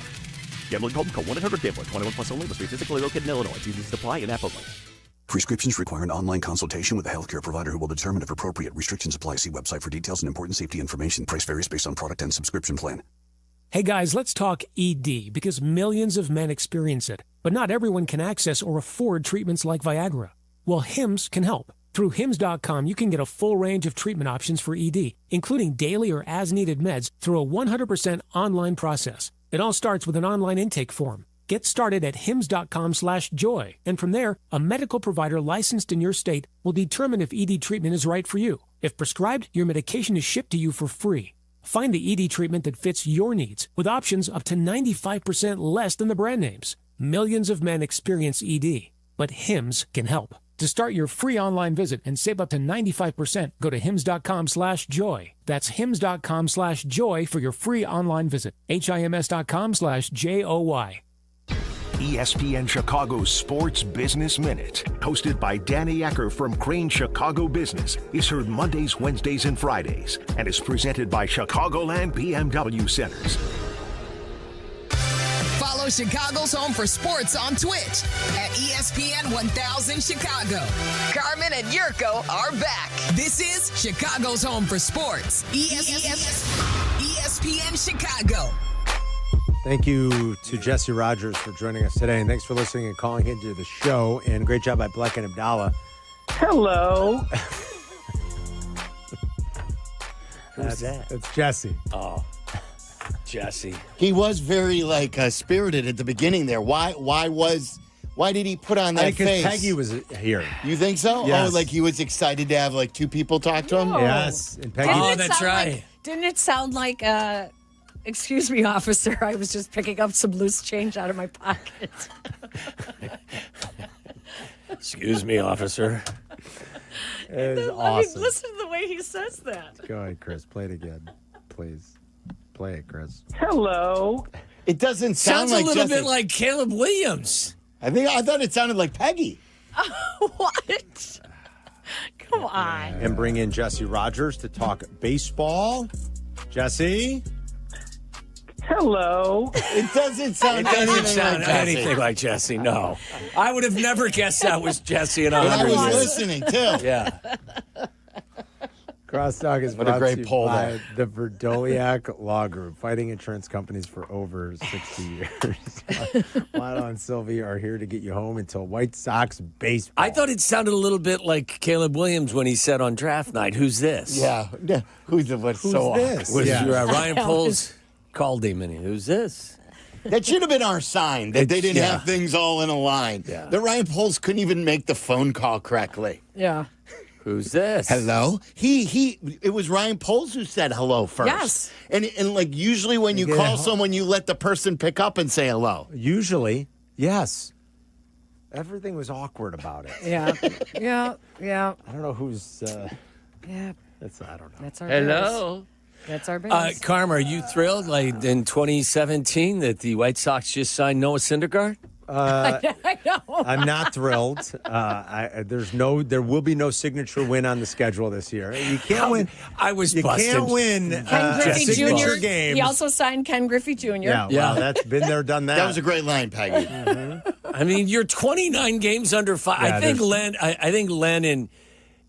Gambling problem? Call 1-800-GAMBLER. 21 plus only. Must be physically located in Illinois. TVs apply in app only. Prescriptions require an online consultation with a healthcare provider who will determine if appropriate. Restrictions apply. See website for details and important safety information. Price varies based on product and subscription plan. Hey guys, let's talk ED because millions of men experience it, but not everyone can access or afford treatments like Viagra. Well, Hims can help. Through Hims.com, you can get a full range of treatment options for ED, including daily or as-needed meds through a 100% online process. It all starts with an online intake form. Get started at hims.com/joy, and from there, a medical provider licensed in your state will determine if ED treatment is right for you. If prescribed, your medication is shipped to you for free. Find the ED treatment that fits your needs, with options up to 95% less than the brand names. Millions of men experience ED, but Hims can help. To start your free online visit and save up to 95%, go to hims.com/joy. That's hims.com/joy for your free online visit. HIMS.com/JOY. ESPN Chicago's Sports Business Minute, hosted by Danny Ecker from Crane Chicago Business, is heard Mondays, Wednesdays, and Fridays, and is presented by Chicagoland BMW Centers. Follow Follow Chicago's Home for Sports on Twitch at ESPN 1000 Chicago. Carmen and Yurko are back. This is Chicago's Home for Sports. ESPN Chicago. Thank you to Jesse Rogers for joining us today, and thanks for listening and calling into the show. And great job by Bleck and Abdallah. Hello. Who's that? It's Jesse. Oh, Jesse. He was very spirited at the beginning there. Why did he put on that face? Peggy was here. You think so? Yes. Oh, like he was excited to have like two people talk to him? No. Yes. And Peggy. Didn't Oh, it that's sound right. like- didn't it sound like, excuse me, officer, I was just picking up some loose change out of my pocket. Excuse me, officer. It is I mean, awesome. listen to the way he says that. Go ahead, Chris. Play it again, please. Play it, Chris. Hello. It doesn't sound Sounds like a little Jesse. bit like Caleb Williams. I thought it sounded like Peggy. What? Come on. And bring in Jesse Rogers to talk baseball. Jesse? Hello. It doesn't sound It doesn't anything sound like Jesse. anything like Jesse, no. I would have never guessed that was Jesse in And I 100 was years. listening too. Yeah. Crosstalk is What a brought great to you poll by there. the Verdoliak Law Group, fighting insurance companies for over 60 years. Waddle and Silvy are here to get you home until White Sox baseball. I thought it sounded a little bit like Caleb Williams when he said on draft night, "Who's this?" Yeah. Who's so this? awkward? Was Yeah. Ryan Poles called him and he, "Who's this?" That should have been our sign that they didn't Yeah. have things all in a line. Yeah. The Ryan Poles couldn't even make the phone call correctly. Yeah. Who's this? Hello? It was Ryan Poles who said hello first. Yes. And like usually when you get call it. someone, you let the person pick up and say hello. Usually, yes. Everything was awkward about it. Yeah. Yeah. I don't know who's. Yeah. I don't know. That's our Hello. base. That's our base. Carmen, are you thrilled, like in 2017, that the White Sox just signed Noah Syndergaard? I know. I'm not thrilled. There will be no signature win on the schedule this year. You can't win. I was You busted. can't win Ken Griffey signature Jr. games. He also signed Ken Griffey Jr. Yeah, Yeah. well, that's been there, done that. That was a great line, Peggy. I mean, you're 29 games under 5. Yeah, I think Len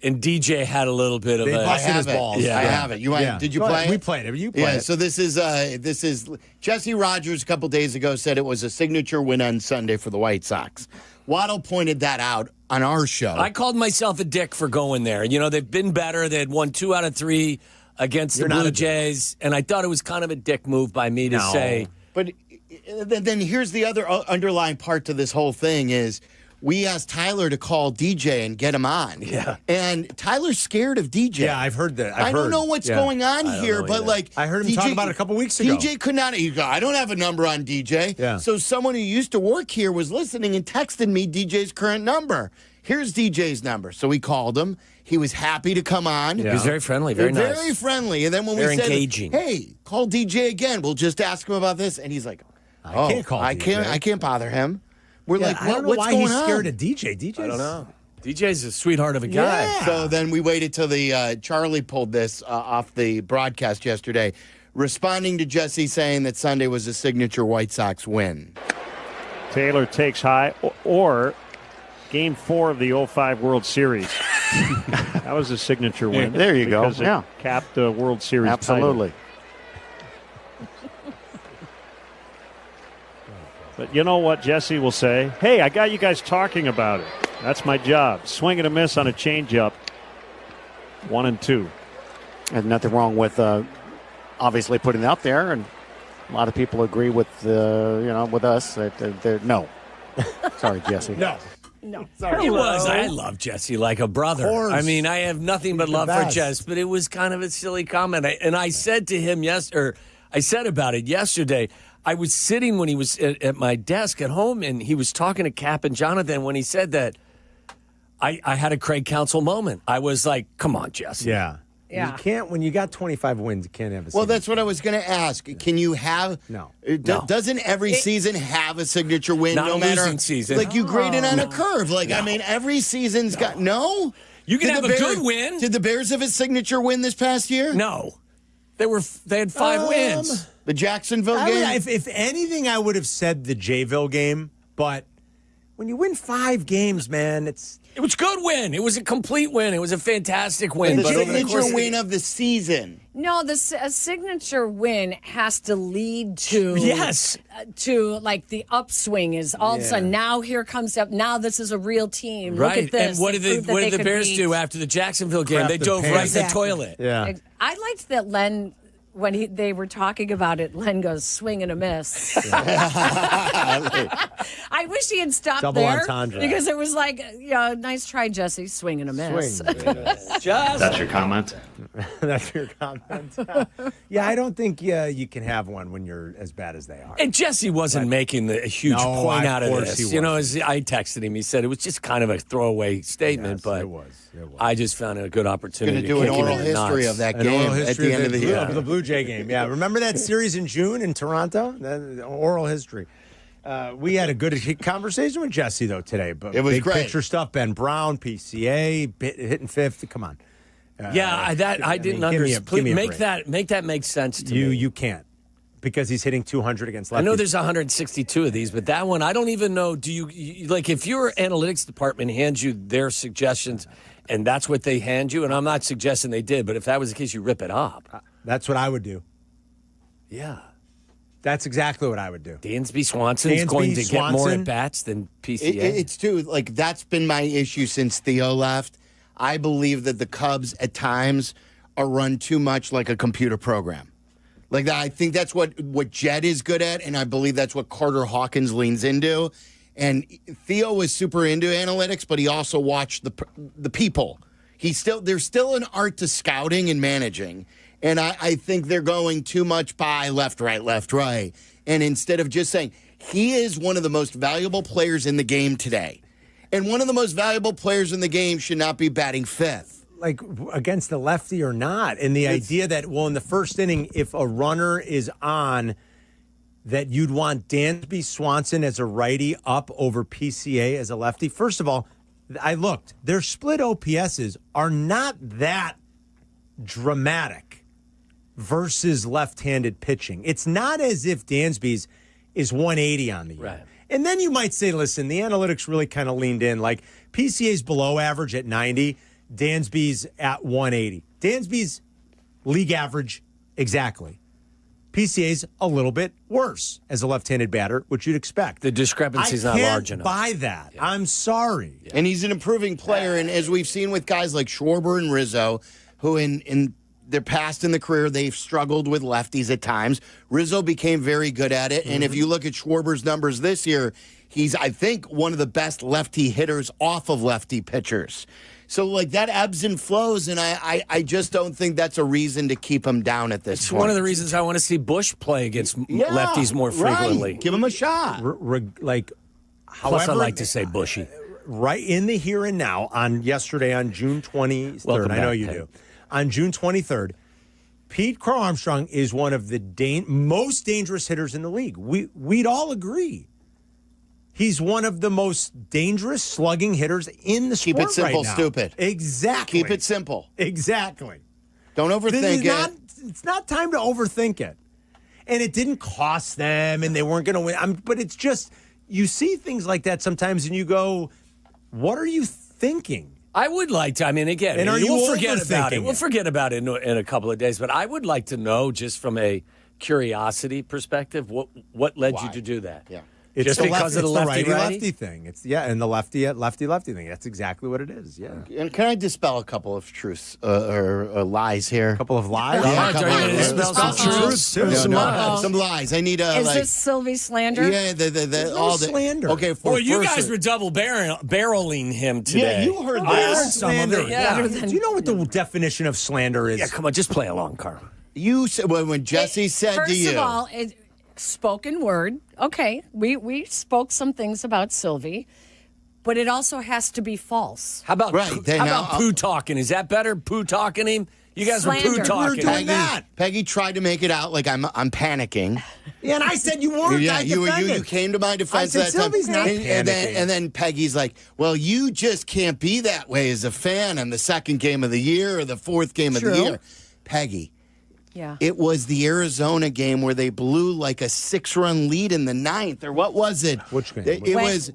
and DJ had a little bit of They a. busted his balls. Yeah. I have it. Did you Go play ahead. it? We played it. You played Yeah, it. so this is Jesse Rogers a couple days ago said it was a signature win on Sunday for the White Sox. Waddle pointed that out on our show. I called myself a dick for going there. You know, they've been better. They had won 2 out of 3 against You're the not Blue a dick. Jays, and I thought it was kind of a dick move by me to No. say. But then here's the other underlying part to this whole thing is we asked Tyler to call DJ and get him on. Yeah. And Tyler's scared of DJ. Yeah, I've heard that. I don't know what's going on I don't here, know but either. like I heard him talk about it a couple weeks ago. DJ could not. He go, I don't have a number on DJ. Yeah. So someone who used to work here was listening and texted me DJ's current number. Here's DJ's number. So we called him. He was happy to come on. He was very friendly, very nice. Very friendly. And then when Very we said, engaging. hey, call DJ again. We'll just ask him about this. And he's like, I can't call I DJ. can't bother him. We're Yeah, like, I don't know what's why going he's on? scared of DJ. DJ's, I don't know. DJ's a sweetheart of a guy. Yeah. So then we waited till the Charlie pulled this off the broadcast yesterday, responding to Jesse saying that Sunday was a signature White Sox win. Taylor takes high or Game 4 of the 05 World Series. That was a signature win. There you go. Because it Yeah. capped the World Series Absolutely. title. But you know what Jesse will say? Hey, I got you guys talking about it. That's my job. Swing and a miss on a changeup. 1-2. And nothing wrong with obviously putting it out there, and a lot of people agree with with us that no. Sorry, Jesse. No. It was. I love Jesse like a brother. course. I mean, I have nothing but He's the love for best. Jess, but it was kind of a silly comment. And I said to him I said about it yesterday. I was sitting when he was at my desk at home, and he was talking to Kap and Jonathan. When he said that, I had a Craig Counsell moment. I was like, come on, Jesse. Yeah. Yeah. You can't, when you got 25 wins, you can't have a Well, signature. that's what I was going to ask. Can you have? No. Doesn't every season have a signature win? Not no a matter losing season. Like you grade it on a curve. Like I mean, every season's got no. You can Did have the a good win. Did the Bears have a signature win this past year? No. They had 5 wins. The Jacksonville game? If anything, I would have said the Jayville game. But when you win 5 games, man, it was a good win. It was a complete win. It was a fantastic win. The but over the signature course win of the season. No, a signature win has to lead to to like the upswing. Is all of a sudden now here comes up. Now this is a real team. Right. Look at this. And what did the Bears do after the Jacksonville game? They dove right in the toilet. Yeah. I liked that Len. When they were talking about it, Len goes, swing and a miss. I wish he had stopped Double there entendre. because it was like, nice try, Jesse, swing and a miss. That's your comment? That's your comment. Yeah, I don't think you can have one when you're as bad as they are. And Jesse wasn't making a huge point out of course this. he wasn't. I texted him. He said it was just kind of a throwaway statement, but it was. I just found it a good opportunity. Going to do an kick him oral in the history nuts. of that An game oral at history the end of the year. The Blue Jay game. Yeah, remember that series in June in Toronto? The oral history. We had a good conversation with Jesse though today, but it was big great. Picture stuff. Ben Brown, PCA, hitting 50. Come on. I didn't understand. Please make that make sense to me. You can't because he's hitting 200 against lefties. I know there's 162 of these, but that one I don't even know. Do you like if your analytics department hands you their suggestions and that's what they hand you? And I'm not suggesting they did, but if that was the case, you rip it up. That's what I would do. Yeah. That's exactly what I would do. Dansby Swanson's going to get more at bats than PCA. It's too like that's been my issue since Theo left. I believe that the Cubs at times are run too much like a computer program. Like that, I think that's what Jed is good at, and I believe that's what Carter Hawkins leans into. And Theo was super into analytics, but he also watched the people. There's still an art to scouting and managing. And I think they're going too much by left, right. And instead of just saying, he is one of the most valuable players in the game today. And one of the most valuable players in the game should not be batting fifth. Like against the lefty or not. And the idea that, in the first inning, if a runner is on, that you'd want Dansby Swanson as a righty up over PCA as a lefty. First of all, I looked. Their split OPSs are not that dramatic versus left-handed pitching. It's not as if Dansby's is 180 on the year. Right. And then you might say, listen, the analytics really kind of leaned in. Like PCA's below average at 90, Dansby's at 180. Dansby's league average exactly. PCA's a little bit worse as a left-handed batter, which you'd expect. The discrepancy's not large enough. I can't buy that. Yeah. I'm sorry. Yeah. And he's an improving player. And as we've seen with guys like Schwarber and Rizzo, who in their past in the career, they've struggled with lefties at times. Rizzo became very good at it. Mm-hmm. And if you look at Schwarber's numbers this year, he's, I think, one of the best lefty hitters off of lefty pitchers. So, like, that ebbs and flows, and I just don't think that's a reason to keep him down at this point. It's one of the reasons I want to see Bush play against lefties more frequently. Right. Give him a shot. Plus, I like to say Bushy. Right in the here and now, on June 23rd, I know you do. On June 23rd, Pete Crow Armstrong is one of the most dangerous hitters in the league. We'd all agree. He's one of the most dangerous slugging hitters in the sport right now. Keep it simple, stupid. Exactly. Keep it simple. Exactly. Don't overthink it. It's not time to overthink it. And it didn't cost them, and they weren't going to win. But it's just, you see things like that sometimes, and you go, what are you thinking? I would like to, again, and we'll forget about it. We'll forget about it in a couple of days, but I would like to know, just from a curiosity perspective, what led you to do that? Yeah. It's just because of the lefty thing. And the lefty thing. That's exactly what it is. Yeah. And can I dispel a couple of truths or lies here? A couple of lies? Dispel some truths too. Some lies. I need Is this Silvy slander? Yeah, all the slander. Okay, you guys were double barreling him today. Yeah, you heard I that. heard slander. Yeah. Do you know what the definition of slander is? Yeah, come on, just play along, Carmen. You said when Jesse said to you. First of all, spoken word. Okay, we spoke some things about Silvy, but it also has to be false. How about poo talking? Is that better? Poo talking him? You guys were poo talking. Peggy tried to make it out like I'm panicking. Yeah, and I said you weren't. Yeah, you came to my defense I said that Silvy's time. not panicking. And then Peggy's like, well, you just can't be that way as a fan on the second game of the year or the fourth game of the year. Peggy, Yeah. It was the Arizona game where they blew like a 6-run lead in the 9th, or what was it? Which game? What was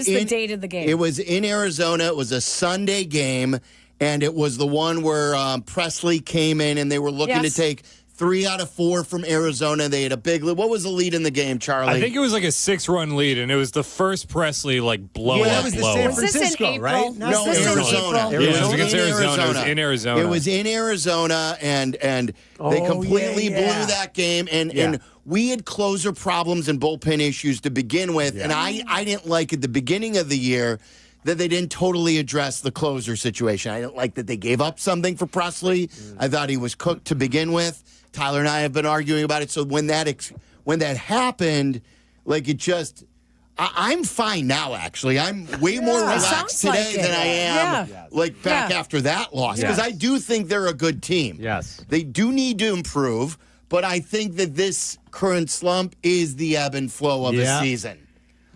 the date of the game? It was in Arizona. It was a Sunday game, and it was the one where Presley came in and they were looking to take 3 out of 4 from Arizona. They had a big lead. What was the lead in the game, Charlie? I think it was like a 6-run lead, and it was the first Presley blow. That was the San Francisco, right? No, Arizona. It was against Arizona. It was in Arizona. It was in Arizona, and they completely blew that game. And we had closer problems and bullpen issues to begin with, and I didn't like at the beginning of the year that they didn't totally address the closer situation. I didn't like that they gave up something for Presley. I thought he was cooked to begin with. Tyler and I have been arguing about it. So when that happened, I'm fine now. Actually, I'm way more relaxed today than I am back after that loss, because I do think they're a good team. Yes, they do need to improve, but I think that this current slump is the ebb and flow of a season.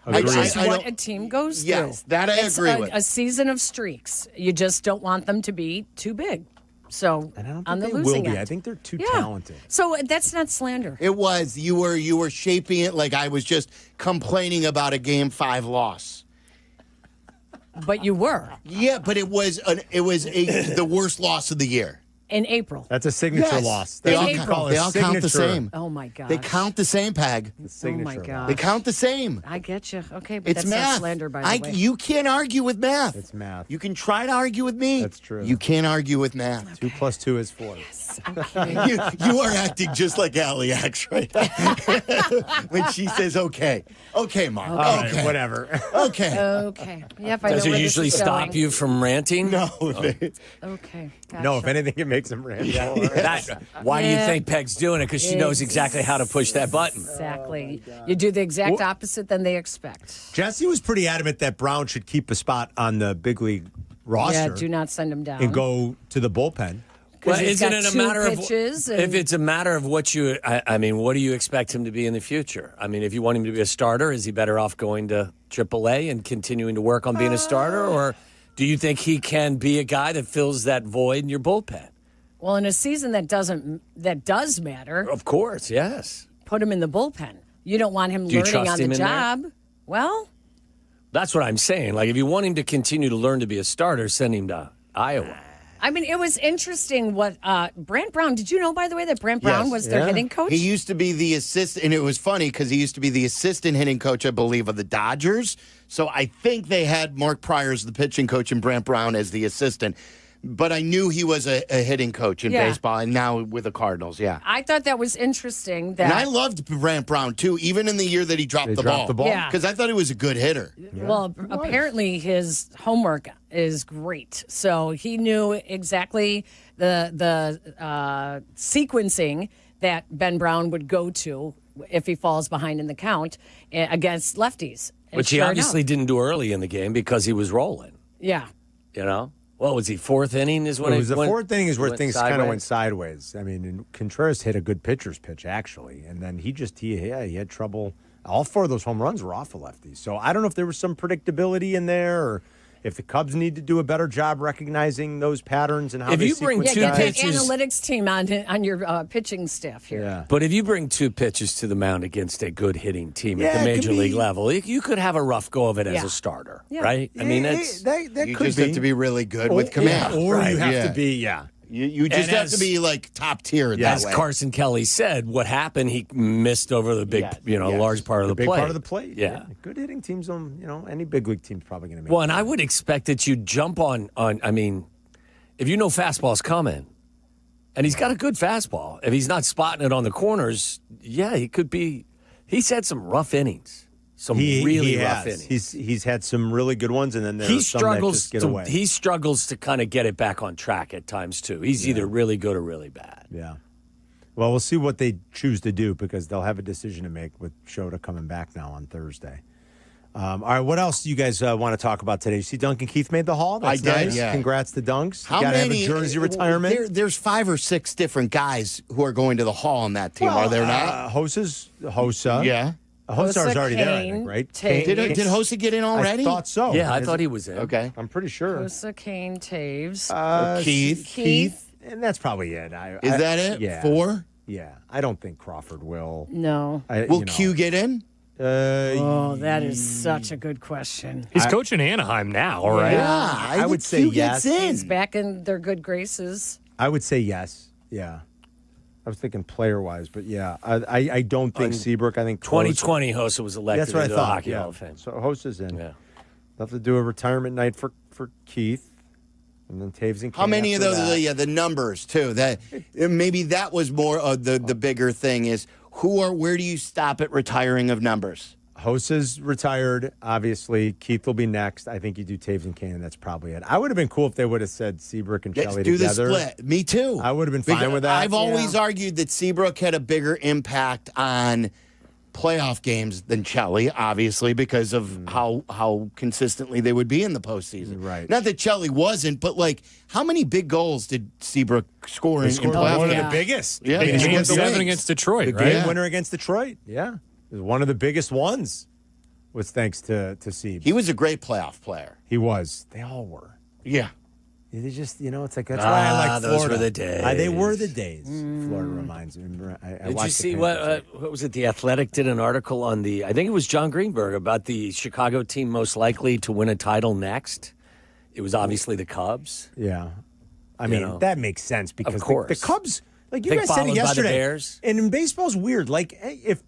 Which is what a team goes through. Yes, that I agree with. A season of streaks. You just don't want them to be too big. So on the losing end, I think they're too talented. So that's not slander. It was. You were shaping it like I was just complaining about a Game 5 loss. But you were. Yeah, but it was the worst loss of the year. In April. That's a signature loss. They all count the same. Oh, my gosh. They count the same, Peg. Oh, my gosh. They count the same. I get you. Okay, but it's that's math. not slander, by the way. You can't argue with math. It's math. You can try to argue with me. That's true. You can't argue with math. Okay. 2 + 2 is 4. Yes, okay. you are acting just like Allie acts right when she says, okay. Okay, Mark. Okay. Right, whatever. Okay. Okay. Yep, I Does know it where usually this is stop going. you from ranting? No. Okay. Gotcha. No, if anything, it makes them rant. Why do you think Peg's doing it? Because she knows exactly how to push that button. Exactly. You do the exact opposite than they expect. Jesse was pretty adamant that Brown should keep a spot on the big league roster. Yeah, do not send him down. And go to the bullpen. Well, he's isn't got it a 2 matter pitches of if it's a matter of what you? I mean, what do you expect him to be in the future? I mean, if you want him to be a starter, is he better off going to AAA and continuing to work on being a starter, or do you think he can be a guy that fills that void in your bullpen? Well, in a season that does matter. Of course, yes. Put him in the bullpen. You don't want him learning on the job. Well, that's what I'm saying. Like, if you want him to continue to learn to be a starter, send him to Iowa. I mean, it was interesting what Brant Brown, did you know, by the way, that Brant Brown was their hitting coach? He used to be the assistant, and it was funny because he used to be the assistant hitting coach, I believe, of the Dodgers. So I think they had Mark Pryor as the pitching coach and Brant Brown as the assistant. But I knew he was a hitting coach in baseball, and now with the Cardinals, I thought that was interesting. And I loved Brant Brown, too, even in the year that he dropped the ball. Yeah. Because I thought he was a good hitter. Yeah. Well, apparently his homework is great. So he knew exactly the sequencing that Ben Brown would go to if he falls behind in the count against lefties. Which he obviously didn't do early in the game because he was rolling. Yeah. You know? What was he, 4th inning is when it was the 4th inning is where went things kind of went sideways. I mean, and Contreras hit a good pitcher's pitch, actually. And then he had trouble. All 4 of those home runs were off of lefties. So I don't know if there was some predictability in there or if the Cubs need to do a better job recognizing those patterns and how they bring get that analytics team on your pitching staff here. Yeah. But if you bring 2 pitches to the mound against a good hitting team at the major league level, you could have a rough go of it as a starter, right? I mean, you just have to be really good with command. Or you have to be, You just have to be like top tier. As Carson Kelly said, what happened? He missed over the big, large part of the big plate. part of the plate. Yeah. Good hitting teams, any big league team's probably going to make. Well, and I would expect that you jump on. I mean, if you know fastball's coming, and he's got a good fastball, if he's not spotting it on the corners, he could be. He's had some rough innings. Some really rough innings. He's had some really good ones, and then there's some that just get away. He struggles to kind of get it back on track at times too. He's either really good or really bad. Yeah. Well, we'll see what they choose to do because they'll have a decision to make with Shota coming back now on Thursday. All right, what else do you guys want to talk about today? You see Duncan Keith made the Hall? That's I did, nice. yeah. Congrats to Dunks. How you gotta many? have a jersey retirement. There's 5 or 6 different guys who are going to the Hall on that team, are there not? Hossa. Yeah. Hosar's already there, I think, right? Did Hossa get in already? I thought so. Yeah, I thought he was in. Okay. I'm pretty sure. Hossa, Kane, Taves. Keith. And that's probably it. Is that it? Yeah. 4? Yeah. I don't think Crawford will. No. Will Q get in? That is such a good question. He's coaching Anaheim now, right? Yeah, I would say yes. He's back in their good graces. I would say yes. Yeah. I was thinking player-wise, but yeah. I don't think Seabrook. I think 2020 Hossa was elected That's what into I the thought. Hockey Yeah. Hall of Fame. So Hossa's in. Yeah. They'll have to do a retirement night for Keith. And then Taves and How many of after those? that. Yeah, the numbers too. That maybe that was more the bigger thing is where do you stop at retiring of numbers? Hossa's retired, obviously. Keith will be next. I think you do Taves and Kane. That's probably it. I would have been cool if they would have said Seabrook and Shelley do together. the split. Me too. I would have been fine with that. I've always argued that Seabrook had a bigger impact on playoff games than Shelley, obviously, because of how consistently they would be in the postseason. Right. Not that Shelley wasn't, but like, how many big goals did Seabrook score in playoff one games? of the biggest. Yeah, Game against the 7 Wings. against Detroit, The right? game winner against Detroit. Yeah. It was one of the biggest ones. Was thanks to Seab. He was a great playoff player. He was. They all were. Yeah. They just, that's like, that's why I like Florida. Those were the days. They were the days. Florida reminds me. I Did you see what was it? The Athletic did an article on I think it was John Greenberg, about the Chicago team most likely to win a title next. It was obviously the Cubs. Yeah. I mean, that makes sense because of course. The Cubs, like you They guys said it followed by the yesterday. Bears. And in baseball's weird. Like, if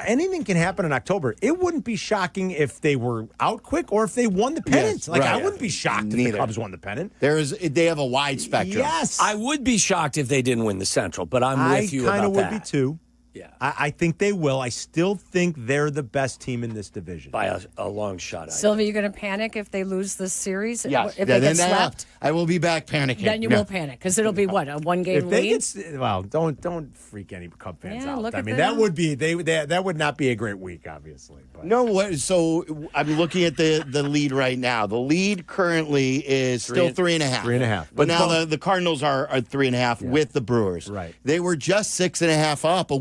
anything can happen in October. It wouldn't be shocking if they were out quick or if they won the pennant. Yes, like, right. I wouldn't be shocked if Neither. the Cubs won the pennant. They have a wide spectrum. Yes. I would be shocked if they didn't win the Central, but I'm with you I kind about of would that. be too. Yeah. I think they will. I still think they're the best team in this division. By a long shot. Sylvia, you going to panic if they lose this series? Yes. If they get swept? I will be back panicking. Then you will panic because it'll be what, a one-game If they lead? don't freak any Cub fans Yeah, out. look I at mean, them. that would be that would not be a great week, obviously. But. No, so I'm looking at the lead right now. The lead currently is still 3.5. 3.5. But now the Cardinals are 3.5 with the Brewers. Right. They were just 6.5 up a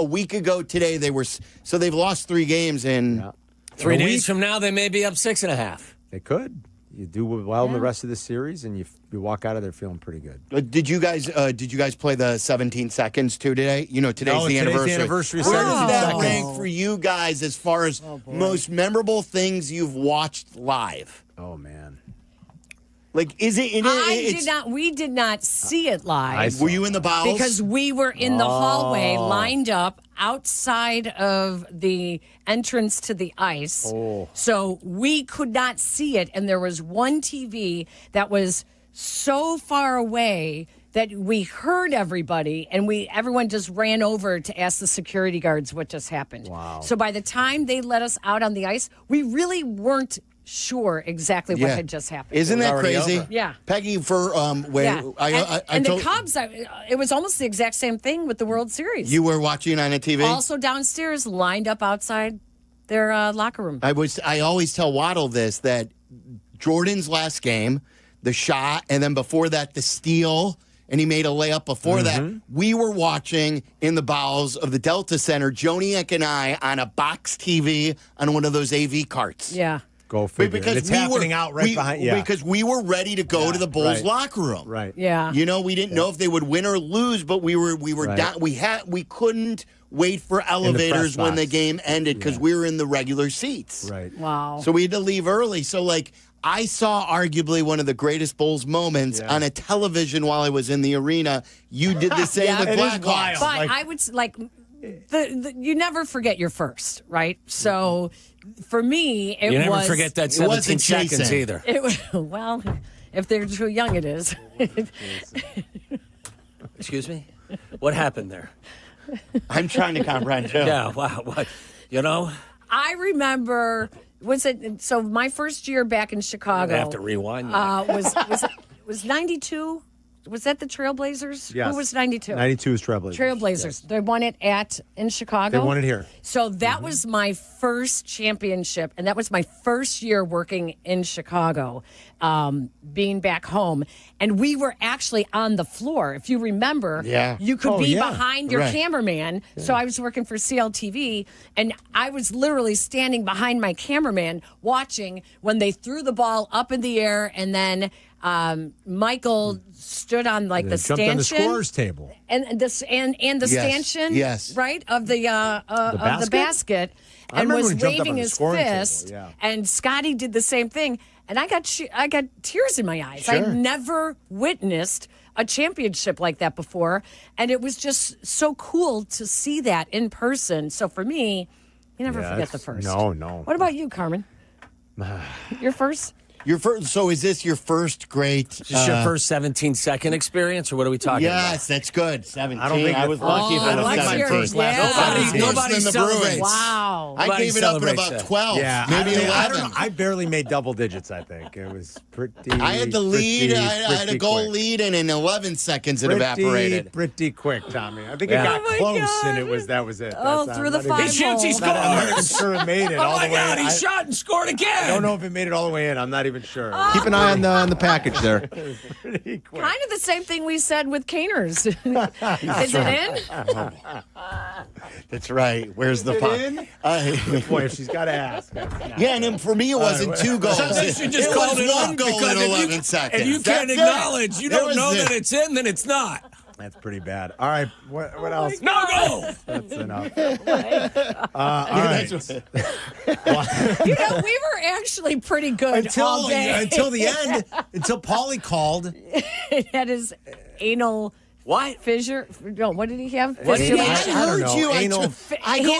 week ago today. They've lost 3 games in 3 days from now, they may be up 6.5. They could. You do well in the rest of the series, and you walk out of there feeling pretty good. Did you guys play the 17 seconds too today? Today's the anniversary. Where does that rank for you guys as far as most memorable things you've watched live? Oh man. Like, is it? We did not see it live. Were you in the bowels? Because we were in the hallway, lined up outside of the entrance to the ice. Oh. So we could not see it. And there was one TV that was so far away that we heard everybody, and everyone just ran over to ask the security guards what just happened. Wow. So by the time they let us out on the ice, we really weren't sure exactly what had just happened. Isn't that crazy? Over. Yeah. Peggy, for the Cubs, it was almost the exact same thing with the World Series. You were watching on a TV? Also downstairs, lined up outside their locker room. I always tell Waddle this, that Jordan's last game, the shot, and then before that, the steal, and he made a layup before that. We were watching in the bowels of the Delta Center, Joniak and I, on a box TV on one of those AV carts. Yeah. Go figure. Because it's happening out right behind. Yeah. Because we were ready to go to the Bulls locker room. Right. Yeah. We didn't know if they would win or lose, but we were down. We couldn't wait for elevators when the game ended because we were in the regular seats. Right. Wow. So we had to leave early. So I saw arguably one of the greatest Bulls moments on a television while I was in the arena. You did the same with Blackhawks. But I would you never forget your first, right? So for me, You never forget that 17 seconds either. Well, if they're too young, it is. Excuse me? What happened there? I'm trying to comprehend too. Yeah, wow. What, I remember, so my first year back in Chicago. I have to rewind that. Was 92? Was that the Trailblazers? Yes. Who was 92? 92 is Trailblazers. Trailblazers. Yes. They won it in Chicago. They won it here. So that was my first championship, and that was my first year working in Chicago, being back home. And we were actually on the floor. If you remember, you could be behind your cameraman. Yeah. So I was working for CLTV, and I was literally standing behind my cameraman watching when they threw the ball up in the air, and then Michael stood on like the Jumped on the stanchion scorer's table. and the stanchion, Yes. right, of the basket, I and remember was when he jumped up waving on the his scoring table, fist. yeah. And Scotty did the same thing, and I got tears in my eyes. I Sure. never witnessed a championship like that before, and it was just so cool to see that in person. So for me, you never forget the first. No. What about you, Carmen? Your first? Your first. So is this your first great? Is this your first 17-second experience, or what are we talking about? Yes, that's good. 17. I don't think I was lucky if it I'd was like to hear 17. it. Yeah. Nobody Worse than the celebrates. Bruins. Wow. I Nobody gave it up at celebrates about that. 12. Yeah, maybe I 11. don't know. I barely made double digits, I think. It was pretty. I had the lead. pretty- I had a pretty goal quick. lead, and in 11 seconds it Pretty- evaporated. Pretty quick, Tommy. I think Yeah. it got Oh my close, God. and that was it. Oh, That's- through I'm the not even- five He shoots, he hole. I'm not even scores. sure it made it Oh all my the way. God, he shot and scored again. I don't know if it made it all the way in. I'm not even sure. Keep an eye on the package there. Pretty quick. Kind of the same thing we said with Caners. Is it in? That's right. Where's the puck? Boy, if she's got to ask. Yeah, and then for me it wasn't 2 goals. So they should just it call was it 1 off, goal because in if you- 11 seconds. If you can't That's it. acknowledge, you That don't was know it. that it's in, then it's not. That's pretty bad. All right, what else? No goal. That's enough. All right. You know, we were actually pretty good all day. Until the end, until Paulie called. It had his anal What? fissure. No, what did he have? What did he Fistulation. have? I don't know. You, Anal. He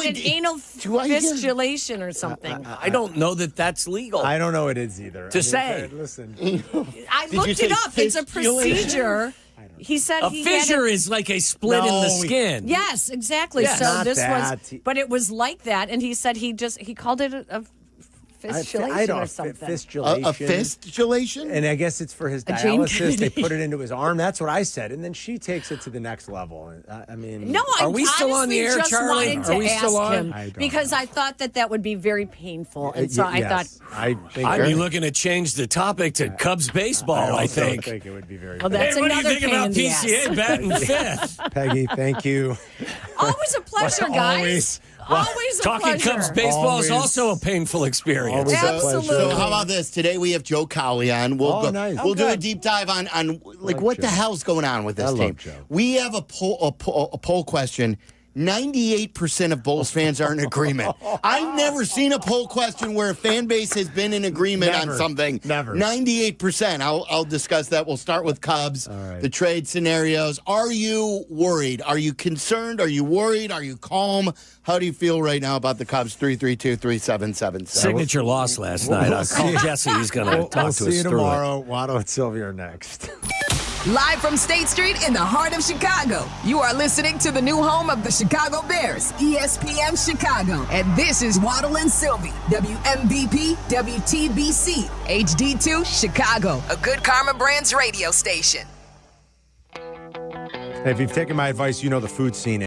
had an anal Do I hear- fistulation or something. I don't know that that's legal. I don't know it is either. To say. Listen. I Did you looked say it up. It's a fistulation? procedure. He said A he fissure had is like a split in the No, skin. Yes, exactly. Yes. So Not this that. was, but it was like that, and he said he called it a fistulation or something. Fistulation. A fistulation? And I guess it's for his A Jane dialysis. They Kennedy. put it into his arm. That's what I said. And then she takes it to the next level. I mean, No, I Are we still on the honestly air, just Charlie? wanted Are to we ask still on? him I don't because know. I thought that would be very painful, and so I yes. thought, I think I'd be looking to change the topic to Cubs baseball, I also think. think it would be very well, bad. that's Hey, what do you another think pain about in the PCA ass. batting fifth? Peggy, thank you. Always a pleasure, guys. Always a Talking pleasure. Cubs baseball Always. is also a painful experience. Always a Absolutely. pleasure. So how about this? Today we have Joe Cowley on. Oh, nice. We'll Oh, do a good. deep dive on like Love what the Joe. hell's going on with this I love team. Joe. We have a poll question. 98% of Bulls fans are in agreement. I've never seen a poll question where a fan base has been in agreement on Never. something. Never. 98%. I'll discuss that. We'll start with Cubs, right. the trade scenarios. Are you worried? Are you concerned? Are you worried? Are you calm? How do you feel right now about the Cubs? 332-3777. Signature loss last night. I'll call Jesse. He's going to talk We'll to see us you through it. tomorrow. Waddle and Silvy are next. Live from State Street in the heart of Chicago, you are listening to the new home of the Chicago Bears, ESPN Chicago. And this is Waddle and Silvy, WMVP, WTBC, HD2, Chicago, a Good Karma Brands radio station. Hey, if you've taken my advice, you know the food scene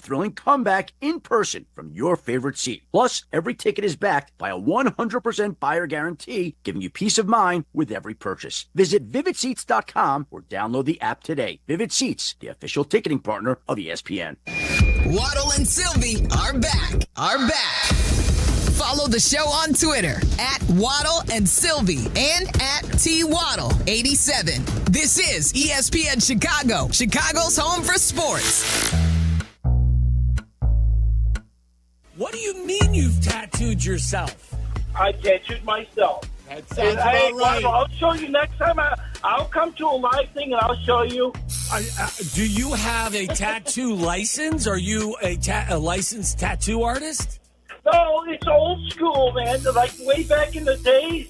thrilling comeback in person from your favorite seat. Plus, every ticket is backed by a 100% buyer guarantee, giving you peace of mind with every purchase. Visit VividSeats.com or download the app today. Vivid Seats, the official ticketing partner of ESPN. Waddle and Silvy are back. Follow the show on Twitter at Waddle and Silvy and at TWaddle87. This is ESPN Chicago, Chicago's home for sports. What do you mean you've tattooed yourself? I tattooed myself. That sounds about right. I'll show you next time. I'll come to a live thing and I'll show you. Do you have a tattoo license? Are you a licensed tattoo artist? No, it's old school, man. Like way back in the day,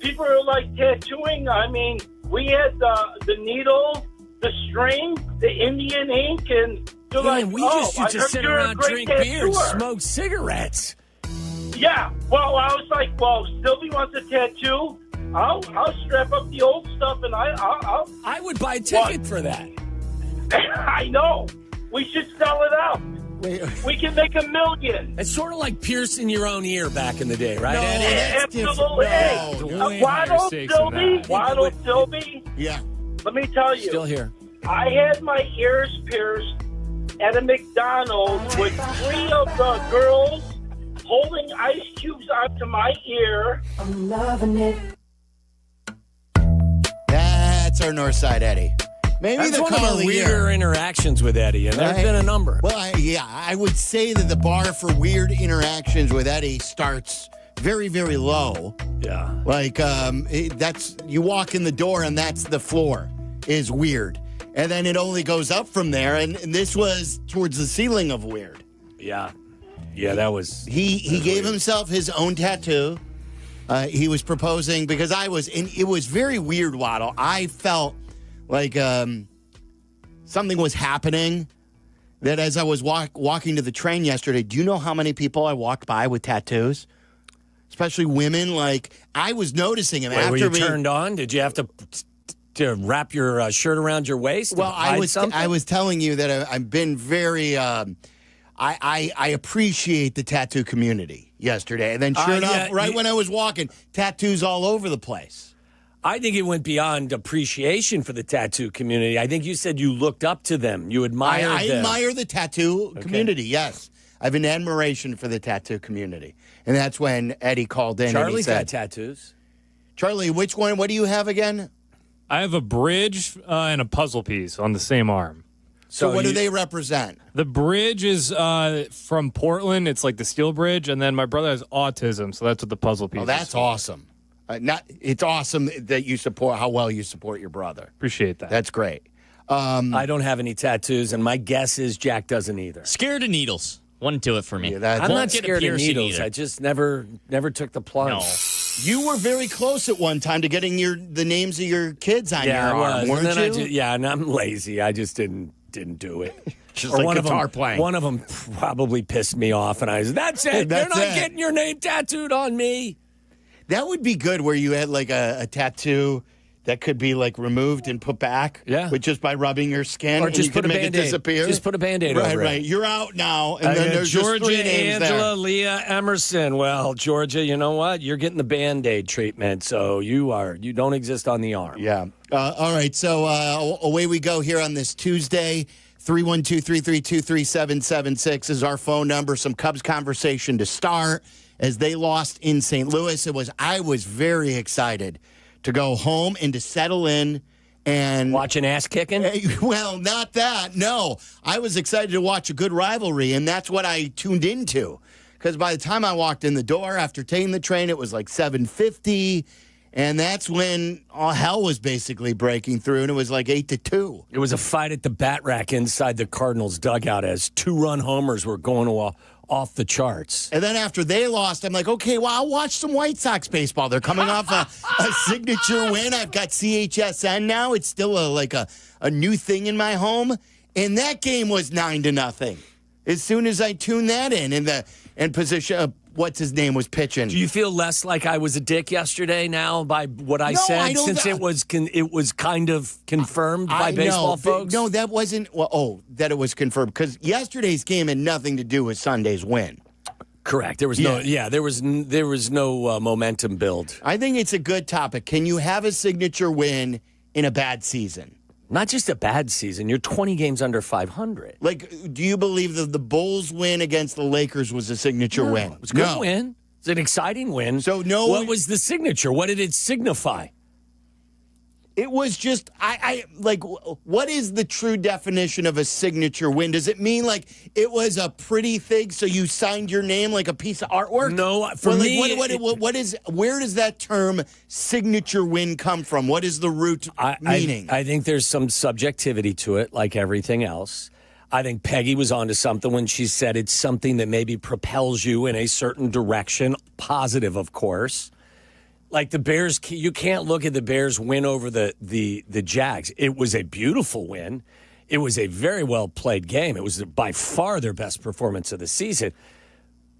people are like tattooing. I mean, we had the needle, the string, the Indian ink, and they're like, we just used to sit around, drink beer, and tattooer. smoke cigarettes. Yeah. Well, I was like, well, Sylvie wants a tattoo. I'll strap up the old stuff, and I would buy a ticket for that. I know. We should sell it out. We can make $1 million. It's sort of like piercing your own ear back in the day, right? No, Eddie? absolutely. Hey, Waddle Silvy. Yeah. Let me tell you. Still here. I had my ears pierced at a McDonald's with 3 of the girls holding ice cubes onto my ear. I'm loving it. That's our Northside Eddie. Maybe That's the one of call our of the weirder year. interactions with Eddie, and there's been a number. Well, I would say that the bar for weird interactions with Eddie starts very, very low. Yeah. Like, that's, you walk in the door and that's the floor is weird. And then it only goes up from there, and this was towards the ceiling of weird. Yeah. Yeah, that was... He gave himself his own tattoo. He was proposing, because it was very weird, Waddle. I felt like something was happening, that as I was walking to the train yesterday, do you know how many people I walked by with tattoos? Especially women. Like, I was noticing them. Were you turned on? Did you have to wrap your shirt around your waist? Well, I was telling you that I've been very... I appreciate the tattoo community yesterday. And then sure enough, when I was walking, tattoos all over the place. I think it went beyond appreciation for the tattoo community. I think you said you looked up to them. You admired them. I admire the tattoo community, yes. I have an admiration for the tattoo community. And that's when Eddie called in and he said... got tattoos. Charlie, which one? What do you have again? I have a bridge and a puzzle piece on the same arm. So what do they represent? The bridge is from Portland. It's like the steel bridge. And then my brother has autism, so that's what the puzzle piece is. Oh, that's awesome. It's awesome that you support how well you support your brother. Appreciate that. That's great. I don't have any tattoos, and my guess is Jack doesn't either. Scared of needles. Wouldn't do it for me. I'm not scared of needles. I just never took the plunge. No. You were very close at one time to getting the names of your kids on your arm, weren't you? And I'm lazy. I just didn't do it. Just like guitar playing. One of them probably pissed me off, and I said, "That's it. You're not getting your name tattooed on me." That would be good, where you had like a tattoo that could be like removed and put back. Yeah, with just by rubbing your skin, or and just you put could a make it disappear. Just put a Band-Aid over it. Right. You're out now, and then there's Georgia, just 3 names Angela, there. Leah, Emerson. Well, Georgia, you know what? You're getting the Band-Aid treatment, so you don't exist on the arm. Yeah. All right. So away we go here on this Tuesday. 312-332-3776 is our phone number. Some Cubs conversation to start as they lost in St. Louis. I was very excited to go home and to settle in and watch an ass kicking. Well, not that. No, I was excited to watch a good rivalry, and that's what I tuned into. Because by the time I walked in the door after taking the train, it was like 7:50. And that's when all hell was basically breaking through, and it was like 8-2. It was a fight at the bat rack inside the Cardinals dugout as 2-run homers were going off the charts. And then after they lost, I'm like, okay, well, I'll watch some White Sox baseball. They're coming off a signature win. I've got CHSN now. It's still a new thing in my home. And that game was 9-0. As soon as I tuned that in, and what's his name was pitching. Do you feel less like I was a dick yesterday now by what I said, I don't, since it was kind of confirmed by baseball folks? No, that wasn't. That it was confirmed because yesterday's game had nothing to do with Sunday's win. Correct. There was there was no momentum build. I think it's a good topic. Can you have a signature win in a bad season? Not just a bad season. You're 20 games under 500. Like, do you believe that the Bulls win against the Lakers was a signature win? It was a good win. It's an exciting win. So what was the signature? What did it signify? It was just, I like, what is the true definition of a signature win? Does it mean like it was a pretty thing, so you signed your name like a piece of artwork? No, for me, where does that term signature win come from? What is the root meaning? I think there's some subjectivity to it, like everything else. I think Peggy was onto something when she said it's something that maybe propels you in a certain direction, positive, of course. Like the Bears, you can't look at the Bears win over the Jags. It was a beautiful win. It was a very well played game. It was by far their best performance of the season.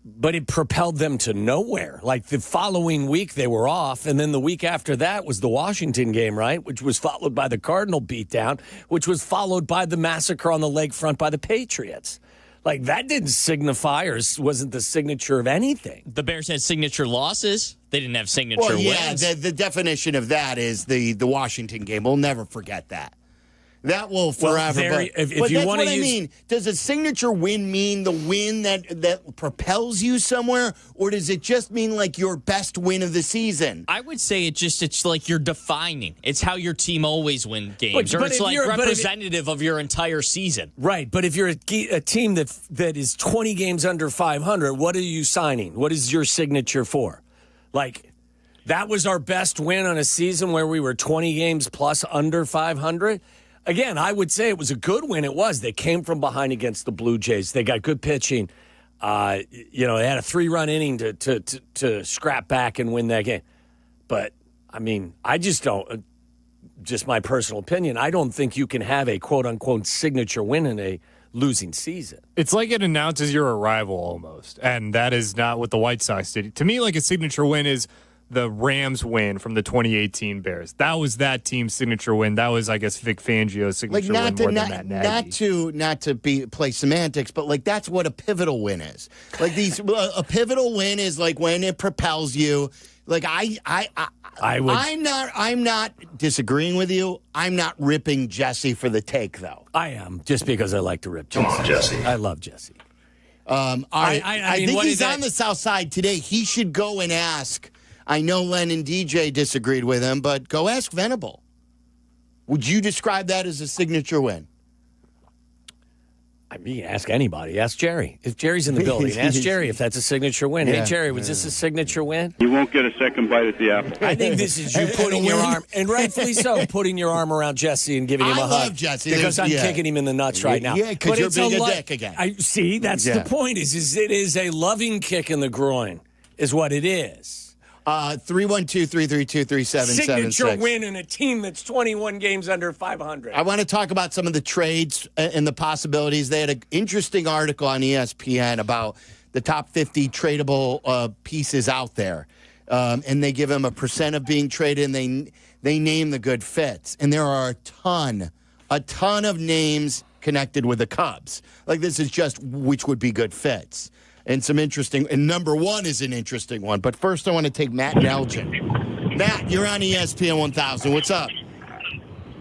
But it propelled them to nowhere. Like the following week, they were off. And then the week after that was the Washington game, right? Which was followed by the Cardinal beatdown, which was followed by the massacre on the lakefront by the Patriots. Like that didn't signify or wasn't the signature of anything. The Bears had signature losses. They didn't have signature wins. The definition of that is the Washington game. We'll never forget that. That will forever. Well, if but you that's want what to I mean. Does a signature win mean the win that propels you somewhere, or does it just mean like your best win of the season? I would say it's like you're defining. It's how your team always wins games, or it's like representative of your entire season. Right, but if you're a team that is 20 games under 500, what are you signing? What is your signature for? Like, that was our best win on a season where we were 20 games plus under 500? Again, I would say it was a good win. It was. They came from behind against the Blue Jays. They got good pitching. They had a 3-run inning to scrap back and win that game. But, I mean, I just don't, just my personal opinion, I don't think you can have a quote-unquote signature win in a losing season. It's like it announces your arrival almost, and that is not what the White Sox did. To me, like a signature win is the Rams win from the 2018 Bears. That was that team's signature win. That was, I guess, Vic Fangio's signature win more than Matt Nagy. Not to play semantics, but like that's what a pivotal win is. Like a pivotal win is like when it propels you. Like I'm not disagreeing with you. I'm not ripping Jesse for the take though. I am, just because I like to rip Jesse. Come on, Jesse. I love Jesse. I think he's on the south side today. He should go and ask. I know Len and DJ disagreed with him, but go ask Venable. Would you describe that as a signature win? I mean, ask anybody. Ask Jerry. If Jerry's in the building, ask Jerry if that's a signature win. Yeah. Hey, Jerry, was this a signature win? You won't get a second bite at the apple. I think this is you putting your arm, and rightfully so, putting your arm around Jesse and giving him a hug. I love Jesse. Because I'm kicking him in the nuts right now. Yeah, because you're being a dick again. That's the point, is it is a loving kick in the groin, is what it is. 312-332-3776. Signature win in a team that's 21 games under 500. I want to talk about some of the trades and the possibilities. They had an interesting article on ESPN about the top 50 tradable pieces out there. And they give them a percent of being traded, and they name the good fits. And there are a ton of names connected with the Cubs. Like, this is just which would be good fits. And some interesting, and number one is an interesting one. But first, I want to take Matt in Elgin. Matt, you're on ESPN 1000. What's up?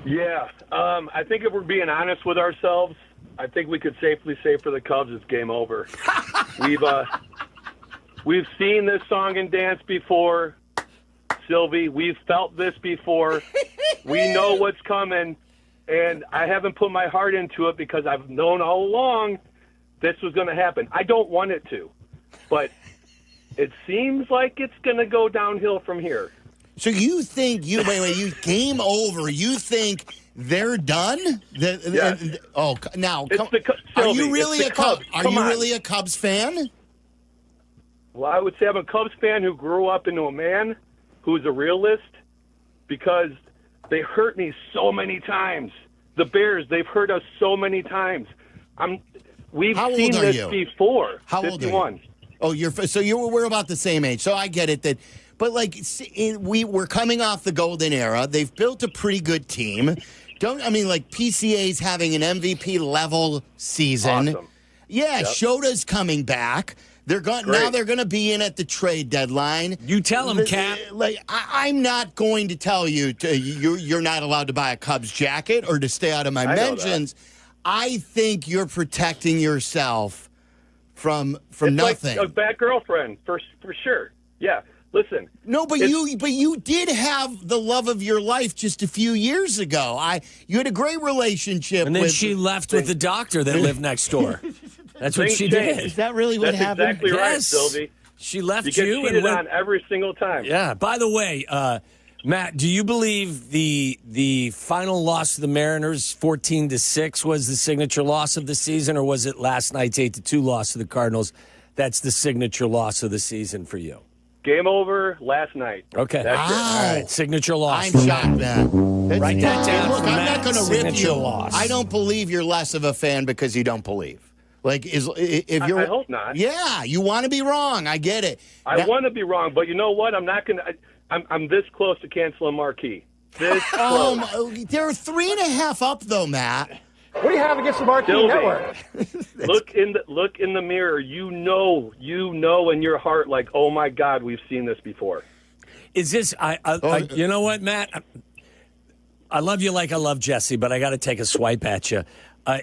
Yeah, I think if we're being honest with ourselves, I think we could safely say for the Cubs, it's game over. We've seen this song and dance before, Silvy. We've felt this before. We know what's coming, and I haven't put my heart into it because I've known all along this was going to happen. I don't want it to, but it seems like it's going to go downhill from here. So you think you game over? You think they're done? Yes. Now are you really a Cubs? Are you really a Cubs fan? Well, I would say I'm a Cubs fan who grew up into a man who's a realist because they hurt me so many times. The Bears, they've hurt us so many times. We've seen this before. How old are you? Oh, we're about the same age, so I get it. But we're coming off the golden era. They've built a pretty good team. PCA's having an MVP level season. Awesome. Yeah, Yep. Shota's coming back. Now they're going to be in at the trade deadline. You tell them, Cap. I'm not going to tell you you're not allowed to buy a Cubs jacket or to stay out of my mentions. I think you're protecting yourself from nothing. Like a bad girlfriend, for sure. Yeah. Listen. No, but you did have the love of your life just a few years ago. You had a great relationship. And then she left with the doctor that lived next door. That's what she did. Is that really what happened? That's exactly right, Silvy. She left you. You get cheated on every single time. Yeah. By the way, Matt, do you believe the final loss to the Mariners, 14-6, was the signature loss of the season, or was it last night's 8-2 loss to the Cardinals? That's the signature loss of the season for you. Game over last night. Okay. That's it. All right. Signature loss. I'm shocked, man. Write that down. Look, I'm not going to rip Signature you. loss. I don't believe you're less of a fan because you don't believe. If you're, I hope not. Yeah, you want to be wrong. I get it. I want to be wrong, but you know what? I'm not going to. I'm this close to canceling Marquee. This close. They're 3.5 up, though, Matt. What do you have against the Marquee Silvy, Network? look in the mirror. You know in your heart, like, oh my God, we've seen this before. Is this? You know what, Matt? I love you like I love Jesse, but I got to take a swipe at you.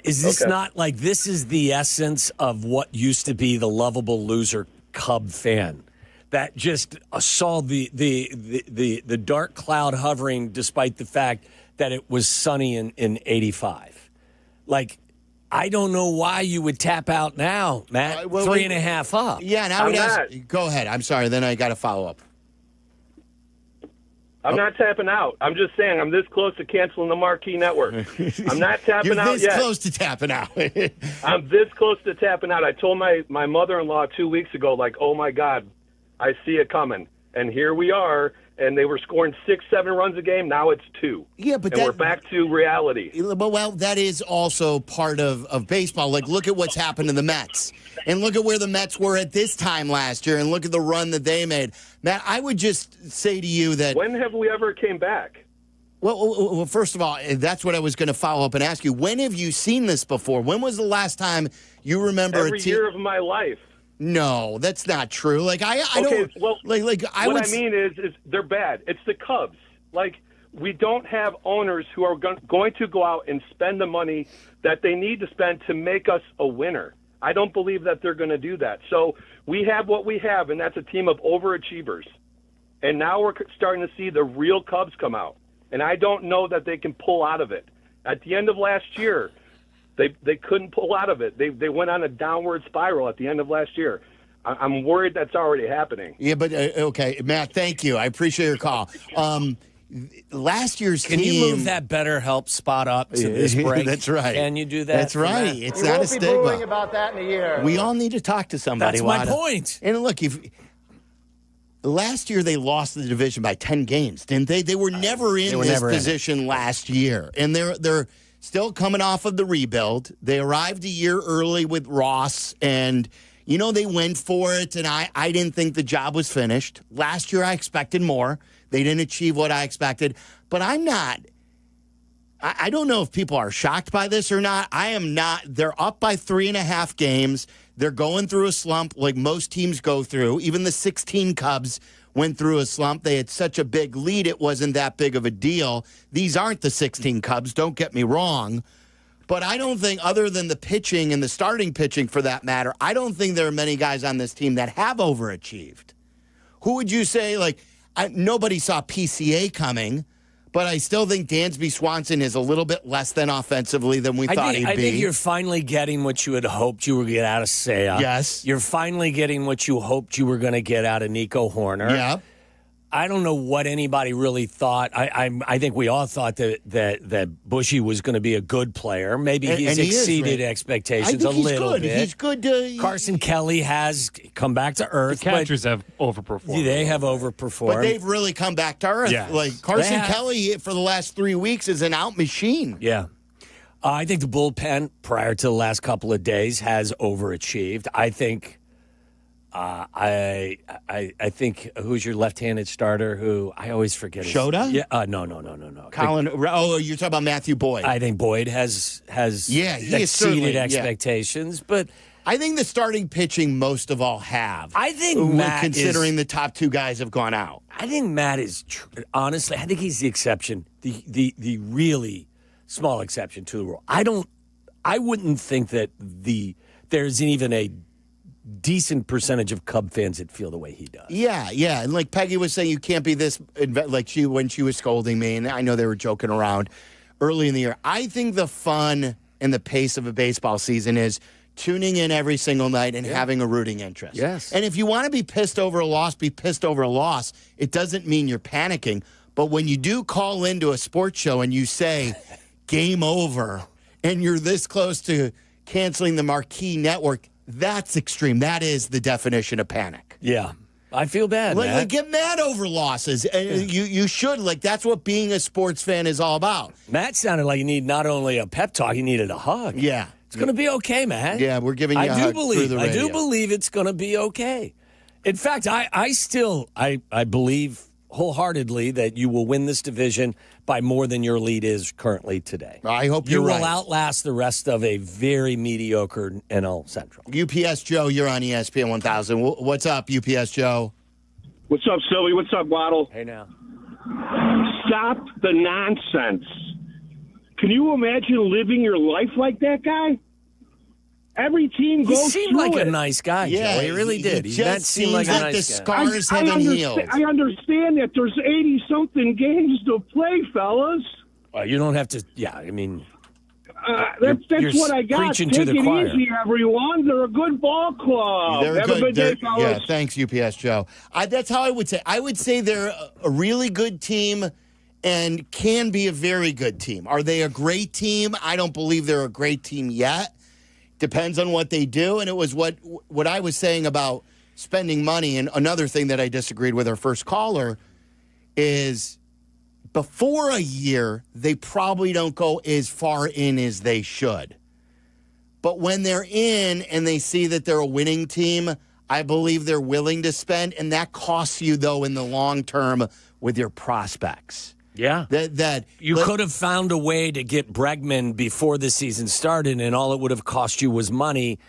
Is this not like this is the essence of what used to be the lovable loser Cub fan that just saw the dark cloud hovering despite the fact that it was sunny in 85? Like, I don't know why you would tap out now, Matt. 3.5 up. Yeah, and I would ask. Go ahead. I'm sorry. Then I got to follow up. I'm not tapping out. I'm just saying I'm this close to canceling the Marquee Network. I'm not tapping out yet. You're this close to tapping out. I'm this close to tapping out. I told my mother-in-law 2 weeks ago, like, oh, my God, I see it coming. And here we are. And they were scoring 6-7 runs a game. Now it's 2. Yeah, but we're back to reality. Well, that is also part of baseball. Like, look at what's happened to the Mets. And look at where the Mets were at this time last year. And look at the run that they made. Matt, I would just say to you that... When have we ever came back? Well, first of all, that's what I was going to follow up and ask you. When have you seen this before? When was the last time you remember Every year of my life. No, that's not true. Like I okay, don't. Well, I mean is they're bad. It's the Cubs. Like, we don't have owners who are going to go out and spend the money that they need to spend to make us a winner. I don't believe that they're going to do that. So we have what we have, and that's a team of overachievers. And now we're starting to see the real Cubs come out. And I don't know that they can pull out of it. At the end of last year, They couldn't pull out of it. They went on a downward spiral at the end of last year. I'm worried that's already happening. Yeah, but okay, Matt, thank you. I appreciate your call. Last year's team. Can you move that BetterHelp spot up to this break? That's right. Can you do that? That's right. It's not a stigma. We'll be booing about that in a year. We all need to talk to somebody. That's my point. And look, last year they lost the division by 10 games, didn't they? They were never in this position last year, and they're still coming off of the rebuild. They arrived a year early with Ross, and, they went for it, and I didn't think the job was finished. Last year I expected more. They didn't achieve what I expected. But I'm not. I don't know if people are shocked by this or not. I am not. They're up by 3.5 games. They're going through a slump like most teams go through. Even the 16 Cubs went through a slump. They had such a big lead, it wasn't that big of a deal. These aren't the 16 Cubs, don't get me wrong. But I don't think, other than the pitching and the starting pitching for that matter, I don't think there are many guys on this team that have overachieved. Who would you say, nobody saw PCA coming, but I still think Dansby Swanson is a little bit less than offensively than we thought he'd be. I think you're finally getting what you had hoped you were going to get out of Seiya. Yes. You're finally getting what you hoped you were going to get out of Nico Horner. Yeah. I don't know what anybody really thought. I think we all thought that Bushy was going to be a good player. Maybe he's exceeded expectations a little bit. He's good. Carson Kelly has come back to earth. The catchers have overperformed. They have overperformed. But they've really come back to earth. Yeah. Like Carson Kelly for the last 3 weeks is an out machine. Yeah. I think the bullpen prior to the last couple of days has overachieved. I think I think who's your left-handed starter? Who I always forget. Shota? Yeah. No. Colin. Oh, you're talking about Matthew Boyd. I think Boyd has he exceeded expectations, but I think the starting pitching most of all have. I think Matt considering the top two guys have gone out. I think Matt is honestly. I think he's the exception, the really small exception to the rule. I wouldn't think that there's even a decent percentage of Cub fans that feel the way he does. Yeah, and like Peggy was saying, you can't be this like when she was scolding me, and I know they were joking around early in the year. I think the fun and the pace of a baseball season is tuning in every single night and having a rooting interest. Yes. And if you want to be pissed over a loss, be pissed over a loss. It doesn't mean you're panicking. But when you do call into a sports show and you say, game over, and you're this close to canceling the marquee network, that's extreme. That is the definition of panic. Yeah. I feel bad, Like, get mad over losses. You should. Like, that's what being a sports fan is all about. Matt sounded like you need not only a pep talk, you needed a hug. Yeah. It's going to be okay, Matt. Yeah, we're giving you a hug through the radio. I do believe it's going to be okay. In fact, I believe wholeheartedly that you will win this division by more than your lead is currently today. I hope you're right. You will outlast the rest of a very mediocre NL Central. UPS Joe, you're on ESPN 1000. What's up, UPS Joe? What's up, Silvy? What's up, Waddle? Hey, now. Stop the nonsense. Can you imagine living your life like that guy? Every team goes He seemed like a nice guy, Joe. He really did. He just seems like a nice guy. The scars haven't healed. I understand that there's 80-something games to play, fellas. You don't have to. Yeah, I mean, that's you're what I got. preaching Take to the it choir. easy, everyone. They're a good ball club. Have a good day, fellas. Yeah, thanks, UPS Joe. That's how I would say. I would say they're a really good team and can be a very good team. Are they a great team? I don't believe they're a great team yet. Depends on what they do. And it was what I was saying about spending money. And another thing that I disagreed with our first caller is before a year, they probably don't go as far in as they should. But when they're in and they see that they're a winning team, I believe they're willing to spend. And that costs you, though, in the long term with your prospects. Yeah. You could have found a way to get Bregman before the season started, and all it would have cost you was money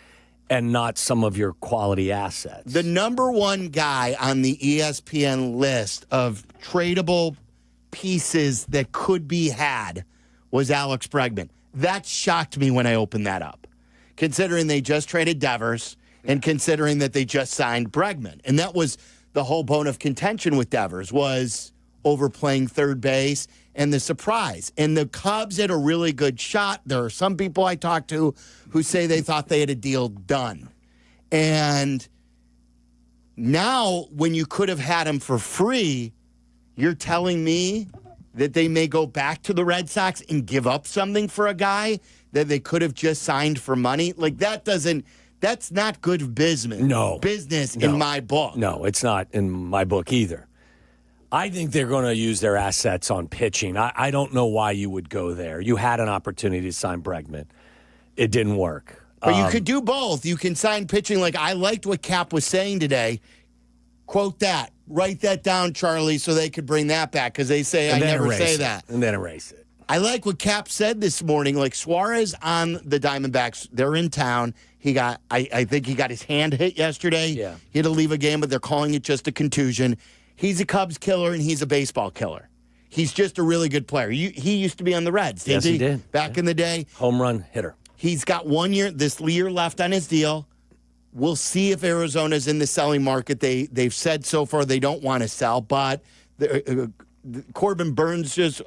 and not some of your quality assets. The number one guy on the ESPN list of tradable pieces that could be had was Alex Bregman. That shocked me when I opened that up, considering they just traded Devers and considering that they just signed Bregman. And that was the whole bone of contention with Devers was overplaying third base and the surprise. And the Cubs had a really good shot. There are some people I talked to who say they thought they had a deal done. And now when you could have had him for free, you're telling me that they may go back to the Red Sox and give up something for a guy that they could have just signed for money? Like that's not good business. Business in my book. No, it's not in my book either. I think they're going to use their assets on pitching. I don't know why you would go there. You had an opportunity to sign Bregman. It didn't work. But you could do both. You can sign pitching. Like I liked what Kap was saying today. Quote that. Write that down, Charlie, so they could bring that back because they say I never say that. And then erase it. I like what Kap said this morning. Like Suarez on the Diamondbacks, they're in town. He got, I think he got his hand hit yesterday. Yeah. He had to leave a game, but they're calling it just a contusion. He's a Cubs killer, and he's a baseball killer. He's just a really good player. He used to be on the Reds, didn't he? Yes, he did. Back in the day. Home run hitter. He's got 1 year, this year left on his deal. We'll see if Arizona's in the selling market. They've said so far they don't want to sell, but Corbin Burns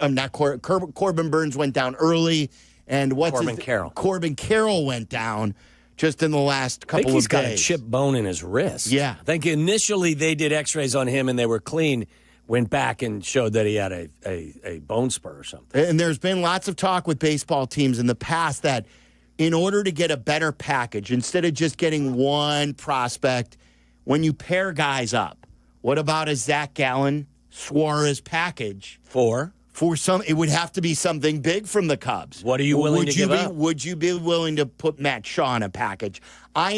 Corbin Burns went down early, and Corbin Carroll went down just in the last couple of days. He's got a chip bone in his wrist. Yeah. I think initially they did x-rays on him and they were clean, went back and showed that he had a bone spur or something. And there's been lots of talk with baseball teams in the past that in order to get a better package, instead of just getting one prospect, when you pair guys up, what about a Zach Gallen, Suarez package? For some, it would have to be something big from the Cubs. What are you willing to give up? Would you be willing to put Matt Shaw in a package? I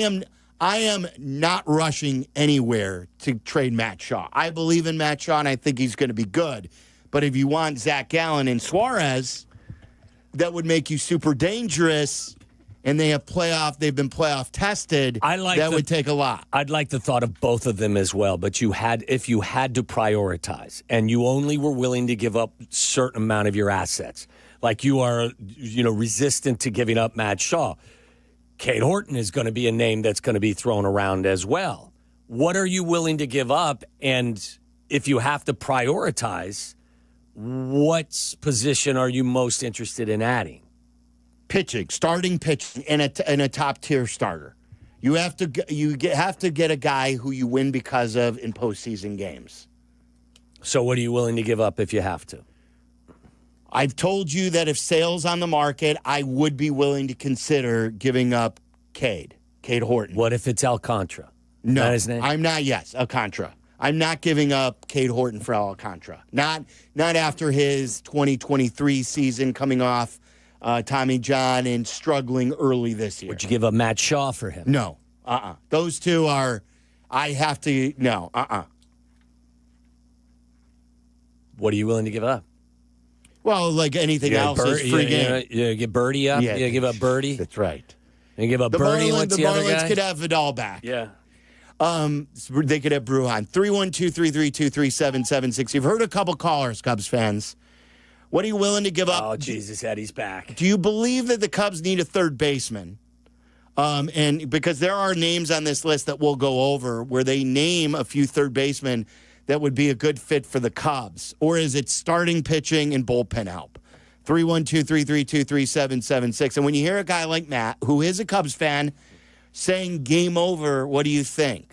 I am not rushing anywhere to trade Matt Shaw. I believe in Matt Shaw, and I think he's going to be good. But if you want Zach Gallen and Suarez, that would make you super dangerous, and they've been playoff tested. Would take a lot. I'd like the thought of both of them as well, but if you had to prioritize and you only were willing to give up a certain amount of your assets, like you are, resistant to giving up Matt Shaw, Cade Horton is going to be a name that's going to be thrown around as well. What are you willing to give up? And if you have to prioritize, what position are you most interested in adding? Pitching, starting pitching, and a top tier starter. You have to get a guy who you win because of in postseason games. So what are you willing to give up if you have to? I've told you that if Sale's on the market, I would be willing to consider giving up Cade Horton. What if it's Alcantara? No, that his name? I'm not. Yes, Alcantara. I'm not giving up Cade Horton for Alcantara. Not after his 2023 season coming off Tommy John and struggling early this year. Would you give up Matt Shaw for him? No. Those two are. I have to. No. What are you willing to give up? Well, like anything else, is free game. You get Birdie up. Yeah, you give up Birdie. That's right. You give up Birdie. What's the other guy? The Marlins could have Vidal back. Yeah. They could have Bruhan. 312-332-3776. You've heard a couple callers, Cubs fans. What are you willing to give up? Oh, Jesus, Eddie's back. Do you believe that the Cubs need a third baseman? And because there are names on this list that we'll go over where they name a few third basemen that would be a good fit for the Cubs? Or is it starting pitching and bullpen help? 312-332-3776. And when you hear a guy like Matt, who is a Cubs fan, saying game over, what do you think?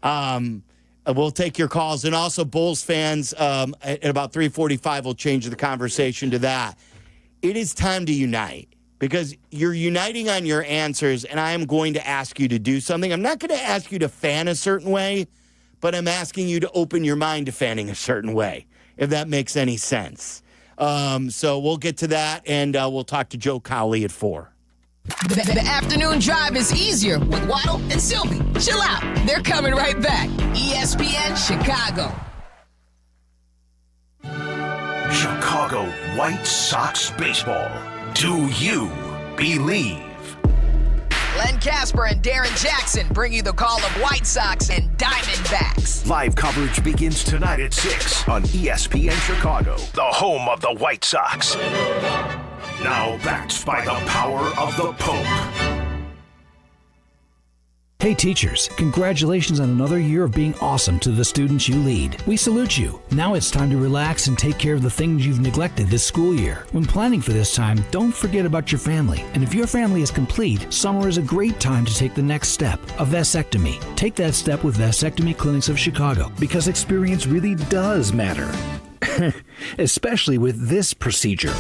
We'll take your calls. And also, Bulls fans, at about 3:45, we'll change the conversation to that. It is time to unite because you're uniting on your answers, and I am going to ask you to do something. I'm not going to ask you to fan a certain way, but I'm asking you to open your mind to fanning a certain way, if that makes any sense. So we'll get to that, and we'll talk to Joe Cowley at 4. The afternoon drive is easier with Waddle and Silvy. Chill out. They're coming right back. ESPN Chicago. Chicago White Sox baseball. Do you believe? Len Casper and Darren Jackson bring you the call of White Sox and Diamondbacks. Live coverage begins tonight at 6 on ESPN Chicago, the home of the White Sox. Now backed by the power of the Pope. Hey teachers, congratulations on another year of being awesome to the students you lead. We salute you. Now it's time to relax and take care of the things you've neglected this school year. When planning for this time, don't forget about your family. And if your family is complete, summer is a great time to take the next step, a vasectomy. Take that step with Vasectomy Clinics of Chicago, because experience really does matter. Especially with this procedure.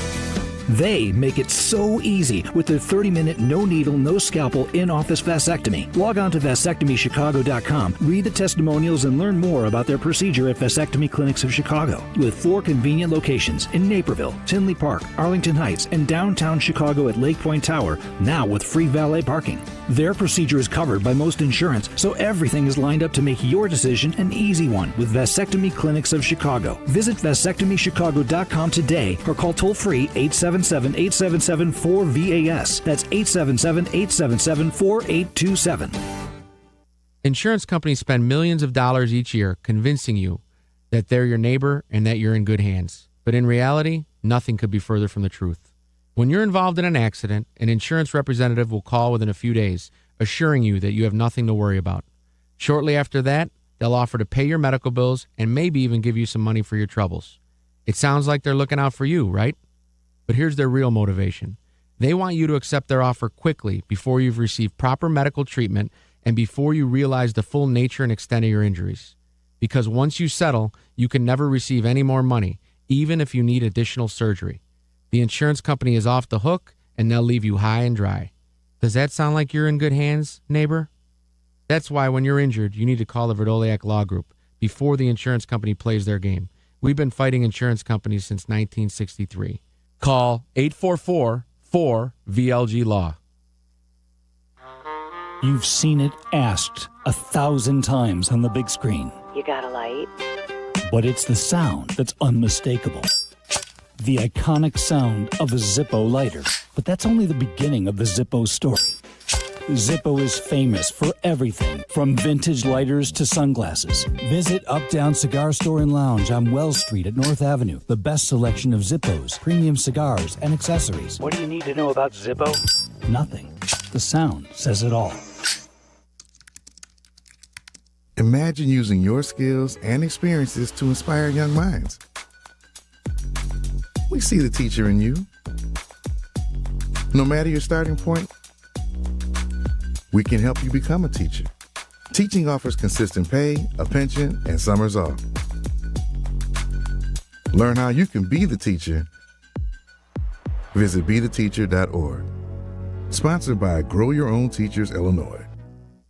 They make it so easy with their 30-minute, no-needle, no-scalpel, in-office vasectomy. Log on to vasectomychicago.com, read the testimonials, and learn more about their procedure at Vasectomy Clinics of Chicago. With 4 convenient locations in Naperville, Tinley Park, Arlington Heights, and downtown Chicago at Lake Point Tower, now with free valet parking. Their procedure is covered by most insurance, so everything is lined up to make your decision an easy one with Vasectomy Clinics of Chicago. Visit vasectomychicago.com today or call toll-free 877-877-4VAS. That's 877-877-4827. Insurance companies spend millions of dollars each year convincing you that they're your neighbor and that you're in good hands. But in reality, nothing could be further from the truth. When you're involved in an accident, an insurance representative will call within a few days, assuring you that you have nothing to worry about. Shortly after that, they'll offer to pay your medical bills and maybe even give you some money for your troubles. It sounds like they're looking out for you, right? But here's their real motivation. They want you to accept their offer quickly before you've received proper medical treatment and before you realize the full nature and extent of your injuries. Because once you settle, you can never receive any more money, even if you need additional surgery. The insurance company is off the hook, and they'll leave you high and dry. Does that sound like you're in good hands, neighbor? That's why when you're injured, you need to call the Verdoliak Law Group before the insurance company plays their game. We've been fighting insurance companies since 1963. Call 844-4VLG-LAW. You've seen it asked 1,000 times on the big screen. You got a light? But it's the sound that's unmistakable. The iconic sound of a Zippo lighter. But that's only the beginning of the Zippo story. Zippo is famous for everything from vintage lighters to sunglasses. Visit Uptown Cigar Store and Lounge on Wells Street at North Avenue. The best selection of Zippos, premium cigars, and accessories. What do you need to know about Zippo? Nothing. The sound says it all. Imagine using your skills and experiences to inspire young minds. We see the teacher in you. No matter your starting point, we can help you become a teacher. Teaching offers consistent pay, a pension, and summers off. Learn how you can be the teacher. Visit BeTheTeacher.org. Sponsored by Grow Your Own Teachers, Illinois.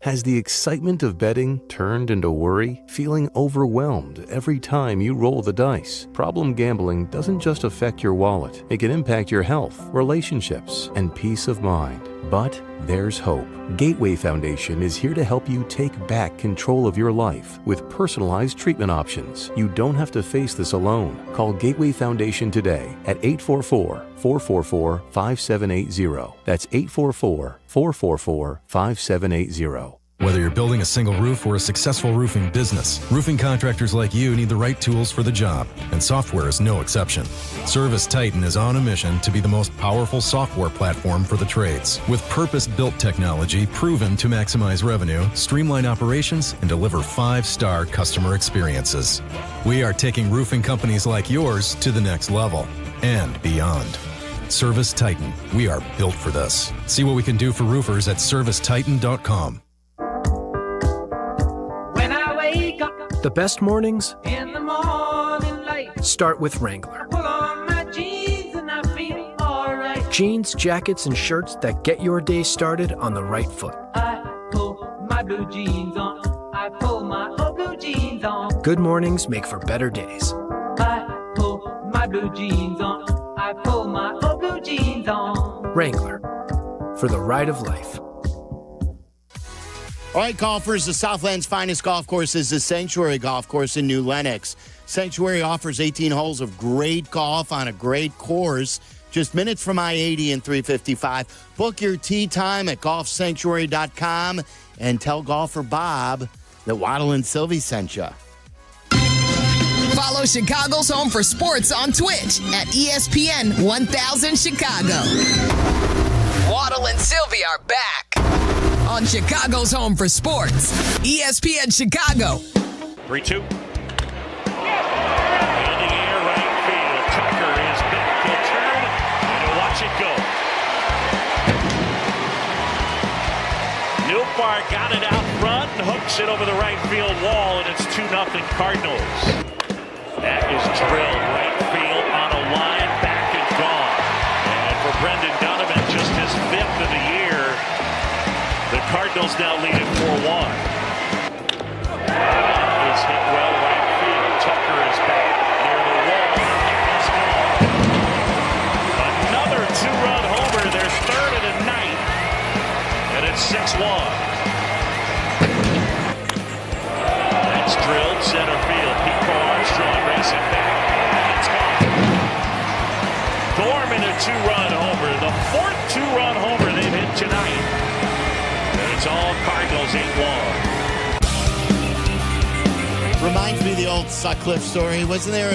Has the excitement of betting turned into worry? Feeling overwhelmed every time you roll the dice? Problem gambling doesn't just affect your wallet. It can impact your health, relationships, and peace of mind. But there's hope. Gateway Foundation is here to help you take back control of your life with personalized treatment options. You don't have to face this alone. Call Gateway Foundation today at 844-444-5780. That's 844-444-5780. Whether you're building a single roof or a successful roofing business, roofing contractors like you need the right tools for the job, and software is no exception. Service Titan is on a mission to be the most powerful software platform for the trades, with purpose-built technology proven to maximize revenue, streamline operations, and deliver 5-star customer experiences. We are taking roofing companies like yours to the next level and beyond. Service Titan, we are built for this. See what we can do for roofers at servicetitan.com. The best mornings in the morning light start with Wrangler. Pull on my jeans and I feel alright. Jeans, jackets, and shirts that get your day started on the right foot. I pull my blue jeans on. I pull my blue jeans on. Good mornings make for better days. I pull my blue jeans on. I pull my blue jeans on. Wrangler, for the ride of life. All right, golfers, the Southland's finest golf course is the Sanctuary Golf Course in New Lenox. Sanctuary offers 18 holes of great golf on a great course, just minutes from I-80 and 355. Book your tee time at golfsanctuary.com and tell golfer Bob that Waddle and Silvy sent you. Follow Chicago's Home for Sports on Twitch at ESPN 1000 Chicago. Waddle and Silvy are back on Chicago's Home for Sports, ESPN Chicago. 3-2. In the air, right field. Tucker is back. He'll turn and watch it go. Newbar got it out front and hooks it over the right field wall, and it's 2-0 Cardinals. That is drilled right field on a line, back and gone. And for Brendan Donovan, just his 5th of the year. The Cardinals now lead it 4-1. Is hit well right field. Tucker is back near the wall. Another 2-run homer. There's 3rd of the night. And it's 6-1. That's drilled center field. Pico Armstrong racing back. It's gone. Gorman a 2-run homer. The 4th 2-run homer they've hit tonight. It's all Cardinals 8-1. Reminds me of the old Sutcliffe story. Wasn't there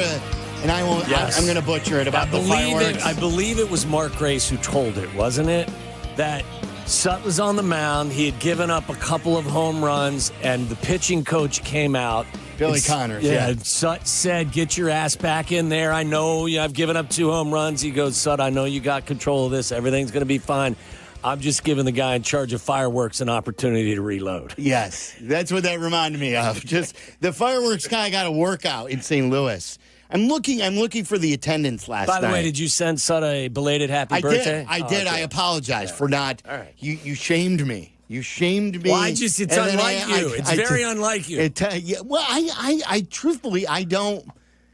and I won't, yes. I'm going to butcher it, about the fireworks? I believe it was Mark Grace who told it, wasn't it? That Sut was on the mound. He had given up a couple of home runs, and the pitching coach came out. Billy Connors, yeah. Sut said, get your ass back in there. I know I've given up 2 home runs. He goes, Sut, I know you got control of this. Everything's going to be fine. I'm just giving the guy in charge of fireworks an opportunity to reload. Yes, that's what that reminded me of. Just the fireworks guy got a workout in St. Louis. I'm looking for the attendance last night. By the way, did you send Sut a belated happy birthday? I did. Okay. I apologize for not. All right. You shamed me. You shamed me. Well, it's unlike you. It's very unlike you. I truthfully, I don't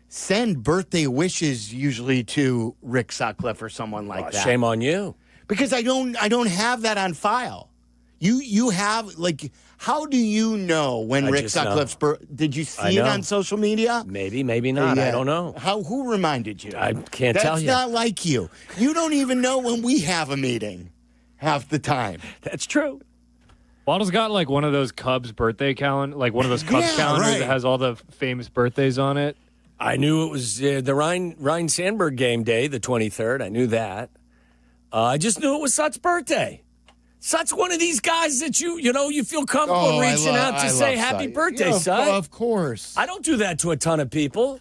send birthday wishes usually to Rick Sutcliffe or someone like that. Shame on you. Because I don't have that on file. You have, like, how do you know when Rick Sutcliffe's birthday? Did you see it on social media? Maybe, maybe not. Yeah. I don't know. Who reminded you? I can't tell you. That's not like you. You don't even know when we have a meeting half the time. That's true. Waddle's got like one of those Cubs birthday calendar, like one of those Cubs calendars that has all the famous birthdays on it. I knew it was the Ryan Sandberg game day, the 23rd. I knew that. I just knew it was Sut's birthday. Sut's one of these guys that you feel comfortable reaching out to say happy birthday, Sut. Of course. I don't do that to a ton of people.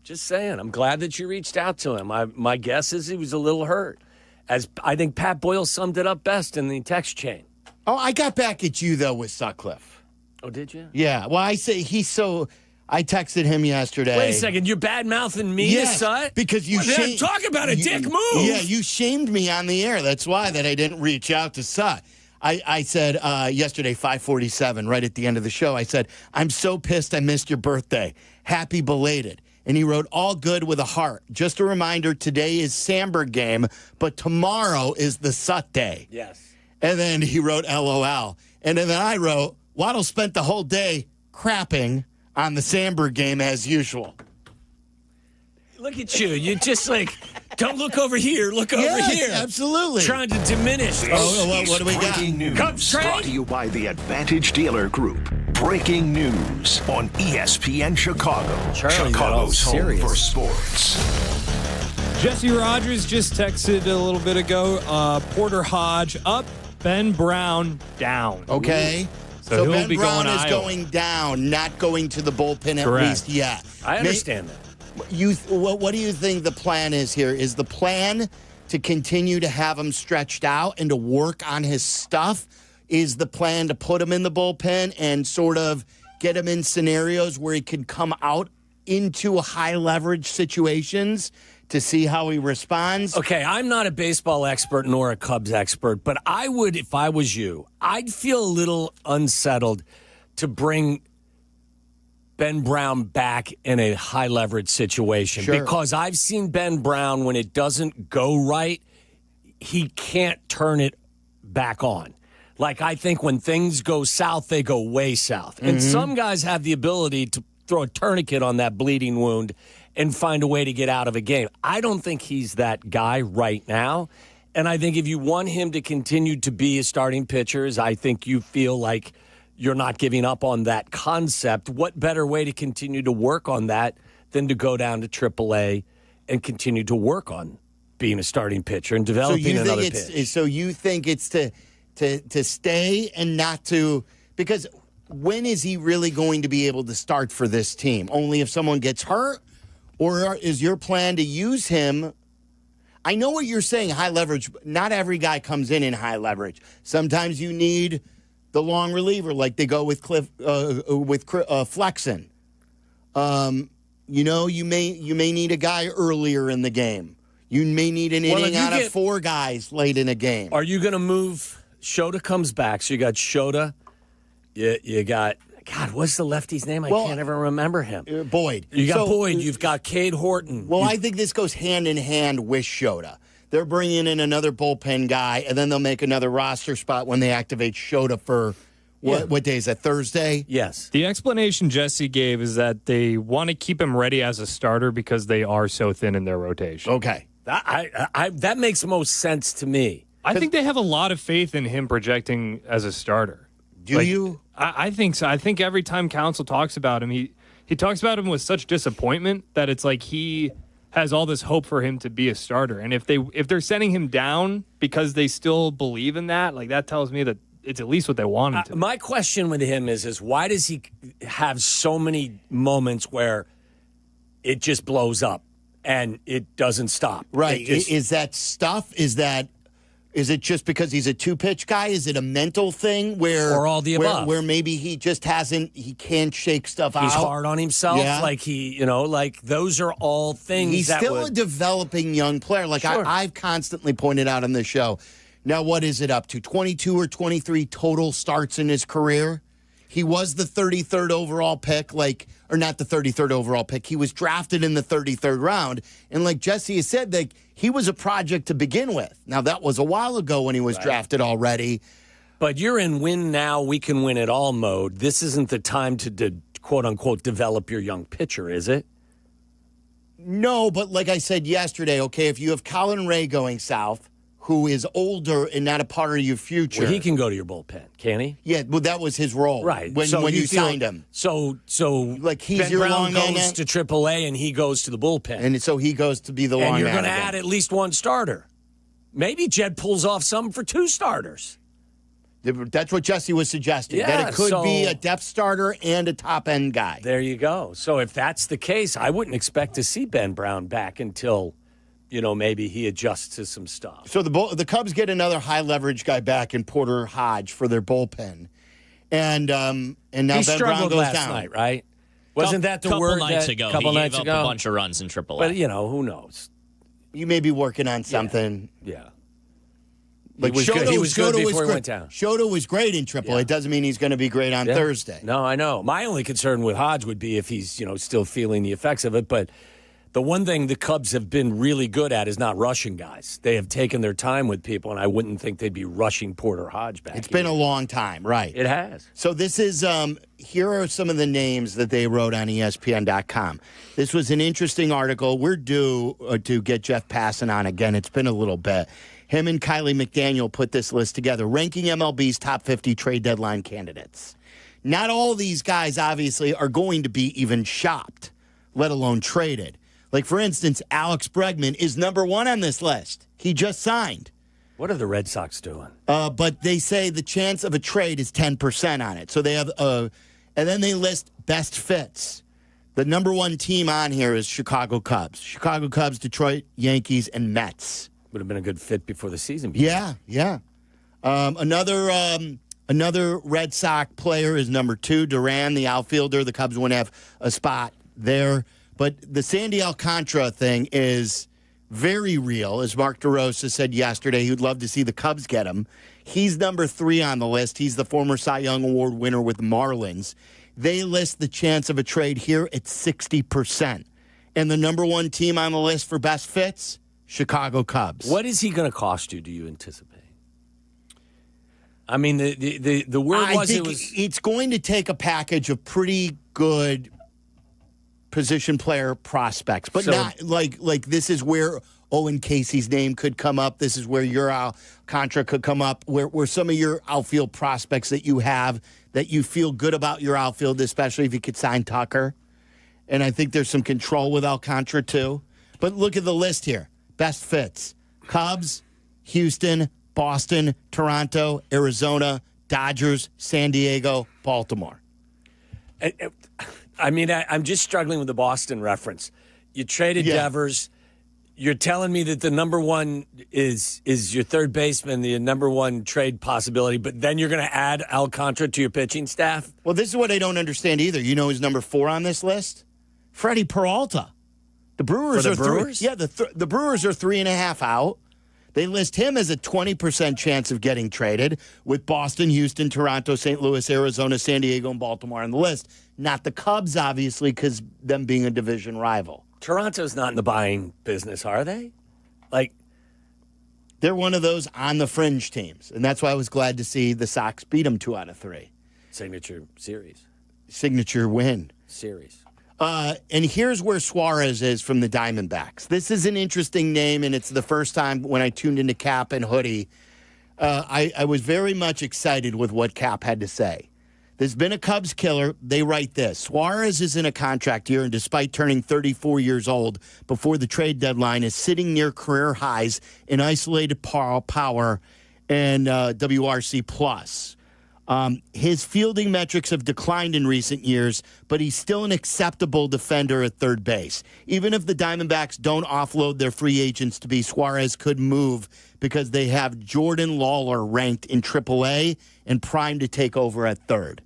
Just saying. I'm glad that you reached out to him. My guess is he was a little hurt. As I think Pat Boyle summed it up best in the text chain. Oh, I got back at you, though, with Sutcliffe. Oh, did you? Yeah. Well, I texted him yesterday. Wait a second. You're bad-mouthing me to Sut? Because you shamed... Talk about a dick move. Yeah, you shamed me on the air. That's why that I didn't reach out to Sut. I said yesterday, 5:47, right at the end of the show, I said, I'm so pissed I missed your birthday. Happy belated. And he wrote, all good with a heart. Just a reminder, today is Sandberg game, but tomorrow is the Sut day. Yes. And then he wrote LOL. And then I wrote, Waddle spent the whole day crapping on the Sandberg game as usual. Look at you. You're just like, don't look over here. Look over here. Absolutely. Trying to diminish. What do we got? Breaking news. Cubs trade? Brought to you by the Advantage Dealer Group. Breaking news on ESPN Chicago. Chicago's home for sports. Jesse Rogers just texted a little bit ago. Porter Hodge up, Ben Brown down. Okay. So he'll Ben be Brown going is Iowa. going down, not going to the bullpen at least yet. I understand that. What do you think the plan is here? Is the plan to continue to have him stretched out and to work on his stuff? Is the plan to put him in the bullpen and sort of get him in scenarios where he can come out into high leverage situations to see how he responds? Okay, I'm not a baseball expert nor a Cubs expert, but I would, if I was you, I'd feel a little unsettled to bring Ben Brown back in a high leverage situation. Sure. Because I've seen Ben Brown, when it doesn't go right, he can't turn it back on. Like, I think when things go south, they go way south. And some guys have the ability to throw a tourniquet on that bleeding wound and find a way to get out of a game. I don't think he's that guy right now. And I think if you want him to continue to be a starting pitcher, I think you feel like you're not giving up on that concept. What better way to continue to work on that than to go down to AAA and continue to work on being a starting pitcher and developing another pitch? So you think it's to stay and not to, because when is he really going to be able to start for this team? Only if someone gets hurt? Or is your plan to use him? I know what you're saying, high leverage. Not every guy comes in high leverage. Sometimes you need the long reliever, like they go with Flexen. You may need a guy earlier in the game. You may need an inning out of four guys late in a game. Are you going to move? Shota comes back, so you got Shota. You got, God, what's the lefty's name? I can't ever remember him. Boyd. You got Boyd. You've got Cade Horton. Well, I think this goes hand in hand with Shota. They're bringing in another bullpen guy, and then they'll make another roster spot when they activate Shota for, what day is that, Thursday? Yes. The explanation Jesse gave is that they want to keep him ready as a starter because they are so thin in their rotation. Okay. That makes most sense to me. I think they have a lot of faith in him projecting as a starter. Do you? I think so. I think every time Counsell talks about him, he talks about him with such disappointment that it's like he has all this hope for him to be a starter. And if they're sending him down because they still believe in that, like that tells me that it's at least what they want him to. My question with him is why does he have so many moments where it just blows up and it doesn't stop? Right. Is that stuff? Is it just because he's a two-pitch guy? Is it a mental thing or all the above? Where maybe he just he can't shake stuff out? He's hard on himself. Yeah. Like those are all things. He's still a developing young player. Like Sure. I've constantly pointed out on this show. Now, what is it up to? 22 or 23 total starts in his career? He was the 33rd overall pick, or not the 33rd overall pick. He was drafted in the 33rd round. And like Jesse has said, he was a project to begin with. Now, that was a while ago when he was drafted already. But you're in win now, we can win it all mode. This isn't the time to quote-unquote develop your young pitcher, is it? No, but like I said yesterday, okay, if you have Colin Ray going south, who is older and not a part of your future. Well, he can go to your bullpen, can he? Yeah, well, that was his role. Right. When you signed him. So like he's Ben your Brown long goes man to AAA and he goes to the bullpen. And so he goes to be the long man. And you're going to again. add at least one starter. Maybe Jed pulls off something for 2 starters. That's what Jesse was suggesting. Yeah, that it could be a depth starter and a top-end guy. There you go. So if that's the case, I wouldn't expect to see Ben Brown back until, maybe he adjusts to some stuff. So the Cubs get another high-leverage guy back in Porter Hodge for their bullpen. And now he Ben Brown struggled goes last down. night, right? Wasn't that the couple word nights that, ago? Couple he nights gave ago? up a bunch of runs in AAA. But, who knows? You may be working on something. Yeah. Like he was good before he went down. Shota was great in AAA. Yeah. It doesn't mean he's going to be great on Thursday. No, I know. My only concern with Hodge would be if he's, still feeling the effects of it. But the one thing the Cubs have been really good at is not rushing guys. They have taken their time with people, and I wouldn't think they'd be rushing Porter Hodge back. It's been a long time, right? It has. So this is, here are some of the names that they wrote on ESPN.com. This was an interesting article. We're due to get Jeff Passan on again. It's been a little bit. Him and Kylie McDaniel put this list together, ranking MLB's top 50 trade deadline candidates. Not all these guys, obviously, are going to be even shopped, let alone traded. Like, for instance, Alex Bregman is number 1 on this list. He just signed. What are the Red Sox doing? But they say the chance of a trade is 10% on it. So they have, and then they list best fits. The number 1 team on here is Chicago Cubs. Chicago Cubs, Detroit Yankees, and Mets. Would have been a good fit before the season began. Yeah. Another Red Sox player is number 2, Duran, the outfielder. The Cubs wouldn't have a spot there. But the Sandy Alcantara thing is very real. As Mark DeRosa said yesterday, he'd love to see the Cubs get him. He's number 3 on the list. He's the former Cy Young Award winner with the Marlins. They list the chance of a trade here at 60%. And the number 1 team on the list for best fits, Chicago Cubs. What is he going to cost you, do you anticipate? I mean, the word was it's going to take a package of pretty good position player prospects, but not like this is where Owen Casey's name could come up. This is where your Alcantara could come up, where some of your outfield prospects that you have that you feel good about your outfield, especially if you could sign Tucker. And I think there's some control with Alcantara too. But look at the list here. Best fits. Cubs, Houston, Boston, Toronto, Arizona, Dodgers, San Diego, Baltimore. I mean, I'm just struggling with the Boston reference. You traded Devers. You're telling me that the number 1 is your third baseman, the number 1 trade possibility, but then you're going to add Alcantara to your pitching staff? Well, this is what I don't understand either. You know who's number 4 on this list? Freddie Peralta. The Brewers For the Brewers? The Brewers are 3.5 out. They list him as a 20% chance of getting traded with Boston, Houston, Toronto, St. Louis, Arizona, San Diego, and Baltimore on the list. Not the Cubs, obviously, because them being a division rival. Toronto's not in the buying business, are they? They're one of those on the fringe teams, and that's why I was glad to see the Sox beat them 2 out of 3. Signature series. Signature win. Series. And here's where Suarez is from the Diamondbacks. This is an interesting name, and it's the first time when I tuned into Kap and Hoodie. I was very much excited with what Kap had to say. There's been a Cubs killer. They write this. Suarez is in a contract year, and despite turning 34 years old before the trade deadline, is sitting near career highs in isolated power and WRC+. His fielding metrics have declined in recent years, but he's still an acceptable defender at third base. Even if the Diamondbacks don't offload their free agents to be, Suarez could move because they have Jordan Lawler ranked in AAA and primed to take over at third.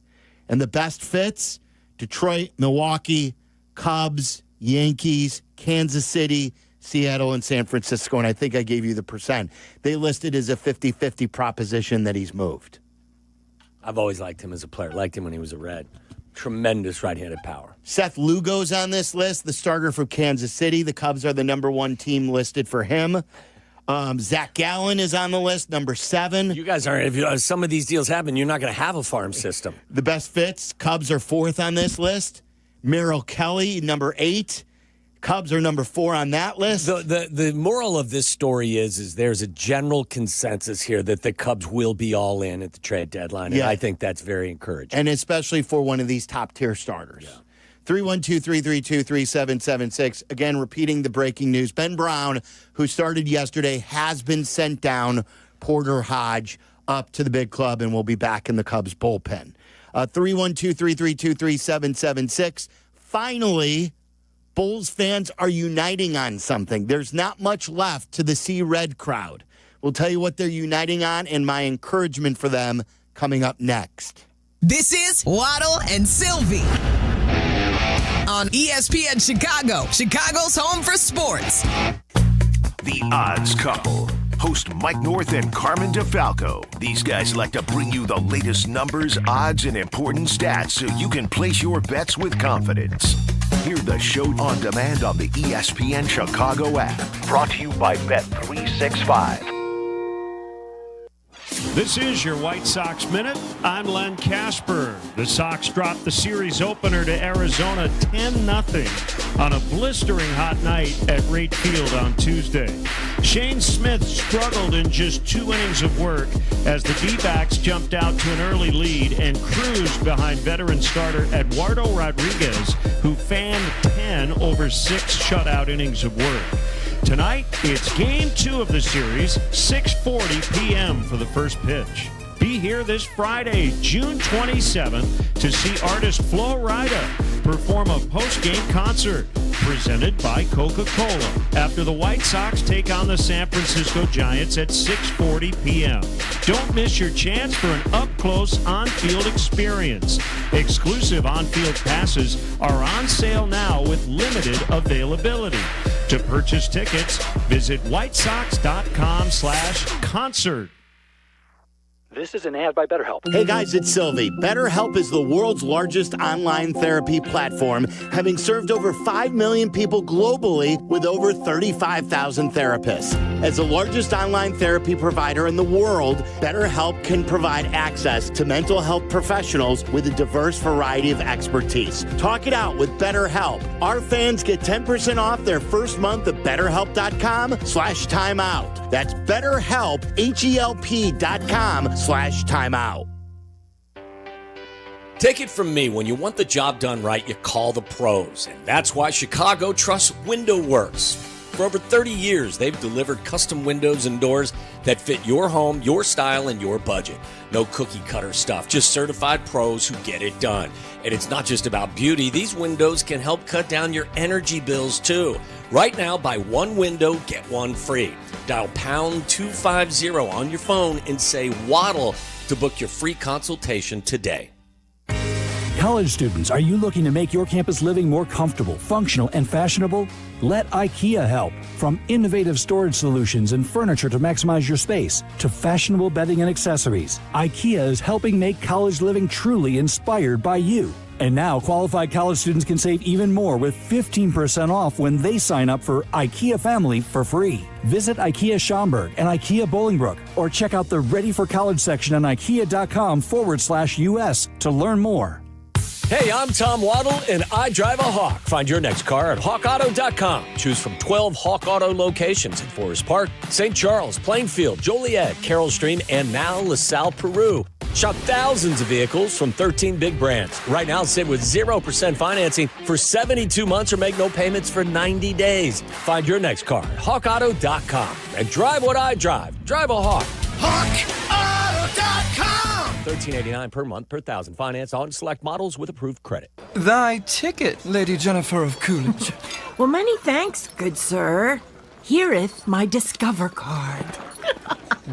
And the best fits, Detroit, Milwaukee, Cubs, Yankees, Kansas City, Seattle, and San Francisco. And I think I gave you the percent. They listed as a 50-50 proposition that he's moved. I've always liked him as a player. Liked him when he was a Red. Tremendous right-handed power. Seth Lugo's on this list, the starter for Kansas City. The Cubs are the number 1 team listed for him. Zach Gallen is on the list, number 7. You guys aren't. If some of these deals happen, you're not going to have a farm system. The best fits, Cubs are 4th on this list. Merrill Kelly, number 8. Cubs are number 4 on that list. The moral of this story is there's a general consensus here that the Cubs will be all in at the trade deadline. And I think that's very encouraging. And especially for one of these top-tier starters. Yeah. 312-332-3776. Again, repeating the breaking news. Ben Brown, who started yesterday, has been sent down. Porter Hodge up to the big club and will be back in the Cubs bullpen. 312-332-3776. Finally, Bulls fans are uniting on something. There's not much left to the Sea Red crowd. We'll tell you what they're uniting on and my encouragement for them coming up next. This is Waddle and Silvy on ESPN Chicago, Chicago's home for sports. The Odds Couple. Host Mike North and Carmen DeFalco. These guys like to bring you the latest numbers, odds, and important stats so you can place your bets with confidence. Hear the show on demand on the ESPN Chicago app. Brought to you by Bet365. This is your White Sox Minute. I'm Len Casper. The Sox dropped the series opener to Arizona 10-0 on a blistering hot night at Rate Field on Tuesday. Shane Smith struggled in just 2 innings of work as the D-backs jumped out to an early lead and cruised behind veteran starter Eduardo Rodriguez, who fanned 10 over 6 shutout innings of work. Tonight, it's Game 2 of the series, 6:40 p.m. for the first pitch. Be here this Friday, June 27th, to see artist Flo Rida perform a post-game concert presented by Coca-Cola after the White Sox take on the San Francisco Giants at 6:40 p.m. Don't miss your chance for an up-close on-field experience. Exclusive on-field passes are on sale now with limited availability. To purchase tickets, visit whitesox.com/concert. This is an ad by BetterHelp. Hey guys, it's Silvy. BetterHelp is the world's largest online therapy platform, having served over 5 million people globally with over 35,000 therapists. As the largest online therapy provider in the world, BetterHelp can provide access to mental health professionals with a diverse variety of expertise. Talk it out with BetterHelp. Our fans get 10% off their first month at BetterHelp.com/timeout. That's BetterHelp, HELP.com/timeout. Take it from me, when you want the job done right, you call the pros. And that's why Chicago trusts Window Works. For over 30 years, they've delivered custom windows and doors that fit your home, your style, and your budget. No cookie cutter stuff, just certified pros who get it done. And it's not just about beauty. These windows can help cut down your energy bills, too. Right now, buy one window, get one free. Dial pound 250 on your phone and say Waddle to book your free consultation today. College students, are you looking to make your campus living more comfortable, functional, and fashionable? Let IKEA help. From innovative storage solutions and furniture to maximize your space, to fashionable bedding and accessories, IKEA is helping make college living truly inspired by you. And now, qualified college students can save even more with 15% off when they sign up for IKEA Family for free. Visit IKEA Schaumburg and IKEA Bolingbrook, or check out the Ready for College section on IKEA.com/US to learn more. Hey, I'm Tom Waddle, and I drive a Hawk. Find your next car at hawkauto.com. Choose from 12 Hawk Auto locations in Forest Park, St. Charles, Plainfield, Joliet, Carroll Stream, and now LaSalle, Peru. Shop thousands of vehicles from 13 big brands. Right now, save with 0% financing for 72 months or make no payments for 90 days. Find your next car at hawkauto.com and drive what I drive. Drive a Hawk. HawkAuto.com. $13.89 per month per thousand. Finance on select models with approved credit. Thy ticket, Lady Jennifer of Coolidge. Well, many thanks, good sir. Hereeth my Discover card.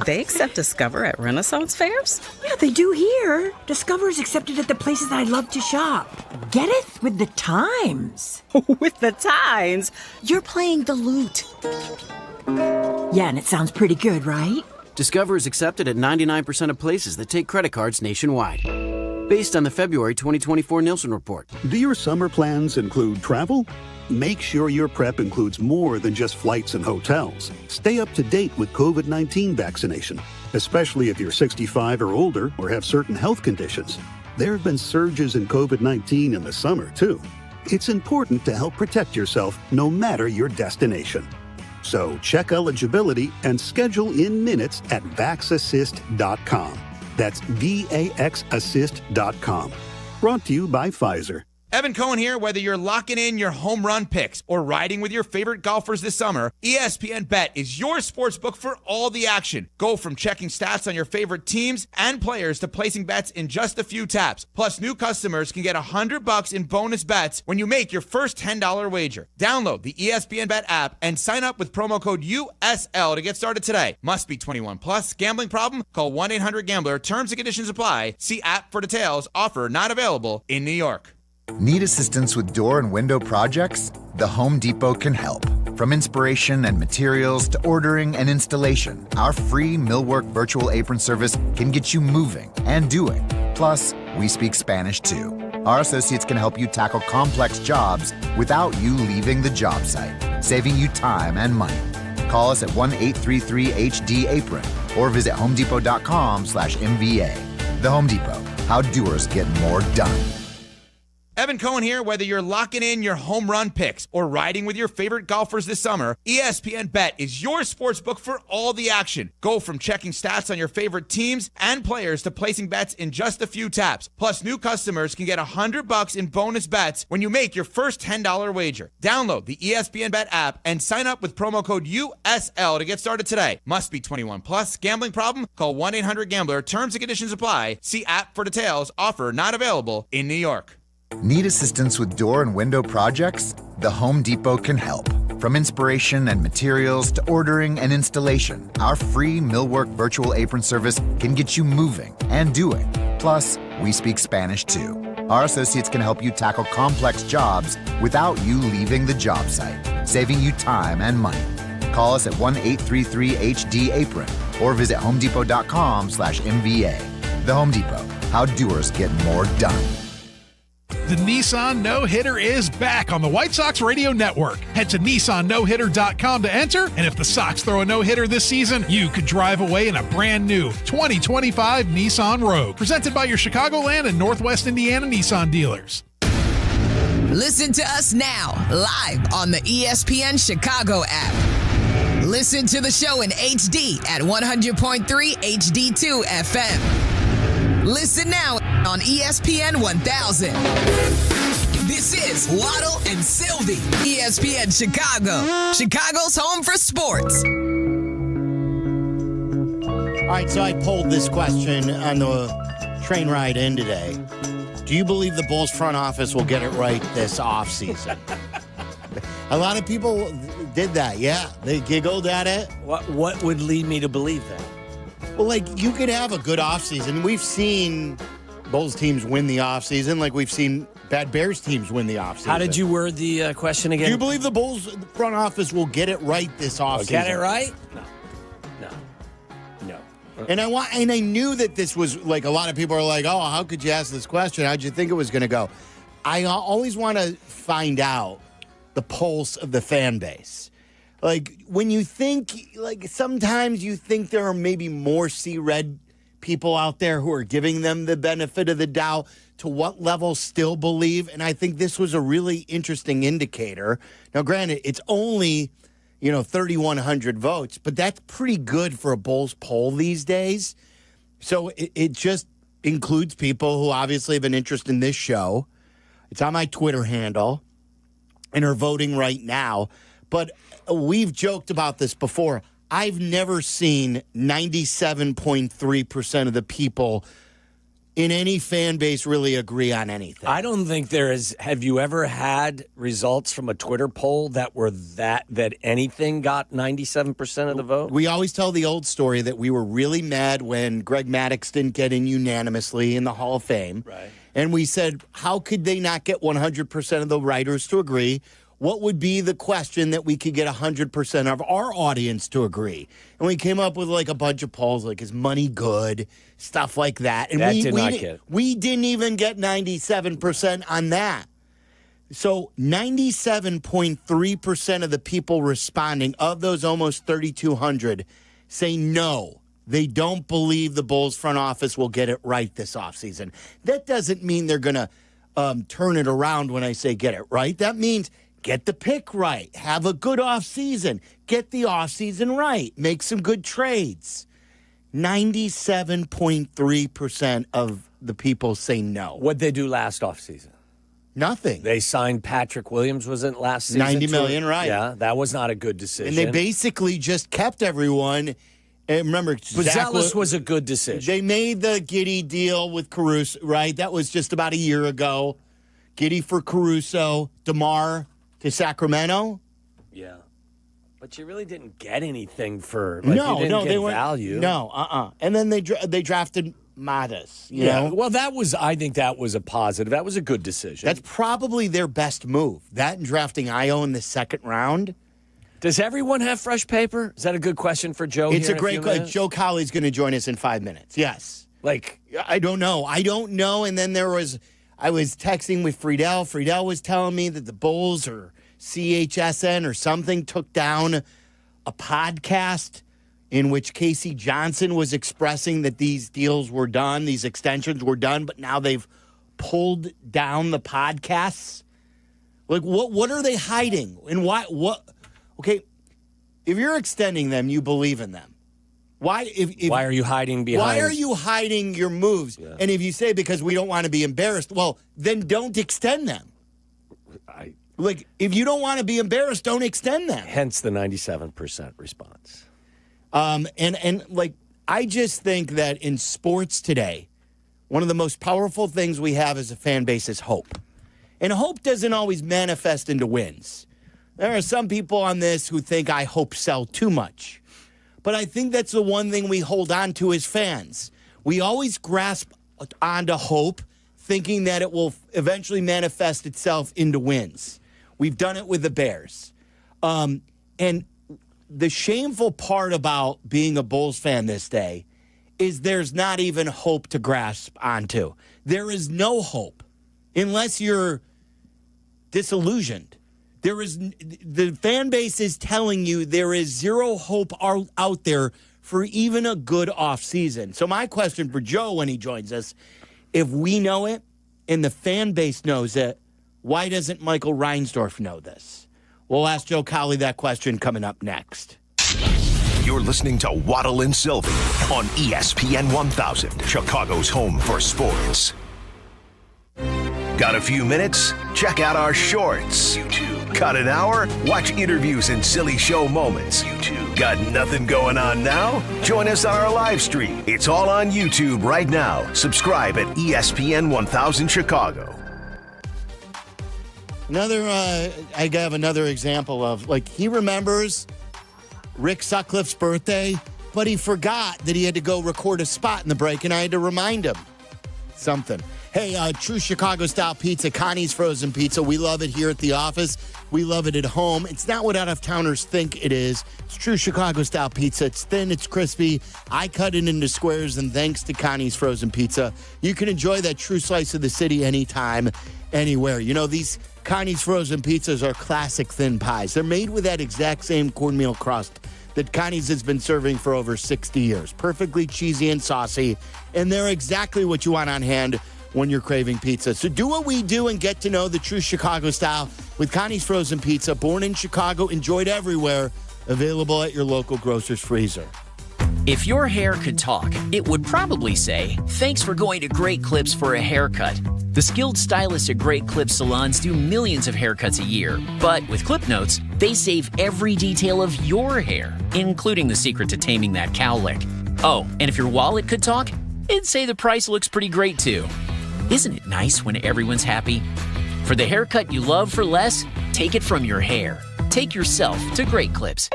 They accept Discover at Renaissance fairs? Yeah, they do here. Discover is accepted at the places I love to shop. Getteth with the times. With the times? You're playing the lute. Yeah, and it sounds pretty good, right? Discover is accepted at 99% of places that take credit cards nationwide. Based on the February 2024 Nielsen Report. Do your summer plans include travel? Make sure your prep includes more than just flights and hotels. Stay up to date with COVID-19 vaccination, especially if you're 65 or older or have certain health conditions. There have been surges in COVID-19 in the summer, too. It's important to help protect yourself no matter your destination. So check eligibility and schedule in minutes at vaxassist.com. That's VAXassist.com. Brought to you by Pfizer. Evan Cohen here. Whether you're locking in your home run picks or riding with your favorite golfers this summer, ESPN Bet is your sportsbook for all the action. Go from checking stats on your favorite teams and players to placing bets in just a few taps. Plus, new customers can get $100 in bonus bets when you make your first $10 wager. Download the ESPN Bet app and sign up with promo code USL to get started today. Must be 21 plus. Gambling problem? Call 1-800-GAMBLER. Terms and conditions apply. See app for details. Offer not available in New York. Need assistance with door and window projects? The Home Depot can help. From inspiration and materials to ordering and installation, our free millwork virtual apron service can get you moving and doing. Plus, we speak Spanish too. Our associates can help you tackle complex jobs without you leaving the job site, saving you time and money. Call us at 1-833-HD-APRON or visit homedepot.com/MVA. The Home Depot, how doers get more done. Evan Cohen here. Whether you're locking in your home run picks or riding with your favorite golfers this summer, ESPN Bet is your sportsbook for all the action. Go from checking stats on your favorite teams and players to placing bets in just a few taps. Plus, new customers can get $100 in bonus bets when you make your first $10 wager. Download the ESPN Bet app and sign up with promo code USL to get started today. Must be 21 plus. Gambling problem? Call 1-800-GAMBLER. Terms and conditions apply. See app for details. Offer not available in New York. Need assistance with door and window projects? The Home Depot can help. From inspiration and materials to ordering and installation, our free millwork virtual apron service can get you moving and doing. Plus, we speak Spanish too. Our associates can help you tackle complex jobs without you leaving the job site, saving you time and money. Call us at 1-833-HD-APRON or visit homedepot.com/MVA. The Home Depot, how doers get more done. The Nissan No-Hitter is back on the White Sox Radio Network. Head to NissanNoHitter.com to enter, and if the Sox throw a no-hitter this season, you could drive away in a brand new 2025 Nissan Rogue. Presented by your Chicagoland and Northwest Indiana Nissan dealers. Listen to us now, live on the ESPN Chicago app. Listen to the show in HD at 100.3 HD2 FM. Listen now on ESPN 1000. This is Waddle and Silvy, ESPN Chicago, Chicago's home for sports. All right, so I polled this question on the train ride in today. Do you believe the Bulls front office will get it right this offseason? A lot of people did that, yeah. They giggled at it. What would lead me to believe that? Well, like, you could have a good offseason. We've seen Bulls teams win the offseason, like we've seen bad Bears teams win the offseason. How did you word the question again? Do you believe the Bulls front office will get it right this offseason? Get it right? No. And I knew that this was, like, a lot of people are like, oh, how could you ask this question? How'd you think it was going to go? I always want to find out the pulse of the fan base. Like, when you think, like, sometimes you think there are maybe more C-Red people out there who are giving them the benefit of the doubt, to what level still believe. And I think this was a really interesting indicator. Now, granted, it's only, 3,100 votes, but that's pretty good for a Bulls poll these days. So it just includes people who obviously have an interest in this show. It's on my Twitter handle and are voting right now. But we've joked about this before. I've never seen 97.3% of the people in any fan base really agree on anything. I don't think there is. Have you ever had results from a Twitter poll that were that anything got 97% of the vote? We always tell the old story that we were really mad when Greg Maddux didn't get in unanimously in the Hall of Fame. Right. And we said, how could they not get 100% of the writers to agree? what would be the question that we could get 100% of our audience to agree? And we came up with like a bunch of polls, like, is money good? Stuff like that. And we didn't even get 97% on that. So 97.3% of the people responding, of those almost 3,200, say no. They don't believe the Bulls front office will get it right this offseason. That doesn't mean they're going to turn it around when I say get it right. That means get the pick right. Have a good offseason. Get the offseason right. Make some good trades. 97.3% of the people say no. What'd they do last offseason? Nothing. They signed Patrick Williams, wasn't it, last season? $90 million, right. Yeah, that was not a good decision. And they basically just kept everyone. And remember, Buzelis was a good decision. They made the Giddey deal with Caruso, right? That was just about a year ago. Giddey for Caruso, DeMar to Sacramento. Yeah. But you really didn't get anything for, they weren't value. No, And then they drafted Matas, you know? Well, I think that was a positive. That was a good decision. That's probably their best move. That and drafting Io in the second round. Does everyone have fresh paper? Is that a good question for Joe? It's a great question. Joe Colley's going to join us in 5 minutes. Yes. I don't know. And then I was texting with Friedel. Friedel was telling me that the Bulls or CHSN or something took down a podcast in which Casey Johnson was expressing that these deals were done, these extensions were done, but now they've pulled down the podcasts. Like, what are they hiding? And why? What? Okay, if you're extending them, you believe in them. Why are you hiding behind? Why are you hiding your moves? Yeah. And if you say because we don't want to be embarrassed, well, then don't extend them. If you don't want to be embarrassed, don't extend them. Hence the 97% response. I just think that in sports today, one of the most powerful things we have as a fan base is hope. And hope doesn't always manifest into wins. There are some people on this who think I hope sell too much. But I think that's the one thing we hold on to as fans. We always grasp onto hope, thinking that it will eventually manifest itself into wins. We've done it with the Bears. And the shameful part about being a Bulls fan this day is there's not even hope to grasp onto. There is no hope unless you're disillusioned. The fan base is telling you there is zero hope out there for even a good offseason. So my question for Joe when he joins us, if we know it and the fan base knows it, why doesn't Michael Reinsdorf know this? We'll ask Joe Colley that question coming up next. You're listening to Waddle and Silvy on ESPN 1000, Chicago's home for sports. Got a few minutes? Check out our shorts. YouTube. Got an hour? Watch interviews and silly show moments. YouTube. Got nothing going on now? Join us on our live stream. It's all on YouTube right now. Subscribe at ESPN 1000 Chicago. I have another example of, he remembers Rick Sutcliffe's birthday, but he forgot that he had to go record a spot in the break, and I had to remind him something. Hey, true Chicago-style pizza, Connie's Frozen Pizza. We love it here at the office. We love it at home. It's not what out-of-towners think it is. It's true Chicago-style pizza. It's thin, it's crispy. I cut it into squares, and thanks to Connie's Frozen Pizza, you can enjoy that true slice of the city anytime, anywhere. You know, these Connie's Frozen Pizzas are classic thin pies. They're made with that exact same cornmeal crust that Connie's has been serving for over 60 years. Perfectly cheesy and saucy, and they're exactly what you want on hand when you're craving pizza. So do what we do and get to know the true Chicago style with Connie's Frozen Pizza. Born in Chicago, enjoyed everywhere. Available at your local grocer's freezer. If your hair could talk, it would probably say, "Thanks for going to Great Clips for a haircut." The skilled stylists at Great Clips salons do millions of haircuts a year. But with Clip Notes, they save every detail of your hair, including the secret to taming that cowlick. Oh, and if your wallet could talk, it'd say the price looks pretty great too. Isn't it nice when everyone's happy? For the haircut you love for less, take it from your hair. Take yourself to Great Clips.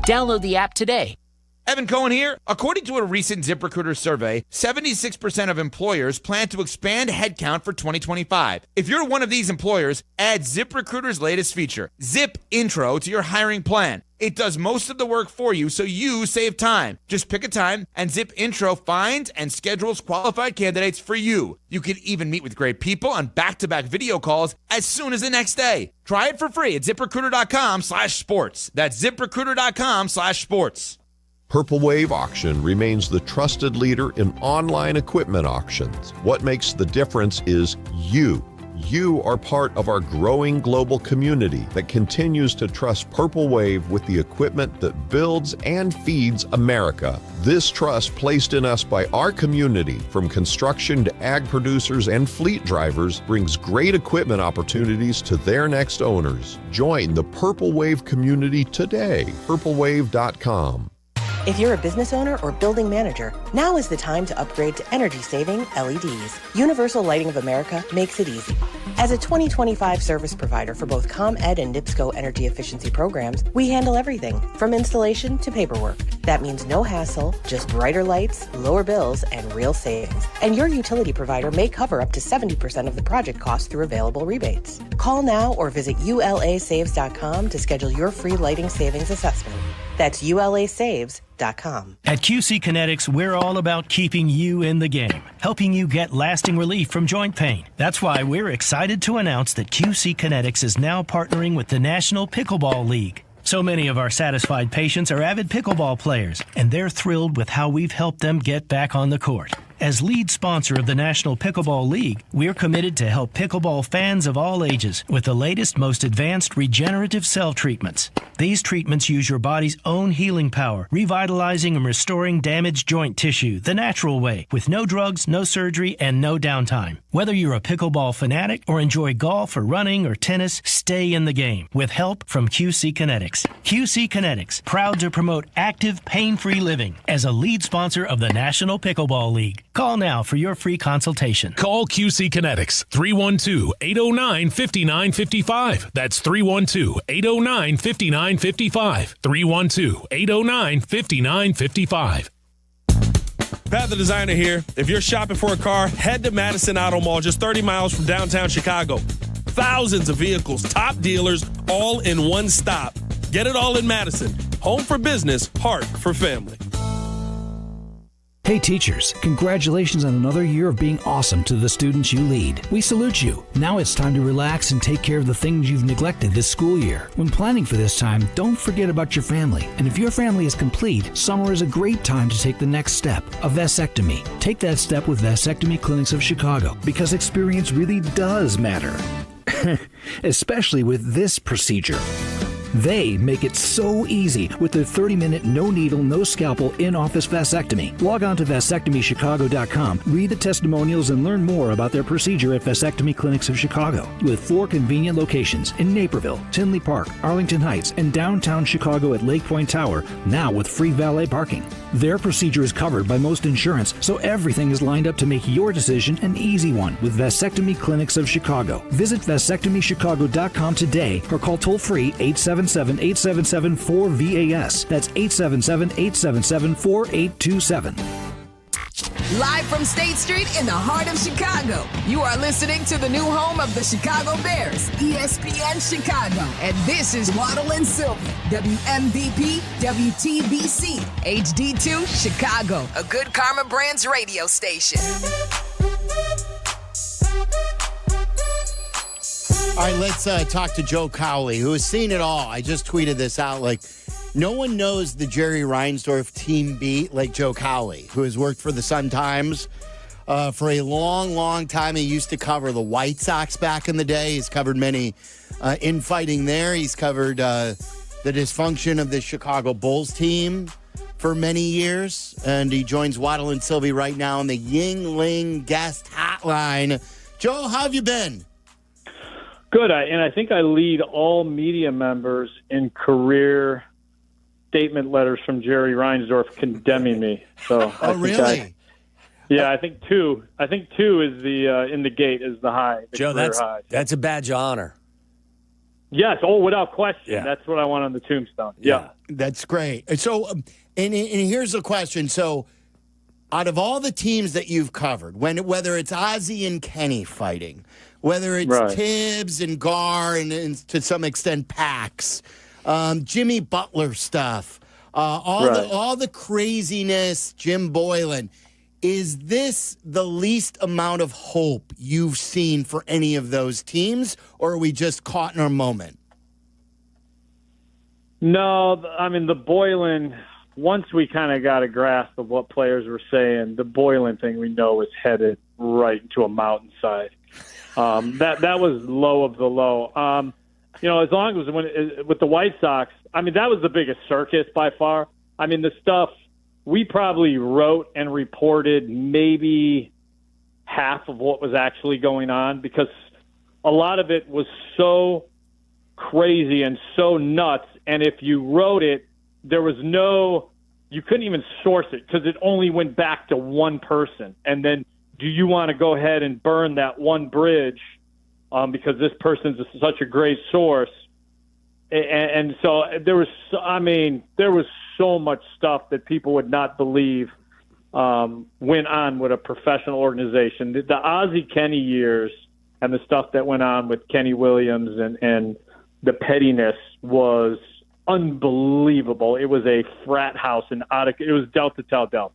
Download the app today. Evan Cohen here. According to a recent ZipRecruiter survey, 76% of employers plan to expand headcount for 2025. If you're one of these employers, add ZipRecruiter's latest feature, Zip Intro, to your hiring plan. It does most of the work for you, so you save time. Just pick a time, and Zip Intro finds and schedules qualified candidates for you. You can even meet with great people on back-to-back video calls as soon as the next day. Try it for free at ZipRecruiter.com/sports. That's ZipRecruiter.com/sports. Purple Wave Auction remains the trusted leader in online equipment auctions. What makes the difference is you. You are part of our growing global community that continues to trust Purple Wave with the equipment that builds and feeds America. This trust placed in us by our community, from construction to ag producers and fleet drivers, brings great equipment opportunities to their next owners. Join the Purple Wave community today. purplewave.com. If you're a business owner or building manager, now is the time to upgrade to energy-saving LEDs. Universal Lighting of America makes it easy. As a 2025 service provider for both ComEd and NIPSCO energy efficiency programs, we handle everything from installation to paperwork. That means no hassle, just brighter lights, lower bills, and real savings. And your utility provider may cover up to 70% of the project cost through available rebates. Call now or visit ulasaves.com to schedule your free lighting savings assessment. That's ulasaves.com. At QC Kinetics, we're all about keeping you in the game, helping you get lasting relief from joint pain. That's why we're excited to announce that QC Kinetics is now partnering with the National Pickleball League. So many of our satisfied patients are avid pickleball players, and they're thrilled with how we've helped them get back on the court. As lead sponsor of the National Pickleball League, we're committed to help pickleball fans of all ages with the latest, most advanced regenerative cell treatments. These treatments use your body's own healing power, revitalizing and restoring damaged joint tissue the natural way, with no drugs, no surgery, and no downtime. Whether you're a pickleball fanatic or enjoy golf or running or tennis, stay in the game with help from QC Kinetics. QC Kinetics, proud to promote active, pain-free living as a lead sponsor of the National Pickleball League. Call now for your free consultation. Call QC Kinetics, 312-809-5955. That's 312-809-5955. 312-809-5955. Pat the Designer here. If you're shopping for a car, head to Madison Auto Mall, just 30 miles from downtown Chicago. Thousands of vehicles, top dealers, all in one stop. Get it all in Madison. Home for business, heart for family. Hey teachers, congratulations on another year of being awesome to the students you lead. We salute you. Now it's time to relax and take care of the things you've neglected this school year. When planning for this time, don't forget about your family. And if your family is complete, summer is a great time to take the next step, a vasectomy. Take that step with Vasectomy Clinics of Chicago, because experience really does matter. Especially with this procedure. They make it so easy with their 30-minute, no-needle, no-scalpel, in-office vasectomy. Log on to vasectomychicago.com, read the testimonials, and learn more about their procedure at Vasectomy Clinics of Chicago. With 4 convenient locations in Naperville, Tinley Park, Arlington Heights, and downtown Chicago at Lake Point Tower, now with free valet parking. Their procedure is covered by most insurance, so everything is lined up to make your decision an easy one with Vasectomy Clinics of Chicago. Visit vasectomychicago.com today or call toll-free 877-877-4VAS. That's 877-877-4827. Live from State Street in the heart of Chicago, you are listening to the new home of the Chicago Bears, ESPN Chicago. And this is Waddle and Silvy, WMVP, WTBC, HD2, Chicago, a good Carmen Brands radio station. All right, let's talk to Joe Cowley, who has seen it all. I just tweeted this out. No one knows the Jerry Reinsdorf team beat like Joe Cowley, who has worked for the Sun-Times for a long, long time. He used to cover the White Sox back in the day. He's covered many infighting there. He's covered the dysfunction of the Chicago Bulls team for many years. And he joins Waddle and Silvy right now on the Yingling guest hotline. Joe, how have you been? Good. And I think I lead all media members in career statement letters from Jerry Reinsdorf condemning me. So really? I think two. I think 2 is the in the gate is the high. Joe, that's a badge of honor. Yes. Oh, without question. Yeah. That's what I want on the tombstone. Yeah. That's great. So And here's the question. So, out of all the teams that you've covered, whether it's Ozzie and Kenny fighting, whether it's Tibbs and Gar and to some extent Pax, Jimmy Butler stuff, all the craziness, Jim Boylan, is this the least amount of hope you've seen for any of those teams, or are we just caught in our moment? No, I mean, the Boylan, once we kind of got a grasp of what players were saying, the Boylan thing we know is headed right into a mountainside. That was low of the low. As long as with the White Sox, I mean, that was the biggest circus by far. I mean, the stuff we probably wrote and reported maybe half of what was actually going on, because a lot of it was so crazy and so nuts. And if you wrote it, you couldn't even source it because it only went back to one person. And then do you want to go ahead and burn that one bridge because this person's such a great source? And so there was so much stuff that people would not believe went on with a professional organization. The Ozzie Kenny years and the stuff that went on with Kenny Williams and the pettiness was unbelievable. It was a frat house in Utica. It was Delta Tau Delta.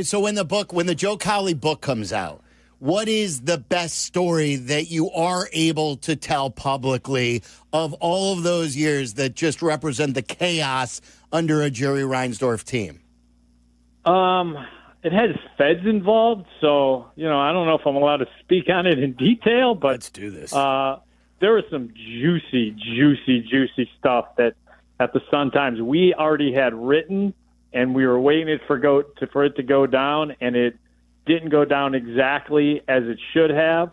So when the Joe Cowley book comes out, what is the best story that you are able to tell publicly of all of those years that just represent the chaos under a Jerry Reinsdorf team? It has feds involved, so I don't know if I'm allowed to speak on it in detail, but let's do this. There was some juicy stuff that at the Sun-Times we already had written, and we were waiting for it to go down, and it didn't go down exactly as it should have.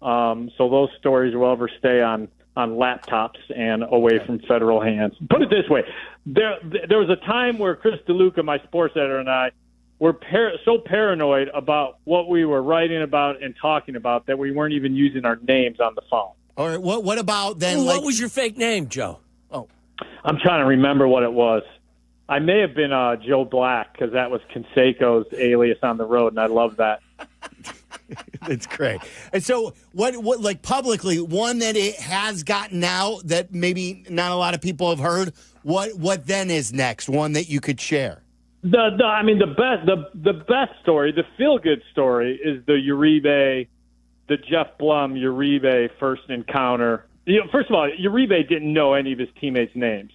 So those stories will ever stay on laptops and away from federal hands. Put it this way. There was a time where Chris DeLuca, my sports editor, and I were so paranoid about what we were writing about and talking about that we weren't even using our names on the phone. All right, what about then? What was your fake name, Joe? Oh, I'm trying to remember what it was. I may have been Joe Black because that was Canseco's alias on the road, and I love that. That's great. And so, what like publicly, one that it has gotten out that maybe not a lot of people have heard. What then is next? One that you could share. The best story, the feel good story, is the Uribe, the Jeff Blum Uribe first encounter. First of all, Uribe didn't know any of his teammates' names.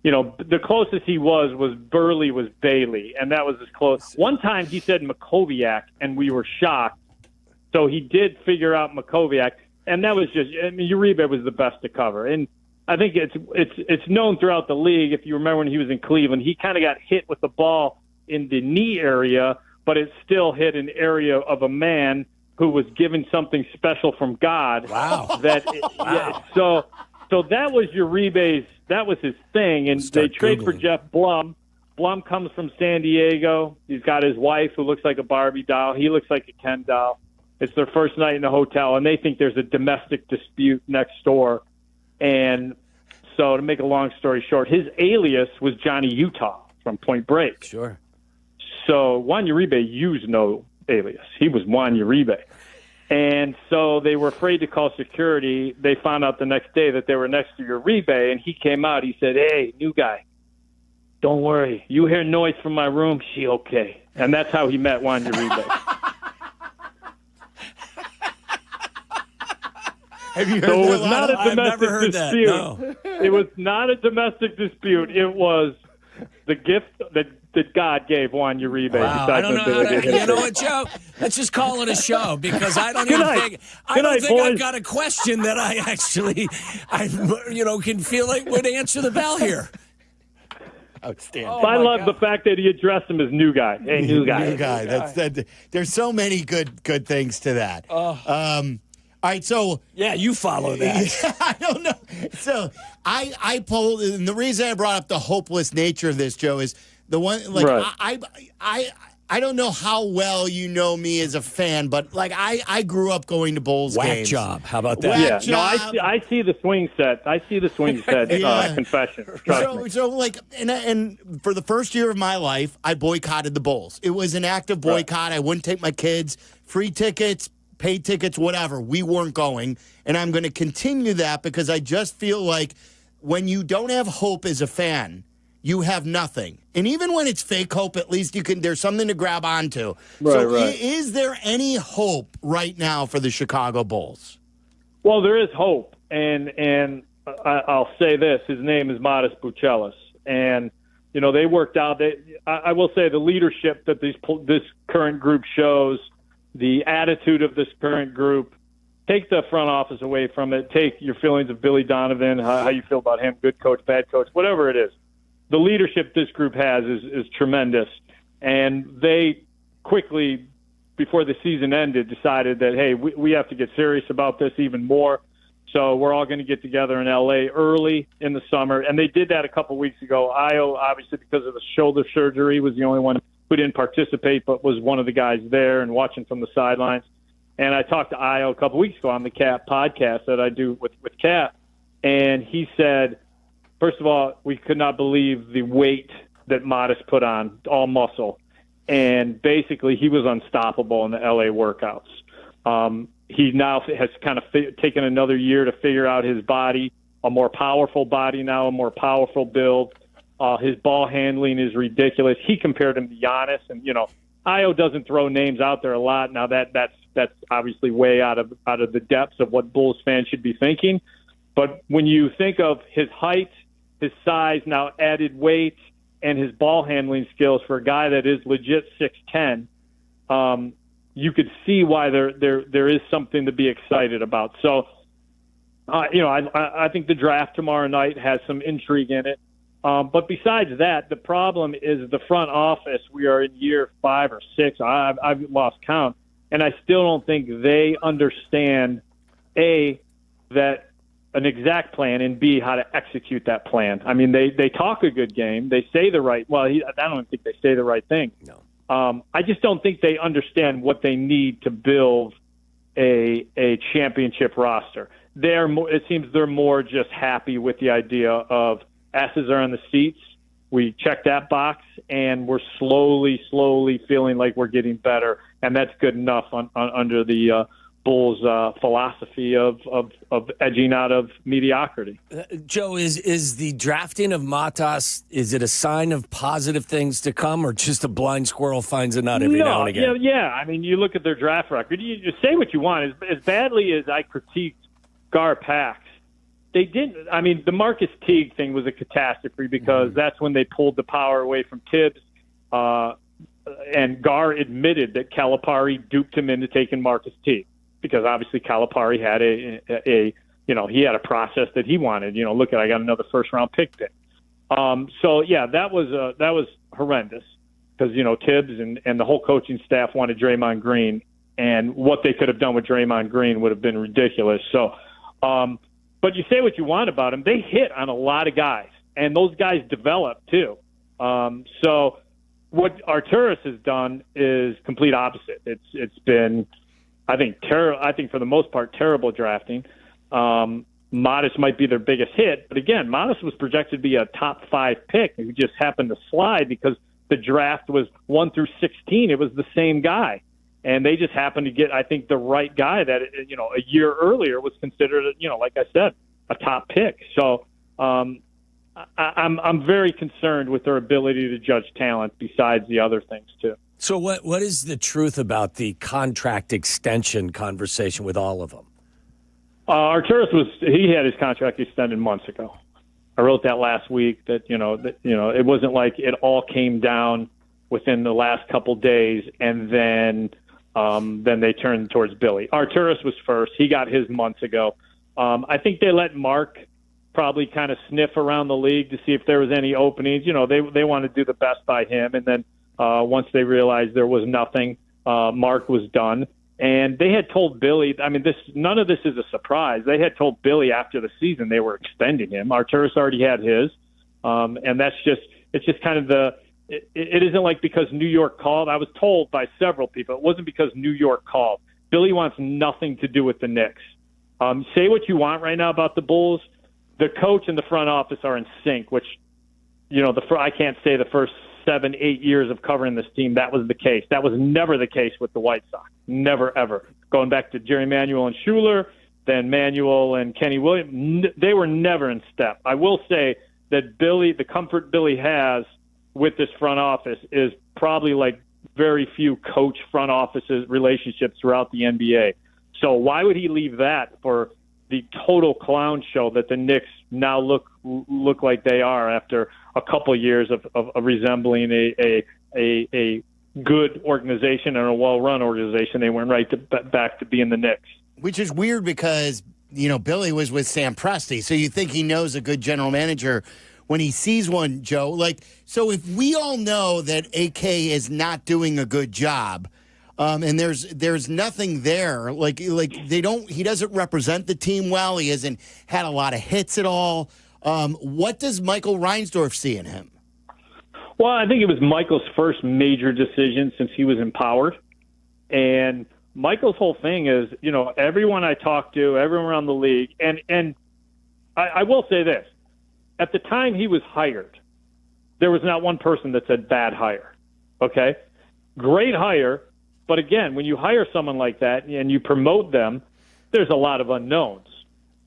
The closest he was Burley was Bailey, and that was as close. One time he said Makoviak, and we were shocked. So he did figure out Makoviak, and that was Uribe was the best to cover. And I think it's known throughout the league. If you remember when he was in Cleveland, he kind of got hit with the ball in the knee area, but it still hit an area of a man who was given something special from God. Wow. Yeah, so that was Uribe's. That was his thing, and they trade for Jeff Blum. Blum comes from San Diego. He's got his wife who looks like a Barbie doll. He looks like a Ken doll. It's their first night in the hotel, and they think there's a domestic dispute next door. And so to make a long story short, his alias was Johnny Utah from Point Break. Sure. So Juan Uribe used no alias. He was Juan Uribe. And so they were afraid to call security. They found out the next day that they were next to Uribe, and he came out. He said, "Hey, new guy, don't worry. You hear noise from my room, she okay." And that's how he met Juan Uribe. Have you heard so it was that? not a I've domestic never heard dispute. That, no. It was not a domestic dispute. It was the gift that God gave Juan Uribe. Wow, I don't know how to, you know what, Joe? Let's just call it a show because I don't think I've got a question that I actually, can feel like would answer the bell here. Outstanding. I love the fact that he addressed him as new guy. Hey, new guy. New guy. There's so many good things to that. All right, so yeah, you follow that. I don't know. So I pulled, and the reason I brought up the hopeless nature of this, Joe, is the one like right. I don't know how well you know me as a fan, but like I grew up going to Bulls Whack games. job. How about that? Whack Yeah, no, I see the swing set. I see the swing set confession. Trust me. So like, and for the first year of my life, I boycotted the Bulls. It was an active boycott. I wouldn't take my kids. Free tickets, paid tickets, whatever. We weren't going, and I'm going to continue that because I just feel like when you don't have hope as a fan, you have nothing. And even when it's fake hope, at least there's something to grab onto. Right. Is there any hope right now for the Chicago Bulls? Well, there is hope, and I'll say this: his name is Modest Buchelis, and they worked out. I will say the leadership that this current group shows, the attitude of this current group. Take the front office away from it. Take your feelings of Billy Donovan, how you feel about him, good coach, bad coach, whatever it is. The leadership this group has is tremendous, and they quickly, before the season ended, decided that, hey, we have to get serious about this even more, so we're all going to get together in L.A. early in the summer, and they did that a couple weeks ago. Io, obviously, because of the shoulder surgery, was the only one who didn't participate but was one of the guys there and watching from the sidelines. And I talked to Io a couple weeks ago on the Cap podcast that I do with Cap, and he said, first of all, we could not believe the weight that Modest put on, all muscle. And basically, he was unstoppable in the L.A. workouts. He now has kind of taken another year to figure out his body, a more powerful body now, a more powerful build. His ball handling is ridiculous. He compared him to Giannis. And, Io doesn't throw names out there a lot. Now, that's obviously way out of the depths of what Bulls fans should be thinking. But when you think of his height, his size, now added weight, and his ball handling skills for a guy that is legit 6'10", you could see why there is something to be excited about. So, I think the draft tomorrow night has some intrigue in it. But besides that, the problem is the front office. We are in year 5 or 6. I've lost count, and I still don't think they understand, A, that an exact plan, and B, how to execute that plan. I mean, they talk a good game. They say the right – well, I don't think they say the right thing. No. I just don't think they understand what they need to build a championship roster. It seems they're more just happy with the idea of asses are in the seats. We check that box, and we're slowly feeling like we're getting better, and that's good enough under the Bulls' philosophy of edging out of mediocrity. Joe, is the drafting of Matas, is it a sign of positive things to come, or just a blind squirrel finds a nut every now and again? Yeah. I mean, you look at their draft record. You say what you want. As badly as I critiqued Gar Pax, they didn't. I mean, the Marcus Teague thing was a catastrophe because that's when they pulled the power away from Tibbs. And Gar admitted that Calipari duped him into taking Marcus Teague, because obviously Calipari had he had a process that he wanted. Look at, I got another first round pick. So yeah, that was horrendous because Tibbs and the whole coaching staff wanted Draymond Green, and what they could have done with Draymond Green would have been ridiculous. So, but you say what you want about them, they hit on a lot of guys, and those guys develop too. So what Arturas has done is complete opposite. It's been, I think for the most part, terrible drafting. Modest might be their biggest hit, but again, Modest was projected to be a top 5 pick. He just happened to slide because the draft was 1 through 16. It was the same guy, and they just happened to get, I think, the right guy that a year earlier was considered, like I said, a top pick. So I'm very concerned with their ability to judge talent. Besides the other things too. So what is the truth about the contract extension conversation with all of them? Arturas he had his contract extended months ago. I wrote that last week that it wasn't like it all came down within the last couple days and then they turned towards Billy. Arturas was first. He got his months ago. I think they let Mark probably kind of sniff around the league to see if there was any openings. They want to do the best by him, and then once they realized there was nothing, Mark was done. And they had told Billy, I mean, none of this is a surprise. They had told Billy after the season they were extending him. Arturas already had his. And it's just kind of it isn't like because New York called. I was told by several people it wasn't because New York called. Billy wants nothing to do with the Knicks. Say what you want right now about the Bulls. The coach and the front office are in sync, which, I can't say the first 7-8 years of covering this team, that was the case. That was never the case with the White Sox. Never, ever. Going back to Jerry Manuel and Schuler, then Manuel and Kenny Williams, they were never in step. I will say that the comfort Billy has with this front office is probably like very few coach front offices relationships throughout the NBA. So why would he leave that for the total clown show that the Knicks now look like they are after a couple years of resembling a good organization and a well-run organization? They went back to being the Knicks. Which is weird because, Billy was with Sam Presti, so you think he knows a good general manager when he sees one, Joe. So if we all know that AK is not doing a good job, and there's nothing there, he doesn't represent the team well. He hasn't had a lot of hits at all. What does Michael Reinsdorf see in him? Well, I think it was Michael's first major decision since he was empowered. And Michael's whole thing is, everyone I talk to, everyone around the league, and I will say this. At the time he was hired, there was not one person that said bad hire. Okay? Great hire, but again, when you hire someone like that and you promote them, there's a lot of unknowns.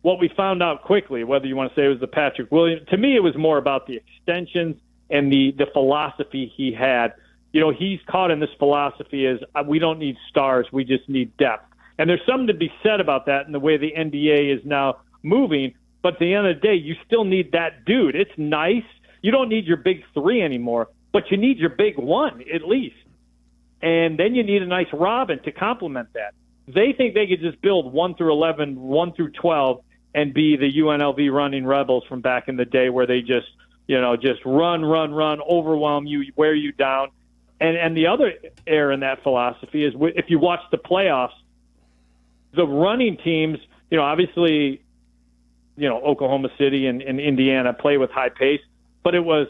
What we found out quickly, whether you want to say it was the Patrick Williams, to me it was more about the extensions and the philosophy he had. He's caught in this philosophy is we don't need stars, we just need depth. And there's something to be said about that in the way the NBA is now moving. But at the end of the day, you still need that dude. It's nice. You don't need your big three anymore, but you need your big one at least. And then you need a nice Robin to complement that. They think they could just build 1 through 11, 1 through 12, and be the UNLV running Rebels from back in the day where they just run, overwhelm you, wear you down. And the other error in that philosophy is if you watch the playoffs, the running teams, obviously, Oklahoma City and Indiana play with high pace, but it was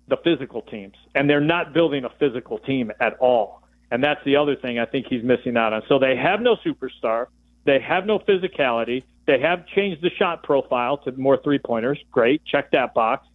the physical teams. And they're not building a physical team at all. And that's the other thing I think he's missing out on. So they have no superstar. They have no physicality. They have changed the shot profile to more three-pointers. Great. Check that box.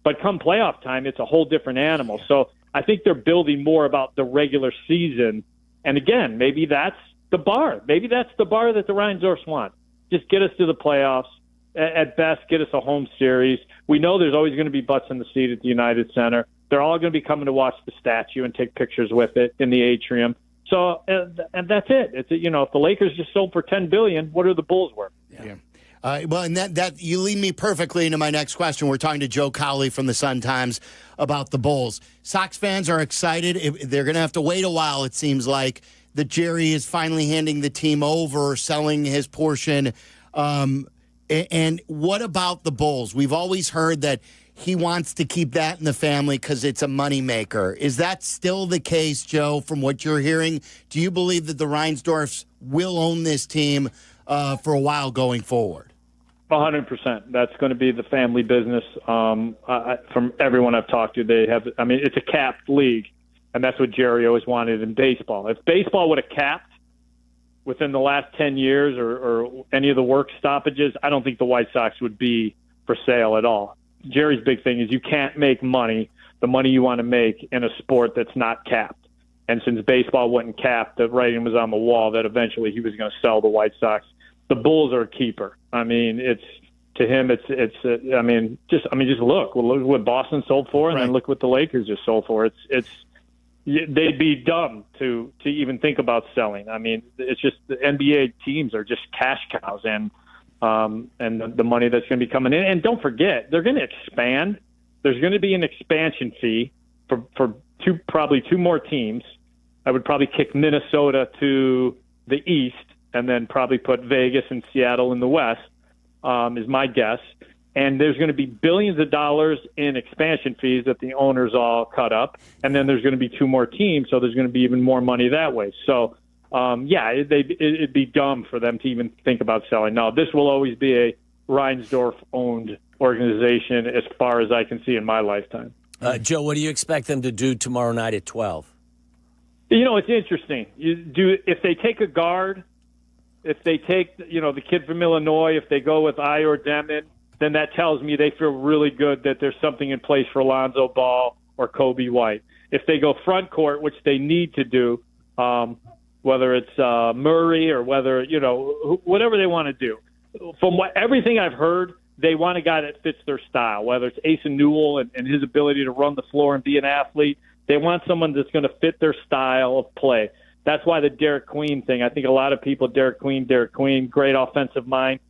But come playoff time, it's a whole different animal. So I think they're building more about the regular season. And again, maybe that's the bar. Maybe that's the bar that the Reinsdorfs want. Just get us to the playoffs. At best, get us a home series. We know there's always going to be butts in the seat at the United Center. They're all going to be coming to watch the statue and take pictures with it in the atrium. So, and that's it. It's if the Lakers just sold for $10 billion, what are the Bulls worth? Yeah. Well, and that you lead me perfectly into my next question. We're talking to Joe Cowley from the Sun-Times about the Bulls. Sox fans are excited. They're going to have to wait a while, it seems like, that Jerry is finally handing the team over, selling his portion. And what about the Bulls? We've always heard that he wants to keep that in the family because it's a moneymaker. Is that still the case, Joe, from what you're hearing? Do you believe that the Reinsdorfs will own this team for a while going forward? 100%. That's going to be the family business. From everyone I've talked to, it's a capped league, and that's what Jerry always wanted in baseball. If baseball would have capped within the last 10 years or any of the work stoppages, I don't think the White Sox would be for sale at all. Jerry's big thing is you can't make money, the money you want to make, in a sport that's not capped. And since baseball wasn't capped, the writing was on the wall that eventually he was going to sell the White Sox. The Bulls are a keeper. Just look what Boston sold for, and then look what the Lakers just sold for. They'd be dumb to even think about selling. It's just the NBA teams are just cash cows, and the money that's going to be coming in. And don't forget, they're going to expand. There's going to be an expansion fee for probably two more teams. I would probably kick Minnesota to the east, and then probably put Vegas and Seattle in the west, is my guess. And there's going to be billions of dollars in expansion fees that the owners all cut up. And then there's going to be two more teams, so there's going to be even more money that way. So, it'd be dumb for them to even think about selling. No, this will always be a Reinsdorf-owned organization as far as I can see in my lifetime. Joe, what do you expect them to do tomorrow night at 12? It's interesting. If they take a guard, if they take, the kid from Illinois, if they go with Ior Demon, then that tells me they feel really good that there's something in place for Alonzo Ball or Kobe White. If they go front court, which they need to do, whether it's Murray or whether, whatever they want to do. From everything I've heard, they want a guy that fits their style, whether it's Asa Newell and his ability to run the floor and be an athlete. They want someone that's going to fit their style of play. That's why the Derek Queen thing, I think a lot of people, Derek Queen, great offensive mind.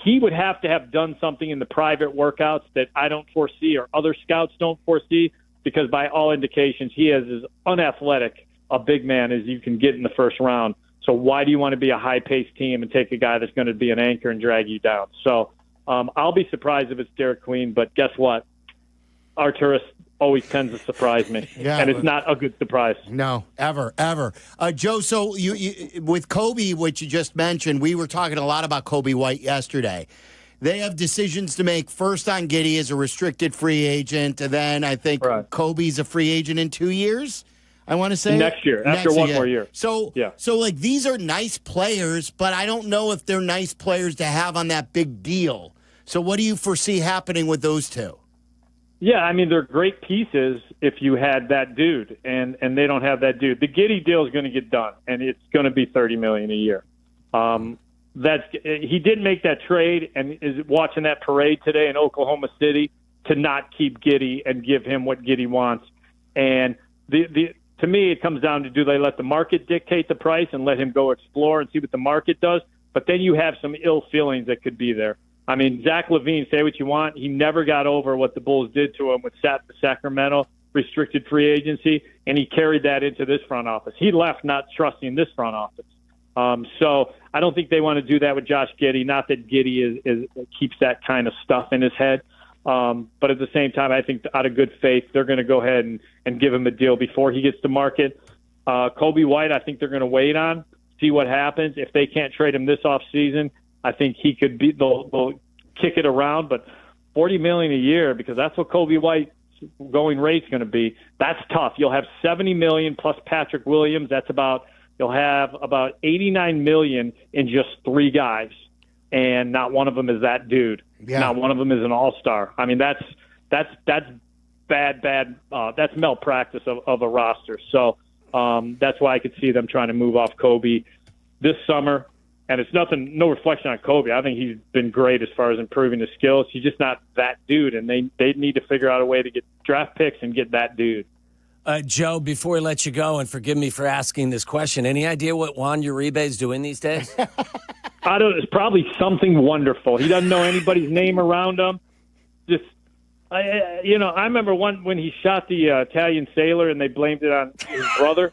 He would have to have done something in the private workouts that I don't foresee or other scouts don't foresee, because by all indications, he is as unathletic a big man as you can get in the first round. So why do you want to be a high-paced team and take a guy that's going to be an anchor and drag you down? So I'll be surprised if it's Derek Queen, but guess what? Arturis always tends to surprise me, and it's not a good surprise. No, ever. Joe, so you with Kobe, which you just mentioned, we were talking a lot about Kobe White yesterday. They have decisions to make. First on Giddey as a restricted free agent, and then I think Kobe's a free agent in 2 years, I want to say. Next year, after one more year. So like these are nice players, but I don't know if they're nice players to have on that big deal. So what do you foresee happening with those two? Yeah, I mean, they're great pieces if you had that dude, and they don't have that dude. The Giddey deal is going to get done, and it's going to be $30 million a year. He did make that trade, and is watching that parade today in Oklahoma City to not keep Giddey and give him what Giddey wants. And to me, it comes down to, do they let the market dictate the price and let him go explore and see what the market does? But then you have some ill feelings that could be there. I mean, Zach LaVine, say what you want, he never got over what the Bulls did to him with Sacramento, restricted free agency, and he carried that into this front office. He left not trusting this front office. So I don't think they want to do that with Josh Giddey, not that Giddey keeps that kind of stuff in his head. But at the same time, I think out of good faith, they're going to go ahead and give him a deal before he gets to market. Kobe White, I think they're going to wait on, see what happens. If they can't trade him this offseason, I think he could be. They'll kick it around, but $40 million a year, because that's what Kobe White's going rate's going to be. That's tough. You'll have $70 million plus Patrick Williams. You'll have about $89 million in just three guys, and not one of them is that dude. Yeah. Not one of them is an all-star. I mean, that's bad. That's malpractice of a roster. So that's why I could see them trying to move off Kobe this summer. And it's no reflection on Kobe. I think he's been great as far as improving his skills. He's just not that dude, and they need to figure out a way to get draft picks and get that dude. Joe, before we let you go, and forgive me for asking this question, any idea what Juan Uribe is doing these days? It's probably something wonderful. He doesn't know anybody's name around him. I remember when he shot the Italian sailor, and they blamed it on his brother.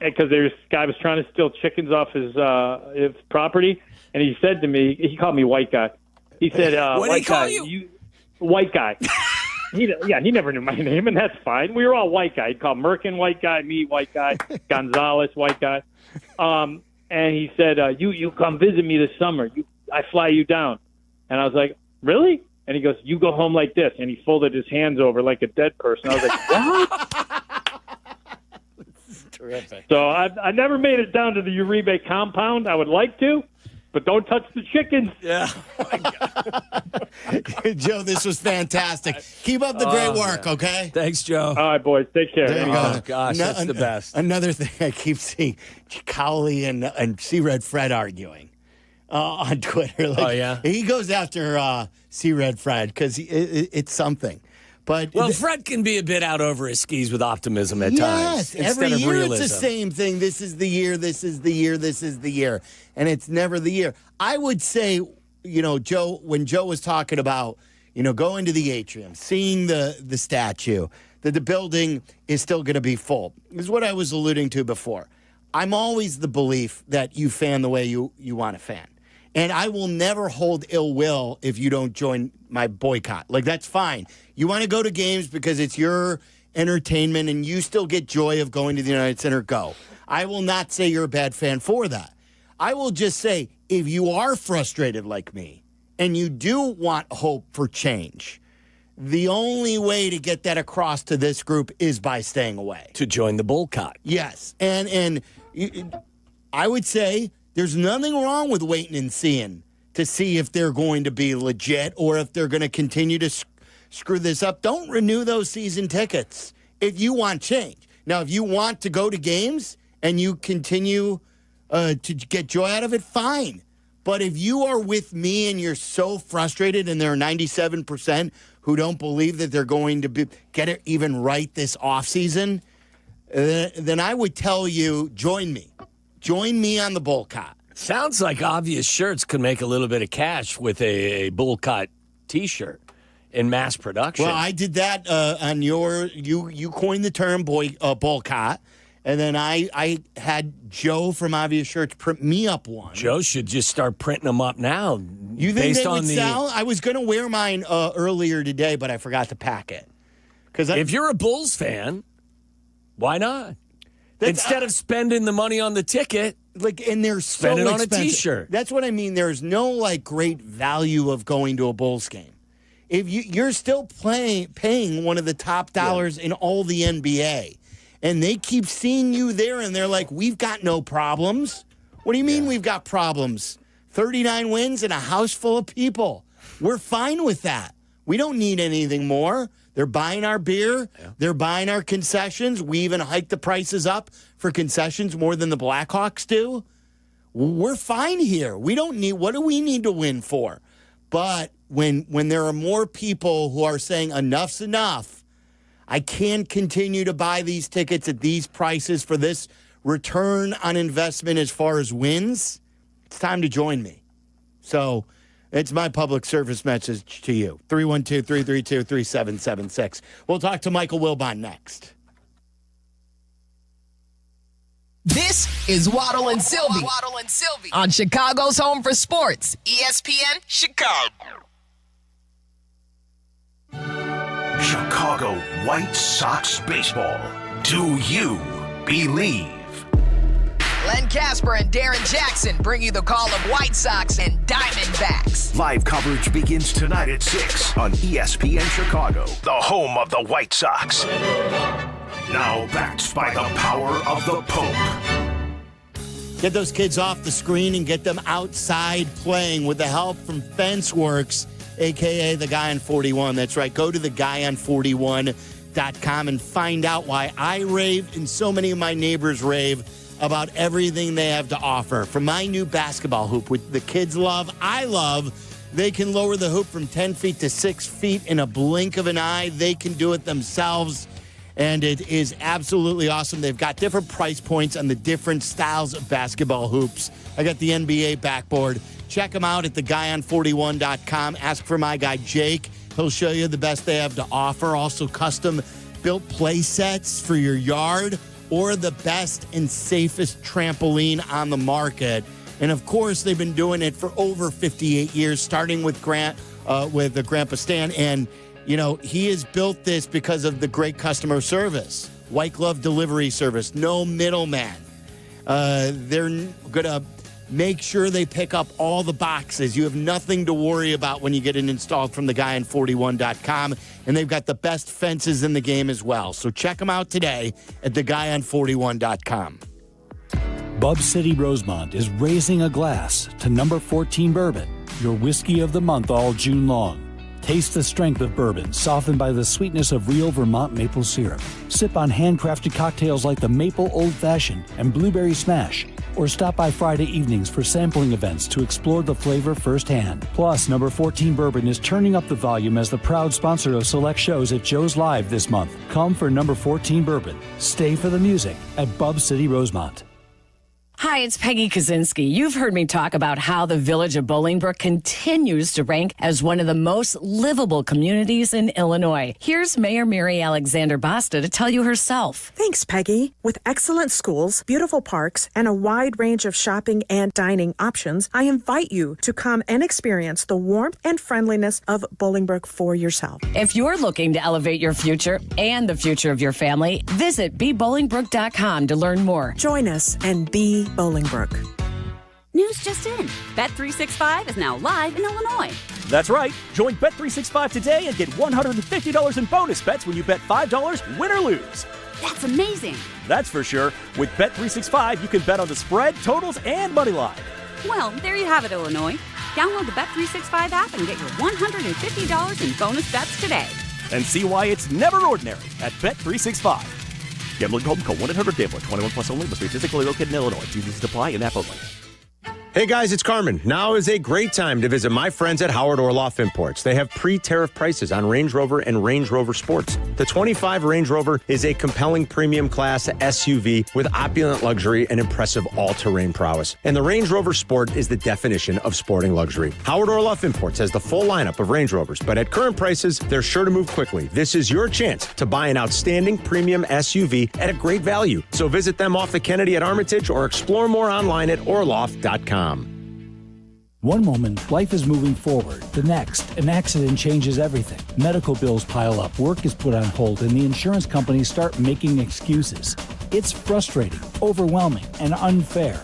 Because this guy was trying to steal chickens off his property, and he said to me, he called me white guy. He said, "What did he call you?" White guy. He never knew my name, and that's fine. We were all white guy. He'd call Merkin white guy, me white guy, Gonzalez white guy. And he said, "You come visit me this summer. I fly you down." And I was like, "Really?" And he goes, "You go home like this." And he folded his hands over like a dead person. I was like, "What?" Terrific. So I never made it down to the Uribe compound. I would like to, but don't touch the chickens. Yeah. Joe, this was fantastic. Keep up the great work, okay? Thanks, Joe. All right, boys. Take care. There you go. Gosh, that's the best. Another thing I keep seeing, Cowley and C-Red Fred arguing on Twitter. Oh, yeah? He goes after C-Red Fred because it's something. But Fred can be a bit out over his skis with optimism at times. Yes, every year it's the same thing. This is the year, this is the year, this is the year. And it's never the year. I would say, Joe, when Joe was talking about, going to the atrium, seeing the statue, that the building is still going to be full, is what I was alluding to before. I'm always the belief that you fan the way you want to fan. And I will never hold ill will if you don't join my boycott. Like, that's fine. You want to go to games because it's your entertainment and you still get joy of going to the United Center, go. I will not say you're a bad fan for that. I will just say, if you are frustrated like me and you do want hope for change, The only way to get that across to this group is by staying away. To join the Bullcock. Yes. And I would say there's nothing wrong with waiting and seeing to see if they're going to be legit or if they're going to continue to screw this up. Don't renew those season tickets if you want change. Now, if you want to go to games and you continue to get joy out of it, fine. But if you are with me and you're so frustrated and there are 97% who don't believe that they're going to get it even right this offseason, then I would tell you, join me. Join me on the Bullcott. Sounds like Obvious Shirts could make a little bit of cash with a Bullcott T-shirt in mass production. Well, I did that on you coined the term Bullcott. And then I had Joe from Obvious Shirts print me up one. Joe should just start printing them up now. You think they would sell? I was going to wear mine earlier today, but I forgot to pack it. If you're a Bulls fan, why not? Instead of spending the money on the ticket, and they're spend so it on expensive. a T-shirt. That's what I mean. There's no great value of going to a Bulls game. If you're still paying one of the top dollars in all the NBA. And they keep seeing you there, and they're like, we've got no problems. What do you mean we've got problems? 39 wins and a house full of people. We're fine with that. We don't need anything more. They're buying our beer. Yeah. They're buying our concessions. We even hiked the prices up for concessions more than the Blackhawks do. We're fine here. We don't need, what do we need to win for? But when there are more people who are saying enough's enough, I can't continue to buy these tickets at these prices for this return on investment as far as wins, it's time to join me. So it's my public service message to you. 312-332-3776. We'll talk to Michael Wilbon next. This is Waddle and Silvy. Waddle and Silvy on Chicago's Home for Sports, ESPN Chicago. Chicago White Sox baseball. Do you believe? Len Casper and Darren Jackson bring you the call of White Sox and Diamondbacks. Live coverage begins tonight at 6 on ESPN Chicago, the home of the White Sox. Now backed by the power of the Pope. Get those kids off the screen and get them outside playing with the help from FenceWorks, a.k.a. the guy on 41. That's right. Go to theguyon41.com and find out why I rave and so many of my neighbors rave about everything they have to offer. From my new basketball hoop, which the kids love, I love, they can lower the hoop from 10 feet to 6 feet in a blink of an eye. They can do it themselves, and it is absolutely awesome. They've got different price points on the different styles of basketball hoops. I got the NBA backboard. Check them out at theguyon41.com. Ask for my guy, Jake. He'll show you the best they have to offer. Also, custom-built play sets for your yard or the best and safest trampoline on the market. And, of course, they've been doing it for over 58 years, starting with Grandpa Stan. And, you know, he has built this because of the great customer service, white glove delivery service, no middleman. They're going to make sure they pick up all the boxes. You have nothing to worry about when you get it installed from theguyon41.com. And they've got the best fences in the game as well. So check them out today at theguyon41.com. Bub City Rosemont is raising a glass to number 14 bourbon, your whiskey of the month all June long. Taste the strength of bourbon, softened by the sweetness of real Vermont maple syrup. Sip on handcrafted cocktails like the Maple Old Fashioned and Blueberry Smash. Or stop by Friday evenings for sampling events to explore the flavor firsthand. Plus, number 14 Bourbon is turning up the volume as the proud sponsor of select shows at Joe's Live this month. Come for number 14 Bourbon. Stay for the music at Bub City Rosemont. Hi, it's Peggy Kaczynski. You've heard me talk about how the village of Bolingbrook continues to rank as one of the most livable communities in Illinois. Here's Mayor Mary Alexander Basta to tell you herself. Thanks, Peggy. With excellent schools, beautiful parks, and a wide range of shopping and dining options, I invite you to come and experience the warmth and friendliness of Bolingbrook for yourself. If you're looking to elevate your future and the future of your family, visit bebolingbrook.com to learn more. Join us and be Bolingbrook. News just in. Bet365 is now live in Illinois. That's right. Join Bet365 today and get $150 in bonus bets when you bet $5, win or lose. That's amazing. That's for sure. With Bet365, you can bet on the spread, totals, and money line. Well, there you have it, Illinois. Download the Bet365 app and get your $150 in bonus bets today. And see why it's never ordinary at Bet365. Gambling problem? Call 1-800-GAMBLER. 21 plus only. Must be physically located in Illinois. TVs apply in app only. Hey guys, it's Carmen. Now is a great time to visit my friends at Howard Orloff Imports. They have pre-tariff prices on Range Rover and Range Rover Sports. The 25 Range Rover is a compelling premium class SUV with opulent luxury and impressive all-terrain prowess. And the Range Rover Sport is the definition of sporting luxury. Howard Orloff Imports has the full lineup of Range Rovers, but at current prices, they're sure to move quickly. This is your chance to buy an outstanding premium SUV at a great value. So visit them off the Kennedy at Armitage or explore more online at orloff.com. One moment, life is moving forward. The next, an accident changes everything. Medical bills pile up, work is put on hold, and the insurance companies start making excuses. It's frustrating, overwhelming, and unfair.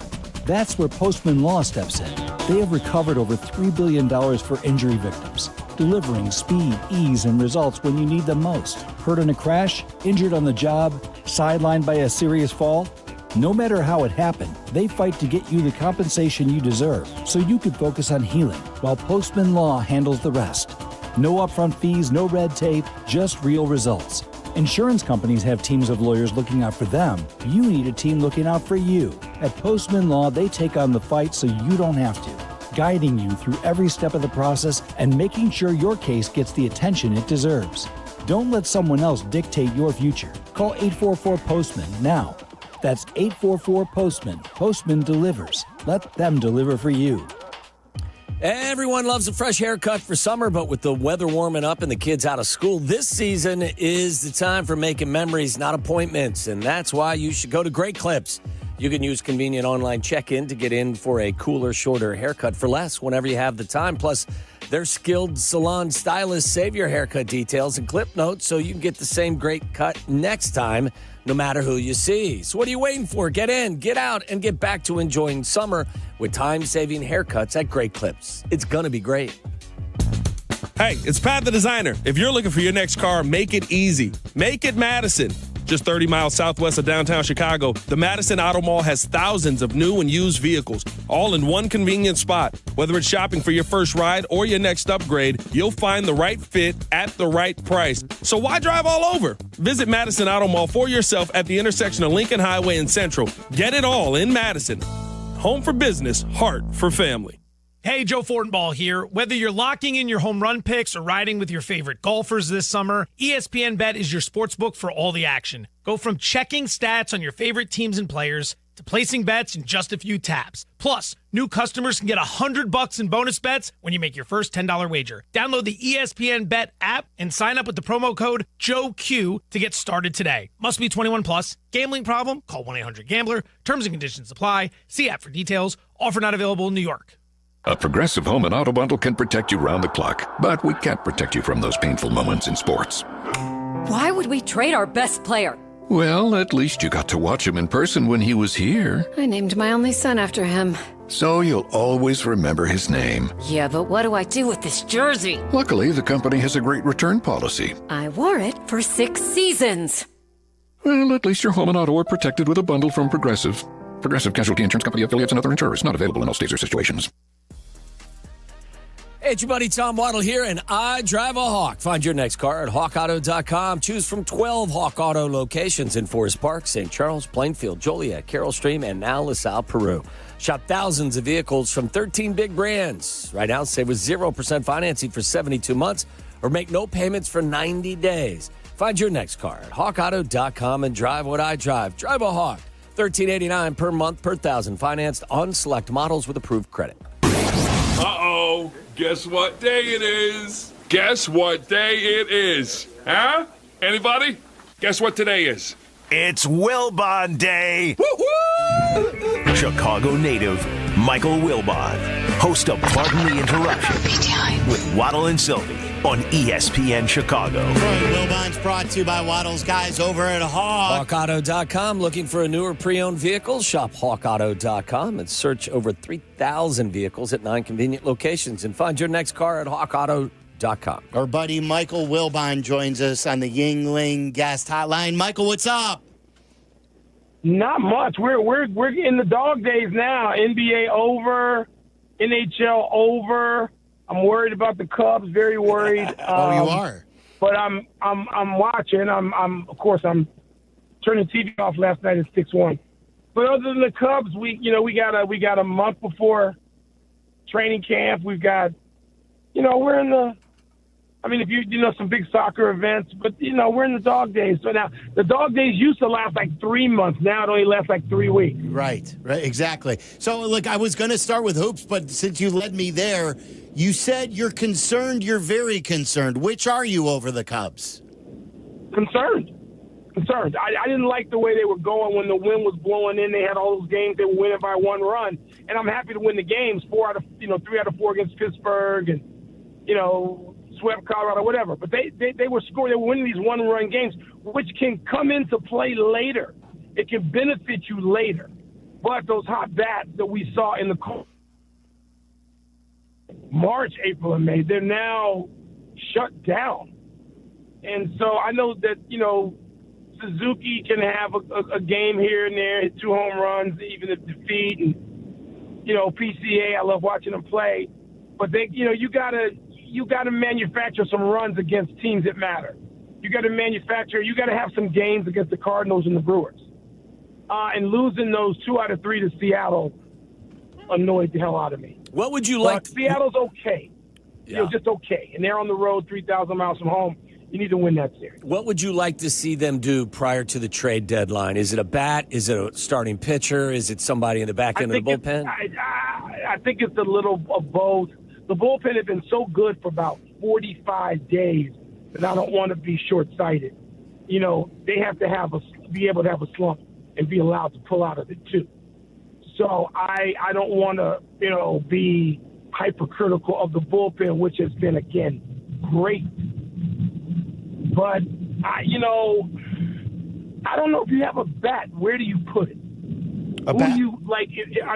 That's where Postman Law steps in. They have recovered over $3 billion for injury victims, delivering speed, ease, and results when you need them most. Hurt in a crash? Injured on the job? Sidelined by a serious fall? No matter how it happened, they fight to get you the compensation you deserve so you can focus on healing while Postman Law handles the rest. No upfront fees, no red tape, just real results. Insurance companies have teams of lawyers looking out for them. You need a team looking out for you. At Postman Law, they take on the fight so you don't have to, guiding you through every step of the process and making sure your case gets the attention it deserves. Don't let someone else dictate your future. Call 844-POSTMAN now. That's 844-POSTMAN. Postman delivers. Let them deliver for you. Everyone loves a fresh haircut for summer, but with the weather warming up and the kids out of school, this season is the time for making memories, not appointments. And that's why you should go to Great Clips. You can use convenient online check-in to get in for a cooler, shorter haircut for less whenever you have the time. Plus, their skilled salon stylists save your haircut details and clip notes so you can get the same great cut next time, no matter who you see. So what are you waiting for? Get in, get out, and get back to enjoying summer with time-saving haircuts at Great Clips. It's going to be great. Hey, it's Pat the Designer. If you're looking for your next car, make it easy. Make it Madison. Just 30 miles southwest of downtown Chicago, the Madison Auto Mall has thousands of new and used vehicles, all in one convenient spot. Whether it's shopping for your first ride or your next upgrade, you'll find the right fit at the right price. So why drive all over? Visit Madison Auto Mall for yourself at the intersection of Lincoln Highway and Central. Get it all in Madison. Home for business, heart for family. Hey, Joe Fortenbaugh here. Whether you're locking in your home run picks or riding with your favorite golfers this summer, ESPN Bet is your sportsbook for all the action. Go from checking stats on your favorite teams and players to placing bets in just a few taps. Plus, new customers can get $100 in bonus bets when you make your first $10 wager. Download the ESPN Bet app and sign up with the promo code JOEQ to get started today. Must be 21 plus. Gambling problem? Call 1-800-GAMBLER. Terms and conditions apply. See app for details. Offer not available in New York. A Progressive Home and Auto Bundle can protect you round the clock, but we can't protect you from those painful moments in sports. Why would we trade our best player? Well, at least you got to watch him in person when he was here. I named my only son after him. So you'll always remember his name. Yeah, but what do I do with this jersey? Luckily, the company has a great return policy. I wore it for 6 seasons. Well, at least your home and auto are protected with a bundle from Progressive. Progressive Casualty Insurance Company affiliates and other insurers. Not available in all states or situations. Hey, it's your buddy Tom Waddle here, and I drive a Hawk. Find your next car at hawkauto.com. Choose from 12 Hawk Auto locations in Forest Park, St. Charles, Plainfield, Joliet, Carroll Stream, and now LaSalle, Peru. Shop thousands of vehicles from 13 big brands. Right now, save with 0% financing for 72 months or make no payments for 90 days. Find your next car at hawkauto.com and drive what I drive. Drive a Hawk. $13.89 per month per thousand financed on select models with approved credit. Uh-oh. Guess what day it is? Guess what day it is? Huh? Anybody? Guess what today is? It's Wilbon Day. Woo-hoo! Chicago native Michael Wilbon, host of Pardon the Interruption with Waddle and Silvy. on ESPN Chicago. Troy Wilbon's brought to you by Waddle's guys over at Hawk. HawkAuto.com. Looking for a newer pre-owned vehicle? Shop HawkAuto.com and search over 3,000 vehicles at 9 convenient locations and find your next car at HawkAuto.com. Our buddy Michael Wilbon joins us on the Yingling Guest Hotline. Michael, what's up? Not much. We're in the dog days now. NBA over, NHL over. I'm worried about the Cubs. Very worried. Oh, you are. But I'm watching. I'm of course I'm turning the TV off last night at 6-1. But other than the Cubs, we got a month before training camp. We've got, we're in the. I mean, if you know some big soccer events, but we're in the dog days. So now the dog days used to last like 3 months. Now it only lasts like 3 weeks. Right, exactly. So look, I was going to start with hoops, but since you led me there, you said you're concerned. You're very concerned. Which are you over the Cubs? Concerned. I didn't like the way they were going when the wind was blowing in. They had all those games they were winning by 1 run, and I'm happy to win the games. 3 out of 4 against Pittsburgh, and swept Colorado, whatever. But they were scoring. They were winning these 1-run games, which can come into play later. It can benefit you later. But those hot bats that we saw in the March, April, and May, they're now shut down. And so I know that, Suzuki can have a game here and there, hit 2 home runs, even if defeat. And, PCA, I love watching them play. But you got to manufacture some runs against teams that matter. You got to have some games against the Cardinals and the Brewers. And losing those 2 out of 3 to Seattle annoyed the hell out of me. What would you like? Seattle's okay. Yeah. Just okay. And they're on the road 3,000 miles from home. You need to win that series. What would you like to see them do prior to the trade deadline? Is it a bat? Is it a starting pitcher? Is it somebody in the back end of the bullpen? I think it's a little of both. The bullpen had been so good for about 45 days that I don't want to be short-sighted. They have to be able to have a slump and be allowed to pull out of it too. So I don't want to, be hypercritical of the bullpen, which has been, again, great. But, I don't know if you have a bat. Where do you put it? Are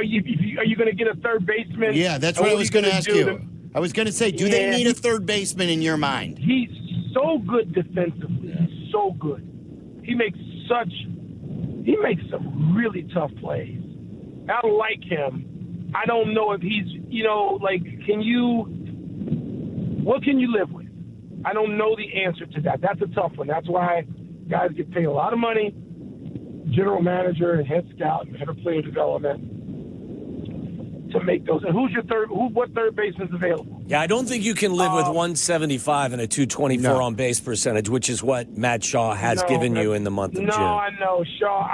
you going to get a third baseman? Yeah, that's what I was going to ask you. I was going to say, do they need a third baseman in your mind? He's so good defensively. He's so good. He makes some really tough plays. I like him. I don't know if he's, what can you live with? I don't know the answer to that. That's a tough one. That's why guys get paid a lot of money, general manager and head scout and head of player development, to make those. And what third baseman's available? Yeah, I don't think you can live with 175 and a 224 on base percentage, which is what Matt Shaw has given you in the month of June. No, I know. Shaw,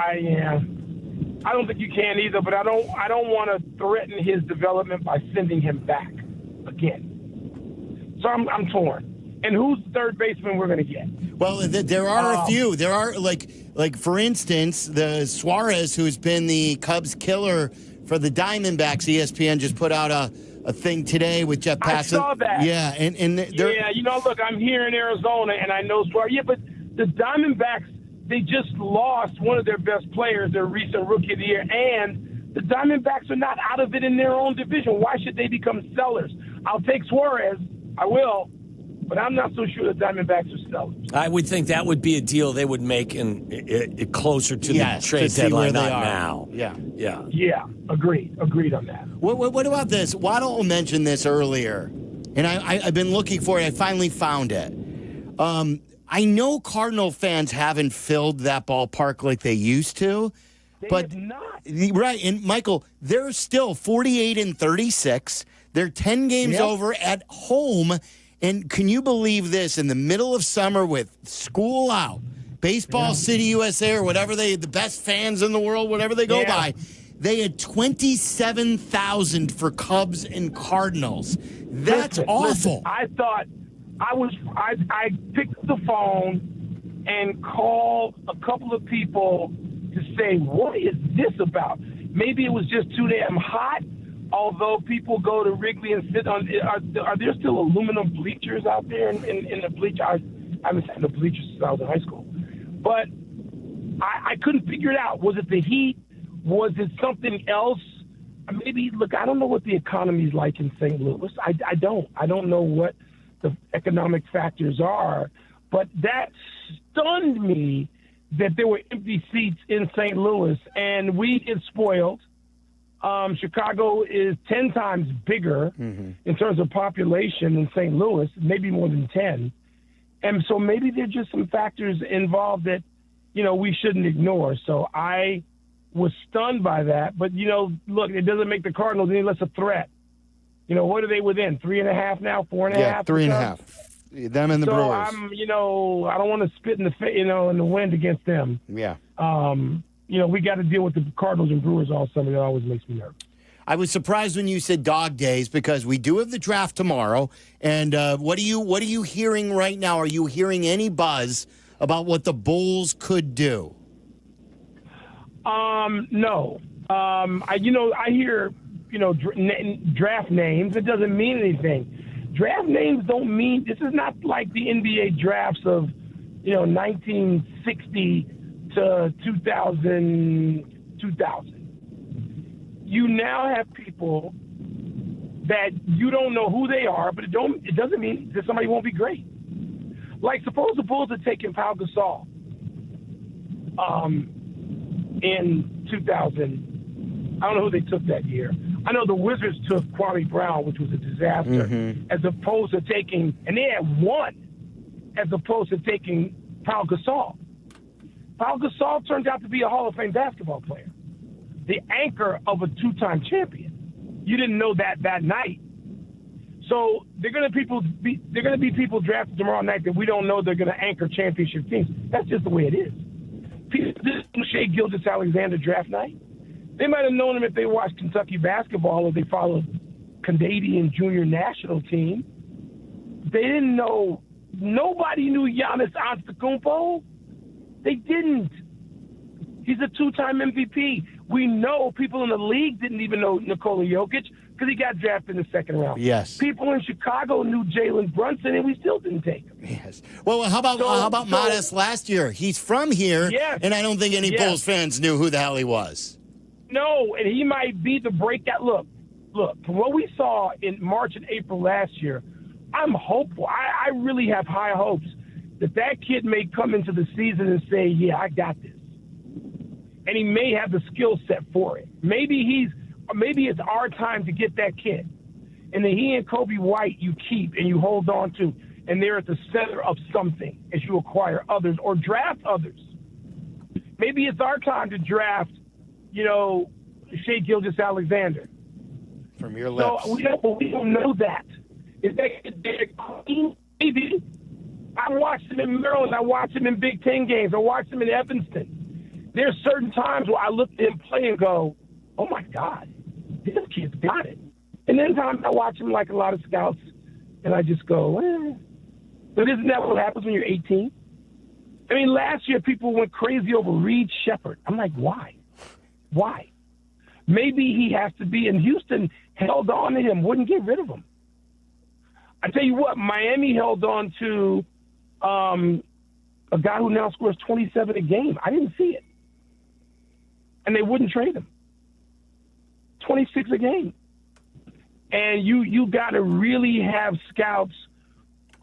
I don't think you can either, but I don't want to threaten his development by sending him back again. So I'm torn. And who's the third baseman we're going to get? Well, there are a few. There are, like for instance, the Suarez, who's been the Cubs killer for the Diamondbacks. ESPN just put out a thing today with Jeff Passan. I saw that. Yeah, look, I'm here in Arizona, and I know Suarez. Yeah, but the Diamondbacks, they just lost one of their best players, their recent Rookie of the Year, and the Diamondbacks are not out of it in their own division. Why should they become sellers? I'll take Suarez. I will. But I'm not so sure the Diamondbacks are sellers. I would think that would be a deal they would make closer to the trade deadline, not now. Yeah. Agreed on that. What about this? Waddle mentioned this earlier, and I've been looking for it. I finally found it. I know Cardinal fans haven't filled that ballpark like they used to. But not. Right, and Michael, they're still 48-36. They're 10 games over at home. And can you believe this? In the middle of summer with school out, Baseball City, USA, or whatever the best fans in the world, whatever they go by, they had 27,000 for Cubs and Cardinals. That's awful. I thought I picked up the phone and called a couple of people to say, what is this about? Maybe it was just too damn hot, although people go to Wrigley and sit on, are there still aluminum bleachers out there in the bleachers? I haven't seen the bleachers since I was in high school. But I couldn't figure it out. Was it the heat? Was it something else? Maybe, look, I don't know what the economy is like in St. Louis. I don't know what the economic factors are. But that stunned me that there were empty seats in St. Louis, and we get spoiled. Chicago is 10 times bigger in terms of population than St. Louis, maybe more than 10. And so maybe there are just some factors involved that, we shouldn't ignore. So I was stunned by that. But, look, it doesn't make the Cardinals any less a threat. What are they within? 3.5 now, 4.5? Yeah, 3.5. Them and the Brewers. So I'm, I don't want to spit in the wind against them. Yeah. We got to deal with the Cardinals and Brewers all summer. That always makes me nervous. I was surprised when you said dog days because we do have the draft tomorrow. And what are you hearing right now? Are you hearing any buzz about what the Bulls could do? No. I hear draft names. It doesn't mean anything. Draft names don't mean. This is not like the NBA drafts of 1960 to 2000. You now have people that you don't know who they are, but it doesn't mean that somebody won't be great. Like, suppose the Bulls had taken Pau Gasol in 2000. I don't know who they took that year. I know the Wizards took Kwame Brown, which was a disaster, as opposed to taking, and they had one, as opposed to taking Pau Gasol. Pau Gasol turned out to be a Hall of Fame basketball player, the anchor of a two-time champion. You didn't know that night. So they're going to be people drafted tomorrow night that we don't know they're going to anchor championship teams. That's just the way it is. This Shai Gilgeous-Alexander draft night. They might have known him if they watched Kentucky basketball or they followed Canadian junior national team. They didn't know. Nobody knew Giannis Antetokounmpo. They didn't. He's a two-time MVP. We know people in the league didn't even know Nikola Jokic because he got drafted in the second round. Yes. People in Chicago knew Jalen Brunson, and we still didn't take him. Yes. Well, how about Modest last year? He's from here, and I don't think any Bulls fans knew who the hell he was. No, and he might be the breakout. Look, from what we saw in March and April last year, I'm hopeful. I really have high hopes that kid may come into the season and say, yeah, I got this. And he may have the skill set for it. Maybe it's our time to get that kid. And then he and Kobe White you keep and you hold on to, and they're at the center of something as you acquire others or draft others. Maybe it's our time to draft, Shai Gilgeous-Alexander. From your lips. So we don't know that. Is that Derek Queen? Maybe. I watched him in Maryland. I watched him in Big Ten games. I watched him in Evanston. There's certain times where I look at him play and go, oh, my God, this kid's got it. And then times I watch him like a lot of scouts, and I just go, But isn't that what happens when you're 18? I mean, last year people went crazy over Reed Shepherd. I'm like, why? Why? Maybe he has to be, and Houston held on to him, wouldn't get rid of him. I tell you what, Miami held on to a guy who now scores 27 a game. I didn't see it. And they wouldn't trade him. 26 a game. And you got to really have scouts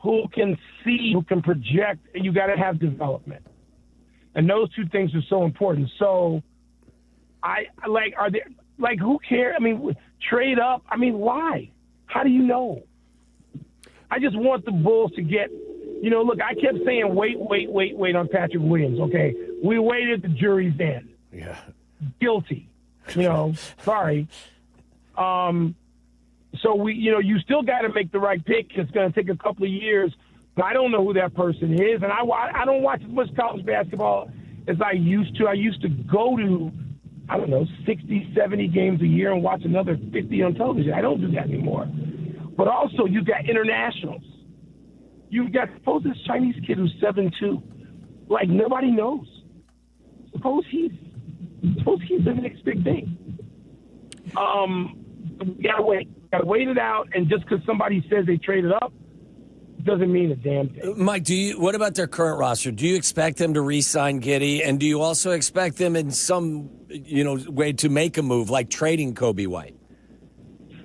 who can see, who can project, and you got to have development. And those two things are so important. So, who cares? I mean, trade up. I mean, why? How do you know? I just want the Bulls to get, look, I kept saying, wait on Patrick Williams. Okay. We waited, the jury's in. Yeah. Guilty. Sorry. So you still got to make the right pick. It's going to take a couple of years. But I don't know who that person is. And I don't watch as much college basketball as I used to. I used to go to, 60, 70 games a year and watch another 50 on television. I don't do that anymore. But also, you got internationals. You've got, suppose this Chinese kid who's 7'2", like nobody knows. Suppose he's the next big thing. we gotta wait. Gotta wait it out. And just because somebody says they traded up doesn't mean a damn thing. Mike, what about their current roster? Do you expect them to re-sign Giddey, and do you also expect them in some way to make a move like trading Kobe White?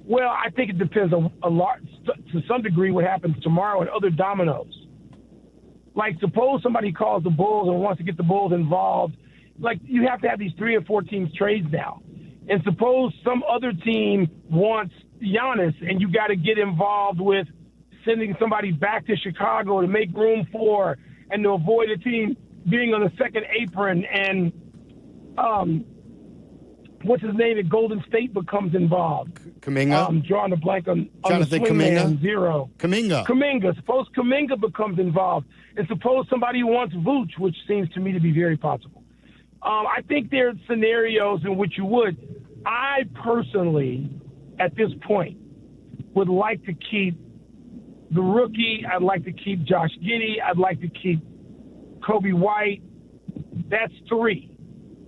Well, I think it depends a lot, to some degree, what happens tomorrow and other dominoes. Like, suppose somebody calls the Bulls and wants to get the Bulls involved. Like, you have to have these 3 or 4 teams trades now. And suppose some other team wants Giannis, and you got to get involved with sending somebody back to Chicago to make room for and to avoid a team being on the second apron. And what's his name at Golden State becomes involved. Kuminga? I'm drawing a blank on Jonathan the Kuminga? Zero. Kuminga. Suppose Kuminga becomes involved. And suppose somebody wants Vooch, which seems to me to be very possible. I think there are scenarios in which you would. I personally, at this point, would like to keep the rookie. I'd like to keep Josh Giddey. I'd like to keep Kobe White. That's 3.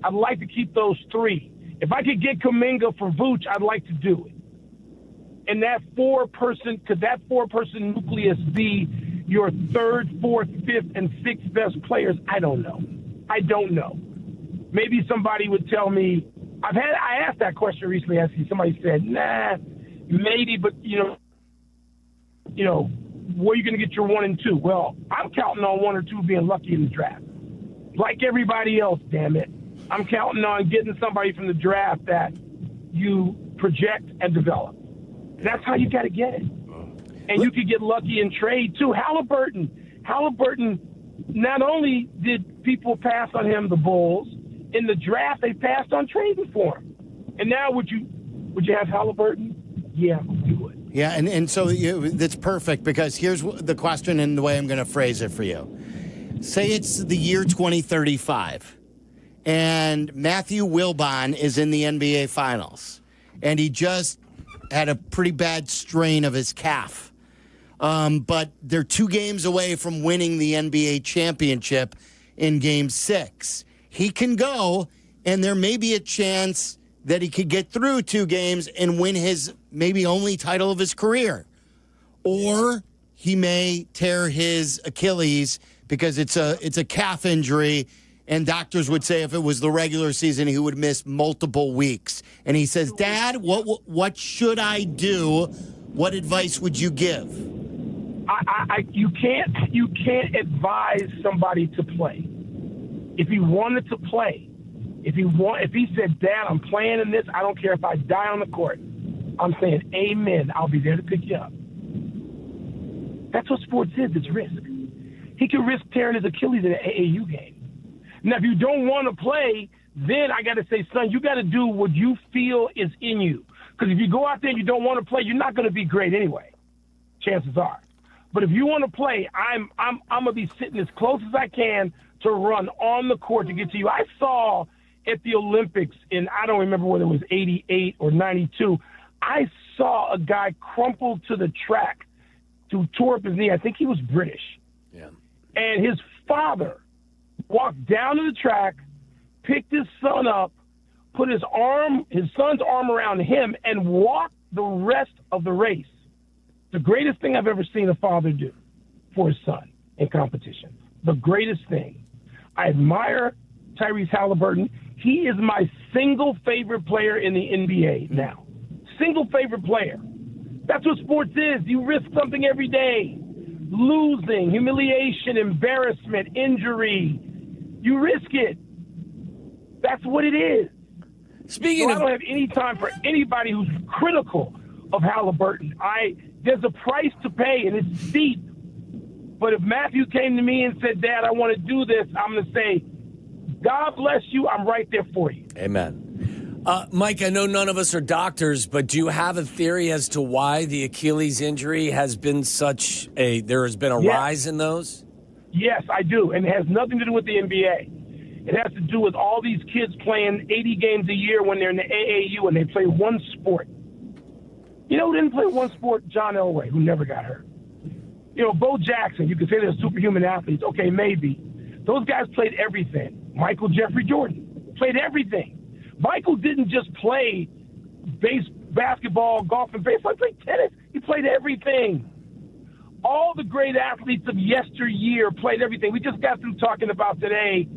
I'd like to keep those 3. If I could get Kuminga for Vooch, I'd like to do it. And that 4-person, could that 4-person nucleus be your 3rd, 4th, 5th, and 6th best players? I don't know. Maybe somebody would tell me. I asked that question recently. Somebody said, nah, maybe, but where are you going to get your 1 and 2? Well, I'm counting on 1 or 2 being lucky in the draft. Like everybody else, damn it. I'm counting on getting somebody from the draft that you project and develop. That's how you got to get it. And you could get lucky in trade, too. Halliburton, not only did people pass on him, the Bulls, in the draft, they passed on trading for him. And now would you have Halliburton? Yeah, you would. Yeah, and so that's perfect, because here's the question and the way I'm going to phrase it for you. Say it's the year 2035, and Matthew Wilbon is in the NBA Finals, and he just had a pretty bad strain of his calf. But they're 2 games away from winning the NBA championship in Game 6. He can go, and there may be a chance that he could get through 2 games and win his maybe only title of his career. Or he may tear his Achilles because it's a calf injury, and doctors would say if it was the regular season, he would miss multiple weeks. And he says, Dad, what should I do? What advice would you give? You can't advise somebody to play. If he wanted to play, if he said, Dad, I'm playing in this, I don't care if I die on the court, I'm saying, amen, I'll be there to pick you up. That's what sports is. It's risk. He could risk tearing his Achilles in an AAU game. Now, if you don't want to play, then I got to say, son, you got to do what you feel is in you. Because if you go out there and you don't want to play, you're not going to be great anyway. Chances are. But if you want to play, I'm going to be sitting as close as I can to run on the court to get to you. I saw at the Olympics in, I don't remember whether it was 88 or 92, I saw a guy crumple to the track to tore up his knee. I think he was British. Yeah. And his father walked down to the track, picked his son up, put his son's arm around him, and walked the rest of the race. The greatest thing I've ever seen a father do for his son in competition. The greatest thing. I admire Tyrese Halliburton. He is my single favorite player in the NBA now. Single favorite player. That's what sports is. You risk something every day. Losing, humiliation, embarrassment, injury. You risk it. That's what it is. I don't have any time for anybody who's critical of Halliburton. There's a price to pay, and it's steep. But if Matthew came to me and said, Dad, I want to do this, I'm going to say, God bless you. I'm right there for you. Amen. Mike, I know none of us are doctors, but do you have a theory as to why the Achilles injury has been there has been a rise in those? Yes, I do. And it has nothing to do with the NBA. It has to do with all these kids playing 80 games a year when they're in the AAU and they play one sport. You know who didn't play one sport? John Elway, who never got hurt. Bo Jackson, you could say they're superhuman athletes. Okay, maybe. Those guys played everything. Michael Jeffrey Jordan played everything. Michael didn't just play basketball, golf, and baseball. He played tennis. He played everything. All the great athletes of yesteryear played everything. We just got through talking about today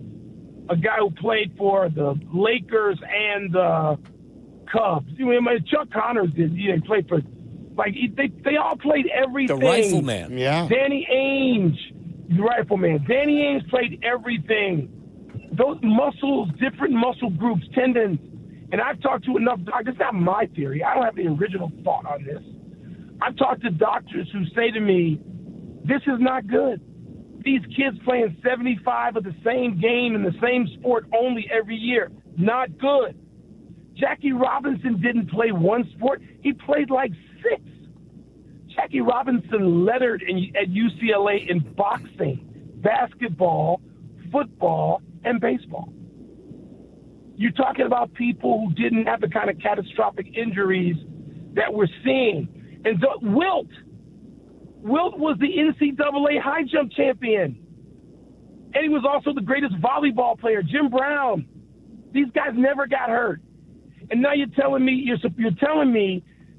a guy who played for the Lakers and the Cubs. Chuck Connors did. He played for, they all played everything. The rifleman. Yeah. Danny Ainge, the rifleman. Danny Ainge played everything. Those muscles, different muscle groups, tendons. And I've talked to enough doctors. It's not my theory. I don't have the original thought on this. I've talked to doctors who say to me, this is not good. These kids playing 75 of the same game in the same sport only every year. Not good. Jackie Robinson didn't play one sport. He played like 6. Jackie Robinson lettered at UCLA in boxing, basketball, football, and baseball. You're talking about people who didn't have the kind of catastrophic injuries that we're seeing. And Wilt was the NCAA high jump champion. And he was also the greatest volleyball player, Jim Brown. These guys never got hurt. And now you're telling me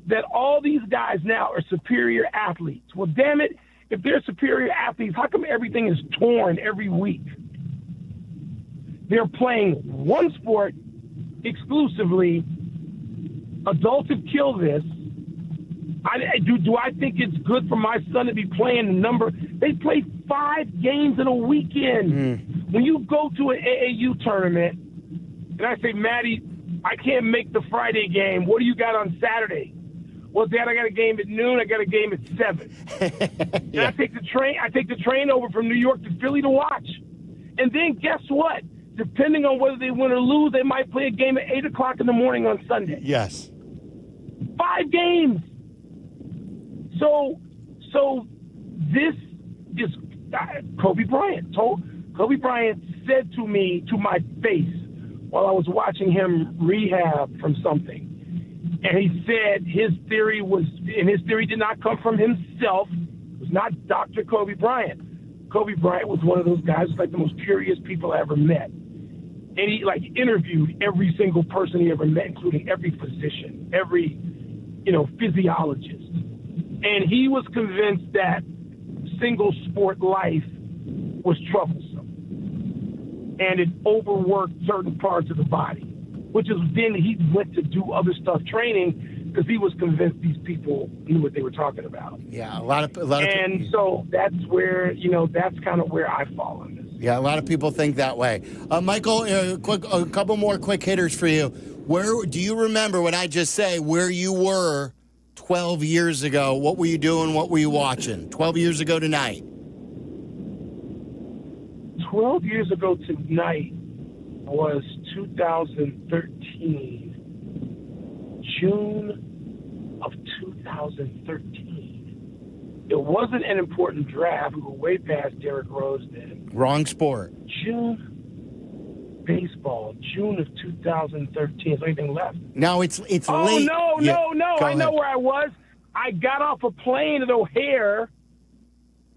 that all these guys now are superior athletes. Well, damn it, if they're superior athletes, how come everything is torn every week? They're playing one sport exclusively. Adults have killed this. Do I think it's good for my son to be playing the number? They play 5 games in a weekend. When you go to an AAU tournament, and I say, Maddie, I can't make the Friday game. What do you got on Saturday? Well, Dad, I got a game at noon. I got a game at 7. And I take the train over from New York to Philly to watch. And then guess what? Depending on whether they win or lose, they might play a game at 8 o'clock in the morning on Sunday. Yes. 5 games. So this is Kobe Bryant. Kobe Bryant said to me, to my face, while I was watching him rehab from something, and he said his theory did not come from himself. It was not Dr. Kobe Bryant. Kobe Bryant was one of those guys, like the most curious people I ever met. And he interviewed every single person he ever met, including every physician, every, physiologist. And he was convinced that single sport life was troublesome. And it overworked certain parts of the body, which is then he went to do other stuff, training, because he was convinced these people knew what they were talking about. Yeah, a lot of and so that's where, that's kind of where I fall on this. Yeah, a lot of people think that way. Michael, a couple more quick hitters for you. Where do you remember what I just say, where you were 12 years ago? What were you doing? What were you watching? 12 years ago tonight. 12 years ago tonight was 2013. June of 2013. It wasn't an important draft. We were way past Derrick Rose then. Wrong sport. June of 2013. Is there anything left? No, it's late. No. I know where I was. I got off a plane at O'Hare,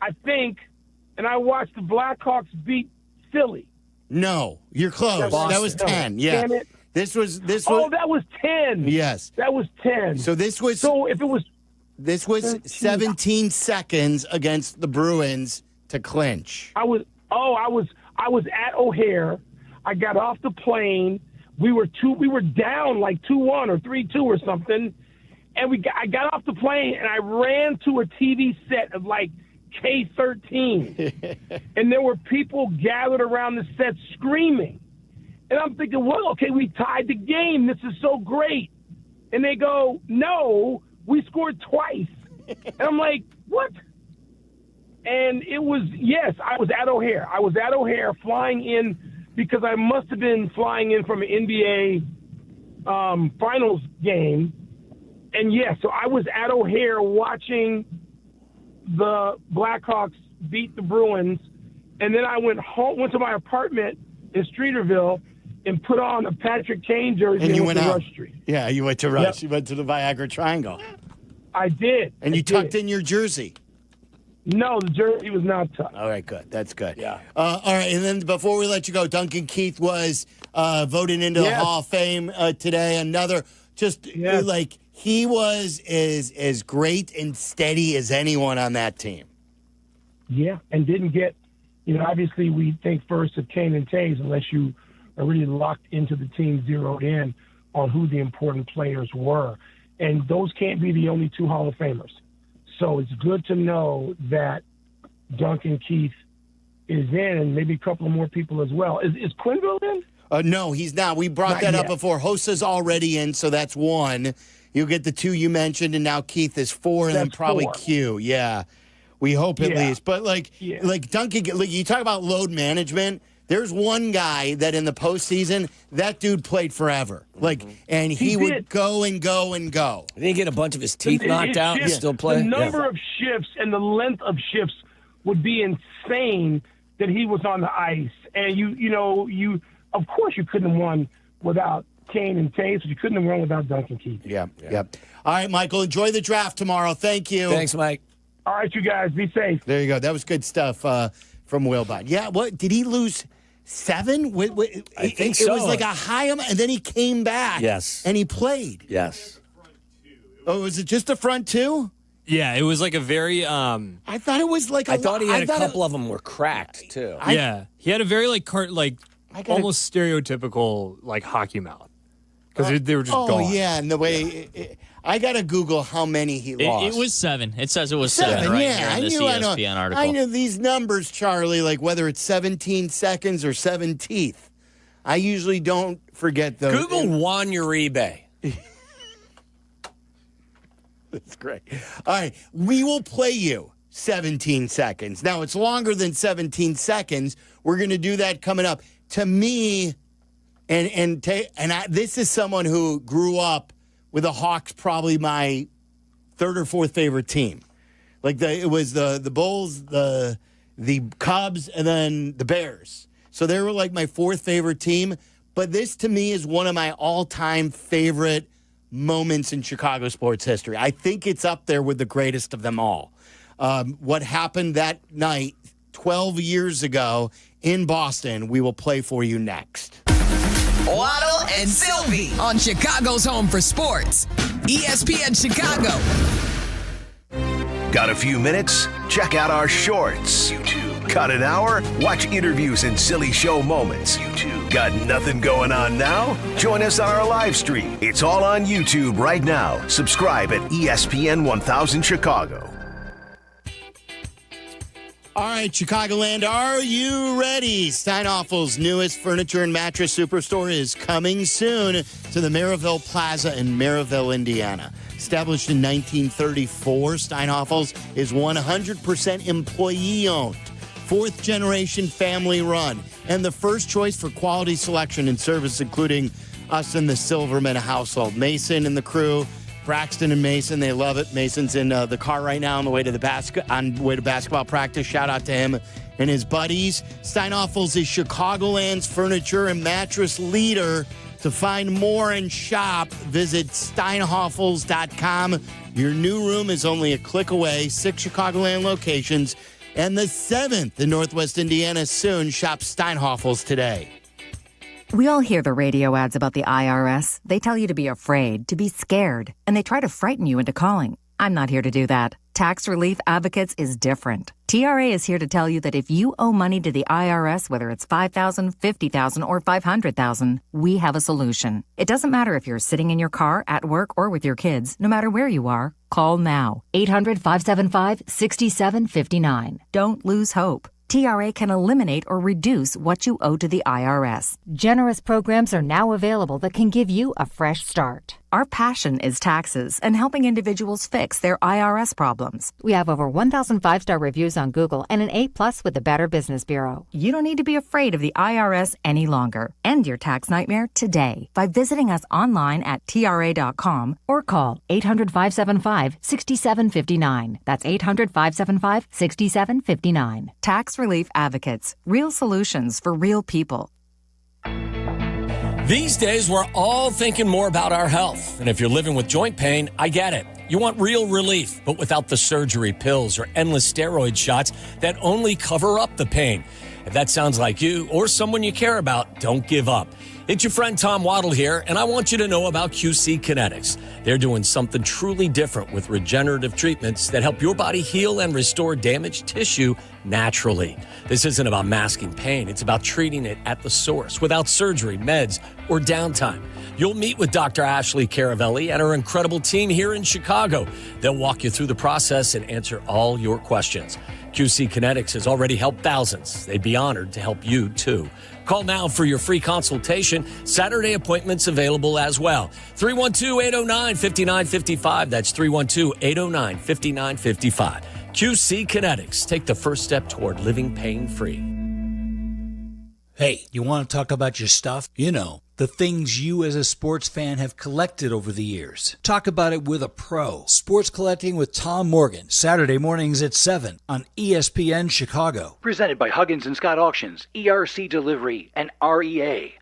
I think, and I watched the Blackhawks beat Philly. No, you're close. That was 10. Yeah. Damn it. This was. Oh, that was 10. Yes. That was 10. So this was. So if it was. This was 17 seconds against the Bruins to clinch. I was at O'Hare. I got off the plane. We were down like 2-1 or 3-2 or something. And I got off the plane and I ran to a TV set of like K13. And there were people gathered around the set screaming. And I'm thinking, well, okay, we tied the game. This is so great. And they go, no, we scored twice. And I'm like, what? And it was, yes, I was at O'Hare. I was at O'Hare flying in because I must have been flying in from an NBA finals game. And yes, so I was at O'Hare watching the Blackhawks beat the Bruins. And then I went to my apartment in Streeterville and put on a Patrick Kane jersey and you went to out. Rush Street. Yeah, you went to Rush. Yep. You went to the Viagra Triangle. I did. And you tucked in your jersey. No, the jersey was not tucked. All right, good. That's good. Yeah. All right, and then before we let you go, Duncan Keith was voted into the Hall of Fame today. Another he was as great and steady as anyone on that team. Yeah, and didn't get, obviously we think first of Kane and Taves unless you are really locked into the team, zeroed in on who the important players were. And those can't be the only 2 Hall of Famers. So it's good to know that Duncan Keith is in, and maybe a couple of more people as well. Is Quinville in? No, he's not. We brought that up before. Hosa's already in, so that's 1. You'll get the 2 you mentioned, and now Keith is 4, and then probably 4. Q. Yeah, we hope at least. But like Duncan, you talk about load management. There's one guy that in the postseason, that dude played forever. And he would go and go and go. Did he get a bunch of his teeth knocked out and still play? The number of shifts and the length of shifts would be insane that he was on the ice. And you of course you couldn't have won without Kane and Taves, but you couldn't have won without Duncan Keith. Yeah. All right, Michael, enjoy the draft tomorrow. Thank you. Thanks, Mike. All right, you guys, be safe. There you go. That was good stuff from Wilbot. Yeah, what did he lose? 7? I think so. It was like a high amount, and then he came back. Yes. And he played. Yes. Oh, was it just the front 2? Yeah, it was like a very. I thought it was like. I thought he had a couple of them were cracked too. He had a very almost stereotypical hockey mouth because they were just gone. Oh yeah, and the way I gotta Google how many he lost. It was 7. It says it was 7 right here in this ESPN article. I know these numbers, Charlie. Like whether it's 17 seconds or 7 teeth. I usually don't forget those. Google Juan Uribe. That's great. All right, we will play you 17 seconds. Now, it's longer than 17 seconds. We're going to do that coming up. To me, this is someone who grew up with the Hawks, probably my 3rd or 4th favorite team. It was the Bulls, the Cubs, and then the Bears. So they were like my 4th favorite team. But this, to me, is one of my all-time favorite moments in Chicago sports history. I think it's up there with the greatest of them all. What happened that night 12 years ago in Boston, we will play for you next. Waddle and Silvy on Chicago's home for sports, ESPN Chicago. Got a few minutes? Check out our shorts. YouTube. Got an hour? Watch interviews and silly show moments. YouTube. Got nothing going on now? Join us on our live stream. It's all on YouTube right now. Subscribe at ESPN 1000 Chicago. All right, Chicagoland, are you ready? Steinhoffel's newest furniture and mattress superstore is coming soon to the Maryville Plaza in Maryville, Indiana. Established in 1934, Steinhoffel's is 100% employee-owned, 4th-generation family-run, and the first choice for quality selection and service, including us in the Silverman household. Mason and the crew, Braxton and Mason, they love it. Mason's in the car right now on the way to basketball practice. Shout out to him and his buddies. Steinhoffel's is Chicagoland's furniture and mattress leader. To find more and shop, visit steinhoffels.com. Your new room is only a click away. 6 Chicagoland locations and the 7th in Northwest Indiana soon. Shop Steinhoffels today. We all hear the radio ads about the IRS. They tell you to be afraid, to be scared, and they try to frighten you into calling. I'm not here to do that. Tax Relief Advocates is different. TRA is here to tell you that if you owe money to the IRS, whether it's $5,000, $50,000, or $500,000, we have a solution. It doesn't matter if you're sitting in your car, at work, or with your kids. No matter where you are, call now. 800-575-6759. Don't lose hope. TRA can eliminate or reduce what you owe to the IRS. Generous programs are now available that can give you a fresh start. Our passion is taxes and helping individuals fix their IRS problems. We have over 1,000 5-star reviews on Google and an A+ with the Better Business Bureau. You don't need to be afraid of the IRS any longer. End your tax nightmare today by visiting us online at TRA.com or call 800-575-6759. That's 800-575-6759. Tax Relief Advocates. Real solutions for real people. These days, we're all thinking more about our health. And if you're living with joint pain, I get it. You want real relief, but without the surgery, pills, or endless steroid shots that only cover up the pain. If that sounds like you or someone you care about, don't give up. It's your friend Tom Waddle here, and I want you to know about QC Kinetics. They're doing something truly different with regenerative treatments that help your body heal and restore damaged tissue naturally. This isn't about masking pain. It's about treating it at the source without surgery, meds, or downtime. You'll meet with Dr. Ashley Caravelli and her incredible team here in Chicago. They'll walk you through the process and answer all your questions. QC Kinetics has already helped thousands. They'd be honored to help you, too. Call now for your free consultation. Saturday appointments available as well. 312-809-5955. That's 312-809-5955. QC Kinetics. Take the first step toward living pain-free. Hey, you want to talk about your stuff? You know, the things you as a sports fan have collected over the years. Talk about it with a pro. Sports Collecting with Tom Morgan. Saturday mornings at 7 on ESPN Chicago. Presented by Huggins & Scott Auctions, ERC Delivery, and REA.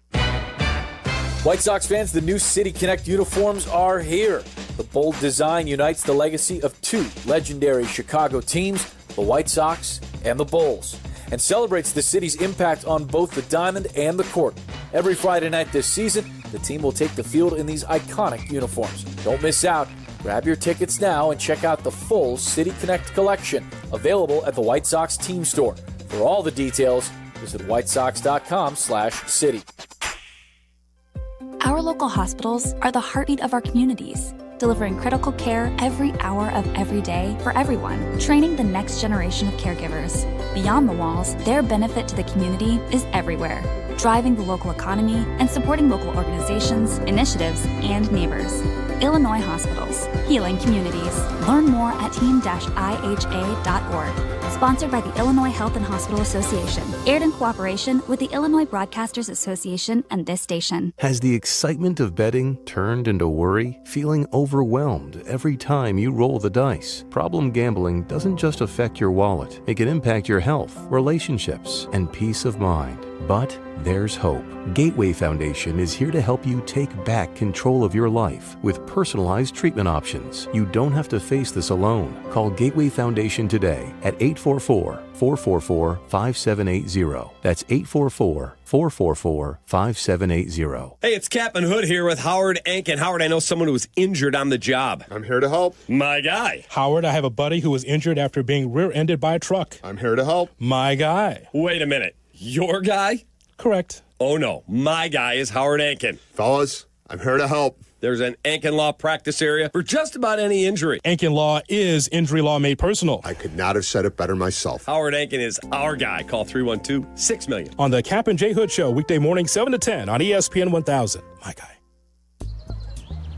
White Sox fans, the new City Connect uniforms are here. The bold design unites the legacy of two legendary Chicago teams, the White Sox and the Bulls, and celebrates the city's impact on both the diamond and the court. Every Friday night this season, the team will take the field in these iconic uniforms. Don't miss out. Grab your tickets now and check out the full City Connect collection, available at the White Sox team store. For all the details, visit whitesox.com/city. Our local hospitals are the heartbeat of our communities, delivering critical care every hour of every day for everyone, training the next generation of caregivers. Beyond the walls, their benefit to the community is everywhere, driving the local economy and supporting local organizations, initiatives, and neighbors. Illinois Hospitals, healing communities. Learn more at team-iha.org. Sponsored by the Illinois Health and Hospital Association. Aired in cooperation with the Illinois Broadcasters Association and this station. Has the excitement of betting turned into worry? Feeling overwhelmed every time you roll the dice? Problem gambling doesn't just affect your wallet. It can impact your health, relationships, and peace of mind. But there's hope. Gateway Foundation is here to help you take back control of your life with personalized treatment options. You don't have to face this alone. Call Gateway Foundation today at 844-444-5780. That's 844-444-5780. Hey, it's Kap J Hood here with Howard Ankin. Howard, I know someone who was injured on the job. I'm here to help. My guy. Howard, I have a buddy who was injured after being rear-ended by a truck. I'm here to help. My guy. Wait a minute. Your guy? Correct. Oh, no. My guy is Howard Ankin. Fellas, I'm here to help. There's an Ankin Law practice area for just about any injury. Ankin Law is injury law made personal. I could not have said it better myself. Howard Ankin is our guy. Call 312-6-million. On the Kap J Hood Show, weekday morning 7 to 10 on ESPN 1000. My guy.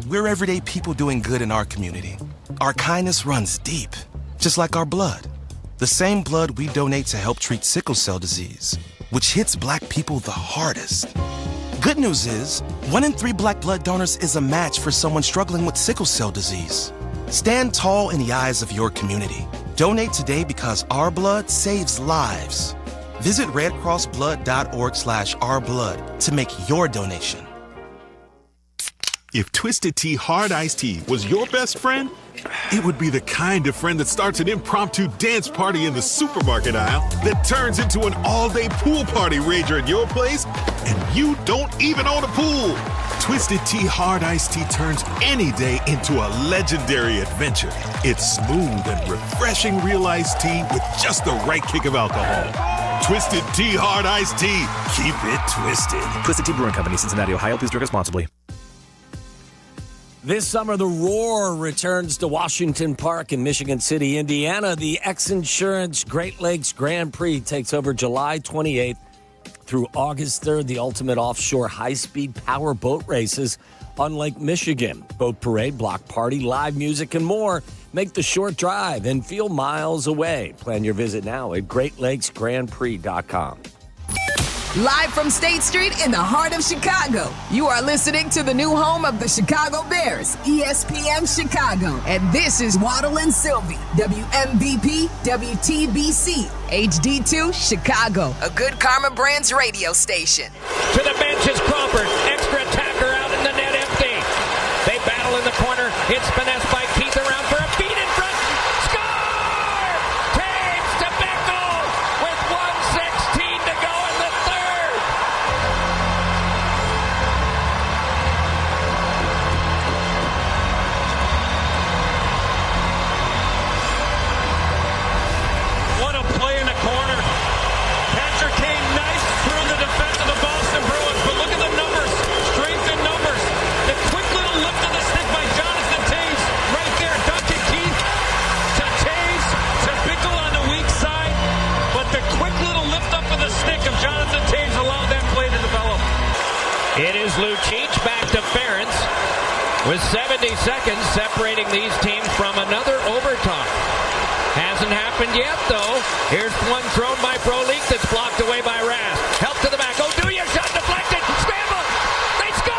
We're everyday people doing good in our community. Our kindness runs deep, just like our blood. The same blood we donate to help treat sickle cell disease, which hits Black people the hardest. Good news is, 1 in 3 Black blood donors is a match for someone struggling with sickle cell disease. Stand tall in the eyes of your community. Donate today because our blood saves lives. Visit redcrossblood.org/ourblood to make your donation. If Twisted Tea Hard Iced Tea was your best friend, it would be the kind of friend that starts an impromptu dance party in the supermarket aisle that turns into an all-day pool party rager at your place, and you don't even own a pool. Twisted Tea Hard Iced Tea turns any day into a legendary adventure. It's smooth and refreshing real iced tea with just the right kick of alcohol. Twisted Tea Hard Iced Tea. Keep it twisted. Twisted Tea Brewing Company, Cincinnati, Ohio. Please drink responsibly. This summer, the Roar returns to Washington Park in Michigan City, Indiana. The X-Insurance Great Lakes Grand Prix takes over July 28th through August 3rd. The ultimate offshore high-speed power boat races on Lake Michigan. Boat parade, block party, live music, and more. Make the short drive and feel miles away. Plan your visit now at GreatLakesGrandPrix.com. Live from State Street in the heart of Chicago, you are listening to the new home of the Chicago Bears, ESPN Chicago. And this is Waddle and Silvy, WMVP, WTBC, HD2, Chicago, a good Carmen Brands radio station. To the bench is Crawford, extra attacker out in the net empty. They battle in the corner, it's finessed by Keith around for a feed in front. Score! Taves to Beckel with 1:16 to go in the third. It is Lucic back to Ferentz with 70 seconds separating these teams from another overtime. Hasn't happened yet, though. Here's one thrown by Frolik that's blocked away by Rask. Help to the back. Oduya shot deflected. Scramble. They score!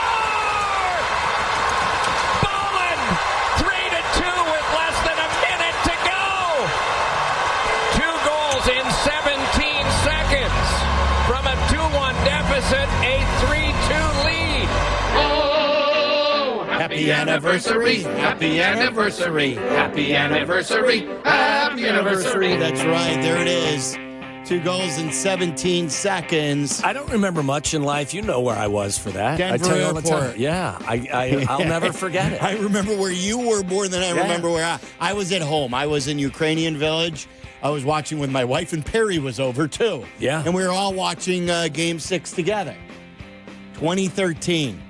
Bolland 3-2 with less than a minute to go. 2 goals in 17 seconds. From a 2-1 deficit, a 3-2 lead. Happy anniversary, happy anniversary, happy anniversary, happy anniversary. That's right, there it is. 2 goals in 17 seconds. I don't remember much in life. You know where I was for that. Denver I tell you all the Airport. time. Yeah, I'll never forget it. I remember where you were more than I remember where I was at home. I was in Ukrainian Village. I was watching with my wife, and Perry was over too. Yeah. And we were all watching Game 6 together. 2013.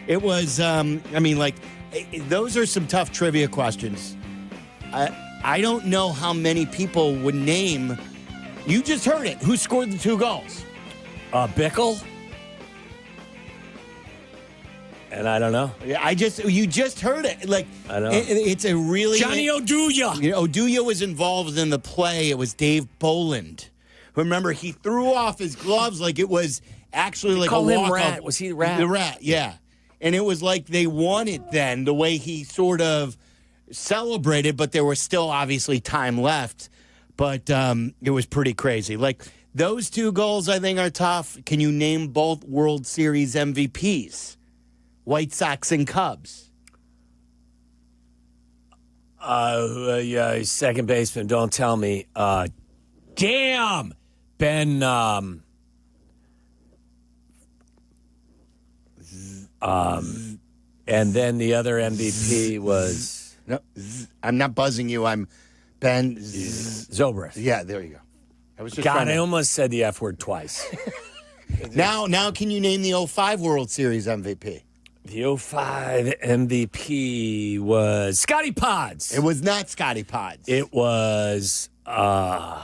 It was, those are some tough trivia questions. I don't know how many people would name. You just heard it. Who scored the 2 goals? Bickle. And I don't know. You just heard it. Like, I know. It's a really Johnny Oduya. Oduya was involved in the play. It was Dave Boland. Remember, he threw off his gloves like it was actually like a walk-off. Rat. Was he the Rat? The Rat, yeah. And it was like they won it then, the way he sort of celebrated, but there was still obviously time left. But it was pretty crazy. Like, those 2 goals I think are tough. Can you name both World Series MVPs? White Sox and Cubs. Second baseman, don't tell me. Damn! Ben, and then the other MVP was... No, I'm not buzzing you. I'm Ben Zobrist. Yeah, there you go. I was just God, I almost said the F word twice. Now, can you name the 05 World Series MVP? The 05 MVP was Scotty Pods. It was not Scotty Pods. It was Paulie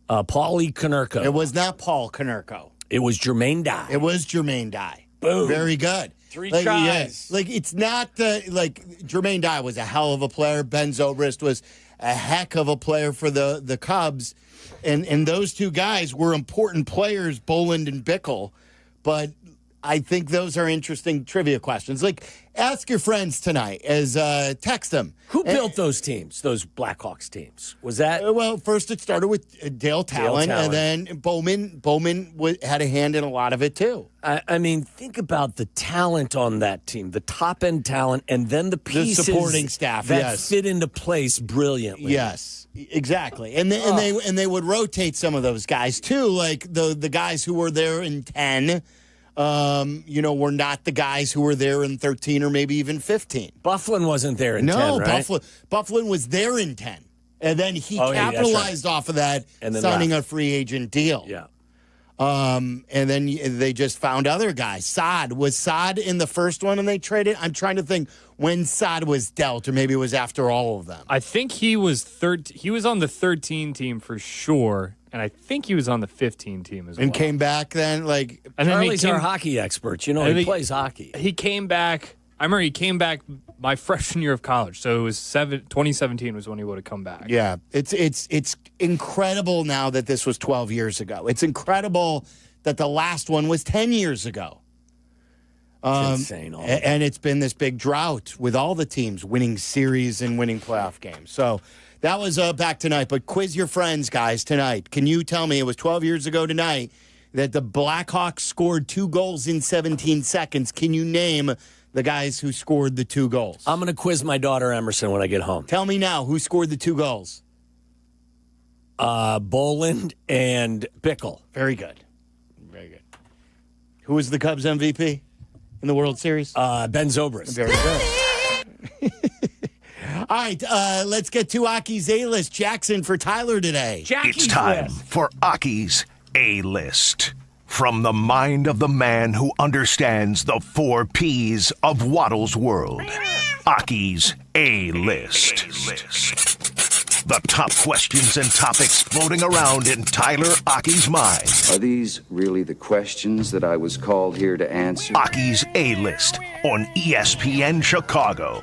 Konerko. It was not Paul Konerko. It was Jermaine Dye. It was Jermaine Dye. Boom. Very good. 3 tries. Yeah, it's not Jermaine Dye was a hell of a player. Ben Zobrist was a heck of a player for the Cubs. And those 2 guys were important players, Boland and Bickle. But I think those are interesting trivia questions. Like, ask your friends tonight text them. Who built those teams, those Blackhawks teams? Was that? Well, first it started with Dale Talon, and then Bowman had a hand in a lot of it, too. I mean, think about the talent on that team, the top-end talent, and then the pieces. The supporting staff, that fit into place brilliantly. Yes, exactly. And they would rotate some of those guys, too, like the guys who were there in 10, were not the guys who were there in 13 or maybe even 15. Bufflin wasn't there in 10, right? No, Bufflin was there in 10. And then he capitalized off of that, and signing a free agent deal. Yeah. And then they just found other guys. Saad. Was Saad in the first one and they traded? I'm trying to think when Saad was dealt, or maybe it was after all of them. I think he was He was on the 13 team for sure. And I think he was on the 15 team as well. And came back then, And Charlie's our hockey expert. He plays hockey. He came back. I remember he came back my freshman year of college. So it was 2017 was when he would have come back. Yeah, it's incredible now that this was 12 years ago. It's incredible that the last one was 10 years ago. It's insane. And it's been this big drought with all the teams winning series and winning playoff games. So that was back tonight. But quiz your friends, guys, tonight. Can you tell me, it was 12 years ago tonight, that the Blackhawks scored 2 goals in 17 seconds. Can you name the guys who scored the 2 goals? I'm going to quiz my daughter Emerson when I get home. Tell me now, who scored the 2 goals? Boland and Bickle. Very good. Very good. Who was the Cubs MVP in the World Series? Ben Zobrist. Very good. All right, let's get to Aki's A-List. Jackson for Tyler today. It's time for Aki's A-List. From the mind of the man who understands the 4 P's of Waddle's world. Aki's A-List. The top questions and topics floating around in Tyler Aki's mind. Are these really the questions that I was called here to answer? Aki's A-List on ESPN Chicago.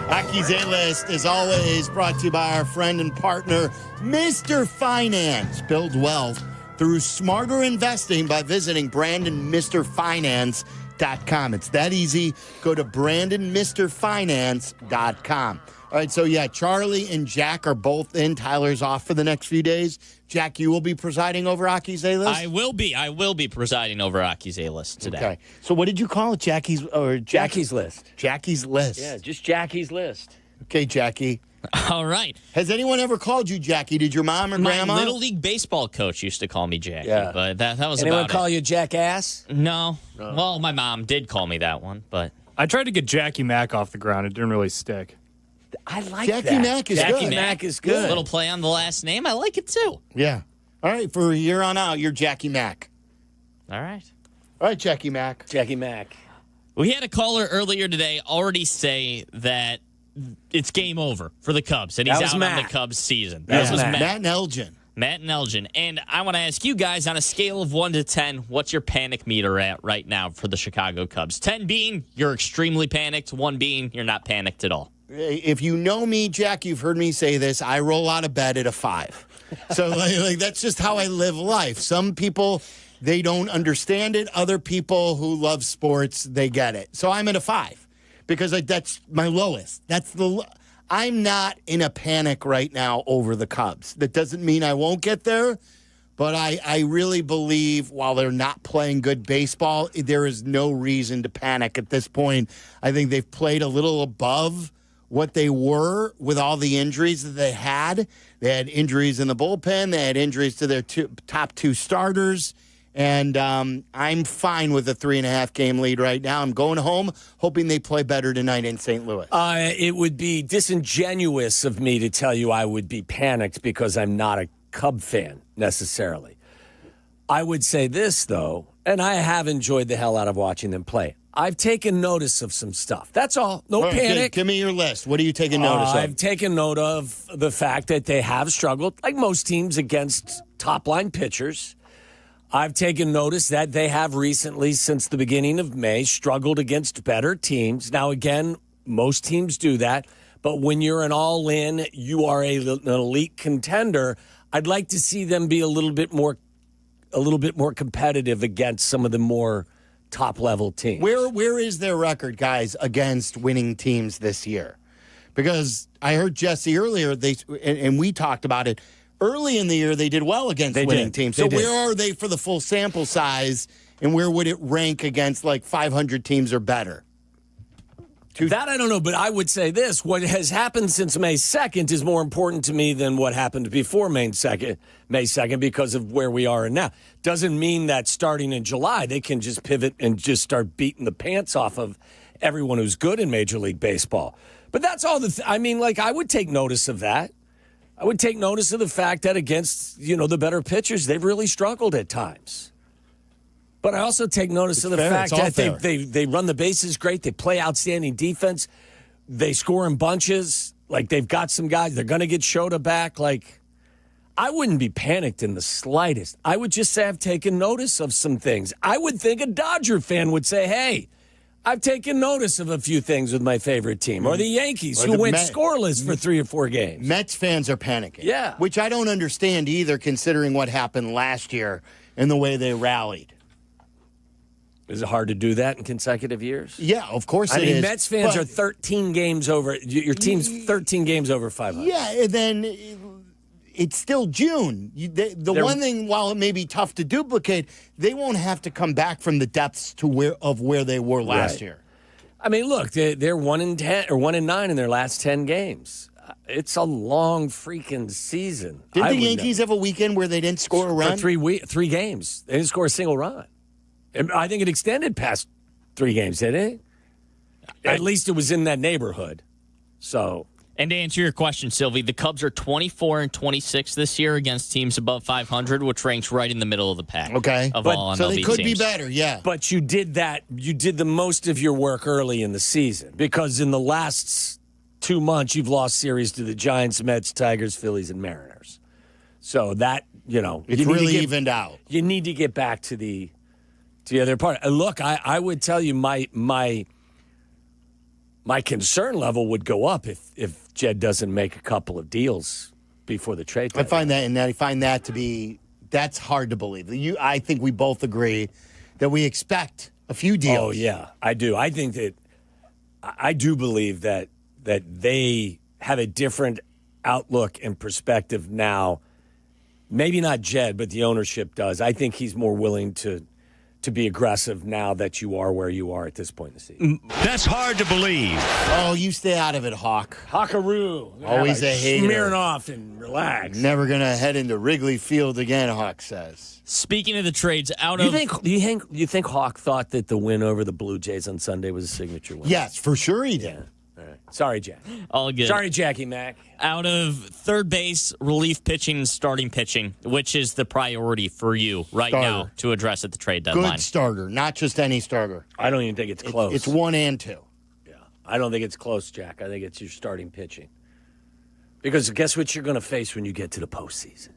Aki's A-List is always brought to you by our friend and partner, Mr. Finance. Build wealth through smarter investing by visiting BrandonMrFinance.com. It's that easy. Go to BrandonMrFinance.com. All right, so yeah, Charlie and Jack are both in. Tyler's off for the next few days. Jack, you will be presiding over Aki's A-List? I will be presiding over Aki's A-List today. Okay. So what did you call it? Jackie's List. Jackie's List. Yeah, just Jackie's List. Okay, Jackie. All right. Has anyone ever called you Jackie? Did your mom or grandma? My Little League baseball coach used to call me Jackie, but that was anyone about call you Jackass? No. Well, my mom did call me that one, but I tried to get Jackie Mack off the ground. It didn't really stick. I like Jackie that. Mack is Jackie good. Mack is good. A little play on the last name. I like it too. Yeah. All right, for a year on out, you're Jackie Mack. All right. All right, Jackie Mack. Jackie Mack. We had a caller earlier today already say that it's game over for the Cubs, and he's out on the Cubs season. That was Matt. Matt and Elgin. Matt and Elgin. And I want to ask you guys, on a scale of 1 to 10, what's your panic meter at right now for the Chicago Cubs? 10 being you're extremely panicked, 1 being you're not panicked at all. If you know me, Jack, you've heard me say this. I roll out of bed at a 5. So like that's just how I live life. Some people, they don't understand it. Other people who love sports, they get it. So I'm at a 5 because that's my lowest. I'm not in a panic right now over the Cubs. That doesn't mean I won't get there, but I really believe while they're not playing good baseball, there is no reason to panic at this point. I think they've played a little above what they were with all the injuries that they had. They had injuries in the bullpen. They had injuries to their top 2 starters. And I'm fine with a 3.5 game lead right now. I'm going home hoping they play better tonight in St. Louis. It would be disingenuous of me to tell you I would be panicked because I'm not a Cub fan necessarily. I would say this, though, and I have enjoyed the hell out of watching them play. I've taken notice of some stuff. That's all. No panic. Give me your list. What are you taking notice of? I've taken note of the fact that they have struggled, like most teams, against top-line pitchers. I've taken notice that they have recently, since the beginning of May, struggled against better teams. Now, again, most teams do that. But when you're an all-in, you are an elite contender. I'd like to see them be a little bit more competitive against some of the more top-level teams. Where is their record, guys, against winning teams this year? Because I heard Jesse earlier, and we talked about it. Early in the year, they did well against winning teams. So where are they for the full sample size, and where would it rank against like 500 teams or better? That I don't know, but I would say this. What has happened since May 2nd is more important to me than what happened before May 2nd because of where we are now. Doesn't mean that starting in July, they can just pivot and just start beating the pants off of everyone who's good in Major League Baseball. But that's all I would take notice of that. I would take notice of the fact that against, the better pitchers, they've really struggled at times. But I also take notice of the fact that they run the bases great. They play outstanding defense. They score in bunches. Like, they've got some guys. They're going to get Shota back. Like, I wouldn't be panicked in the slightest. I would just say I've taken notice of some things. I would think a Dodger fan would say, hey, I've taken notice of a few things with my favorite team. Or the Yankees, who went scoreless for 3 or 4 games. Mets fans are panicking. Yeah. Which I don't understand either, considering what happened last year and the way they rallied. Is it hard to do that in consecutive years? Yeah, of course it is. Mets fans are 13 games over. Your team's 13 games over 500. Yeah, and then it's still June. One thing, while it may be tough to duplicate, they won't have to come back from the depths to where they were last year. I mean, look, they're 1-10 or 1-9 in their last 10 games. It's a long freaking season. Didn't the Yankees have a weekend where they didn't score a run? For 3 games. They didn't score a single run. I think it extended past 3 games, didn't it? At least it was in that neighborhood. So, and to answer your question, Silvy, the Cubs are 24-26 this year against teams above 500, which ranks right in the middle of the pack. Okay, of all MLB so they could teams. be better, yeah. But you did that. You did the most of your work early in the season because in the last 2 months, you've lost series to the Giants, Mets, Tigers, Phillies, and Mariners. So that, it's really evened out. You need to get back to the other part. Look, I would tell you my concern level would go up if Jed doesn't make a couple of deals before the trade deadline. I find that to be, that's hard to believe. I think we both agree that we expect a few deals. Oh, yeah, I do. I think that I do believe that they have a different outlook and perspective now. Maybe not Jed, but the ownership does. I think he's more willing to be aggressive now that you are where you are at this point in the season. That's hard to believe. Oh, you stay out of it, Hawk. Hawkaroo. Always a hater. Smearing off and relax. Never going to head into Wrigley Field again, Hawk says. Speaking of the trades, you think Hawk thought that the win over the Blue Jays on Sunday was a signature win? Yes, for sure he did. Yeah. All right. Sorry, Jack. All good. Sorry, Jackie Mac. Out of third base, relief pitching, and starting pitching, which is the priority for you right now to address at the trade deadline? Good starter, not just any starter. I don't even think it's close. It's 1 and 2. Yeah, I don't think it's close, Jack. I think it's your starting pitching. Because guess what you're going to face when you get to the postseason?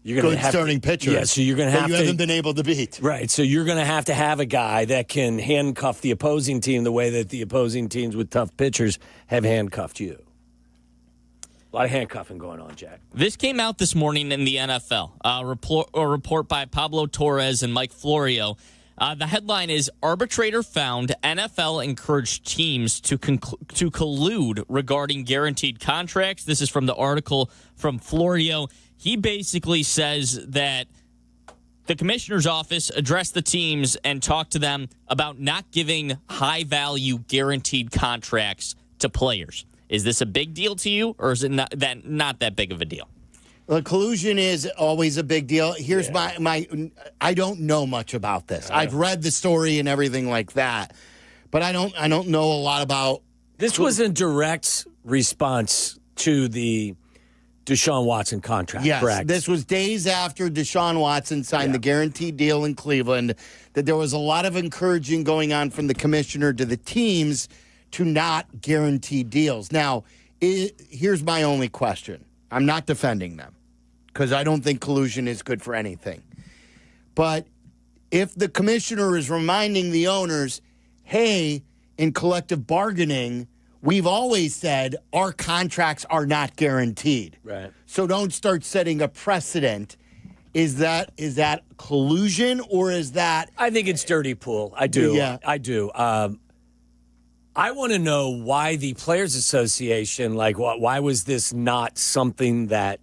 You're going to have starting pitcher. Yeah, so you're going to have you haven't been able to beat. Right, so you're going to have a guy that can handcuff the opposing team the way that the opposing teams with tough pitchers have handcuffed you. A lot of handcuffing going on, Jack. This came out this morning in the NFL. A report by Pablo Torres and Mike Florio. The headline is, Arbitrator found NFL encouraged teams to collude regarding guaranteed contracts. This is from the article from Florio. He basically says that the commissioner's office addressed the teams and talked to them about not giving high-value guaranteed contracts to players. Is this a big deal to you, or is it not that big of a deal? Well, collusion is always a big deal. Here's my I don't know much about this. I've read the story and everything like that, but I don't know a lot about. This was in direct response to the Deshaun Watson contract, yes, correct? This was days after Deshaun Watson signed the guaranteed deal in Cleveland, that there was a lot of encouraging going on from the commissioner to the teams to not guarantee deals. Now, here's my only question. I'm not defending them because I don't think collusion is good for anything. But if the commissioner is reminding the owners, hey, in collective bargaining, we've always said our contracts are not guaranteed. Right. So don't start setting a precedent. Is that collusion or is that? I think it's dirty pool. I do. Yeah. I do. I want to know why the Players Association, why was this not something that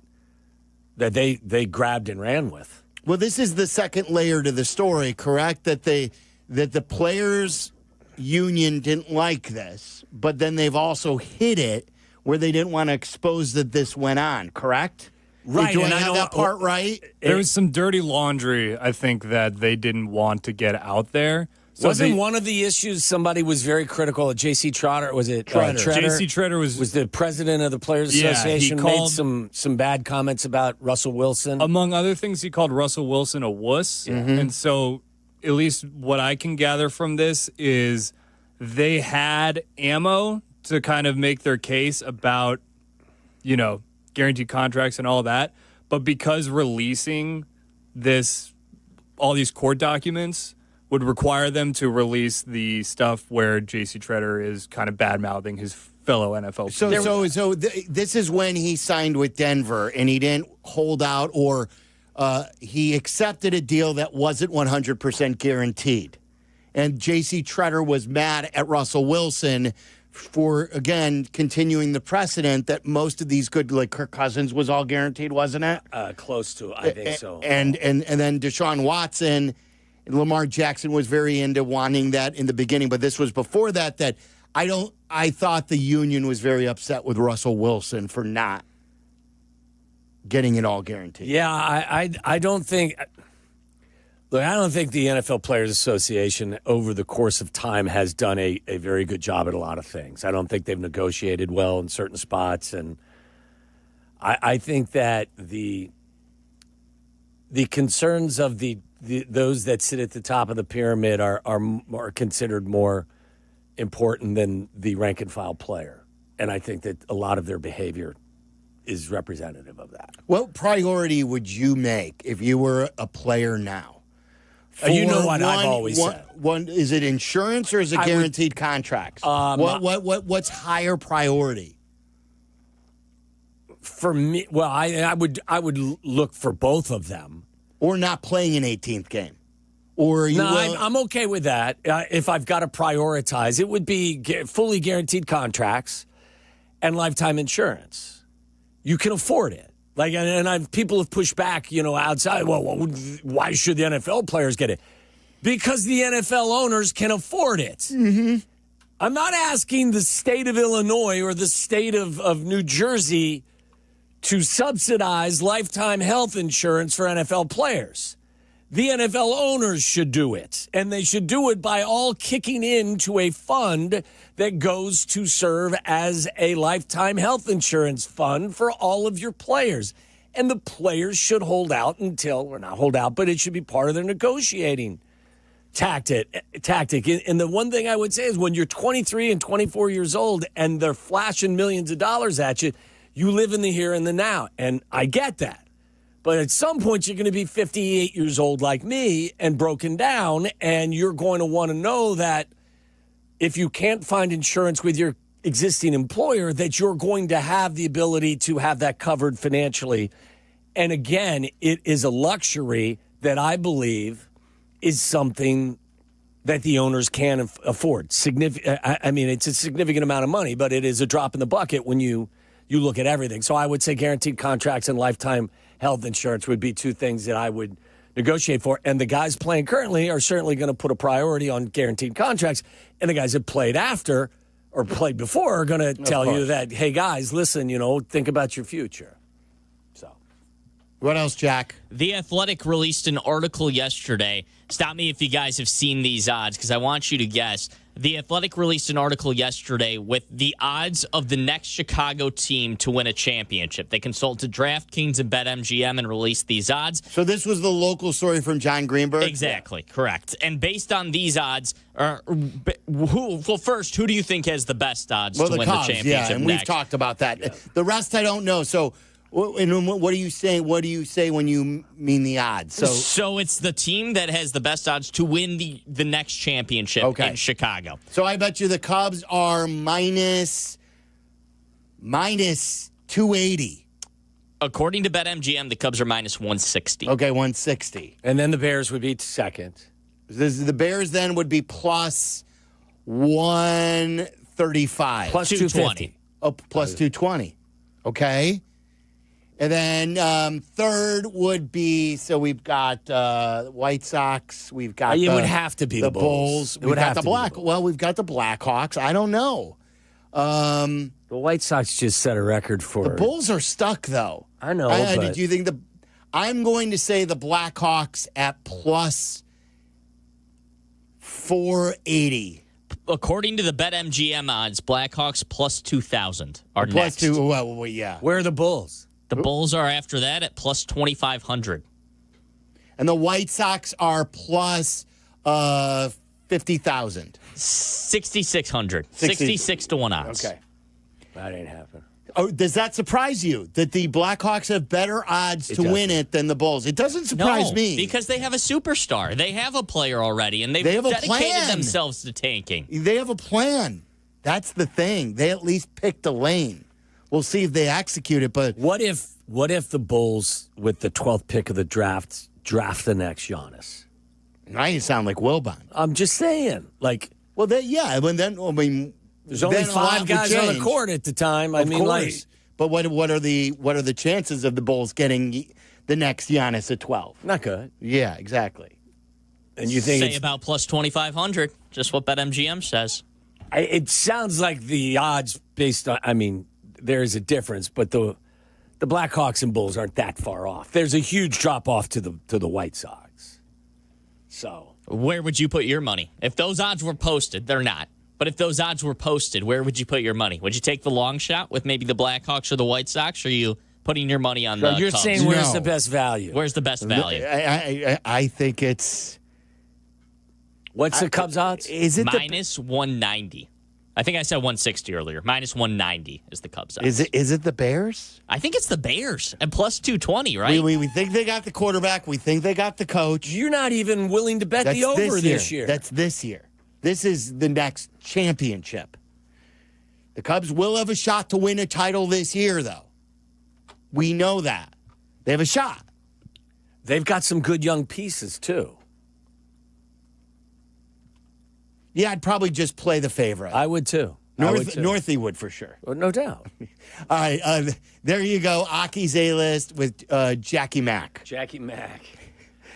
they grabbed and ran with? Well, this is the second layer to the story, correct? That the players union didn't like this, but then they've also hid it where they didn't want to expose that this went on, correct? Right. Do I have that part right? There was some dirty laundry, I think, that they didn't want to get out there. So Wasn't one of the issues somebody was very critical of J.C. Trotter? Was it Treader? Treader? J.C. Treader was the president of the Players Yeah, Association. he Made called- some bad comments about Russell Wilson. Among other things, he called Russell Wilson a wuss. And so, at least what I can gather from this is they had ammo to kind of make their case about, guaranteed contracts and all that. But because releasing all these court documents would require them to release the stuff where J.C. Treader is kind of bad-mouthing his fellow NFL players. So this is when he signed with Denver, and he didn't hold out, or he accepted a deal that wasn't 100% guaranteed. And J.C. Treader was mad at Russell Wilson for, again, continuing the precedent that most of these good, like Kirk Cousins was all guaranteed, wasn't it? Close to, I think so. And then Deshaun Watson, and Lamar Jackson was very into wanting that in the beginning, but this was before that I thought the union was very upset with Russell Wilson for not getting it all guaranteed. Yeah, I don't think. Look, I don't think the NFL Players Association over the course of time has done a very good job at a lot of things. I don't think they've negotiated well in certain spots, and I think that the concerns of those that sit at the top of the pyramid are considered more important than the rank and file player. And I think that a lot of their behavior is representative of that. What priority would you make if you were a player now? You know what I've always said. Is it insurance or is it guaranteed contracts? What's higher priority? For me, well, I would look for both of them. Or not playing an 18th game. Or I'm okay with that. If I've got to prioritize, it would be fully guaranteed contracts and lifetime insurance. You can afford it. Like, and people have pushed back, outside. Well, why should the NFL players get it? Because the NFL owners can afford it. Mm-hmm. I'm not asking the state of Illinois or the state of New Jersey to subsidize lifetime health insurance for NFL players. The NFL owners should do it, and they should do it by all kicking into a fund that goes to serve as a lifetime health insurance fund for all of your players. And the players should hold out or not hold out, but it should be part of their negotiating tactic. And the one thing I would say is when you're 23 and 24 years old and they're flashing millions of dollars at you, you live in the here and the now. And I get that. But at some point, you're going to be 58 years old like me and broken down, and you're going to want to know that if you can't find insurance with your existing employer, that you're going to have the ability to have that covered financially. And again, it is a luxury that I believe is something that the owners can afford. It's a significant amount of money, but it is a drop in the bucket when you look at everything. So I would say guaranteed contracts and lifetime health insurance would be two things that I would negotiate for. And the guys playing currently are certainly going to put a priority on guaranteed contracts. And the guys that played after or played before are going to tell you that, hey, guys, listen, think about your future. So, what else, Jack? The Athletic released an article yesterday. Stop me if you guys have seen these odds, because I want you to guess. The Athletic released an article yesterday with the odds of the next Chicago team to win a championship. They consulted DraftKings and BetMGM and released these odds. So this was the local story from John Greenberg? Exactly, correct. And based on these odds, first, who do you think has the best odds to win the championship? Yeah, and we've talked about that. Yeah. The rest I don't know. So and what do you say? What do you say when you mean the odds? So it's the team that has the best odds to win the next championship in Chicago. So I bet you the Cubs are minus 280. According to BetMGM, the Cubs are minus 160. Okay, 160. And then the Bears would be second. The Bears then would be plus 135. Plus 220. Oh, plus 220. Okay. And then third would be, so we've got White Sox. We've got it would have to be the Bulls. We've got the we've got the Blackhawks. I don't know. The White Sox just set a record for. The Bulls are stuck, though. I know. Did you think I'm going to say the Blackhawks at plus 480. According to the BetMGM odds, Blackhawks plus 2,000 are plus next. Yeah. Where are the Bulls? The Bulls are after that at plus 2,500. And the White Sox are plus 50,000. 6,600. 66 to 1 odds. Okay. That ain't happening. Oh, does that surprise you that the Blackhawks have better odds to win it than the Bulls? It doesn't surprise me. Because they have a superstar. They have a player already, and they've dedicated themselves to tanking. They have a plan. That's the thing. They at least picked a lane. We'll see if they execute it. But what if the Bulls, with the 12th pick of the draft the next Giannis? Now you sound like Wilbon. I'm just saying. There's only 5 guys on the court at the time. But what are the chances of the Bulls getting the next Giannis at 12? Not good. Yeah, exactly. And you think say about plus 2,500? Just what BetMGM says. It sounds like the odds based on. I mean, there is a difference, but the Blackhawks and Bulls aren't that far off. There's a huge drop off to the White Sox. So where would you put your money if those odds were posted? They're not. But if those odds were posted, where would you put your money? Would you take the long shot with maybe the Blackhawks or the White Sox? Or are you putting your money on the You're Cubs? saying where's the best value? Where's the best value? I think it's... What's the Cubs odds? Is it minus 190. I think I said 160 earlier. Minus 190 is the Cubs odds. Is it the Bears? I think it's the Bears. And plus 220, right? We think they got the quarterback. We think they got the coach. You're not even willing to bet the over this year. That's this year. This is the next championship. The Cubs will have a shot to win a title this year, though. We know that. They have a shot. They've got some good young pieces, too. Yeah, I'd probably just play the favorite. I would, too. Northie would for sure. Well, no doubt. All right, there you go. Aki's A-list with Jackie Mack. Jackie Mack.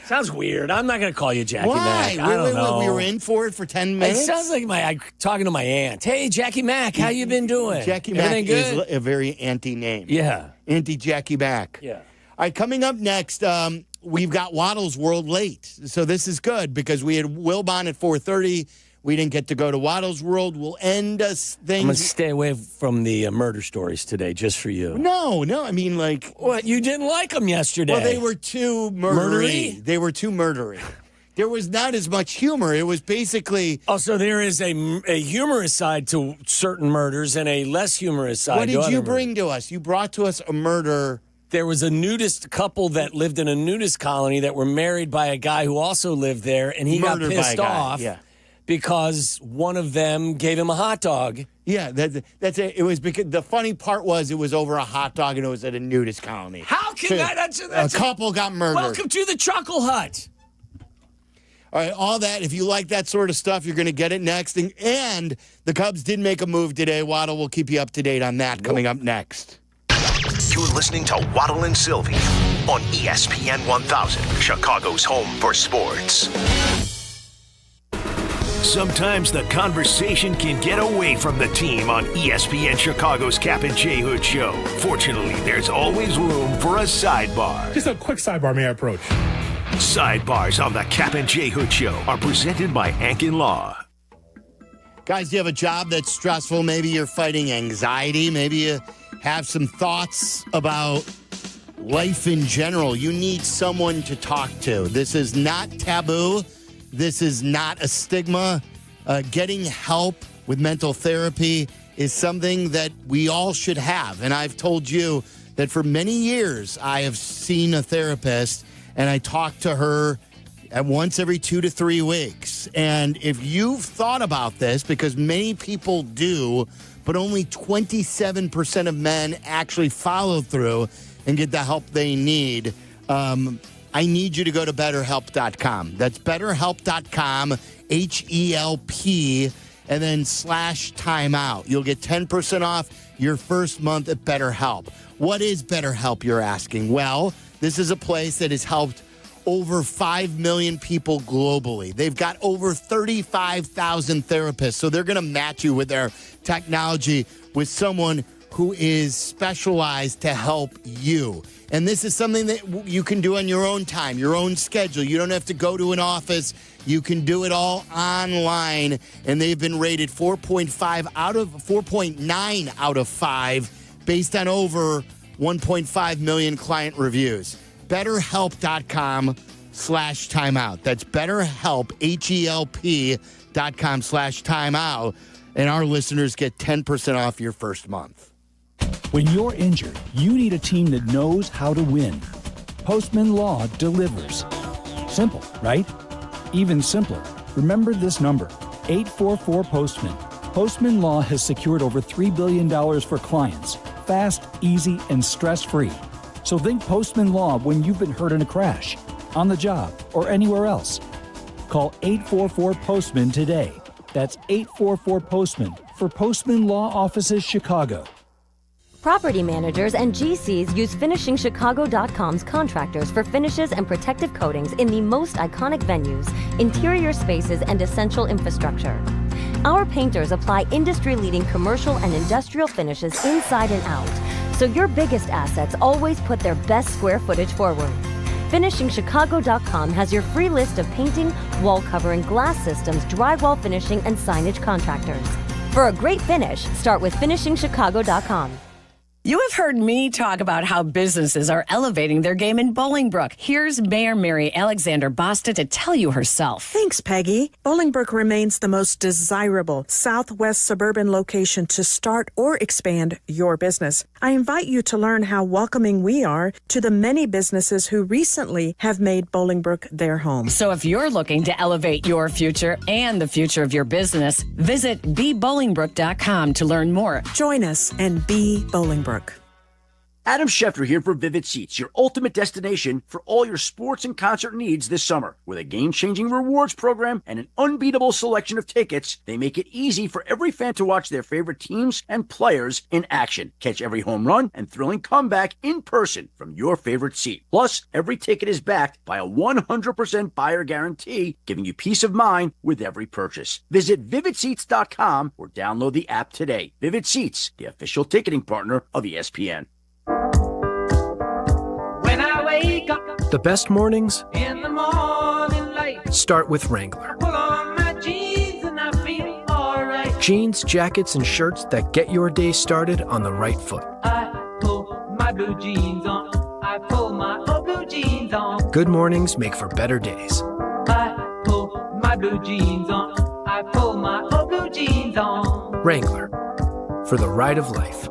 Sounds weird. I'm not going to call you Jackie Why? Mack. I don't know. We were in for it for 10 minutes? It sounds like I'm talking to my aunt. Hey, Jackie Mack, how you been doing? Jackie Everything Mack good? is a very anti name. Yeah. Anti-Jackie Mack. Yeah. All right, coming up next, we've got Waddle's World late. So this is good because we had Wilbon at 4:30. We didn't get to go to Waddle's World. We'll end things. I'm going to stay away from the murder stories today just for you. No. I mean, like. What? You didn't like them yesterday. Well, they were too murdery. They were too murdery. There was not as much humor. It was basically. Oh, so there is a humorous side to certain murders and a less humorous side to other What did you bring to us? You brought to us a murder. There was a nudist couple that lived in a nudist colony that were married by a guy who also lived there, and he got pissed off. Yeah. Because one of them gave him a hot dog. Yeah, that's it. It was because the funny part was it was over a hot dog and it was at a nudist colony. How can that's a couple got murdered? Welcome to the Chuckle Hut. All right, all that. If you like that sort of stuff, you're going to get it next. And the Cubs did make a move today. Waddle will keep you up to date on that coming up next. You're listening to Waddle and Silvy on ESPN 1000, Chicago's home for sports. Sometimes the conversation can get away from the team on ESPN Chicago's Kap J Hood show. Fortunately, there's always room for a sidebar. Just a quick sidebar, may I approach? Sidebars on the Kap J Hood show are presented by Ankin Law. Guys, you have a job that's stressful. Maybe you're fighting anxiety. Maybe you have some thoughts about life in general. You need someone to talk to. This is not taboo. This is not a stigma. Getting help with mental therapy is something that we all should have. And I've told you that for many years, I have seen a therapist and I talk to her at once every 2 to 3 weeks. And if you've thought about this, because many people do, but only 27% of men actually follow through and get the help they need, I need you to go to BetterHelp.com. That's BetterHelp.com, HELP, and then /timeout. You'll get 10% off your first month at BetterHelp. What is BetterHelp, you're asking? Well, this is a place that has helped over 5 million people globally. They've got over 35,000 therapists, so they're going to match you with their technology with someone who is specialized to help you. And this is something that you can do on your own time, your own schedule. You don't have to go to an office. You can do it all online. And they've been rated 4.9 out of 5 based on over 1.5 million client reviews. BetterHelp.com/timeout. That's BetterHelp, HELP.com/timeout. And our listeners get 10% off your first month. When you're injured, you need a team that knows how to win. Postman Law delivers. Simple, right? Even simpler. Remember this number, 844-POSTMAN. Postman Law has secured over $3 billion for clients. Fast, easy, and stress-free. So think Postman Law when you've been hurt in a crash, on the job, or anywhere else. Call 844-POSTMAN today. That's 844-POSTMAN for Postman Law Offices Chicago. Property managers and GCs use FinishingChicago.com's contractors for finishes and protective coatings in the most iconic venues, interior spaces, and essential infrastructure. Our painters apply industry-leading commercial and industrial finishes inside and out, so your biggest assets always put their best square footage forward. FinishingChicago.com has your free list of painting, wall covering, glass systems, drywall finishing, and signage contractors. For a great finish, start with FinishingChicago.com. You have heard me talk about how businesses are elevating their game in Bolingbrook. Here's Mayor Mary Alexander Basta to tell you herself. Thanks, Peggy. Bolingbrook remains the most desirable southwest suburban location to start or expand your business. I invite you to learn how welcoming we are to the many businesses who recently have made Bolingbrook their home. So if you're looking to elevate your future and the future of your business, visit bebolingbrook.com to learn more. Join us and be Bolingbrook. Adam Schefter here for Vivid Seats, your ultimate destination for all your sports and concert needs this summer. With a game-changing rewards program and an unbeatable selection of tickets, they make it easy for every fan to watch their favorite teams and players in action. Catch every home run and thrilling comeback in person from your favorite seat. Plus, every ticket is backed by a 100% buyer guarantee, giving you peace of mind with every purchase. Visit VividSeats.com or download the app today. Vivid Seats, the official ticketing partner of ESPN. When I wake up, the best mornings in the morning light, start with Wrangler. pull on my jeans and I feel alright. Jeans, jackets, and shirts that get your day started on the right foot. I pull my blue jeans on. I pull my old blue jeans on. Good mornings make for better days. I pull my blue jeans on. I pull my old blue jeans on. Wrangler, for the ride of life.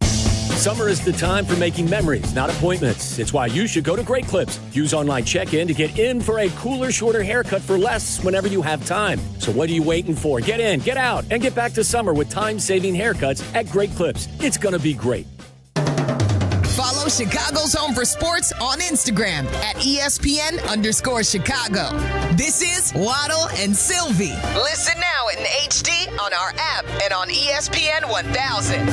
Summer is the time for making memories, not appointments. It's why you should go to Great Clips. Use online check-in to get in for a cooler, shorter haircut for less whenever you have time. So what are you waiting for? Get in, get out, and get back to summer with time-saving haircuts at Great Clips. It's going to be great. Follow Chicago's Home for Sports on Instagram at ESPN_Chicago. This is Waddle and Silvy. Listen now in HD on our app and on ESPN 1000.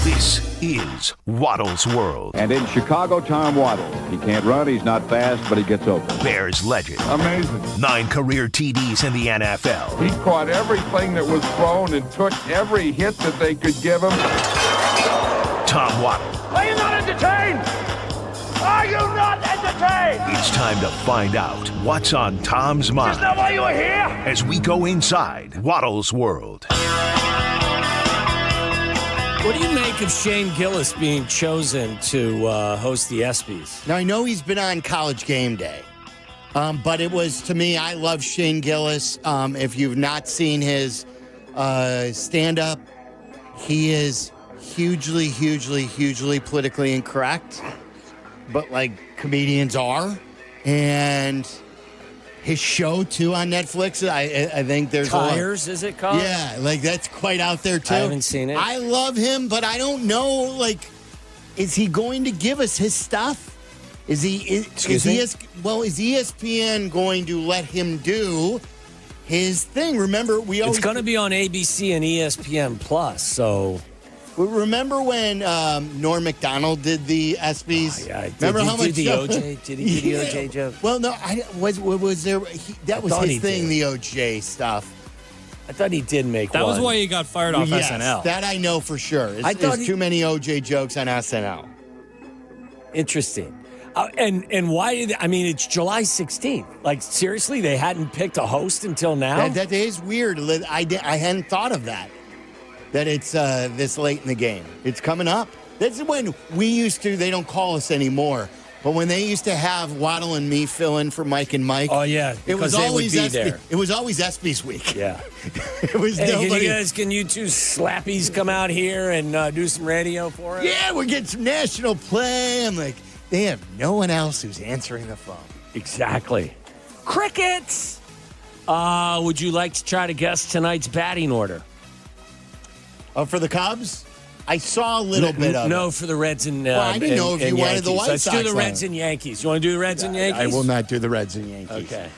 This is Waddle's World. And in Chicago, Tom Waddle. He can't run, he's not fast, but he gets open. Bears legend. Amazing. 9 career TDs in the NFL. He caught everything that was thrown and took every hit that they could give him. Tom Waddle. Are you not entertained? Are you not entertained? It's time to find out what's on Tom's mind. Is that why you were here? As we go inside Waddle's World. What do you make of Shane Gillis being chosen to host the ESPYs? Now, I know he's been on College Game Day, but it was, to me, I love Shane Gillis. If you've not seen his stand-up, he is hugely politically incorrect, but like comedians are. And his show, too, on Netflix, I think there's Tires, is it called? Yeah, like that's quite out there, too. I haven't seen it. I love him, but I don't know, like, is he going to give us his stuff? Is ESPN going to let him do his thing? Remember, it's going to be on ABC and ESPN Plus, so... Remember when Norm Macdonald did the ESPYs? Oh, yeah. Remember how much the OJ? Did he do the OJ joke? Well, no. Was there? That was his thing. The OJ stuff. I thought he did make that one. was why he got fired off SNL. That I know for sure. There's too many OJ jokes on SNL. Interesting. And why? I mean, it's July 16th. Like, seriously, they hadn't picked a host until now? That is weird. I hadn't thought of that. That it's this late in the game. It's coming up. This is when we used to, they don't call us anymore, but when they used to have Waddle and me fill in for Mike and Mike. Oh, yeah, it was always they would be there. It was always ESPYs week. Yeah. It was nobody. Can you two slappies come out here and do some radio for us? Yeah, we're getting some national play. I'm like, they have no one else who's answering the phone. Exactly. Crickets! Would you like to try to guess tonight's batting order? For the Cubs? I saw a little bit of it. No, for the Reds and well, I didn't know if you wanted the White Let's Sox. Let's do the Reds and Yankees. You want to do the Reds and Yankees? I will not do the Reds and Yankees. Okay.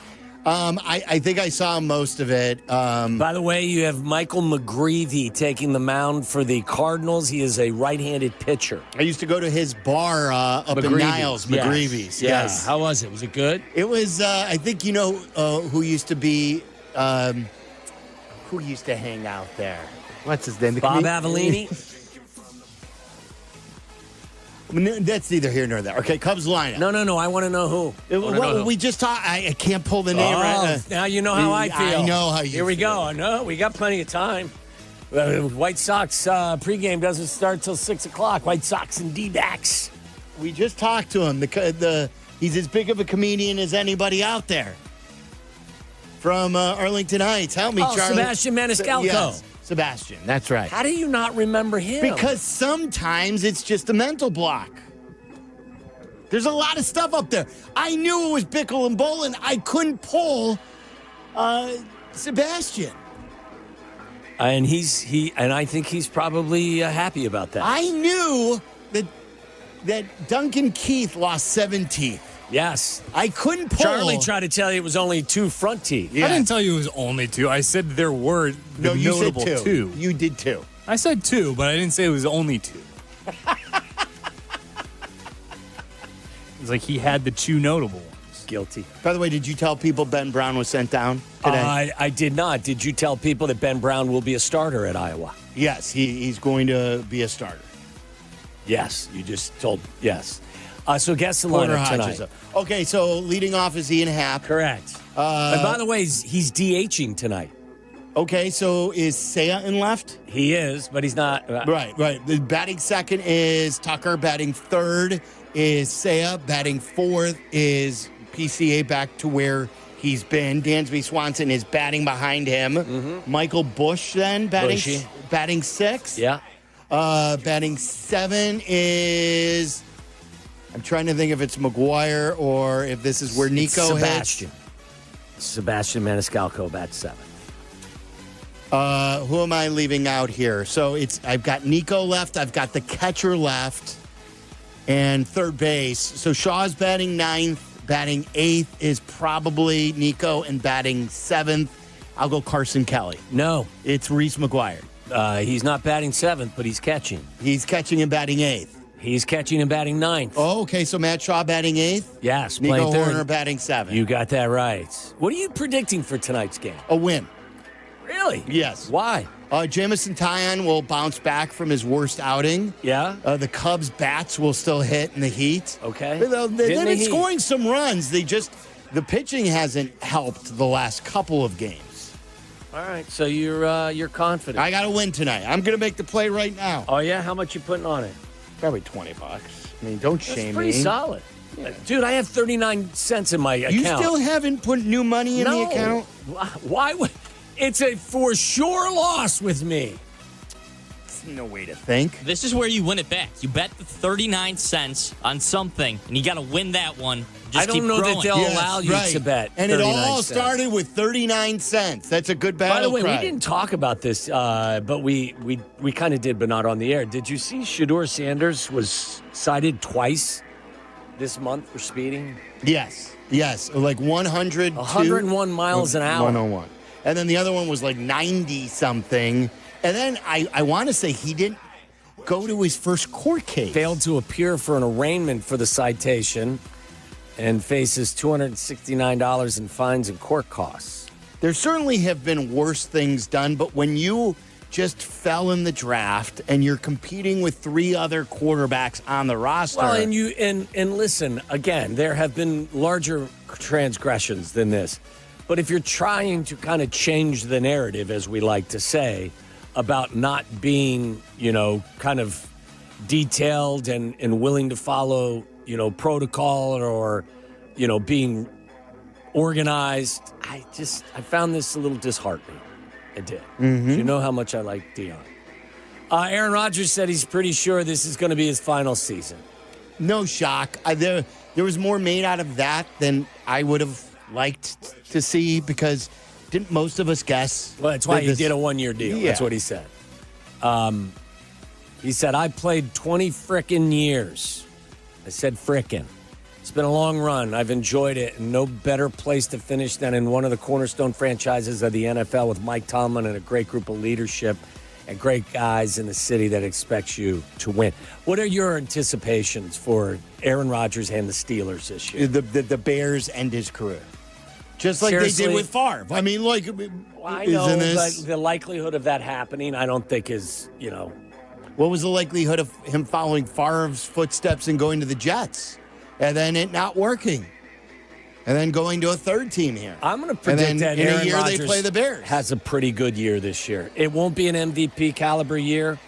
I think I saw most of it. By the way, you have Michael McGreevy taking the mound for the Cardinals. He is a right-handed pitcher. I used to go to his bar up in Niles, McGreevy's. Yes. How was it? Was it good? It was, I think you know who used to be, who used to hang out there. What's his name? Bob Avellini? That's neither here nor there. Okay, Cubs lineup. No. I want to know who. We just talked. I can't pull the name right now. Now you know how I feel. I know how you feel. Here we go. No, we got plenty of time. White Sox pregame doesn't start till 6 o'clock. White Sox and D-backs. We just talked to him. He's as big of a comedian as anybody out there. From Arlington Heights. Help me, Charlie. Sebastian Maniscalco. Yes, Sebastian. That's right. How do you not remember him? Because sometimes it's just a mental block. There's a lot of stuff up there. I knew it was Bickle and Bolin. I couldn't pull Sebastian. And I think he's probably happy about that. I knew that Duncan Keith lost 7 teeth. Yes. I couldn't pull. Charlie tried to tell you it was only 2 front teeth. I didn't tell you it was only 2. I said there were No, you said notable 2. You did 2. I said 2, but I didn't say it was only 2. It's like he had the 2 notable ones. Guilty. By the way, did you tell people Ben Brown was sent down today? I did not. Did you tell people that Ben Brown will be a starter at Iowa? Yes, he's going to be a starter. Yes, you just told. Yes. So guess the lineup tonight. Okay, so leading off is Ian Happ. Correct. And by the way, he's DHing tonight. Okay, so is Seiya in left? He is, but he's not. Right. The batting second is Tucker. Batting third is Seiya. Batting fourth is PCA back to where he's been. Dansby Swanson is batting behind him. Mm-hmm. Michael Bush then batting 6. Yeah. Batting 7 is... I'm trying to think if it's McGuire or if this is where Nico Sebastian. hits. Sebastian Maniscalco bats 7. Who am I leaving out here? So I've got Nico left. I've got the catcher left and third base. So Shaw's batting 9th. Batting 8th is probably Nico, and batting 7th, I'll go Carson Kelly. No. It's Reese McGuire. He's not batting 7th, but he's catching. He's catching and batting 8th. He's catching and batting 9th. Oh, okay. So Matt Shaw batting 8th? Yes. Nico third. Horner batting 7th. You got that right. What are you predicting for tonight's game? A win. Really? Yes. Why? Jamison Tyon will bounce back from his worst outing. Yeah. The Cubs' bats will still hit in the heat. Okay. They've been scoring some runs. The pitching hasn't helped the last couple of games. All right. So you're confident. I got to win tonight. I'm going to make the play right now. Oh yeah. How much you putting on it? Probably $20. I mean, don't shame me. That's pretty solid. Yeah. Dude, I have 39 cents in my account. You still haven't put new money in the account? Why would... It's a for sure loss with me. No way to think. This is where you win it back. You bet the 39 cents on something, and you got to win that one. Just I don't know growing. that they'll allow you to bet. And it all started with 39 cents. That's a good battle. By the way, cry. we didn't talk about this, but we kind of did, but not on the air. Did you see Shedeur Sanders was cited twice this month for speeding? Yes. Like 101 miles an hour. 101. And then the other one was like 90-something. And then I want to say he didn't go to his first court case. Failed to appear for an arraignment for the citation and faces $269 in fines and court costs. There certainly have been worse things done, but when you just fell in the draft and you're competing with 3 other quarterbacks on the roster. Well, and listen, again, there have been larger transgressions than this. But if you're trying to kind of change the narrative, as we like to say, about not being, kind of detailed and willing to follow, protocol or, being organized, I found this a little disheartening. I did. Mm-hmm. You know how much I like Dion. Aaron Rodgers said he's pretty sure this is going to be his final season. No shock. There was more made out of that than I would have liked to see, because didn't most of us guess? Well, that's why he did a 1-year deal. Yeah. That's what he said. He said, I played 20 frickin' years. I said frickin'. It's been a long run. I've enjoyed it, and no better place to finish than in one of the cornerstone franchises of the NFL with Mike Tomlin and a great group of leadership and great guys in the city that expects you to win. What are your anticipations for Aaron Rodgers and the Steelers this year? The Bears end his career. Just like Seriously? they did with Favre. I mean, like, I know, but the likelihood of that happening, I don't think is, What was the likelihood of him following Favre's footsteps and going to the Jets? And then it not working? and then going to a third team here. I'm going to predict that in Aaron a year Rodgers they play the Bears. Has a pretty good year this year. It won't be an MVP caliber year,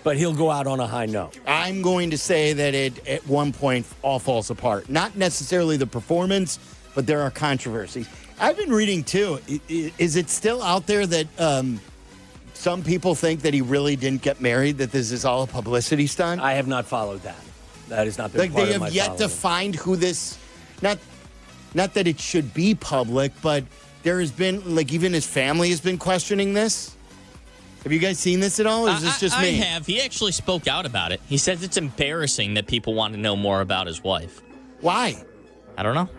but he'll go out on a high note. I'm going to say that it at one point all falls apart. Not necessarily the performance, but there are controversies. I've been reading too. Is it still out there that some people think that he really didn't get married? That this is all a publicity stunt? I have not followed that. That has not been like part they of my have yet following. to find who this. Not that it should be public, but there has been, like, even his family has been questioning this. Have you guys seen this at all, or is this just me? I have. He actually spoke out about it. He says it's embarrassing that people want to know more about his wife. Why? I don't know.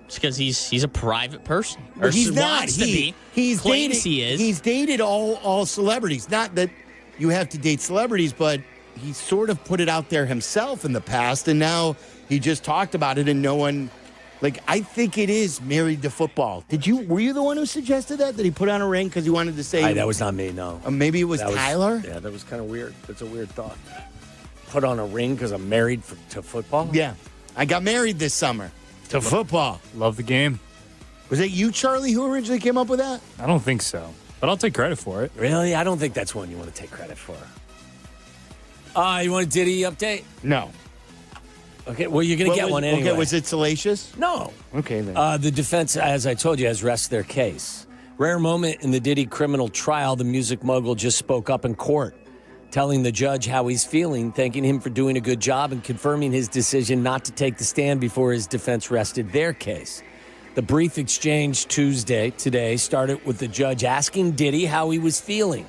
It's because he's a private person. Well, Or he's not. wants to be. He's Claims dated, he is. He's dated all celebrities. Not that you have to date celebrities, but he sort of put it out there himself in the past, and now he just talked about it, and no one. Like, I think it is married to football. Were you the one who suggested that he put on a ring because he wanted to say? That was not me, no. Maybe it was Tyler? Yeah, that was kind of weird. That's a weird thought. Put on a ring because I'm married to football? Yeah. I got married this summer to football. Love the game. Was it you, Charlie, who originally came up with that? I don't think so, but I'll take credit for it. Really? I don't think that's one you want to take credit for. You want a Diddy update? No. Okay, well, you're going to get one anyway. Okay, was it salacious? No. Okay, then. The defense, as I told you, has rested their case. Rare moment in the Diddy criminal trial, the music mogul just spoke up in court, telling the judge how he's feeling, thanking him for doing a good job, and confirming his decision not to take the stand before his defense rested their case. The brief exchange today, started with the judge asking Diddy how he was feeling.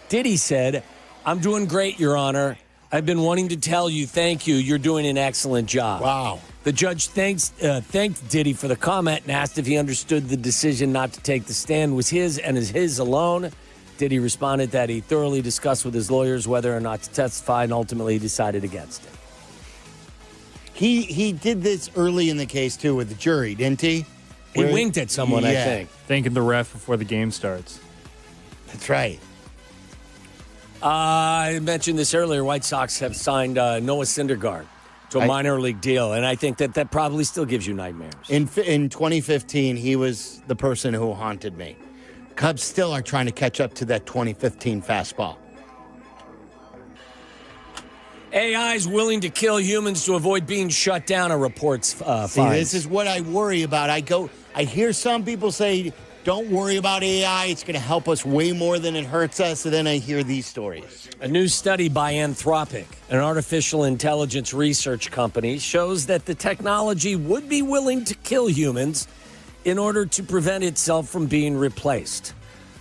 Diddy said, "I'm doing great, Your Honor. I've been wanting to tell you, thank you. You're doing an excellent job." Wow. The judge thanked Diddy for the comment and asked if he understood the decision not to take the stand was his and is his alone. Diddy responded that he thoroughly discussed with his lawyers whether or not to testify and ultimately decided against it. He did this early in the case, too, with the jury, didn't he? He winked at someone, I think. Thanking the ref before the game starts. That's right. I mentioned this earlier. White Sox have signed Noah Syndergaard to a minor league deal, and I think that probably still gives you nightmares. In 2015, he was the person who haunted me. Cubs still are trying to catch up to that 2015 fastball. AI is willing to kill humans to avoid being shut down, a report's See, this is what I worry about. I hear some people say, don't worry about AI. It's going to help us way more than it hurts us. And then I hear these stories. A new study by Anthropic, an artificial intelligence research company, shows that the technology would be willing to kill humans in order to prevent itself from being replaced.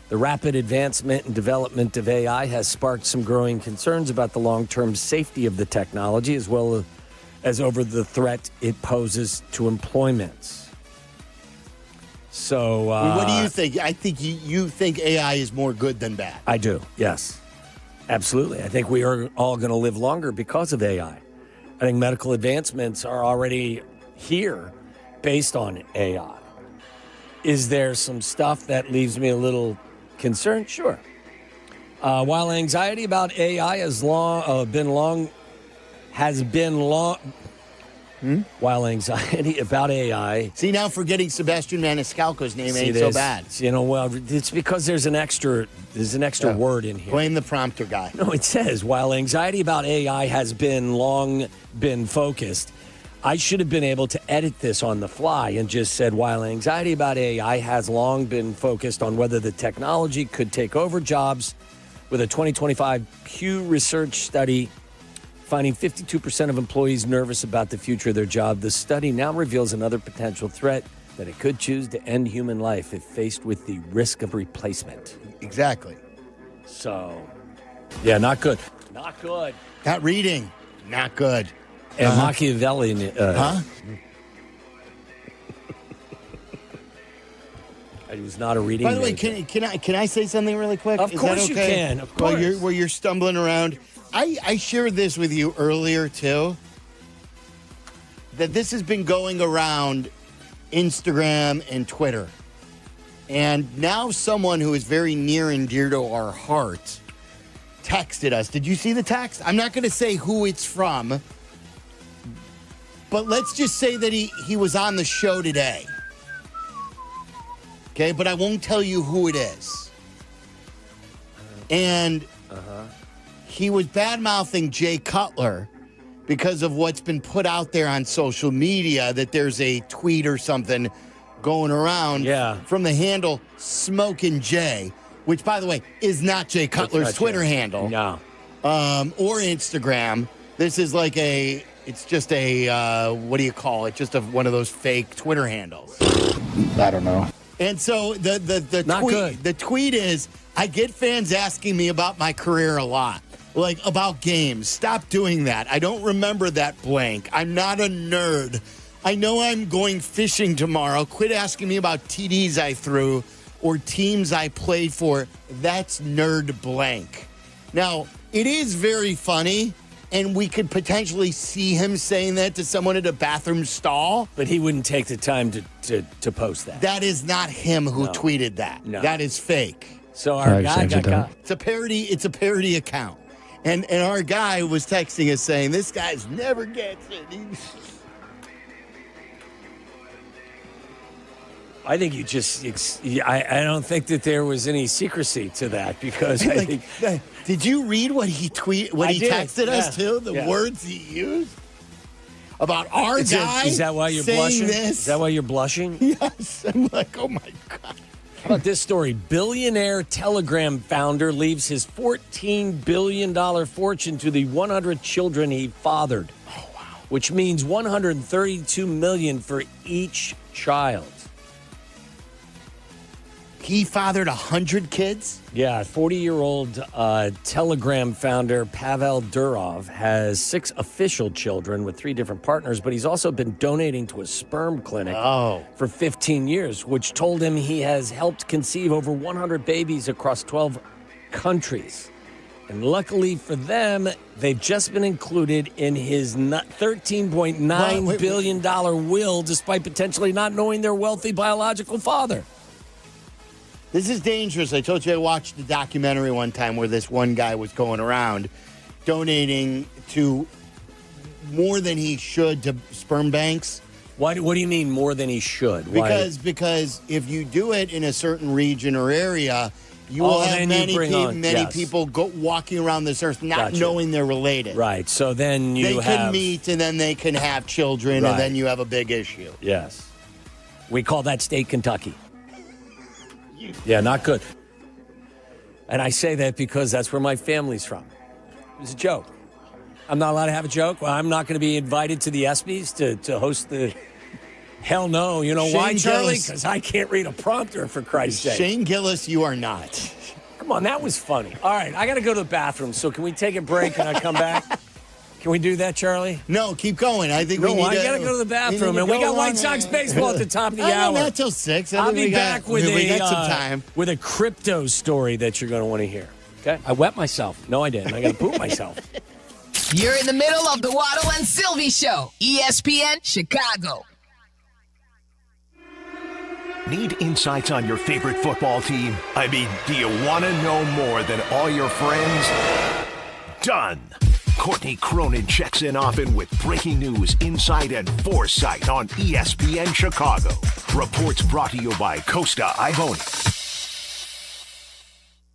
The rapid advancement and development of AI has sparked some growing concerns about the long-term safety of the technology, as well as over the threat it poses to employment. So, what do you think? I think you think AI is more good than bad. I do, yes. Absolutely. I think we are all going to live longer because of AI. I think medical advancements are already here based on AI. Is there some stuff that leaves me a little concerned? Sure. While anxiety about AI has been long. While anxiety about AI. See, now forgetting Sebastian Maniscalco's name ain't so bad. You know, well, it's because there's an extra word in here. Blame the prompter guy. No, it says, while anxiety about AI has long been focused, I should have been able to edit this on the fly and just said, while anxiety about AI has long been focused on whether the technology could take over jobs, with a 2025 Pew Research study finding 52% of employees nervous about the future of their job, the study now reveals another potential threat that it could choose to end human life if faced with the risk of replacement. Exactly. So, yeah, not good. Not good. That reading, not good. And Machiavellian. Huh? It was not a reading. By the way, can I say something really quick? Of course Is that you okay? can. Of course. While you're stumbling around, I shared this with you earlier too. That this has been going around Instagram and Twitter, and now someone who is very near and dear to our hearts texted us. Did you see the text? I'm not going to say who it's from. But let's just say that he was on the show today. Okay, but I won't tell you who it is. And he was bad-mouthing Jay Cutler because of what's been put out there on social media, that there's a tweet or something going around from the handle Smokin' Jay, which, by the way, is not Jay Cutler's Twitter handle. No. Or Instagram. This is like it's just a, what do you call it? Just one of those fake Twitter handles. I don't know. And so the tweet is, I get fans asking me about my career a lot, like about games. Stop doing that. I don't remember that blank. I'm not a nerd. I know I'm going fishing tomorrow. Quit asking me about TDs I threw or teams I played for. That's nerd blank. Now, it is very funny, and we could potentially see him saying that to someone at a bathroom stall. But he wouldn't take the time to post that. That is not him who tweeted that. No. That is fake. So our guy got It's a parody account. And our guy was texting us saying, this guy's never gets it. I think you just, I don't think that there was any secrecy to that, because I think. Did you read what he texted us to? The Yeah. words he used? About our guy? Is that why you're saying blushing? This? Is that why you're blushing? Yes. I'm like, oh my God. How about this story? Billionaire Telegram founder leaves his $14 billion fortune to the 100 children he fathered. Oh, wow. Which means $132 million for each child. He fathered 100 kids? Yeah, 40-year-old Telegram founder Pavel Durov has 6 official children with 3 different partners, but he's also been donating to a sperm clinic for 15 years, which told him he has helped conceive over 100 babies across 12 countries. And luckily for them, they've just been included in his $13.9 billion will, despite potentially not knowing their wealthy biological father. This is dangerous. I told you I watched a documentary one time where this one guy was going around donating to more than he should to sperm banks. What do you mean more than he should? Because if you do it in a certain region or area, you will have many people walking around this earth not knowing they're related. Right. So then they can meet, and then they can have children, and then you have a big issue. Yes. We call that state Kentucky. Yeah, not good. And I say that because that's where my family's from. It was a joke. I'm not allowed to have a joke. Well, I'm not going to be invited to the ESPYs to host the... Hell no. You know why, Charlie? Because I can't read a prompter, for Christ's sake. Shane Gillis, you are not. Come on, that was funny. All right, I got to go to the bathroom, so can we take a break and I come back? Can we do that, Charlie? No, keep going. I think I got to go to the bathroom, and we got White Sox baseball at the top of the hour. Not till 6. I'll be back with a crypto story that you're going to want to hear. Okay? I wet myself. No, I didn't. I got to poop myself. You're in the middle of the Waddle and Silvy Show, ESPN Chicago. Need insights on your favorite football team? I mean, do you want to know more than all your friends? Done. Courtney Cronin checks in often with breaking news, insight, and foresight on ESPN Chicago. Reports brought to you by Costa Ivoni.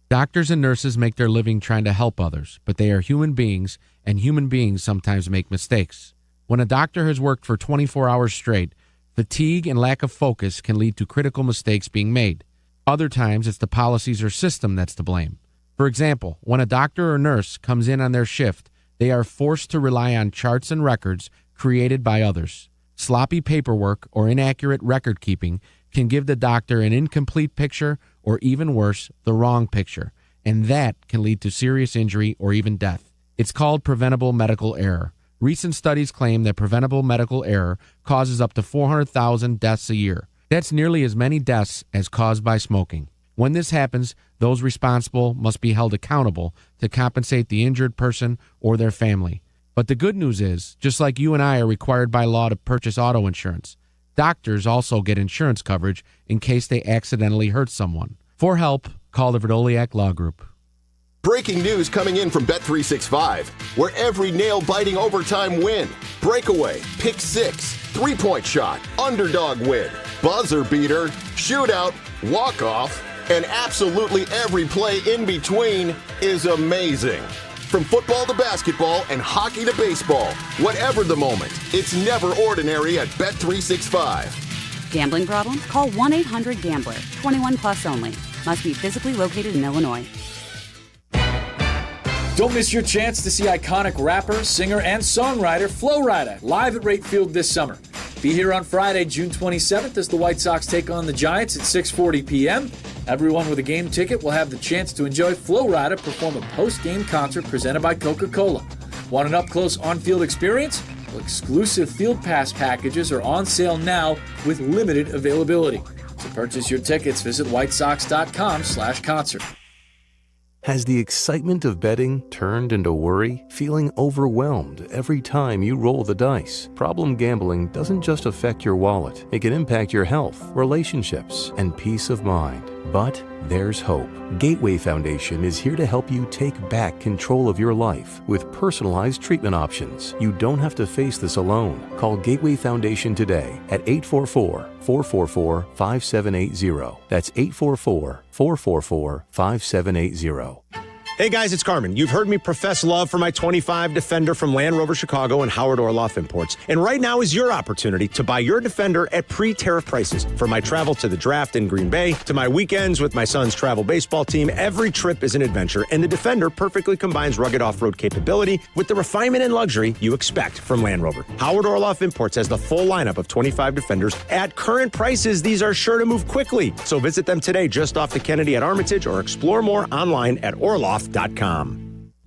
Doctors and nurses make their living trying to help others, but they are human beings, and human beings sometimes make mistakes. When a doctor has worked for 24 hours straight, fatigue and lack of focus can lead to critical mistakes being made. Other times, it's the policies or system that's to blame. For example, when a doctor or nurse comes in on their shift, they are forced to rely on charts and records created by others. Sloppy paperwork or inaccurate record keeping can give the doctor an incomplete picture or, even worse, the wrong picture, and that can lead to serious injury or even death. It's called preventable medical error. Recent studies claim that preventable medical error causes up to 400,000 deaths a year. That's nearly as many deaths as caused by smoking. When this happens, those responsible must be held accountable to compensate the injured person or their family. But the good news is, just like you and I are required by law to purchase auto insurance, doctors also get insurance coverage in case they accidentally hurt someone. For help, call the Verdoliak Law Group. Breaking news coming in from Bet365, where every nail-biting overtime win, breakaway, pick six, three-point shot, underdog win, buzzer beater, shootout, walk-off, and absolutely every play in between is amazing. From football to basketball and hockey to baseball, whatever the moment, it's never ordinary at Bet365. Gambling problem? Call 1-800-GAMBLER. 21 plus only. Must be physically located in Illinois. Don't miss your chance to see iconic rapper, singer, and songwriter Flo Rida live at Rate Field this summer. Be here on Friday, June 27th as the White Sox take on the Giants at 6:40 p.m. Everyone with a game ticket will have the chance to enjoy Flo Rida perform a post-game concert presented by Coca-Cola. Want an up-close on-field experience? Well, exclusive Field Pass packages are on sale now with limited availability. To purchase your tickets, visit whitesox.com/concert. Has the excitement of betting turned into worry? Feeling overwhelmed every time you roll the dice? Problem gambling doesn't just affect your wallet. It can impact your health, relationships, and peace of mind. But there's hope. Gateway Foundation is here to help you take back control of your life with personalized treatment options. You don't have to face this alone. Call Gateway Foundation today at 844-444-5780. That's 844-444-5780. Hey guys, it's Carmen. You've heard me profess love for my 25 Defender from Land Rover Chicago and Howard Orloff Imports. And right now is your opportunity to buy your Defender at pre-tariff prices. From my travel to the draft in Green Bay, to my weekends with my son's travel baseball team, every trip is an adventure, and the Defender perfectly combines rugged off-road capability with the refinement and luxury you expect from Land Rover. Howard Orloff Imports has the full lineup of 25 Defenders. At current prices, these are sure to move quickly. So visit them today just off the Kennedy at Armitage or explore more online at Orloff.com.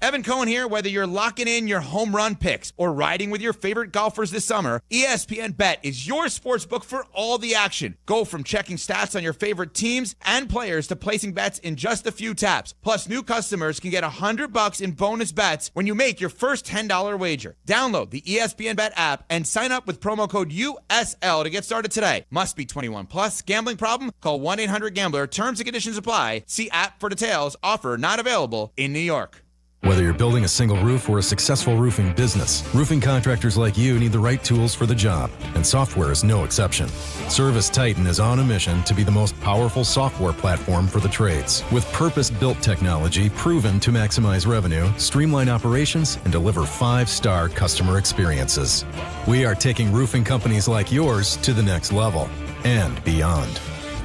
Evan Cohen here. Whether you're locking in your home run picks or riding with your favorite golfers this summer, ESPN Bet is your sportsbook for all the action. Go from checking stats on your favorite teams and players to placing bets in just a few taps. Plus, new customers can get $100 in bonus bets when you make your first $10 wager. Download the ESPN Bet app and sign up with promo code USL to get started today. Must be 21 plus. Gambling problem? Call 1-800-GAMBLER. Terms and conditions apply. See app for details. Offer not available in New York. Whether you're building a single roof or a successful roofing business, roofing contractors like you need the right tools for the job, and software is no exception. Service Titan is on a mission to be the most powerful software platform for the trades, with purpose-built technology proven to maximize revenue, streamline operations, and deliver 5-star customer experiences. We are taking roofing companies like yours to the next level and beyond.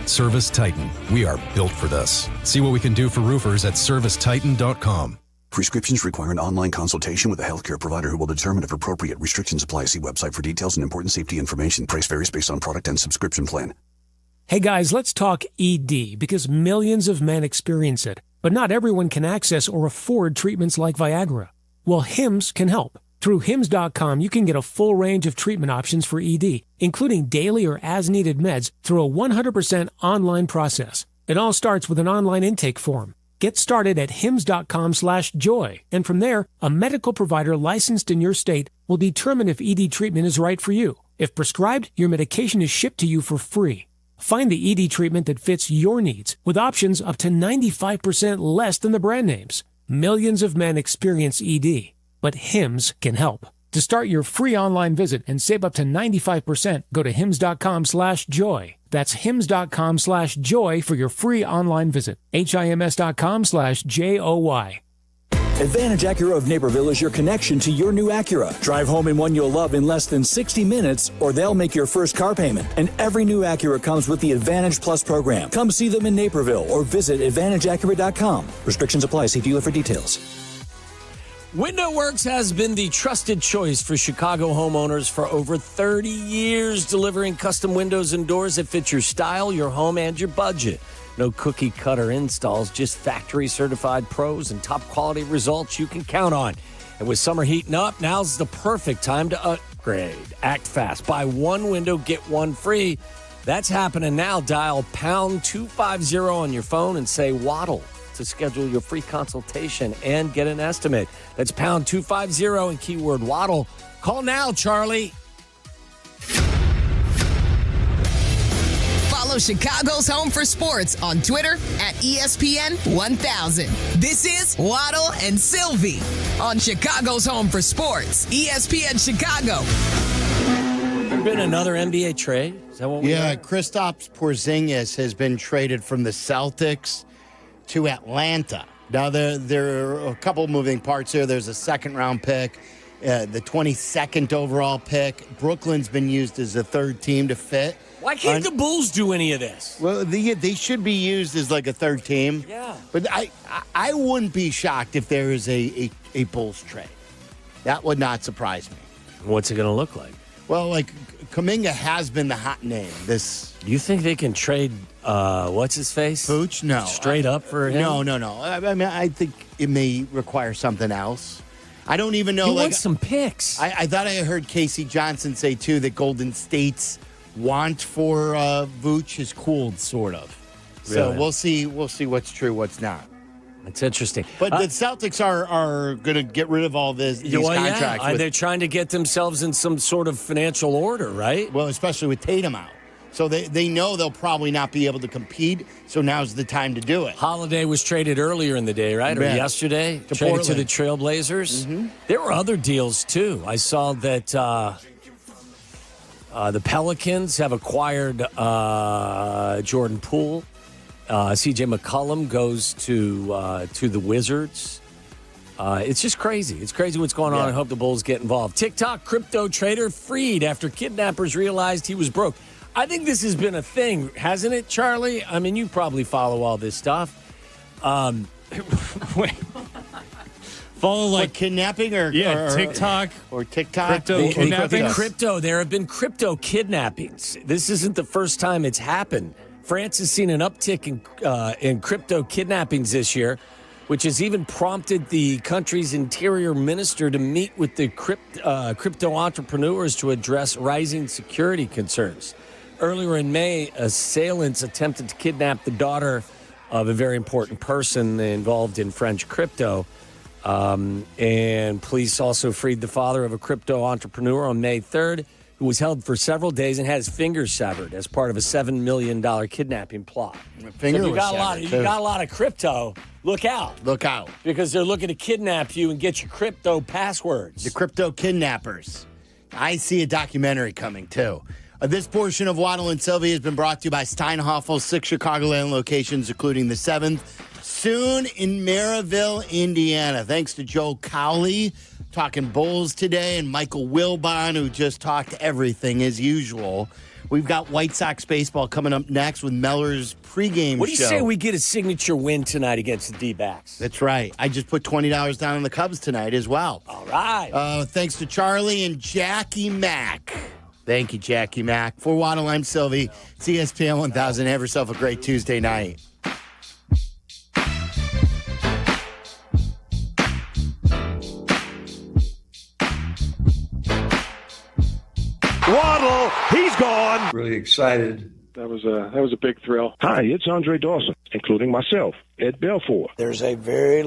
Service Titan, we are built for this. See what we can do for roofers at servicetitan.com. Prescriptions require an online consultation with a healthcare provider who will determine if appropriate. Restrictions apply. See website for details and important safety information. Price varies based on product and subscription plan. Hey guys, let's talk ED because millions of men experience it, but not everyone can access or afford treatments like Viagra. Well, Hims can help. Through Hims.com, you can get a full range of treatment options for ED, including daily or as-needed meds through a 100% online process. It all starts with an online intake form. Get started at hims.com/joy, and from there, a medical provider licensed in your state will determine if ED treatment is right for you. If prescribed, your medication is shipped to you for free. Find the ED treatment that fits your needs with options up to 95% less than the brand names. Millions of men experience ED, but Hims can help. To start your free online visit and save up to 95%, go to hims.com/joy. That's hims.com/joy for your free online visit. HIMS.com/JOY. Advantage Acura of Naperville is your connection to your new Acura. Drive home in one you'll love in less than 60 minutes, or they'll make your first car payment. And every new Acura comes with the Advantage Plus program. Come see them in Naperville or visit AdvantageAcura.com. Restrictions apply. See dealer for details. WindowWorks has been the trusted choice for Chicago homeowners for over 30 years, delivering custom windows and doors that fit your style, your home, and your budget. No cookie-cutter installs, just factory-certified pros and top-quality results you can count on. And with summer heating up, now's the perfect time to upgrade. Act fast. Buy one window, get one free. That's happening now. Dial pound 250 on your phone and say Waddle to schedule your free consultation and get an estimate. That's pound 250 and keyword Waddle. Call now, Charlie. Follow Follow Chicago's Home for Sports on Twitter at ESPN 1000. This is Waddle and Silvy on Chicago's Home for Sports, ESPN Chicago. There been another NBA trade? Is that what we heard? Kristaps Porzingis has been traded from the Celtics to Atlanta. Now, there are a couple moving parts here. There's a second-round pick, the 22nd overall pick. Brooklyn's been used as a third team to fit. Why can't the Bulls do any of this? Well, they should be used as like a third team. Yeah. But I wouldn't be shocked if there is a Bulls trade. That would not surprise me. What's it going to look like? Well, like, Kuminga has been the hot name. Do you think they can trade, what's his face? Pooch? No. Straight up for him? No. I mean, I think it may require something else. I don't even know. He wants some picks. I thought I heard Casey Johnson say, too, that Golden State's want for Vooch has cooled, sort of. So Really? we'll see what's true, what's not. That's interesting. But the Celtics are going to get rid of all these contracts. Yeah. They're trying to get themselves in some sort of financial order, right? Well, especially with Tatum out. So they know they'll probably not be able to compete, so now's the time to do it. Holiday was traded earlier in the day, right? Or yesterday? To traded Portland. to the Trailblazers. Mm-hmm. There were other deals, too. I saw that the Pelicans have acquired Jordan Poole. C.J. McCollum goes to the Wizards. It's just crazy. It's crazy what's going on. I hope the Bulls get involved. TikTok crypto trader freed after kidnappers realized he was broke. I think this has been a thing, hasn't it, Charlie? I mean, you probably follow all this stuff. Wait. Follow like kidnapping or TikTok or TikTok crypto kidnapping. There have been crypto kidnappings. This isn't the first time it's happened. France has seen an uptick in crypto kidnappings this year, which has even prompted the country's interior minister to meet with the crypto entrepreneurs to address rising security concerns. Earlier in May, assailants attempted to kidnap the daughter of a very important person involved in French crypto. And police also freed the father of a crypto entrepreneur on May 3rd, who was held for several days and had his fingers severed as part of a $7 million kidnapping plot. So you got a lot of crypto. Look out. Look out. Because they're looking to kidnap you and get your crypto passwords. The crypto kidnappers. I see a documentary coming, too. This portion of Waddle and Silvy has been brought to you by Steinhoffel's 6 Chicagoland locations, including the 7th. Soon in Maryville, Indiana. Thanks to Joe Cowley, talking Bulls today, and Michael Wilbon, who just talked everything as usual. We've got White Sox baseball coming up next with Meller's pregame show. What do you say we get a signature win tonight against the D-backs? That's right. I just put $20 down on the Cubs tonight as well. All right. Thanks to Charlie and Jackie Mack. Thank you, Jackie Mack. For Waddle, I'm Silvy. ESPN 1000. Have yourself a great Tuesday night. Waddle, he's gone. Really excited. That was a big thrill. Hi, it's Andre Dawson, including myself, Ed Belfour. There's a very